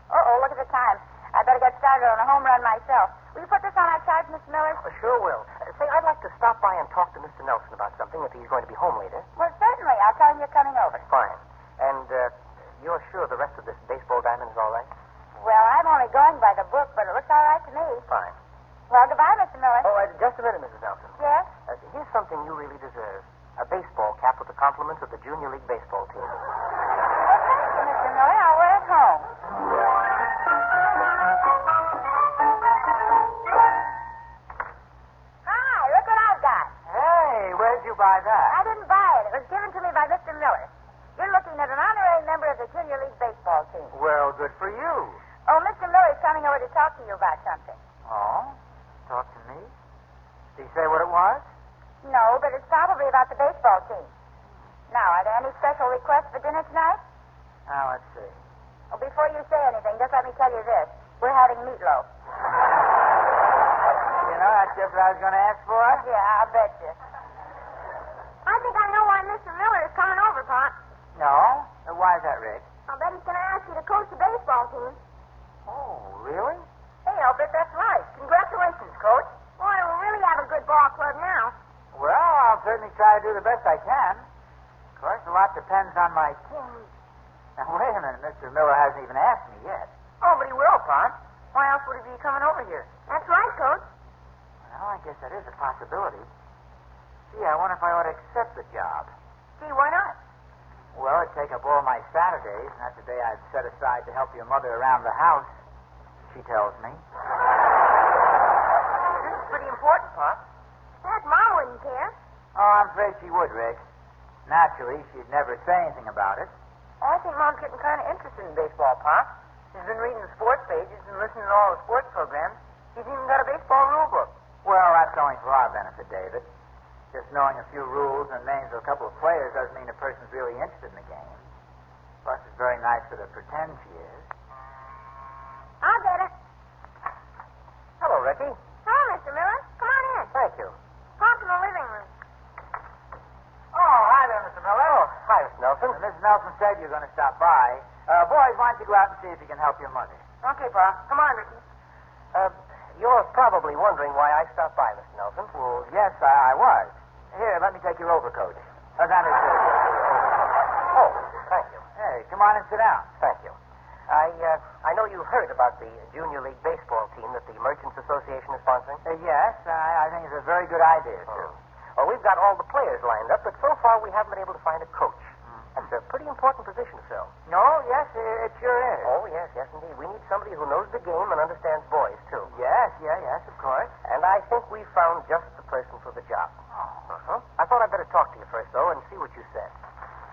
Uh-oh, look at the time. I better get started on a home run myself. Will you put this on our chart, Mr. Miller? Sure will. Say, I'd like to stop by and talk to Mr. Nelson about something if he's going to be home later. Well, certainly. I'll tell him you're coming over. Fine. And you're sure the rest of this baseball diamond is all right? Well, I'm only going by the book, but it looks all right to me. Fine. Well, goodbye, Mr. Miller. Oh, just a minute, Mrs. Nelson. Yes? Here's something you really deserve. A baseball cap with the compliments of the Junior League baseball team. Well, thank you, Mr. Miller. I'll wear it home. Hi, look what I've got. Hey, where'd you buy that? I didn't buy it. It was given to me by Mr. Miller. You're looking at an honorary member of the Junior League baseball team. Well, good for you. Oh, Mr. Miller's coming over to talk to you about something. Oh? Talk to me? Did he say what it was? No, but it's probably about the baseball team. Now, are there any special requests for dinner tonight? Now, let's see. Well, before you say anything, just let me tell you this. We're having meatloaf. You know, that's just what I was going to ask for. Yeah, I'll bet you. I think I know why Mr. Miller is coming over, Pop. No? Why is that, Rick? I'll bet he's going to ask you to coach the baseball team. Oh, really? Hey, I'll bet that's right. Congratulations, Coach. Boy, we'll really have a good ball club now. Well, I'll certainly try to do the best I can. Of course, a lot depends on my team. Now, wait a minute. Mr. Miller hasn't even asked me yet. Oh, but he will, Pop. Why else would he be coming over here? That's right, Coach. Well, I guess that is a possibility. Gee, I wonder if I ought to accept the job. Gee, why not? Well, it'd take up all my Saturdays, and that's the day I'd set aside to help your mother around the house, she tells me. This is pretty important, Pop. That Mom wouldn't care. Oh, I'm afraid she would, Rick. Naturally, she'd never say anything about it. I think Mom's getting kind of interested in baseball, Pop. She's been reading the sports pages and listening to all the sports programs. She's even got a baseball rule book. Well, that's only for our benefit, David. Just knowing a few rules and names of a couple of players doesn't mean a person's really interested in the game. Plus, it's very nice for her to pretend she is. I'll get it. Hello, Ricky. Hello, Mr. Miller. Come on in. Thank you. Pop in the living room. Oh, hi there, Mr. Miller. Oh, hi, Mr. Nelson. Mrs. Nelson said you were going to stop by. Boys, why don't you go out and see if you can help your mother? Okay, Pop. Come on, Ricky. You're probably wondering why I stopped by, Mr. Nelson. Well, yes, I was. Here, let me take your overcoat. Oh, thank you. Hey, come on and sit down. Thank you. I know you heard about the Junior League baseball team that the Merchants Association is sponsoring. Yes, I think it's a very good idea, too. Well, we've got all the players lined up, but so far we haven't been able to find a coach. That's a pretty important position to fill. No, yes, it sure is. Oh, yes, indeed. We need somebody who knows the game and understands boys, too. Yes, of course. And I think we've found just the person for the job. I thought I'd better talk to you first, though, and see what you said.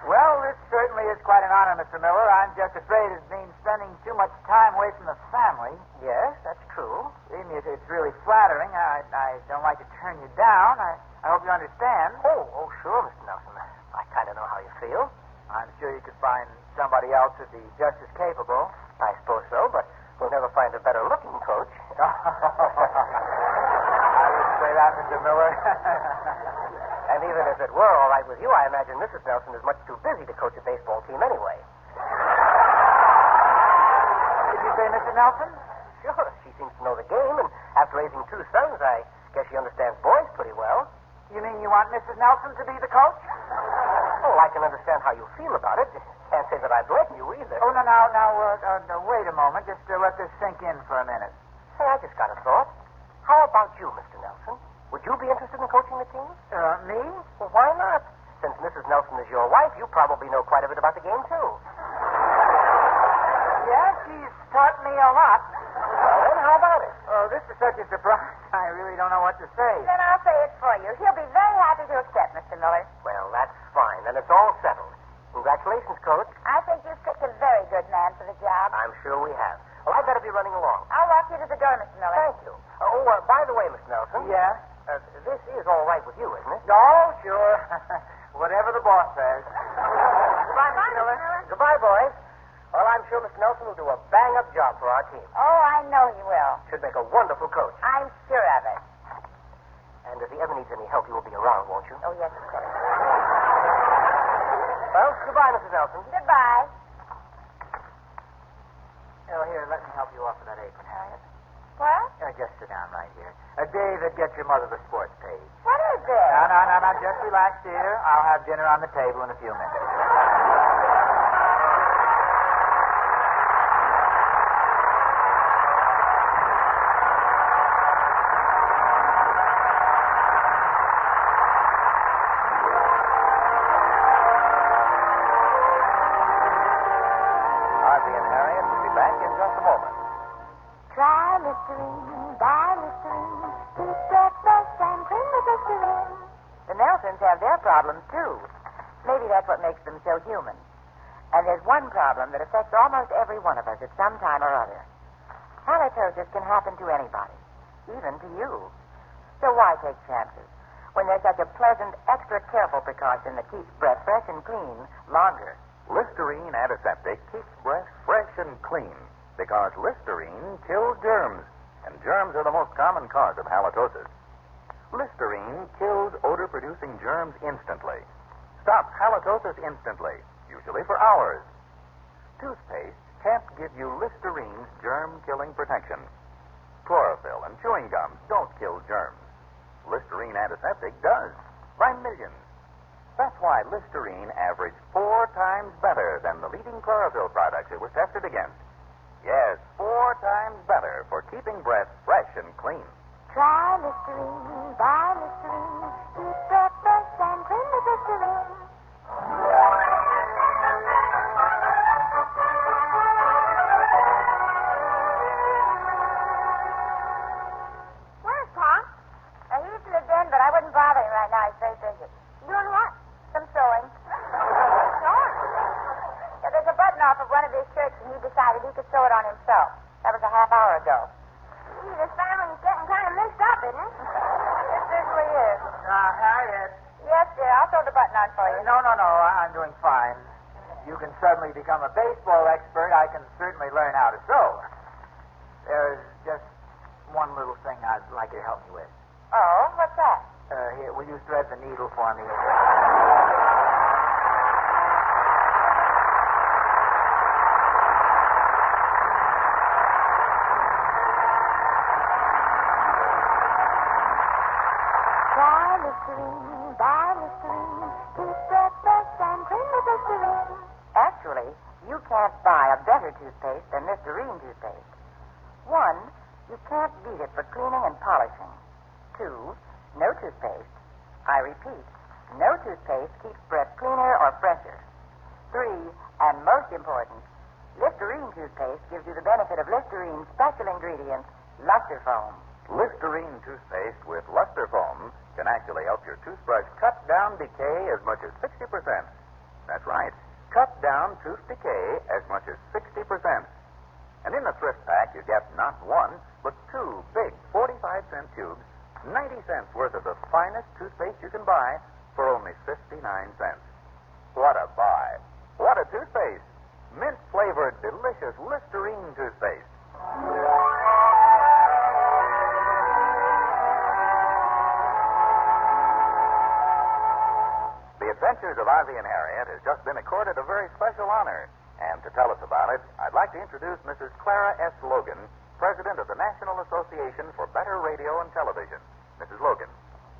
Well, this certainly is quite an honor, Mr. Miller. I'm just afraid it means spending too much time away from the family. Yes, that's true. Believe me, it's really flattering. I don't like to turn you down. I hope you understand. Oh, sure, Mr. Nelson. I kind of know how you feel. I'm sure you could find somebody else who'd be just as capable. I suppose so, but we'll never find a better-looking coach. I wouldn't say that, Mr. Miller. And even if it were all right with you, I imagine Mrs. Nelson is much too busy to coach a baseball team anyway. Did you say Mrs. Nelson? Sure. She seems to know the game, and after raising two sons, I guess she understands boys pretty well. You mean you want Mrs. Nelson to be the coach? Oh, I can understand how you feel about it. Can't say that I blame you either. Oh, now, wait a moment. Just let this sink in for a minute. Say, I just got a thought. How about you, Mr. Nelson? Would you be interested in coaching the team? Me? Well, why not? Since Mrs. Nelson is your wife, you probably know quite a bit about the game, too. Yes, she's taught me a lot. Well, then, how about it? Oh, this is such a surprise. I really don't know what to say. Then I'll say it for you. He'll be very happy to accept, Mr. Miller. Well, that's fine. Then it's all settled. Congratulations, Coach. I think you've picked a Whatever the boss says. Goodbye, Mr. Miller. Goodbye, boys. Well, I'm sure Mr. Nelson will do a bang-up job for our team. Oh, I know he will. Should make a wonderful coach. I'm sure of it. And if he ever needs any help, you will be around, won't you? Oh, yes, of course. Well, goodbye, Mrs. Nelson. Goodbye. Oh, here, let me help you off with that apron, Harriet. What? Just sit down right here. David, get your mother the sports page. What is it? No. Just relax, dear. I'll have dinner on the table in a few minutes. Ozzie and Harriet will be back in just a moment. Try Listerine, buy Listerine, keep breakfast and cream with Listerine. The Nelsons have their problems, too. Maybe that's what makes them so human. And there's one problem that affects almost every one of us at some time or other. Halitosis can happen to anybody, even to you. So why take chances when there's such a pleasant, extra careful precaution that keeps breath fresh and clean longer? Listerine Antiseptic keeps breath fresh and clean because Listerine kills germs, and germs are the most common cause of halitosis. Listerine kills odor-producing germs instantly. Stops halitosis instantly, usually for hours. Toothpaste can't give you Listerine's germ-killing protection. Chlorophyll and chewing gums don't kill germs. Listerine Antiseptic does, by millions. That's why Listerine averaged 4 times better than the leading chlorophyll products it was tested against. Yes, 4 times better for keeping breath fresh and clean. Try Listerine, buy Listerine, keep breakfast and cream with Listerine. Where's Pop? He's in the den, but I wouldn't bother him right now. He's very busy. Doing what? Some sewing. Sewing? Yeah, there's a button off of one of his shirts, and he decided he could sew it on himself. That was a half hour ago. Gee, this family's getting kind of mixed up, isn't it? It certainly is. Harriet. Yes, dear. I'll sew the button on for you. No. I'm doing fine. You can suddenly become a baseball expert. I can certainly learn how to sew. There's just one little thing I'd like you to help me with. Oh, what's that? Here, will you thread the needle for me? Try Listerine, buy Listerine, keep breakfast and cream with Listerine. Actually, you can't buy a better toothpaste than Listerine toothpaste. 1, you can't beat it for cleaning and polishing. 2, no toothpaste. I repeat, no toothpaste keeps breath cleaner or fresher. 3, and most important, Listerine toothpaste gives you the benefit of Listerine's special ingredient, luster foam. Listerine toothpaste with luster foam can actually help your toothbrush cut down decay as much as 60%. That's right. Cut down tooth decay as much as 60%. And in the thrift pack, you get not 1, but 2 big 45-cent tubes, 90 cents worth of the finest toothpaste you can buy for only 59 cents. What a buy. What a toothpaste. Mint-flavored, delicious Listerine toothpaste. The Adventures of Ozzie and Harriet has just been accorded a very special honor. And to tell us about it, I'd like to introduce Mrs. Clara S. Logan, President of the National Association for Better Radio and Television. Mrs. Logan.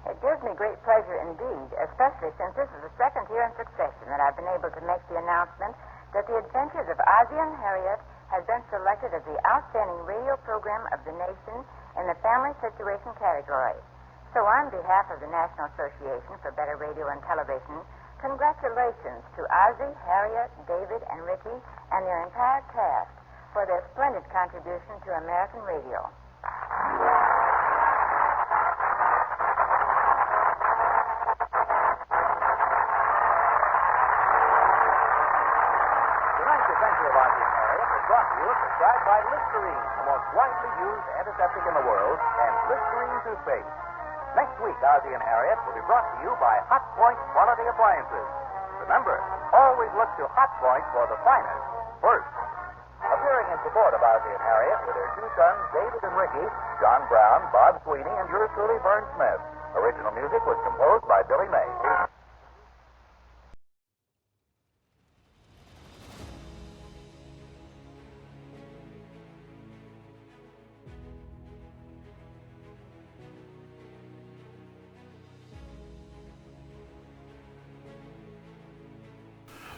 It gives me great pleasure indeed, especially since this is the second year in succession that I've been able to make the announcement that The Adventures of Ozzie and Harriet has been selected as the outstanding radio program of the nation in the family situation category. So on behalf of the National Association for Better Radio and Television, congratulations to Ozzie, Harriet, David, and Ricky, and their entire cast for their splendid contribution to American radio. Tonight's Adventure of Ozzie and Harriet was brought to you prescribed by Listerine, the most widely used antiseptic in the world, and Listerine toothpaste. Next week, Ozzie and Harriet will be brought to you by Hot Point Quality Appliances. Remember, always look to Hot Point for the finest first. Appearing in support of Ozzie and Harriet were their two sons, David and Ricky, John Brown, Bob Sweeney, and yours truly, Vern Smith. Original music was composed by Billy May.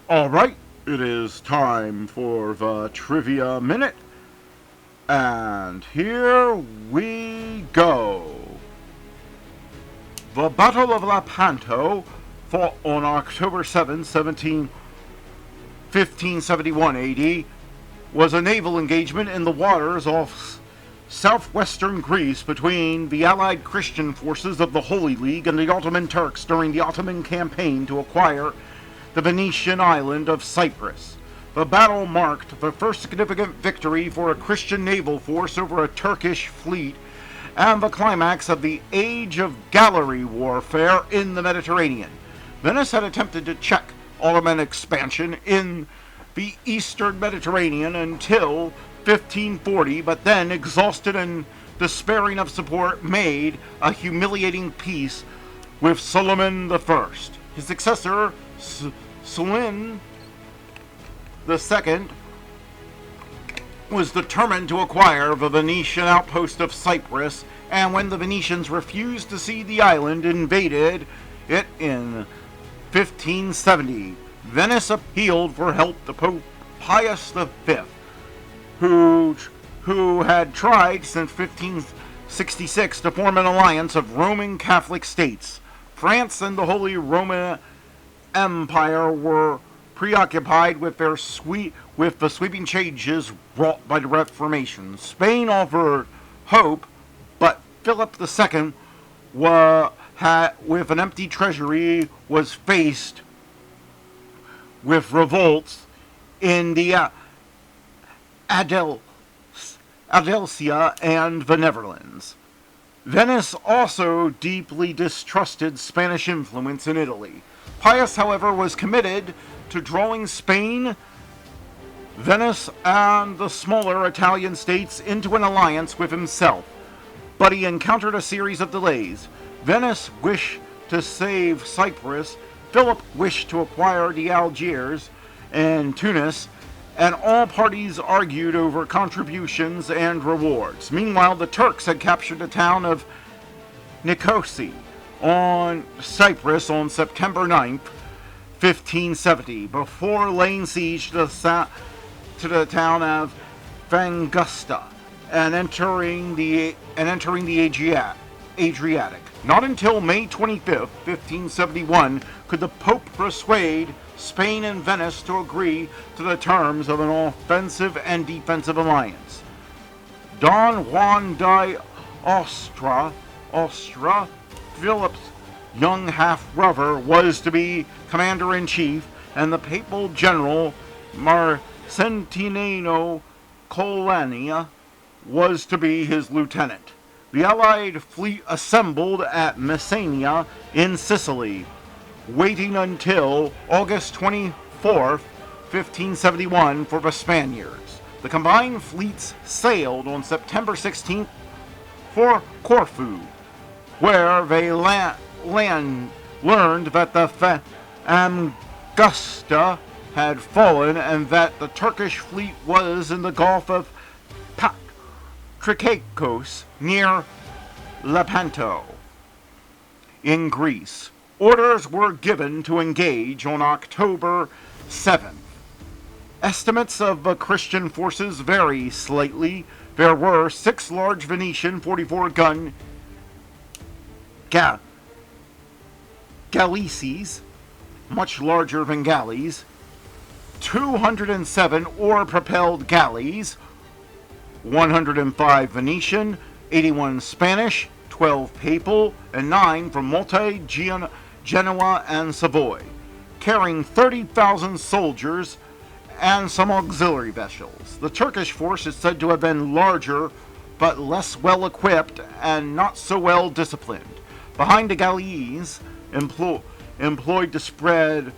All right, it is time for the Trivia Minute. And here we go. The Battle of Lepanto, fought on October 7, 1571 AD, was a naval engagement in the waters off southwestern Greece between the allied Christian forces of the Holy League and the Ottoman Turks during the Ottoman campaign to acquire the Venetian island of Cyprus. The battle marked the first significant victory for a Christian naval force over a Turkish fleet and the climax of the age of gallery warfare in the Mediterranean. Venice had attempted to check Ottoman expansion in the eastern Mediterranean until 1540, but then, exhausted and despairing of support, made a humiliating peace with Suleiman I. His successor, Suleiman II, was determined to acquire the Venetian outpost of Cyprus, and when the Venetians refused to cede the island, invaded it in 1570. Venice appealed for help to Pope Pius V, who had tried since 1566 to form an alliance of Roman Catholic states. France and the Holy Roman Empire were preoccupied with the sweeping changes wrought by the Reformation. Spain offered hope, but Philip II, with an empty treasury, was faced with revolts in the Adelcia and the Netherlands. Venice also deeply distrusted Spanish influence in Italy. Pius, however, was committed to drawing Spain, Venice, and the smaller Italian states into an alliance with himself, but he encountered a series of delays. Venice wished to save Cyprus, Philip wished to acquire the Algiers and Tunis, and all parties argued over contributions and rewards. Meanwhile, the Turks had captured the town of Nicosia on Cyprus on September 9th, 1570, before laying siege to the town of Fangusta and entering the Adriatic. Not until May 25th, 1571, could the Pope persuade Spain and Venice to agree to the terms of an offensive and defensive alliance. Don Juan de Austria, Philip's young half-brother, was to be commander-in-chief, and the papal general Marcentino Colania was to be his lieutenant. The Allied fleet assembled at Messina in Sicily, waiting until August 24th, 1571, for the Spaniards. The combined fleets sailed on September 16th for Corfu, where they learned that the Angusta had fallen and that the Turkish fleet was in the Gulf of Patrikos near Lepanto in Greece. Orders were given to engage on October 7th. Estimates of the Christian forces vary slightly. There were 6 large Venetian 44-gun galleases, much larger than galleys, 207 oar-propelled galleys, 105 Venetian, 81 Spanish, 12 Papal, and 9 from Malta, Genoa, and Savoy, carrying 30,000 soldiers and some auxiliary vessels. The Turkish force is said to have been larger, but less well equipped and not so well disciplined. Behind the galleys, employed to spread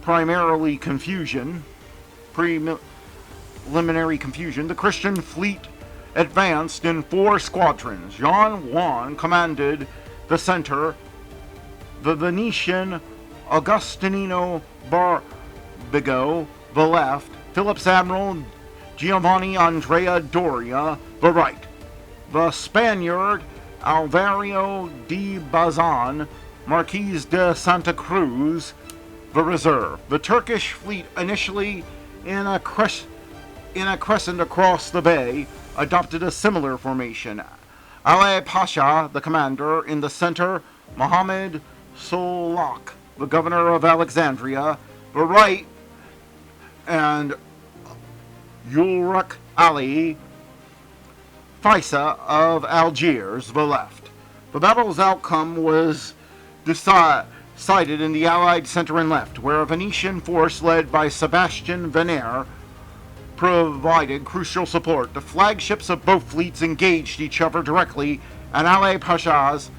primarily preliminary confusion, the Christian fleet advanced in 4 squadrons. John Juan commanded the center, the Venetian Agostino Barbigo the left, Philip's Admiral Giovanni Andrea Doria the right, the Spaniard Alvario de Bazan, Marquis de Santa Cruz the reserve. The Turkish fleet, initially in a crescent across the bay, adopted a similar formation. Ali Pasha, the commander, in the center, Mohammed Solak, the governor of Alexandria, the right, and Ulrich Ali Faisa of Algiers, the left. The battle's outcome was decided in the Allied center and left, where a Venetian force led by Sebastian Venner provided crucial support. The flagships of both fleets engaged each other directly, and Ali Pasha's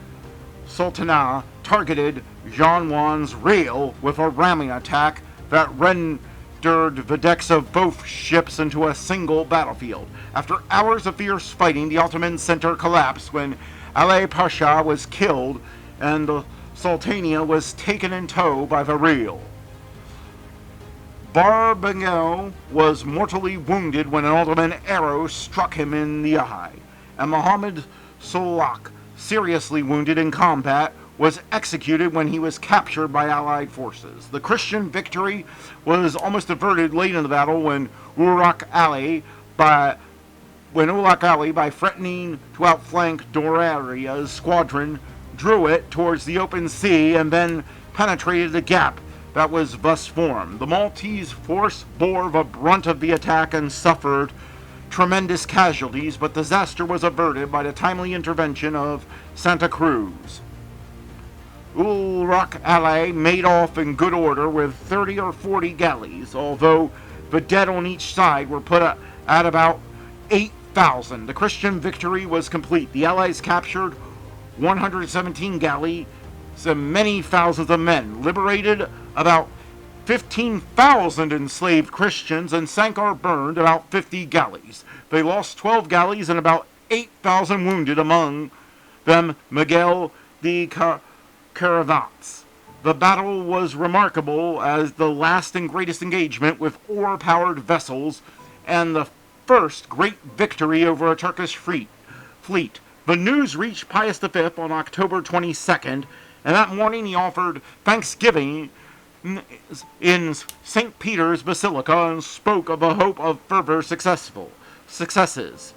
Sultana targeted Jean Juan's rail with a ramming attack that rendered the decks of both ships into a single battlefield. After hours of fierce fighting, the Ottoman center collapsed when Ali Pasha was killed and the Sultana was taken in tow by the rail. Barbigo was mortally wounded when an Ottoman arrow struck him in the eye, and Mohammed Solak, seriously wounded in combat, was executed when he was captured by Allied forces. The Christian victory was almost averted late in the battle when Ulrich Ali, by threatening to outflank Doraria's squadron, drew it towards the open sea and then penetrated the gap that was thus formed. The Maltese force bore the brunt of the attack and suffered tremendous casualties, but disaster was averted by the timely intervention of Santa Cruz. Ulrich Ali made off in good order with 30 or 40 galleys, although the dead on each side were put at about 8,000. The Christian victory was complete. The Allies captured 117 galleys and many thousands of men, liberated about 15,000 enslaved Christians, and sank or burned about 50 galleys. They lost 12 galleys and about 8,000 wounded, among them Miguel de Caravats. The battle was remarkable as the last and greatest engagement with oar-powered vessels and the first great victory over a Turkish fleet. The news reached Pius V on October 22nd, and that morning he offered thanksgiving in St. Peter's Basilica and spoke of the hope of further successes.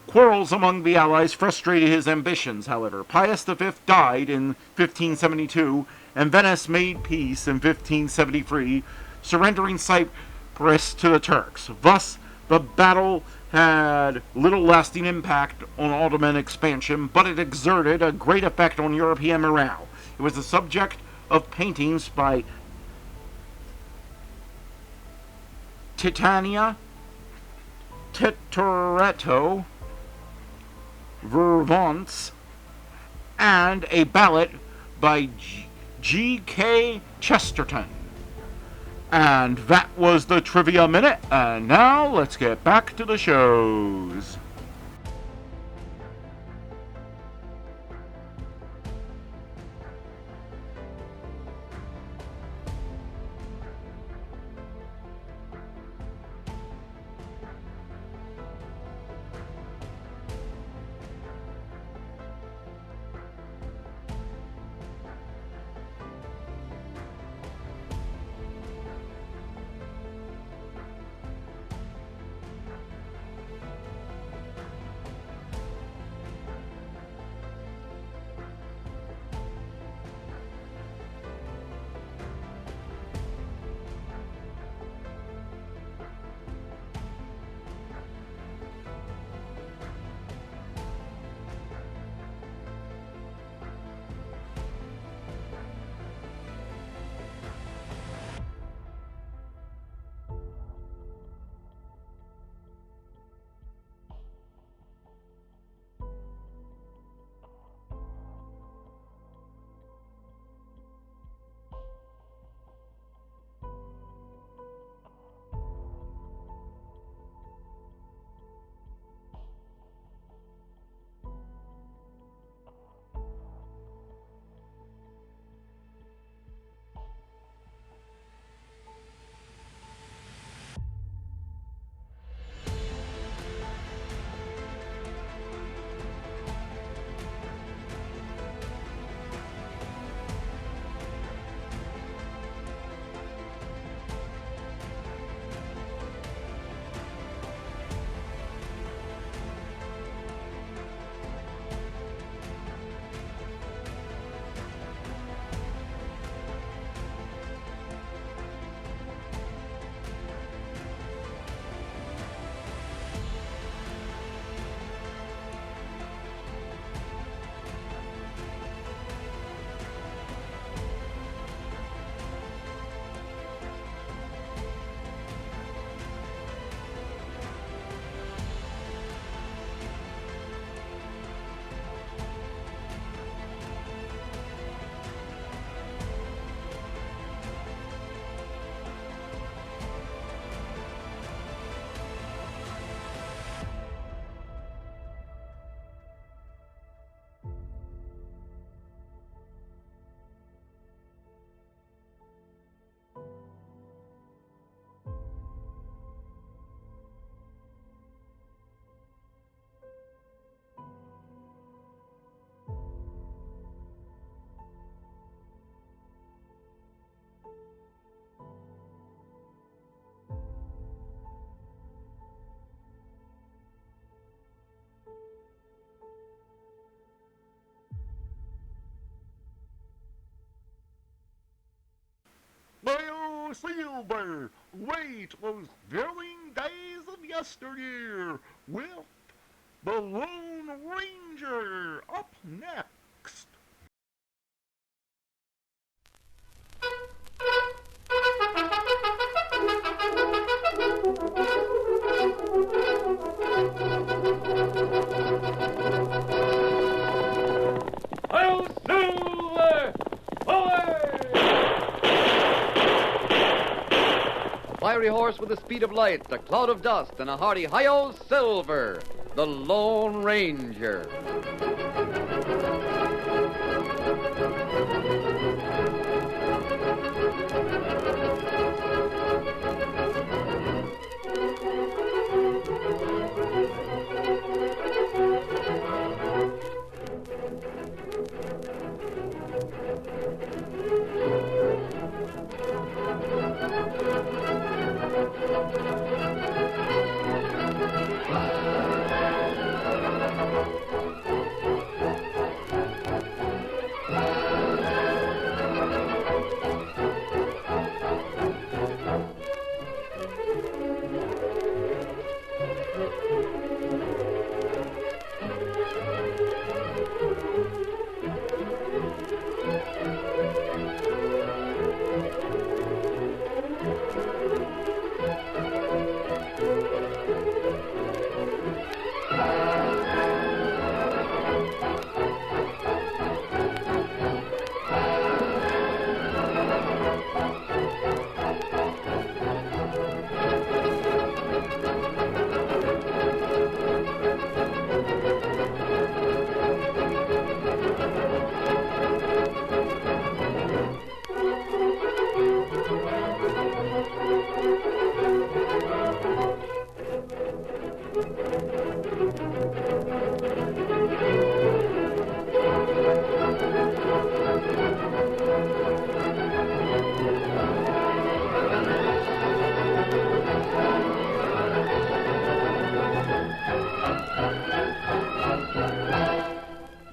Quarrels among the Allies frustrated his ambitions, however. Pius V died in 1572, and Venice made peace in 1573, surrendering Cyprus to the Turks. Thus, the battle had little lasting impact on Ottoman expansion, but it exerted a great effect on European morale. It was the subject of paintings by Titania, Tintoretto, Vervance, and a ballad by G.K. Chesterton. And that was the Trivia Minute, and now let's get back to the shows. Ohio, Silver. Wait those thrilling days of yesteryear with the Lone Ranger up next. I'll Silver! Away! A fiery horse with the speed of light, a cloud of dust, and a hearty hi-yo Silver, the Lone Ranger.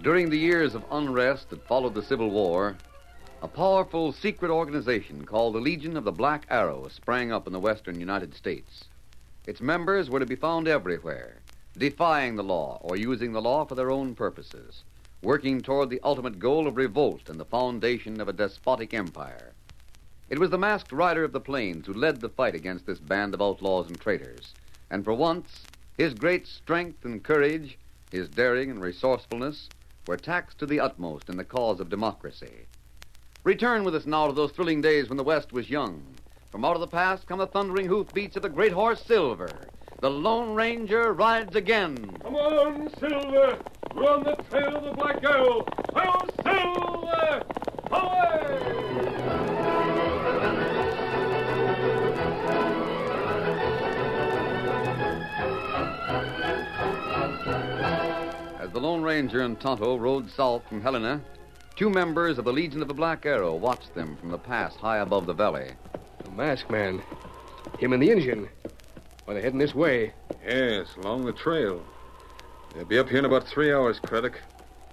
During the years of unrest that followed the Civil War, a powerful secret organization called the Legion of the Black Arrow sprang up in the western United States. Its members were to be found everywhere, defying the law or using the law for their own purposes, working toward the ultimate goal of revolt and the foundation of a despotic empire. It was the masked rider of the plains who led the fight against this band of outlaws and traitors, and for once, his great strength and courage, his daring and resourcefulness, were taxed to the utmost in the cause of democracy. Return with us now to those thrilling days when the West was young. From out of the past come the thundering hoofbeats of the great horse Silver. The Lone Ranger rides again. Come on, Silver! We're on the trail of the Black Arrow! Oh, Silver! Away! As the Lone Ranger and Tonto rode south from Helena, two members of the Legion of the Black Arrow watched them from the pass high above the valley. The masked man. Him and the Indian. Well, they're heading this way. Yes, along the trail. They'll be up here in about 3 hours, Craddock.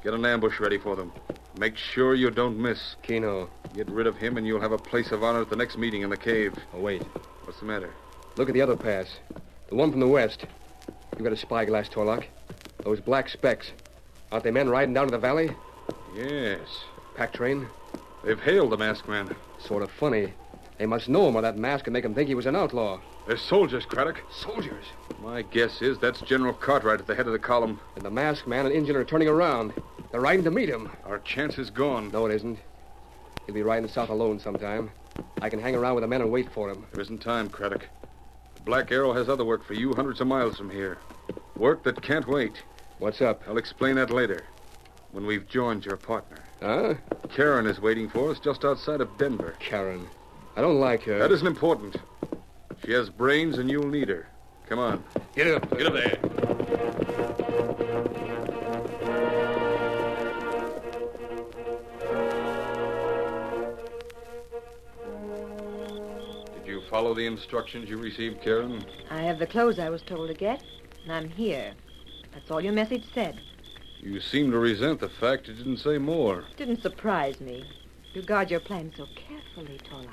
Get an ambush ready for them. Make sure you don't miss. Keno. Get rid of him and you'll have a place of honor at the next meeting in the cave. Oh, wait. What's the matter? Look at the other pass. The one from the west. You got a spyglass, Torlock. Those black specks. Aren't they men riding down to the valley? Yes. Pack train? They've hailed the masked man. Sort of funny. They must know him by that mask and make him think he was an outlaw. They're soldiers, Craddock. Soldiers? My guess is that's General Cartwright at the head of the column. And the masked man and Indian are turning around. They're riding to meet him. Our chance is gone. No, it isn't. He'll be riding south alone sometime. I can hang around with the men and wait for him. There isn't time, Craddock. The Black Arrow has other work for you hundreds of miles from here. Work that can't wait. What's up? I'll explain that later, when we've joined your partner. Huh? Karen is waiting for us just outside of Denver. Karen. I don't like her. That isn't important. She has brains and you'll need her. Come on. Get up. Get up there. Did you follow the instructions you received, Karen? I have the clothes I was told to get, and I'm here. That's all your message said. You seem to resent the fact it didn't say more. Didn't surprise me. You guard your plans so carefully, Torlock.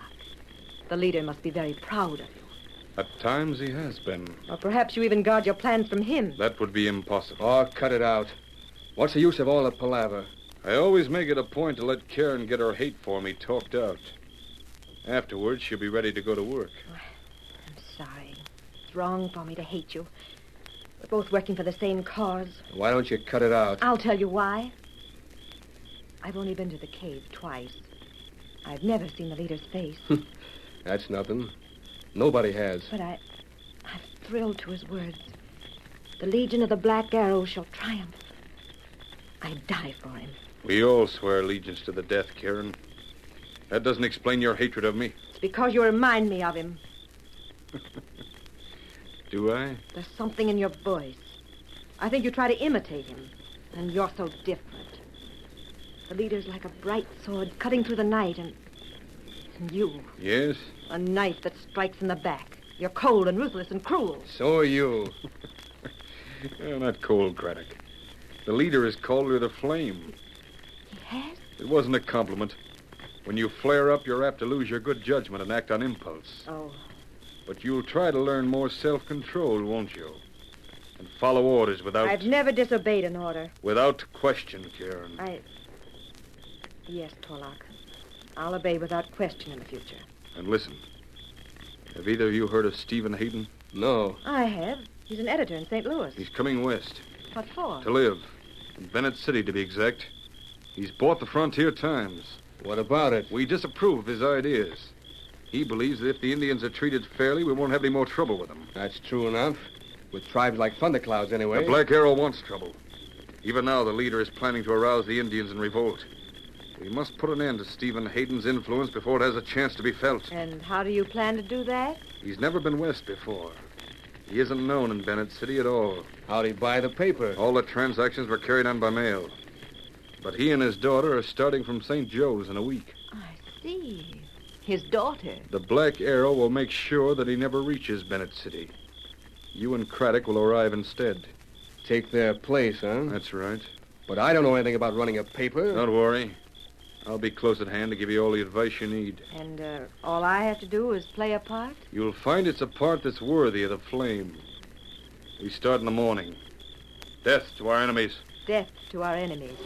The leader must be very proud of you. At times he has been. Or perhaps you even guard your plans from him. That would be impossible. Oh, cut it out. What's the use of all the palaver? I always make it a point to let Karen get her hate for me talked out. Afterwards, she'll be ready to go to work. I'm sorry. It's wrong for me to hate you. We're both working for the same cause. Why don't you cut it out? I'll tell you why. I've only been to the cave twice. I've never seen the leader's face. That's nothing. Nobody has. But I'm thrilled to his words. The Legion of the Black Arrow shall triumph. I'd die for him. We all swear allegiance to the death, Karen. That doesn't explain your hatred of me. It's because you remind me of him. Do I? There's something in your voice. I think you try to imitate him, and you're so different. The leader's like a bright sword cutting through the night, and you, Yes? a knife that strikes in the back. You're cold and ruthless and cruel. So are you. Oh, not cold, Craddock. The leader has called her the Flame. He has? It wasn't a compliment. When you flare up, you're apt to lose your good judgment and act on impulse. Oh. But you'll try to learn more self-control, won't you? And follow orders without... I've never disobeyed an order. Without question, Karen. Yes, Torlock. I'll obey without question in the future. And listen. Have either of you heard of Stephen Hayden? No. I have. He's an editor in St. Louis. He's coming west. What for? To live. In Bennett City, to be exact. He's bought the Frontier Times. What about it? We disapprove of his ideas. He believes that if the Indians are treated fairly, we won't have any more trouble with them. That's true enough. With tribes like Thunderclouds, anyway. The Black Arrow wants trouble. Even now, the leader is planning to arouse the Indians in revolt. We must put an end to Stephen Hayden's influence before it has a chance to be felt. And how do you plan to do that? He's never been west before. He isn't known in Bennett City at all. How'd he buy the paper? All the transactions were carried on by mail. But he and his daughter are starting from St. Joe's in a week. I see. His daughter. The Black Arrow will make sure that he never reaches Bennett City. You and Craddock will arrive instead. Take their place, huh? That's right. But I don't know anything about running a paper. Don't worry. I'll be close at hand to give you all the advice you need. And all I have to do is play a part? You'll find it's a part that's worthy of the Flame. We start in the morning. Death to our enemies. Death to our enemies.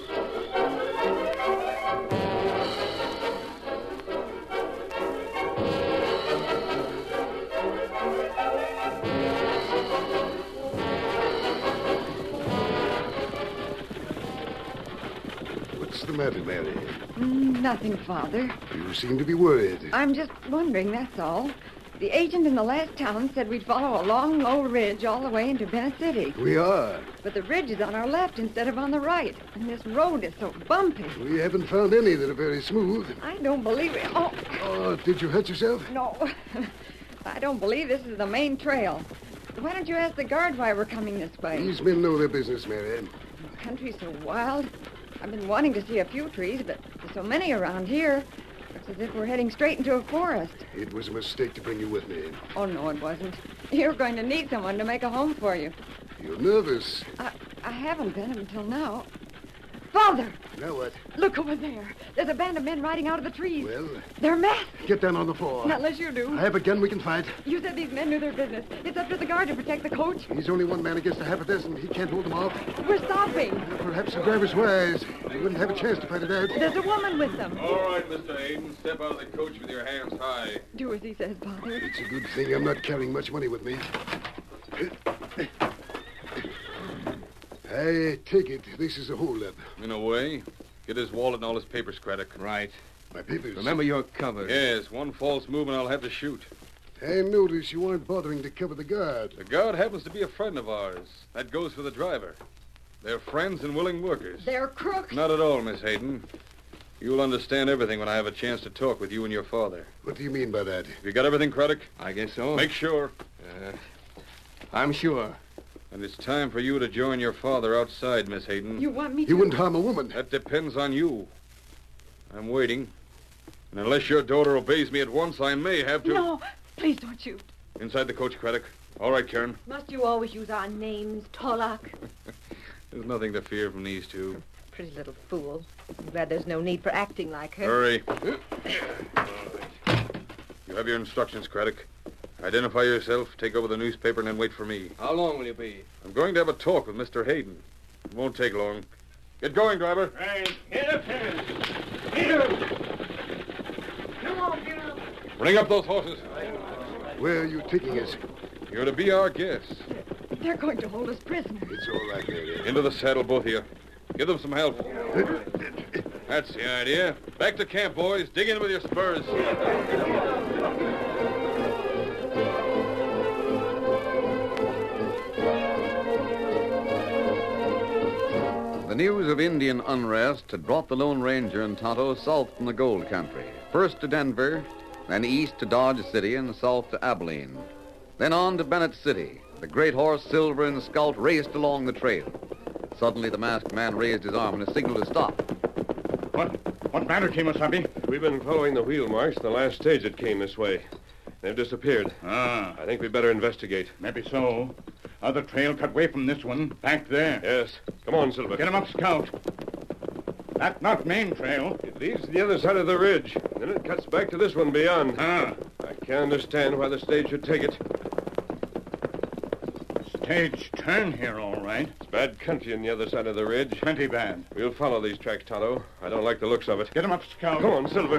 What's the matter, Mary? Nothing, Father. You seem to be worried. I'm just wondering, that's all. The agent in the last town said we'd follow a long, low ridge all the way into Bennett City. We are. But the ridge is on our left instead of on the right. And this road is so bumpy. We haven't found any that are very smooth. I don't believe it. Oh, Oh, did you hurt yourself? no. I don't believe this is the main trail. Why don't you ask the guard why we're coming this way? These men know their business, Mary. The country's so wild. I've been wanting to see a few trees, but there's so many around here. Looks as if we're heading straight into a forest. It was a mistake to bring you with me. Oh, no, it wasn't. You're going to need someone to make a home for you. You're nervous. I haven't been until now. Father! Now what? Look over there. There's a band of men riding out of the trees. Well, They're masked. get down on the floor. Not unless you do. I have a gun we can fight. You said these men knew their business. It's up to the guard to protect the coach. He's only one man against a half a dozen. He can't hold them off. We're stopping. Perhaps the driver's wise. We wouldn't have a chance to fight it out. There's a woman with them. All right, Mr. Hayden. Step out of the coach with your hands high. Do as he says, Father. It's a good thing I'm not carrying much money with me. I take it this is a holdup. In a way. Get his wallet and all his papers, Craddock. Right. My papers. Remember you're covered. Yes, one false move and I'll have to shoot. I notice you aren't bothering to cover the guard. The guard happens to be a friend of ours. That goes for the driver. They're friends and willing workers. They're crooks. Not at all, Miss Hayden. You'll understand everything when I have a chance to talk with you and your father. What do you mean by that? Have you got everything, Craddock? I guess so. Make sure. I'm sure. And it's time for you to join your father outside, Miss Hayden. You want me to? You wouldn't harm a woman. That depends on you. I'm waiting. And unless your daughter obeys me at once, I may have to... No, please don't shoot. Inside the coach, Craddock. All right, Karen. Must you always use our names, Torlock? There's nothing to fear from these two. Pretty little fool. I'm glad there's no need for acting like her. Hurry. You You have your instructions, Craddock. Identify yourself, take over the newspaper, and then wait for me. How long will you be? I'm going to have a talk with Mr. Hayden. It won't take long. Get going, driver. Right. Get up there. Get up. Come on, get up. Bring up those horses. Where are you taking us? You're to be our guests. They're going to hold us prisoners. It's all right, Harriet. Into the saddle, both of you. Give them some help. That's the idea. Back to camp, boys. Dig in with your spurs. The news of Indian unrest had brought the Lone Ranger and Tonto south from the gold country. First to Denver, then east to Dodge City and south to Abilene. Then on to Bennett City. The great horse Silver and Scout raced along the trail. Suddenly the masked man raised his arm in a signal to stop. What matter, Kemosabe? We've been following the wheel marks the last stage that came this way. They've disappeared. Ah. I think we'd better investigate. Maybe so. Other trail cut away from this one, back there. Yes. Come on, Silver. Get him up, Scout. That's not main trail. It leads to the other side of the ridge. Then it cuts back to this one beyond. Ah. I can't understand why the stage should take it. Stage turn here, all right. It's bad country on the other side of the ridge. Plenty bad. We'll follow these tracks, Tonto. I don't like the looks of it. Get him up, Scout. Come on, Silver.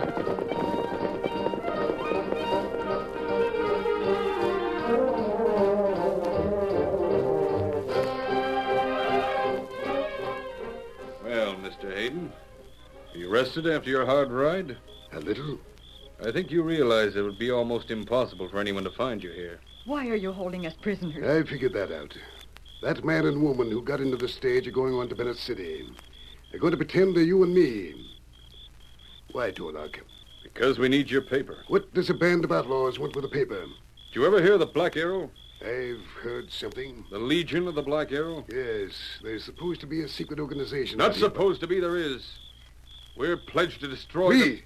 Well, Mr. Hayden, are you rested after your hard ride? A little. I think you realize it would be almost impossible for anyone to find you here. Why are you holding us prisoners? I figured that out. That man and woman who got into the stage are going on to Bennett City. They're going to pretend they're you and me. Why, Torlock? Because we need your paper. What does a band of outlaws want with a paper? Did you ever hear of the Black Arrow? I've heard something. The Legion of the Black Arrow? Yes, there's supposed to be a secret organization. Not supposed to be, there is. We're pledged to destroy them.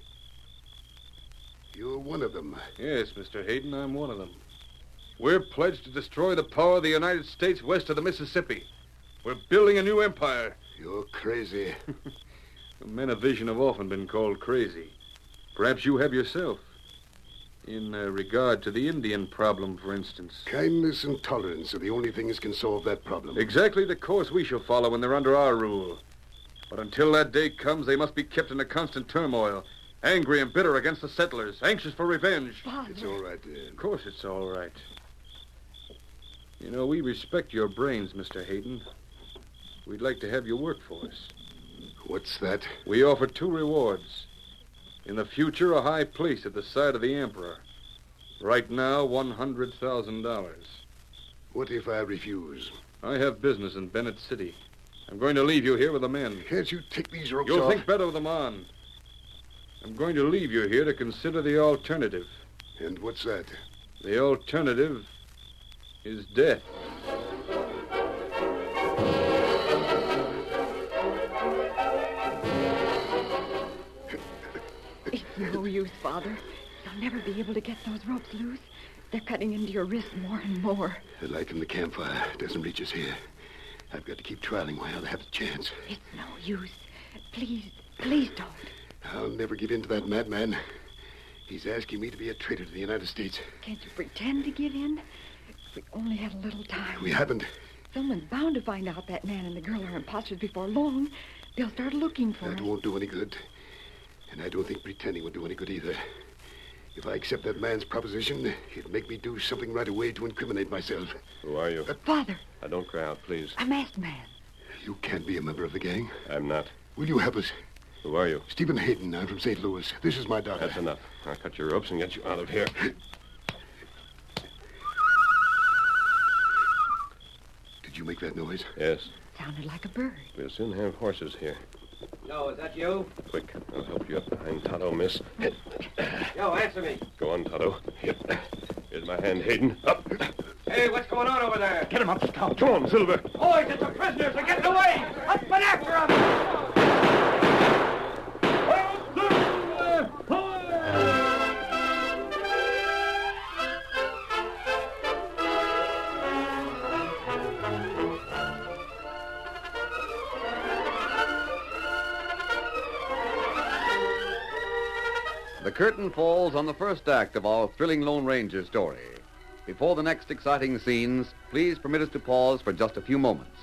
You're one of them. Yes, Mr. Hayden, I'm one of them. We're pledged to destroy the power of the United States west of the Mississippi. We're building a new empire. You're crazy. Men of vision have often been called crazy. Perhaps you have yourself. In regard to the Indian problem, for instance. Kindness and tolerance are the only things can solve that problem. Exactly the course we shall follow when they're under our rule. But until that day comes, they must be kept in a constant turmoil. Angry and bitter against the settlers. Anxious for revenge. Father. It's all right, then. Of course it's all right. You know, we respect your brains, Mr. Hayden. We'd like to have you work for us. What's that? We offer 2 rewards. In the future, a high place at the side of the Emperor. Right now, $100,000. What if I refuse? I have business in Bennett City. I'm going to leave you here with the men. Can't you take these ropes You'll off? think better of them on. I'm going to leave you here to consider the alternative. And what's that? The alternative is death. It's no use, Father. You'll never be able to get those ropes loose. They're cutting into your wrist more and more. The light from the campfire doesn't reach us here. I've got to keep trialing while I have the chance. It's no use. Please, please don't. I'll never give in to that madman. He's asking me to be a traitor to the United States. Can't you pretend to give in? If we only had a little time. We haven't. Someone's bound to find out that man and the girl are imposters before long. They'll start looking for That them. won't do any good. And I don't think pretending would do any good either. If I accept that man's proposition, it'd make me do something right away to incriminate myself. Who are you? Father. Don't cry out, please. A masked man. You can't be a member of the gang. I'm not. Will you help us? Who are you? Stephen Hayden. I'm from St. Louis. This is my daughter. That's enough. I'll cut your ropes and get you out of here. Did you make that noise? Yes. Sounded like a bird. We'll soon have horses here. Yo, is that you? Quick, I'll help you up behind Tonto, miss. Yo, answer me. Go on, Tonto. Here's my hand, Hayden. Up. Hey, what's going on over there? Get him up, Scout. Come on, Silver. Boys, it's the prisoners. They're getting away. Up and after them. The curtain falls on the first act of our thrilling Lone Ranger story. Before the next exciting scenes, please permit us to pause for just a few moments.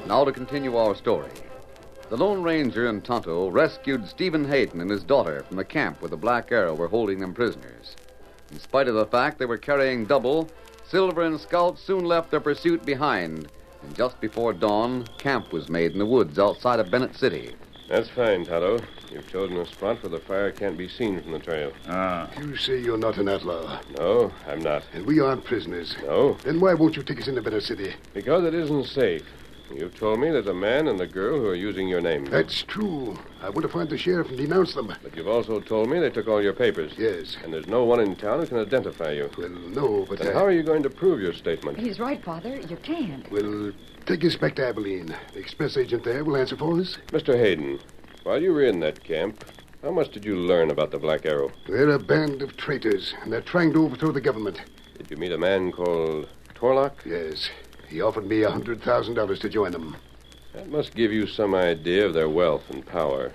Now to continue our story. The Lone Ranger and Tonto rescued Stephen Hayden and his daughter from the camp where the Black Arrow were holding them prisoners. In spite of the fact they were carrying double, Silver and Scout soon left their pursuit behind, and just before dawn, camp was made in the woods outside of Bennett City. That's fine, Tonto. You've chosen a spot where the fire can't be seen from the trail. You say you're not an outlaw. No, I'm not. And we aren't prisoners. No. Then why won't you take us into Bennett City? Because it isn't safe. You've told me there's a man and a girl who are using your name. That's true. I want to find the sheriff and denounce them. But you've also told me they took all your papers. Yes. And there's no one in town who can identify you. Well, no, but Then how are you going to prove your statement? He's right, Father. You can't. Well, take us back to Abilene. The express agent there will answer for us. Mr. Hayden, while you were in that camp, how much did you learn about the Black Arrow? They're a band of traitors, and they're trying to overthrow the government. Did you meet a man called Torlock? Yes. He offered me $100,000 to join them. That must give you some idea of their wealth and power.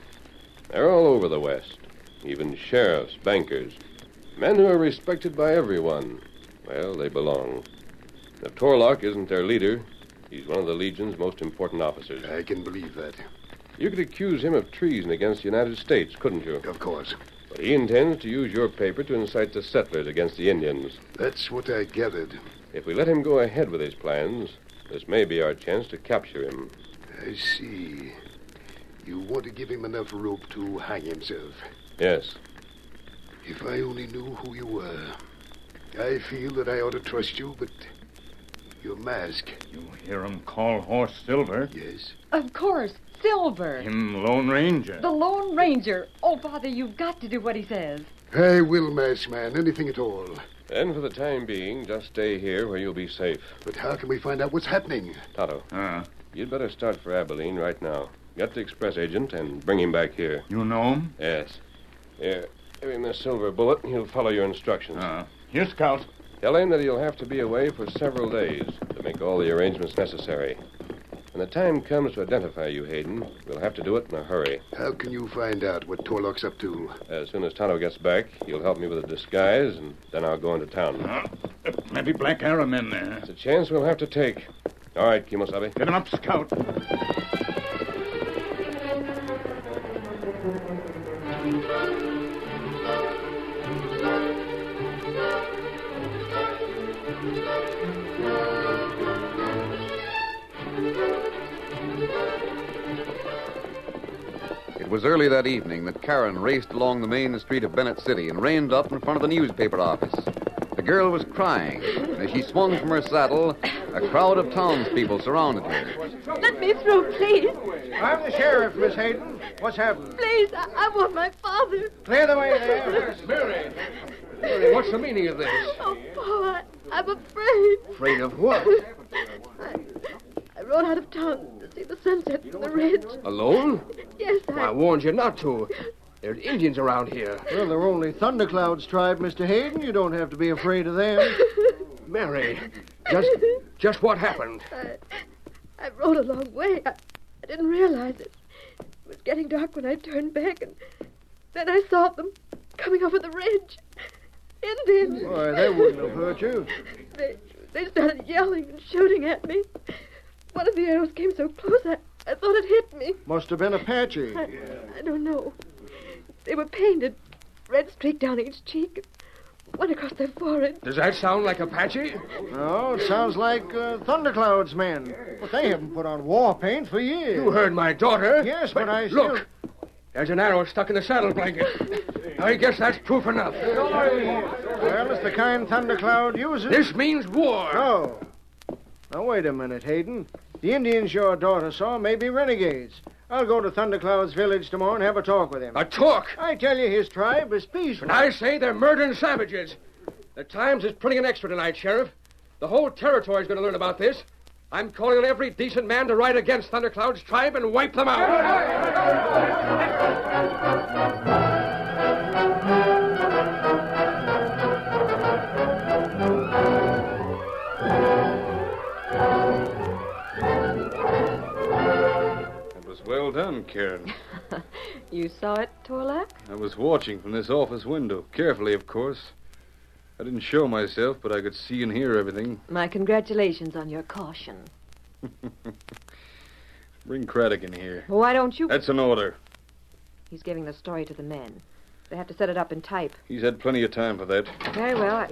They're all over the West. Even sheriffs, bankers. Men who are respected by everyone. Well, they belong. If Torlock isn't their leader, he's one of the Legion's most important officers. I can believe that. You could accuse him of treason against the United States, couldn't you? Of course. But he intends to use your paper to incite the settlers against the Indians. That's what I gathered. If we let him go ahead with his plans, this may be our chance to capture him. I see. You want to give him enough rope to hang himself. Yes. If I only knew who you were. I feel that I ought to trust you, but your mask. You hear him call horse Silver? Yes. Of course. Silver. Him Lone Ranger. The Lone Ranger. Oh, Father, you've got to do what he says. I will, masked man. Anything at all. Then, for the time being, just stay here where you'll be safe. But how can we find out what's happening? Tonto. You'd better start for Abilene right now. Get the express agent and bring him back here. You know him? Yes. Here, give him this silver bullet and he'll follow your instructions. Here, Scout. Tell him that he'll have to be away for several days to make all the arrangements necessary. When the time comes to identify you, Hayden, we'll have to do it in a hurry. How can you find out what Torlock's up to? As soon as Tonto gets back, he'll help me with a disguise, and then I'll go into town. Maybe Black Arrow men there. It's a chance we'll have to take. All right, Kimosabe. Get him up, Scout. It was early that evening that Karen raced along the main street of Bennett City and reined up in front of the newspaper office. The girl was crying, and as she swung from her saddle, a crowd of townspeople surrounded her. Let me through, please. I'm the sheriff, Miss Hayden. What's happened? Please, I want my father. Clear the way there. Mary, what's the meaning of this? Oh, Paul, I'm afraid. Afraid of what? I rode out of town to see the sunset from the ridge. Alone? Yes, I warned you not to. There's Indians around here. Well, they're only Thundercloud's tribe, Mr. Hayden. You don't have to be afraid of them. Mary, Just what happened? I rode a long way. I didn't realize it. It was getting dark when I turned back, and then I saw them coming over the ridge. Indians. Why, they wouldn't have hurt you. They started yelling and shooting at me. One of the arrows came so close, I thought it hit me. Must have been Apache. I don't know. They were painted, red streak down each cheek, one across their forehead. Does that sound like Apache? No, it sounds like Thundercloud's men. But they haven't put on war paint for years. You heard my daughter. Yes, but I still... Look, there's an arrow stuck in the saddle blanket. I guess that's proof enough. Well, it's the kind Thundercloud uses. This means war. No. Now, wait a minute, Hayden. The Indians your daughter saw may be renegades. I'll go to Thundercloud's village tomorrow and have a talk with him. A talk? I tell you, his tribe is peaceful. And I say they're murdering savages. The Times is printing an extra tonight, Sheriff. The whole territory's going to learn about this. I'm calling on every decent man to ride against Thundercloud's tribe and wipe them out. Well done, Karen. You saw it, Torlak? I was watching from this office window. Carefully, of course. I didn't show myself, but I could see and hear everything. My congratulations on your caution. Bring Craddock in here. Why don't you... That's an order. He's giving the story to the men. They have to set it up in type. He's had plenty of time for that. Very well.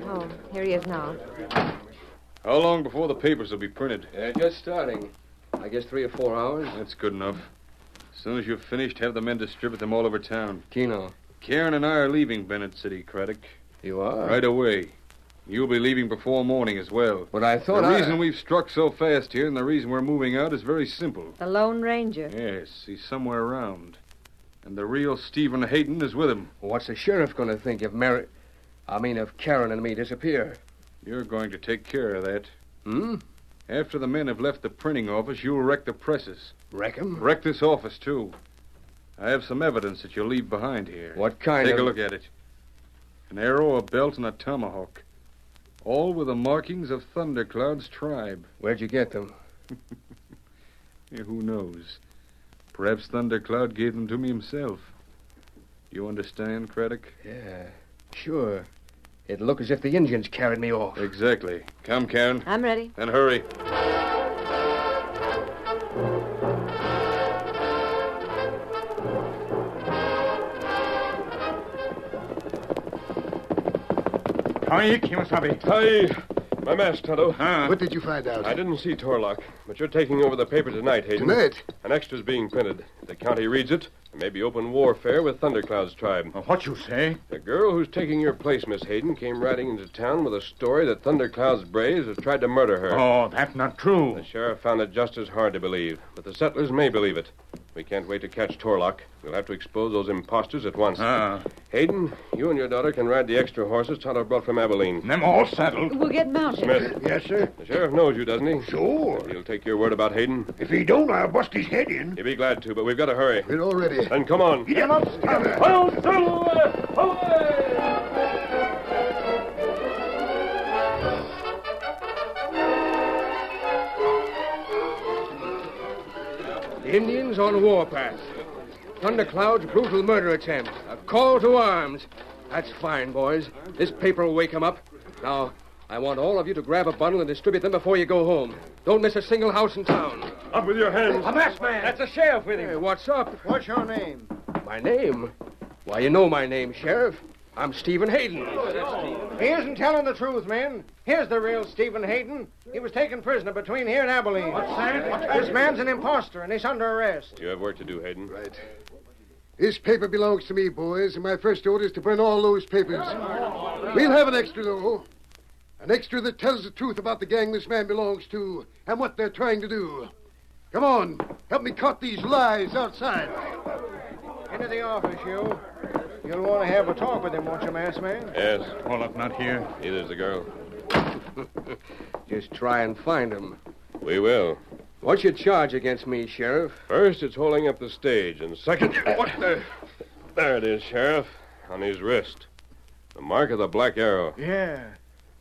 Oh, here he is now. How long before the papers will be printed? Just starting. I guess 3 or 4 hours. That's good enough. As soon as you've finished, have the men distribute them all over town. Keno. Karen and I are leaving Bennett City, Craddock. You are? Right away. You'll be leaving before morning as well. But I thought The reason we've struck so fast here and the reason we're moving out is very simple. The Lone Ranger. Yes, he's somewhere around. And the real Stephen Hayden is with him. Well, what's the sheriff going to think if if Karen and me disappear? You're going to take care of that. Hmm? After the men have left the printing office, you'll wreck the presses. Wreck 'em? Wreck this office, too. I have some evidence that you'll leave behind here. What kind Take of... a look at it. An arrow, a belt, and a tomahawk. All with the markings of Thundercloud's tribe. Where'd you get them? Yeah, who knows? Perhaps Thundercloud gave them to me himself. You understand, Craddock? Yeah, sure. It'd look as if the Indians carried me off. Exactly. Come, Karen. I'm ready. Then hurry. Hi, Kimasabi. Hi. My mask, Tonto. What did you find out? I didn't see Torlock, but you're taking over the paper tonight, Hayden. Tonight? An extra's being printed. If the county reads it, there may be open warfare with Thundercloud's tribe. What you say? The girl who's taking your place, Miss Hayden, came riding into town with a story that Thundercloud's braves have tried to murder her. Oh, that's not true. The sheriff found it just as hard to believe, but the settlers may believe it. We can't wait to catch Torlock. We'll have to expose those imposters at once. Hayden, you and your daughter can ride the extra horses Tonto brought from Abilene. Them all saddled. We'll get mounted. Smith. Yes, sir. The sheriff knows you, doesn't he? Sure. He'll take your word about Hayden. If he don't, I'll bust his head in. He'll be glad to, but we've got to hurry. We're all ready. Then come on. Get him up, The Indians on warpath. Thundercloud's brutal murder attempt. A call to arms. That's fine, boys. This paper will wake 'em up. Now, I want all of you to grab a bundle and distribute them before you go home. Don't miss a single house in town. Up with your hands. A masked man. That's the sheriff with him. Hey, what's up? What's your name? My name? Why, you know my name, Sheriff. I'm Stephen Hayden. He isn't telling the truth, men. Here's the real Stephen Hayden. He was taken prisoner between here and Abilene. What's that? This man's an imposter, and he's under arrest. You have work to do, Hayden. Right. This paper belongs to me, boys, and my first order is to burn all those papers. We'll have an extra, though. An extra that tells the truth about the gang this man belongs to and what they're trying to do. Come on, help me cut these lies outside. Into the office, you. You'll want to have a talk with him, won't you, masked man? Yes. Pollock not here. Neither is the girl. Just try and find him. We will. What's your charge against me, Sheriff? First, it's holding up the stage, and second... What the... There it is, Sheriff. On his wrist. The mark of the black arrow. Yeah.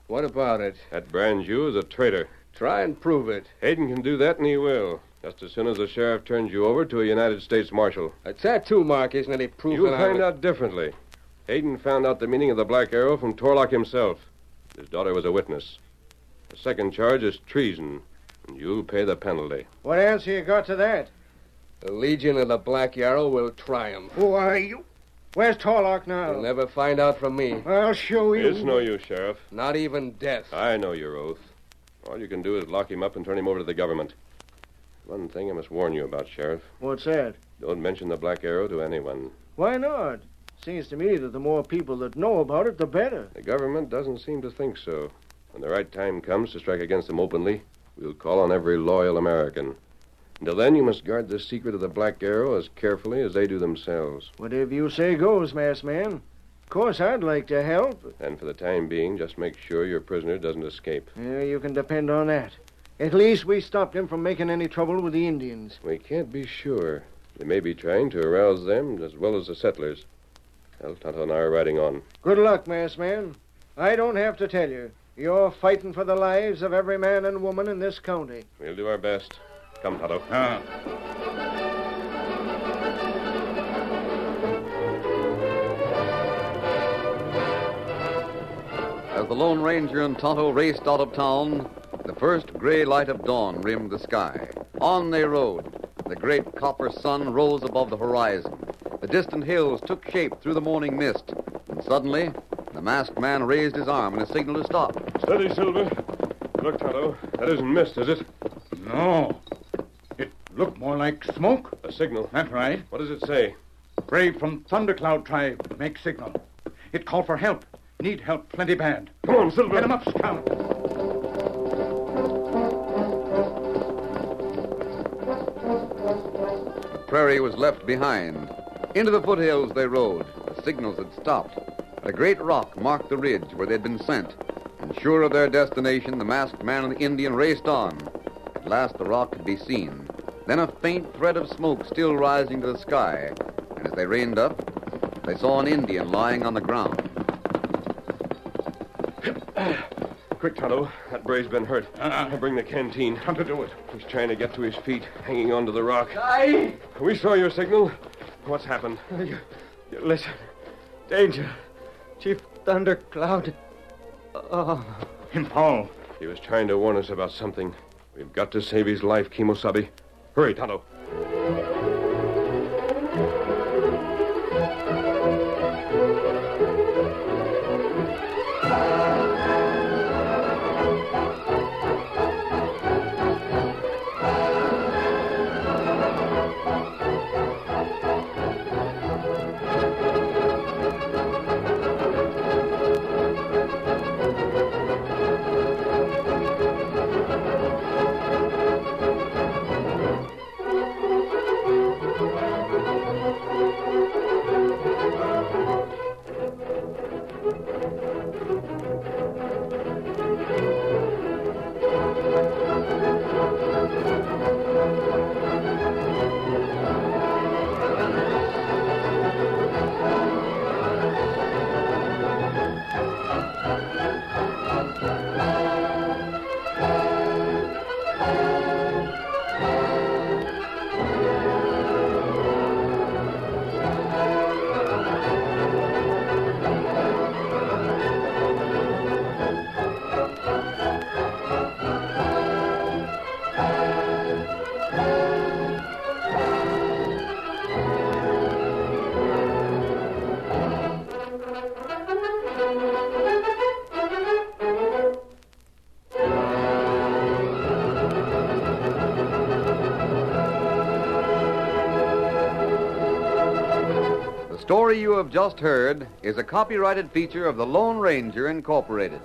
What about it? That brands you as a traitor. Try and prove it. Hayden can do that, and he will. Just as soon as the sheriff turns you over to a United States Marshal. A tattoo mark isn't any proof You'll that find out differently. Hayden found out the meaning of the Black Arrow from Torlock himself. His daughter was a witness. The second charge is treason, and you'll pay the penalty. What answer you got to that? The Legion of the Black Arrow will triumph. Who are you? Where's Torlock now? You'll never find out from me. I'll show you. It's no use, Sheriff. Not even death. I know your oath. All you can do is lock him up and turn him over to the government. One thing I must warn you about, Sheriff. What's that? Don't mention the Black Arrow to anyone. Why not? Seems to me that the more people that know about it, the better. The government doesn't seem to think so. When the right time comes to strike against them openly, we'll call on every loyal American. Until then, you must guard the secret of the Black Arrow as carefully as they do themselves. Whatever you say goes, masked man. Of course, I'd like to help. And for the time being, just make sure your prisoner doesn't escape. Yeah, you can depend on that. At least we stopped him from making any trouble with the Indians. We can't be sure. They may be trying to arouse them as well as the settlers. Well, Tonto and I are riding on. Good luck, masked man. I don't have to tell you. You're fighting for the lives of every man and woman in this county. We'll do our best. Come, Tonto. As the Lone Ranger and Tonto raced out of town, the first gray light of dawn rimmed the sky. On they rode. The great copper sun rose above the horizon. The distant hills took shape through the morning mist. And suddenly, the masked man raised his arm in a signal to stop. Steady, Silver. Look, Tonto. That isn't mist, is it? No. It looked more like smoke. A signal. That's right. What does it say? Brave from Thundercloud tribe make signal. It called for help. Need help plenty bad. Come on, Silver. Get him up, Scout. The prairie was left behind. Into the foothills they rode. The signals had stopped. A great rock marked the ridge where they'd been sent. And sure of their destination, the masked man and the Indian raced on. At last the rock could be seen. Then a faint thread of smoke still rising to the sky. And as they reined up, they saw an Indian lying on the ground. Quick, Tonto. That brave's been hurt. I'll bring the canteen. Come to do it. He's trying to get to his feet, hanging onto the rock. Aye. We saw your signal. What's happened? Listen. Danger. Chief Thundercloud. Oh. Him, Paul. He was trying to warn us about something. We've got to save his life, Kimosabe. Hurry, Tonto. The story you have just heard is a copyrighted feature of the Lone Ranger Incorporated.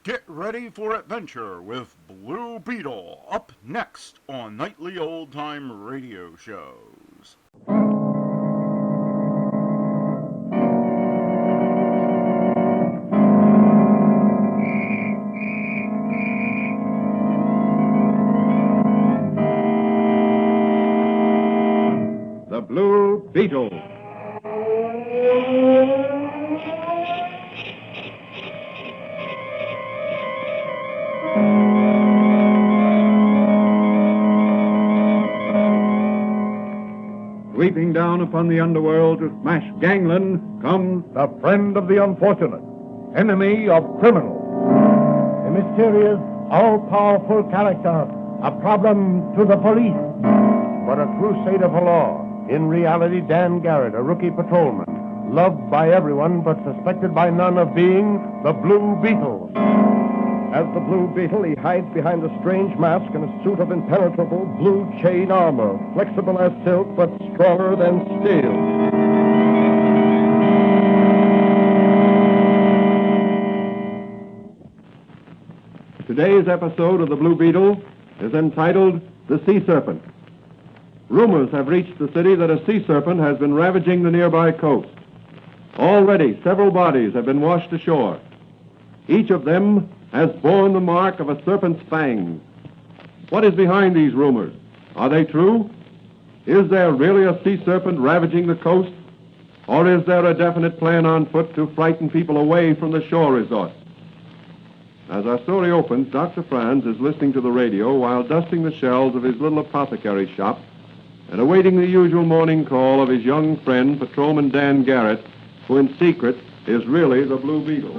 Get ready for adventure with Blue Beetle up next on Nightly Old Time Radio Shows. The Blue Beetle. sweeping down upon the underworld to smash gangland, comes The friend of the unfortunate, enemy of criminals. A mysterious, all-powerful character, a problem to the police, but a crusader for law. In reality, Dan Garrett, a rookie patrolman, loved by everyone but suspected by none of being the Blue Beetle. As the Blue Beetle, he hides behind a strange mask and a suit of impenetrable blue chain armor, flexible as silk but stronger than steel. Today's episode of the Blue Beetle is entitled The Sea Serpent. Rumors have reached the city that a sea serpent has been ravaging the nearby coast. Already, several bodies have been washed ashore. Each of them has borne the mark of a serpent's fangs. What is behind these rumors? Are they true? Is there really a sea serpent ravaging the coast? Or is there a definite plan on foot to frighten people away from the shore resorts? As our story opens, Dr. Franz is listening to the radio while dusting the shelves of his little apothecary shop and awaiting the usual morning call of his young friend, Patrolman Dan Garrett, who in secret is really the Blue Beetle.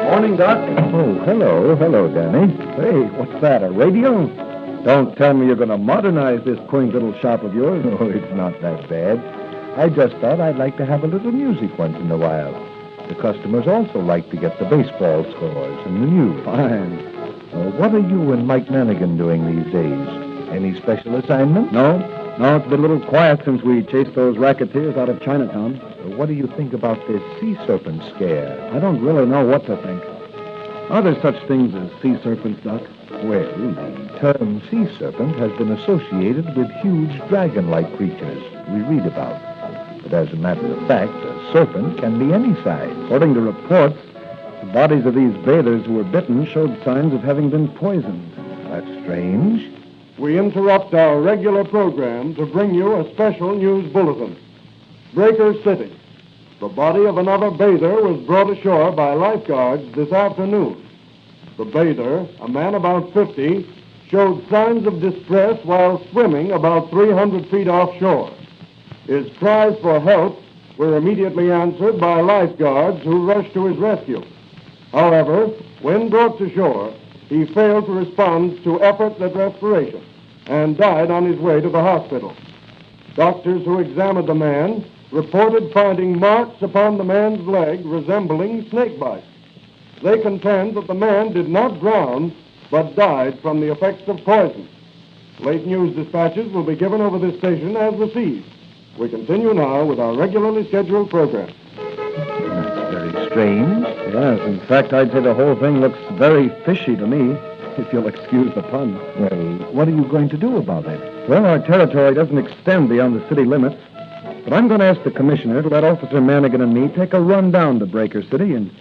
Morning, Doc. Oh, hello, Danny. Hey, what's that, a radio? Don't tell me you're going to modernize this quaint little shop of yours. Oh, it's not that bad. I just thought I'd like to have a little music once in a while. The customers also like to get the baseball scores and the news. Fine. What are you and Mike Manigan doing these days? Any special assignment? No, it's been a little quiet since we chased those racketeers out of Chinatown. What do you think about this sea serpent scare? I don't really know what to think. Are there such things as sea serpents, Doc? Well, the term sea serpent has been associated with huge dragon-like creatures we read about. But as a matter of fact, a serpent can be any size. According to reports, the bodies of these bathers who were bitten showed signs of having been poisoned. That's strange. We interrupt our regular program to bring you a special news bulletin. Breaker City. The body of another bather was brought ashore by lifeguards this afternoon. The bather, a man about 50, showed signs of distress while swimming about 300 feet offshore. His cries for help were immediately answered by lifeguards who rushed to his rescue. However, when brought to shore, he failed to respond to efforts at respiration and died on his way to the hospital. Doctors who examined the man reported finding marks upon the man's leg resembling snake bites. They contend that the man did not drown, but died from the effects of poison. Late news dispatches will be given over this station as received. We continue now with our regularly scheduled program. That's very strange. Yes, in fact, I'd say the whole thing looks very fishy to me, if you'll excuse the pun. Well, what are you going to do about it? Well, our territory doesn't extend beyond the city limits, but I'm going to ask the commissioner to let Officer Manigan and me take a run down to Breaker City and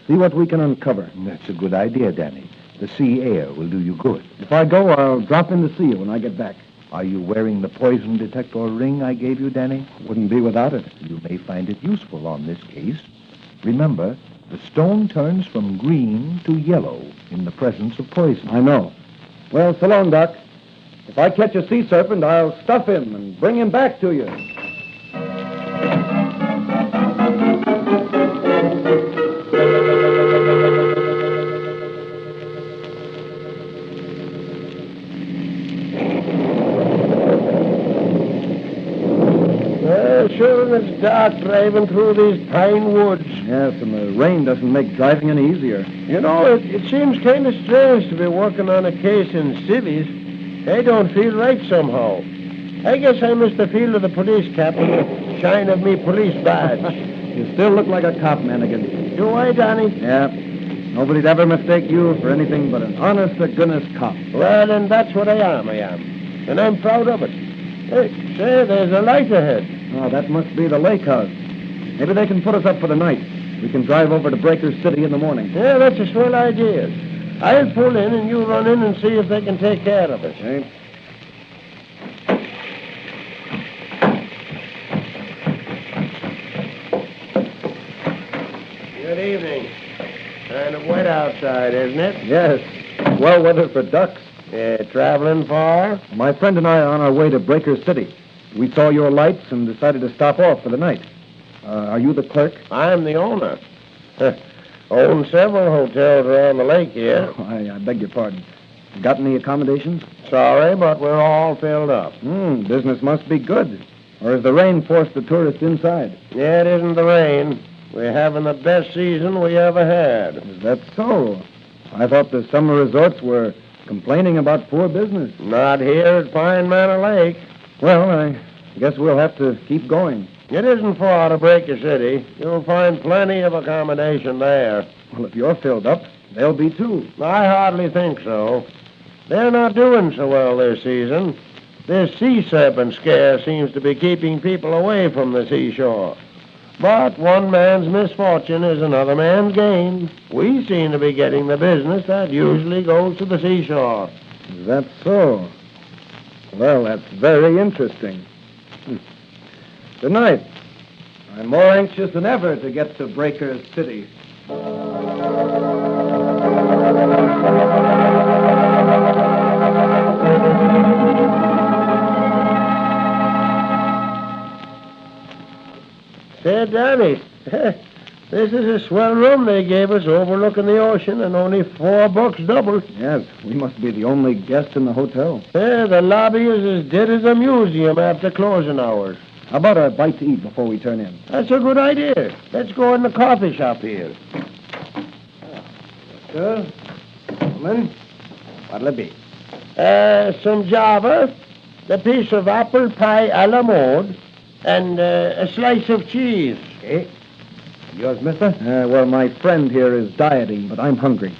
see what we can uncover. That's a good idea, Danny. The sea air will do you good. If I go, I'll drop in to see you when I get back. Are you wearing the poison detector ring I gave you, Danny? Wouldn't be without it. You may find it useful on this case. Remember, the stone turns from green to yellow in the presence of poison. I know. Well, so long, Doc. If I catch a sea serpent, I'll stuff him and bring him back to you. Sure it's dark driving through these pine woods. Yes, and the rain doesn't make driving any easier. You know, it seems kind of strange to be working on a case in cities. They don't feel right somehow. I guess I must have feel of the police cap and the shine of me police badge. You still look like a cop, Manigan. Do I, Danny? Yeah. Nobody'd ever mistake you for anything but an honest-to-goodness cop. Well, then that's what I am. And I'm proud of it. Hey, say, there's a light ahead. Oh, that must be the lake house. Maybe they can put us up for the night. We can drive over to Breaker City in the morning. Yeah, that's a swell idea. I'll pull in and you run in and see if they can take care of us. Okay. Good evening. Kind of wet outside, isn't it? Yes. Swell weather for ducks. Traveling far? My friend and I are on our way to Breaker City. We saw your lights and decided to stop off for the night. Are you the clerk? I'm the owner. Own several hotels around the lake here. Oh, I beg your pardon. Got any accommodations? Sorry, but we're all filled up. Business must be good. Or has the rain forced the tourists inside? Yeah, it isn't the rain. We're having the best season we ever had. Is that so? I thought the summer resorts were complaining about poor business. Not here at Pine Manor Lake. Well, I guess we'll have to keep going. It isn't far to Breaker City. You'll find plenty of accommodation there. Well, if you're filled up, they'll be too. I hardly think so. They're not doing so well this season. This sea serpent scare seems to be keeping people away from the seashore. But one man's misfortune is another man's gain. We seem to be getting the business that usually goes to the seashore. Is that so? Well, that's very interesting. Good night. I'm more anxious than ever to get to Breaker City. Say, Danny, this is a swell room they gave us overlooking the ocean and only $4 double. Yes, we must be the only guest in the hotel. The lobby is as dead as a museum after closing hours. How about a bite to eat before we turn in? That's a good idea. Let's go in the coffee shop here. Sir, gentlemen, what'll it be? Some Java, a piece of apple pie a la mode, and a slice of cheese. Okay. Yours, mister? Well, my friend here is dieting, but I'm hungry.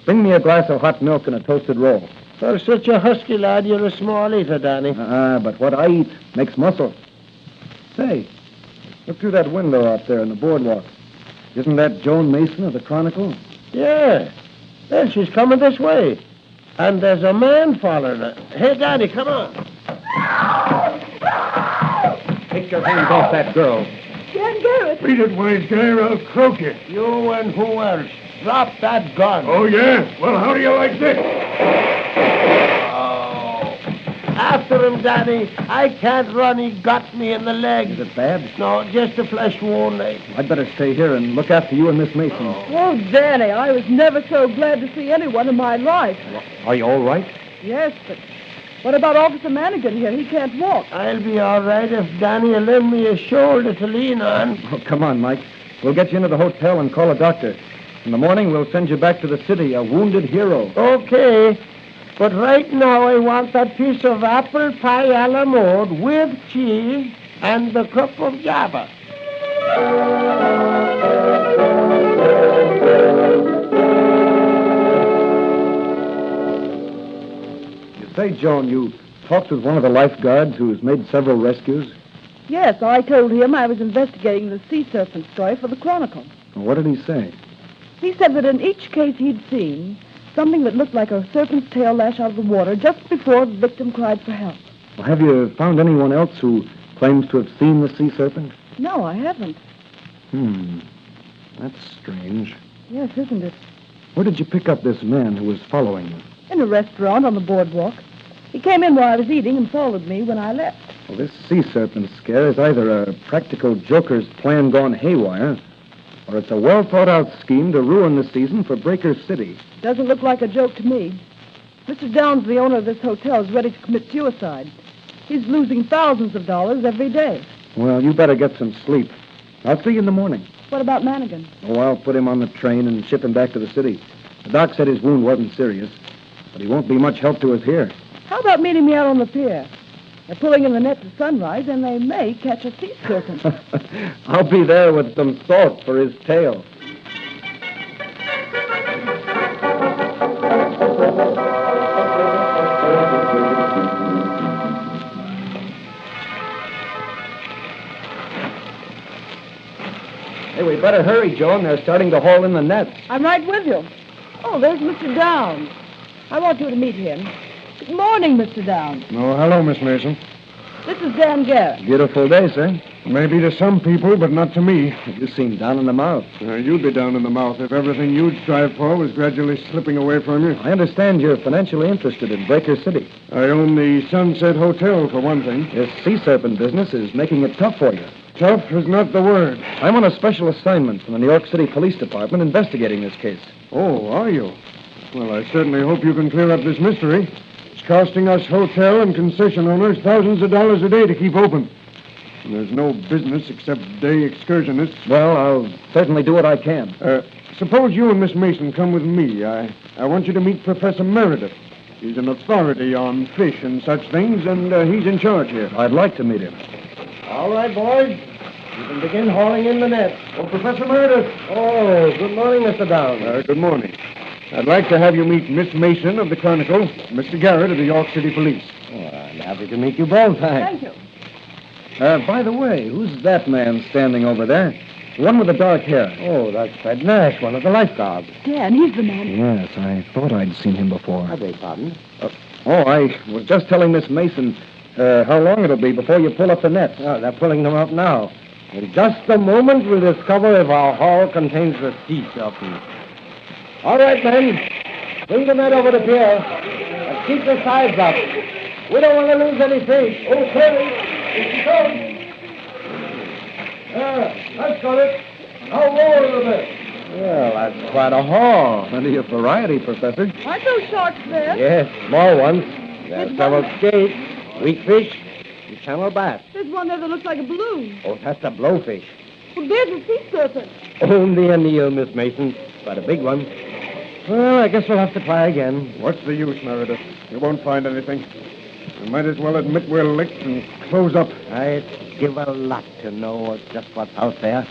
Bring me a glass of hot milk and a toasted roll. For such a husky lad, you're a small eater, Danny. But what I eat makes muscle. Say, look through that window out there on the boardwalk. Isn't that Joan Mason of the Chronicle? Yeah. Well, she's coming this way. And there's a man following her. Hey, Danny, come on. Take your hands off that girl. Dan Garrett. Beat it, wise guy, or I'll croak you. You and who else? Drop that gun. Oh, yeah? Well, how do you like this? After him, Danny. I can't run. He got me in the leg. Is it bad? No, just a flesh wound. I'd better stay here and look after you and Miss Mason. Oh, Danny, I was never so glad to see anyone in my life. Are you all right? Yes, but what about Officer Manigan here? He can't walk. I'll be all right if Danny will lend me a shoulder to lean on. Oh, come on, Mike. We'll get you into the hotel and call a doctor. In the morning, we'll send you back to the city, a wounded hero. Okay. But right now, I want that piece of apple pie a la mode with cheese and the cup of Java. You say, Joan, you talked with one of the lifeguards who's made several rescues? Yes, I told him I was investigating the sea serpent story for the Chronicle. What did he say? He said that in each case he'd seen, something that looked like a serpent's tail lash out of the water just before the victim cried for help. Well, have you found anyone else who claims to have seen the sea serpent? No, I haven't. That's strange. Yes, isn't it? Where did you pick up this man who was following you? In a restaurant on the boardwalk. He came in while I was eating and followed me when I left. Well, this sea serpent scare is either a practical joker's plan gone haywire, or it's a well-thought-out scheme to ruin the season for Breaker City. Doesn't look like a joke to me. Mr. Downs, the owner of this hotel, is ready to commit suicide. He's losing thousands of dollars every day. Well, you better get some sleep. I'll see you in the morning. What about Manigan? Oh, I'll put him on the train and ship him back to the city. The doc said his wound wasn't serious, but he won't be much help to us here. How about meeting me out on the pier? They're pulling in the net to sunrise, and they may catch a sea serpent. I'll be there with some salt for his tail. Hey, we better hurry, Joan. They're starting to haul in the nets. I'm right with you. Oh, there's Mr. Downs. I want you to meet him. Good morning, Mr. Downs. Oh, hello, Miss Mason. This is Dan Garrett. Beautiful day, sir. Maybe to some people, but not to me. You seem down in the mouth. You'd be down in the mouth if everything you'd strive for was gradually slipping away from you. I understand you're financially interested in Breaker City. I own the Sunset Hotel, for one thing. This sea serpent business is making it tough for you. Tough is not the word. I'm on a special assignment from the New York City Police Department investigating this case. Oh, are you? Well, I certainly hope you can clear up this mystery. It's costing us hotel and concession owners thousands of dollars a day to keep open. And there's no business except day excursionists. Well, I'll certainly do what I can. Suppose you and Miss Mason come with me. I want you to meet Professor Meredith. He's an authority on fish and such things, and he's in charge here. I'd like to meet him. All right, boys. You can begin hauling in the net. Oh, Professor Meredith. Oh, good morning, Mr. Downs. Good morning. I'd like to have you meet Miss Mason of the Chronicle, Mr. Garrett of the York City Police. Oh, I'm happy to meet you both. Thank you. By the way, who's that man standing over there? The one with the dark hair. Oh, that's Fred Nash, one of the lifeguards. Dan, he's the man. Yes, I thought I'd seen him before. I beg pardon? I was just telling Miss Mason how long it'll be before you pull up the nets. Oh, they're pulling them up now. In just a moment, we'll discover if our haul contains the sea serpent. All right, men. Bring the net over the pier. And keep the sides up. We don't want to lose any fish. Okay. Here she comes. That's got it. Now roll a little bit. Well, that's quite a haul. Plenty of variety, Professor. Aren't those sharks there? Yes, small ones. There's several skates, weak fish, and channel bass. There's one there that looks like a balloon. Oh, that's a blowfish. Well, there's a sea serpent. Only a Neo, Miss Mason, but a big one. Well, I guess we'll have to try again. What's the use, Meredith? You won't find anything. You might as well admit we're licked and close up. I'd give a lot to know just what's out there.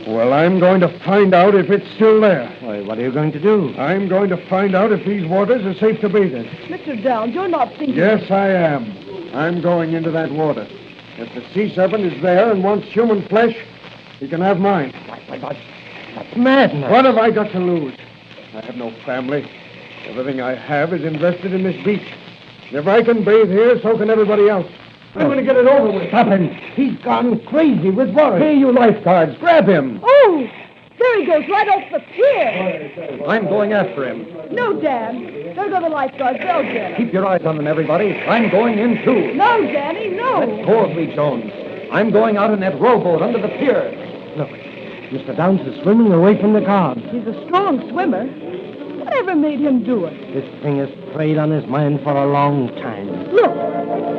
Well, I'm going to find out if it's still there. Well, what are you going to do? I'm going to find out if these waters are safe to bathe in. Mr. Downs, you're not thinking... Yes, I am. I'm going into that water. If the sea serpent is there and wants human flesh, he can have mine. That's madness. What have I got to lose? I have no family. Everything I have is invested in this beach. If I can bathe here, so can everybody else. I'm going to get it over with. Stop him. He's gone crazy with worry. Hey, you lifeguards, grab him. Oh, there he goes, right off the pier. I'm going after him. No, Dan. There go the lifeguards. They'll get him. Keep your eyes on them, everybody. I'm going in, too. No, Danny, no. Let go of me, Jones. I'm going out in that rowboat under the pier. Look, Mr. Downs is swimming away from the guard. He's a strong swimmer. Whatever made him do it? This thing has preyed on his mind for a long time. Look,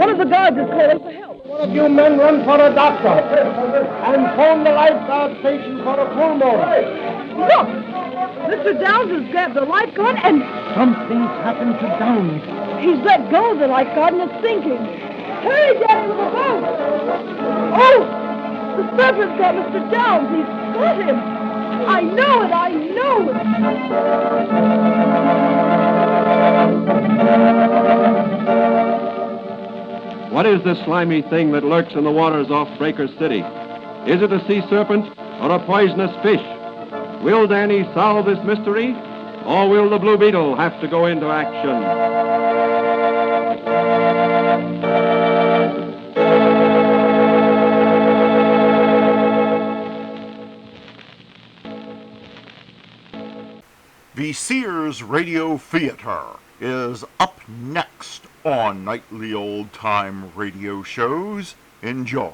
one of the guards is calling for help. One of you men run for a doctor and phone the lifeguard station for a pulmotor. Look, Mr. Downs has grabbed the lifeguard and... Something's happened to Downs. He's let go of the lifeguard and is sinking. Hurry, Danny, with the boat. Oh, the serpent's got Mr. Downs. He's got him. I know it, I know it. What is this slimy thing that lurks in the waters off Breaker City? Is it a sea serpent or a poisonous fish? Will Danny solve this mystery, or will the Blue Beetle have to go into action? The Sears Radio Theater is up next on Nightly Old Time Radio Shows. Enjoy.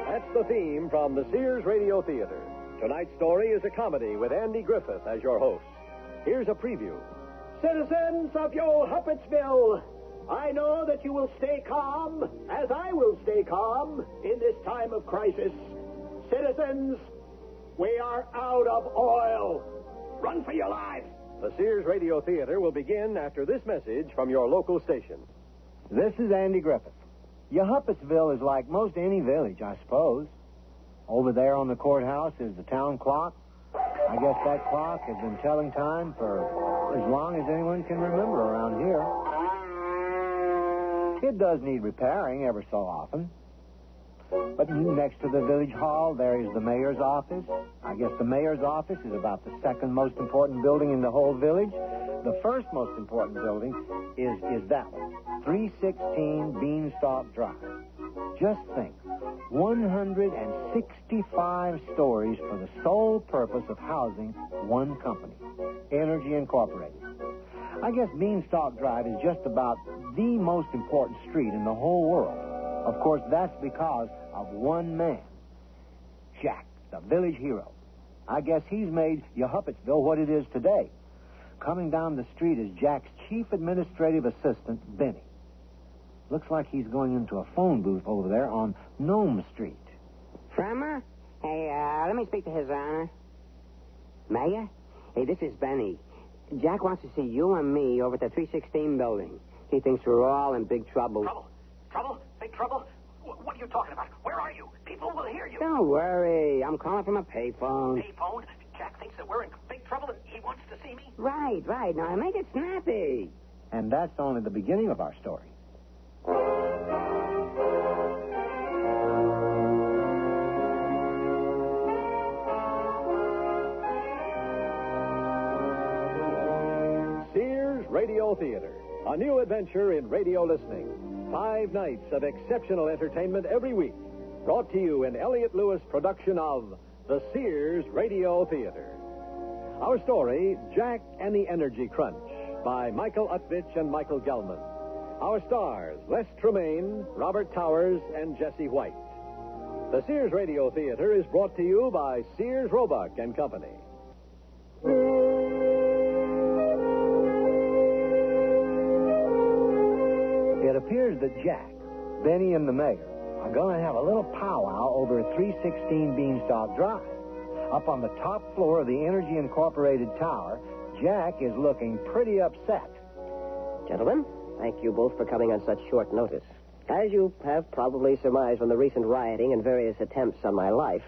That's the theme from the Sears Radio Theater. Tonight's story is a comedy with Andy Griffith as your host. Here's a preview. Citizens of your Huppetsville, I know that you will stay calm, as I will stay calm, in this time of crisis. Citizens, we are out of oil. Run for your lives. The Sears Radio Theater will begin after this message from your local station. This is Andy Griffith. Your Huppetsville is like most any village, I suppose. Over there on the courthouse is the town clock. I guess that clock has been telling time for as long as anyone can remember around here. It does need repairing ever so often. But next to the village hall, there is the mayor's office. I guess the mayor's office is about the second most important building in the whole village. The first most important building is that one, 316 Beanstalk Drive. Just think, 165 stories for the sole purpose of housing one company, Energy Incorporated. I guess Beanstalk Drive is just about the most important street in the whole world. Of course, that's because of one man, Jack, the village hero. I guess he's made Yohuppetsville what it is today. Coming down the street is Jack's chief administrative assistant, Benny. Looks like he's going into a phone booth over there on Nome Street. Frommer? Hey, let me speak to His Honor. Mayor? Hey, this is Benny. Jack wants to see you and me over at the 316 building. He thinks we're all in big trouble. Trouble? Trouble? Big trouble? What are you talking about? Where are you? People will hear you. Don't worry. I'm calling from a payphone. Payphone? Jack thinks that we're in big trouble and he wants to see me? Right. Now, make it snappy. And that's only the beginning of our story. Sears Radio Theater, a new adventure in radio listening. 5 nights of exceptional entertainment every week. Brought to you in Elliott Lewis production of the Sears Radio Theater. Our story, Jack and the Energy Crunch, by Michael Utvich and Michael Gelman. Our stars, Les Tremaine, Robert Towers, and Jesse White. The Sears Radio Theater is brought to you by Sears Roebuck and Company. It appears that Jack, Benny, and the mayor are going to have a little powwow over at 316 Beanstalk Drive. Up on the top floor of the Energy Incorporated Tower, Jack is looking pretty upset. Gentlemen, thank you both for coming on such short notice. As you have probably surmised from the recent rioting and various attempts on my life,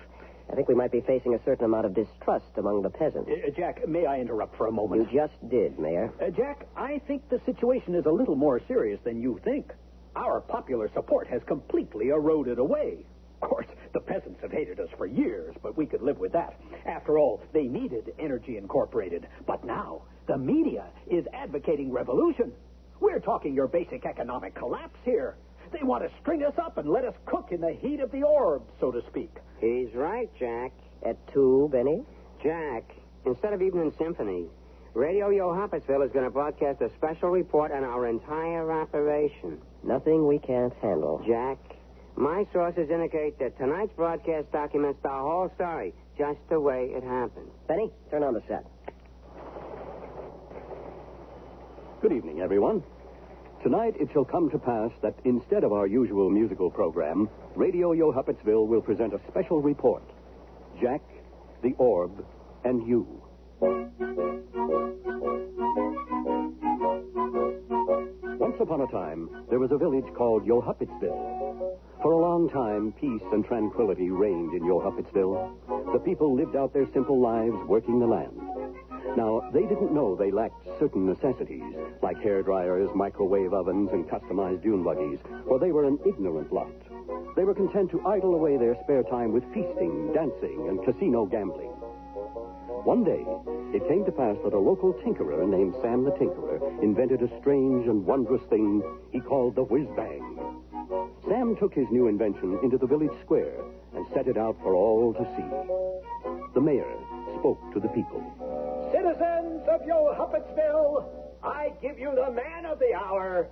I think we might be facing a certain amount of distrust among the peasants. Jack, may I interrupt for a moment? You just did, Mayor. Jack, I think the situation is a little more serious than you think. Our popular support has completely eroded away. Of course, the peasants have hated us for years, but we could live with that. After all, they needed Energy Incorporated. But now, the media is advocating revolution. We're talking your basic economic collapse here. They want to string us up and let us cook in the heat of the orb, so to speak. He's right, Jack. At 2, Benny? Jack, instead of Evening Symphony, Radio Yohuppetsville is going to broadcast a special report on our entire operation. Nothing we can't handle. Jack, my sources indicate that tonight's broadcast documents the whole story, just the way it happened. Benny, turn on the set. Good evening, everyone. Tonight it shall come to pass that instead of our usual musical program, Radio Yohuppetsville will present a special report. Jack, the Orb, and you. Once upon a time, there was a village called Yohuppetsville. For a long time, peace and tranquility reigned in Yohuppetsville. The people lived out their simple lives working the land. Now, they didn't know they lacked certain necessities, like hair dryers, microwave ovens, and customized dune buggies, for they were an ignorant lot. They were content to idle away their spare time with feasting, dancing, and casino gambling. One day, it came to pass that a local tinkerer named Sam the Tinkerer invented a strange and wondrous thing he called the whiz-bang. Sam took his new invention into the village square and set it out for all to see. The mayor spoke to the people. Citizens of Yohuppetsville, I give you the man of the hour,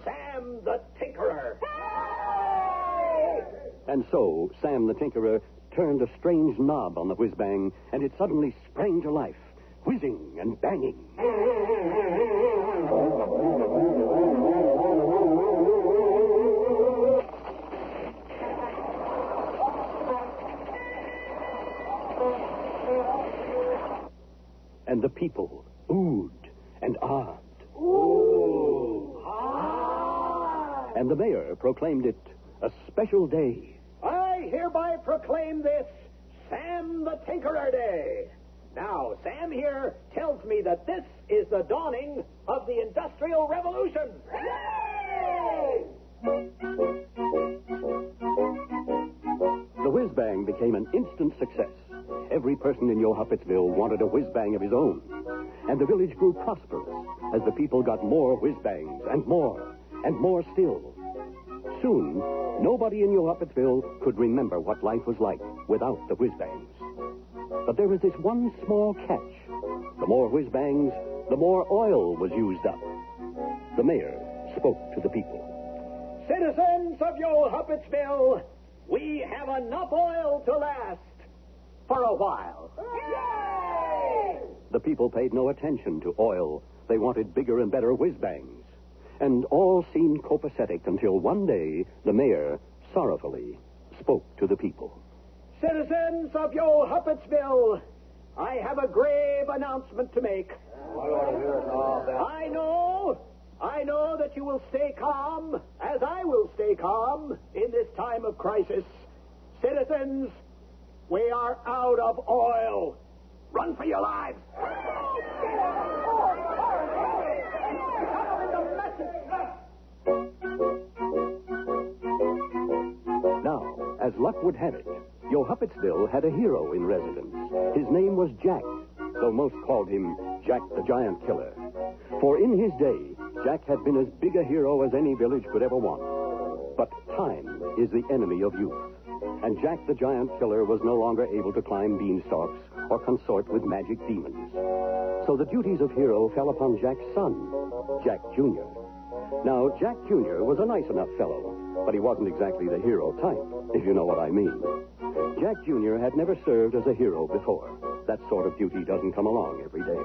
Sam the Tinkerer. And so, Sam the Tinkerer turned a strange knob on the whiz-bang, and it suddenly sprang to life, whizzing and banging. And the people oohed and ahed. Ooh! Ah! And the mayor proclaimed it a special day. I hereby proclaim this Sam the Tinkerer Day. Now, Sam here tells me that this is the dawning of the Industrial Revolution. Yay! became an instant success. Every person in Yo-Huppetsville wanted a whiz-bang of his own. And the village grew prosperous as the people got more whiz-bangs and more still. Soon, nobody in Yo-Huppetsville could remember what life was like without the whiz-bangs. But there was this one small catch. The more whiz-bangs, the more oil was used up. The mayor spoke to the people. Citizens of Yo-Huppetsville, we have enough oil to last for a while. Yay! The people paid no attention to oil. They wanted bigger and better whiz-bangs. And all seemed copacetic until one day the mayor sorrowfully spoke to the people. Citizens of Yo-Huppetsville, I have a grave announcement to make. I know that you will stay calm, as I will stay calm, in this time of crisis. Citizens, we are out of oil. Run for your lives. Now, as luck would have it, Yo-Huppetsville had a hero in residence. His name was Jack, though most called him Jack the Giant Killer. For in his day, Jack had been as big a hero as any village could ever want. But time is the enemy of youth. And Jack the Giant Killer was no longer able to climb beanstalks or consort with magic demons. So the duties of hero fell upon Jack's son, Jack Jr. Now, Jack Jr. was a nice enough fellow, but he wasn't exactly the hero type, if you know what I mean. Jack Jr. had never served as a hero before. That sort of duty doesn't come along every day.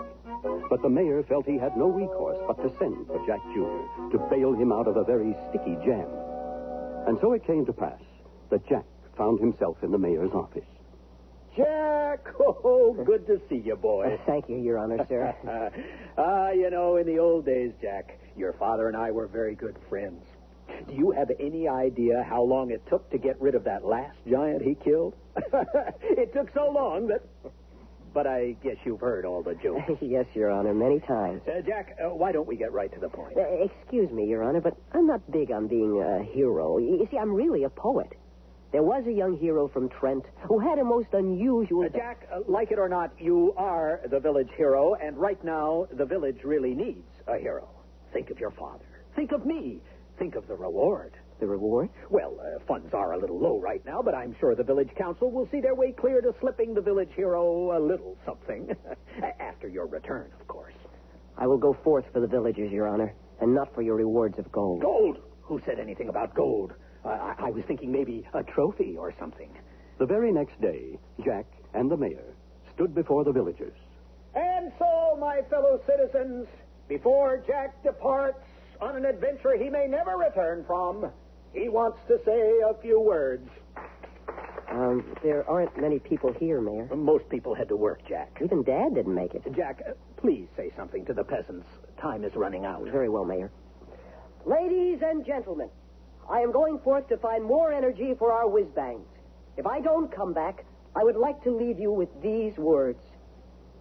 But the mayor felt he had no recourse but to send for Jack Jr. to bail him out of a very sticky jam. And so it came to pass that Jack found himself in the mayor's office. Jack, oh, good to see you, boy. Thank you, Your Honor, sir. In the old days, Jack, your father and I were very good friends. Do you have any idea how long it took to get rid of that last giant he killed? It took so long that... But I guess you've heard all the jokes. Yes, Your Honor, many times. Jack, why don't we get right to the point? Excuse me, Your Honor, but I'm not big on being a hero. You see, I'm really a poet. There was a young hero from Trent who had a most unusual... Jack, like it or not, you are the village hero, and right now the village really needs a hero. Think of your father. Think of me. Think of the reward. The reward? Well, funds are a little low right now, but I'm sure the village council will see their way clear to slipping the village hero a little something. After your return, of course. I will go forth for the villagers, Your Honor, and not for your rewards of gold. Gold? Who said anything about gold? I was thinking maybe a trophy or something. The very next day, Jack and the mayor stood before the villagers. And so, my fellow citizens, before Jack departs on an adventure he may never return from, he wants to say a few words. There aren't many people here, Mayor. Most people had to work, Jack. Even Dad didn't make it. Jack, please say something to the peasants. Time is running out. Very well, Mayor. Ladies and gentlemen, I am going forth to find more energy for our whiz-bangs. If I don't come back, I would like to leave you with these words.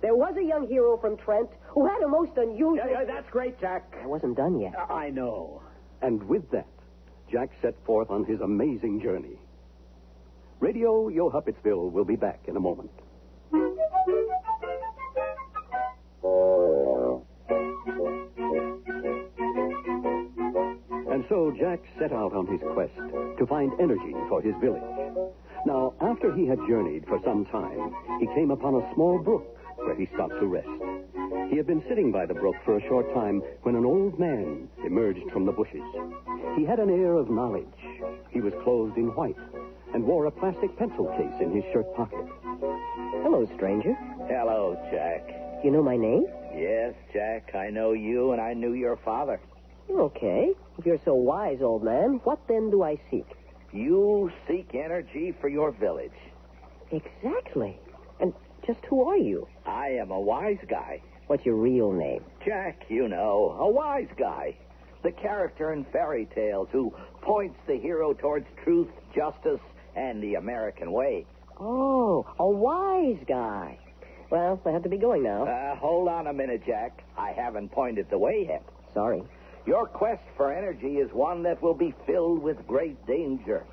There was a young hero from Trent who had a most unusual... Yeah, that's great, Jack. I wasn't done yet. I know. And with that, Jack set forth on his amazing journey. Radio Yo-Huppetsville will be back in a moment. And so Jack set out on his quest to find energy for his village. Now, after he had journeyed for some time, he came upon a small brook where he stopped to rest. He had been sitting by the brook for a short time when an old man emerged from the bushes. He had an air of knowledge. He was clothed in white and wore a plastic pencil case in his shirt pocket. Hello, stranger. Hello, Jack. Do you know my name? Yes, Jack, I know you, and I knew your father. Okay. If you're so wise, old man, what then do I seek? You seek energy for your village. Exactly. And just who are you? I am a wise guy. What's your real name? Jack, you know, a wise guy. The character in fairy tales who points the hero towards truth, justice, and the American way. Oh, a wise guy. Well, I have to be going now. Hold on a minute, Jack. I haven't pointed the way yet. Sorry. Your quest for energy is one that will be filled with great danger.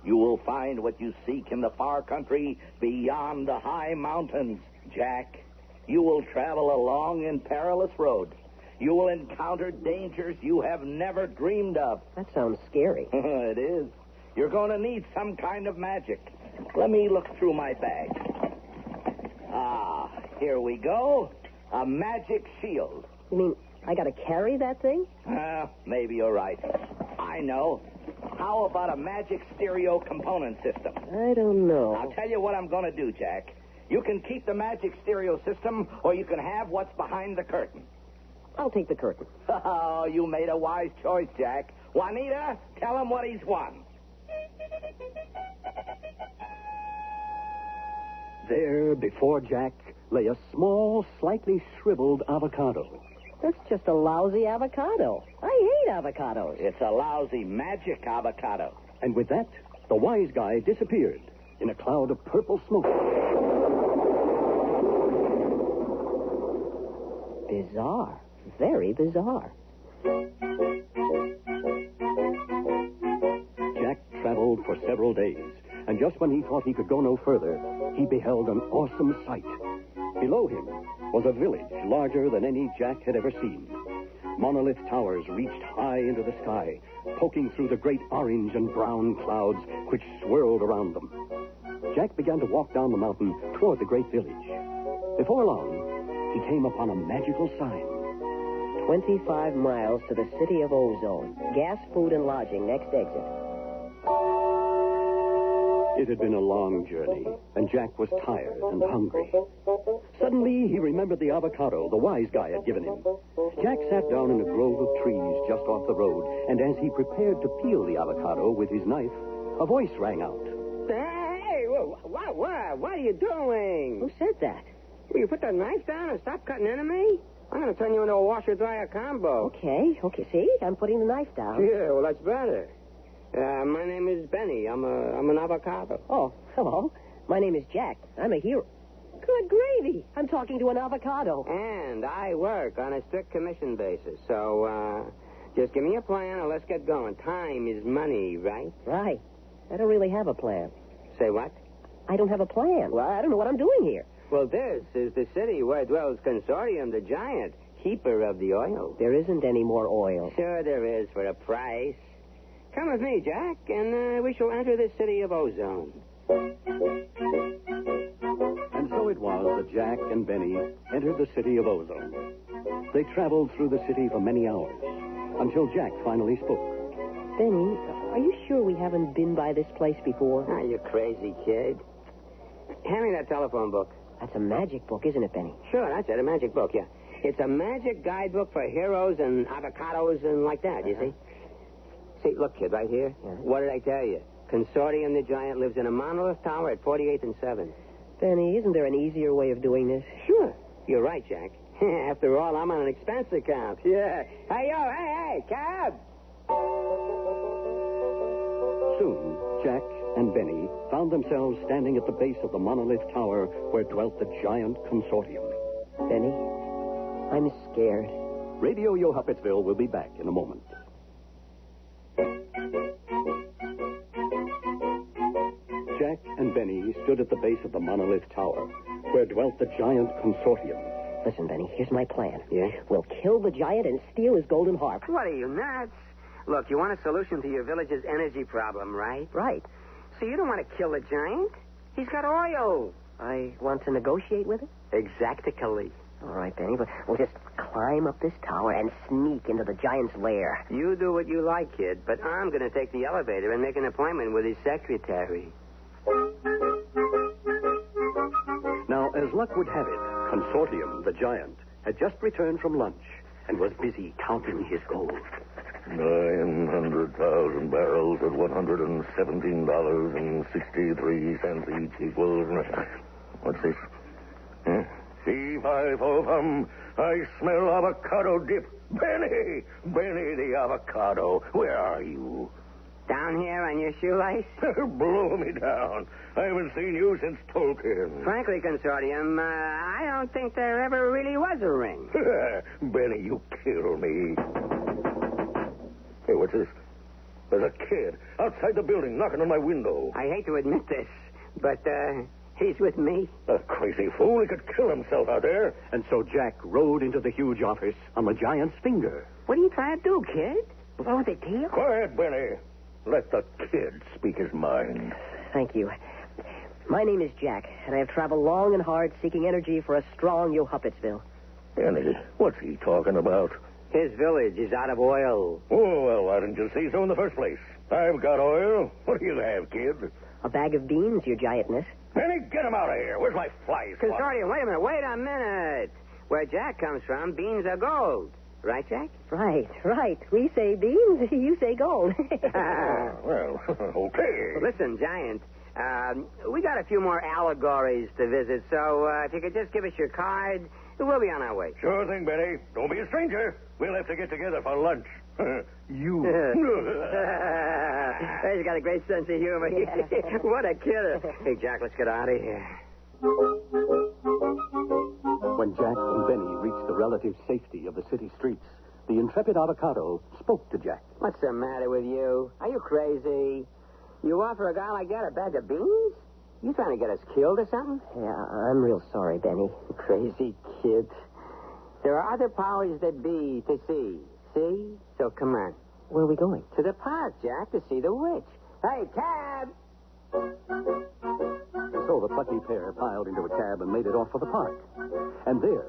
You will find what you seek in the far country beyond the high mountains, Jack. You will travel a long and perilous road. You will encounter dangers you have never dreamed of. That sounds scary. It is. You're going to need some kind of magic. Let me look through my bag. Ah, here we go. A magic shield. You mean I got to carry that thing? Maybe you're right. I know. How about a magic stereo component system? I don't know. I'll tell you what I'm going to do, Jack. You can keep the magic stereo system, or you can have what's behind the curtain. I'll take the curtain. Oh, you made a wise choice, Jack. Juanita, tell him what he's won. There, before Jack, lay a small, slightly shriveled avocado. That's just a lousy avocado. I hate avocados. It's a lousy magic avocado. And with that, the wise guy disappeared in a cloud of purple smoke. Bizarre. Very bizarre. Jack traveled for several days, and just when he thought he could go no further, he beheld an awesome sight. Below him was a village larger than any Jack had ever seen. Monolith towers reached high into the sky, poking through the great orange and brown clouds which swirled around them. Jack began to walk down the mountain toward the great village. Before long, he came upon a magical sign. 25 miles to the city of Ozone. Gas, food, and lodging. Next exit. It had been a long journey, and Jack was tired and hungry. Suddenly, he remembered the avocado the wise guy had given him. Jack sat down in a grove of trees just off the road, and as he prepared to peel the avocado with his knife, a voice rang out. Hey, what are you doing? Who said that? Will you put the knife down and stop cutting into me? I'm going to turn you into a washer-dryer combo. Okay, see? I'm putting the knife down. Yeah, well, that's better. My name is Benny. I'm an avocado. Oh, hello. My name is Jack. I'm a hero. Good gravy. I'm talking to an avocado. And I work on a strict commission basis. So, just give me a plan and let's get going. Time is money, right? Right. I don't really have a plan. Say what? I don't have a plan. Well, I don't know what I'm doing here. Well, this is the city where dwells Consortium, the giant, keeper of the oil. There isn't any more oil. Sure there is, for a price. Come with me, Jack, and we shall enter the city of Ozone. And so it was that Jack and Benny entered the city of Ozone. They traveled through the city for many hours, until Jack finally spoke. Benny, are you sure we haven't been by this place before? Ah, you crazy kid. Hand me that telephone book. That's a magic book, isn't it, Benny? Sure, that's it, a magic book, yeah. It's a magic guidebook for heroes and avocados and like that, you see? See, look, kid, right here. Yeah. What did I tell you? Consortium the Giant lives in a monolith tower at 48th and 7th. Benny, isn't there an easier way of doing this? Sure. You're right, Jack. After all, I'm on an expense account. Yeah. Hey, cab! Soon, Jack and Benny found themselves standing at the base of the monolith tower where dwelt the giant Consortium. Benny, I'm scared. Radio Yo Huppetsville will be back in a moment. Jack and Benny stood at the base of the monolith tower, where dwelt the giant Consortium. Listen, Benny, here's my plan. Yeah? We'll kill the giant and steal his golden harp. What are you, nuts? Look, you want a solution to your village's energy problem, right? Right. So you don't want to kill the giant? He's got oil. I want to negotiate with him? Exactly. All right, Benny, but we'll just climb up this tower and sneak into the giant's lair. You do what you like, kid, but I'm going to take the elevator and make an appointment with his secretary. Now, as luck would have it, Consortium, the giant, had just returned from lunch and was busy counting his gold. 900,000 barrels at $117.63 each equals... What's this? Huh? C505, I smell avocado dip. Benny the avocado, where are you? Down here on your shoelace? Blow me down. I haven't seen you since Tolkien. Frankly, Consortium, I don't think there ever really was a ring. Benny, you kill me. Hey, what's this? There's a kid outside the building knocking on my window. I hate to admit this, but, he's with me. A crazy fool. He could kill himself out there. And so Jack rode into the huge office on the giant's finger. What are you trying to do, kid? Blow the deal? Quiet, Benny. Let the kid speak his mind. Thank you. My name is Jack, and I have traveled long and hard seeking energy for a strong Yo-Huppetsville. Benny, what's he talking about? His village is out of oil. Oh, well, why didn't you say so in the first place? I've got oil. What do you have, kid? A bag of beans, your giantness. Benny, get him out of here. Where's my fly swatter? Consortium, wait a minute. Where Jack comes from, beans are gold. Right, Jack? Right. We say beans, you say gold. Well, okay. Listen, Giant, we got a few more allegories to visit, so if you could just give us your card, we'll be on our way. Sure thing, Benny. Don't be a stranger. We'll have to get together for lunch. You. He's got a great sense of humor. What a killer. Hey, Jack, let's get out of here. When Jack and Benny reached the relative safety of the city streets, the intrepid avocado spoke to Jack. What's the matter with you? Are you crazy? You offer a guy like that a bag of beans? You trying to get us killed or something? Yeah, I'm real sorry, Benny. Crazy kid. There are other powers that be to see. See? So come on. Where are we going? To the park, Jack, to see the witch. Hey, cab! So the plucky pair piled into a cab and made it off for the park. And there,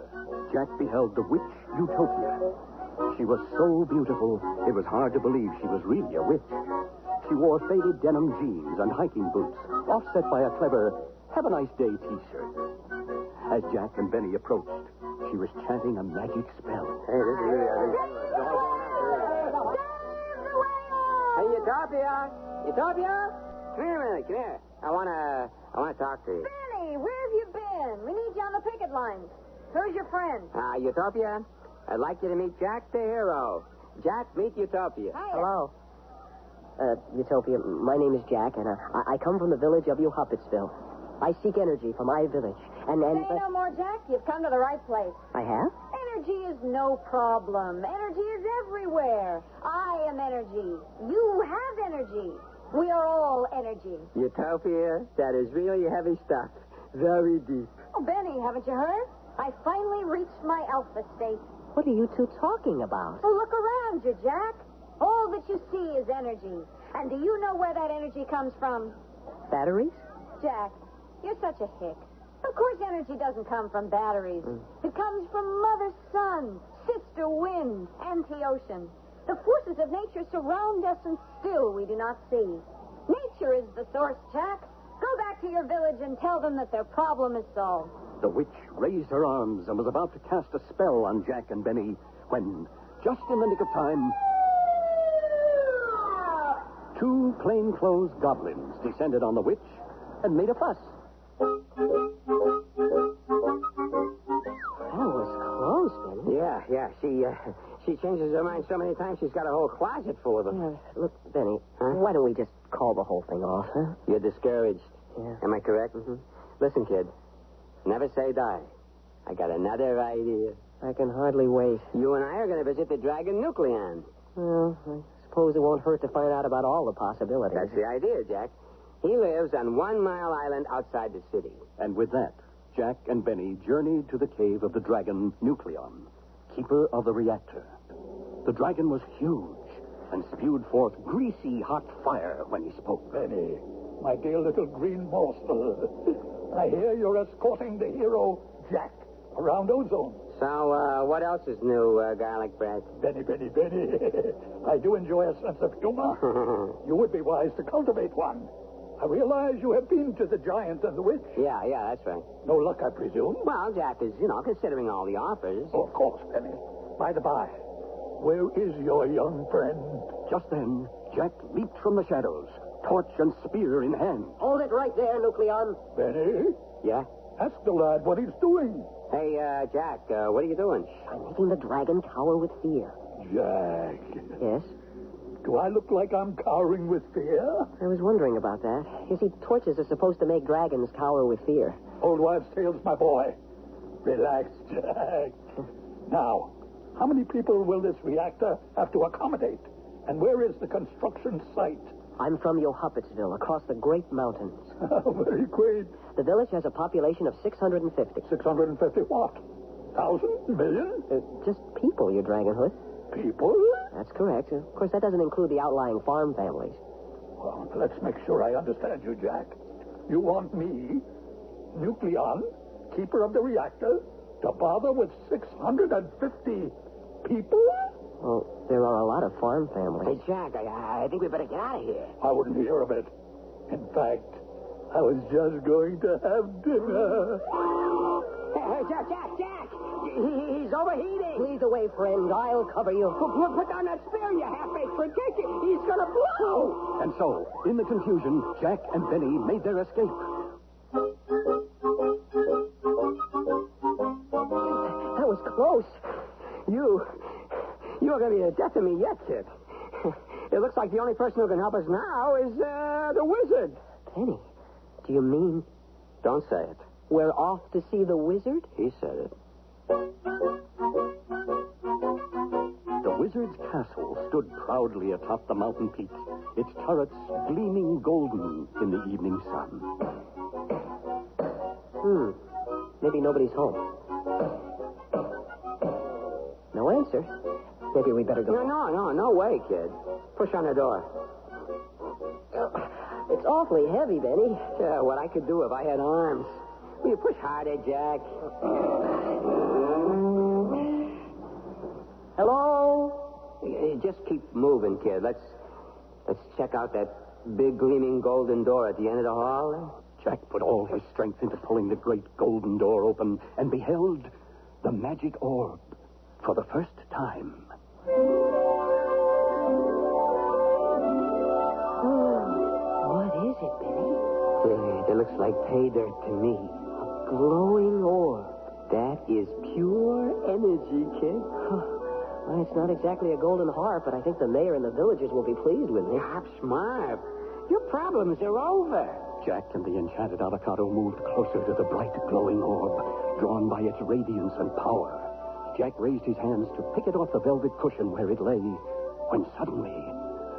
Jack beheld the witch Utopia. She was so beautiful, it was hard to believe she was really a witch. She wore faded denim jeans and hiking boots, offset by a clever Have a Nice Day t-shirt. As Jack and Benny approached, she was chanting a magic spell. Hey, this is really... Hey, Utopia! Utopia? Come here a minute, come here. I wanna talk to you. Benny, where have you been? We need you on the picket lines. Who's your friend? Utopia, I'd like you to meet Jack the hero. Jack, meet Utopia. Hi. Hello. Utopia, my name is Jack, and I come from the village of Yo-Huppetsville. I seek energy for my village. Say no more, Jack. You've come to the right place. I have? Energy is no problem. Energy is everywhere. I am energy. You have energy. We are all energy. Utopia, that is really heavy stuff. Very deep. Oh, Benny, haven't you heard? I finally reached my alpha state. What are you two talking about? Oh, look around you, Jack. All that you see is energy. And do you know where that energy comes from? Batteries? Jack, you're such a hick. Of course energy doesn't come from batteries. It comes from Mother Sun, Sister Wind, Anti-Ocean. The forces of nature surround us and still we do not see. Nature is the source, Jack. Go back to your village and tell them that their problem is solved. The witch raised her arms and was about to cast a spell on Jack and Benny when, just in the nick of time, two plainclothes goblins descended on the witch and made a fuss. That was close, Benny. Yeah. She changes her mind so many times she's got a whole closet full of them. Look, Benny, why don't we just call the whole thing off, huh? You're discouraged. Yeah. Am I correct? Mm-hmm. Listen, kid. Never say die. I got another idea. I can hardly wait. You and I are going to visit the Dragon Nucleon. Well, I suppose it won't hurt to find out about all the possibilities. That's the idea, Jack. He lives on 1 Mile Island outside the city. And with that, Jack and Benny journeyed to the cave of the Dragon Nucleon, keeper of the reactor. The dragon was huge and spewed forth greasy hot fire when he spoke. Benny, my dear little green morsel, I hear you're escorting the hero, Jack, around Ozone. So, what else is new, garlic bread? Benny. I do enjoy a sense of humor. You would be wise to cultivate one. I realize you have been to the giant and the witch. Yeah, that's right. No luck, I presume? Well, Jack is, considering all the offers. Oh, of course, Benny. By the by, where is your young friend? Just then, Jack leaped from the shadows, torch and spear in hand. Hold it right there, Nucleon. Benny? Yeah? Ask the lad what he's doing. Hey, Jack, what are you doing? I'm making the dragon cower with fear. Jack. Yes? Do I look like I'm cowering with fear? I was wondering about that. You see, torches are supposed to make dragons cower with fear. Old wives' tales, my boy. Relax, Jack. Now, how many people will this reactor have to accommodate? And where is the construction site? I'm from Yohuppetsville, across the Great Mountains. Very quaint. The village has a population of 650. 650 what? 1,000? Million? Just people, your Dragon Hood. People? That's correct. Of course, that doesn't include the outlying farm families. Well, let's make sure I understand you, Jack. You want me, Nucleon, keeper of the reactor, to bother with 650 people? Well, there are a lot of farm families. Hey, Jack, I think we better get out of here. I wouldn't hear of it. In fact, I was just going to have dinner. Hey, Jack! He's overheating. Please away, friend. I'll cover you. Put down that spear, you half-baked fruit cake. He's gonna blow. And so, in the confusion, Jack and Benny made their escape. That was close. You're gonna be the death of me yet, kid. It looks like the only person who can help us now is the wizard. Benny, do you mean Don't say it. we're off to see the wizard? He said it. The wizard's castle stood proudly atop the mountain peak, its turrets gleaming golden in the evening sun. Maybe nobody's home. No answer. Maybe we better go. No way, kid. Push on the door. It's awfully heavy, Benny. Yeah, what I could do if I had arms. Will you push harder, Jack? Hello? Just keep moving, kid. Let's check out that big gleaming golden door at the end of the hall. Jack put all his strength into pulling the great golden door open and beheld the magic orb for the first time. What is it, Benny? It looks like pay dirt to me. A glowing orb. That is pure energy, kid. Well, it's not exactly a golden harp, but I think the mayor and the villagers will be pleased with me. Hop smart. Your problems are over. Jack and the enchanted avocado moved closer to the bright, glowing orb, drawn by its radiance and power. Jack raised his hands to pick it off the velvet cushion where it lay, when suddenly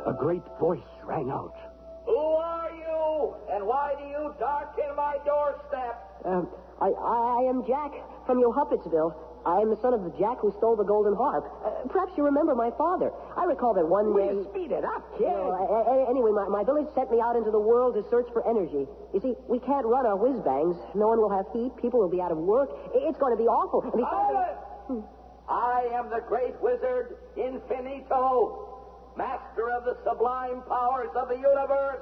a great voice rang out. Who are you, and why do you darken my doorstep? I am Jack from Yohuppetsville. I am the son of the Jack who stole the golden harp. Perhaps you remember my father. I recall that one day... Will you speed it up, kid? Anyway, my village sent me out into the world to search for energy. You see, we can't run our whiz-bangs. No one will have heat. People will be out of work. It's going to be awful. And Silence! I am the great wizard Infinito, master of the sublime powers of the universe.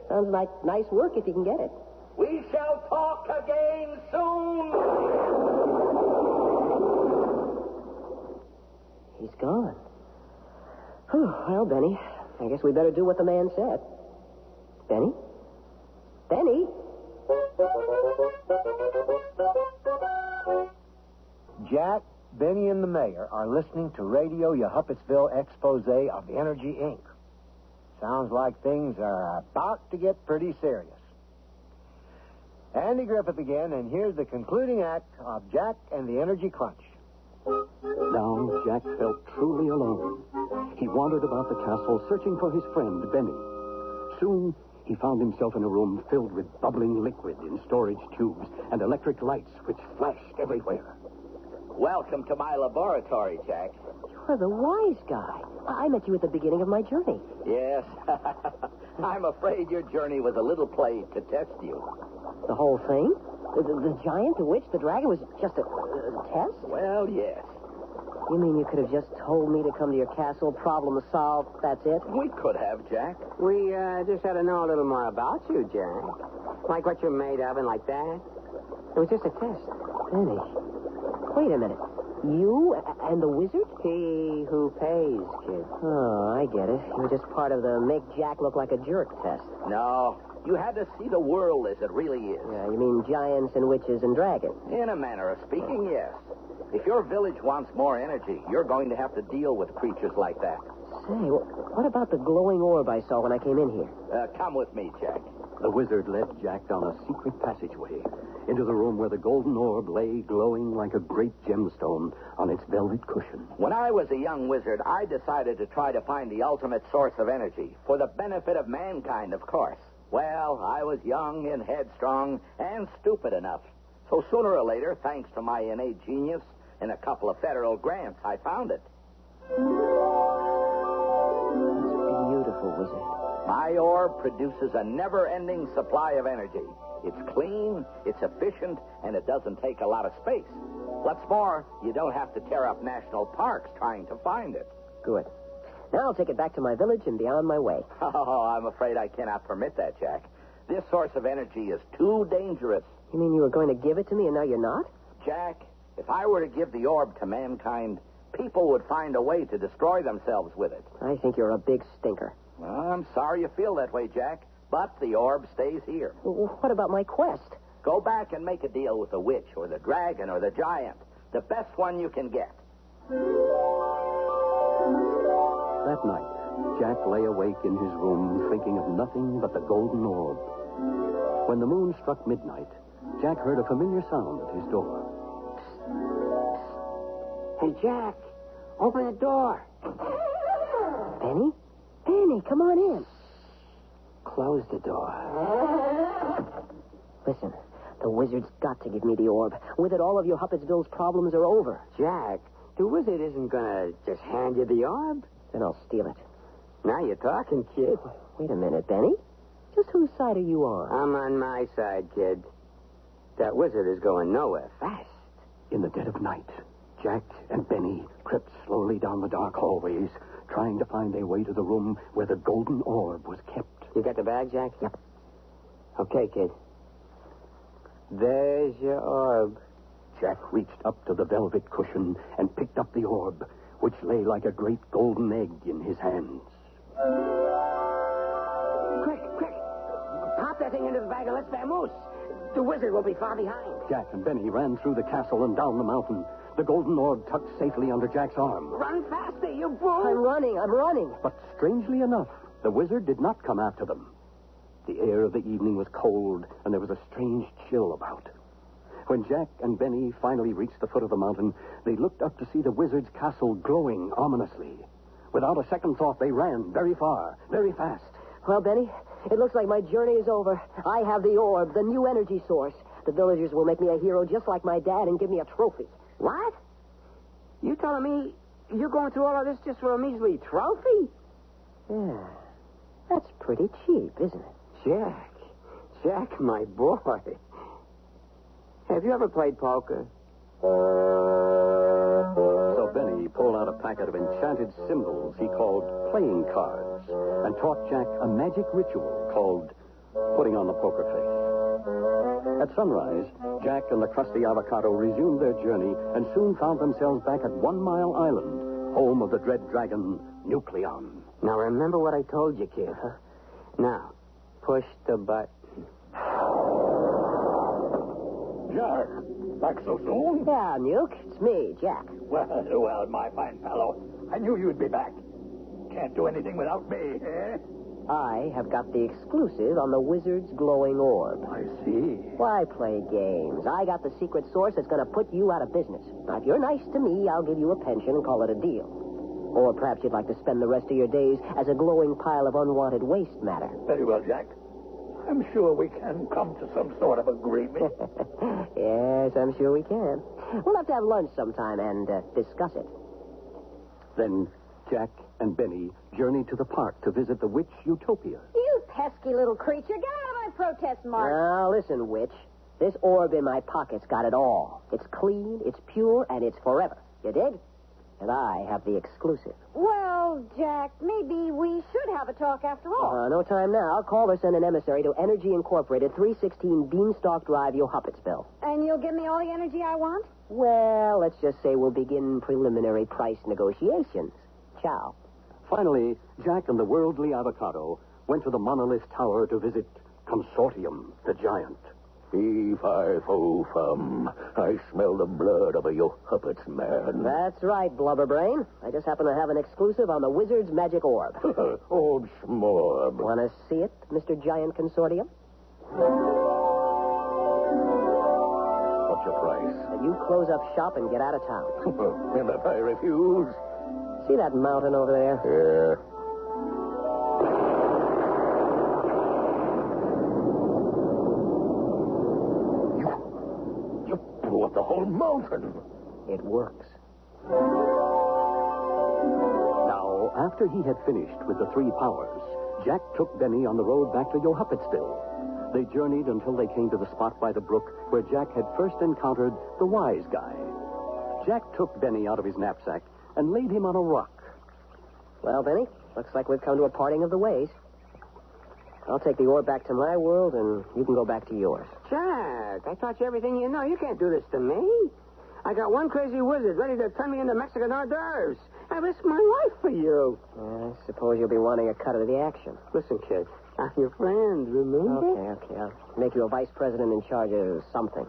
Sounds like nice work if you can get it. We shall talk again soon. He's gone. Well, Benny, I guess we better do what the man said. Benny? Benny? Jack, Benny, and the mayor are listening to Radio Yohuppetsville expose of Energy, Inc. Sounds like things are about to get pretty serious. Andy Griffith again, and here's the concluding act of Jack and the Energy Crunch. Now Jack felt truly alone. He wandered about the castle searching for his friend, Benny. Soon, he found himself in a room filled with bubbling liquid in storage tubes and electric lights which flashed everywhere. Welcome to my laboratory, Jack. You're the wise guy. I met you at the beginning of my journey. Yes. I'm afraid your journey was a little play to test you. The whole thing? The giant, the witch, the dragon was just a test? Well, yes. You mean you could have just told me to come to your castle, problem solved, that's it? We could have, Jack. We just had to know a little more about you, Jack. Like what you're made of and like that. It was just a test. Benny, wait a minute. You and the wizard? He who pays, kid. Oh, I get it. You were just part of the make Jack look like a jerk test. No, you had to see the world as it really is. Yeah, you mean giants and witches and dragons? In a manner of speaking, yes. If your village wants more energy, you're going to have to deal with creatures like that. Say, what about the glowing orb I saw when I came in here? Come with me, Jack. The wizard led Jack down a secret passageway. into the room where the golden orb lay glowing like a great gemstone on its velvet cushion. When I was a young wizard, I decided to try to find the ultimate source of energy, for the benefit of mankind, of course. Well, I was young and headstrong and stupid enough. So sooner or later, thanks to my innate genius and a couple of federal grants, I found it. Beautiful, Wizard. My orb produces a never-ending supply of energy. It's clean, it's efficient, and it doesn't take a lot of space. What's more, you don't have to tear up national parks trying to find it. Good. Now I'll take it back to my village and be on my way. Oh, I'm afraid I cannot permit that, Jack. This source of energy is too dangerous. You mean you were going to give it to me and now you're not? Jack, if I were to give the orb to mankind, people would find a way to destroy themselves with it. I think you're a big stinker. Well, I'm sorry you feel that way, Jack, but the orb stays here. What about my quest? Go back and make a deal with the witch or the dragon or the giant. The best one you can get. That night, Jack lay awake in his room thinking of nothing but the golden orb. When the moon struck midnight, Jack heard a familiar sound at his door. Hey, Jack, open the door. Benny? Benny, come on in. Close the door. Listen, the wizard's got to give me the orb. With it, all of your Huppetsville's problems are over. Jack, the wizard isn't going to just hand you the orb. Then I'll steal it. Now you're talking, kid. Wait a minute, Benny. Just whose side are you on? I'm on my side, kid. That wizard is going nowhere fast. In the dead of night, Jack and Benny crept slowly down the dark hallways, trying to find their way to the room where the golden orb was kept. You got the bag, Jack? Yep. Okay, kid. There's your orb. Jack reached up to the velvet cushion and picked up the orb, which lay like a great golden egg in his hands. Quick, quick. Pop that thing into the bag and let's vamoose. The wizard will be far behind. Jack and Benny ran through the castle and down the mountain. The golden orb tucked safely under Jack's arm. Run faster, you fool! I'm running. But strangely enough, the wizard did not come after them. The air of the evening was cold, and there was a strange chill about. When Jack and Benny finally reached the foot of the mountain, they looked up to see the wizard's castle glowing ominously. Without a second thought, they ran very far, very fast. Well, Benny, it looks like my journey is over. I have the orb, the new energy source. The villagers will make me a hero just like my dad and give me a trophy. What? You telling me you're going through all of this just for a measly trophy? Yeah. That's pretty cheap, isn't it? Jack, my boy. Have you ever played poker? So Benny pulled out a packet of enchanted symbols he called playing cards and taught Jack a magic ritual called putting on the poker face. At sunrise, Jack and the crusty avocado resumed their journey and soon found themselves back at 1 Mile Island, home of the dread dragon, Nucleon. Now, remember what I told you, kid. Now, push the button. Jack, back so soon? Yeah, Nuke. It's me, Jack. Well, my fine fellow. I knew you'd be back. Can't do anything without me, eh? I have got the exclusive on the wizard's glowing orb. I see. Why play games? I got the secret source that's going to put you out of business. Now, if you're nice to me, I'll give you a pension and call it a deal. Or perhaps you'd like to spend the rest of your days as a glowing pile of unwanted waste matter. Very well, Jack. I'm sure we can come to some sort of agreement. Yes, I'm sure we can. We'll have to have lunch sometime and discuss it. Then Jack and Benny journeyed to the park to visit the witch Utopia. You pesky little creature. Get out of my protest march. Now, listen, witch. This orb in my pocket's got it all. It's clean, it's pure, and it's forever. You dig? And I have the exclusive. Well, Jack, maybe we should have a talk after all. No time now. Call or send an emissary to Energy Incorporated, 316 Beanstalk Drive, Yohuppetsville. And you'll give me all the energy I want? Well, let's just say we'll begin preliminary price negotiations. Ciao. Finally, Jack and the worldly avocado went to the monolith tower to visit Consortium, the giant. Fee-fi-fo-fum. I smell the blood of a Yohuppets man. That's right, Blubberbrain. I just happen to have an exclusive on the wizard's magic orb. Old schmorb. Want to see it, Mr. Giant Consortium? your price? That you close up shop and get out of town. And if I refuse? See that mountain over there? Yeah. You blew up the whole mountain. It works. Now, after he had finished with the three powers, Jack took Benny on the road back to Yohuppetsville. They journeyed until they came to the spot by the brook where Jack had first encountered the wise guy. Jack took Benny out of his knapsack and laid him on a rock. Well, Benny, looks like we've come to a parting of the ways. I'll take the orb back to my world, and you can go back to yours. Jack, I taught you everything you know. You can't do this to me. I got one crazy wizard ready to turn me into Mexican hors d'oeuvres. I risked my life for you. I suppose you'll be wanting a cut of the action. Listen, kid, I'm your friend, remember? Okay. I'll make you a vice president in charge of something.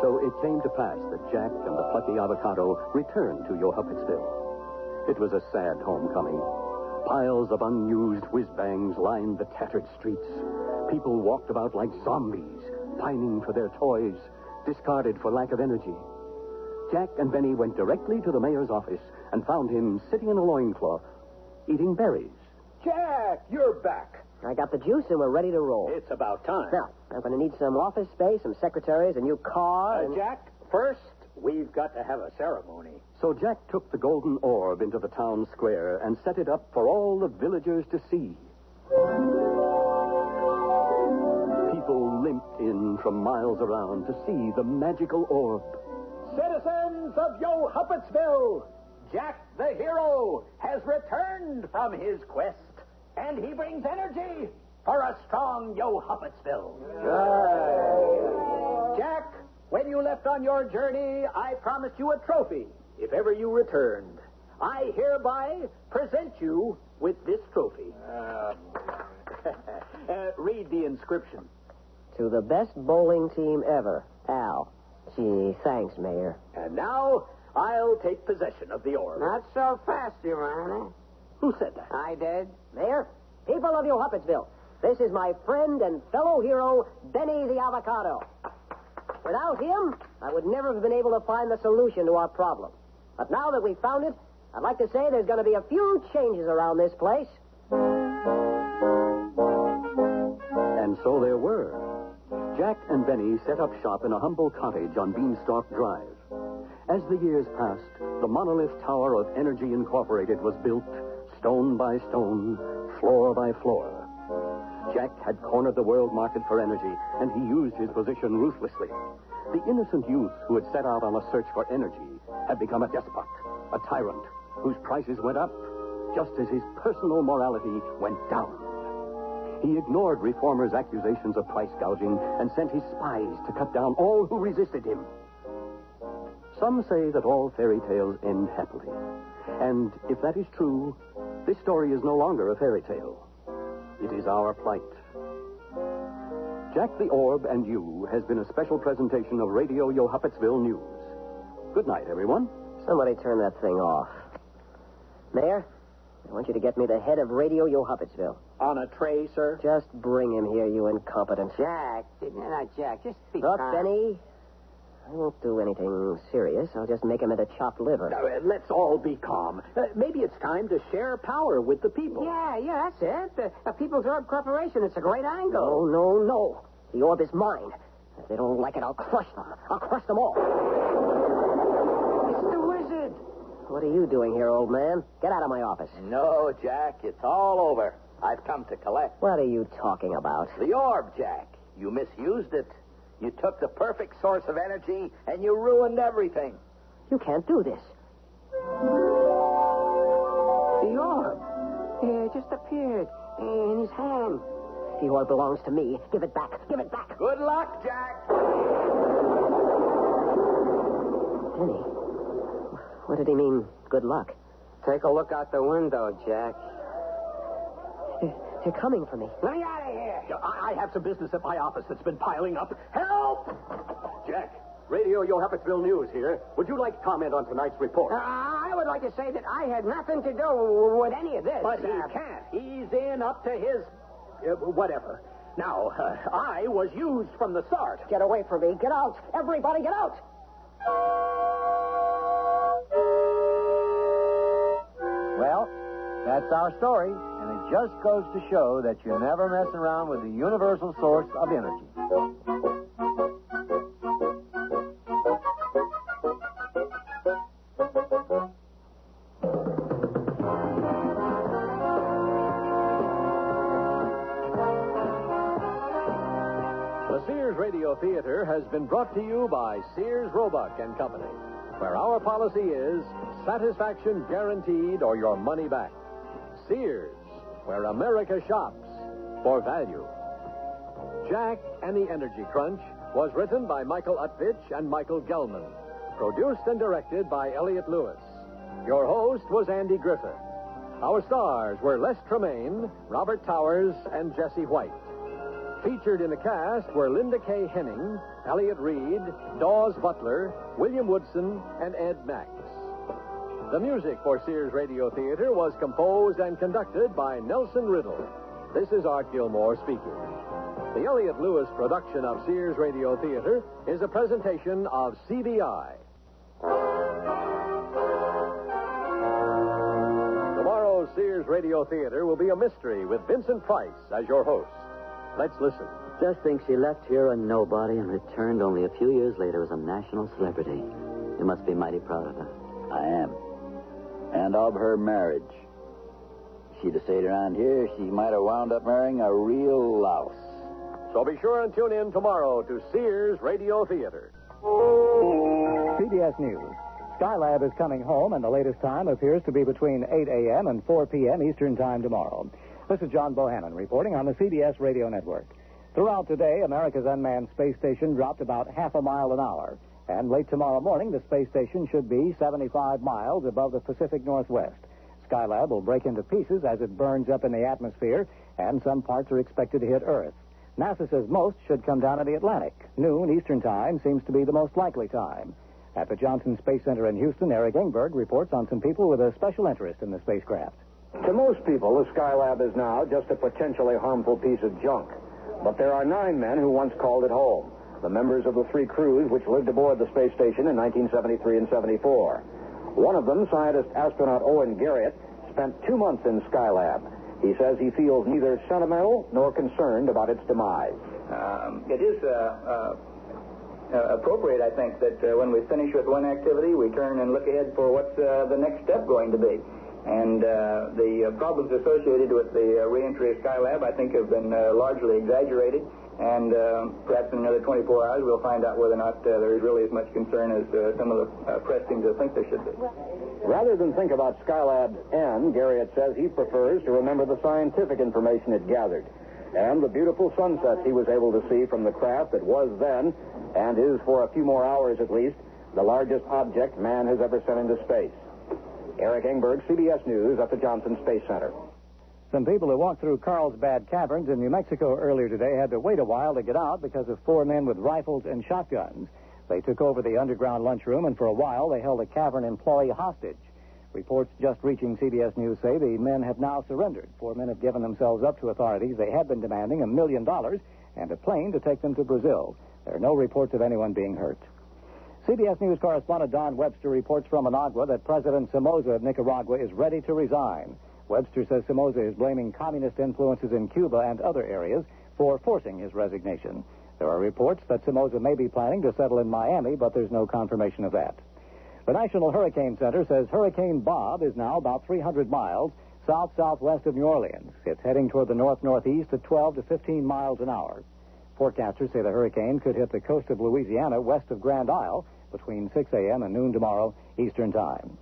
So it came to pass that Jack and the plucky avocado returned to Yohuppetsville. It was a sad homecoming. Piles of unused whiz-bangs lined the tattered streets. People walked about like zombies, pining for their toys, discarded for lack of energy. Jack and Benny went directly to the mayor's office and found him sitting in a loincloth, eating berries. Jack, you're back. I got the juice and we're ready to roll. It's about time. Now, I'm going to need some office space, some secretaries, a new car. Jack, first, we've got to have a ceremony. So Jack took the golden orb into the town square and set it up for all the villagers to see. People limped in from miles around to see the magical orb. Citizens of Yohuppetsville, Jack the hero has returned from his quest, and he brings energy for a strong Yohuppetsville. Jack, when you left on your journey, I promised you a trophy if ever you returned. I hereby present you with this trophy. Read the inscription. To the best bowling team ever, Al. Gee, thanks, Mayor. And now, I'll take possession of the orb. Not so fast, Your Honor. Who said that? I did. Mayor, people of Yohuppetsville, this is my friend and fellow hero, Benny the Avocado. Without him, I would never have been able to find the solution to our problem. But now that we've found it, I'd like to say there's going to be a few changes around this place. And so there were. Jack and Benny set up shop in a humble cottage on Beanstalk Drive. As the years passed, the monolith tower of Energy Incorporated was built, stone by stone, floor by floor. Jack had cornered the world market for energy, and he used his position ruthlessly. The innocent youth who had set out on a search for energy had become a despot, a tyrant, whose prices went up just as his personal morality went down. He ignored reformers' accusations of price gouging and sent his spies to cut down all who resisted him. Some say that all fairy tales end happily. And if that is true, this story is no longer a fairy tale. It is our plight. Jack the Orb and You has been a special presentation of Radio Yohuppetsville News. Good night, everyone. Somebody turn that thing off. Mayor, I want you to get me the head of Radio Yohuppetsville. On a tray, sir? Just bring him here, you incompetent. Jack, Jack, just be Look, calm. Benny, I won't do anything serious. I'll just make him into chopped liver. Let's all be calm. Maybe it's time to share power with the people. Yeah, that's it. The People's Orb Corporation. It's a great angle. No. The orb is mine. If they don't like it, I'll crush them. I'll crush them all. It's the wizard. What are you doing here, old man? Get out of my office. No, Jack, it's all over. I've come to collect. What are you talking about? The orb, Jack. You misused it. You took the perfect source of energy, and you ruined everything. You can't do this. The orb. It just appeared in his hand. The orb belongs to me. Give it back. Give it back. Good luck, Jack. Benny, what did he mean, good luck? Take a look out the window, Jack. They're coming for me. Let me out of here. I have some business at my office that's been piling up. Help! Jack, Radio Yohuppetsville News here. Would you like to comment on tonight's report? I would like to say that I had nothing to do with any of this. But he can't. He's in up to his... whatever. Now, I was used from the start. Get away from me. Get out. Everybody get out. Well, that's our story, and it just goes to show that you never mess around with the universal source of energy. The Sears Radio Theater has been brought to you by Sears Roebuck and Company, where our policy is satisfaction guaranteed or your money back. Sears, where America shops for value. Jack and the Energy Crunch was written by Michael Utvich and Michael Gelman. Produced and directed by Elliott Lewis. Your host was Andy Griffith. Our stars were Les Tremaine, Robert Towers, and Jesse White. Featured in the cast were Linda K. Henning, Elliott Reed, Dawes Butler, William Woodson, and Ed Max. The music for Sears Radio Theater was composed and conducted by Nelson Riddle. This is Art Gilmore speaking. The Elliott Lewis production of Sears Radio Theater is a presentation of CBI. Tomorrow's Sears Radio Theater will be a mystery with Vincent Price as your host. Let's listen. Just think she left here a nobody and returned only a few years later as a national celebrity. You must be mighty proud of her. I am. And of her marriage. She'd have stayed around here, she might have wound up marrying a real louse. So be sure and tune in tomorrow to Sears Radio Theater. CBS News. Skylab is coming home, and the latest time appears to be between 8 a.m. and 4 p.m. Eastern Time tomorrow. This is John Bohannon reporting on the CBS Radio Network. Throughout today, America's unmanned space station dropped about half a mile an hour. And late tomorrow morning, the space station should be 75 miles above the Pacific Northwest. Skylab will break into pieces as it burns up in the atmosphere, and some parts are expected to hit Earth. NASA says most should come down in the Atlantic. Noon Eastern Time seems to be the most likely time. At the Johnson Space Center in Houston, Eric Engberg reports on some people with a special interest in the spacecraft. To most people, the Skylab is now just a potentially harmful piece of junk. But there are 9 men who once called it home, the members of the 3 crews which lived aboard the space station in 1973 and 74. One of them, scientist astronaut Owen Garriott, spent 2 months in Skylab. He says he feels neither sentimental nor concerned about its demise. It is appropriate, I think, that when we finish with one activity, we turn and look ahead for what's the next step going to be. And the problems associated with the reentry of Skylab, I think, have been largely exaggerated. And perhaps in another 24 hours, we'll find out whether or not there is really as much concern as some of the press seem to think there should be. Rather than think about Skylab's end, Garriott says he prefers to remember the scientific information it gathered and the beautiful sunsets he was able to see from the craft that was then, and is for a few more hours at least, the largest object man has ever sent into space. Eric Engberg, CBS News at the Johnson Space Center. Some people who walked through Carlsbad Caverns in New Mexico earlier today had to wait a while to get out because of 4 men with rifles and shotguns. They took over the underground lunchroom, and for a while they held a cavern employee hostage. Reports just reaching CBS News say the men have now surrendered. 4 men have given themselves up to authorities. They had been demanding $1 million and a plane to take them to Brazil. There are no reports of anyone being hurt. CBS News correspondent Don Webster reports from Managua that President Somoza of Nicaragua is ready to resign. Webster says Somoza is blaming communist influences in Cuba and other areas for forcing his resignation. There are reports that Somoza may be planning to settle in Miami, but there's no confirmation of that. The National Hurricane Center says Hurricane Bob is now about 300 miles south-southwest of New Orleans. It's heading toward the north-northeast at 12 to 15 miles an hour. Forecasters say the hurricane could hit the coast of Louisiana west of Grand Isle between 6 a.m. and noon tomorrow Eastern Time.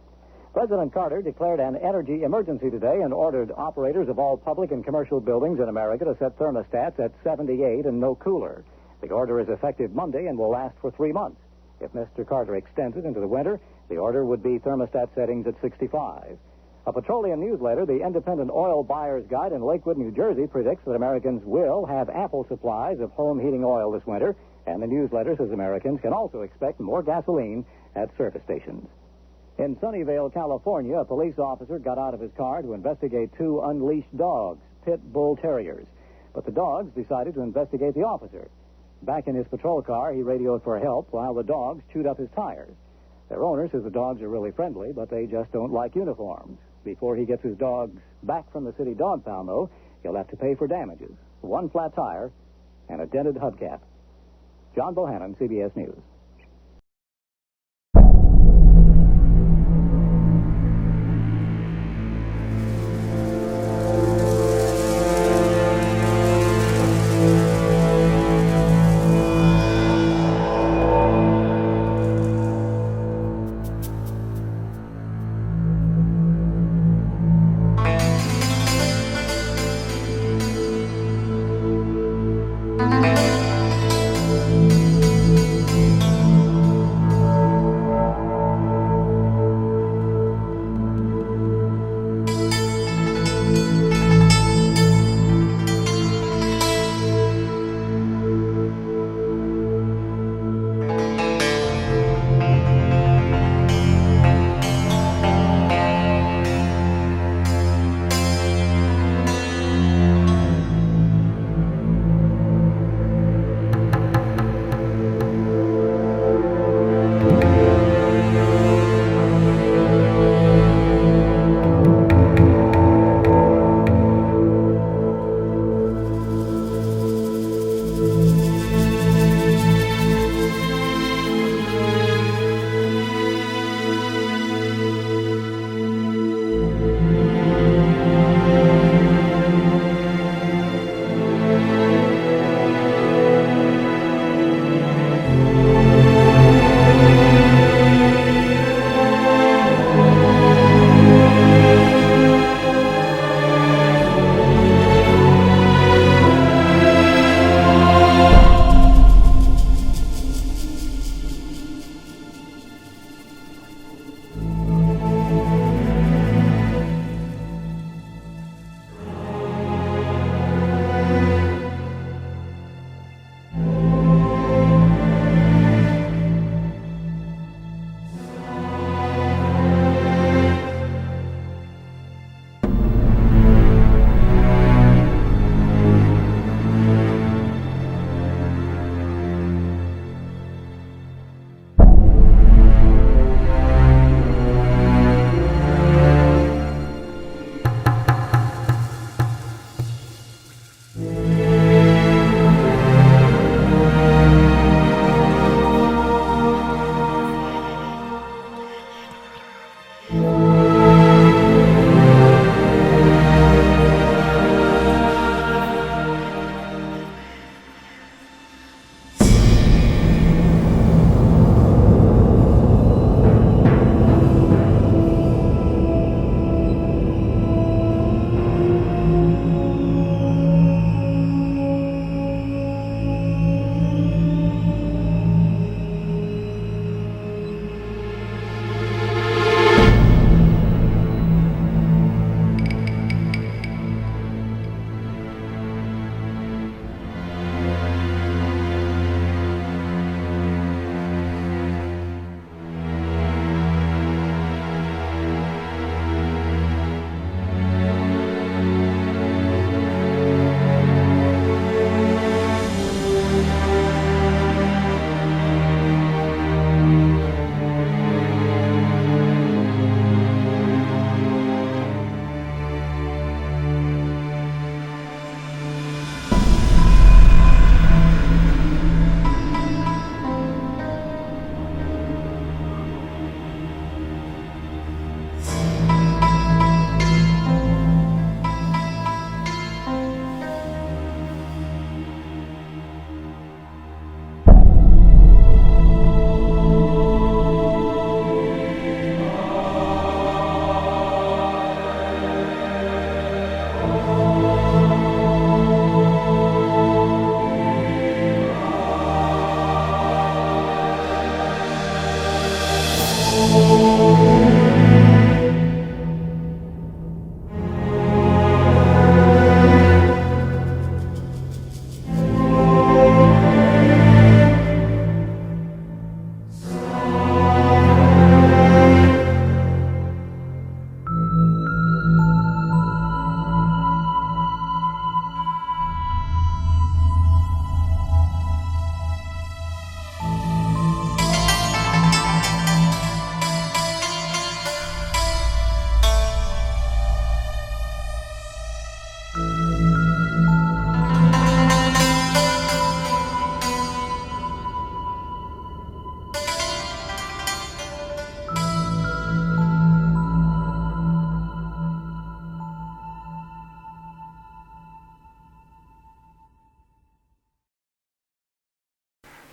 President Carter declared an energy emergency today and ordered operators of all public and commercial buildings in America to set thermostats at 78 and no cooler. The order is effective Monday and will last for 3 months. If Mr. Carter extends it into the winter, the order would be thermostat settings at 65. A petroleum newsletter, the Independent Oil Buyer's Guide in Lakewood, New Jersey, predicts that Americans will have ample supplies of home heating oil this winter, and the newsletter says Americans can also expect more gasoline at service stations. In Sunnyvale, California, a police officer got out of his car to investigate 2 unleashed dogs, pit bull terriers. But the dogs decided to investigate the officer. Back in his patrol car, he radioed for help while the dogs chewed up his tires. Their owner says the dogs are really friendly, but they just don't like uniforms. Before he gets his dogs back from the city dog pound, though, he'll have to pay for damages. 1 flat tire and a dented hubcap. John Bohannon, CBS News.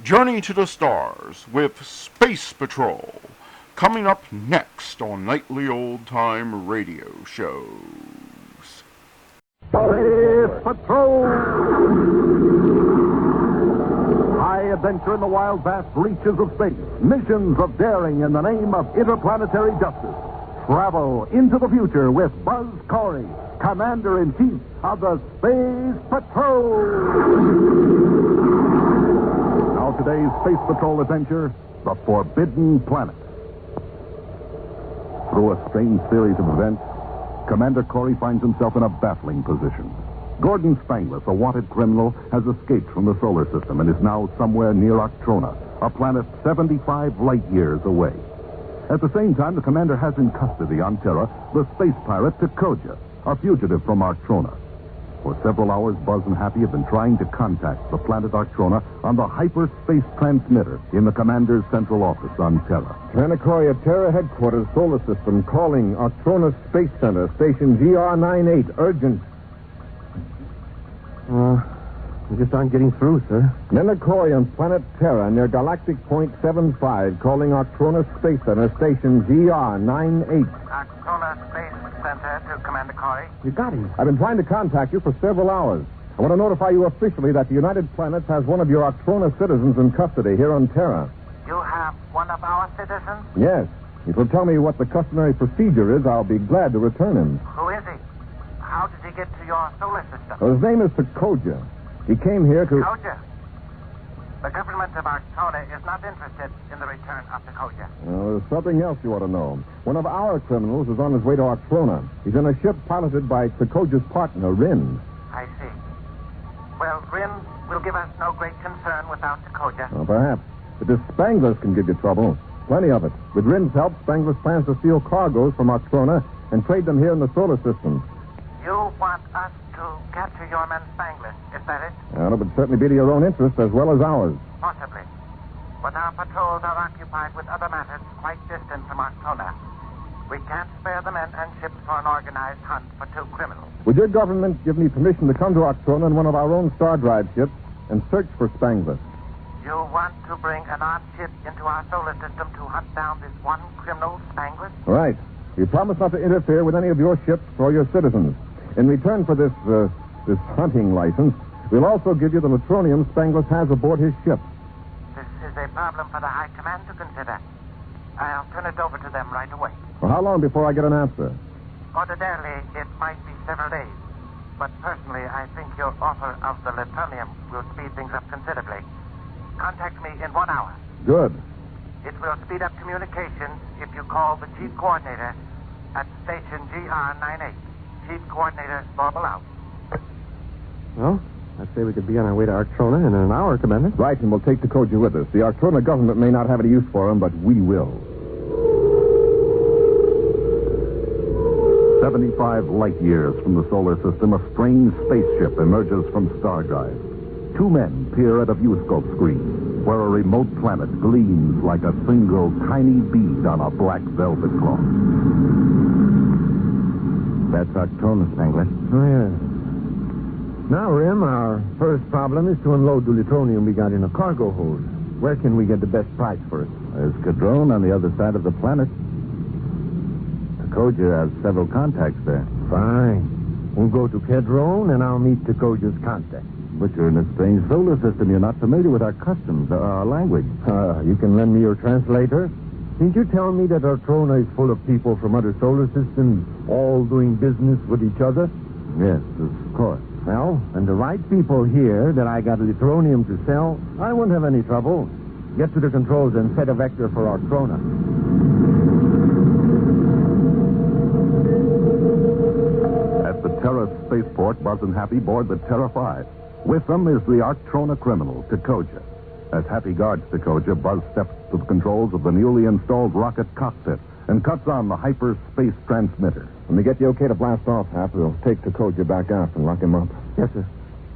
Journey to the Stars with Space Patrol, coming up next on Nightly Old Time Radio Shows. Space Patrol! High adventure in the wild, vast reaches of space. Missions of daring in the name of interplanetary justice. Travel into the future with Buzz Corey, Commander-in-Chief of the Space Patrol. Now today's Space Patrol adventure, The Forbidden Planet. Through a strange series of events, Commander Corey finds himself in a baffling position. Gordon Spangless, a wanted criminal, has escaped from the solar system and is now somewhere near Octrona, a planet 75 light years away. At the same time, the commander has in custody on Terra the space pirate Takoja, a fugitive from Octrona. For several hours, Buzz and Happy have been trying to contact the planet Octrona on the hyperspace transmitter in the commander's central office on Terra. Commander Corey at Terra Headquarters, Solar System, calling Octrona Space Center, station GR98, urgent. We just aren't getting through, sir. Commander Corey on planet Terra near Galactic Point 75, calling Octrona Space Center, station GR98. Octrona Space Center to Commander Corey. You got him. I've been trying to contact you for several hours. I want to notify you officially that the United Planets has one of your Octrona citizens in custody here on Terra. You have one of our citizens? Yes. If you'll tell me what the customary procedure is, I'll be glad to return him. Who is he? How did he get to your solar system? Well, his name is Takoja. He came here to... Takoja? The government of Octrona is not interested in the return of Takoja. Well, there's something else you ought to know. One of our criminals is on his way to Octrona. He's in a ship piloted by Takoja's partner, Rin. I see. Well, Rin will give us no great concern without Takoja. Well, perhaps. But this Spangless can give you trouble. Plenty of it. With Rin's help, Spangless plans to steal cargoes from Octrona and trade them here in the solar system. You want us to capture your man Spangless, is that it? Well, it would certainly be to your own interest as well as ours. Possibly. But our patrols are occupied with other matters quite distant from Octrona. We can't spare the men and ships for an organized hunt for two criminals. Would your government give me permission to come to Octrona in one of our own Star Drive ships and search for Spangless? You want to bring an armed ship into our solar system to hunt down this one criminal, Spangless? Right. You promise not to interfere with any of your ships or your citizens. In return for this hunting license, we'll also give you the neutronium Spangless has aboard his ship. This is a problem for the High Command to consider. I'll turn it over to them right away. Well, how long before I get an answer? Ordinarily, it might be several days. But personally, I think your offer of the neutronium will speed things up considerably. Contact me in 1 hour. Good. It will speed up communications if you call the chief coordinator at station GR98. Chief coordinator, Bobble out. Well, I'd say we could be on our way to Octrona in an hour, Commander. Right, and we'll take Takoja with us. The Octrona government may not have any use for him, but we will. 75 light years from the solar system, a strange spaceship emerges from Star Drive. Two men peer at a viewscope screen, where a remote planet gleams like a single tiny bead on a black velvet cloth. That's Octrona, Spangler. Oh, yeah. Now, Rim, our first problem is to unload the plutonium we got in a cargo hold. Where can we get the best price for it? There's Cadrone on the other side of the planet. Takoja has several contacts there. Fine. We'll go to Cadrone, and I'll meet Takoja's contact. But you're in a strange solar system. You're not familiar with our customs, our language. You can lend me your translator? Didn't you tell me that Octrona is full of people from other solar systems, all doing business with each other? Yes, of course. Well, and the right people here that I got plutonium to sell, I won't have any trouble. Get to the controls and set a vector for Octrona. At the Terra spaceport, Buzz and Happy board the Terra 5. With them is the Octrona criminal, Takoja. As Happy guards Takoja, Buzz steps to the controls of the newly installed rocket cockpit and cuts on the hyperspace transmitter. When we get the okay to blast off, Hap, we'll take Takoja back out and lock him up. Yes, sir.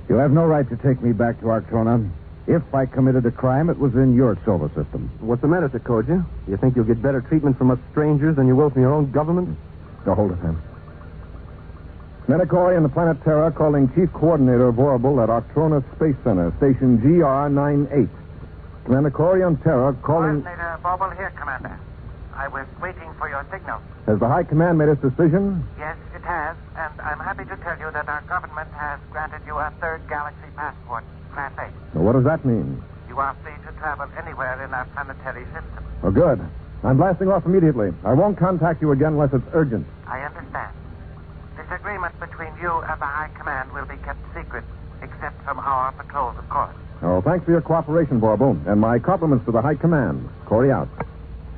You have no right to take me back to Octrona. If I committed a crime, it was in your solar system. What's the matter, Takoja? You think you'll get better treatment from us strangers than you will from your own government? Go hold it, Ham. Menacori and the planet Terra calling Chief Coordinator of Orbital at Octrona Space Center, station GR98. Commander Corey on Terra calling... Coordinator Bobble here, Commander. I was waiting for your signal. Has the High Command made its decision? Yes, it has, and I'm happy to tell you that our government has granted you a third galaxy passport, Class A. Well, what does that mean? You are free to travel anywhere in our planetary system. Oh, good. I'm blasting off immediately. I won't contact you again unless it's urgent. I understand. This agreement between you and the High Command will be kept secret, except from our patrols, of course. Oh, thanks for your cooperation, Borbo. And my compliments to the High Command. Corey out.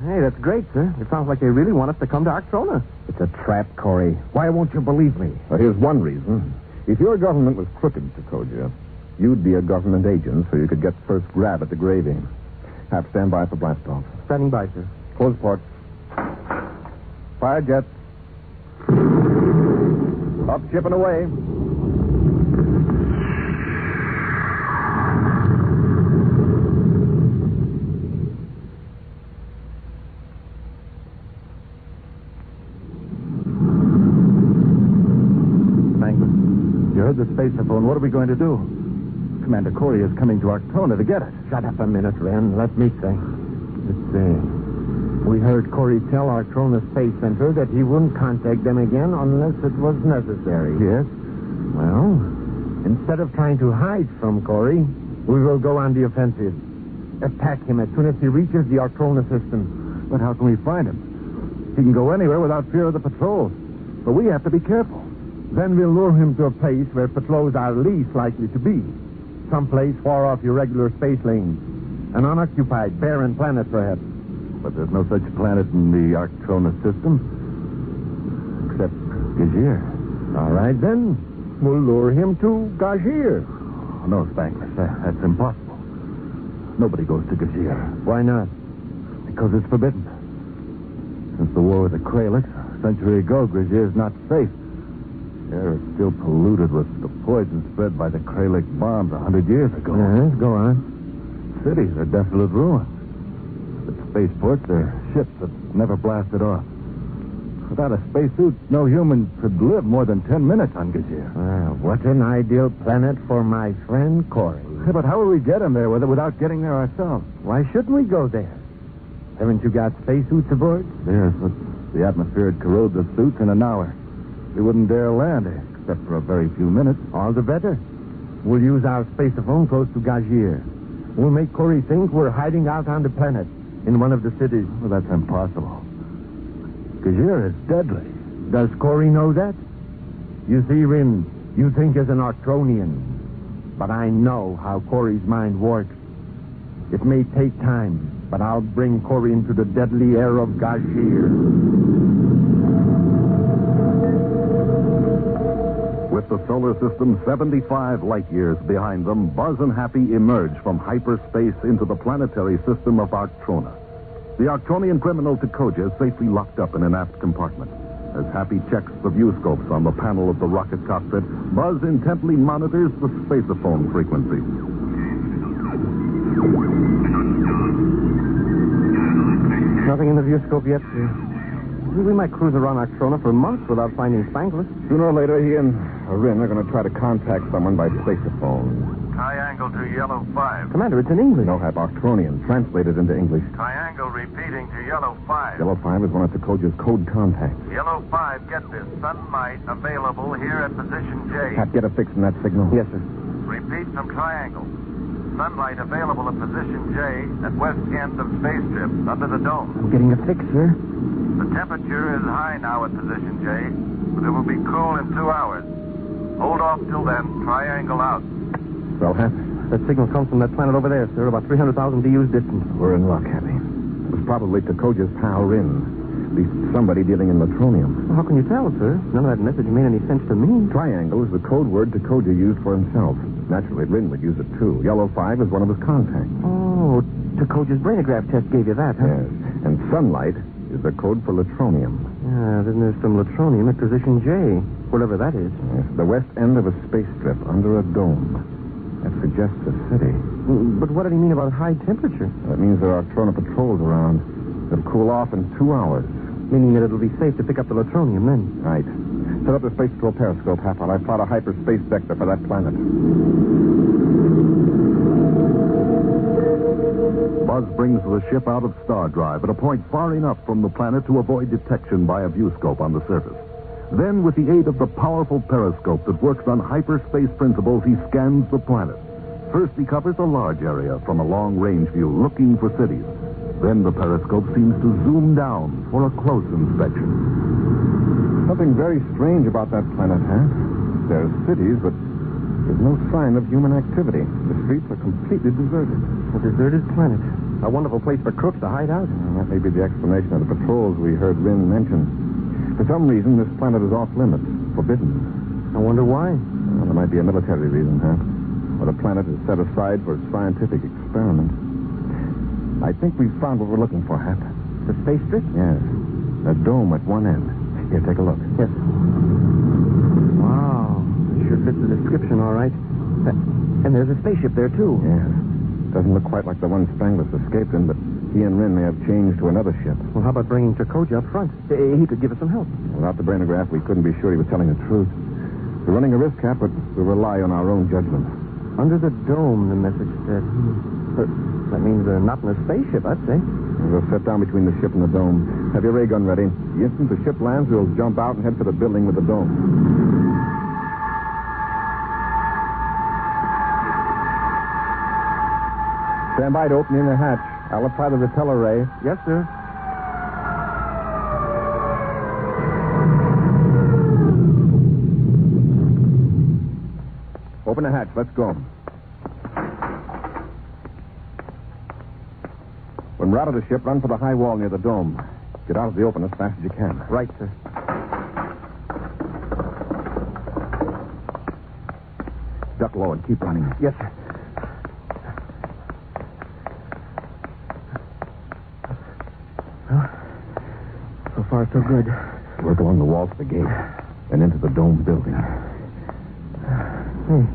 Hey, that's great, sir. It sounds like they really want us to come to Arctrona. It's a trap, Corey. Why won't you believe me? Well, here's one reason. If your government was crooked, Sokovia, you'd be a government agent, so you could get first grab at the gravy. Have stand by for blast-off. Standing by, sir. Close ports. Fire jets. Up, ship and away. You heard the spaceophone. What are we going to do? Commander Corey is coming to Arctrona to get it. Shut up a minute, Ren. Let me think. Let's see. We heard Corey tell Arctrona Space Center that he wouldn't contact them again unless it was necessary. Yes? Well, instead of trying to hide from Corey, we will go on the offensive. Attack him as soon as he reaches the Arctrona system. But how can we find him? He can go anywhere without fear of the patrols. But we have to be careful. Then we'll lure him to a place where patrols are least likely to be. Someplace far off your regular space lanes. An unoccupied, barren planet, perhaps. But there's no such planet in the Arctrona system. Except Gajir. All right, then. We'll lure him to Gajir. Oh, no, Spangless. That's impossible. Nobody goes to Gajir. Why not? Because it's forbidden. Since the war with the Kraliks, a century ago, Gajir's not safe. The air is still polluted with the poison spread by the Kralik bombs 100 years ago. Yes, go on. Cities are desolate ruins. But spaceports are ships that never blasted off. Without a spacesuit, no human could live more than 10 minutes on Gajir. What an ideal planet for my friend Corey. Hey, but how will we get him there without getting there ourselves? Why shouldn't we go there? Haven't you got spacesuits aboard? Yes, but the atmosphere would corrode the suits in an hour. We wouldn't dare land, except for a very few minutes. All the better. We'll use our spaceophone close to Gajir. We'll make Corey think we're hiding out on the planet in one of the cities. Well, that's impossible. Gajir is deadly. Does Corey know that? You see, Rin, you think as an Arctronian. But I know how Corey's mind works. It may take time, but I'll bring Corey into the deadly air of Gajir. With the solar system 75 light years behind them, Buzz and Happy emerge from hyperspace into the planetary system of Arctrona. The Arctronian criminal Takoja is safely locked up in an aft compartment. As Happy checks the viewscopes on the panel of the rocket cockpit, Buzz intently monitors the spaceophone frequency. Nothing in the viewscope yet, sir. We might cruise around Arctrona for months without finding Spangless. Sooner or later, he and Rin are going to try to contact someone by spaceophone. Triangle to Yellow 5. Commander, it's in English. No, have Arctronian. Translated into English. Triangle repeating to Yellow 5. Yellow 5 is one of Takoja's code contacts. Yellow 5, get this. Sunlight available here at position J. Pat, get a fix from that signal. Yes, sir. Repeat from Triangle. Sunlight available at position J at west end of spaceship under the dome. I'm getting a fix, sir. The temperature is high now at position J, but it will be cool in 2 hours. Hold off till then. Triangle out. Well, Happy? That signal comes from that planet over there, sir, about 300,000 DU's distance. We're in luck, Happy. It was probably Takoja's pal, Rin. At least somebody dealing in latronium. Well, how can you tell, sir? None of that message made any sense to me. Triangle is the code word Takoja used for himself. Naturally, Rin would use it, too. Yellow 5 is one of his contacts. Oh, Takoja's brainograph test gave you that, huh? Yes. And sunlight is the code for latronium. Yeah, then there's some latronium at position J, whatever that is. Yes, the west end of a space strip under a dome. That suggests a city. But what did he mean about high temperature? That means there are Arctrona patrols around. They'll cool off in 2 hours. Meaning that it'll be safe to pick up the latronium then. Right. Set up the space patrol periscope, Hap, while I plot a hyperspace vector for that planet. Buzz brings the ship out of star drive at a point far enough from the planet to avoid detection by a viewscope on the surface. Then, with the aid of the powerful periscope that works on hyperspace principles, he scans the planet. First, he covers a large area from a long-range view, looking for cities. Then the periscope seems to zoom down for a close inspection. Something very strange about that planet, huh? There's cities, but there's no sign of human activity. The streets are completely deserted. A deserted planet. A wonderful place for crooks to hide out. That may be the explanation of the patrols we heard Rin mention. For some reason, this planet is off limits, forbidden. I wonder why. Well, there might be a military reason, huh? Or the planet is set aside for scientific experiments. I think we've found what we're looking for, Hap. The spaceship? Yes. A dome at one end. Here, take a look. Yes. Wow. It sure fits the description, all right. And there's a spaceship there, too. Yes. Doesn't look quite like the one Spangler escaped in, but he and Rin may have changed to another ship. Well, how about bringing Turcoja up front? He could give us some help. Without the brainograph, we couldn't be sure he was telling the truth. We're running a risk, Cap, but we rely on our own judgment. Under the dome, the message said. That means they're not in a spaceship, I'd say. We'll sit down between the ship and the dome. Have your ray gun ready. The instant the ship lands, we'll jump out and head for the building with the dome. Stand by to open the inner hatch. I'll apply the repeller ray. Yes, sir. Open the hatch. Let's go. When we're out of the ship, run for the high wall near the dome. Get out of the open as fast as you can. Right, sir. Duck low and keep running. Yes, sir. Well, so far, so good. Work along the walls of the gate and into the dome building. Hey,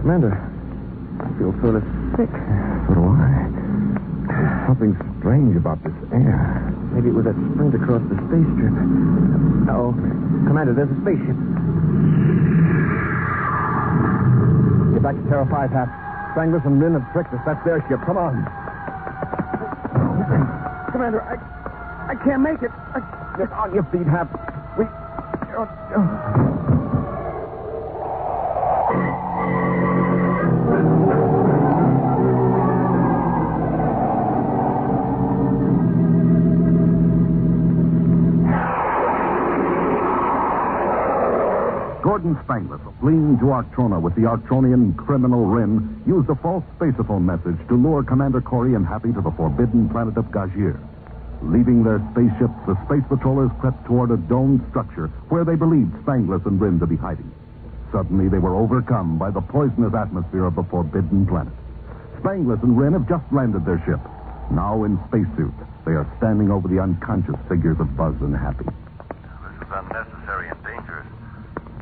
Commander, I feel sort of sick. So do I. There's something strange about this air. Maybe it was that sprint across the space strip. Uh-oh. Commander, there's a spaceship. Get back to Terra 5, Hap. Stranglers and Rin have tricked us. That's their ship. Come on. Commander, I can't make it. Get on your feet, Hap. Gordon Spangler, fleeing to Arctrona with the Arctronian criminal Rin, used a false spaceophone message to lure Commander Corey and Happy to the forbidden planet of Gajir. Leaving their spaceships, the space patrollers crept toward a domed structure where they believed Spangler and Rin to be hiding. Suddenly, they were overcome by the poisonous atmosphere of the forbidden planet. Spangler and Rin have just landed their ship. Now in spacesuits, they are standing over the unconscious figures of Buzz and Happy. This is unnecessary and dangerous.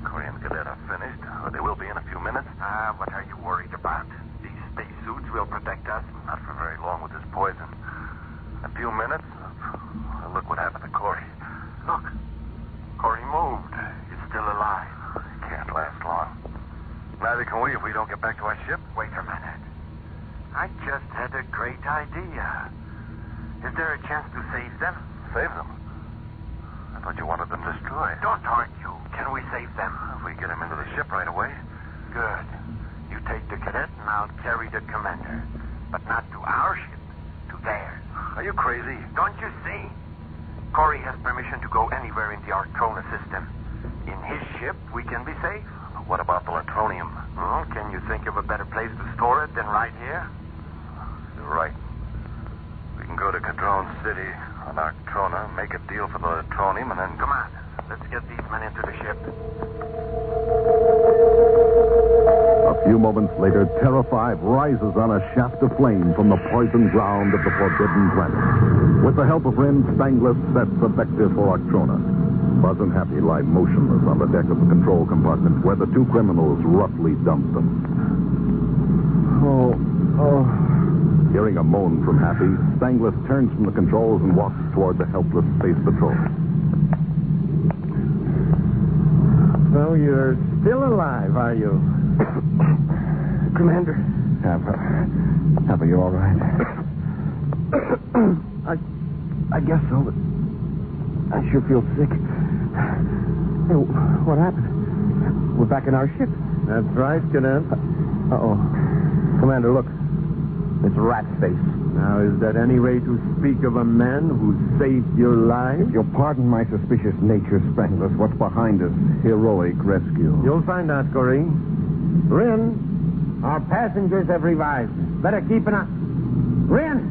Corey and Cadet are finished, or they will be in a few minutes. What are you worried about? These spacesuits will protect us. Not for very long with this poison. A few minutes. Look what happened to Corey. Look. Corey moved. He's still alive. He can't last long. Neither can we if we don't get back to our ship. Wait a minute. I just had a great idea. Is there a chance to save them? Save them? I thought you wanted them destroyed. Don't argue. Can we save them? If we get them into the ship right away. Good. You take the cadet and I'll carry the commander. But not to our ship. To theirs. Are you crazy? Don't you see? Corey has permission to go anywhere in the Arctrona system. In his ship, we can be safe. What about the Latronium? Well, can you think of a better place to store it than right here? You're right. We can go to Cadrone City on Arctrona, make a deal for the Latronium, and then... Come on. Let's get these men into the ship. A few moments later, Terra 5 rises on a shaft of flame from the poisoned ground of the forbidden planet. With the help of Rin, Spangler sets a vector for Arctrona. Buzz and Happy lie motionless on the deck of the control compartment where the two criminals roughly dumped them. Oh. Hearing a moan from Happy, Spangler turns from the controls and walks toward the helpless space patrol. So you're still alive, are you? Commander. Happy, you all right? I guess so, but I sure feel sick. Hey, what happened? We're back in our ship. That's right, Cadet. Uh-oh. Commander, look. It's Ratface. Now, is that any way to speak of a man who saved your life? If you'll pardon my suspicious nature, Spangless, what's behind this heroic rescue? You'll find out, Corey. Rin, our passengers have revived. Better keep an eye. Rin!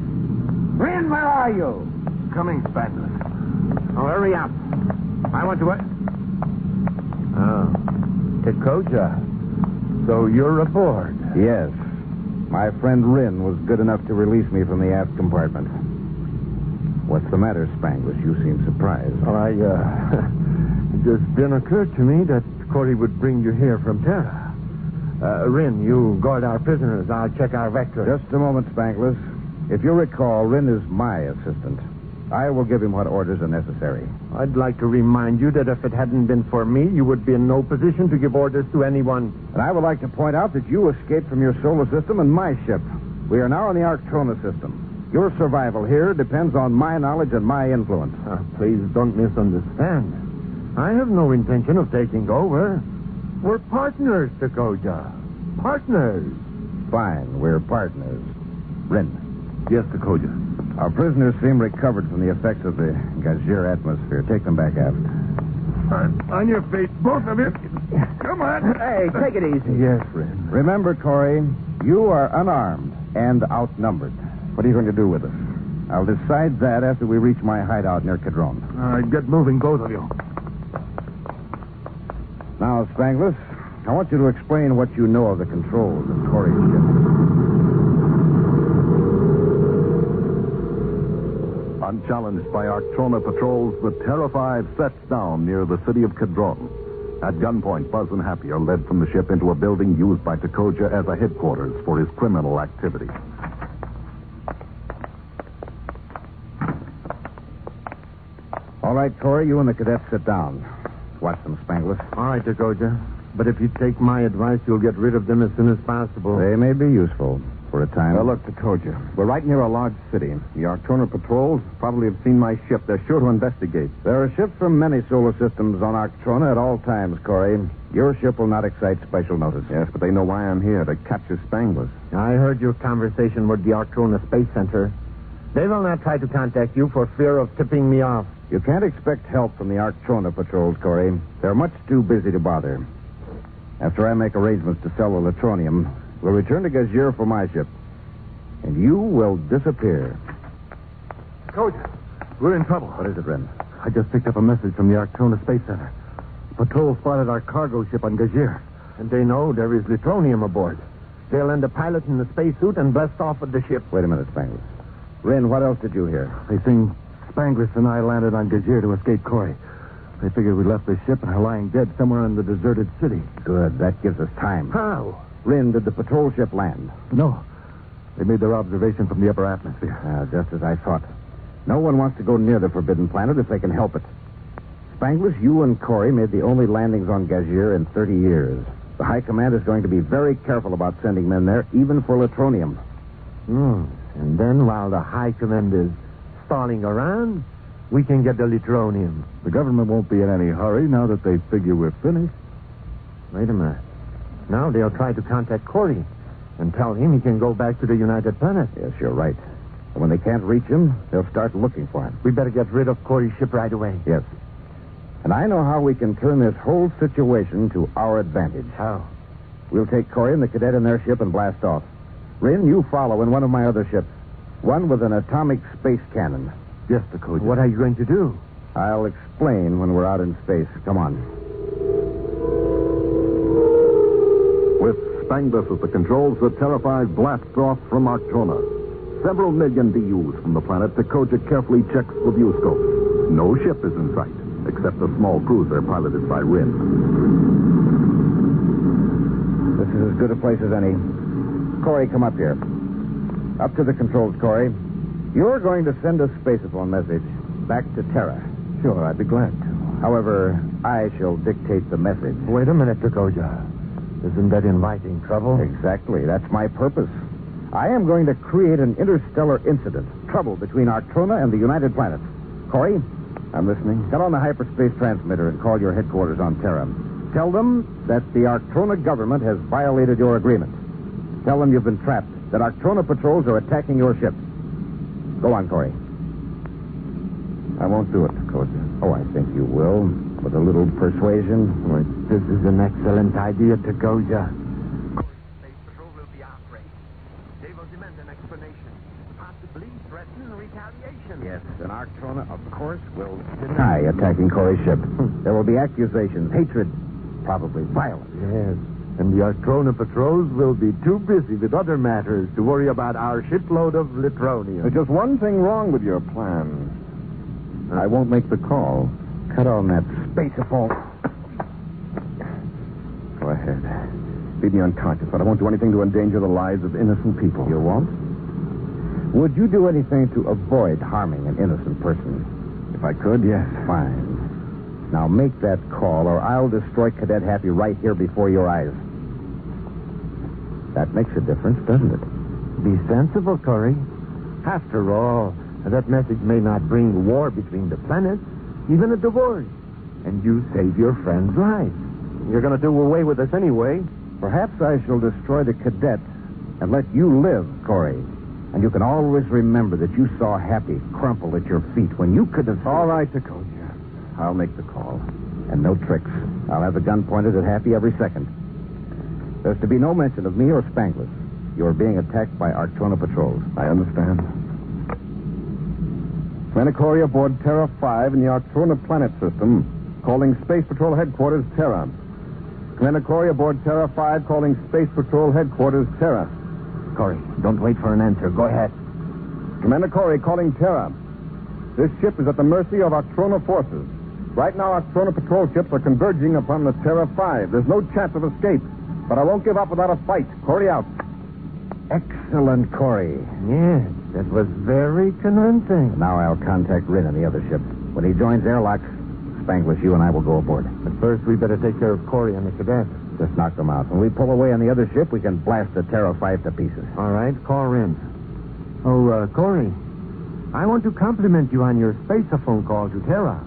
Rin, where are you? Coming, Spangless. Oh, hurry up. I want to... Oh, Takoja. So you're aboard. Yes. My friend Rin was good enough to release me from the aft compartment. What's the matter, Spangless? You seem surprised. Well, It just didn't occur to me that Corey would bring you here from Terra. Rin, you guard our prisoners. I'll check our vector. Just a moment, Spangless. If you recall, Rin is my assistant. I will give him what orders are necessary. I'd like to remind you that if it hadn't been for me, you would be in no position to give orders to anyone. And I would like to point out that you escaped from your solar system in my ship. We are now in the Arctrona system. Your survival here depends on my knowledge and my influence. Please don't misunderstand. I have no intention of taking over. We're partners, Takoja. Partners. Fine, we're partners. Rin. Yes, Takoja. Our prisoners seem recovered from the effects of the Gazir atmosphere. Take them back aft. On your feet, both of you. Come on. Hey, take it easy. Yes, Rin. Remember, Corey, you are unarmed and outnumbered. What are you going to do with us? I'll decide that after we reach my hideout near Cadron. All right, get moving, both of you. Now, Spangless, I want you to explain what you know of the controls of Corey's ship. Unchallenged by Arctrona patrols, the Terra 5 sets down near the city of Cadron. At gunpoint, Buzz and Happy are led from the ship into a building used by Takoja as a headquarters for his criminal activity. All right, Corey, you and the cadets sit down. Watch them, Spangless. All right, Takoja. But if you take my advice, you'll get rid of them as soon as possible. They may be useful for a time. Well, look, Takoja, we're right near a large city. The Arctrona patrols probably have seen my ship. They're sure to investigate. There are ships from many solar systems on Arctrona at all times, Corey. Your ship will not excite special notice. Yes, but they know why I'm here, to capture Spangless. I heard your conversation with the Arctrona Space Center. They will not try to contact you for fear of tipping me off. You can't expect help from the Arctrona patrols, Corey. They're much too busy to bother. After I make arrangements to sell the Latronium, we'll return to Gazir for my ship. And you will disappear. Coach, we're in trouble. What is it, Ren? I just picked up a message from the Arctrona Space Center. The patrol spotted our cargo ship on Gazir. And they know there is Latronium aboard. They'll land a pilot in the spacesuit and blast off with the ship. Wait a minute, Spangless. Ren, what else did you hear? They think Spangless and I landed on Gazir to escape Corey. They figured we left the ship and are lying dead somewhere in the deserted city. Good. That gives us time. How? Rin, did the patrol ship land? No. They made their observation from the upper atmosphere. Just as I thought. No one wants to go near the Forbidden Planet if they can help it. Spangless, you and Corey made the only landings on Gazir in 30 years. The High Command is going to be very careful about sending men there, even for Latronium. And then, while the High Command is stalling around, we can get the Latronium. The government won't be in any hurry now that they figure we're finished. Wait a minute. Now they'll try to contact Corey and tell him he can go back to the United Planet. Yes, you're right. And when they can't reach him, they'll start looking for him. We better get rid of Corey's ship right away. Yes. And I know how we can turn this whole situation to our advantage. How? We'll take Corey and the cadet in their ship and blast off. Rin, you follow in one of my other ships. One with an atomic space cannon. Yes, Takoja. What are you going to do? I'll explain when we're out in space. Come on. With Spangless at the controls, the Terra 5 blasts off from Arctrona. Several million DUs from the planet, Takoja carefully checks the viewscopes. No ship is in sight, except a small cruiser piloted by Rin. This is as good a place as any. Corey, come up here. Up to the controls, Corey. You're going to send a spacephone message back to Terra. Sure, I'd be glad to. However, I shall dictate the message. Wait a minute, Takoja. Isn't that inviting trouble? Exactly. That's my purpose. I am going to create an interstellar incident, trouble between Arctrona and the United Planets. Corey? I'm listening. Get on the hyperspace transmitter and call your headquarters on Terra. Tell them that the Arctrona government has violated your agreement. Tell them you've been trapped, that Arctrona patrols are attacking your ship. Go on, Corey. I won't do it, Dakota. Oh, I think you will. With a little persuasion. Well, this is an excellent idea, Tagoja. Space Patrol will be outraged. They will demand an explanation. Possibly threaten retaliation. Yes, and Arctrona, of course, will deny attacking Corey's ship. There will be accusations, hatred, probably violence. Yes, and the Arctrona patrols will be too busy with other matters to worry about our shipload of Litronium. There's just one thing wrong with your plan. I won't make the call. Cut on that spaceophone. Go ahead. Leave me unconscious, but I won't do anything to endanger the lives of innocent people. You won't? Would you do anything to avoid harming an innocent person? If I could, yes. Fine. Now make that call, or I'll destroy Cadet Happy right here before your eyes. That makes a difference, doesn't it? Be sensible, Corey. After all, that message may not bring war between the planets, even a divorce. And you save your friend's life. You're going to do away with us anyway. Perhaps I shall destroy the cadet and let you live, Corey. And you can always remember that you saw Happy crumple at your feet when you could have... All right, Dakota. I'll make the call. And no tricks. I'll have the gun pointed at Happy every second. There's to be no mention of me or Spangless. You're being attacked by Arctrona patrols. I understand. Commander Corey aboard Terra 5 in the Arctrona planet system, calling Space Patrol Headquarters Terra. Commander Corey aboard Terra 5, calling Space Patrol Headquarters Terra. Corey, don't wait for an answer. Go ahead. Commander Corey calling Terra. This ship is at the mercy of Arctrona forces. Right now, Arctrona patrol ships are converging upon the Terra 5. There's no chance of escape, but I won't give up without a fight. Corey out. Excellent, Corey. Yes, that was very convincing. Now I'll contact Rin and the other ship. When he joins airlocks, Spangless, you and I will go aboard. But first, we better take care of Corey and the cadet. Just knock them out. When we pull away on the other ship, we can blast the Terra 5 to pieces. All right, call Rin. Oh, Corey, I want to compliment you on your spaceophone call to Terra.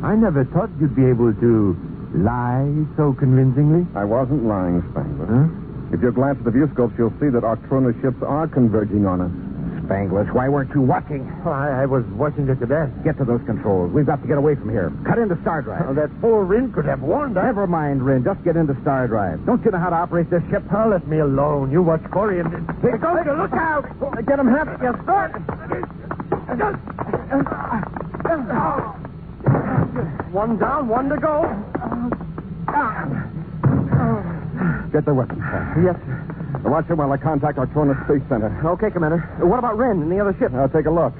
I never thought you'd be able to lie so convincingly. I wasn't lying, Spangless. Huh? If you glance at the viewscopes, you'll see that Arctrona ships are converging on us. Spangless, why weren't you watching? Oh, I was watching the cadet. Get to those controls. We've got to get away from here. Cut into Star Drive. Oh, that fool Rin could have warned us. Never mind, Rin. Just get into Star Drive. Don't you know how to operate this ship? Oh, let me alone. You watch Corey and... Hey, go to look out! Get him happy. Yes, start. One down, one to go. Get the weapons. Yes, sir. Now watch it while I contact Arctrona Space Center. Okay, Commander. What about Ren and the other ship? I'll take a look.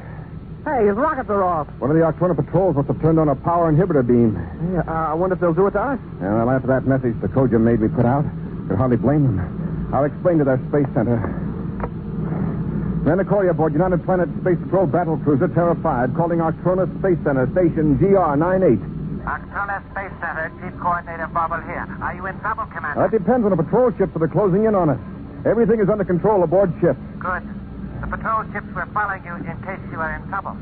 Hey, his rockets are off. One of the Arctrona patrols must have turned on a power inhibitor beam. Yeah, I wonder if they'll do it to us. Well, after that message the Koja made me put out, could hardly blame them. I'll explain to their space center. Commander Corey aboard United Planet Space Patrol Battle Cruiser Terra 5, calling Arctrona Space Center, station GR98. Arctrona Space Center, Chief Coordinator Bobble here. Are you in trouble, Commander? That depends on the patrol ships that are closing in on us. Everything is under control aboard ship. Good. The patrol ships were following you in case you were in trouble.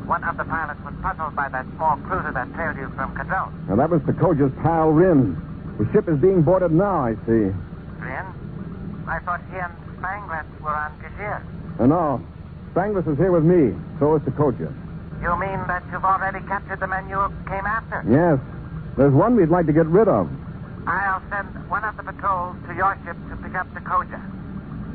One of the pilots was puzzled by that small cruiser that tailed you from Cadron. Now, that was Takoja's pal, Rin. The ship is being boarded now, I see. Rin? I thought he and Spangless were on Gajir. No. Spangless is here with me. So is Takoja. You mean that you've already captured the men you came after? Yes. There's one we'd like to get rid of. I'll send one of the patrols to your ship to pick up Takoja.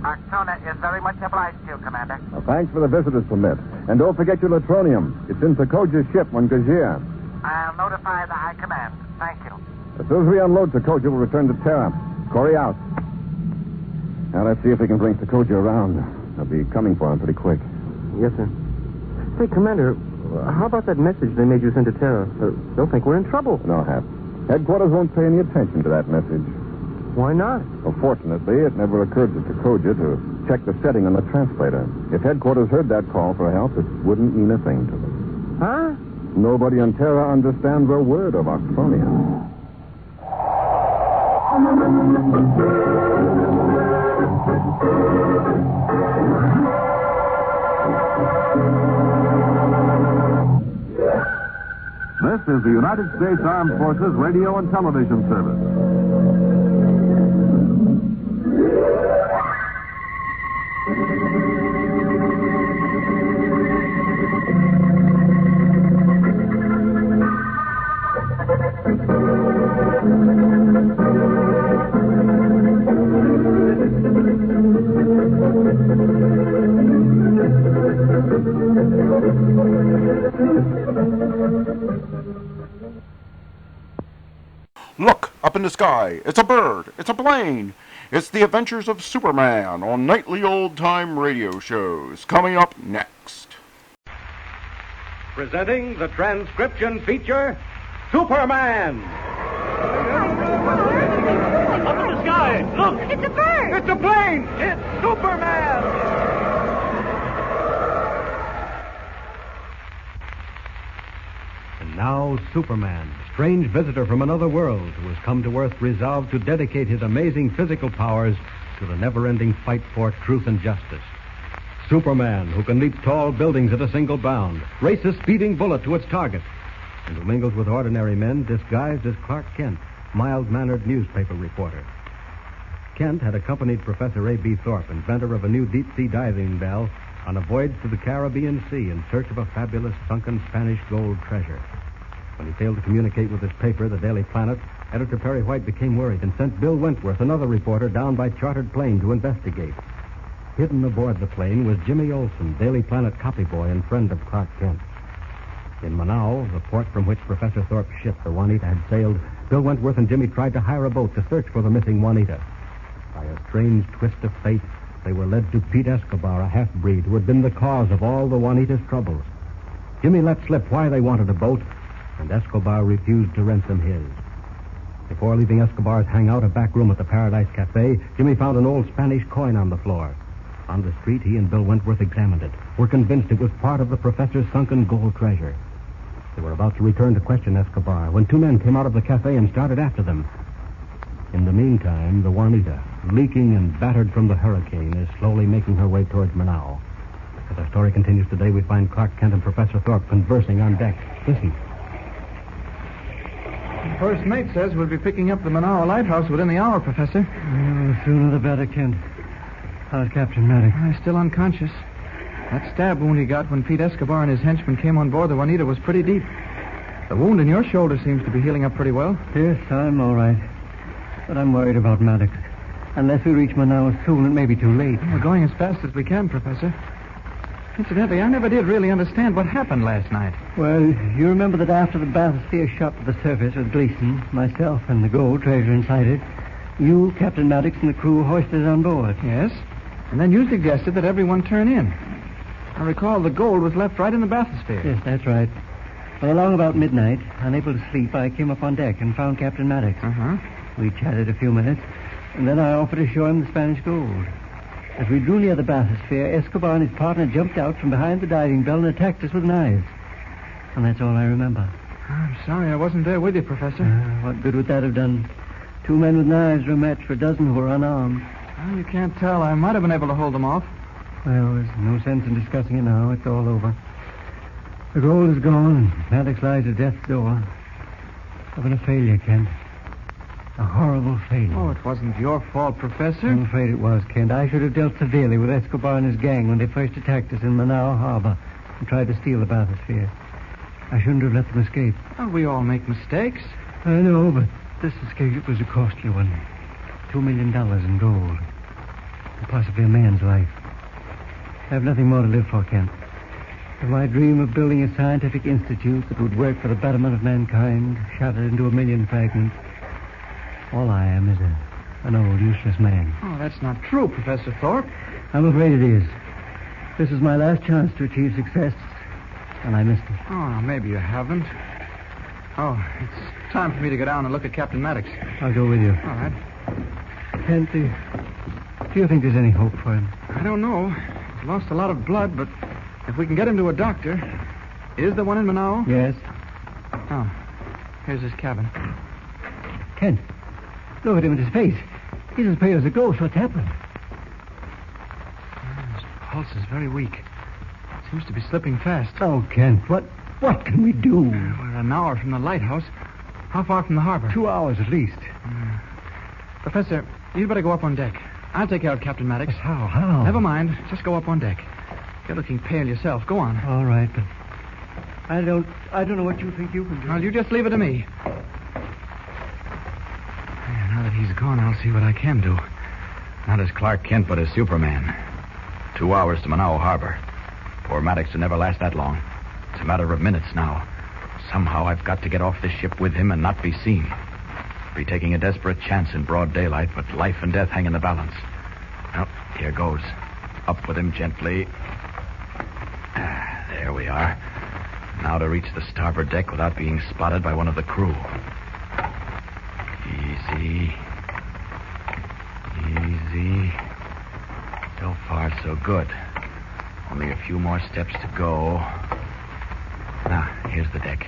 Arctrona is very much obliged to you, Commander. Well, thanks for the visitor's permit. And don't forget your Litronium. It's in Takoja's ship on Gajir. I'll notify the High Command. Thank you. As soon as we unload Takoja, we'll return to Terra. Corey out. Now, let's see if we can bring Takoja around. They'll be coming for him pretty quick. Yes, sir. Hey, Commander, how about that message they made you send to Terra? They'll think we're in trouble. No, Hap. Headquarters won't pay any attention to that message. Why not? Well, fortunately, it never occurred to Takoja to check the setting on the translator. If headquarters heard that call for help, it wouldn't mean a thing to them. Huh? Nobody on Terra understands a word of Arctronian. is the United States Armed Forces Radio and Television Service. Look, up in the sky. It's a bird. It's a plane. It's the Adventures of Superman on nightly old-time radio shows. Coming up next. Presenting the transcription feature, Superman. Up in the sky. Look. It's a bird. It's a plane. It's Superman. And now, Superman, strange visitor from another world who has come to Earth resolved to dedicate his amazing physical powers to the never-ending fight for truth and justice. Superman, who can leap tall buildings at a single bound, race a speeding bullet to its target, and who mingles with ordinary men disguised as Clark Kent, mild-mannered newspaper reporter. Kent had accompanied Professor A.B. Thorpe, inventor of a new deep-sea diving bell, on a voyage to the Caribbean Sea in search of a fabulous sunken Spanish gold treasure. When he failed to communicate with his paper, the Daily Planet, Editor Perry White became worried and sent Bill Wentworth, another reporter, down by chartered plane to investigate. Hidden aboard the plane was Jimmy Olsen, Daily Planet copyboy and friend of Clark Kent. In Manau, the port from which Professor Thorpe's ship, the Juanita, had sailed, Bill Wentworth and Jimmy tried to hire a boat to search for the missing Juanita. By a strange twist of fate, they were led to Pete Escobar, a half-breed who had been the cause of all the Juanita's troubles. Jimmy let slip why they wanted a boat, and Escobar refused to rent them his. Before leaving Escobar's hangout, a back room at the Paradise Cafe, Jimmy found an old Spanish coin on the floor. On the street, he and Bill Wentworth examined it, were convinced it was part of the professor's sunken gold treasure. They were about to return to question Escobar when two men came out of the cafe and started after them. In the meantime, the Juanita, leaking and battered from the hurricane, is slowly making her way towards Manau. As our story continues today, we find Clark Kent and Professor Thorpe conversing on deck. Listen. The first mate says we'll be picking up the Manau lighthouse within the hour, Professor. Well, the sooner the better, Kent. How's Captain Maddox? He's still unconscious. That stab wound he got when Pete Escobar and his henchmen came on board the Juanita was pretty deep. The wound in your shoulder seems to be healing up pretty well. Yes, I'm all right. But I'm worried about Maddox. Unless we reach Manau soon, it may be too late. We're going as fast as we can, Professor. Incidentally, I never did really understand what happened last night. Well, you remember that after the bathysphere shot to the surface with Gleason, myself, and the gold treasure inside it, you, Captain Maddox, and the crew hoisted it on board. Yes. And then you suggested that everyone turn in. I recall the gold was left right in the bathysphere. Yes, that's right. Well, along about midnight, unable to sleep, I came up on deck and found Captain Maddox. Uh-huh. We chatted a few minutes, and then I offered to show him the Spanish gold. As we drew near the bathysphere, Escobar and his partner jumped out from behind the diving bell and attacked us with knives. And that's all I remember. I'm sorry I wasn't there with you, Professor. What good would that have done? Two men with knives were a match for a dozen who were unarmed. Well, you can't tell. I might have been able to hold them off. Well, there's no sense in discussing it now. It's all over. The gold is gone, and Maddox lies at death's door. I've been a failure, Kent. A horrible failure. Oh, it wasn't your fault, Professor. I'm afraid it was, Kent. I should have dealt severely with Escobar and his gang when they first attacked us in Manau Harbor and tried to steal the bathysphere. I shouldn't have let them escape. Well, we all make mistakes. I know, but this escape was a costly one. $2 million in gold. And possibly a man's life. I have nothing more to live for, Kent. If my dream of building a scientific institute that would work for the betterment of mankind shattered into a million fragments, all I am is an old, useless man. Oh, that's not true, Professor Thorpe. I'm afraid it is. This is my last chance to achieve success, and I missed it. Oh, maybe you haven't. Oh, it's time for me to go down and look at Captain Maddox. I'll go with you. All right. Kent, do you think there's any hope for him? I don't know. He's lost a lot of blood, but if we can get him to a doctor... Is there one in Manau? Yes. Oh, here's his cabin. Kent, look at him in his face. He's as pale as a ghost. What's happened? His pulse is very weak. Seems to be slipping fast. Oh, Kent, what What can we do? We're an hour from the lighthouse. How far from the harbor? 2 hours at least. Professor, you'd better go up on deck. I'll take care of Captain Maddox. How? Never mind. Just go up on deck. You're looking pale yourself. Go on. All right, but I don't know what you think you can do. Well, you just leave it to me. Now that he's gone, I'll see what I can do. Not as Clark Kent, but as Superman. 2 hours to Manaus Harbor. Poor Maddox will never last that long. It's a matter of minutes now. Somehow I've got to get off this ship with him and not be seen. Be taking a desperate chance in broad daylight, but life and death hang in the balance. Well, here goes. Up with him gently. There we are. Now to reach the starboard deck without being spotted by one of the crew. Easy. Easy. So far, so good. Only a few more steps to go. Now, here's the deck.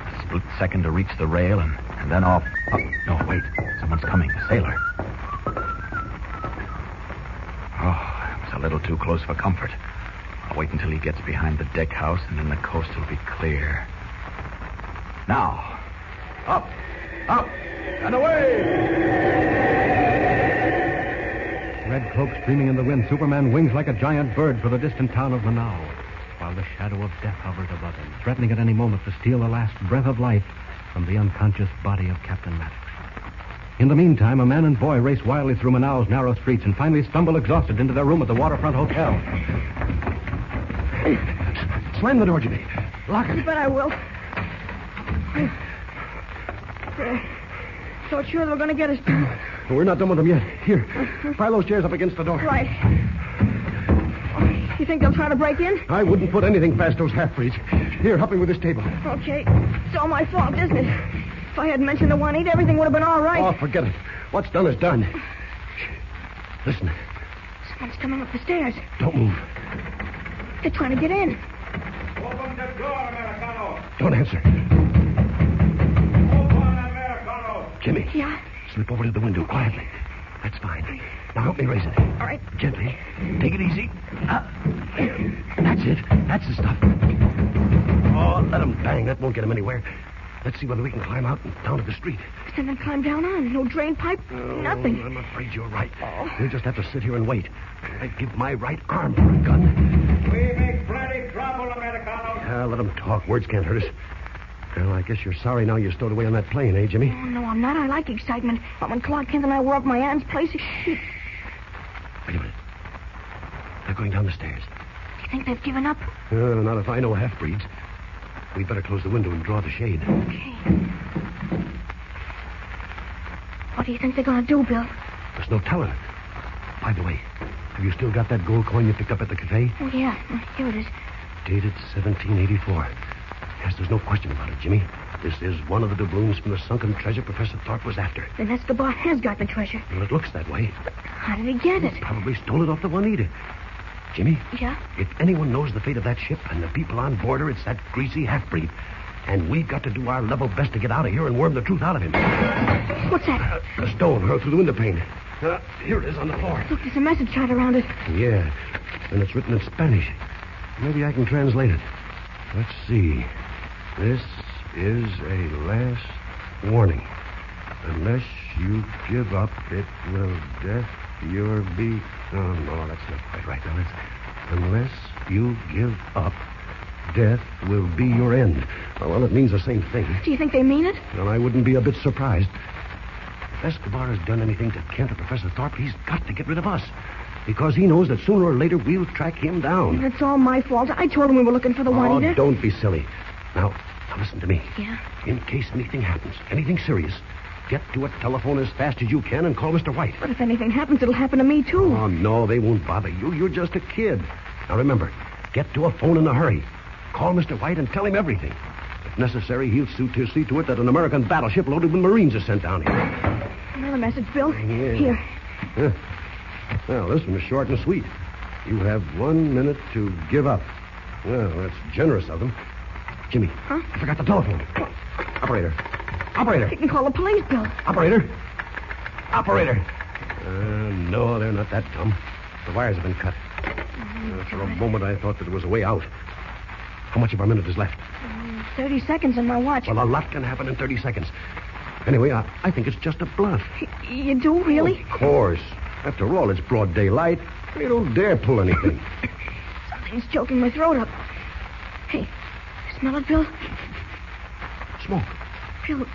A split second to reach the rail and then off. Oh, no, wait. Someone's coming. A sailor. Oh, it was a little too close for comfort. I'll wait until he gets behind the deck house, and then the coast will be clear. Now. Up. Up. And away! Red cloak streaming in the wind, Superman wings like a giant bird for the distant town of Manaus, while the shadow of death hovers above him, threatening at any moment to steal the last breath of life from the unconscious body of Captain Maddox. In the meantime, a man and boy race wildly through Manaus' narrow streets and finally stumble exhausted into their room at the waterfront hotel. Slam the door, Jimmy. Lock it. You bet I will. Thought sure they were going to get us, Bill. We're not done with them yet. Here, pile those chairs up against the door. Right. You think they'll try to break in? I wouldn't put anything past those half-breeds. Here, help me with this table. Okay. It's all my fault, isn't it? If I hadn't mentioned the Juanita, everything would have been all right. Oh, forget it. What's done is done. Listen. Someone's coming up the stairs. Don't move. They're trying to get in. Open the door, Americano. Don't answer. Open, Americano. Jimmy. Yeah? Slip over to the window quietly. That's fine. Now help me raise it. All right. Gently. Take it easy. That's it. That's the stuff. Oh, let him bang. That won't get him anywhere. Let's see whether we can climb out and down to the street. Send them climb down on. No drain pipe. Nothing. I'm afraid you're right. We'll just have to sit here and wait. I'd give my right arm for a gun. We make plenty trouble, Americano. Let him talk. Words can't hurt us. Well, I guess you're sorry now you're stowed away on that plane, eh, Jimmy? Oh, no, I'm not. I like excitement. But when Clark Kent and I were up my aunt's place... Wait a minute. They're going down the stairs. You think they've given up? Not if I know half-breeds. We'd better close the window and draw the shade. Okay. What do you think they're going to do, Bill? There's no telling. By the way, have you still got that gold coin you picked up at the cafe? Oh, yeah. Here it is. Dated 1784. Yes, there's no question about it, Jimmy. This is one of the doubloons from the sunken treasure Professor Thorpe was after. Then Escobar has got the treasure. Well, it looks that way. How did he get it? He probably stole it off the Juanita. Jimmy? Yeah? If anyone knows the fate of that ship and the people on board her, it's that greasy half-breed. And we've got to do our level best to get out of here and worm the truth out of him. What's that? A stone hurled through the window pane. Here it is on the floor. Look, there's a message tied around it. Yeah, and it's written in Spanish. Maybe I can translate it. Let's see. This is a last warning. Unless you give up, it will death your be... Oh, no, that's not quite right. Now, unless you give up, death will be your end. Well, it means the same thing. Do you think they mean it? Well, I wouldn't be a bit surprised. If Escobar has done anything to Kent or Professor Thorpe, he's got to get rid of us. Because he knows that sooner or later we'll track him down. It's all my fault. I told him we were looking for the Juanita. Oh, don't be silly. Now, listen to me. Yeah? In case anything happens, anything serious, get to a telephone as fast as you can and call Mr. White. But if anything happens, it'll happen to me, too. Oh, no, they won't bother you. You're just a kid. Now, remember, get to a phone in a hurry. Call Mr. White and tell him everything. If necessary, he'll see to it that an American battleship loaded with Marines is sent down here. Another message, Bill. Yeah. Here. Well, this one is short and sweet. You have 1 minute to give up. Well, that's generous of them. Jimmy, Huh? I forgot the telephone. Operator. Operator. You can call the police, Bill. Operator. Operator. No, they're not that dumb. The wires have been cut. For a moment, I thought that there was a way out. How much of our minute is left? 30 seconds on my watch. Well, a lot can happen in 30 seconds. Anyway, I think it's just a bluff. You do, really? Of course. After all, it's broad daylight. You don't dare pull anything. Something's choking my throat up. Hey, smell it, Bill? Smoke. Bill,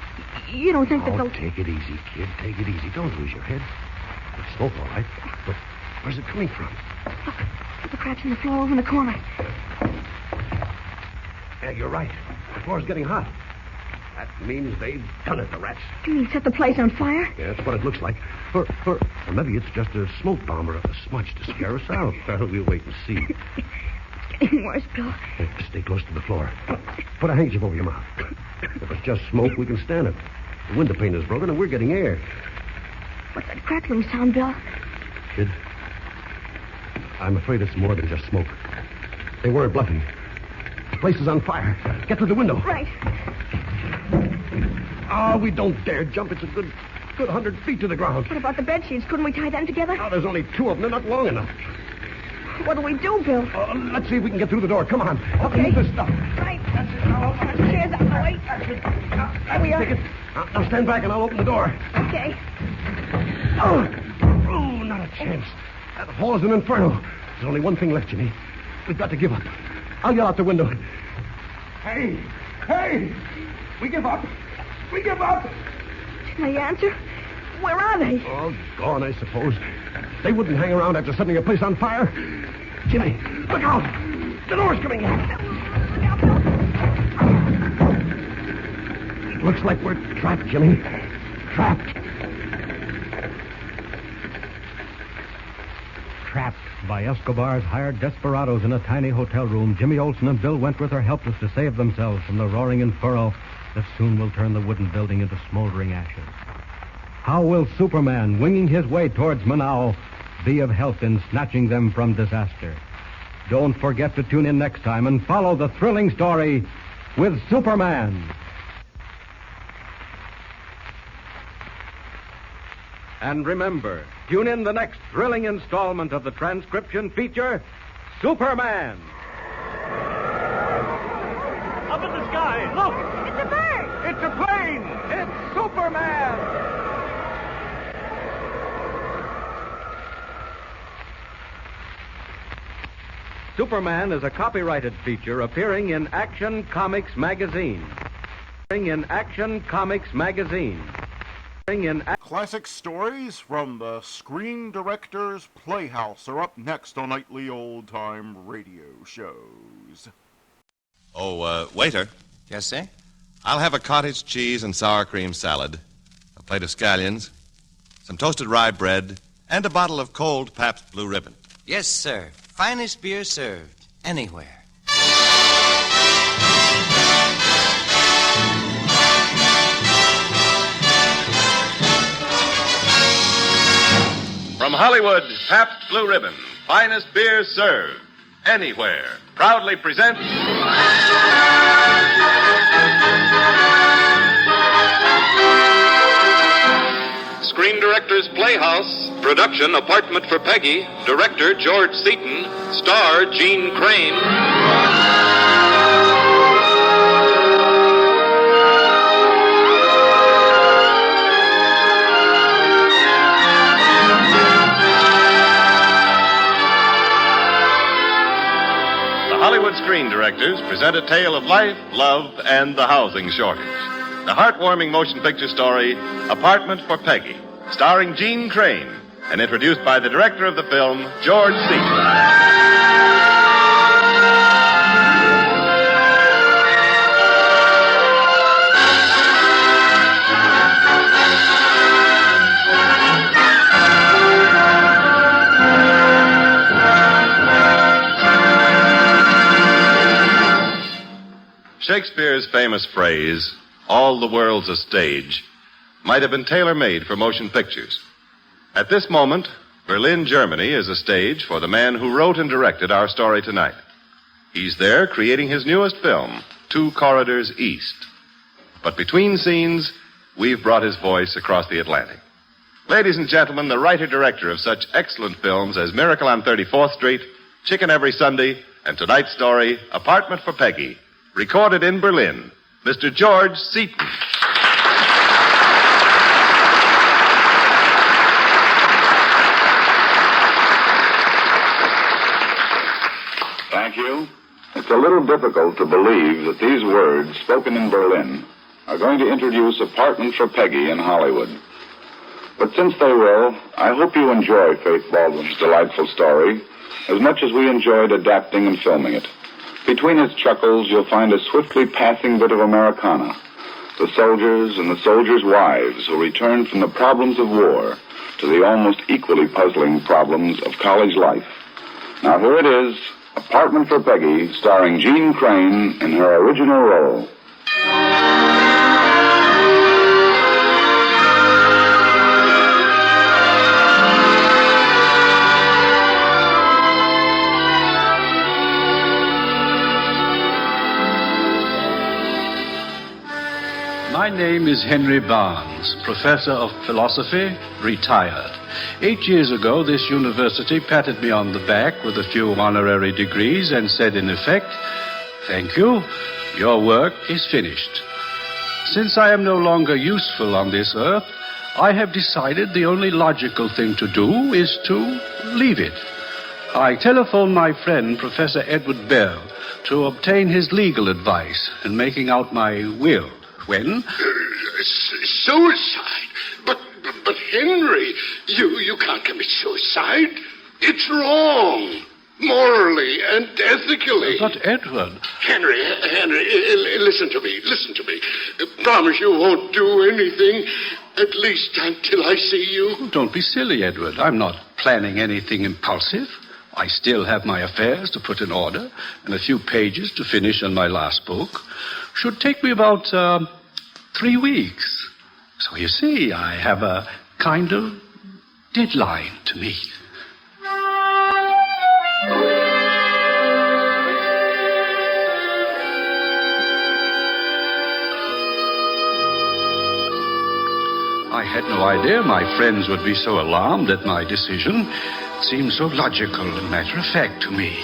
you don't think that Oh, take it easy, kid. Take it easy. Don't lose your head. It's smoke, all right. But where's it coming from? Look, the cracks in the floor over in the corner. Yeah, you're right. The floor's getting hot. That means they've done it, the rats. You mean set the place on fire? Yeah, that's what it looks like. Or maybe it's just a smoke bomb or a smudge to scare us out. We'll wait and see. It's getting worse, Bill. Hey, stay close to the floor. Put a handkerchief over your mouth. If it's just smoke, we can stand it. The window pane is broken and we're getting air. What's that crackling sound, Bill? Kid, I'm afraid it's more than just smoke. They weren't bluffing. The place is on fire. Get to the window. Right. Oh, we don't dare jump. It's a good 100 feet to the ground. What about the bed sheets? Couldn't we tie them together? Oh, there's only 2 of them. They're not long enough. What do we do, Bill? Let's see if we can get through the door. Come on. Okay. Move this stuff. Right. Chairs out of the way. Here we are. Take it. Now stand back and I'll open the door. Okay. Oh, not a chance. That hall's an inferno. There's only one thing left, Jimmy. We've got to give up. I'll yell out the window. Hey! We give up! We give up! Did they answer? Where are they? Oh, gone, I suppose. They wouldn't hang around after setting a place on fire. Jimmy, look out! The door's coming in. It looks like we're trapped, Jimmy. Trapped. Trapped by Escobar's hired desperados in a tiny hotel room, Jimmy Olsen and Bill Wentworth are helpless to save themselves from the roaring inferno that soon will turn the wooden building into smoldering ashes. How will Superman, winging his way towards Manaus, be of help in snatching them from disaster? Don't forget to tune in next time and follow the thrilling story with Superman. And remember, tune in the next thrilling installment of the transcription feature, Superman. Up in the sky, look! It's a bird! It's a plane! It's Superman! Superman is a copyrighted feature appearing in Action Comics magazine. Classic stories from the Screen Directors Playhouse are up next on nightly old-time radio shows. Oh, waiter. Yes, sir? I'll have a cottage cheese and sour cream salad, a plate of scallions, some toasted rye bread, and a bottle of cold Pabst Blue Ribbon. Yes, sir. Finest beer served anywhere. From Hollywood, Pabst Blue Ribbon, finest beer served anywhere, proudly presents Screen Directors Playhouse, production Apartment for Peggy, director George Seaton, star Gene Crane. Hollywood Screen Directors present a tale of life, love, and the housing shortage. The heartwarming motion picture story, Apartment for Peggy, starring Gene Crane, and introduced by the director of the film, George Seaton. Shakespeare's famous phrase, all the world's a stage, might have been tailor-made for motion pictures. At this moment, Berlin, Germany is a stage for the man who wrote and directed our story tonight. He's there creating his newest film, 2 Corridors East. But between scenes, we've brought his voice across the Atlantic. Ladies and gentlemen, the writer-director of such excellent films as Miracle on 34th Street, Chicken Every Sunday, and tonight's story, Apartment for Peggy, Recorded in Berlin, Mr. George Seaton. Thank you. It's a little difficult to believe that these words, spoken in Berlin, are going to introduce Apartment for Peggy in Hollywood. But since they will, I hope you enjoy Faith Baldwin's delightful story as much as we enjoyed adapting and filming it. Between its chuckles, you'll find a swiftly passing bit of Americana. The soldiers and the soldiers' wives who return from the problems of war to the almost equally puzzling problems of college life. Now here it is, Apartment for Peggy, starring Jean Crane in her original role. My name is Henry Barnes, professor of philosophy, retired. 8 years ago, this university patted me on the back with a few honorary degrees and said, in effect, "Thank you, your work is finished." Since I am no longer useful on this earth, I have decided the only logical thing to do is to leave it. I telephoned my friend, Professor Edward Bell, to obtain his legal advice in making out my will. When? Suicide? But Henry, you can't commit suicide. It's wrong. Morally and ethically. But Edward... Henry, listen to me. Promise you won't do anything, at least until I see you. Don't be silly, Edward. I'm not planning anything impulsive. I still have my affairs to put in order and a few pages to finish on my last book. Should take me about 3 weeks. So you see, I have a kind of deadline to meet. I had no idea my friends would be so alarmed at my decision. It seemed so logical and matter-of-fact to me.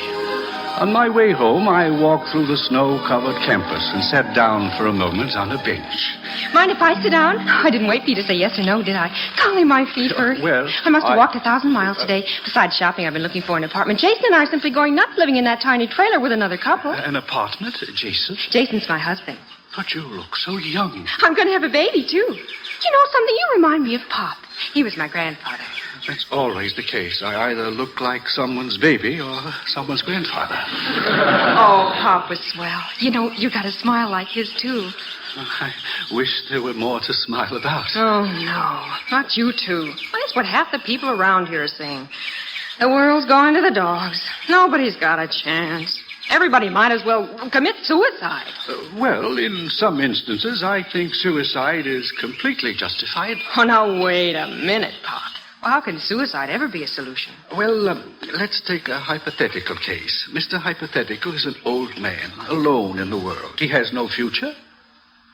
On my way home, I walked through the snow-covered campus and sat down for a moment on a bench. Mind if I sit down? I didn't wait for you to say yes or no, did I? Golly, my feet hurt. Well, I must have walked 1,000 miles today. Besides shopping, I've been looking for an apartment. Jason and I are simply going nuts living in that tiny trailer with another couple. An apartment? Jason? Jason's my husband. But you look so young. I'm going to have a baby, too. You know something? You remind me of Pop. He was my grandfather. That's always the case. I either look like someone's baby or someone's grandfather. Oh, Pop was swell. You know, you got a smile like his, too. I wish there were more to smile about. Oh, no. Not you, too. Well, that's what half the people around here are saying. The world's going to the dogs. Nobody's got a chance. Everybody might as well commit suicide. Well, in some instances, I think suicide is completely justified. Oh, now, wait a minute, Pop. Well, how can suicide ever be a solution? Well, let's take a hypothetical case. Mr. Hypothetical is an old man, alone in the world. He has no future.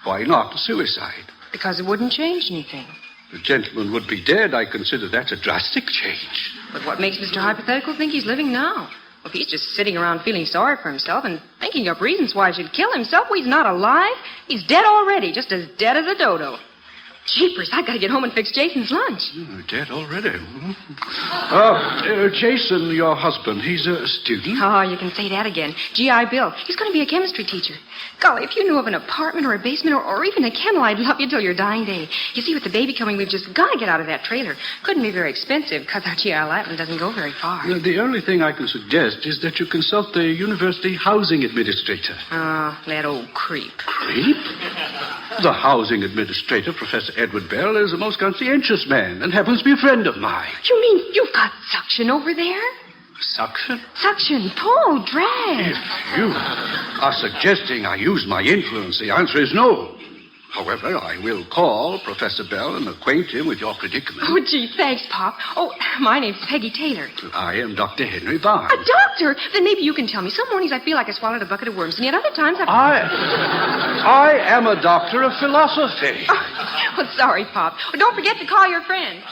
Why not suicide? Because it wouldn't change anything. The gentleman would be dead. I consider that a drastic change. But what makes Mr. Hypothetical think he's living now? Well, if he's just sitting around feeling sorry for himself and thinking up reasons why he should kill himself, well, he's not alive. He's dead already, just as dead as a dodo. Jeepers, I've got to get home and fix Jason's lunch. Dead already. Jason, your husband, he's a student? Oh, you can say that again. G.I. Bill. He's going to be a chemistry teacher. Golly, if you knew of an apartment or a basement or even a kennel, I'd love you till your dying day. You see, with the baby coming, we've just got to get out of that trailer. Couldn't be very expensive because our G.I. Latin doesn't go very far. The only thing I can suggest is that you consult the university housing administrator. Oh, that old creep. Creep? The housing administrator, Professor Edward Bell, is a most conscientious man and happens to be a friend of mine. You mean you've got suction over there? Suction? Suction, pull, drag. If you are suggesting I use my influence, the answer is no. However, I will call Professor Bell and acquaint him with your predicament. Oh, gee, thanks, Pop. Oh, my name's Peggy Taylor. I am Dr. Henry Barnes. A doctor? Then maybe you can tell me. Some mornings I feel like I swallowed a bucket of worms, and yet other times I am a doctor of philosophy. Oh, sorry, Pop. Well, don't forget to call your friend.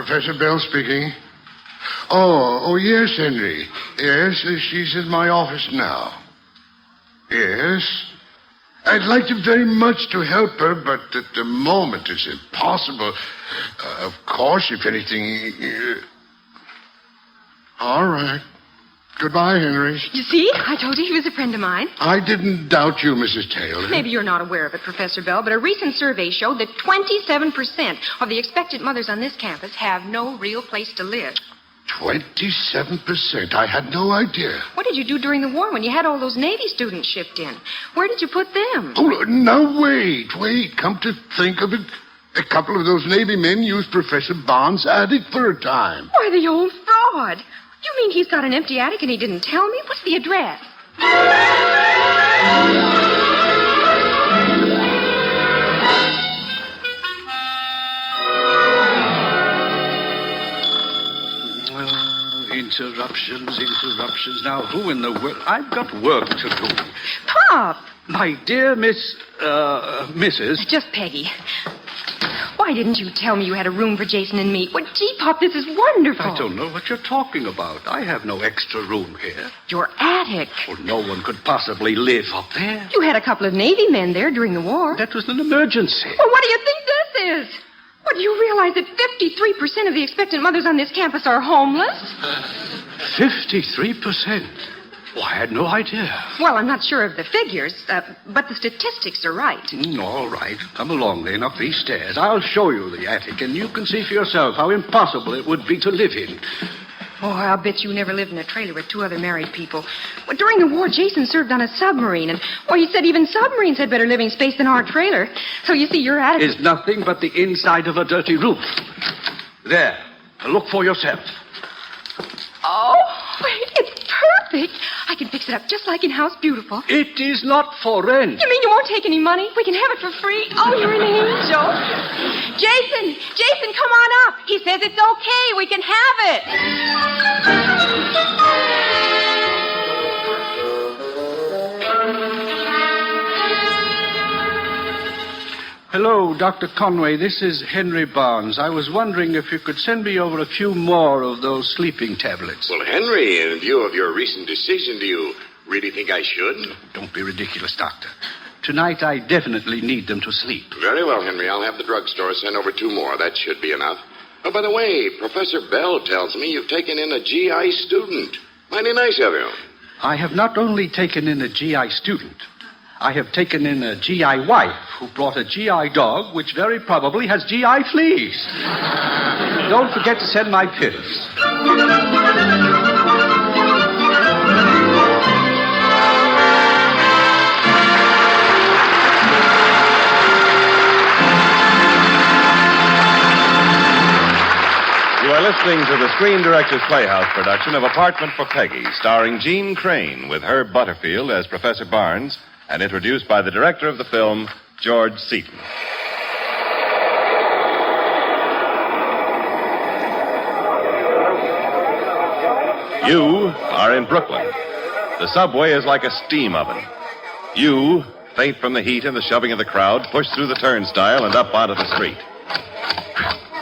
Professor Bell speaking. Oh, yes, Henry. Yes, she's in my office now. Yes. I'd like to very much to help her, but at the moment it's impossible. Of course, if anything... All right. Goodbye, Henry. You see? I told you he was a friend of mine. I didn't doubt you, Mrs. Taylor. Maybe you're not aware of it, Professor Bell, but a recent survey showed that 27% of the expectant mothers on this campus have no real place to live. 27%? I had no idea. What did you do during the war when you had all those Navy students shipped in? Where did you put them? Oh, now, wait. Come to think of it, a couple of those Navy men used Professor Bond's attic for a time. Why, the old fraud. You mean he's got an empty attic and he didn't tell me? What's the address? Interruptions. Now, who in the world? I've got work to do. Pop! My dear Mrs. Just Peggy. Why didn't you tell me you had a room for Jason and me? Well, gee, Pop, this is wonderful. I don't know what you're talking about. I have no extra room here. Your attic. Well, no one could possibly live up there. You had a couple of Navy men there during the war. That was an emergency. Well, what do you think this is? Well, do you realize that 53% of the expectant mothers on this campus are homeless? 53%? Well, I had no idea. Well, I'm not sure of the figures, but the statistics are right. All right. Come along, then, up these stairs. I'll show you the attic, and you can see for yourself how impossible it would be to live in. Oh, I'll bet you never lived in a trailer with two other married people. Well, during the war, Jason served on a submarine, and, well, he said even submarines had better living space than our trailer. So, you see, your attic... is nothing but the inside of a dirty roof. There. Look for yourself. Oh, it's perfect. I can fix it up just like in House Beautiful. It is not for rent. You mean you won't take any money? We can have it for free. Oh, you're an angel. Jason, come on up. He says it's okay. We can have it. Hello, Dr. Conway. This is Henry Barnes. I was wondering if you could send me over a few more of those sleeping tablets. Well, Henry, in view of your recent decision, do you really think I should? Don't be ridiculous, Doctor. Tonight, I definitely need them to sleep. Very well, Henry. I'll have the drugstore send over 2 more. That should be enough. Oh, by the way, Professor Bell tells me you've taken in a GI student. Mighty nice of you. I have not only taken in a GI student, I have taken in a GI wife who brought a GI dog, which very probably has GI fleas. Don't forget to send my pills. You are listening to the Screen Directors Playhouse production of Apartment for Peggy, starring Gene Crane with Herb Butterfield as Professor Barnes, and introduced by the director of the film, George Seaton. You are in Brooklyn. The subway is like a steam oven. You, faint from the heat and the shoving of the crowd, push through the turnstile and up onto the street.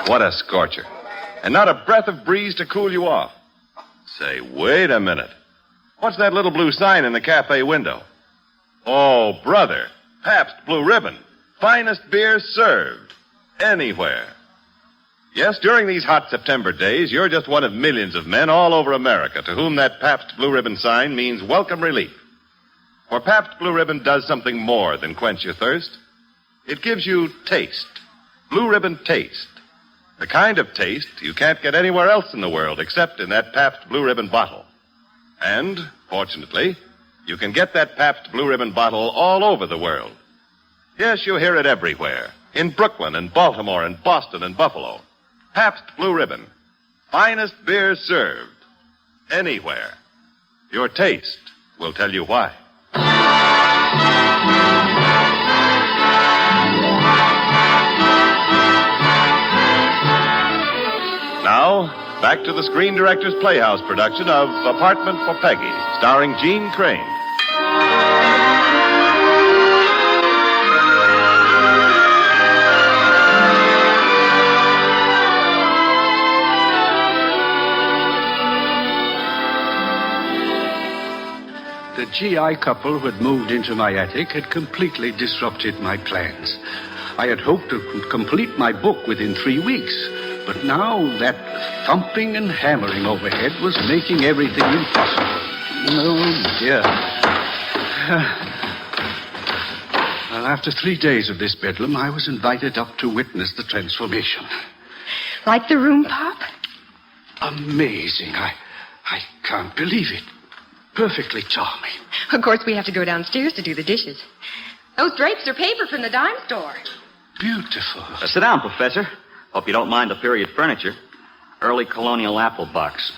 What a scorcher. And not a breath of breeze to cool you off. Say, wait a minute. What's that little blue sign in the cafe window? Oh, brother, Pabst Blue Ribbon. Finest beer served. Anywhere. Yes, during these hot September days, you're just one of millions of men all over America to whom that Pabst Blue Ribbon sign means welcome relief. For Pabst Blue Ribbon does something more than quench your thirst. It gives you taste. Blue Ribbon taste. The kind of taste you can't get anywhere else in the world except in that Pabst Blue Ribbon bottle. And, fortunately, you can get that Pabst Blue Ribbon bottle all over the world. Yes, you hear it everywhere. In Brooklyn and Baltimore and Boston and Buffalo. Pabst Blue Ribbon. Finest beer served. Anywhere. Your taste will tell you why. Now, back to the Screen Directors Playhouse production of Apartment for Peggy, starring Gene Crane. The GI couple who had moved into my attic had completely disrupted my plans. I had hoped to complete my book within 3 weeks, but now that thumping and hammering overhead was making everything impossible. Oh, dear. Well, after 3 days of this bedlam, I was invited up to witness the transformation. Like the room, Pop? Amazing. I can't believe it. Perfectly charming. Of course, we have to go downstairs to do the dishes. Those drapes are paper from the dime store. Beautiful. Sit down, Professor. Hope you don't mind the period furniture. Early colonial apple box.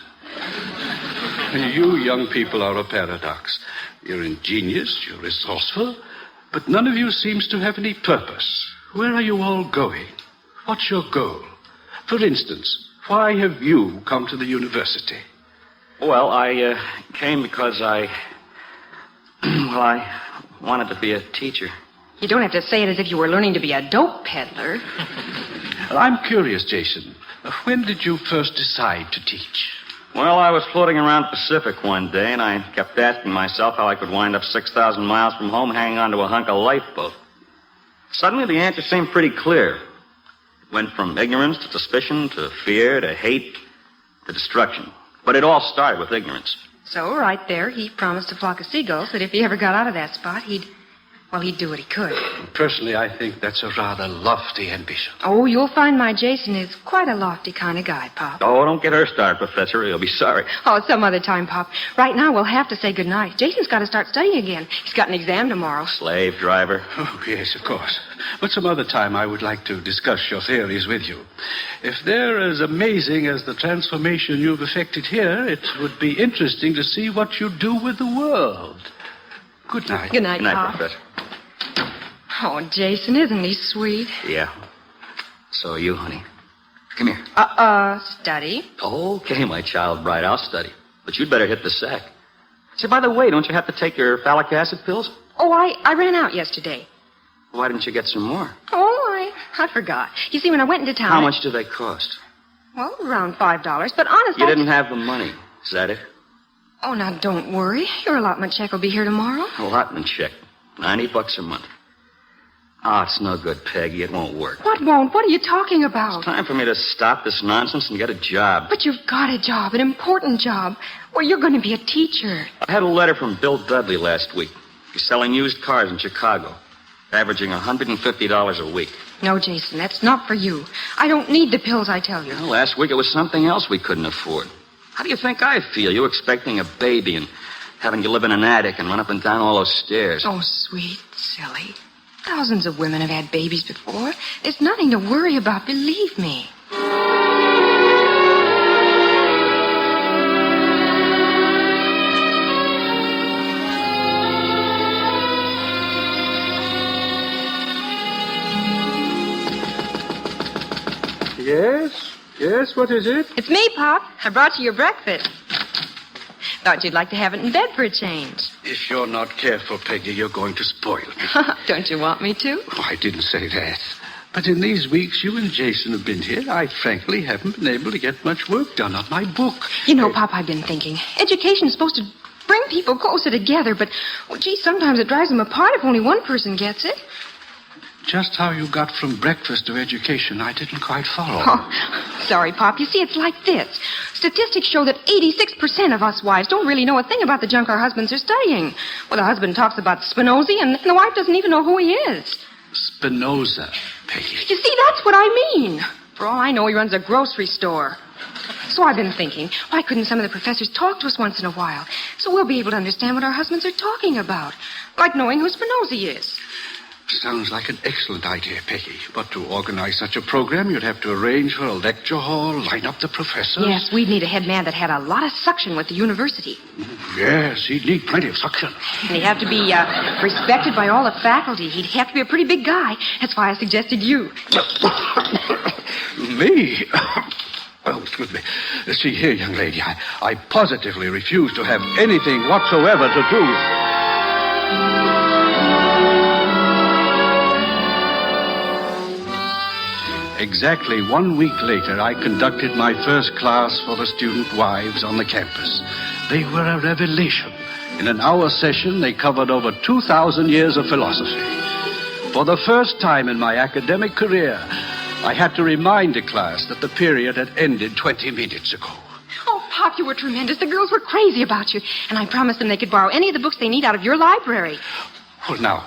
You young people are a paradox. You're ingenious, you're resourceful, but none of you seems to have any purpose. Where are you all going? What's your goal? For instance, why have you come to the university? Well, I came because I wanted to be a teacher. You don't have to say it as if you were learning to be a dope peddler. Well, I'm curious, Jason. When did you first decide to teach? Well, I was floating around the Pacific one day, and I kept asking myself how I could wind up 6,000 miles from home hanging onto a hunk of lifeboat. Suddenly, the answer seemed pretty clear. It went from ignorance to suspicion to fear to hate to destruction. But it all started with ignorance. So, right there, he promised a flock of seagulls that if he ever got out of that spot, he'd do what he could. Personally, I think that's a rather lofty ambition. Oh, you'll find my Jason is quite a lofty kind of guy, Pop. Oh, don't get her started, Professor. He'll be sorry. Oh, some other time, Pop. Right now, we'll have to say goodnight. Jason's got to start studying again. He's got an exam tomorrow. Slave driver. Oh, yes, of course. But some other time I would like to discuss your theories with you. If they're as amazing as the transformation you've effected here, it would be interesting to see what you do with the world. Good night. Good night, Good night, Pop. Professor. Oh, Jason, isn't he sweet? Yeah. So are you, honey. Come here. Study? Okay, my child bride, I'll study. But you'd better hit the sack. Say, by the way, don't you have to take your folic acid pills? Oh, I ran out yesterday. Why didn't you get some more? Oh, I forgot. You see, when I went into town... How much do they cost? Well, around $5. But honestly... You didn't have the money. Is that it? Oh, now, don't worry. Your allotment check will be here tomorrow. Allotment check. $90 a month. Oh, it's no good, Peggy. It won't work. What won't? What are you talking about? It's time for me to stop this nonsense and get a job. But you've got a job, an important job. Well, you're going to be a teacher. I had a letter from Bill Dudley last week. He's selling used cars in Chicago, averaging $150 a week. No, Jason, that's not for you. I don't need the pills, I tell you. Well, last week it was something else we couldn't afford. How do you think I feel? You expecting a baby and having to live in an attic and run up and down all those stairs. Oh, sweet, silly. Thousands of women have had babies before. There's nothing to worry about, believe me. Yes, what is it? It's me, Pop. I brought you your breakfast. Thought you'd like to have it in bed for a change. If you're not careful, Peggy, you're going to spoil me. Don't you want me to? Oh, I didn't say that. But in these weeks you and Jason have been here, I frankly haven't been able to get much work done on my book. You know, Pop, I've been thinking. Education's supposed to bring people closer together, but, well, gee, sometimes it drives them apart if only one person gets it. Just how you got from breakfast to education, I didn't quite follow. Oh, sorry, Pop. You see, it's like this. Statistics show that 86% of us wives don't really know a thing about the junk our husbands are studying. Well, the husband talks about Spinoza, and the wife doesn't even know who he is. Spinoza, Peggy. You see, that's what I mean. For all I know, he runs a grocery store. So I've been thinking, why couldn't some of the professors talk to us once in a while? So we'll be able to understand what our husbands are talking about. Like knowing who Spinoza is. Sounds like an excellent idea, Peggy. But to organize such a program, you'd have to arrange for a lecture hall, line up the professors. Yes, we'd need a head man that had a lot of suction with the university. Yes, he'd need plenty of suction. And he'd have to be respected by all the faculty. He'd have to be a pretty big guy. That's why I suggested you. Me? Oh, excuse me. See here, young lady, I positively refuse to have anything whatsoever to do. Exactly 1 week later, I conducted my first class for the student wives on the campus. They were a revelation. In an hour session, they covered over 2,000 years of philosophy. For the first time in my academic career, I had to remind the class that the period had ended 20 minutes ago. Oh, Pop, you were tremendous. The girls were crazy about you. And I promised them they could borrow any of the books they need out of your library. Well, now,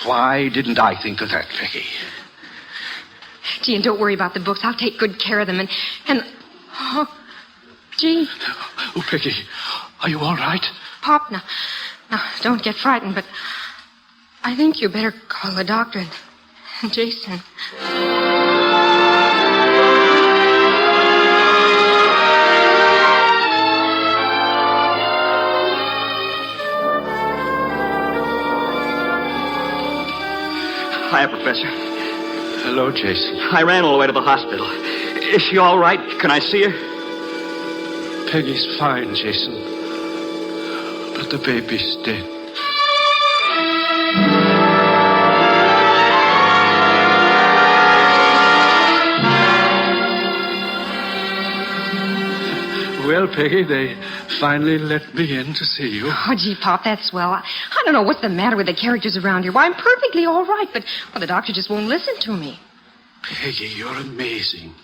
why didn't I think of that, Peggy? Gee, and don't worry about the books. I'll take good care of them. And oh, gee. Oh, Peggy, are you all right? Pop, now, don't get frightened, but I think you better call the doctor and Jason. Hiya, Professor. Hello, Jason. I ran all the way to the hospital. Is she all right? Can I see her? Peggy's fine, Jason. But the baby's dead. Well, Peggy, they finally let me in to see you. Oh, gee, Pop, that's swell. I don't know what's the matter with the characters around here. Why, I'm perfectly all right, but the doctor just won't listen to me. Peggy, you're amazing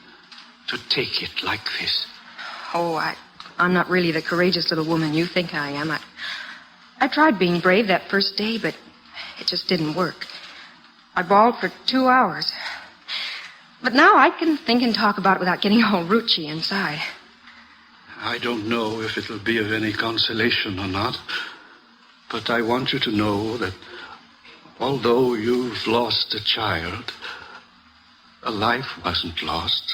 to take it like this. Oh, I'm not really the courageous little woman you think I am. I tried being brave that first day, but it just didn't work. I bawled for 2 hours. But now I can think and talk about it without getting all roochy inside. I don't know if it'll be of any consolation or not, but I want you to know that although you've lost a child, a life wasn't lost.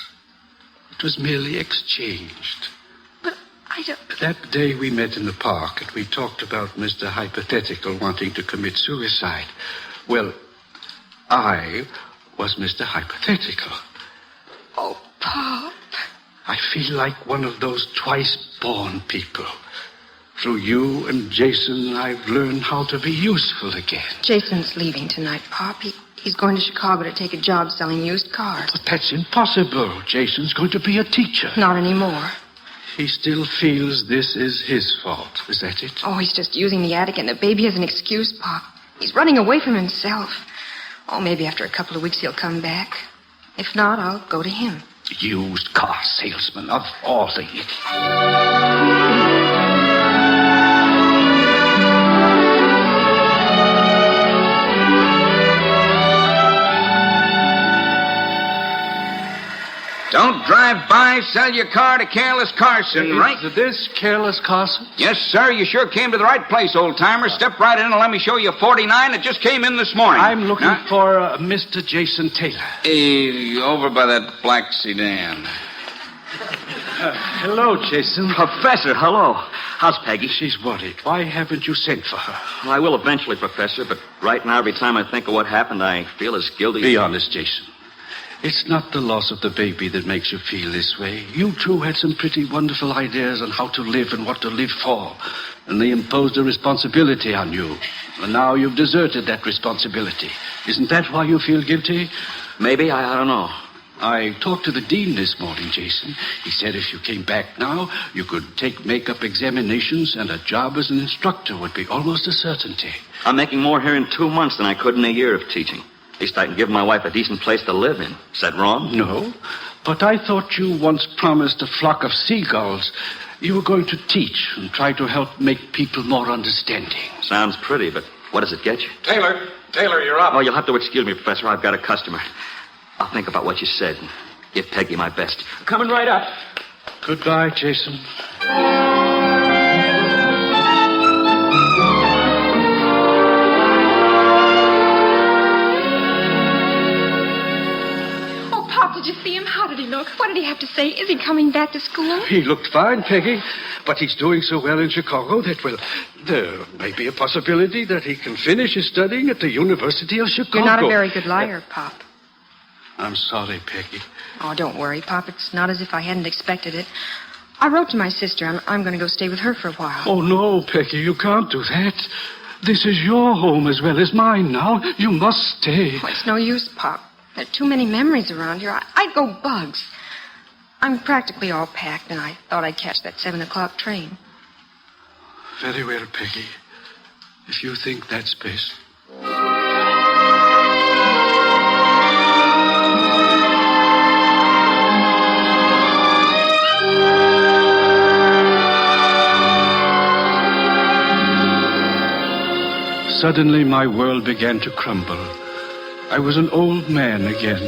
It was merely exchanged. But I don't... That day we met in the park and we talked about Mr. Hypothetical wanting to commit suicide. Well, I was Mr. Hypothetical. Oh, Pop. I feel like one of those twice-born people. Through you and Jason, I've learned how to be useful again. Jason's leaving tonight, Pop. He's going to Chicago to take a job selling used cars. But that's impossible. Jason's going to be a teacher. Not anymore. He still feels this is his fault. Is that it? Oh, he's just using the attic and the baby as an excuse, Pop. He's running away from himself. Oh, maybe after a couple of weeks he'll come back. If not, I'll go to him. Used car salesman of all the idiots. Don't drive by, sell your car to Careless Carson, right? Is this Careless Carson? Yes, sir. You sure came to the right place, old-timer. Step right in and let me show you 49 that just came in this morning. I'm looking for Mr. Jason Taylor. Over by that black sedan. Hello, Jason. Professor, hello. How's Peggy? She's worried. Why haven't you sent for her? Well, I will eventually, Professor, but right now, every time I think of what happened, I feel as guilty. Be honest, Jason. It's not the loss of the baby that makes you feel this way. You two had some pretty wonderful ideas on how to live and what to live for. And they imposed a responsibility on you. And now you've deserted that responsibility. Isn't that why you feel guilty? Maybe. I don't know. I talked to the dean this morning, Jason. He said if you came back now, you could take makeup examinations and a job as an instructor would be almost a certainty. I'm making more here in 2 months than I could in a year of teaching. At least I can give my wife a decent place to live in. Is that wrong? No, but I thought you once promised a flock of seagulls. You were going to teach and try to help make people more understanding. Sounds pretty, but what does it get you? Taylor, you're up. Oh, you'll have to excuse me, Professor. I've got a customer. I'll think about what you said and give Peggy my best. Coming right up. Goodbye, Jason. Did you see him? How did he look? What did he have to say? Is he coming back to school? He looked fine, Peggy. But he's doing so well in Chicago that, well, there may be a possibility that he can finish his studying at the University of Chicago. You're not a very good liar, Pop. I'm sorry, Peggy. Oh, don't worry, Pop. It's not as if I hadn't expected it. I wrote to my sister. I'm going to go stay with her for a while. Oh, no, Peggy, you can't do that. This is your home as well as mine now. You must stay. Oh, it's no use, Pop. There are too many memories around here. I'd go bugs. I'm practically all packed, and I thought I'd catch that 7 o'clock train. Very well, Peggy. If you think that's best. Suddenly, my world began to crumble. I was an old man again,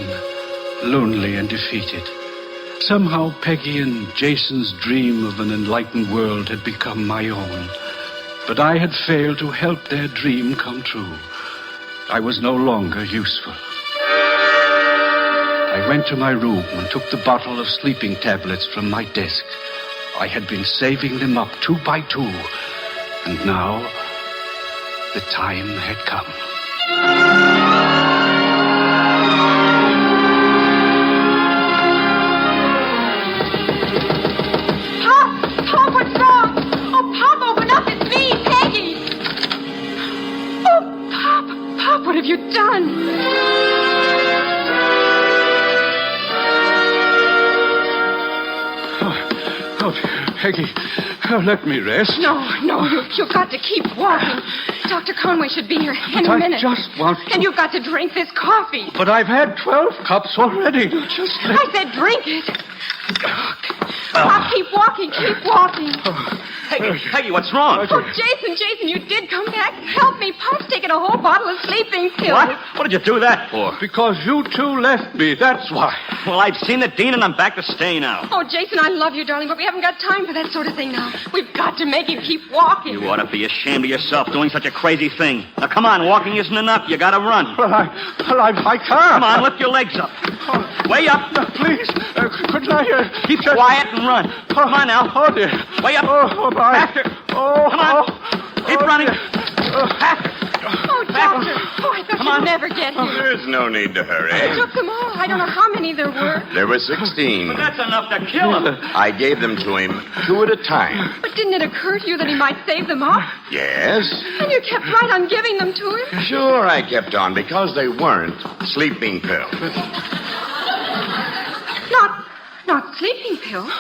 lonely and defeated. Somehow, Peggy and Jason's dream of an enlightened world had become my own. But I had failed to help their dream come true. I was no longer useful. I went to my room and took the bottle of sleeping tablets from my desk. I had been saving them up 2 by 2. And now, the time had come. Pop, what's wrong? Oh, Pop, open up. It's me, Peggy. Oh, Pop, what have you done? Oh, Peggy, let me rest. No, you've got to keep walking. Dr. Conway should be here any minute. I just want to... And you've got to drink this coffee. But I've had 12 cups already. I said drink it. Pop, keep walking. Peggy, what's wrong? Oh, Jason, you did come back. Help me. Pop's taken a whole bottle of sleeping pills. What? What did you do that for? Because you two left me, that's why. Well, I've seen the dean and I'm back to stay now. Oh, Jason, I love you, darling, but we haven't got time for that sort of thing now. We've got to make him keep walking. You ought to be ashamed of yourself doing such a crazy thing. Now, come on, walking isn't enough. You gotta run. Well, I can't. Come on, lift your legs up. Way up. Please, couldn't I... Keep quiet and run. Come on now. Oh, dear. Way up. Oh, my. Faster. Come on. Keep running. Faster. Oh, Doctor. Oh, I thought you'd never get here. There's no need to hurry. I took them all. I don't know how many there were. There were 16. But that's enough to kill him. I gave them to him 2 at a time. But didn't it occur to you that he might save them up? Yes. And you kept right on giving them to him? Sure, I kept on because they weren't sleeping pills. Not sleeping pills.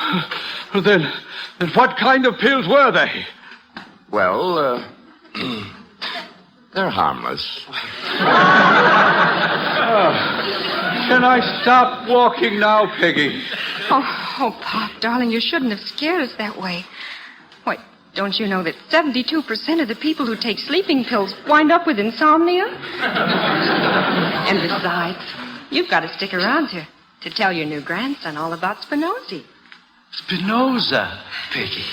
Then what kind of pills were they? Well, they're harmless. Can I stop walking now, Peggy? Oh, Pop, darling, you shouldn't have scared us that way. Why, don't you know that 72% of the people who take sleeping pills wind up with insomnia? And besides, you've got to stick around to tell your new grandson all about Spinoza. Spinoza, Peggy.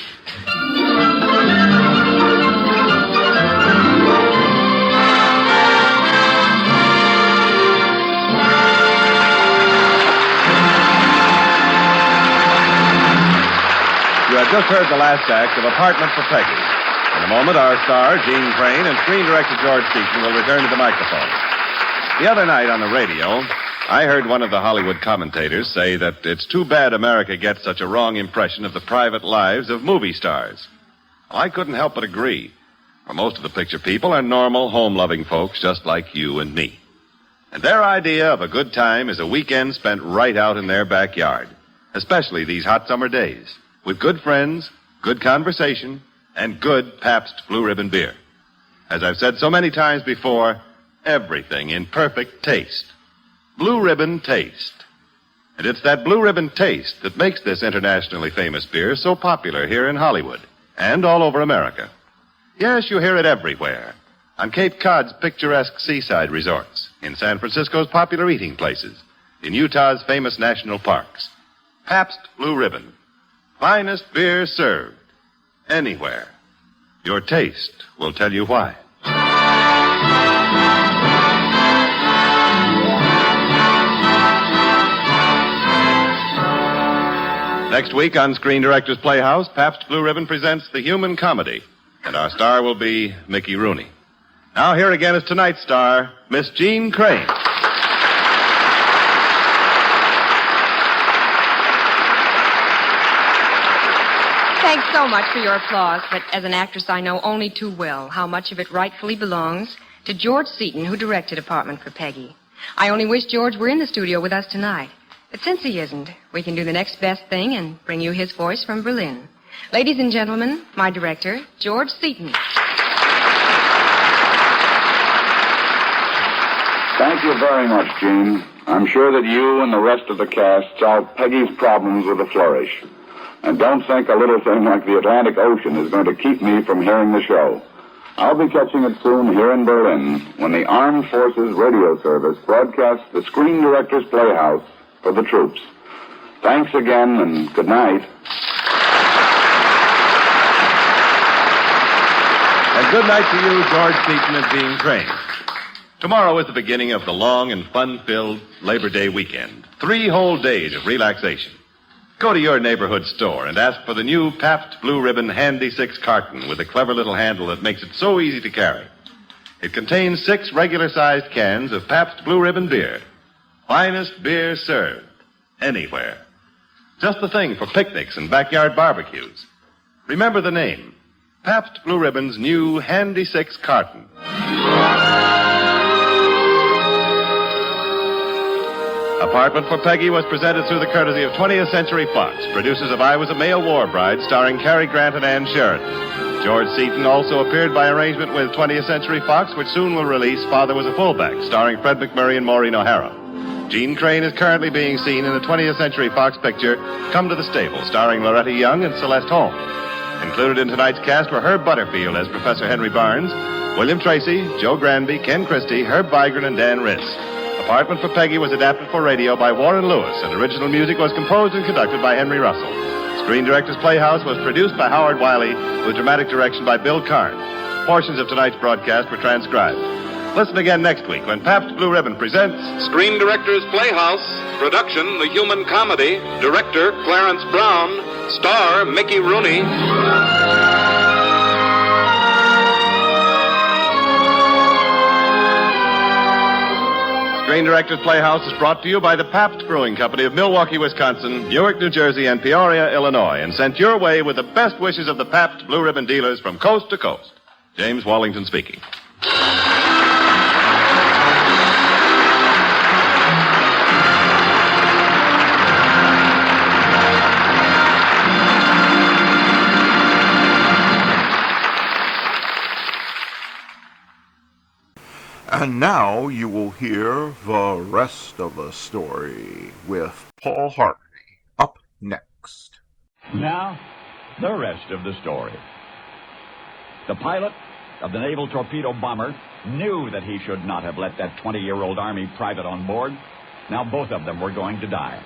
You have just heard the last act of Apartment for Peggy. In a moment, our star, Gene Crane, and screen director George Seaton will return to the microphone. The other night on the radio, I heard one of the Hollywood commentators say that it's too bad America gets such a wrong impression of the private lives of movie stars. Well, I couldn't help but agree. For most of the picture people are normal, home-loving folks just like you and me. And their idea of a good time is a weekend spent right out in their backyard, especially these hot summer days, with good friends, good conversation, and good Pabst Blue Ribbon beer. As I've said so many times before, everything in perfect taste. Blue Ribbon taste. And it's that Blue Ribbon taste that makes this internationally famous beer so popular here in Hollywood and all over America. Yes, you hear it everywhere. On Cape Cod's picturesque seaside resorts, in San Francisco's popular eating places, in Utah's famous national parks. Pabst Blue Ribbon. Finest beer served. Anywhere. Your taste will tell you why. Next week on Screen Directors Playhouse, Pabst Blue Ribbon presents The Human Comedy, and our star will be Mickey Rooney. Now here again is tonight's star, Miss Gene Crane. Thanks so much for your applause, but as an actress, I know only too well how much of it rightfully belongs to George Seaton, who directed Apartment for Peggy. I only wish George were in the studio with us tonight. But since he isn't, we can do the next best thing and bring you his voice from Berlin. Ladies and gentlemen, my director, George Seaton. Thank you very much, Gene. I'm sure that you and the rest of the cast solved Peggy's problems with a flourish. And don't think a little thing like the Atlantic Ocean is going to keep me from hearing the show. I'll be catching it soon here in Berlin when the Armed Forces Radio Service broadcasts the Screen Directors Playhouse for the troops. Thanks again, and good night. And good night to you, George Seaton, as being trained. Tomorrow is the beginning of the long and fun-filled Labor Day weekend. 3 whole days of relaxation. Go to your neighborhood store and ask for the new Pabst Blue Ribbon Handy 6 carton with a clever little handle that makes it so easy to carry. It contains 6 regular-sized cans of Pabst Blue Ribbon beer. Finest beer served anywhere. Just the thing for picnics and backyard barbecues. Remember the name, Pabst Blue Ribbon's new Handy 6 carton. Apartment for Peggy was presented through the courtesy of 20th Century Fox, producers of I Was a Male War Bride, starring Cary Grant and Ann Sheridan. George Seaton also appeared by arrangement with 20th Century Fox, which soon will release Father Was a Fullback, starring Fred McMurray and Maureen O'Hara. Gene Crane is currently being seen in the 20th Century Fox picture Come to the Stable, starring Loretta Young and Celeste Holmes. Included in tonight's cast were Herb Butterfield as Professor Henry Barnes, William Tracy, Joe Granby, Ken Christie, Herb Vigran, and Dan Riss. Apartment for Peggy was adapted for radio by Warren Lewis, and original music was composed and conducted by Henry Russell. Screen Directors Playhouse was produced by Howard Wiley, with dramatic direction by Bill Karn. Portions of tonight's broadcast were transcribed. Listen again next week when Pabst Blue Ribbon presents Screen Directors Playhouse. Production, The Human Comedy. Director, Clarence Brown. Star, Mickey Rooney. Screen Directors Playhouse is brought to you by the Pabst Brewing Company of Milwaukee, Wisconsin, Newark, New Jersey, and Peoria, Illinois, and sent your way with the best wishes of the Pabst Blue Ribbon dealers from coast to coast. James Wallington speaking. And now you will hear the rest of the story with Paul Harvey up next. Now, the rest of the story. The pilot of the naval torpedo bomber knew that he should not have let that 20-year-old Army private on board. Now both of them were going to die.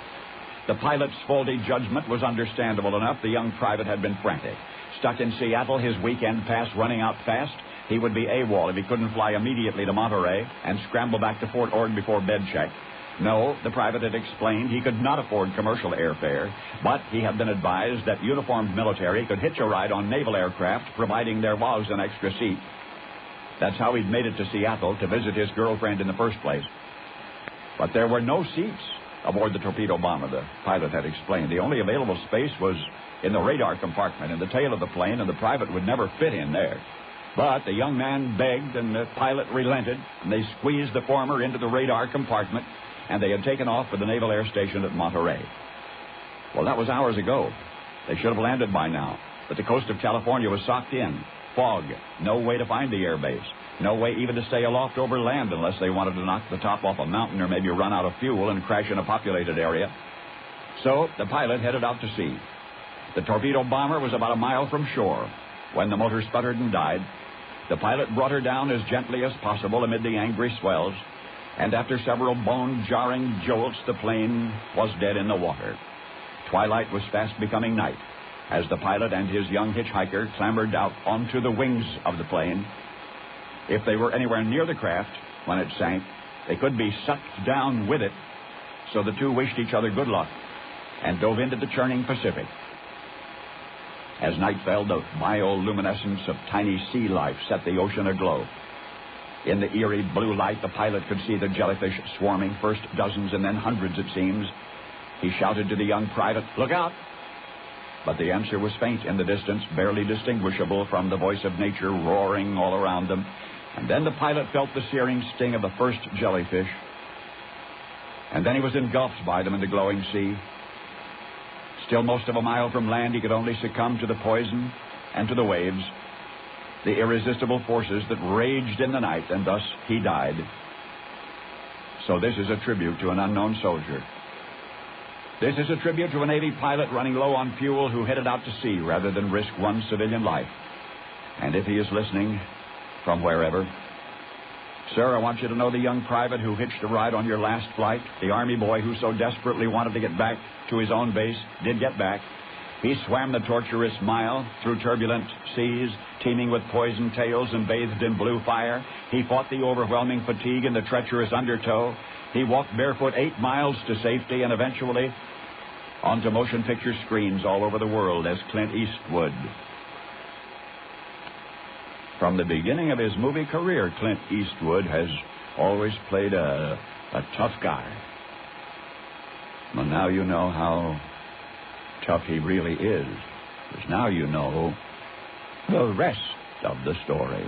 The pilot's faulty judgment was understandable enough. The young private had been frantic. Stuck in Seattle, his weekend pass running out fast. He would be AWOL if he couldn't fly immediately to Monterey and scramble back to Fort Ord before bed check. No, the private had explained he could not afford commercial airfare, but he had been advised that uniformed military could hitch a ride on naval aircraft, providing there was an extra seat. That's how he'd made it to Seattle to visit his girlfriend in the first place. But there were no seats aboard the torpedo bomber, the pilot had explained. The only available space was in the radar compartment in the tail of the plane, and the private would never fit in there. But the young man begged, and the pilot relented, and they squeezed the former into the radar compartment, and they had taken off for the Naval Air Station at Monterey. Well, that was hours ago. They should have landed by now, but the coast of California was socked in. Fog, no way to find the airbase, no way even to stay aloft over land unless they wanted to knock the top off a mountain or maybe run out of fuel and crash in a populated area. So the pilot headed out to sea. The torpedo bomber was about a mile from shore when the motor sputtered and died. The pilot brought her down as gently as possible amid the angry swells, and after several bone-jarring jolts, the plane was dead in the water. Twilight was fast becoming night as the pilot and his young hitchhiker clambered out onto the wings of the plane. If they were anywhere near the craft when it sank, they could be sucked down with it, so the two wished each other good luck and dove into the churning Pacific. As night fell, the bioluminescence of tiny sea life set the ocean aglow. In the eerie blue light, the pilot could see the jellyfish swarming, first dozens and then hundreds, it seems. He shouted to the young private, "Look out!" But the answer was faint in the distance, barely distinguishable from the voice of nature roaring all around them. And then the pilot felt the searing sting of the first jellyfish, And then he was engulfed by them in the glowing sea. Still most of a mile from land, he could only succumb to the poison and to the waves, the irresistible forces that raged in the night, and thus he died. So this is a tribute to an unknown soldier. This is a tribute to a Navy pilot running low on fuel who headed out to sea rather than risk one civilian life. And if he is listening from wherever, sir, I want you to know the young private who hitched a ride on your last flight, the Army boy who so desperately wanted to get back to his own base, did get back. He swam the tortuous mile through turbulent seas, teeming with poison tails and bathed in blue fire. He fought the overwhelming fatigue in the treacherous undertow. He walked barefoot 8 miles to safety and eventually onto motion picture screens all over the world as Clint Eastwood. From the beginning of his movie career, Clint Eastwood has always played a tough guy. Well, now you know how tough he really is, because now you know the rest of the story.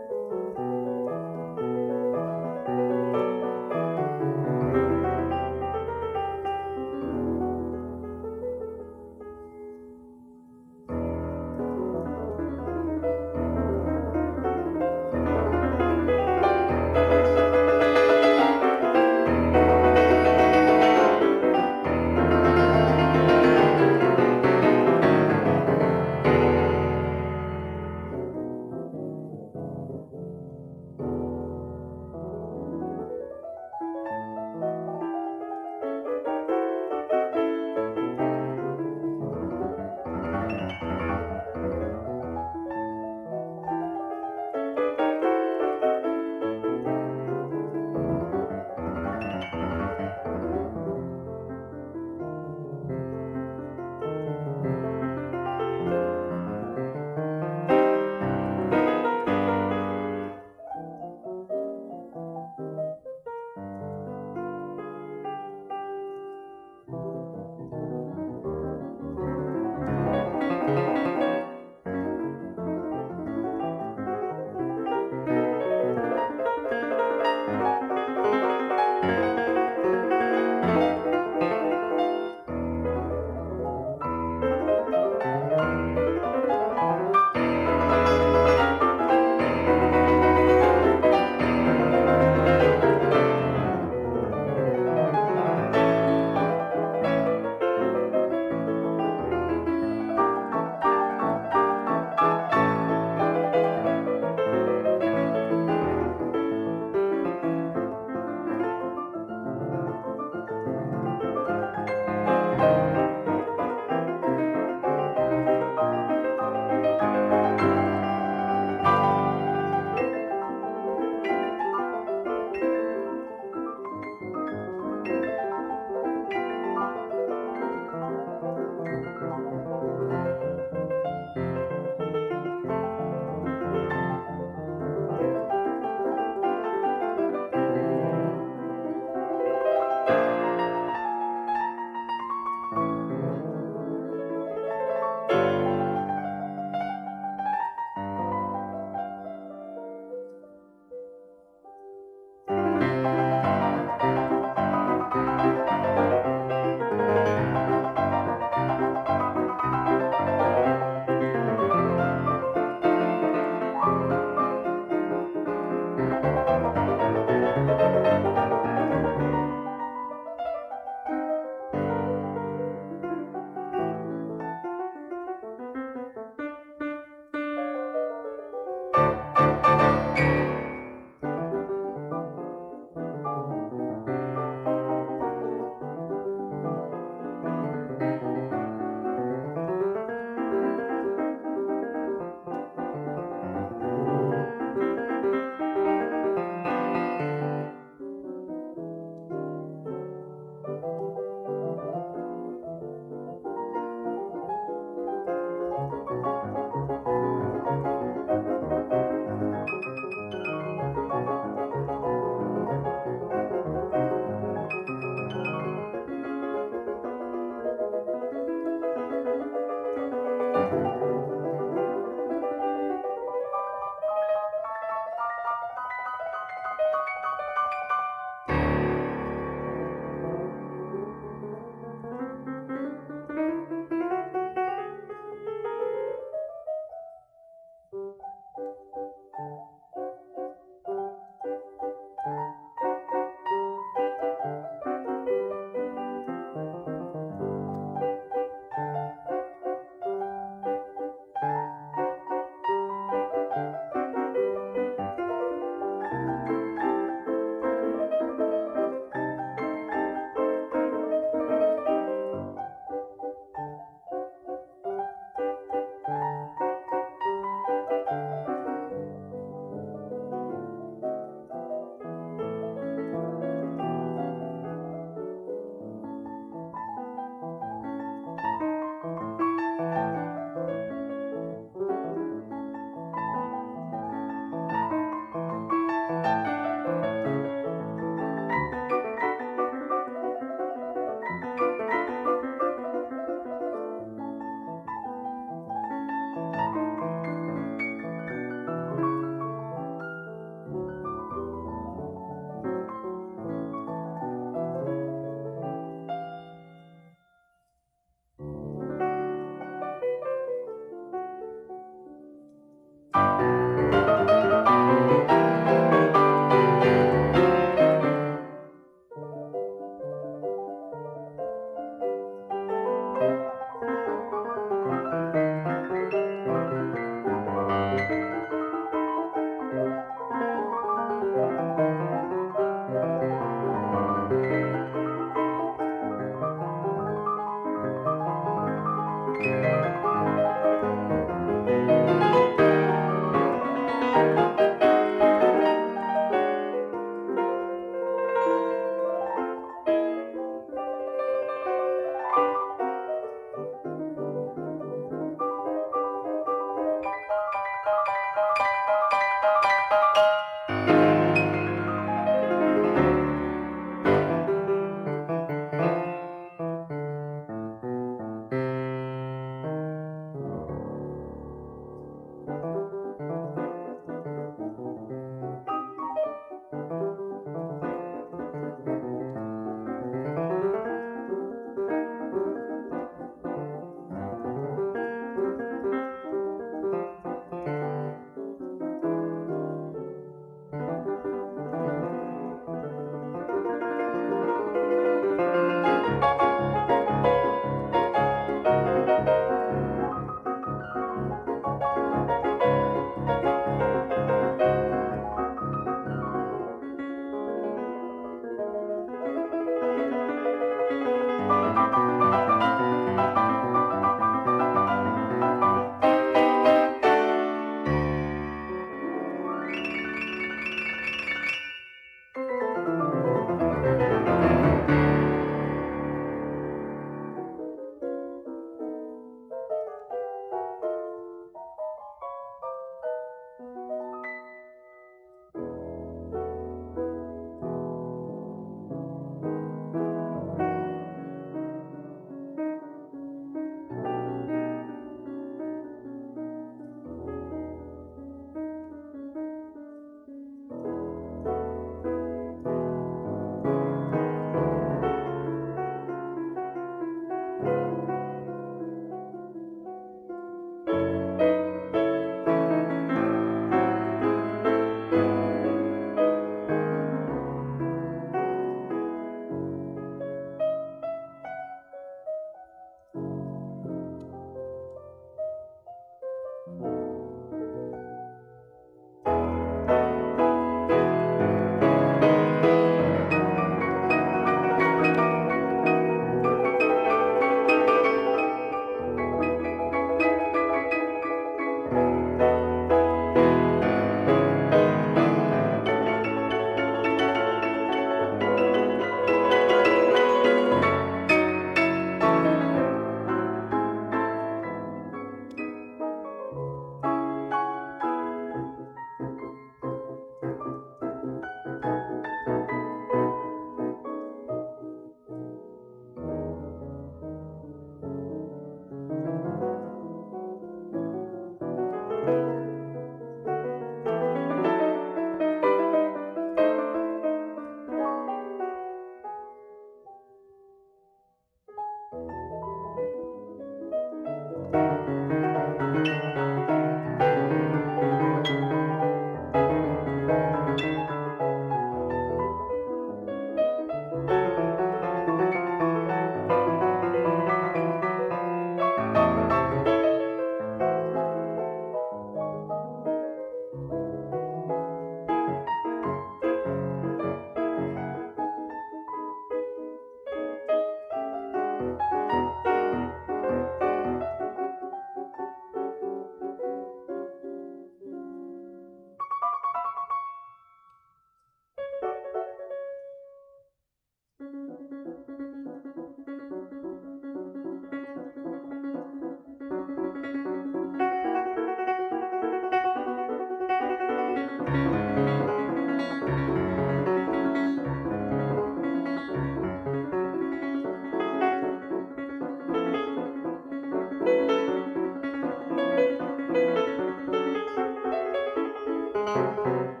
Thank you.